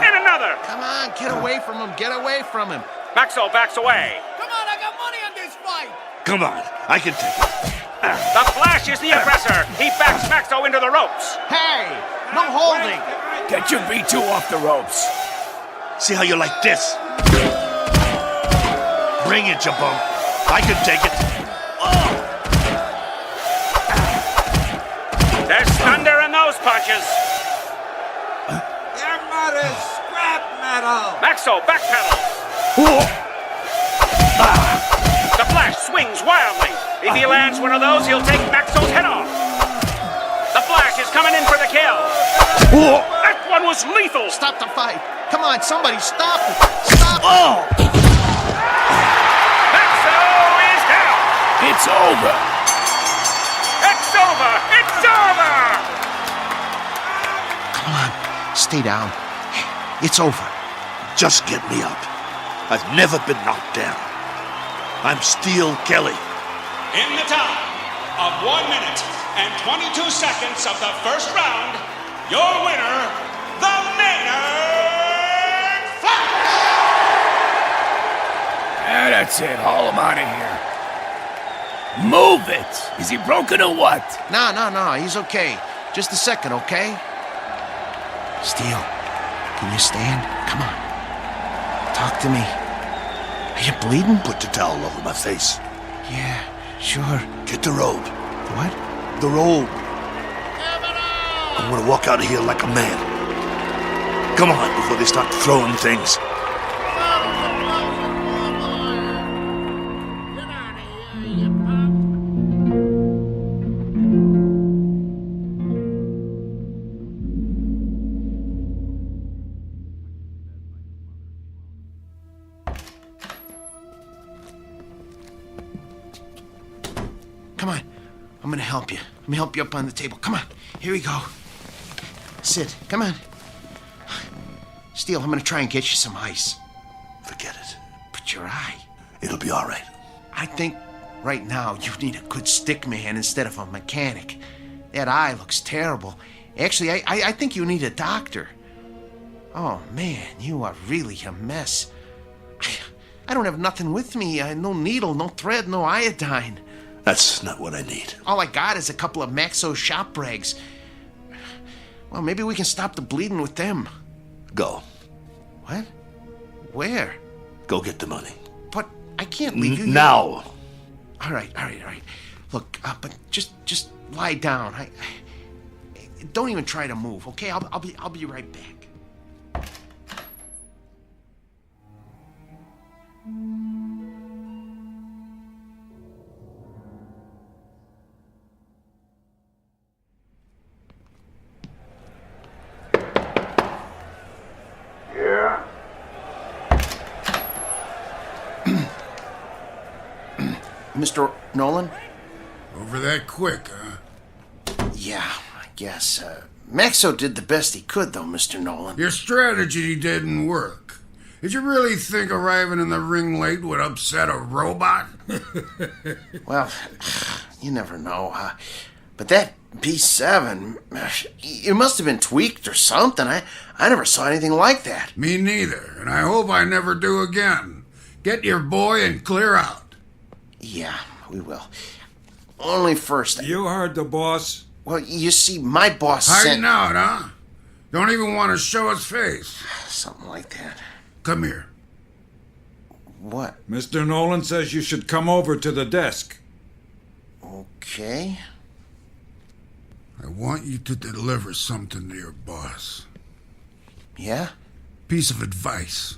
And another. Come on, get away from him. Get away from him. Maxwell backs away. Come on, I got money on this fight. Come on, I can take it. The Flash is the aggressor. He backs Maxwell into the ropes. Hey, no holding. Get your B2 off the ropes. See how you like this? Bring it, you bum. I can take it. There's thunder in those punches. Your mother's scrap metal! Maxo backpedals. The Flash swings wildly. If he lands one of those, he'll take Maxo's head off. The Flash is coming in for the kill. That one was lethal. Stop the fight. Come on, somebody stop it. Stop it. Maxo is down. It's over. It's over. It's over. Come on, stay down. It's over. Just get me up. I've never been knocked down. I'm Steel Kelly. In the time of 1 minute and 22 seconds of the first round, your winner, the Maynard Flash! Yeah, that's it. Haul him out of here. Move it! Is he broken or what? No, he's okay. Just a second, okay? Steel, can you stand? Come on. Talk to me. Are you bleeding? Put the towel over my face. Yeah, sure. Get the robe. What? The robe. I'm gonna walk out of here like a man. Come on, before they start throwing things. Come on. I'm gonna help you. Let me help you up on the table. Come on. Here we go. Sit. Come on. Steel, I'm gonna try and get you some ice. Forget it. But your eye. It'll be all right. I think right now you need a good stick man instead of a mechanic. That eye looks terrible. Actually, I think you need a doctor. Oh, man, you are really a mess. I don't have nothing with me. No needle, no thread, no iodine. That's not what I need. All I got is a couple of Maxo shop rags. Well, maybe we can stop the bleeding with them. Go. What? Where? Go get the money. But I can't leave you now. All right. Look, but just lie down. I don't even try to move, okay? I'll be right back. Yeah? Mr. Nolan? Over that quick, huh? Yeah, I guess. Maxo did the best he could, though, Mr. Nolan. Your strategy didn't work. Did you really think arriving in the ring late would upset a robot? Well, you never know, huh? But that B7, it must have been tweaked or something. I never saw anything like that. Me neither, and I hope I never do again. Get your boy and clear out. Yeah, we will. Only first... You heard the boss. Well, you see, my boss Hiding out, huh? Don't even want to show his face. Something like that. Come here. What? Mr. Nolan says you should come over to the desk. Okay. I want you to deliver something to your boss. Yeah? Piece of advice.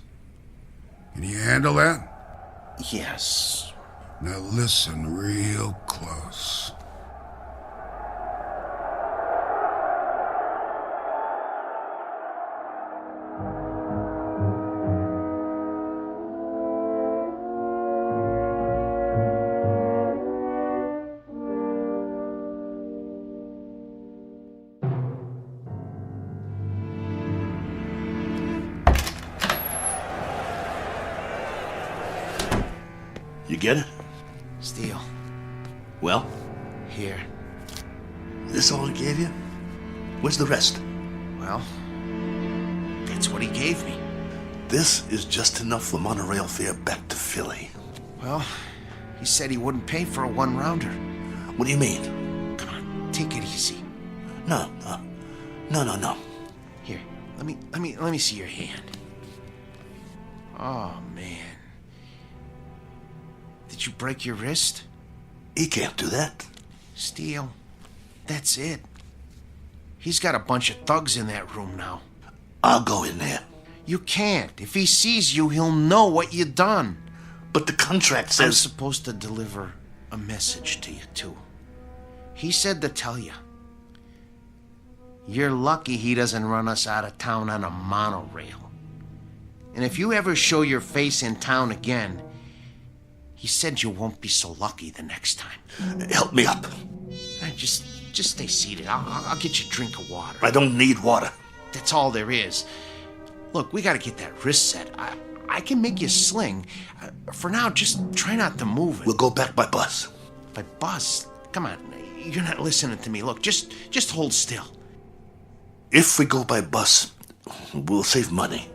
Can you handle that? Yes. Now listen real close. You get it? Steele. Well? Here. This all he gave you? Where's the rest? Well, that's what he gave me. This is just enough for monorail fare back to Philly. Well, he said he wouldn't pay for a one-rounder. What do you mean? Come on, take it easy. No. Here, let me see your hand. Oh, man. Did you break your wrist? He can't do that. Steele, that's it. He's got a bunch of thugs in that room now. I'll go in there. You can't. If he sees you, he'll know what you done. But the contract says... I'm supposed to deliver a message to you, too. He said to tell you. You're lucky he doesn't run us out of town on a monorail. And if you ever show your face in town again, he said you won't be so lucky the next time. Help me up. Just stay seated. I'll get you a drink of water. I don't need water. That's all there is. Look, we gotta get that wrist set. I can make you a sling. For now, just try not to move it. We'll go back by bus. By bus? Come on, you're not listening to me. Look, just hold still. If we go by bus, we'll save money.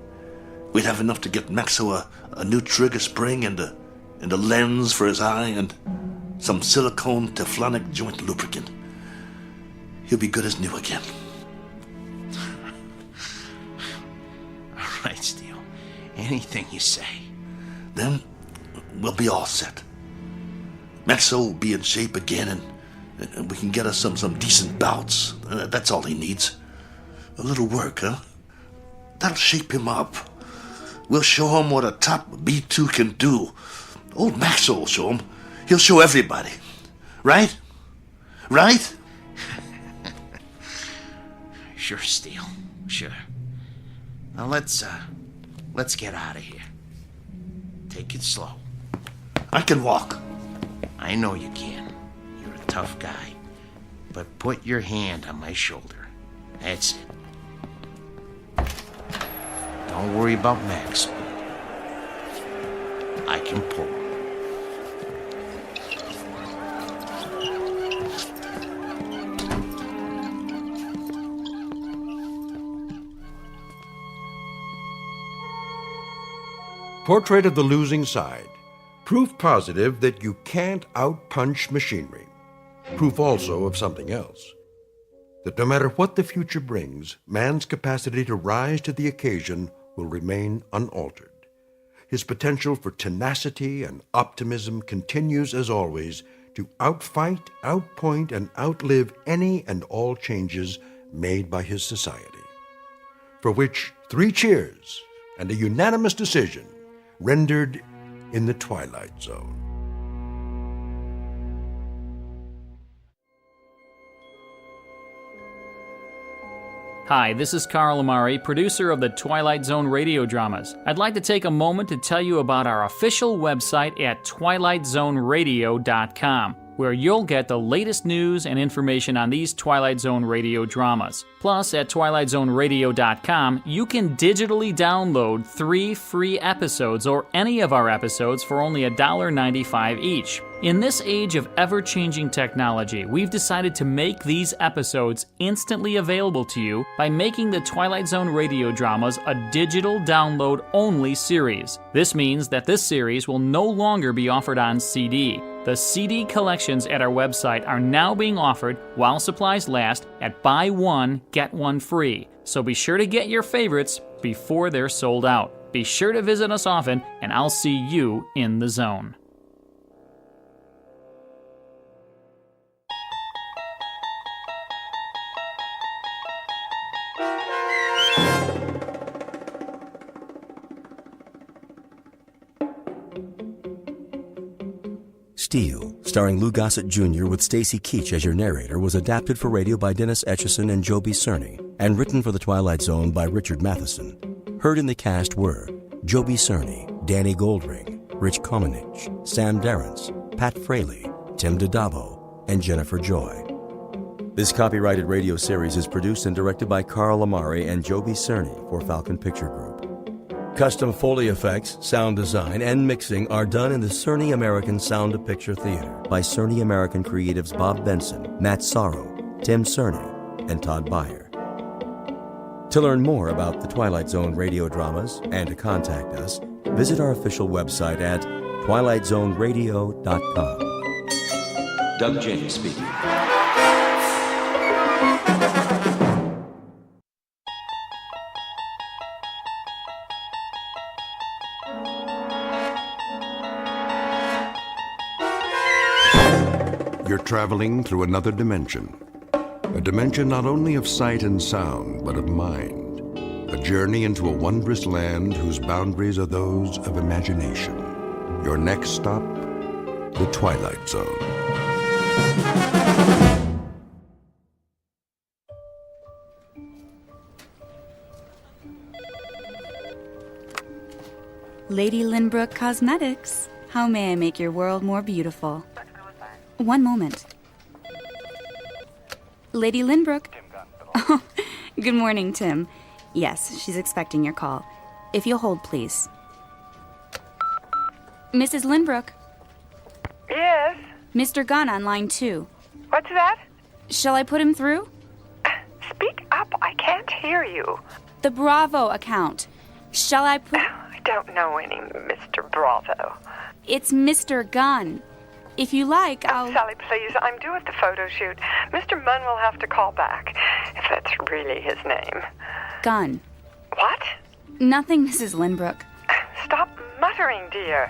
We'd have enough to get Maxo a new trigger spring and a lens for his eye and some silicone Teflonic joint lubricant. He'll be good as new again. All right, Steele. Anything you say. Then we'll be all set. Maxo will be in shape again, and we can get us some decent bouts. That's all he needs. A little work, huh? That'll shape him up. We'll show him what a top B2 can do. Old Maxo will show him. He'll show everybody. Right? Right? Sure, Steele. Sure. Now let's get out of here. Take it slow. I can walk. I know you can. You're a tough guy. But put your hand on my shoulder. That's it. Don't worry about Max. I can pull. Portrait of the Losing Side. Proof positive that you can't outpunch machinery. Proof also of something else. That no matter what the future brings, man's capacity to rise to the occasion will remain unaltered. His potential for tenacity and optimism continues, as always, to outfight, outpoint, and outlive any and all changes made by his society. For which 3 cheers and a unanimous decision rendered in the Twilight Zone. Hi, this is Carl Amari, producer of the Twilight Zone radio dramas. I'd like to take a moment to tell you about our official website at twilightzoneradio.com. where you'll get the latest news and information on these Twilight Zone radio dramas. Plus, at twilightzoneradio.com, you can digitally download 3 free episodes or any of our episodes for only $1.95 each. In this age of ever-changing technology, we've decided to make these episodes instantly available to you by making the Twilight Zone radio dramas a digital download-only series. This means that this series will no longer be offered on CD. The CD collections at our website are now being offered while supplies last at buy one, get one free. So be sure to get your favorites before they're sold out. Be sure to visit us often, and I'll see you in the zone. Steel, starring Lou Gossett Jr. with Stacy Keach as your narrator, was adapted for radio by Dennis Etchison and Joby Cerny, and written for The Twilight Zone by Richard Matheson. Heard in the cast were Joby Cerny, Danny Goldring, Rich Komenich, Sam Darrence, Pat Fraley, Tim DiDabo, and Jennifer Joy. This copyrighted radio series is produced and directed by Carl Amari and Joby Cerny for Falcon Picture Group. Custom Foley effects, sound design, and mixing are done in the Cerny American Sound of Picture Theater by Cerny American creatives Bob Benson, Matt Sorrow, Tim Cerny, and Todd Beyer. To learn more about the Twilight Zone radio dramas and to contact us, visit our official website at twilightzoneradio.com. Doug James speaking. You're traveling through another dimension. A dimension not only of sight and sound, but of mind. A journey into a wondrous land whose boundaries are those of imagination. Your next stop, the Twilight Zone. Lady Lynbrook Cosmetics. How may I make your world more beautiful? One moment. Lady Lynbrook. Oh, good morning, Tim. Yes, she's expecting your call. If you'll hold, please. Mrs. Lynbrook. Yes? Mr. Gunn on line 2. What's that? Shall I put him through? Speak up. I can't hear you. The Bravo account. Shall I put... I don't know any Mr. Bravo. It's Mr. Gunn. If you like, I'll... Sally, please. I'm due at the photo shoot. Mr. Munn will have to call back, if that's really his name. Gunn. What? Nothing, Mrs. Lynbrook. Stop muttering, dear.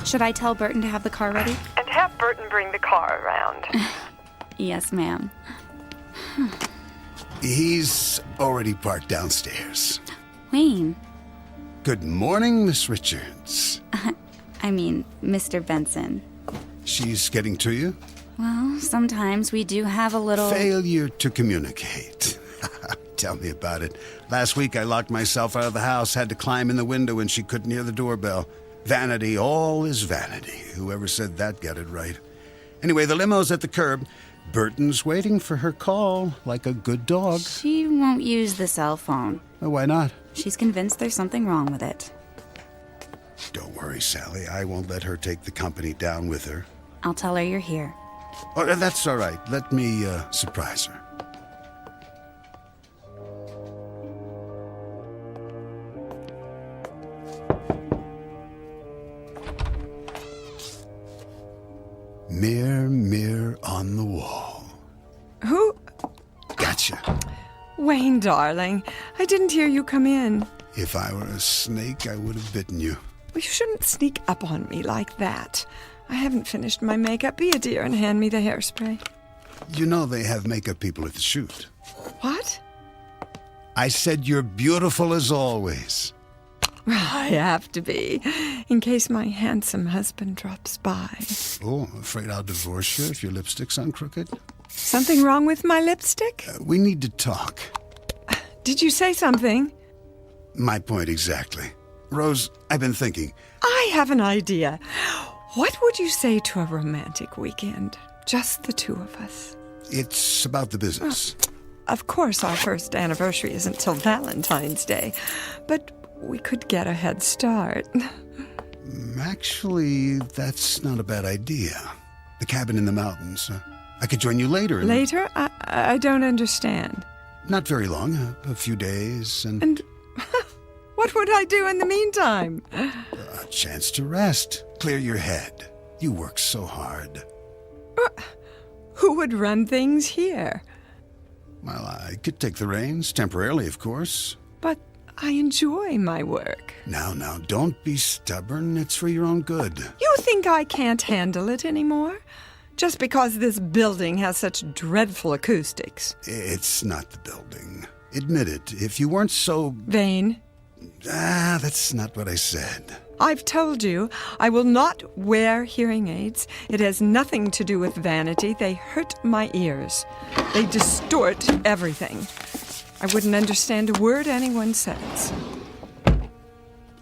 Should I tell Burton to have the car ready? And have Burton bring the car around. Yes, ma'am. He's already parked downstairs. Wayne. Good morning, Miss Richards. I mean, Mr. Benson. She's getting to you? Well, sometimes we do have a little... Failure to communicate. Tell me about it. Last week I locked myself out of the house, had to climb in the window when she couldn't hear the doorbell. Vanity, all is vanity. Whoever said that got it right. Anyway, the limo's at the curb. Burton's waiting for her call, like a good dog. She won't use the cell phone. Oh, why not? She's convinced there's something wrong with it. Don't worry, Sally. I won't let her take the company down with her. I'll tell her you're here. Oh, that's all right. Let me surprise her. Mirror, mirror on the wall. Who? Gotcha. Wayne, darling, I didn't hear you come in. If I were a snake, I would have bitten you. Well, you shouldn't sneak up on me like that. I haven't finished my makeup. Be a dear and hand me the hairspray. You know they have makeup people at the shoot. What? I said you're beautiful as always. I have to be, in case my handsome husband drops by. Oh, I'm afraid I'll divorce you if your lipstick's on crooked. Something wrong with my lipstick? We need to talk. Did you say something? My point exactly. Rose, I've been thinking. I have an idea. What would you say to a romantic weekend? Just the two of us. It's about the business. Of course, our first anniversary isn't till Valentine's Day, but we could get a head start. Actually, that's not a bad idea. The cabin in the mountains. I could join you later. Later? I don't understand. Not very long. A few days and... And what would I do in the meantime? A chance to rest. Clear your head. You work so hard. Who would run things here? Well, I could take the reins, temporarily, of course. But I enjoy my work. Now, don't be stubborn. It's for your own good. You think I can't handle it anymore? Just because this building has such dreadful acoustics. It's not the building. Admit it. If you weren't so... vain? That's not what I said. I've told you, I will not wear hearing aids. It has nothing to do with vanity. They hurt my ears. They distort everything. I wouldn't understand a word anyone says.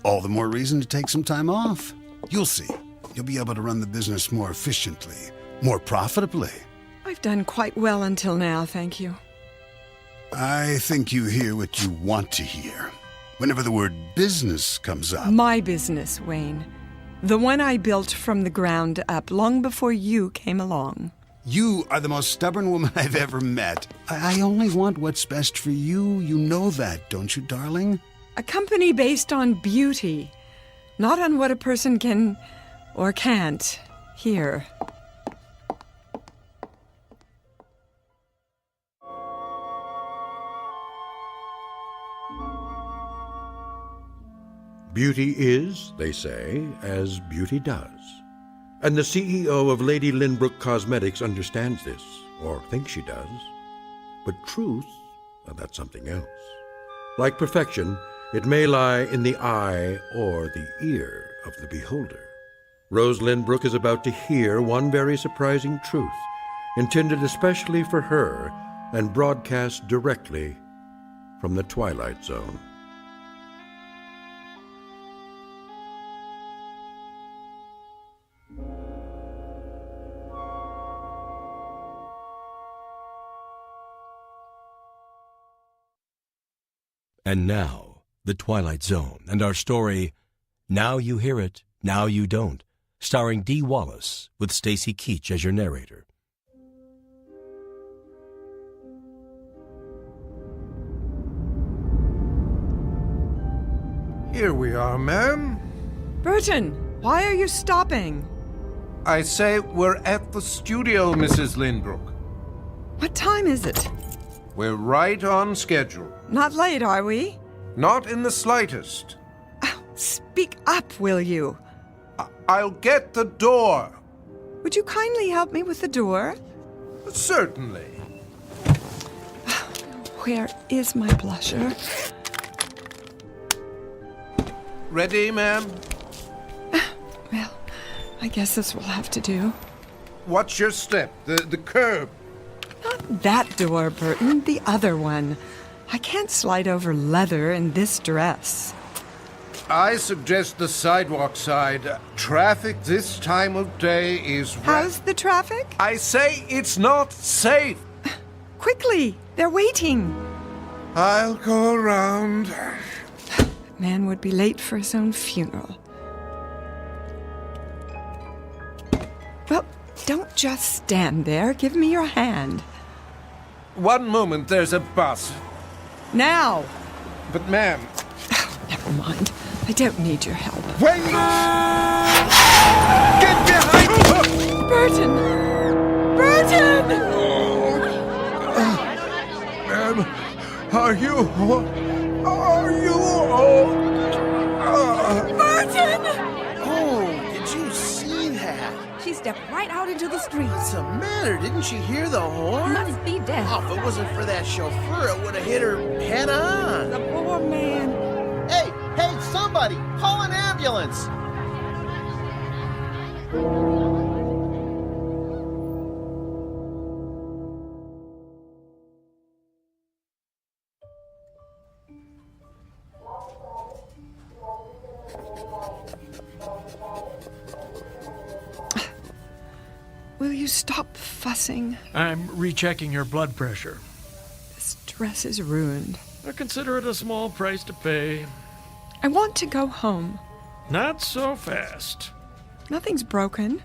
All the more reason to take some time off. You'll see. You'll be able to run the business more efficiently, more profitably. I've done quite well until now, thank you. I think you hear what you want to hear. Whenever the word business comes up. My business, Wayne. The one I built from the ground up long before you came along. You are the most stubborn woman I've ever met. I only want what's best for you. You know that, don't you, darling? A company based on beauty, not on what a person can or can't hear. Beauty is, they say, as beauty does. And the CEO of Lady Lynbrook Cosmetics understands this, or thinks she does. But truth, well, that's something else. Like perfection, it may lie in the eye or the ear of the beholder. Rose Lynbrook is about to hear one very surprising truth, intended especially for her and broadcast directly from the Twilight Zone. And now, The Twilight Zone, and our story, Now You Hear It, Now You Don't, starring Dee Wallace, with Stacy Keach as your narrator. Here we are, ma'am. Burton, why are you stopping? I say we're at the studio, Mrs. Lynbrook. What time is it? We're right on schedule. Not late, are we? Not in the slightest. Speak up, will you? I'll get the door. Would you kindly help me with the door? Certainly. Where is my blusher? Ready, ma'am? Well, I guess this will have to do. What's your step? The curb? Not that door, Burton. The other one. I can't slide over leather in this dress. I suggest the sidewalk side. Traffic this time of day is... How's the traffic? I say it's not safe. Quickly! They're waiting. I'll go around. Man would be late for his own funeral. Well, don't just stand there. Give me your hand. One moment, there's a bus. Now! But, ma'am... Never mind. I don't need your help. Wait! Get behind me! Burton! Burton! Ma'am, are you... Burton! Oh, did you see that? She stepped right out into the street. What's the matter? Didn't she hear the horn? Must be deaf. Oh, if it wasn't for that chauffeur, it would have hit her head on. The poor man. Hey, somebody! Call an ambulance! Will you stop fussing? I'm rechecking your blood pressure. This dress is ruined. I consider it a small price to pay. I want to go home. Not so fast. Nothing's broken.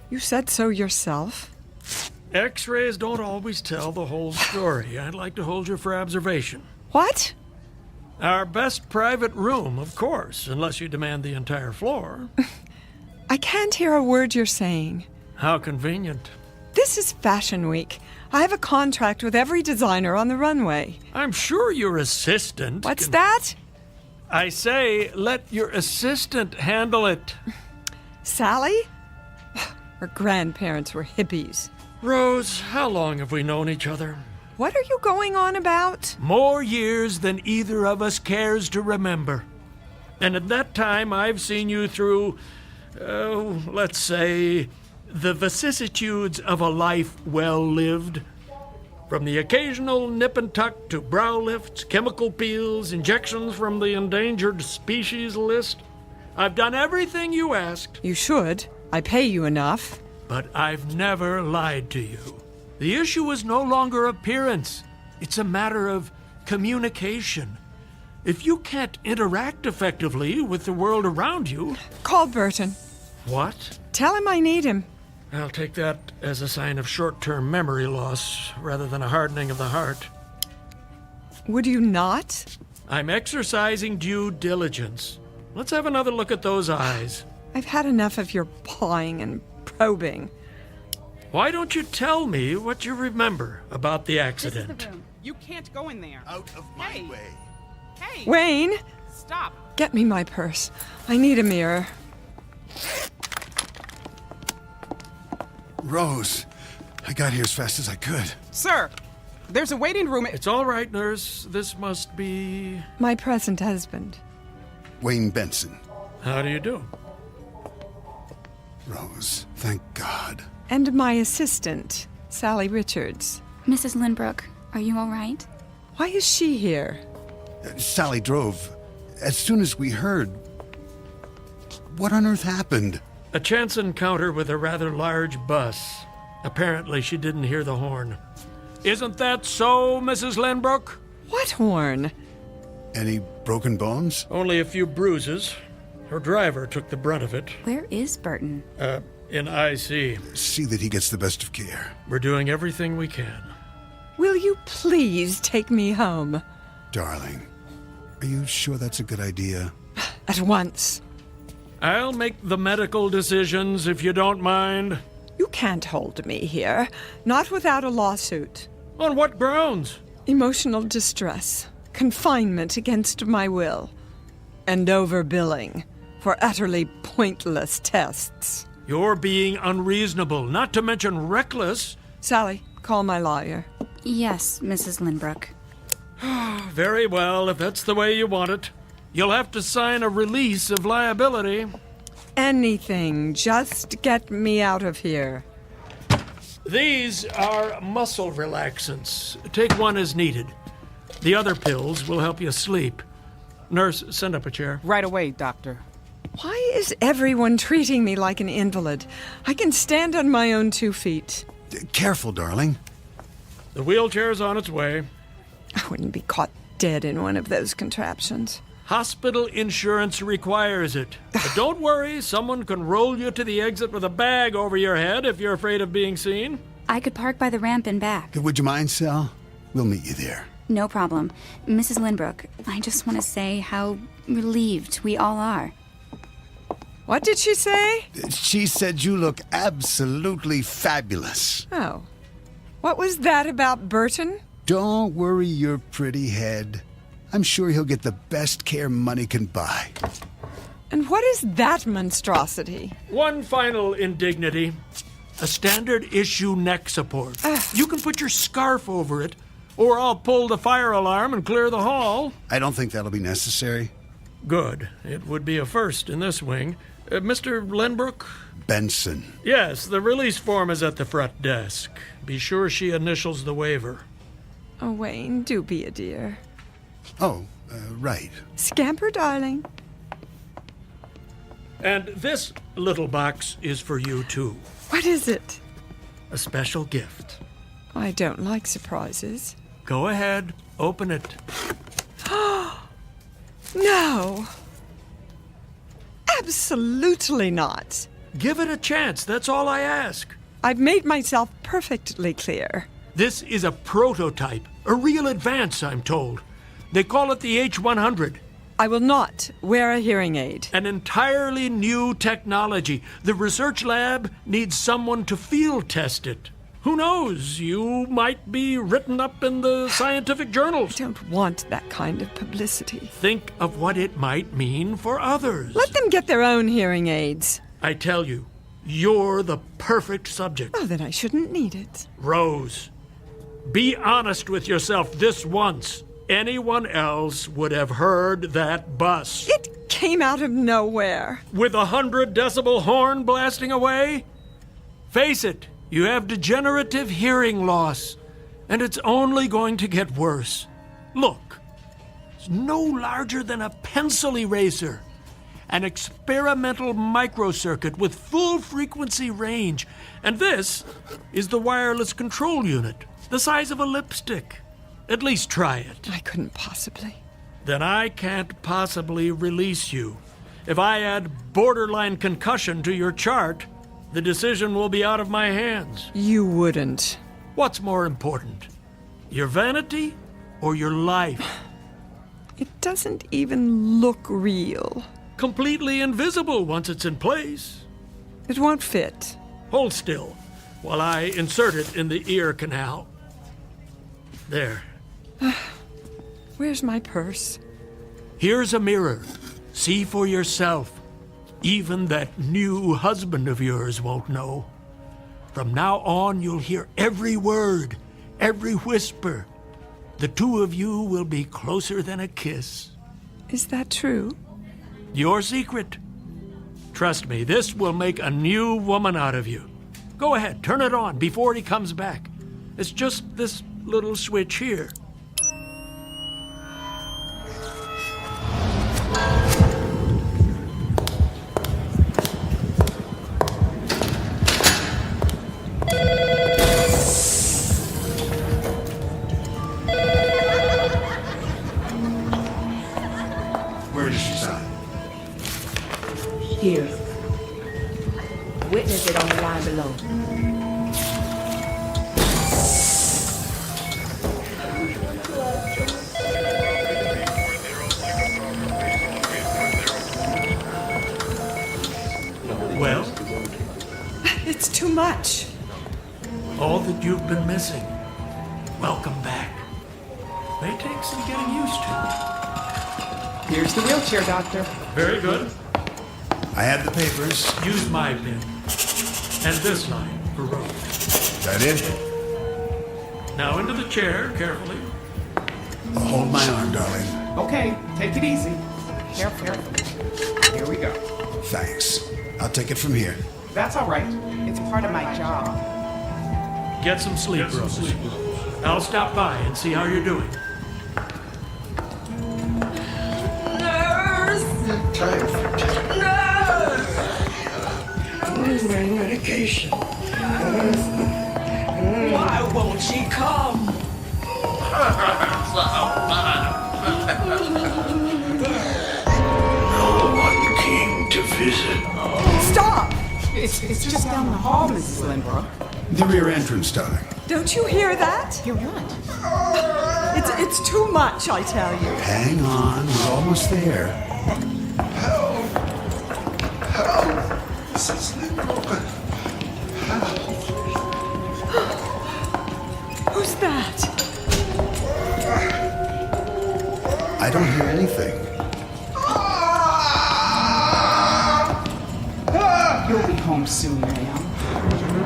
You said so yourself. X-rays don't always tell the whole story. I'd like to hold you for observation. What? Our best private room, of course, unless you demand the entire floor. I can't hear a word you're saying. How convenient. This is Fashion Week. I have a contract with every designer on the runway. I'm sure your assistant... What's that? I say, let your assistant handle it. Sally? Her grandparents were hippies. Rose, how long have we known each other? What are you going on about? More years than either of us cares to remember. And at that time, I've seen you through, let's say, the vicissitudes of a life well lived. From the occasional nip and tuck to brow lifts, chemical peels, injections from the endangered species list. I've done everything you asked. You should. I pay you enough. But I've never lied to you. The issue is no longer appearance. It's a matter of communication. If you can't interact effectively with the world around you... Call Burton. What? Tell him I need him. I'll take that as a sign of short-term memory loss rather than a hardening of the heart. Would you not? I'm exercising due diligence. Let's have another look at those eyes. I've had enough of your pawing and probing. Why don't you tell me what you remember about the accident? This is the room. You can't go in there. Out of my way. Hey! Wayne! Stop! Get me my purse. I need a mirror. Rose, I got here as fast as I could. Sir, there's a waiting room. It's all right, nurse. This must be... My present husband. Wayne Benson. How do you do? Rose, thank God. And my assistant, Sally Richards. Mrs. Lindbrook, are you all right? Why is she here? Sally drove. As soon as we heard... What on earth happened? A chance encounter with a rather large bus. Apparently she didn't hear the horn. Isn't that so, Mrs. Lindbrook? What horn? Any broken bones? Only a few bruises. Her driver took the brunt of it. Where is Burton? In IC. See that he gets the best of care. We're doing everything we can. Will you please take me home? Darling, are you sure that's a good idea? At once. I'll make the medical decisions if you don't mind. You can't hold me here. Not without a lawsuit. On what grounds? Emotional distress. Confinement against my will. And overbilling for utterly pointless tests. You're being unreasonable, not to mention reckless. Sally, call my lawyer. Yes, Mrs. Lindbrook. Very well, if that's the way you want it. You'll have to sign a release of liability. Anything, just get me out of here. These are muscle relaxants. Take one as needed. The other pills will help you sleep. Nurse, send up a chair. Right away, doctor. Why is everyone treating me like an invalid? I can stand on my own 2 feet. Careful, darling. The wheelchair's on its way. I wouldn't be caught dead in one of those contraptions. Hospital insurance requires it. But don't worry, someone can roll you to the exit with a bag over your head if you're afraid of being seen. I could park by the ramp and back. Would you mind, Sal? We'll meet you there. No problem. Mrs. Lindbrook, I just want to say how relieved we all are. What did she say? She said you look absolutely fabulous. Oh. What was that about Burton? Don't worry your pretty head. I'm sure he'll get the best care money can buy. And what is that monstrosity? One final indignity. A standard issue neck support. You can put your scarf over it, or I'll pull the fire alarm and clear the hall. I don't think that'll be necessary. Good. It would be a first in this wing. Mr. Lindbrook? Benson. Yes, the release form is at the front desk. Be sure she initials the waiver. Oh, Wayne, do be a dear. Oh, right. Scamper, darling. And this little box is for you, too. What is it? a special gift. I don't like surprises. Go ahead, open it. No. Absolutely not. Give it a chance, that's all I ask. I've made myself perfectly clear. This is a prototype, a real advance, I'm told. They call it the H100. I will not wear a hearing aid. An entirely new technology. The research lab needs someone to field test it. Who knows? You might be written up in the scientific journals. I don't want that kind of publicity. Think of what it might mean for others. Let them get their own hearing aids. I tell you, you're the perfect subject. Oh, then I shouldn't need it. Rose, be honest with yourself this once. Anyone else would have heard that bus. It came out of nowhere. With 100-decibel horn blasting away? Face it, you have degenerative hearing loss, and it's only going to get worse. Look, it's no larger than a pencil eraser. An experimental microcircuit with full frequency range. And this is the wireless control unit, the size of a lipstick. At least try it. I couldn't possibly. Then I can't possibly release you. If I add borderline concussion to your chart, the decision will be out of my hands. You wouldn't. What's more important? Your vanity or your life? It doesn't even look real. Completely invisible once it's in place. It won't fit. Hold still while I insert it in the ear canal. There. Where's my purse? Here's a mirror. See for yourself. Even that new husband of yours won't know. From now on, you'll hear every word, every whisper. The two of you will be closer than a kiss. Is that true? Your secret. Trust me, this will make a new woman out of you. Go ahead, turn it on before he comes back. It's just this little switch here. Where does she sign? Here. Witness it on the line below. Well? It's too much. All that you've been missing. Welcome back. May take some getting used to. Here's the wheelchair, Doctor. Very good. I had the papers. Use my pen. And this line for Rose. That it? Now into the chair, carefully. Hold my arm, darling. Okay, take it easy. Careful. Here we go. Thanks. I'll take it from here. That's all right. It's part of my job. Get some sleep, Rose. I'll stop by and see how you're doing. Nurse! Nurse! Where's my medication? Why won't she come? No one came to visit. Stop! It's just down the hall, Mrs. Lindbrook. The rear entrance, darling. Don't you hear that? Hear what? It's too much, I tell you. Hang on, we're almost there. Help! Help! Mrs. Lindbrook! Who's that? I don't hear anything. You'll be home soon, ma'am.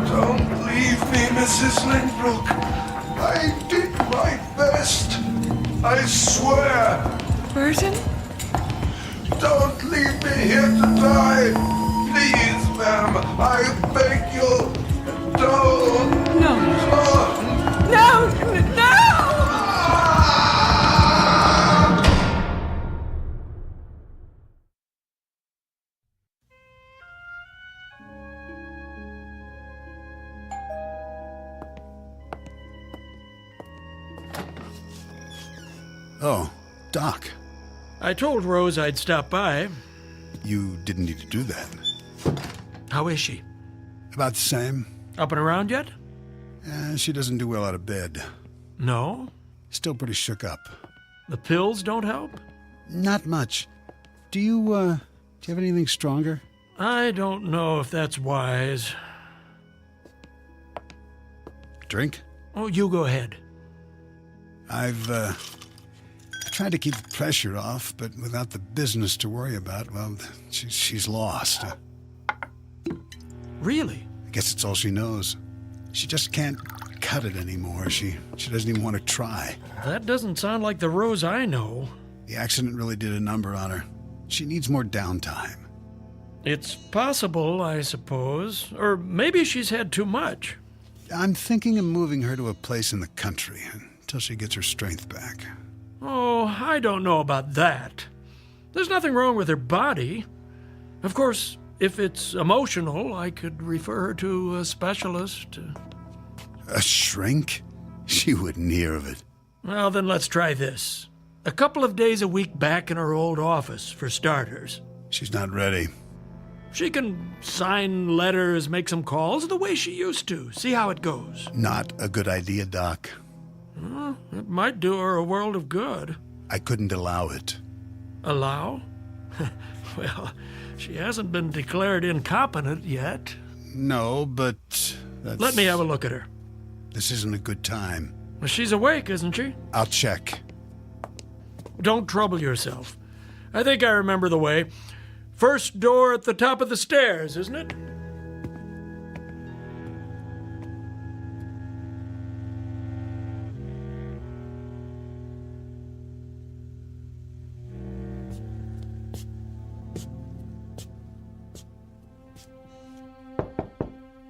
Don't leave me, Mrs. Lindbrook. I did my best. I swear. Burton? Don't leave me here to die. Please, ma'am. I beg you. Don't. No. No! Oh, Doc. I told Rose I'd stop by. You didn't need to do that. How is she? About the same. Up and around yet? She doesn't do well out of bed. No? Still pretty shook up. The pills don't help? Not much. Do you have anything stronger? I don't know if that's wise. Drink? Oh, you go ahead. I've tried to keep the pressure off, but without the business to worry about, well, she's lost. Really? I guess it's all she knows. She just can't cut it anymore. She doesn't even want to try. That doesn't sound like the Rose I know. The accident really did a number on her. She needs more downtime. It's possible, I suppose. Or maybe she's had too much. I'm thinking of moving her to a place in the country until she gets her strength back. Oh, I don't know about that. There's nothing wrong with her body. Of course, if it's emotional, I could refer her to a specialist. A shrink? She wouldn't hear of it. Well, then let's try this. A couple of days a week back in her old office, for starters. She's not ready. She can sign letters, make some calls the way she used to. See how it goes. Not a good idea, Doc. Well, it might do her a world of good. I couldn't allow it. Allow? Well, she hasn't been declared incompetent yet. No, but that's... Let me have a look at her. This isn't a good time. Well, she's awake, isn't she? I'll check. Don't trouble yourself. I think I remember the way. First door at the top of the stairs, isn't it?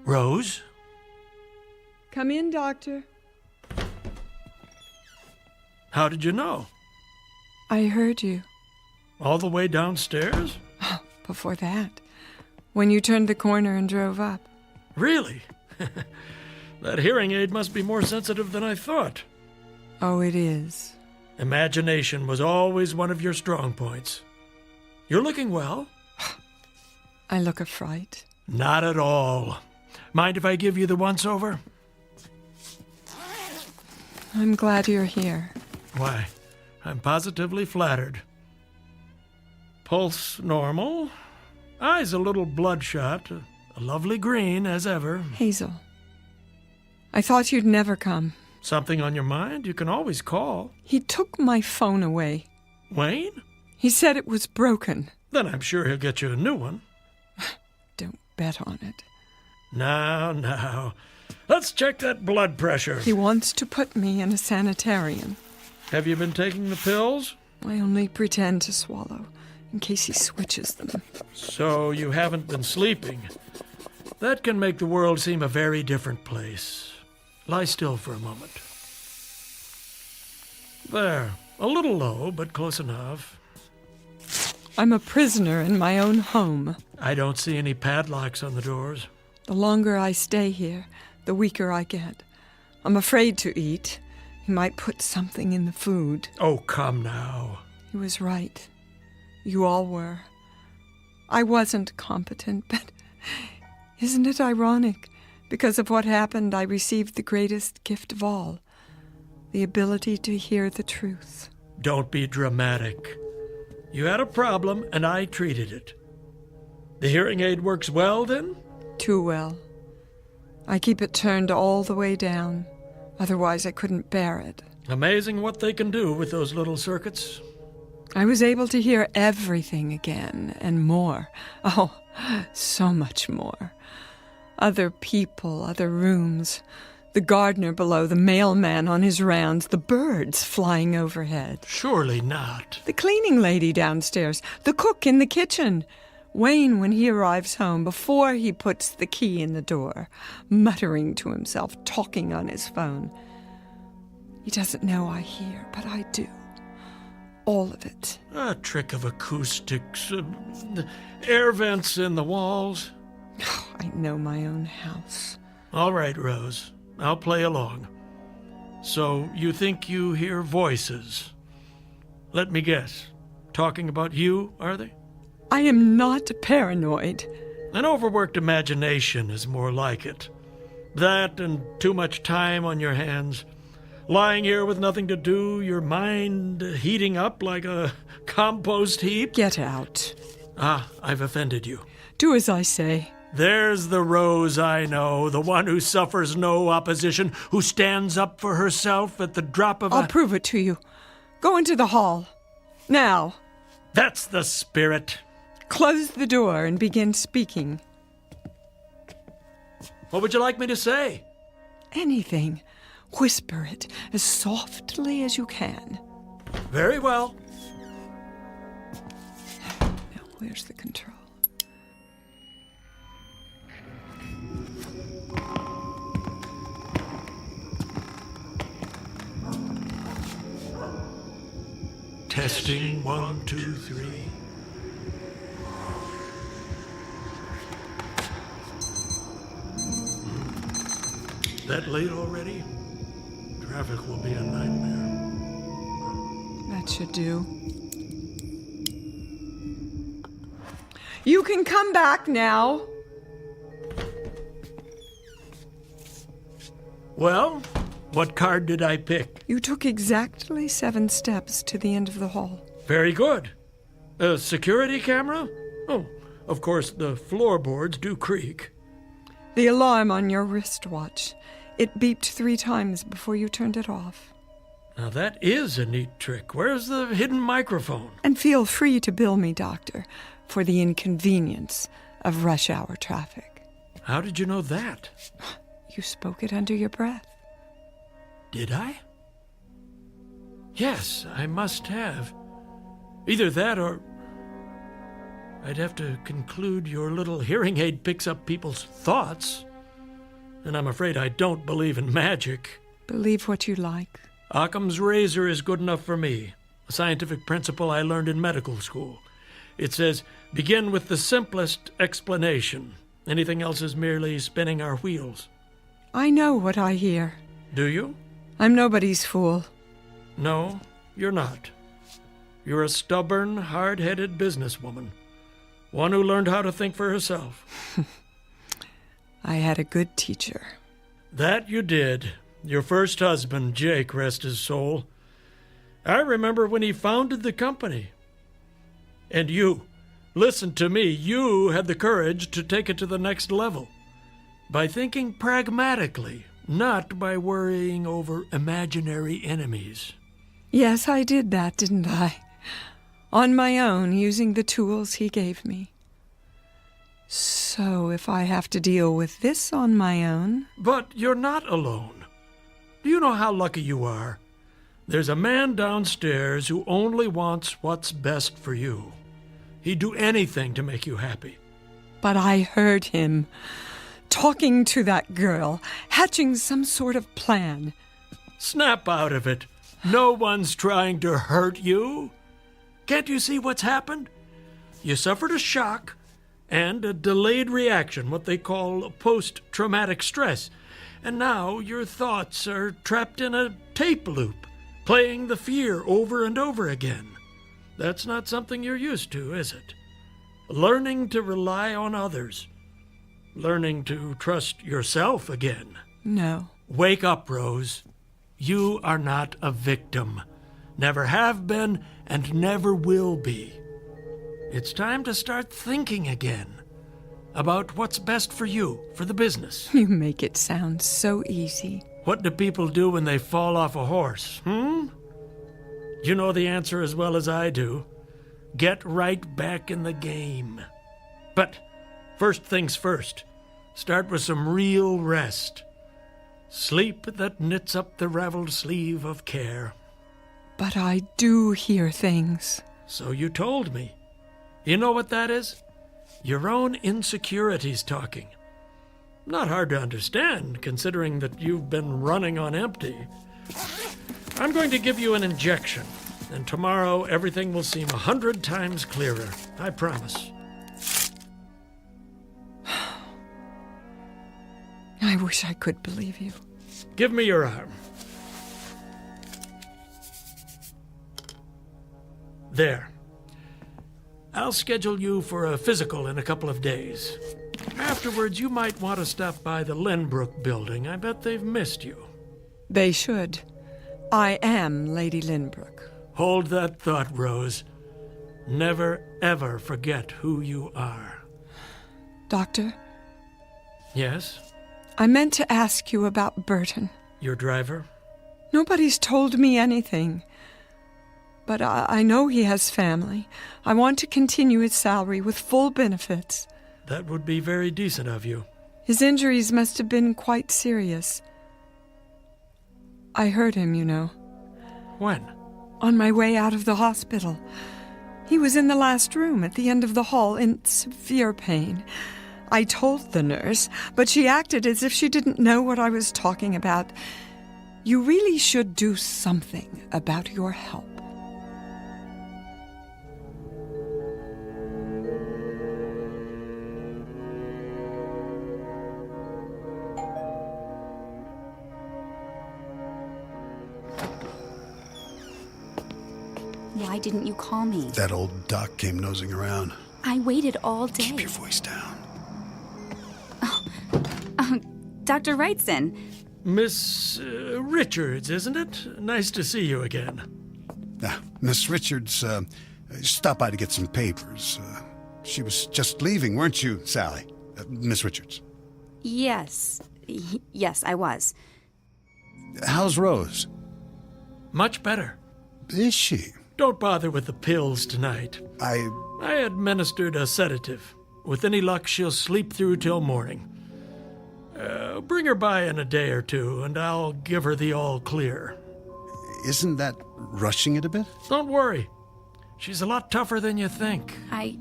Rose? Come in, Doctor. How did you know? I heard you. All the way downstairs? Before that, when you turned the corner and drove up. Really? That hearing aid must be more sensitive than I thought. Oh, it is. Imagination was always one of your strong points. You're looking well. I look a fright. Not at all. Mind if I give you the once-over? I'm glad you're here. Why, I'm positively flattered. Pulse normal. Eyes a little bloodshot. A lovely green, as ever. Hazel, I thought you'd never come. Something on your mind? You can always call. He took my phone away. Wayne? He said it was broken. Then I'm sure he'll get you a new one. Don't bet on it. Now. Let's check that blood pressure. He wants to put me in a sanitarium. Have you been taking the pills? I only pretend to swallow, in case he switches them. So you haven't been sleeping. That can make the world seem a very different place. Lie still for a moment. There. A little low, but close enough. I'm a prisoner in my own home. I don't see any padlocks on the doors. The longer I stay here, the weaker I get. I'm afraid to eat. He might put something in the food. Oh, come now. He was right. You all were. I wasn't competent, but isn't it ironic? Because of what happened, I received the greatest gift of all, the ability to hear the truth. Don't be dramatic. You had a problem, and I treated it. The hearing aid works well, then? Too well. I keep it turned all the way down. Otherwise, I couldn't bear it. Amazing what they can do with those little circuits. I was able to hear everything again, and more. Oh, so much more. Other people, other rooms. The gardener below, the mailman on his rounds, the birds flying overhead. Surely not. The cleaning lady downstairs, the cook in the kitchen. Wayne, when he arrives home, before he puts the key in the door, muttering to himself, talking on his phone. He doesn't know I hear, but I do. All of it. A trick of acoustics, air vents in the walls. Oh, I know my own house. All right, Rose. I'll play along. So you think you hear voices? Let me guess. Talking about you, are they? I am not paranoid. An overworked imagination is more like it. That and too much time on your hands. Lying here with nothing to do, your mind heating up like a compost heap. Get out. Ah, I've offended you. Do as I say. There's the Rose I know, the one who suffers no opposition, who stands up for herself at the drop of I'll prove it to you. Go into the hall. Now. That's the spirit. Close the door and begin speaking. What would you like me to say? Anything. Whisper it as softly as you can. Very well. Now, where's the control? Testing 1, 2, 3. That late already? Traffic will be a nightmare. That should do. You can come back now. Well, what card did I pick? You took exactly 7 steps to the end of the hall. Very good. A security camera? Oh, of course, the floorboards do creak. The alarm on your wristwatch. It beeped 3 times before you turned it off. Now that is a neat trick. Where's the hidden microphone? And feel free to bill me, Doctor, for the inconvenience of rush hour traffic. How did you know that? You spoke it under your breath. Did I? Yes, I must have. Either that or I'd have to conclude your little hearing aid picks up people's thoughts. And I'm afraid I don't believe in magic. Believe what you like. Occam's razor is good enough for me. A scientific principle I learned in medical school. It says, begin with the simplest explanation. Anything else is merely spinning our wheels. I know what I hear. Do you? I'm nobody's fool. No, you're not. You're a stubborn, hard-headed businesswoman. One who learned how to think for herself. I had a good teacher. That you did. Your first husband, Jake, rest his soul. I remember when he founded the company. And you, listen to me, you had the courage to take it to the next level. By thinking pragmatically, not by worrying over imaginary enemies. Yes, I did that, didn't I? On my own, using the tools he gave me. So if I have to deal with this on my own... But you're not alone. Do you know how lucky you are? There's a man downstairs who only wants what's best for you. He'd do anything to make you happy. But I heard him talking to that girl, hatching some sort of plan. Snap out of it. No one's trying to hurt you. Can't you see what's happened? You suffered a shock and a delayed reaction, what they call post-traumatic stress. And now your thoughts are trapped in a tape loop, playing the fear over and over again. That's not something you're used to, is it? Learning to rely on others. Learning to trust yourself again. No. Wake up, Rose. You are not a victim. Never have been and never will be. It's time to start thinking again about what's best for you, for the business. You make it sound so easy. What do people do when they fall off a horse, You know the answer as well as I do. Get right back in the game. But first things first, start with some real rest. Sleep that knits up the raveled sleeve of care. But I do hear things. So you told me. You know what that is? Your own insecurities talking. Not hard to understand, considering that you've been running on empty. I'm going to give you an injection, and tomorrow everything will seem 100 times clearer. I promise. I wish I could believe you. Give me your arm. There. I'll schedule you for a physical in a couple of days. Afterwards, you might want to stop by the Lynbrook building. I bet they've missed you. They should. I am Lady Lynbrook. Hold that thought, Rose. Never, ever forget who you are. Doctor? Yes? I meant to ask you about Burton. Your driver? Nobody's told me anything. But I know he has family. I want to continue his salary with full benefits. That would be very decent of you. His injuries must have been quite serious. I heard him, you know. When? On my way out of the hospital. He was in the last room at the end of the hall in severe pain. I told the nurse, but she acted as if she didn't know what I was talking about. You really should do something about your health. Why didn't you call me? That old duck came nosing around. I waited all day. Keep your voice down. Dr. Wrightson. Miss Richards, isn't it? Nice to see you again. Miss Richards stopped by to get some papers. She was just leaving, weren't you, Sally? Miss Richards. Yes. Yes, I was. How's Rose? Much better. Is she? Don't bother with the pills tonight. I administered a sedative. With any luck, she'll sleep through till morning. Bring her by in a day or two, and I'll give her the all clear. Isn't that rushing it a bit? Don't worry. She's a lot tougher than you think. I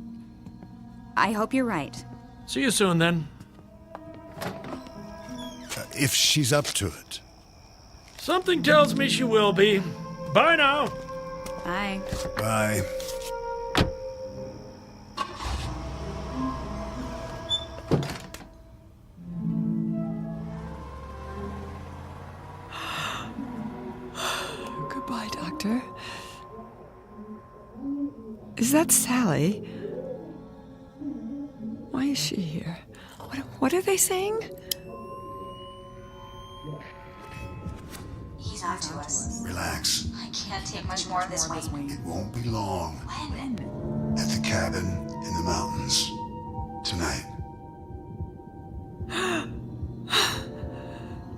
hope you're right. See you soon, then. If she's up to it. Something tells me she will be. Bye now. Bye. Bye. Goodbye, Doctor. Is that Sally? Why is she here? What are they saying? He's on to us. Relax. I can't take much more of this weight. It won't be long. When? At the cabin in the mountains. Tonight.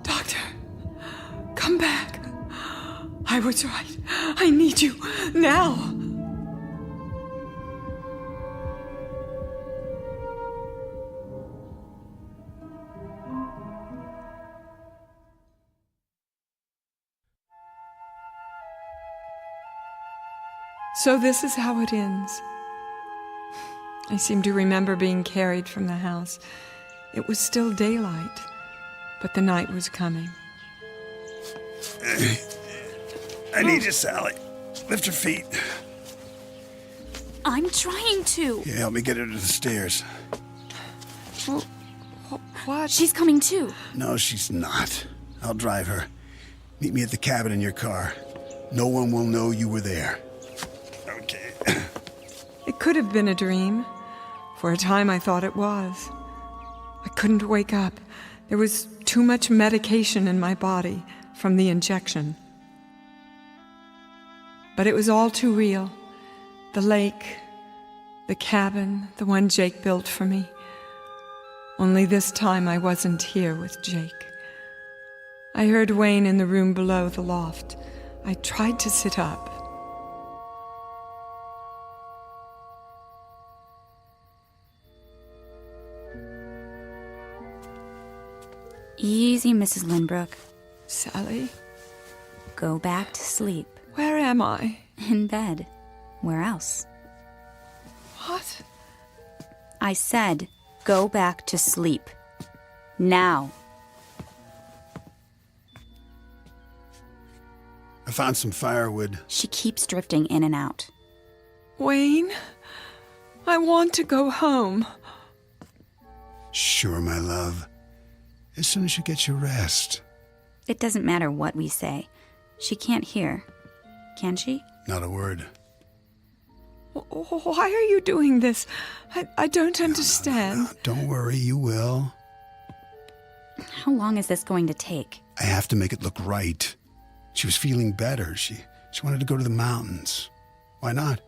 Doctor, come back. I was right. I need you now. So this is how it ends. I seem to remember being carried from the house. It was still daylight, but the night was coming. I need you, Sally. Lift your feet. I'm trying to. Yeah, help me get her to the stairs. Well, what? She's coming too. No, she's not. I'll drive her. Meet me at the cabin in your car. No one will know you were there. Okay. It could have been a dream. For a time I thought it was. I couldn't wake up. There was too much medication in my body from the injection. But it was all too real. The lake, the cabin, the one Jake built for me. Only this time I wasn't here with Jake. I heard Wayne in the room below the loft. I tried to sit up. Easy, Mrs. Lynbrook. Sally? Go back to sleep. Where am I? In bed. Where else? What? I said, go back to sleep. Now. I found some firewood. She keeps drifting in and out. Wayne, I want to go home. Sure, my love. As soon as you get your rest. It doesn't matter what we say. She can't hear. Can she? Not a word. Why are you doing this? I don't understand. No. Don't worry, you will. How long is this going to take? I have to make it look right. She was feeling better. She wanted to go to the mountains. Why not?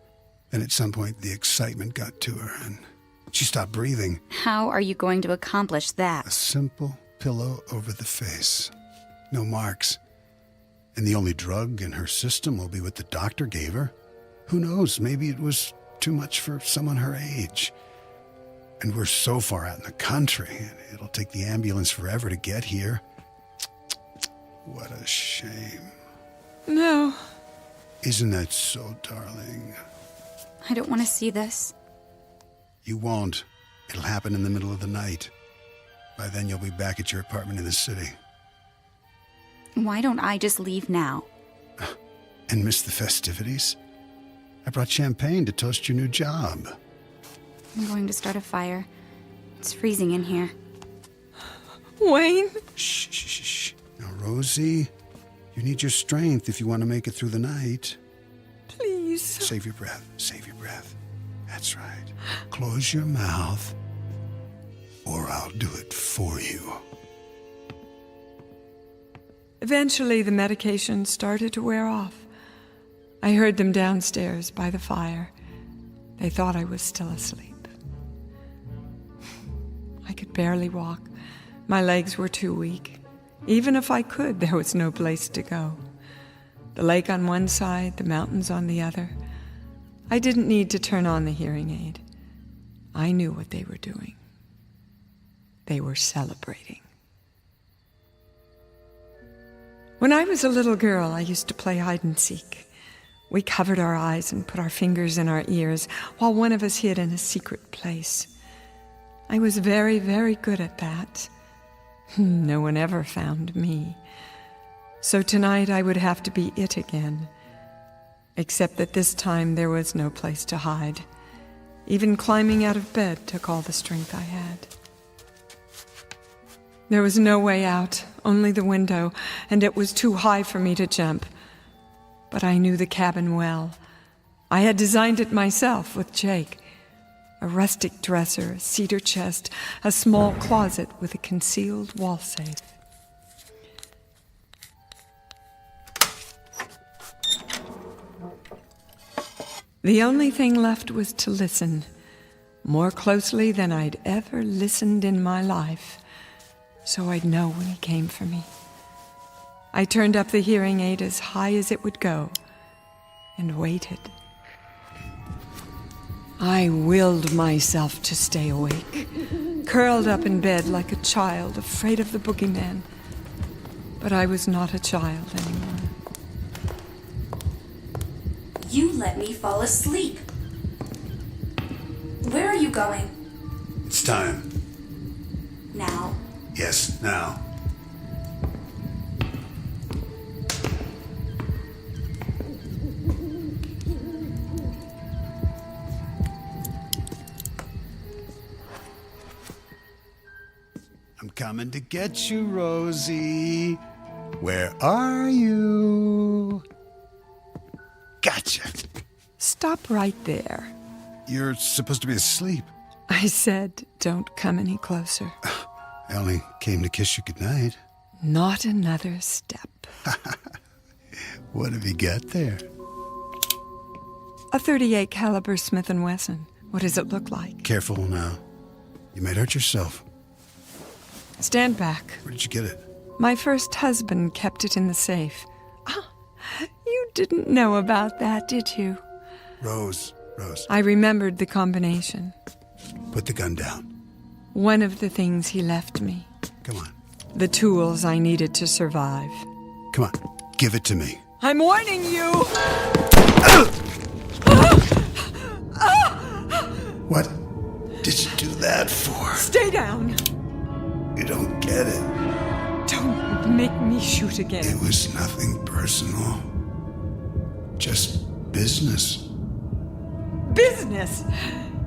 Then at some point, the excitement got to her, and she stopped breathing. How are you going to accomplish that? A simple pillow over the face. No marks. And the only drug in her system will be what the doctor gave her. Who knows? Maybe it was too much for someone her age. And we're so far out in the country, and it'll take the ambulance forever to get here. What a shame. No. Isn't that so, darling? I don't want to see this. You won't. It'll happen in the middle of the night. By then you'll be back at your apartment in the city. Why don't I just leave now? And miss the festivities? I brought champagne to toast your new job. I'm going to start a fire. It's freezing in here. Wayne? Shh. Now, Rosie, you need your strength if you want to make it through the night. Please. Save your breath. That's right. Close your mouth, or I'll do it for you. Eventually, the medication started to wear off. I heard them downstairs by the fire. They thought I was still asleep. I could barely walk. My legs were too weak. Even if I could, there was no place to go. The lake on one side, the mountains on the other. I didn't need to turn on the hearing aid. I knew what they were doing. They were celebrating. When I was a little girl, I used to play hide and seek. We covered our eyes and put our fingers in our ears while one of us hid in a secret place. I was very, very good at that. No one ever found me. So tonight I would have to be it again. Except that this time there was no place to hide. Even climbing out of bed took all the strength I had. There was no way out, only the window, and it was too high for me to jump. But I knew the cabin well. I had designed it myself with Jake. A rustic dresser, a cedar chest, a small closet with a concealed wall safe. The only thing left was to listen, more closely than I'd ever listened in my life, so I'd know when he came for me. I turned up the hearing aid as high as it would go and waited. I willed myself to stay awake, curled up in bed like a child afraid of the boogeyman. But I was not a child anymore. You let me fall asleep. Where are you going? It's time. Now? Yes, now. I'm coming to get you, Rosie. Where are you? Gotcha. Stop right there. You're supposed to be asleep. I said, don't come any closer. I only came to kiss you goodnight. Not another step. What have you got there? A .38 caliber Smith & Wesson. What does it look like? Careful now. You might hurt yourself. Stand back. Where did you get it? My first husband kept it in the safe. Ah, you didn't know about that, did you? Rose. I remembered the combination. Put the gun down. One of the things he left me. Come on. The tools I needed to survive. Come on. Give it to me. I'm warning you! What did you do that for? Stay down! You don't get it. Don't make me shoot again. It was nothing personal. Just business. Business?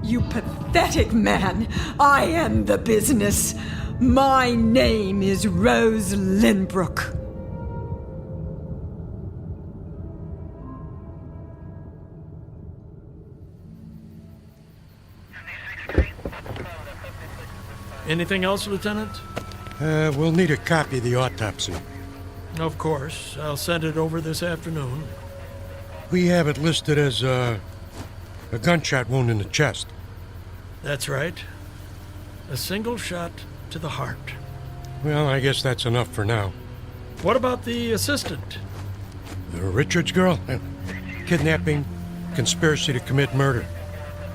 You pathetic man. I am the business. My name is Rose Lynbrook. Anything else, Lieutenant? We'll need a copy of the autopsy. Of course. I'll send it over this afternoon. We have it listed as a gunshot wound in the chest. That's right. A single shot to the heart. Well, I guess that's enough for now. What about the assistant? The Richards girl? Kidnapping, conspiracy to commit murder.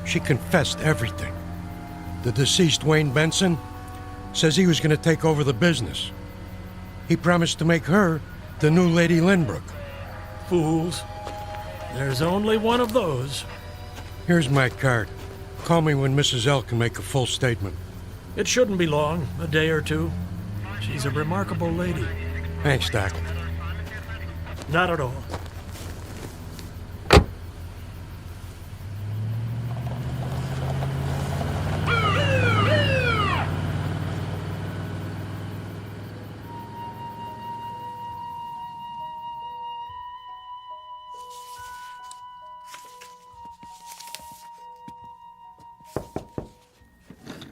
She confessed everything. The deceased Wayne Benson says he was going to take over the business. He promised to make her the new Lady Lynbrook. Fools. There's only one of those. Here's my card. Call me when Mrs. L can make a full statement. It shouldn't be long, a day or two. She's a remarkable lady. Thanks, Doc. Not at all.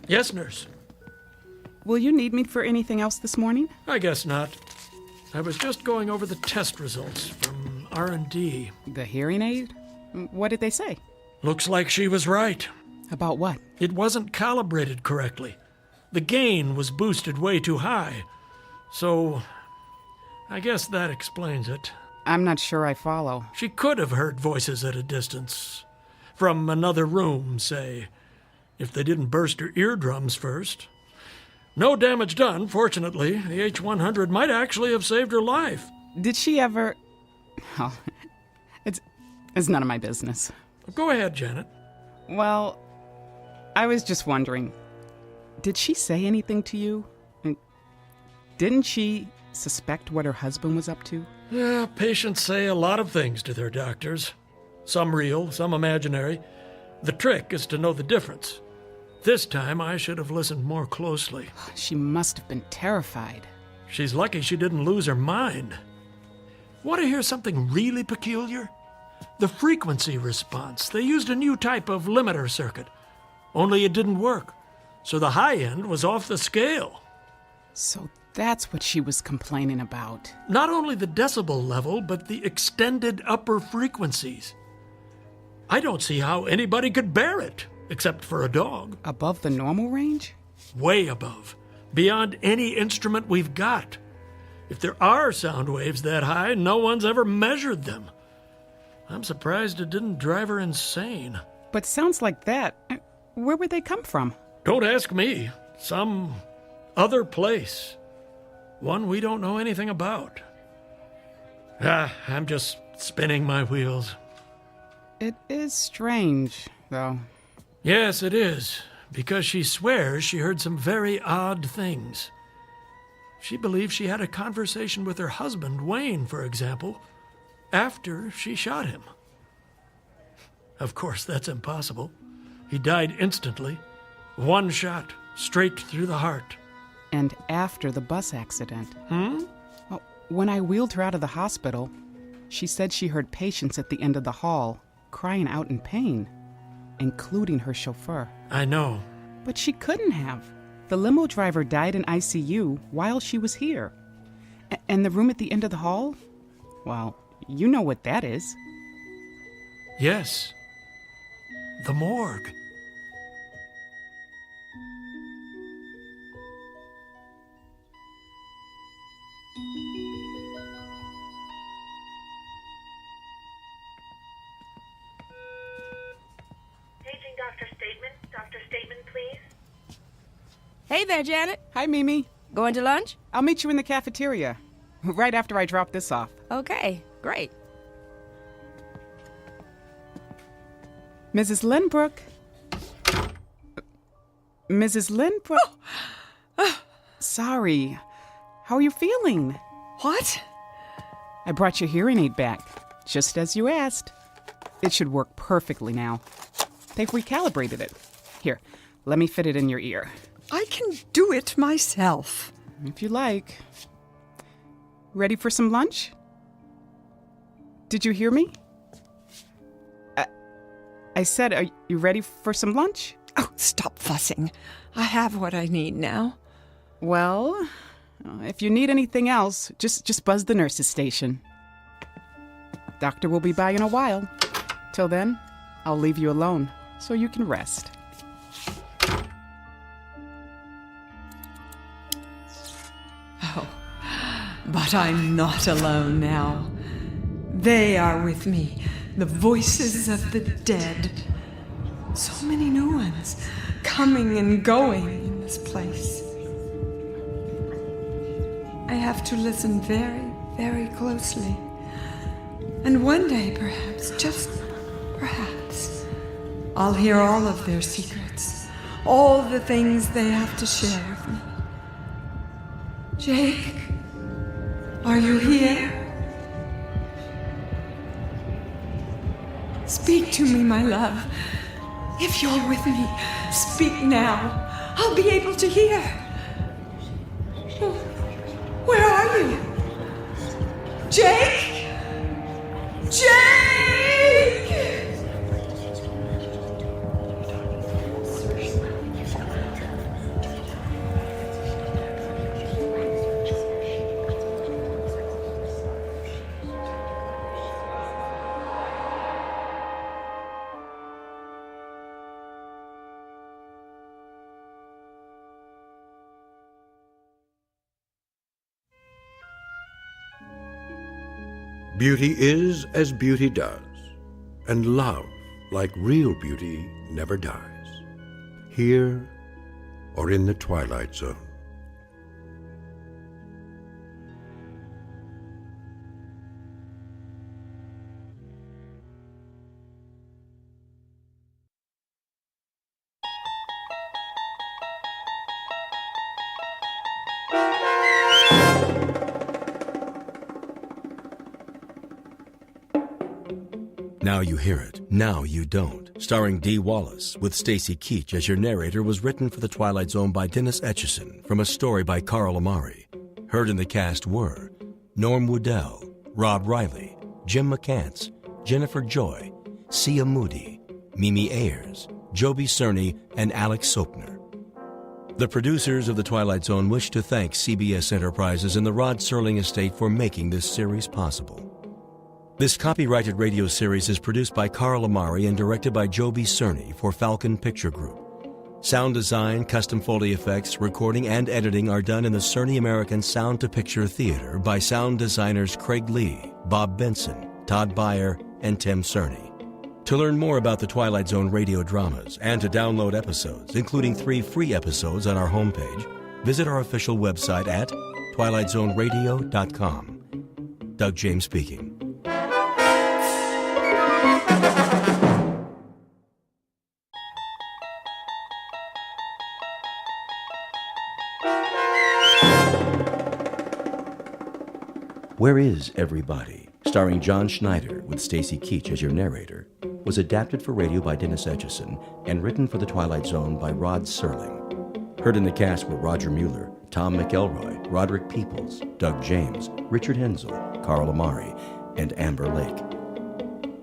Yes, nurse. Will you need me for anything else this morning? I guess not. I was just going over the test results from R&D. The hearing aid? What did they say? Looks like she was right. About what? It wasn't calibrated correctly. The gain was boosted way too high. So, I guess that explains it. I'm not sure I follow. She could have heard voices at a distance. From another room, say. If they didn't burst her eardrums first. No damage done, fortunately. The H-100 might actually have saved her life. Did she ever... Oh, it's none of my business. Go ahead, Janet. Well, I was just wondering, did she say anything to you? Didn't she suspect what her husband was up to? Yeah, patients say a lot of things to their doctors. Some real, some imaginary. The trick is to know the difference. This time, I should have listened more closely. She must have been terrified. She's lucky she didn't lose her mind. Want to hear something really peculiar? The frequency response. They used a new type of limiter circuit. Only it didn't work. So the high end was off the scale. So that's what she was complaining about. Not only the decibel level, but the extended upper frequencies. I don't see how anybody could bear it. Except for a dog. Above the normal range? Way above. Beyond any instrument we've got. If there are sound waves that high, no one's ever measured them. I'm surprised it didn't drive her insane. But sounds like that, where would they come from? Don't ask me. Some other place. One we don't know anything about. I'm just spinning my wheels. It is strange, though. Yes, it is, because she swears she heard some very odd things. She believes she had a conversation with her husband, Wayne, for example, after she shot him. Of course, that's impossible. He died instantly. One shot, straight through the heart. And after the bus accident. Hmm? Well, when I wheeled her out of the hospital, she said she heard patients at the end of the hall crying out in pain, including her chauffeur. I know. But she couldn't have. The limo driver died in ICU while she was here. And the room at the end of the hall? Well, you know what that is. Yes. The morgue. Dr. Statement, please. Hey there, Janet. Hi, Mimi. Going to lunch? I'll meet you in the cafeteria, right after I drop this off. Okay, great. Mrs. Lynbrook. Mrs. Lynbrook. Sorry. How are you feeling? What? I brought your hearing aid back, just as you asked. It should work perfectly now. They've recalibrated it. Here, let me fit it in your ear. I can do it myself. If you like. Ready for some lunch? Did you hear me? I said, are you ready for some lunch? Oh, stop fussing. I have what I need now. Well, if you need anything else, just buzz the nurse's station. Doctor will be by in a while. Till then, I'll leave you alone so you can rest. Oh, but I'm not alone now. They are with me, the voices of the dead. So many new ones, coming and going in this place. I have to listen very, very closely. And one day, perhaps, just perhaps, I'll hear all of their secrets, all the things they have to share with me. Jake, are you here? Speak to me, my love. If you're with me, speak now. I'll be able to hear. Where are you? Jake? Jake! Beauty is as beauty does, and love, like real beauty, never dies. Here or in the Twilight Zone. Now You Hear It, Now You Don't, starring Dee Wallace, with Stacy Keach as your narrator, was written for The Twilight Zone by Dennis Etchison from a story by Carl Amari. Heard in the cast were Norm Woodell, Rob Riley, Jim McCants, Jennifer Joy, Sia Moody, Mimi Ayers, Joby Cerny, and Alex Sopner. The producers of The Twilight Zone wish to thank CBS Enterprises and the Rod Serling Estate for making this series possible. This copyrighted radio series is produced by Carl Amari and directed by Joby Cerny for Falcon Picture Group. Sound design, custom Foley effects, recording, and editing are done in the Cerny American Sound to Picture Theater by sound designers Craig Lee, Bob Benson, Todd Beyer, and Tim Cerny. To learn more about the Twilight Zone radio dramas and to download episodes, including 3 free episodes on our homepage, visit our official website at twilightzoneradio.com. Doug James speaking. Where Is Everybody, starring John Schneider with Stacy Keach as your narrator, was adapted for radio by Dennis Etchison and written for The Twilight Zone by Rod Serling. Heard in the cast were Roger Mueller, Tom McElroy, Roderick Peoples, Doug James, Richard Hensel, Carl Amari, and Amber Lake.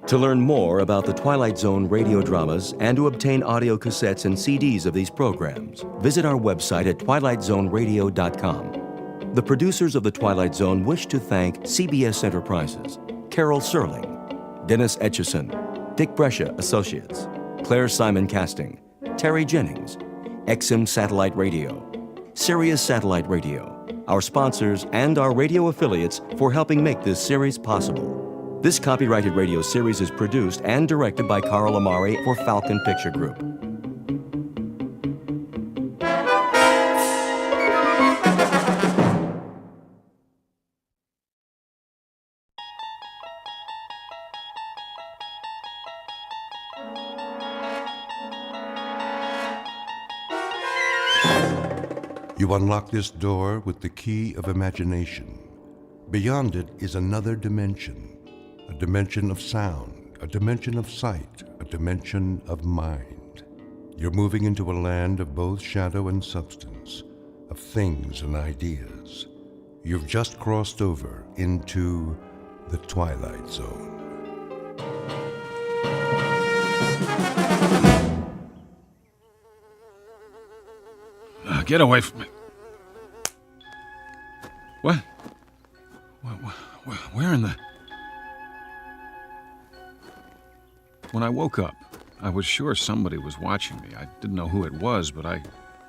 To learn more about the Twilight Zone radio dramas and to obtain audio cassettes and CDs of these programs, visit our website at twilightzoneradio.com. The producers of The Twilight Zone wish to thank CBS Enterprises, Carol Serling, Dennis Etchison, Dick Brescia Associates, Claire Simon Casting, Terry Jennings, XM Satellite Radio, Sirius Satellite Radio, our sponsors, and our radio affiliates for helping make this series possible. This copyrighted radio series is produced and directed by Carl Amari for Falcon Picture Group. You unlock this door with the key of imagination. Beyond it is another dimension, a dimension of sound, a dimension of sight, a dimension of mind. You're moving into a land of both shadow and substance, of things and ideas. You've just crossed over into the Twilight Zone. Get away from me. What? Where in the... When I woke up, I was sure somebody was watching me. I didn't know who it was, but I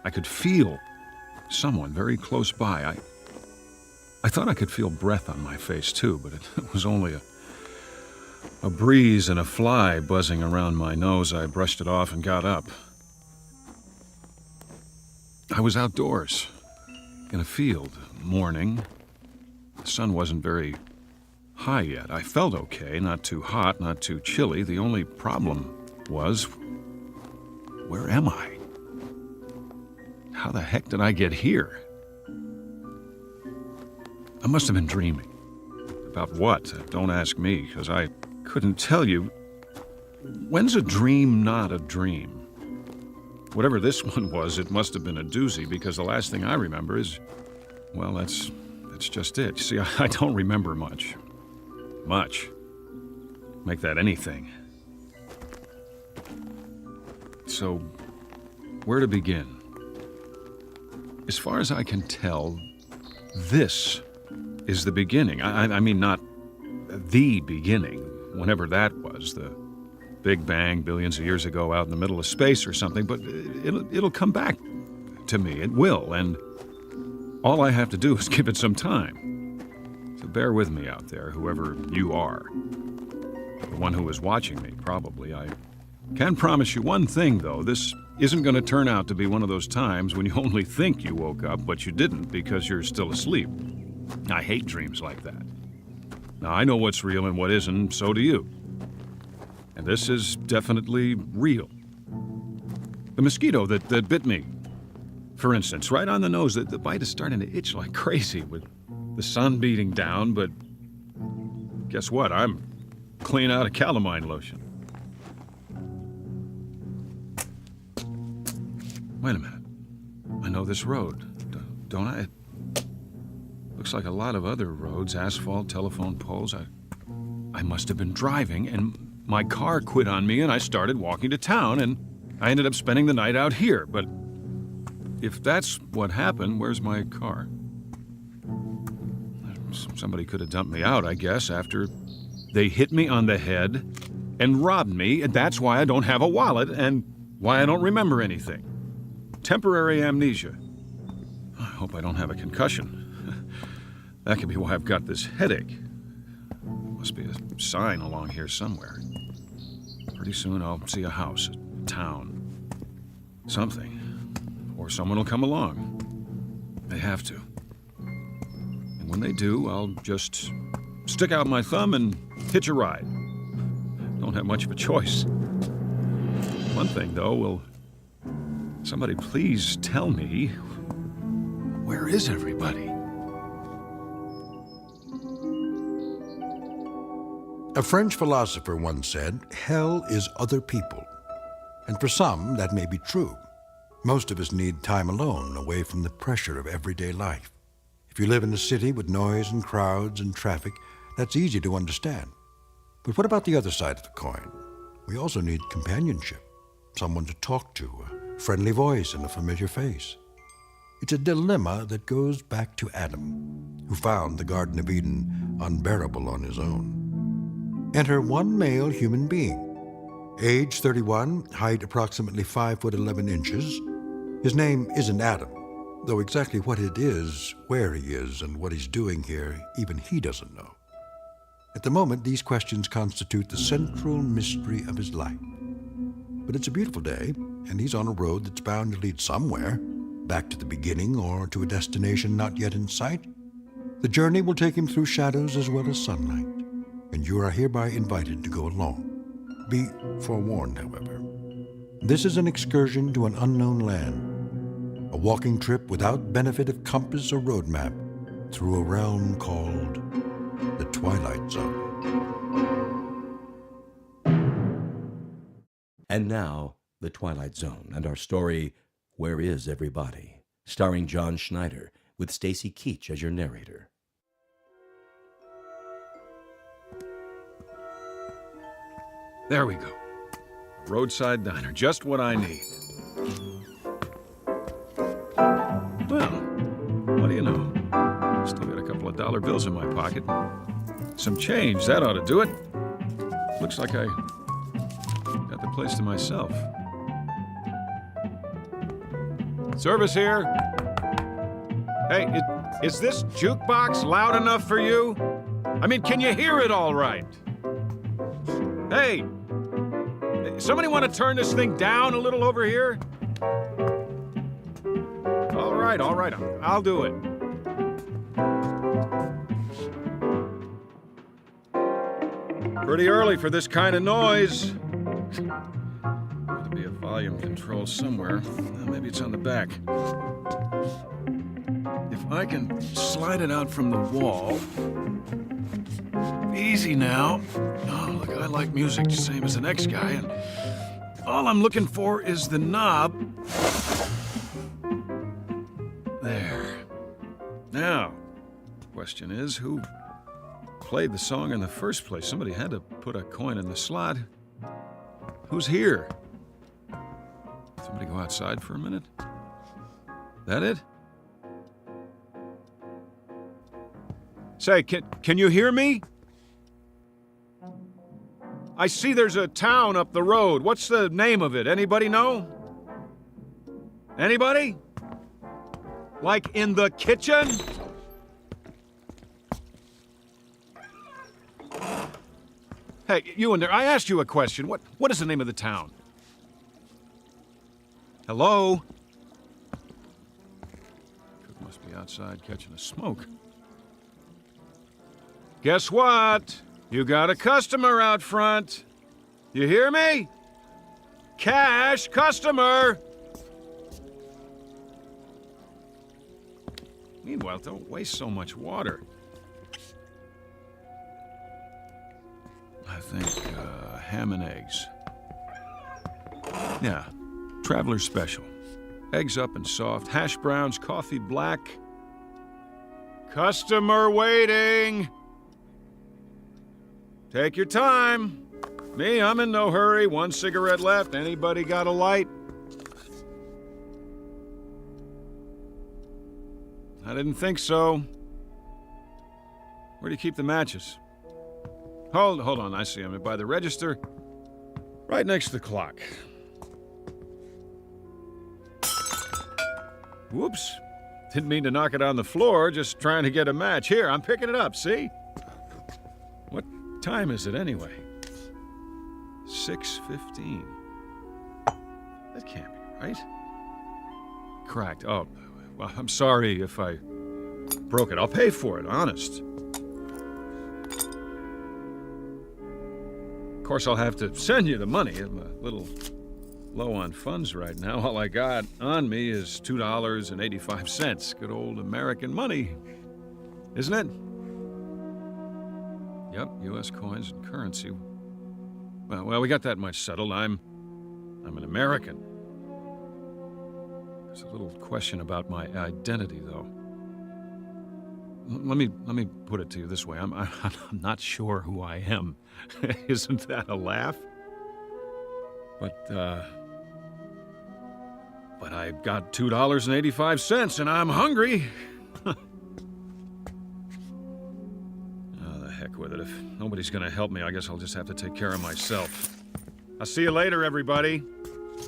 could feel someone very close by. I thought I could feel breath on my face, too, but it was only a breeze and a fly buzzing around my nose. I brushed it off and got up. I was outdoors, in a field, morning. The sun wasn't very high yet. I felt okay, not too hot, not too chilly. The only problem was, where am I? How the heck did I get here? I must have been dreaming. About what? Don't ask me, because I couldn't tell you. When's a dream not a dream? Whatever this one was, it must have been a doozy, because the last thing I remember is, well, that's just it. You see, I don't remember much. Make that anything. So, where to begin? As far as I can tell, this is the beginning. I mean, not the beginning, whenever that was, the Big Bang billions of years ago out in the middle of space or something, but it'll come back to me. It will, and all I have to do is give it some time. So bear with me out there, whoever you are. The one who is watching me, probably. I can promise you one thing, though. This isn't going to turn out to be one of those times when you only think you woke up, but you didn't because you're still asleep. I hate dreams like that. Now, I know what's real and what isn't, so do you. And this is definitely real. The mosquito that bit me, for instance, right on the nose, the bite is starting to itch like crazy with the sun beating down, but guess what? I'm clean out of calamine lotion. Wait a minute. I know this road, don't I? It looks like a lot of other roads, asphalt, telephone poles. I must have been driving, and my car quit on me, and I started walking to town, and I ended up spending the night out here. But if that's what happened, where's my car? Somebody could have dumped me out, I guess, after they hit me on the head and robbed me, and that's why I don't have a wallet and why I don't remember anything. Temporary amnesia. I hope I don't have a concussion. That could be why I've got this headache. Must be a sign along here somewhere. Pretty soon I'll see a house, a town, something. Or someone will come along. They have to. And when they do, I'll just stick out my thumb and hitch a ride. Don't have much of a choice. One thing, though, will somebody please tell me, where is everybody? A French philosopher once said, hell is other people. And for some, that may be true. Most of us need time alone, away from the pressure of everyday life. If you live in a city with noise and crowds and traffic, that's easy to understand. But what about the other side of the coin? We also need companionship, someone to talk to, a friendly voice and a familiar face. It's a dilemma that goes back to Adam, who found the Garden of Eden unbearable on his own. Enter one male human being. Age 31, height approximately 5'11" inches. His name isn't Adam, though exactly what it is, where he is, and what he's doing here, even he doesn't know. At the moment, these questions constitute the central mystery of his life. But it's a beautiful day, and he's on a road that's bound to lead somewhere, back to the beginning or to a destination not yet in sight. The journey will take him through shadows as well as sunlight, and you are hereby invited to go along. Be forewarned, however. This is an excursion to an unknown land, a walking trip without benefit of compass or road map through a realm called the Twilight Zone. And now, The Twilight Zone and our story, Where Is Everybody? Starring John Schneider, with Stacy Keach as your narrator. There we go. A roadside diner, just what I need. dollar bills in my pocket. Some change, that ought to do it. Looks like I got the place to myself. Service here. Hey, is this jukebox loud enough for you? I mean, can you hear it all right? Hey, somebody want to turn this thing down a little over here? All right, I'll do it. Pretty early for this kind of noise. Ought to be a volume control somewhere. Maybe it's on the back. If I can slide it out from the wall. Easy now. Oh, look, I like music, same as the next guy, and all I'm looking for is the knob. There. Now, the question is, who played the song in the first place? Somebody had to put a coin in the slot. Who's here? Somebody go outside for a minute? That it? Say, can you hear me? I see there's a town up the road. What's the name of it? Anybody know? Anybody? Like in the kitchen? Hey, you in there, I asked you a question. What is the name of the town? Hello? Cook must be outside catching a smoke. Guess what? You got a customer out front. You hear me? Cash customer. Meanwhile, don't waste so much water. I think ham and eggs. Yeah, traveler's special. Eggs up and soft, hash browns, coffee black. Customer waiting. Take your time. Me, I'm in no hurry. One cigarette left. Anybody got a light? I didn't think so. Where do you keep the matches? Hold on, I see them. By the register, right next to the clock. Whoops. Didn't mean to knock it on the floor, just trying to get a match. Here, I'm picking it up, see? What time is it anyway? 6:15. That can't be right. Cracked. Oh, well, I'm sorry if I broke it. I'll pay for it, honest. Of course, I'll have to send you the money. I'm a little low on funds right now. All I got on me is $2.85. Good old American money, isn't it? Yep, U.S. coins and currency. Well, we got that much settled. I'm an American. There's a little question about my identity, though. Let me put it to you this way. I'm not sure who I am. Isn't that a laugh? But I got $2.85 and I'm hungry. Oh, the heck with it. If nobody's gonna help me, I guess I'll just have to take care of myself. I'll see you later, everybody.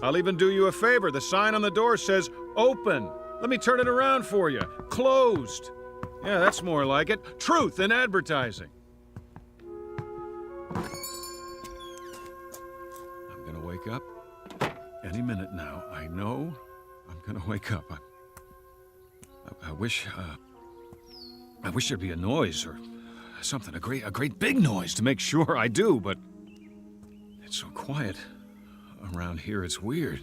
I'll even do you a favor. The sign on the door says open. Let me turn it around for you. Closed. Yeah, that's more like it. Truth in advertising. I'm gonna wake up any minute now. I know I'm gonna wake up. I wish there'd be a noise or something, a great big noise to make sure I do, but it's so quiet around here, it's weird.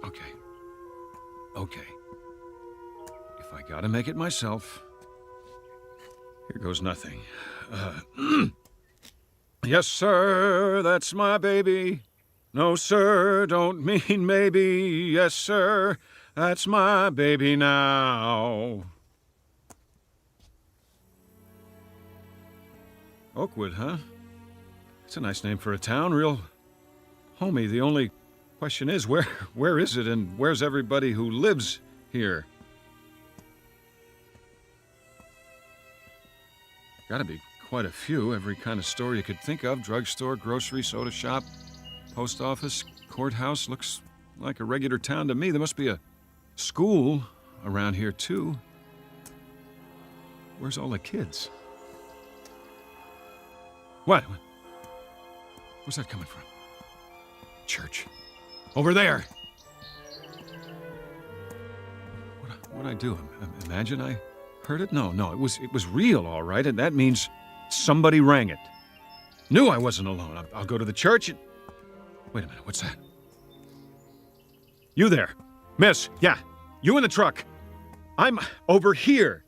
Okay. If I gotta make it myself, here goes nothing. Yes, sir, that's my baby. No, sir, don't mean maybe. Yes, sir, that's my baby now. Oakwood, huh? It's a nice name for a town, real homey. The only question is, where is it and where's everybody who lives here? Gotta be quite a few. Every kind of store you could think of. Drugstore, grocery, soda shop, post office, courthouse. Looks like a regular town to me. There must be a school around here, too. Where's all the kids? What? Where's that coming from? Church. Over there! What'd I do? Imagine I heard it? No, it was real, all right, and that means somebody rang it. Knew I wasn't alone. I'll go to the church and... Wait a minute, what's that? You there. Miss, yeah, you in the truck. I'm over here.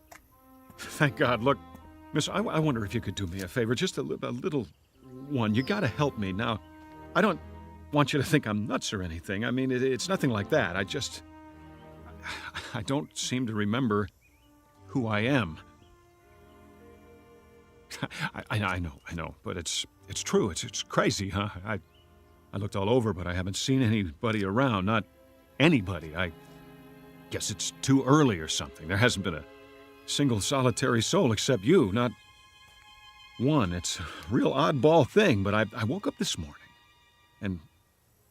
Thank God. Look, miss, I wonder if you could do me a favor, just a little one. You gotta help me now. I don't want you to think I'm nuts or anything. I mean, it's nothing like that. I don't seem to remember who I am. I know, but it's true. It's crazy, huh? I looked all over, but I haven't seen anybody around. Not anybody. I guess it's too early or something. There hasn't been a single solitary soul except you. Not one. It's a real oddball thing, but I woke up this morning. And,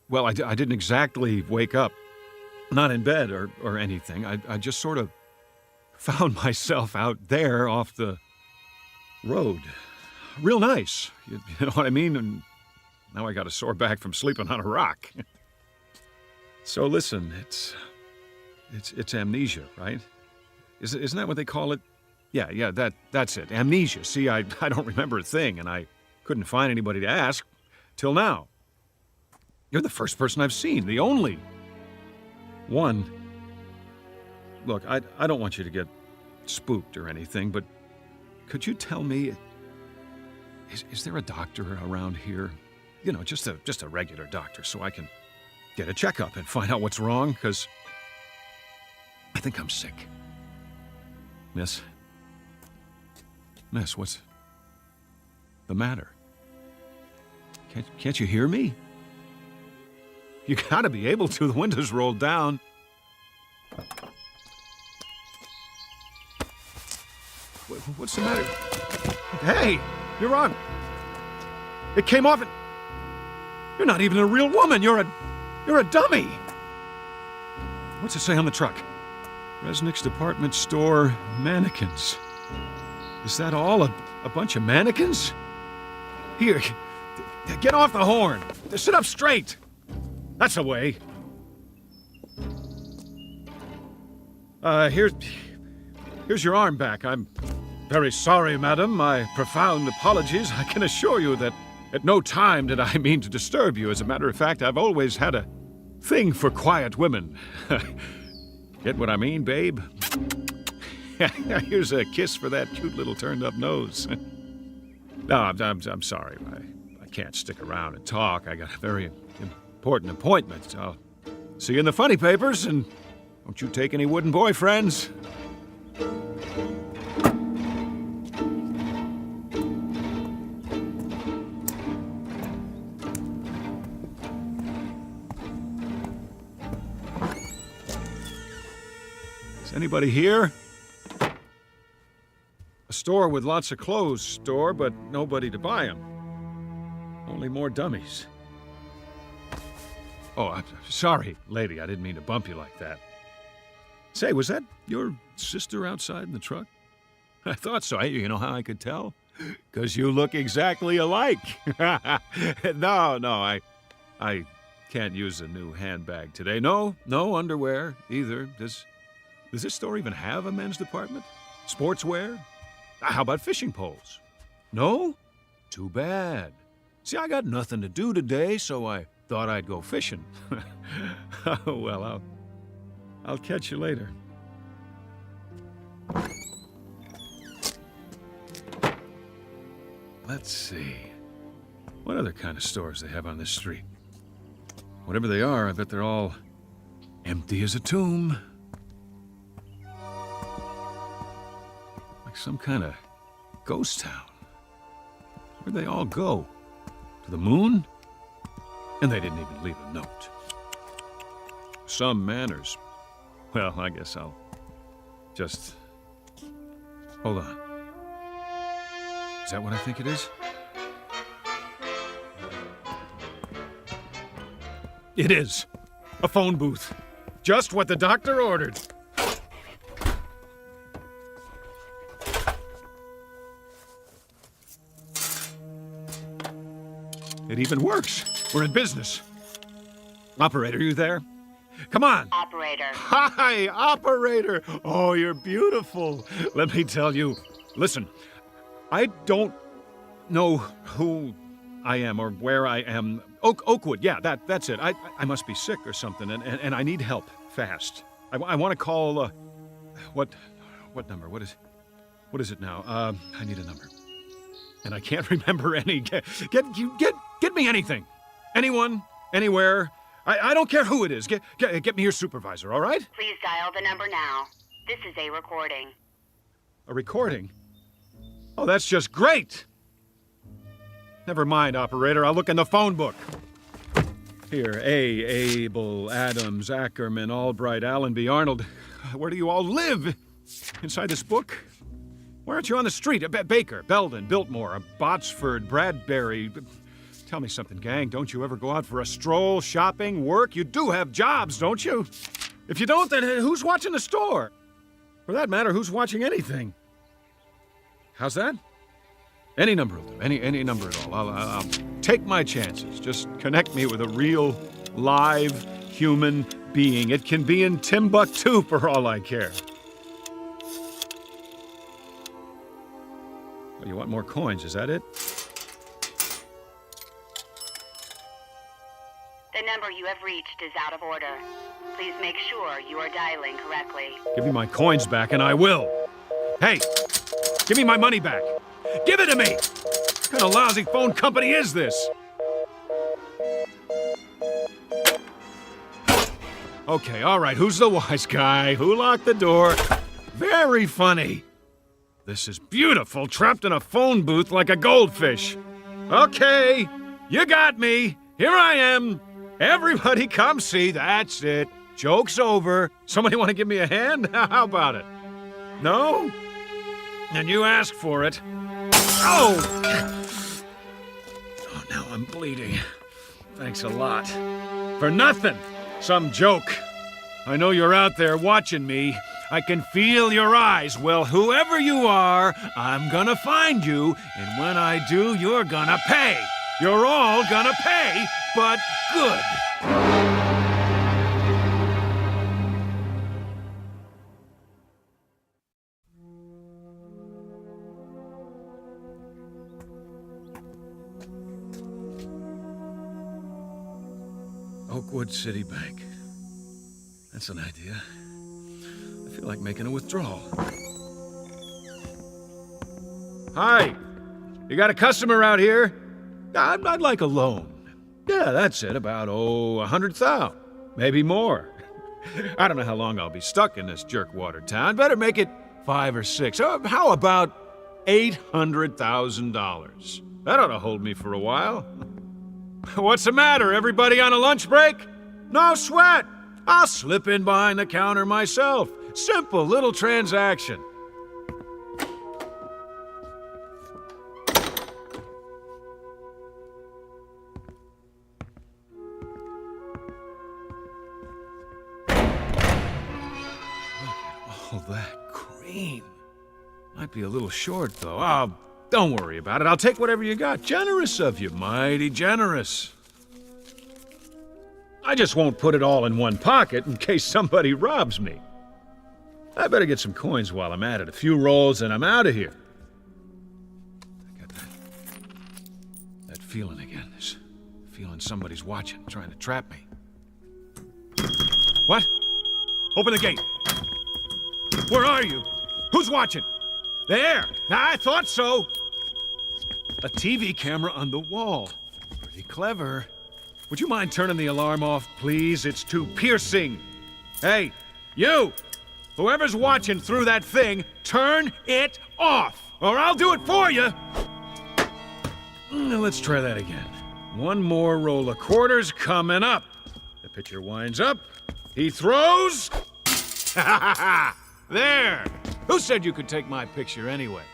well, I didn't exactly wake up. Not in bed or anything. I just sort of found myself out there off the road. Real nice. You know what I mean? And now I got a sore back from sleeping on a rock. So listen, it's amnesia, right? Isn't that what they call it? Yeah, that's it. Amnesia. See, I don't remember a thing, and I couldn't find anybody to ask till now. You're the first person I've seen, the only one. Look, I don't want you to get spooked or anything, but could you tell me, is there a doctor around here? You know, just a regular doctor, so I can get a checkup and find out what's wrong, because I think I'm sick. Miss, what's the matter? Can't you hear me? You gotta be able to. The window's rolled down. What's the matter? Hey, you're wrong. It came off and... You're not even a real woman. You're a dummy. What's it say on the truck? Resnick's department store mannequins. Is that all? A bunch of mannequins? Here, get off the horn. Sit up straight. That's the way. Here's your arm back. I'm very sorry, madam. My profound apologies. I can assure you that at no time did I mean to disturb you. As a matter of fact, I've always had a thing for quiet women. Get what I mean, babe? Here's a kiss for that cute little turned-up nose. No, I'm sorry. I can't stick around and talk. I got a very important appointment. I'll see you in the funny papers, and don't you take any wooden boyfriends. Is anybody here? A store with lots of clothes store, but nobody to buy them. Only more dummies. Oh, I'm sorry, lady. I didn't mean to bump you like that. Say, was that your sister outside in the truck? I thought so. You know how I could tell? 'Cause you look exactly alike. No, I can't use a new handbag today. No underwear either. Does this store even have a men's department? Sportswear? How about fishing poles? No? Too bad. See, I got nothing to do today, so I thought I'd go fishing. Oh, well, I'll catch you later. Let's see. What other kind of stores they have on this street? Whatever they are, I bet they're all empty as a tomb. Like some kind of ghost town. Where'd they all go? To the moon? And they didn't even leave a note. Some manners. Well, I guess I'll just... Hold on. Is that what I think it is? It is. A phone booth. Just what the doctor ordered. It even works. We're in business. Operator, you there? Come on. Operator. Hi, operator. Oh, you're beautiful. Let me tell you. Listen, I don't know who I am or where I am. Oakwood, yeah, that's it. I must be sick or something, and I need help fast. I want to call, what number? What is it now? I need a number. And I can't remember any. Get me anything. Anyone, anywhere. I don't care who it is. Get me your supervisor, all right? Please dial the number now. This is a recording. A recording? Oh, that's just great! Never mind, operator. I'll look in the phone book. Here, Abel, Adams, Ackerman, Albright, Allenby, Arnold. Where do you all live? Inside this book? Why aren't you on the street? Baker, Belden, Biltmore, Botsford, Bradbury. Tell me something, gang. Don't you ever go out for a stroll, shopping, work? You do have jobs, don't you? If you don't, then who's watching the store? For that matter, who's watching anything? How's that? Any number of them, any number at all. I'll take my chances. Just connect me with a real, live, human being. It can be in Timbuktu for all I care. Oh, you want more coins, is that it? The number you have reached is out of order. Please make sure you are dialing correctly. Give me my coins back and I will. Hey, give me my money back. Give it to me! What kind of lousy phone company is this? Okay, all right, who's the wise guy? Who locked the door? Very funny. This is beautiful, trapped in a phone booth like a goldfish. Okay, you got me. Here I am. Everybody come see. That's it. Joke's over. Somebody want to give me a hand? How about it? No? And you asked for it. Oh! Oh, now I'm bleeding. Thanks a lot. For nothing. Some joke. I know you're out there watching me. I can feel your eyes. Well, whoever you are, I'm gonna find you. And when I do, you're gonna pay. You're all gonna pay, but good. Oakwood City Bank. That's an idea. I feel like making a withdrawal. Hi! You got a customer out here? I'd like a loan. Yeah, that's it. About, $100,000. Maybe more. I don't know how long I'll be stuck in this jerkwater town. Better make it 5 or 6. How about $800,000? That ought to hold me for a while. What's the matter? Everybody on a lunch break? No sweat. I'll slip in behind the counter myself. Simple little transaction. Oh, that cream. Might be a little short, though. Oh, don't worry about it. I'll take whatever you got. Generous of you. Mighty generous. I just won't put it all in one pocket in case somebody robs me. I better get some coins while I'm at it. A few rolls and I'm out of here. I got that feeling again. This feeling somebody's watching, trying to trap me. What? Open the gate. Where are you? Who's watching? There! I thought so! A TV camera on the wall. Pretty clever. Would you mind turning the alarm off, please? It's too piercing. Hey, you! Whoever's watching through that thing, turn it off, or I'll do it for you! Let's try that again. One more roll of quarters coming up. The pitcher winds up. He throws. Ha ha ha! There! Who said you could take my picture anyway?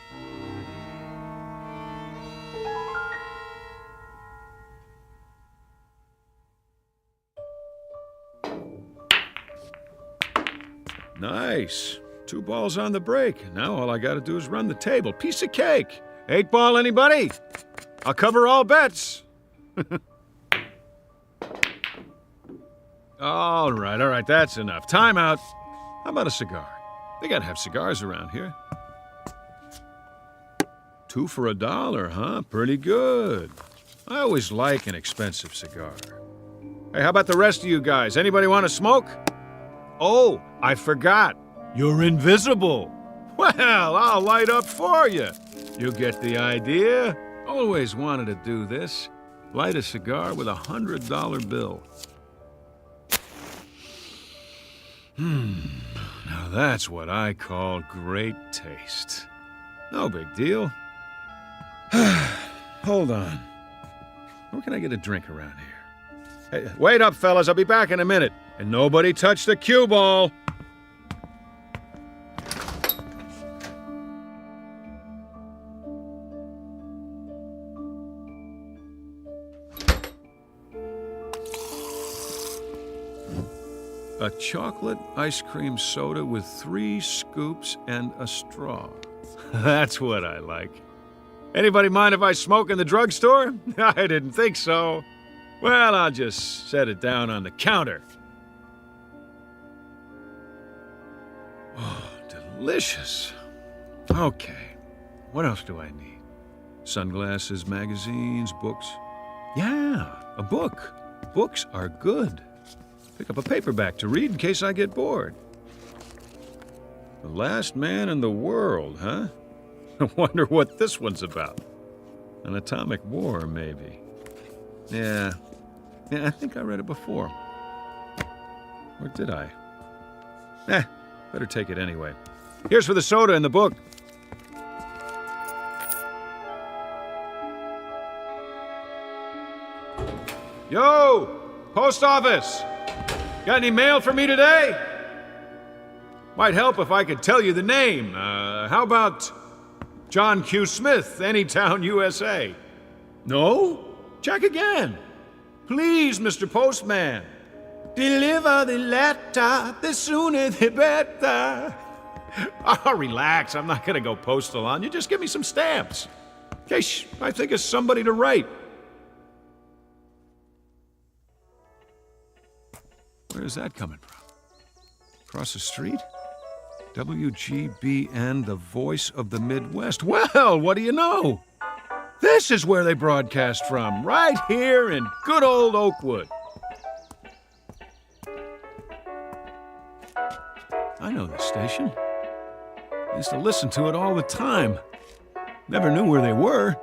Nice. 2 balls on the break. Now all I gotta do is run the table. Piece of cake. 8 ball, anybody? I'll cover all bets. All right, that's enough. Time out. How about a cigar? They gotta have cigars around here. 2 for $1, huh? Pretty good. I always like an expensive cigar. Hey, how about the rest of you guys? Anybody want to smoke? Oh, I forgot. You're invisible. Well, I'll light up for you. You get the idea? Always wanted to do this. Light a cigar with a $100 bill. Now that's what I call great taste. No big deal. Hold on. Where can I get a drink around here? Hey, wait up, fellas. I'll be back in a minute. And nobody touch the cue ball. A chocolate ice cream soda with 3 scoops and a straw. That's what I like. Anybody mind if I smoke in the drugstore? I didn't think so. Well, I'll just set it down on the counter. Oh, delicious. Okay, what else do I need? Sunglasses, magazines, books. Yeah, a book. Books are good. Pick up a paperback to read in case I get bored. The Last Man in the World, huh? I wonder what this one's about. An atomic war, maybe. Yeah, I think I read it before. Or did I? Better take it anyway. Here's for the soda and the book. Yo! Post office! Got any mail for me today? Might help if I could tell you the name. How about John Q. Smith, Anytown, USA? No? Check again. Please, Mr. Postman. Deliver the letter, the sooner the better. Oh, relax. I'm not going to go postal on you. Just give me some stamps. In case I think of somebody to write. Where's that coming from? Across the street? WGBN, the voice of the Midwest. Well, what do you know? This is where they broadcast from, right here in good old Oakwood. I know this station. I used to listen to it all the time. Never knew where they were.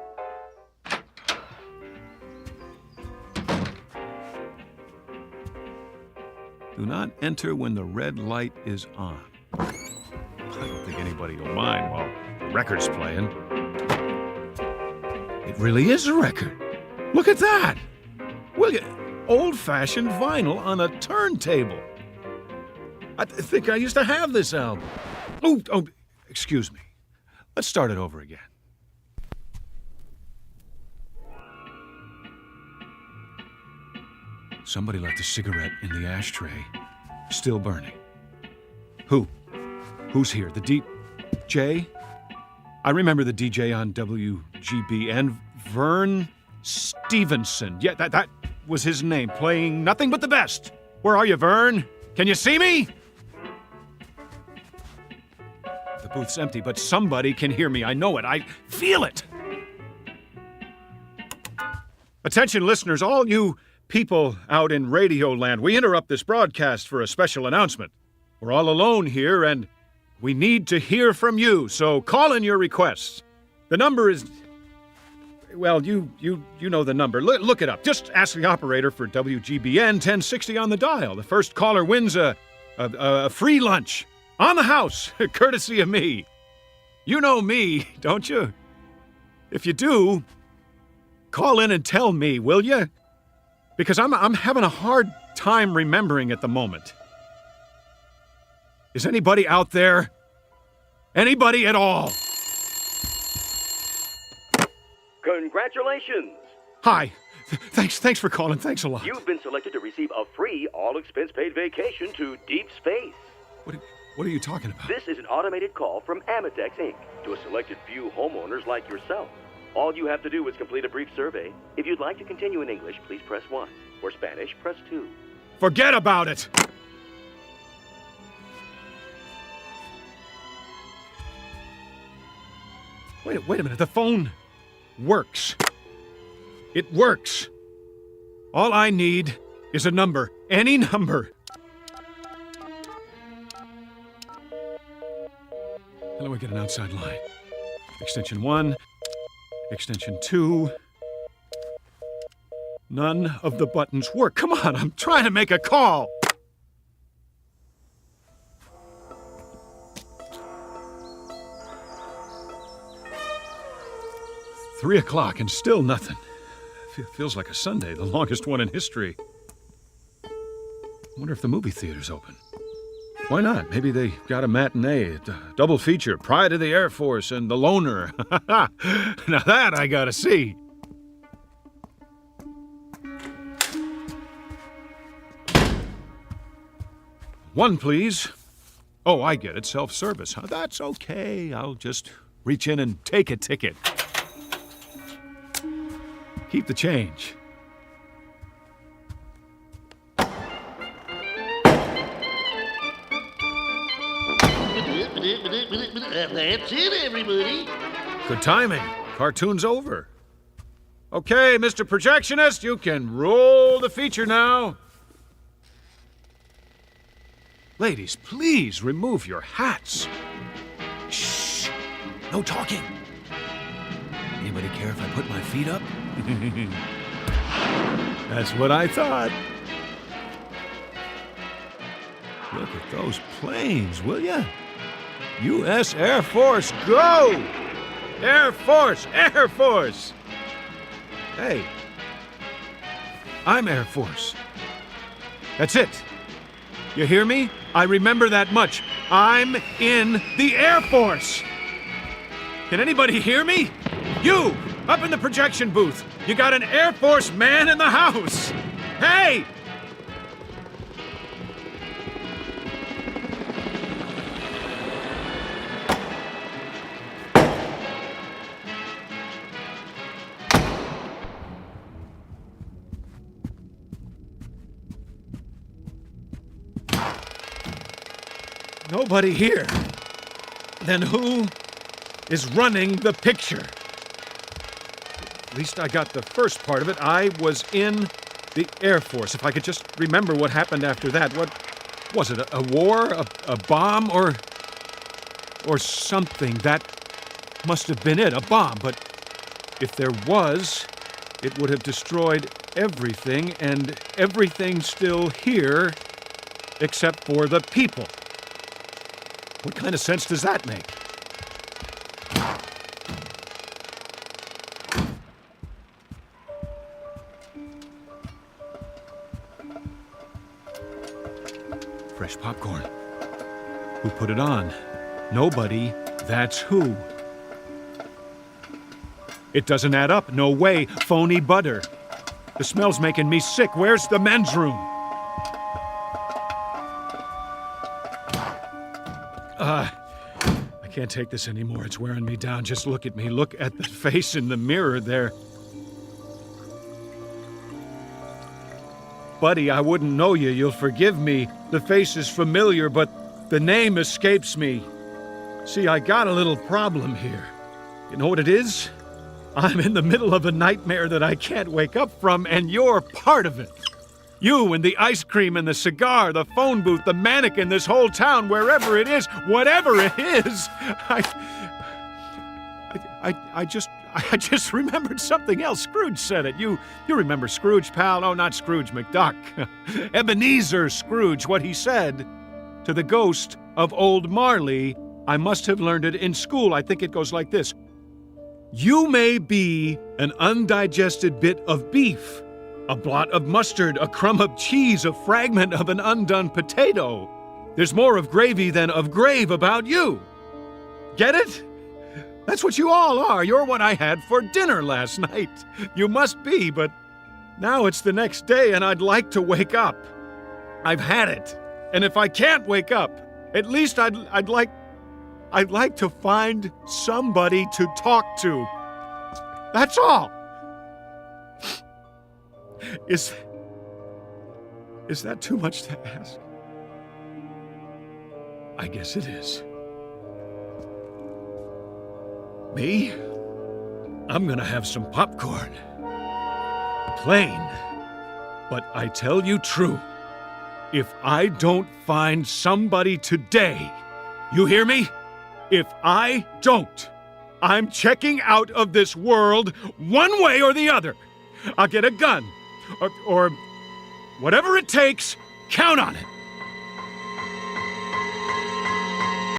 Do not enter when the red light is on. I don't think anybody will mind while the record's playing. It really is a record. Look at that! Will you? Old-fashioned vinyl on a turntable. I think I used to have this album. Oh, excuse me. Let's start it over again. Somebody left a cigarette in the ashtray, still burning. Who? Who's here? The DJ? I remember the DJ on WGBN, Vern Stevenson. Yeah, that was his name, playing nothing but the best. Where are you, Vern? Can you see me? The booth's empty, but somebody can hear me. I know it. I feel it. Attention, listeners, all you people out in Radio Land, we interrupt this broadcast for a special announcement. We're all alone here, and we need to hear from you, so call in your requests. The number is... Well, you know the number. Look it up. Just ask the operator for WGBN 1060 on the dial. The first caller wins a free lunch on the house, courtesy of me. You know me, don't you? If you do, call in and tell me, will you? Because I'm having a hard time remembering at the moment. Is anybody out there? Anybody at all? Congratulations! Hi. Thanks for calling. Thanks a lot. You've been selected to receive a free, all-expense-paid vacation to deep space. What are you talking about? This is an automated call from Amitex Inc. to a selected few homeowners like yourself. All you have to do is complete a brief survey. If you'd like to continue in English, please press 1. For Spanish, press 2. Forget about it! Wait a minute. The phone works. It works. All I need is a number. Any number. How do I get an outside line? Extension 1. Extension 2. None of the buttons work. Come on, I'm trying to make a call. Three o'clock and still nothing. Feels like a Sunday, the longest one in history. I wonder if the movie theater's open. Why not? Maybe they got a matinee, a double feature, Pride of the Air Force and The Loner. Now that I gotta see. One, please. Oh, I get it. Self-service, huh? That's okay. I'll just reach in and take a ticket. Keep the change. That's it, everybody. Good timing. Cartoon's over. Okay, Mr. Projectionist, you can roll the feature now. Ladies, please remove your hats. Shh. No talking. Anybody care if I put my feet up? That's what I thought. Look at those planes, will ya? U.S. Air Force, go! Air Force, Air Force! Hey, I'm Air Force. That's it. You hear me? I remember that much. I'm in the Air Force. Can anybody hear me? You, up in the projection booth. You got an Air Force man in the house. Hey! Nobody here. Then who is running the picture? At least I got the first part of it. I was in the Air Force. If I could just remember what happened after that. What was it? A war? A bomb? Or something? That must have been it. A bomb. But if there was, it would have destroyed everything, and everything's still here except for the people. What kind of sense does that make? Fresh popcorn. Who put it on? Nobody. That's who. It doesn't add up. No way. Phony butter. The smell's making me sick. Where's the men's room? I can't take this anymore. It's wearing me down. Just look at me. Look at the face in the mirror there. Buddy, I wouldn't know you. You'll forgive me. The face is familiar, but the name escapes me. See, I got a little problem here. You know what it is? I'm in the middle of a nightmare that I can't wake up from, and you're part of it. You and the ice cream and the cigar, the phone booth, the mannequin, this whole town, wherever it is, whatever it is, I just remembered something else. Scrooge said it. You remember Scrooge, pal? Oh, not Scrooge McDuck. Ebenezer Scrooge, what he said to the ghost of old Marley. I must have learned it in school. I think it goes like this. You may be an undigested bit of beef, a blot of mustard, a crumb of cheese, a fragment of an undone potato. There's more of gravy than of grave about you. Get it? That's what you all are. You're what I had for dinner last night. You must be, but now it's the next day and I'd like to wake up. I've had it. And if I can't wake up, At least I'd like to find somebody to talk to. That's all. Is that too much to ask? I guess it is. Me? I'm gonna have some popcorn. Plain. But I tell you true, if I don't find somebody today, you hear me? If I don't, I'm checking out of this world one way or the other. I'll get a gun, or whatever it takes, count on it.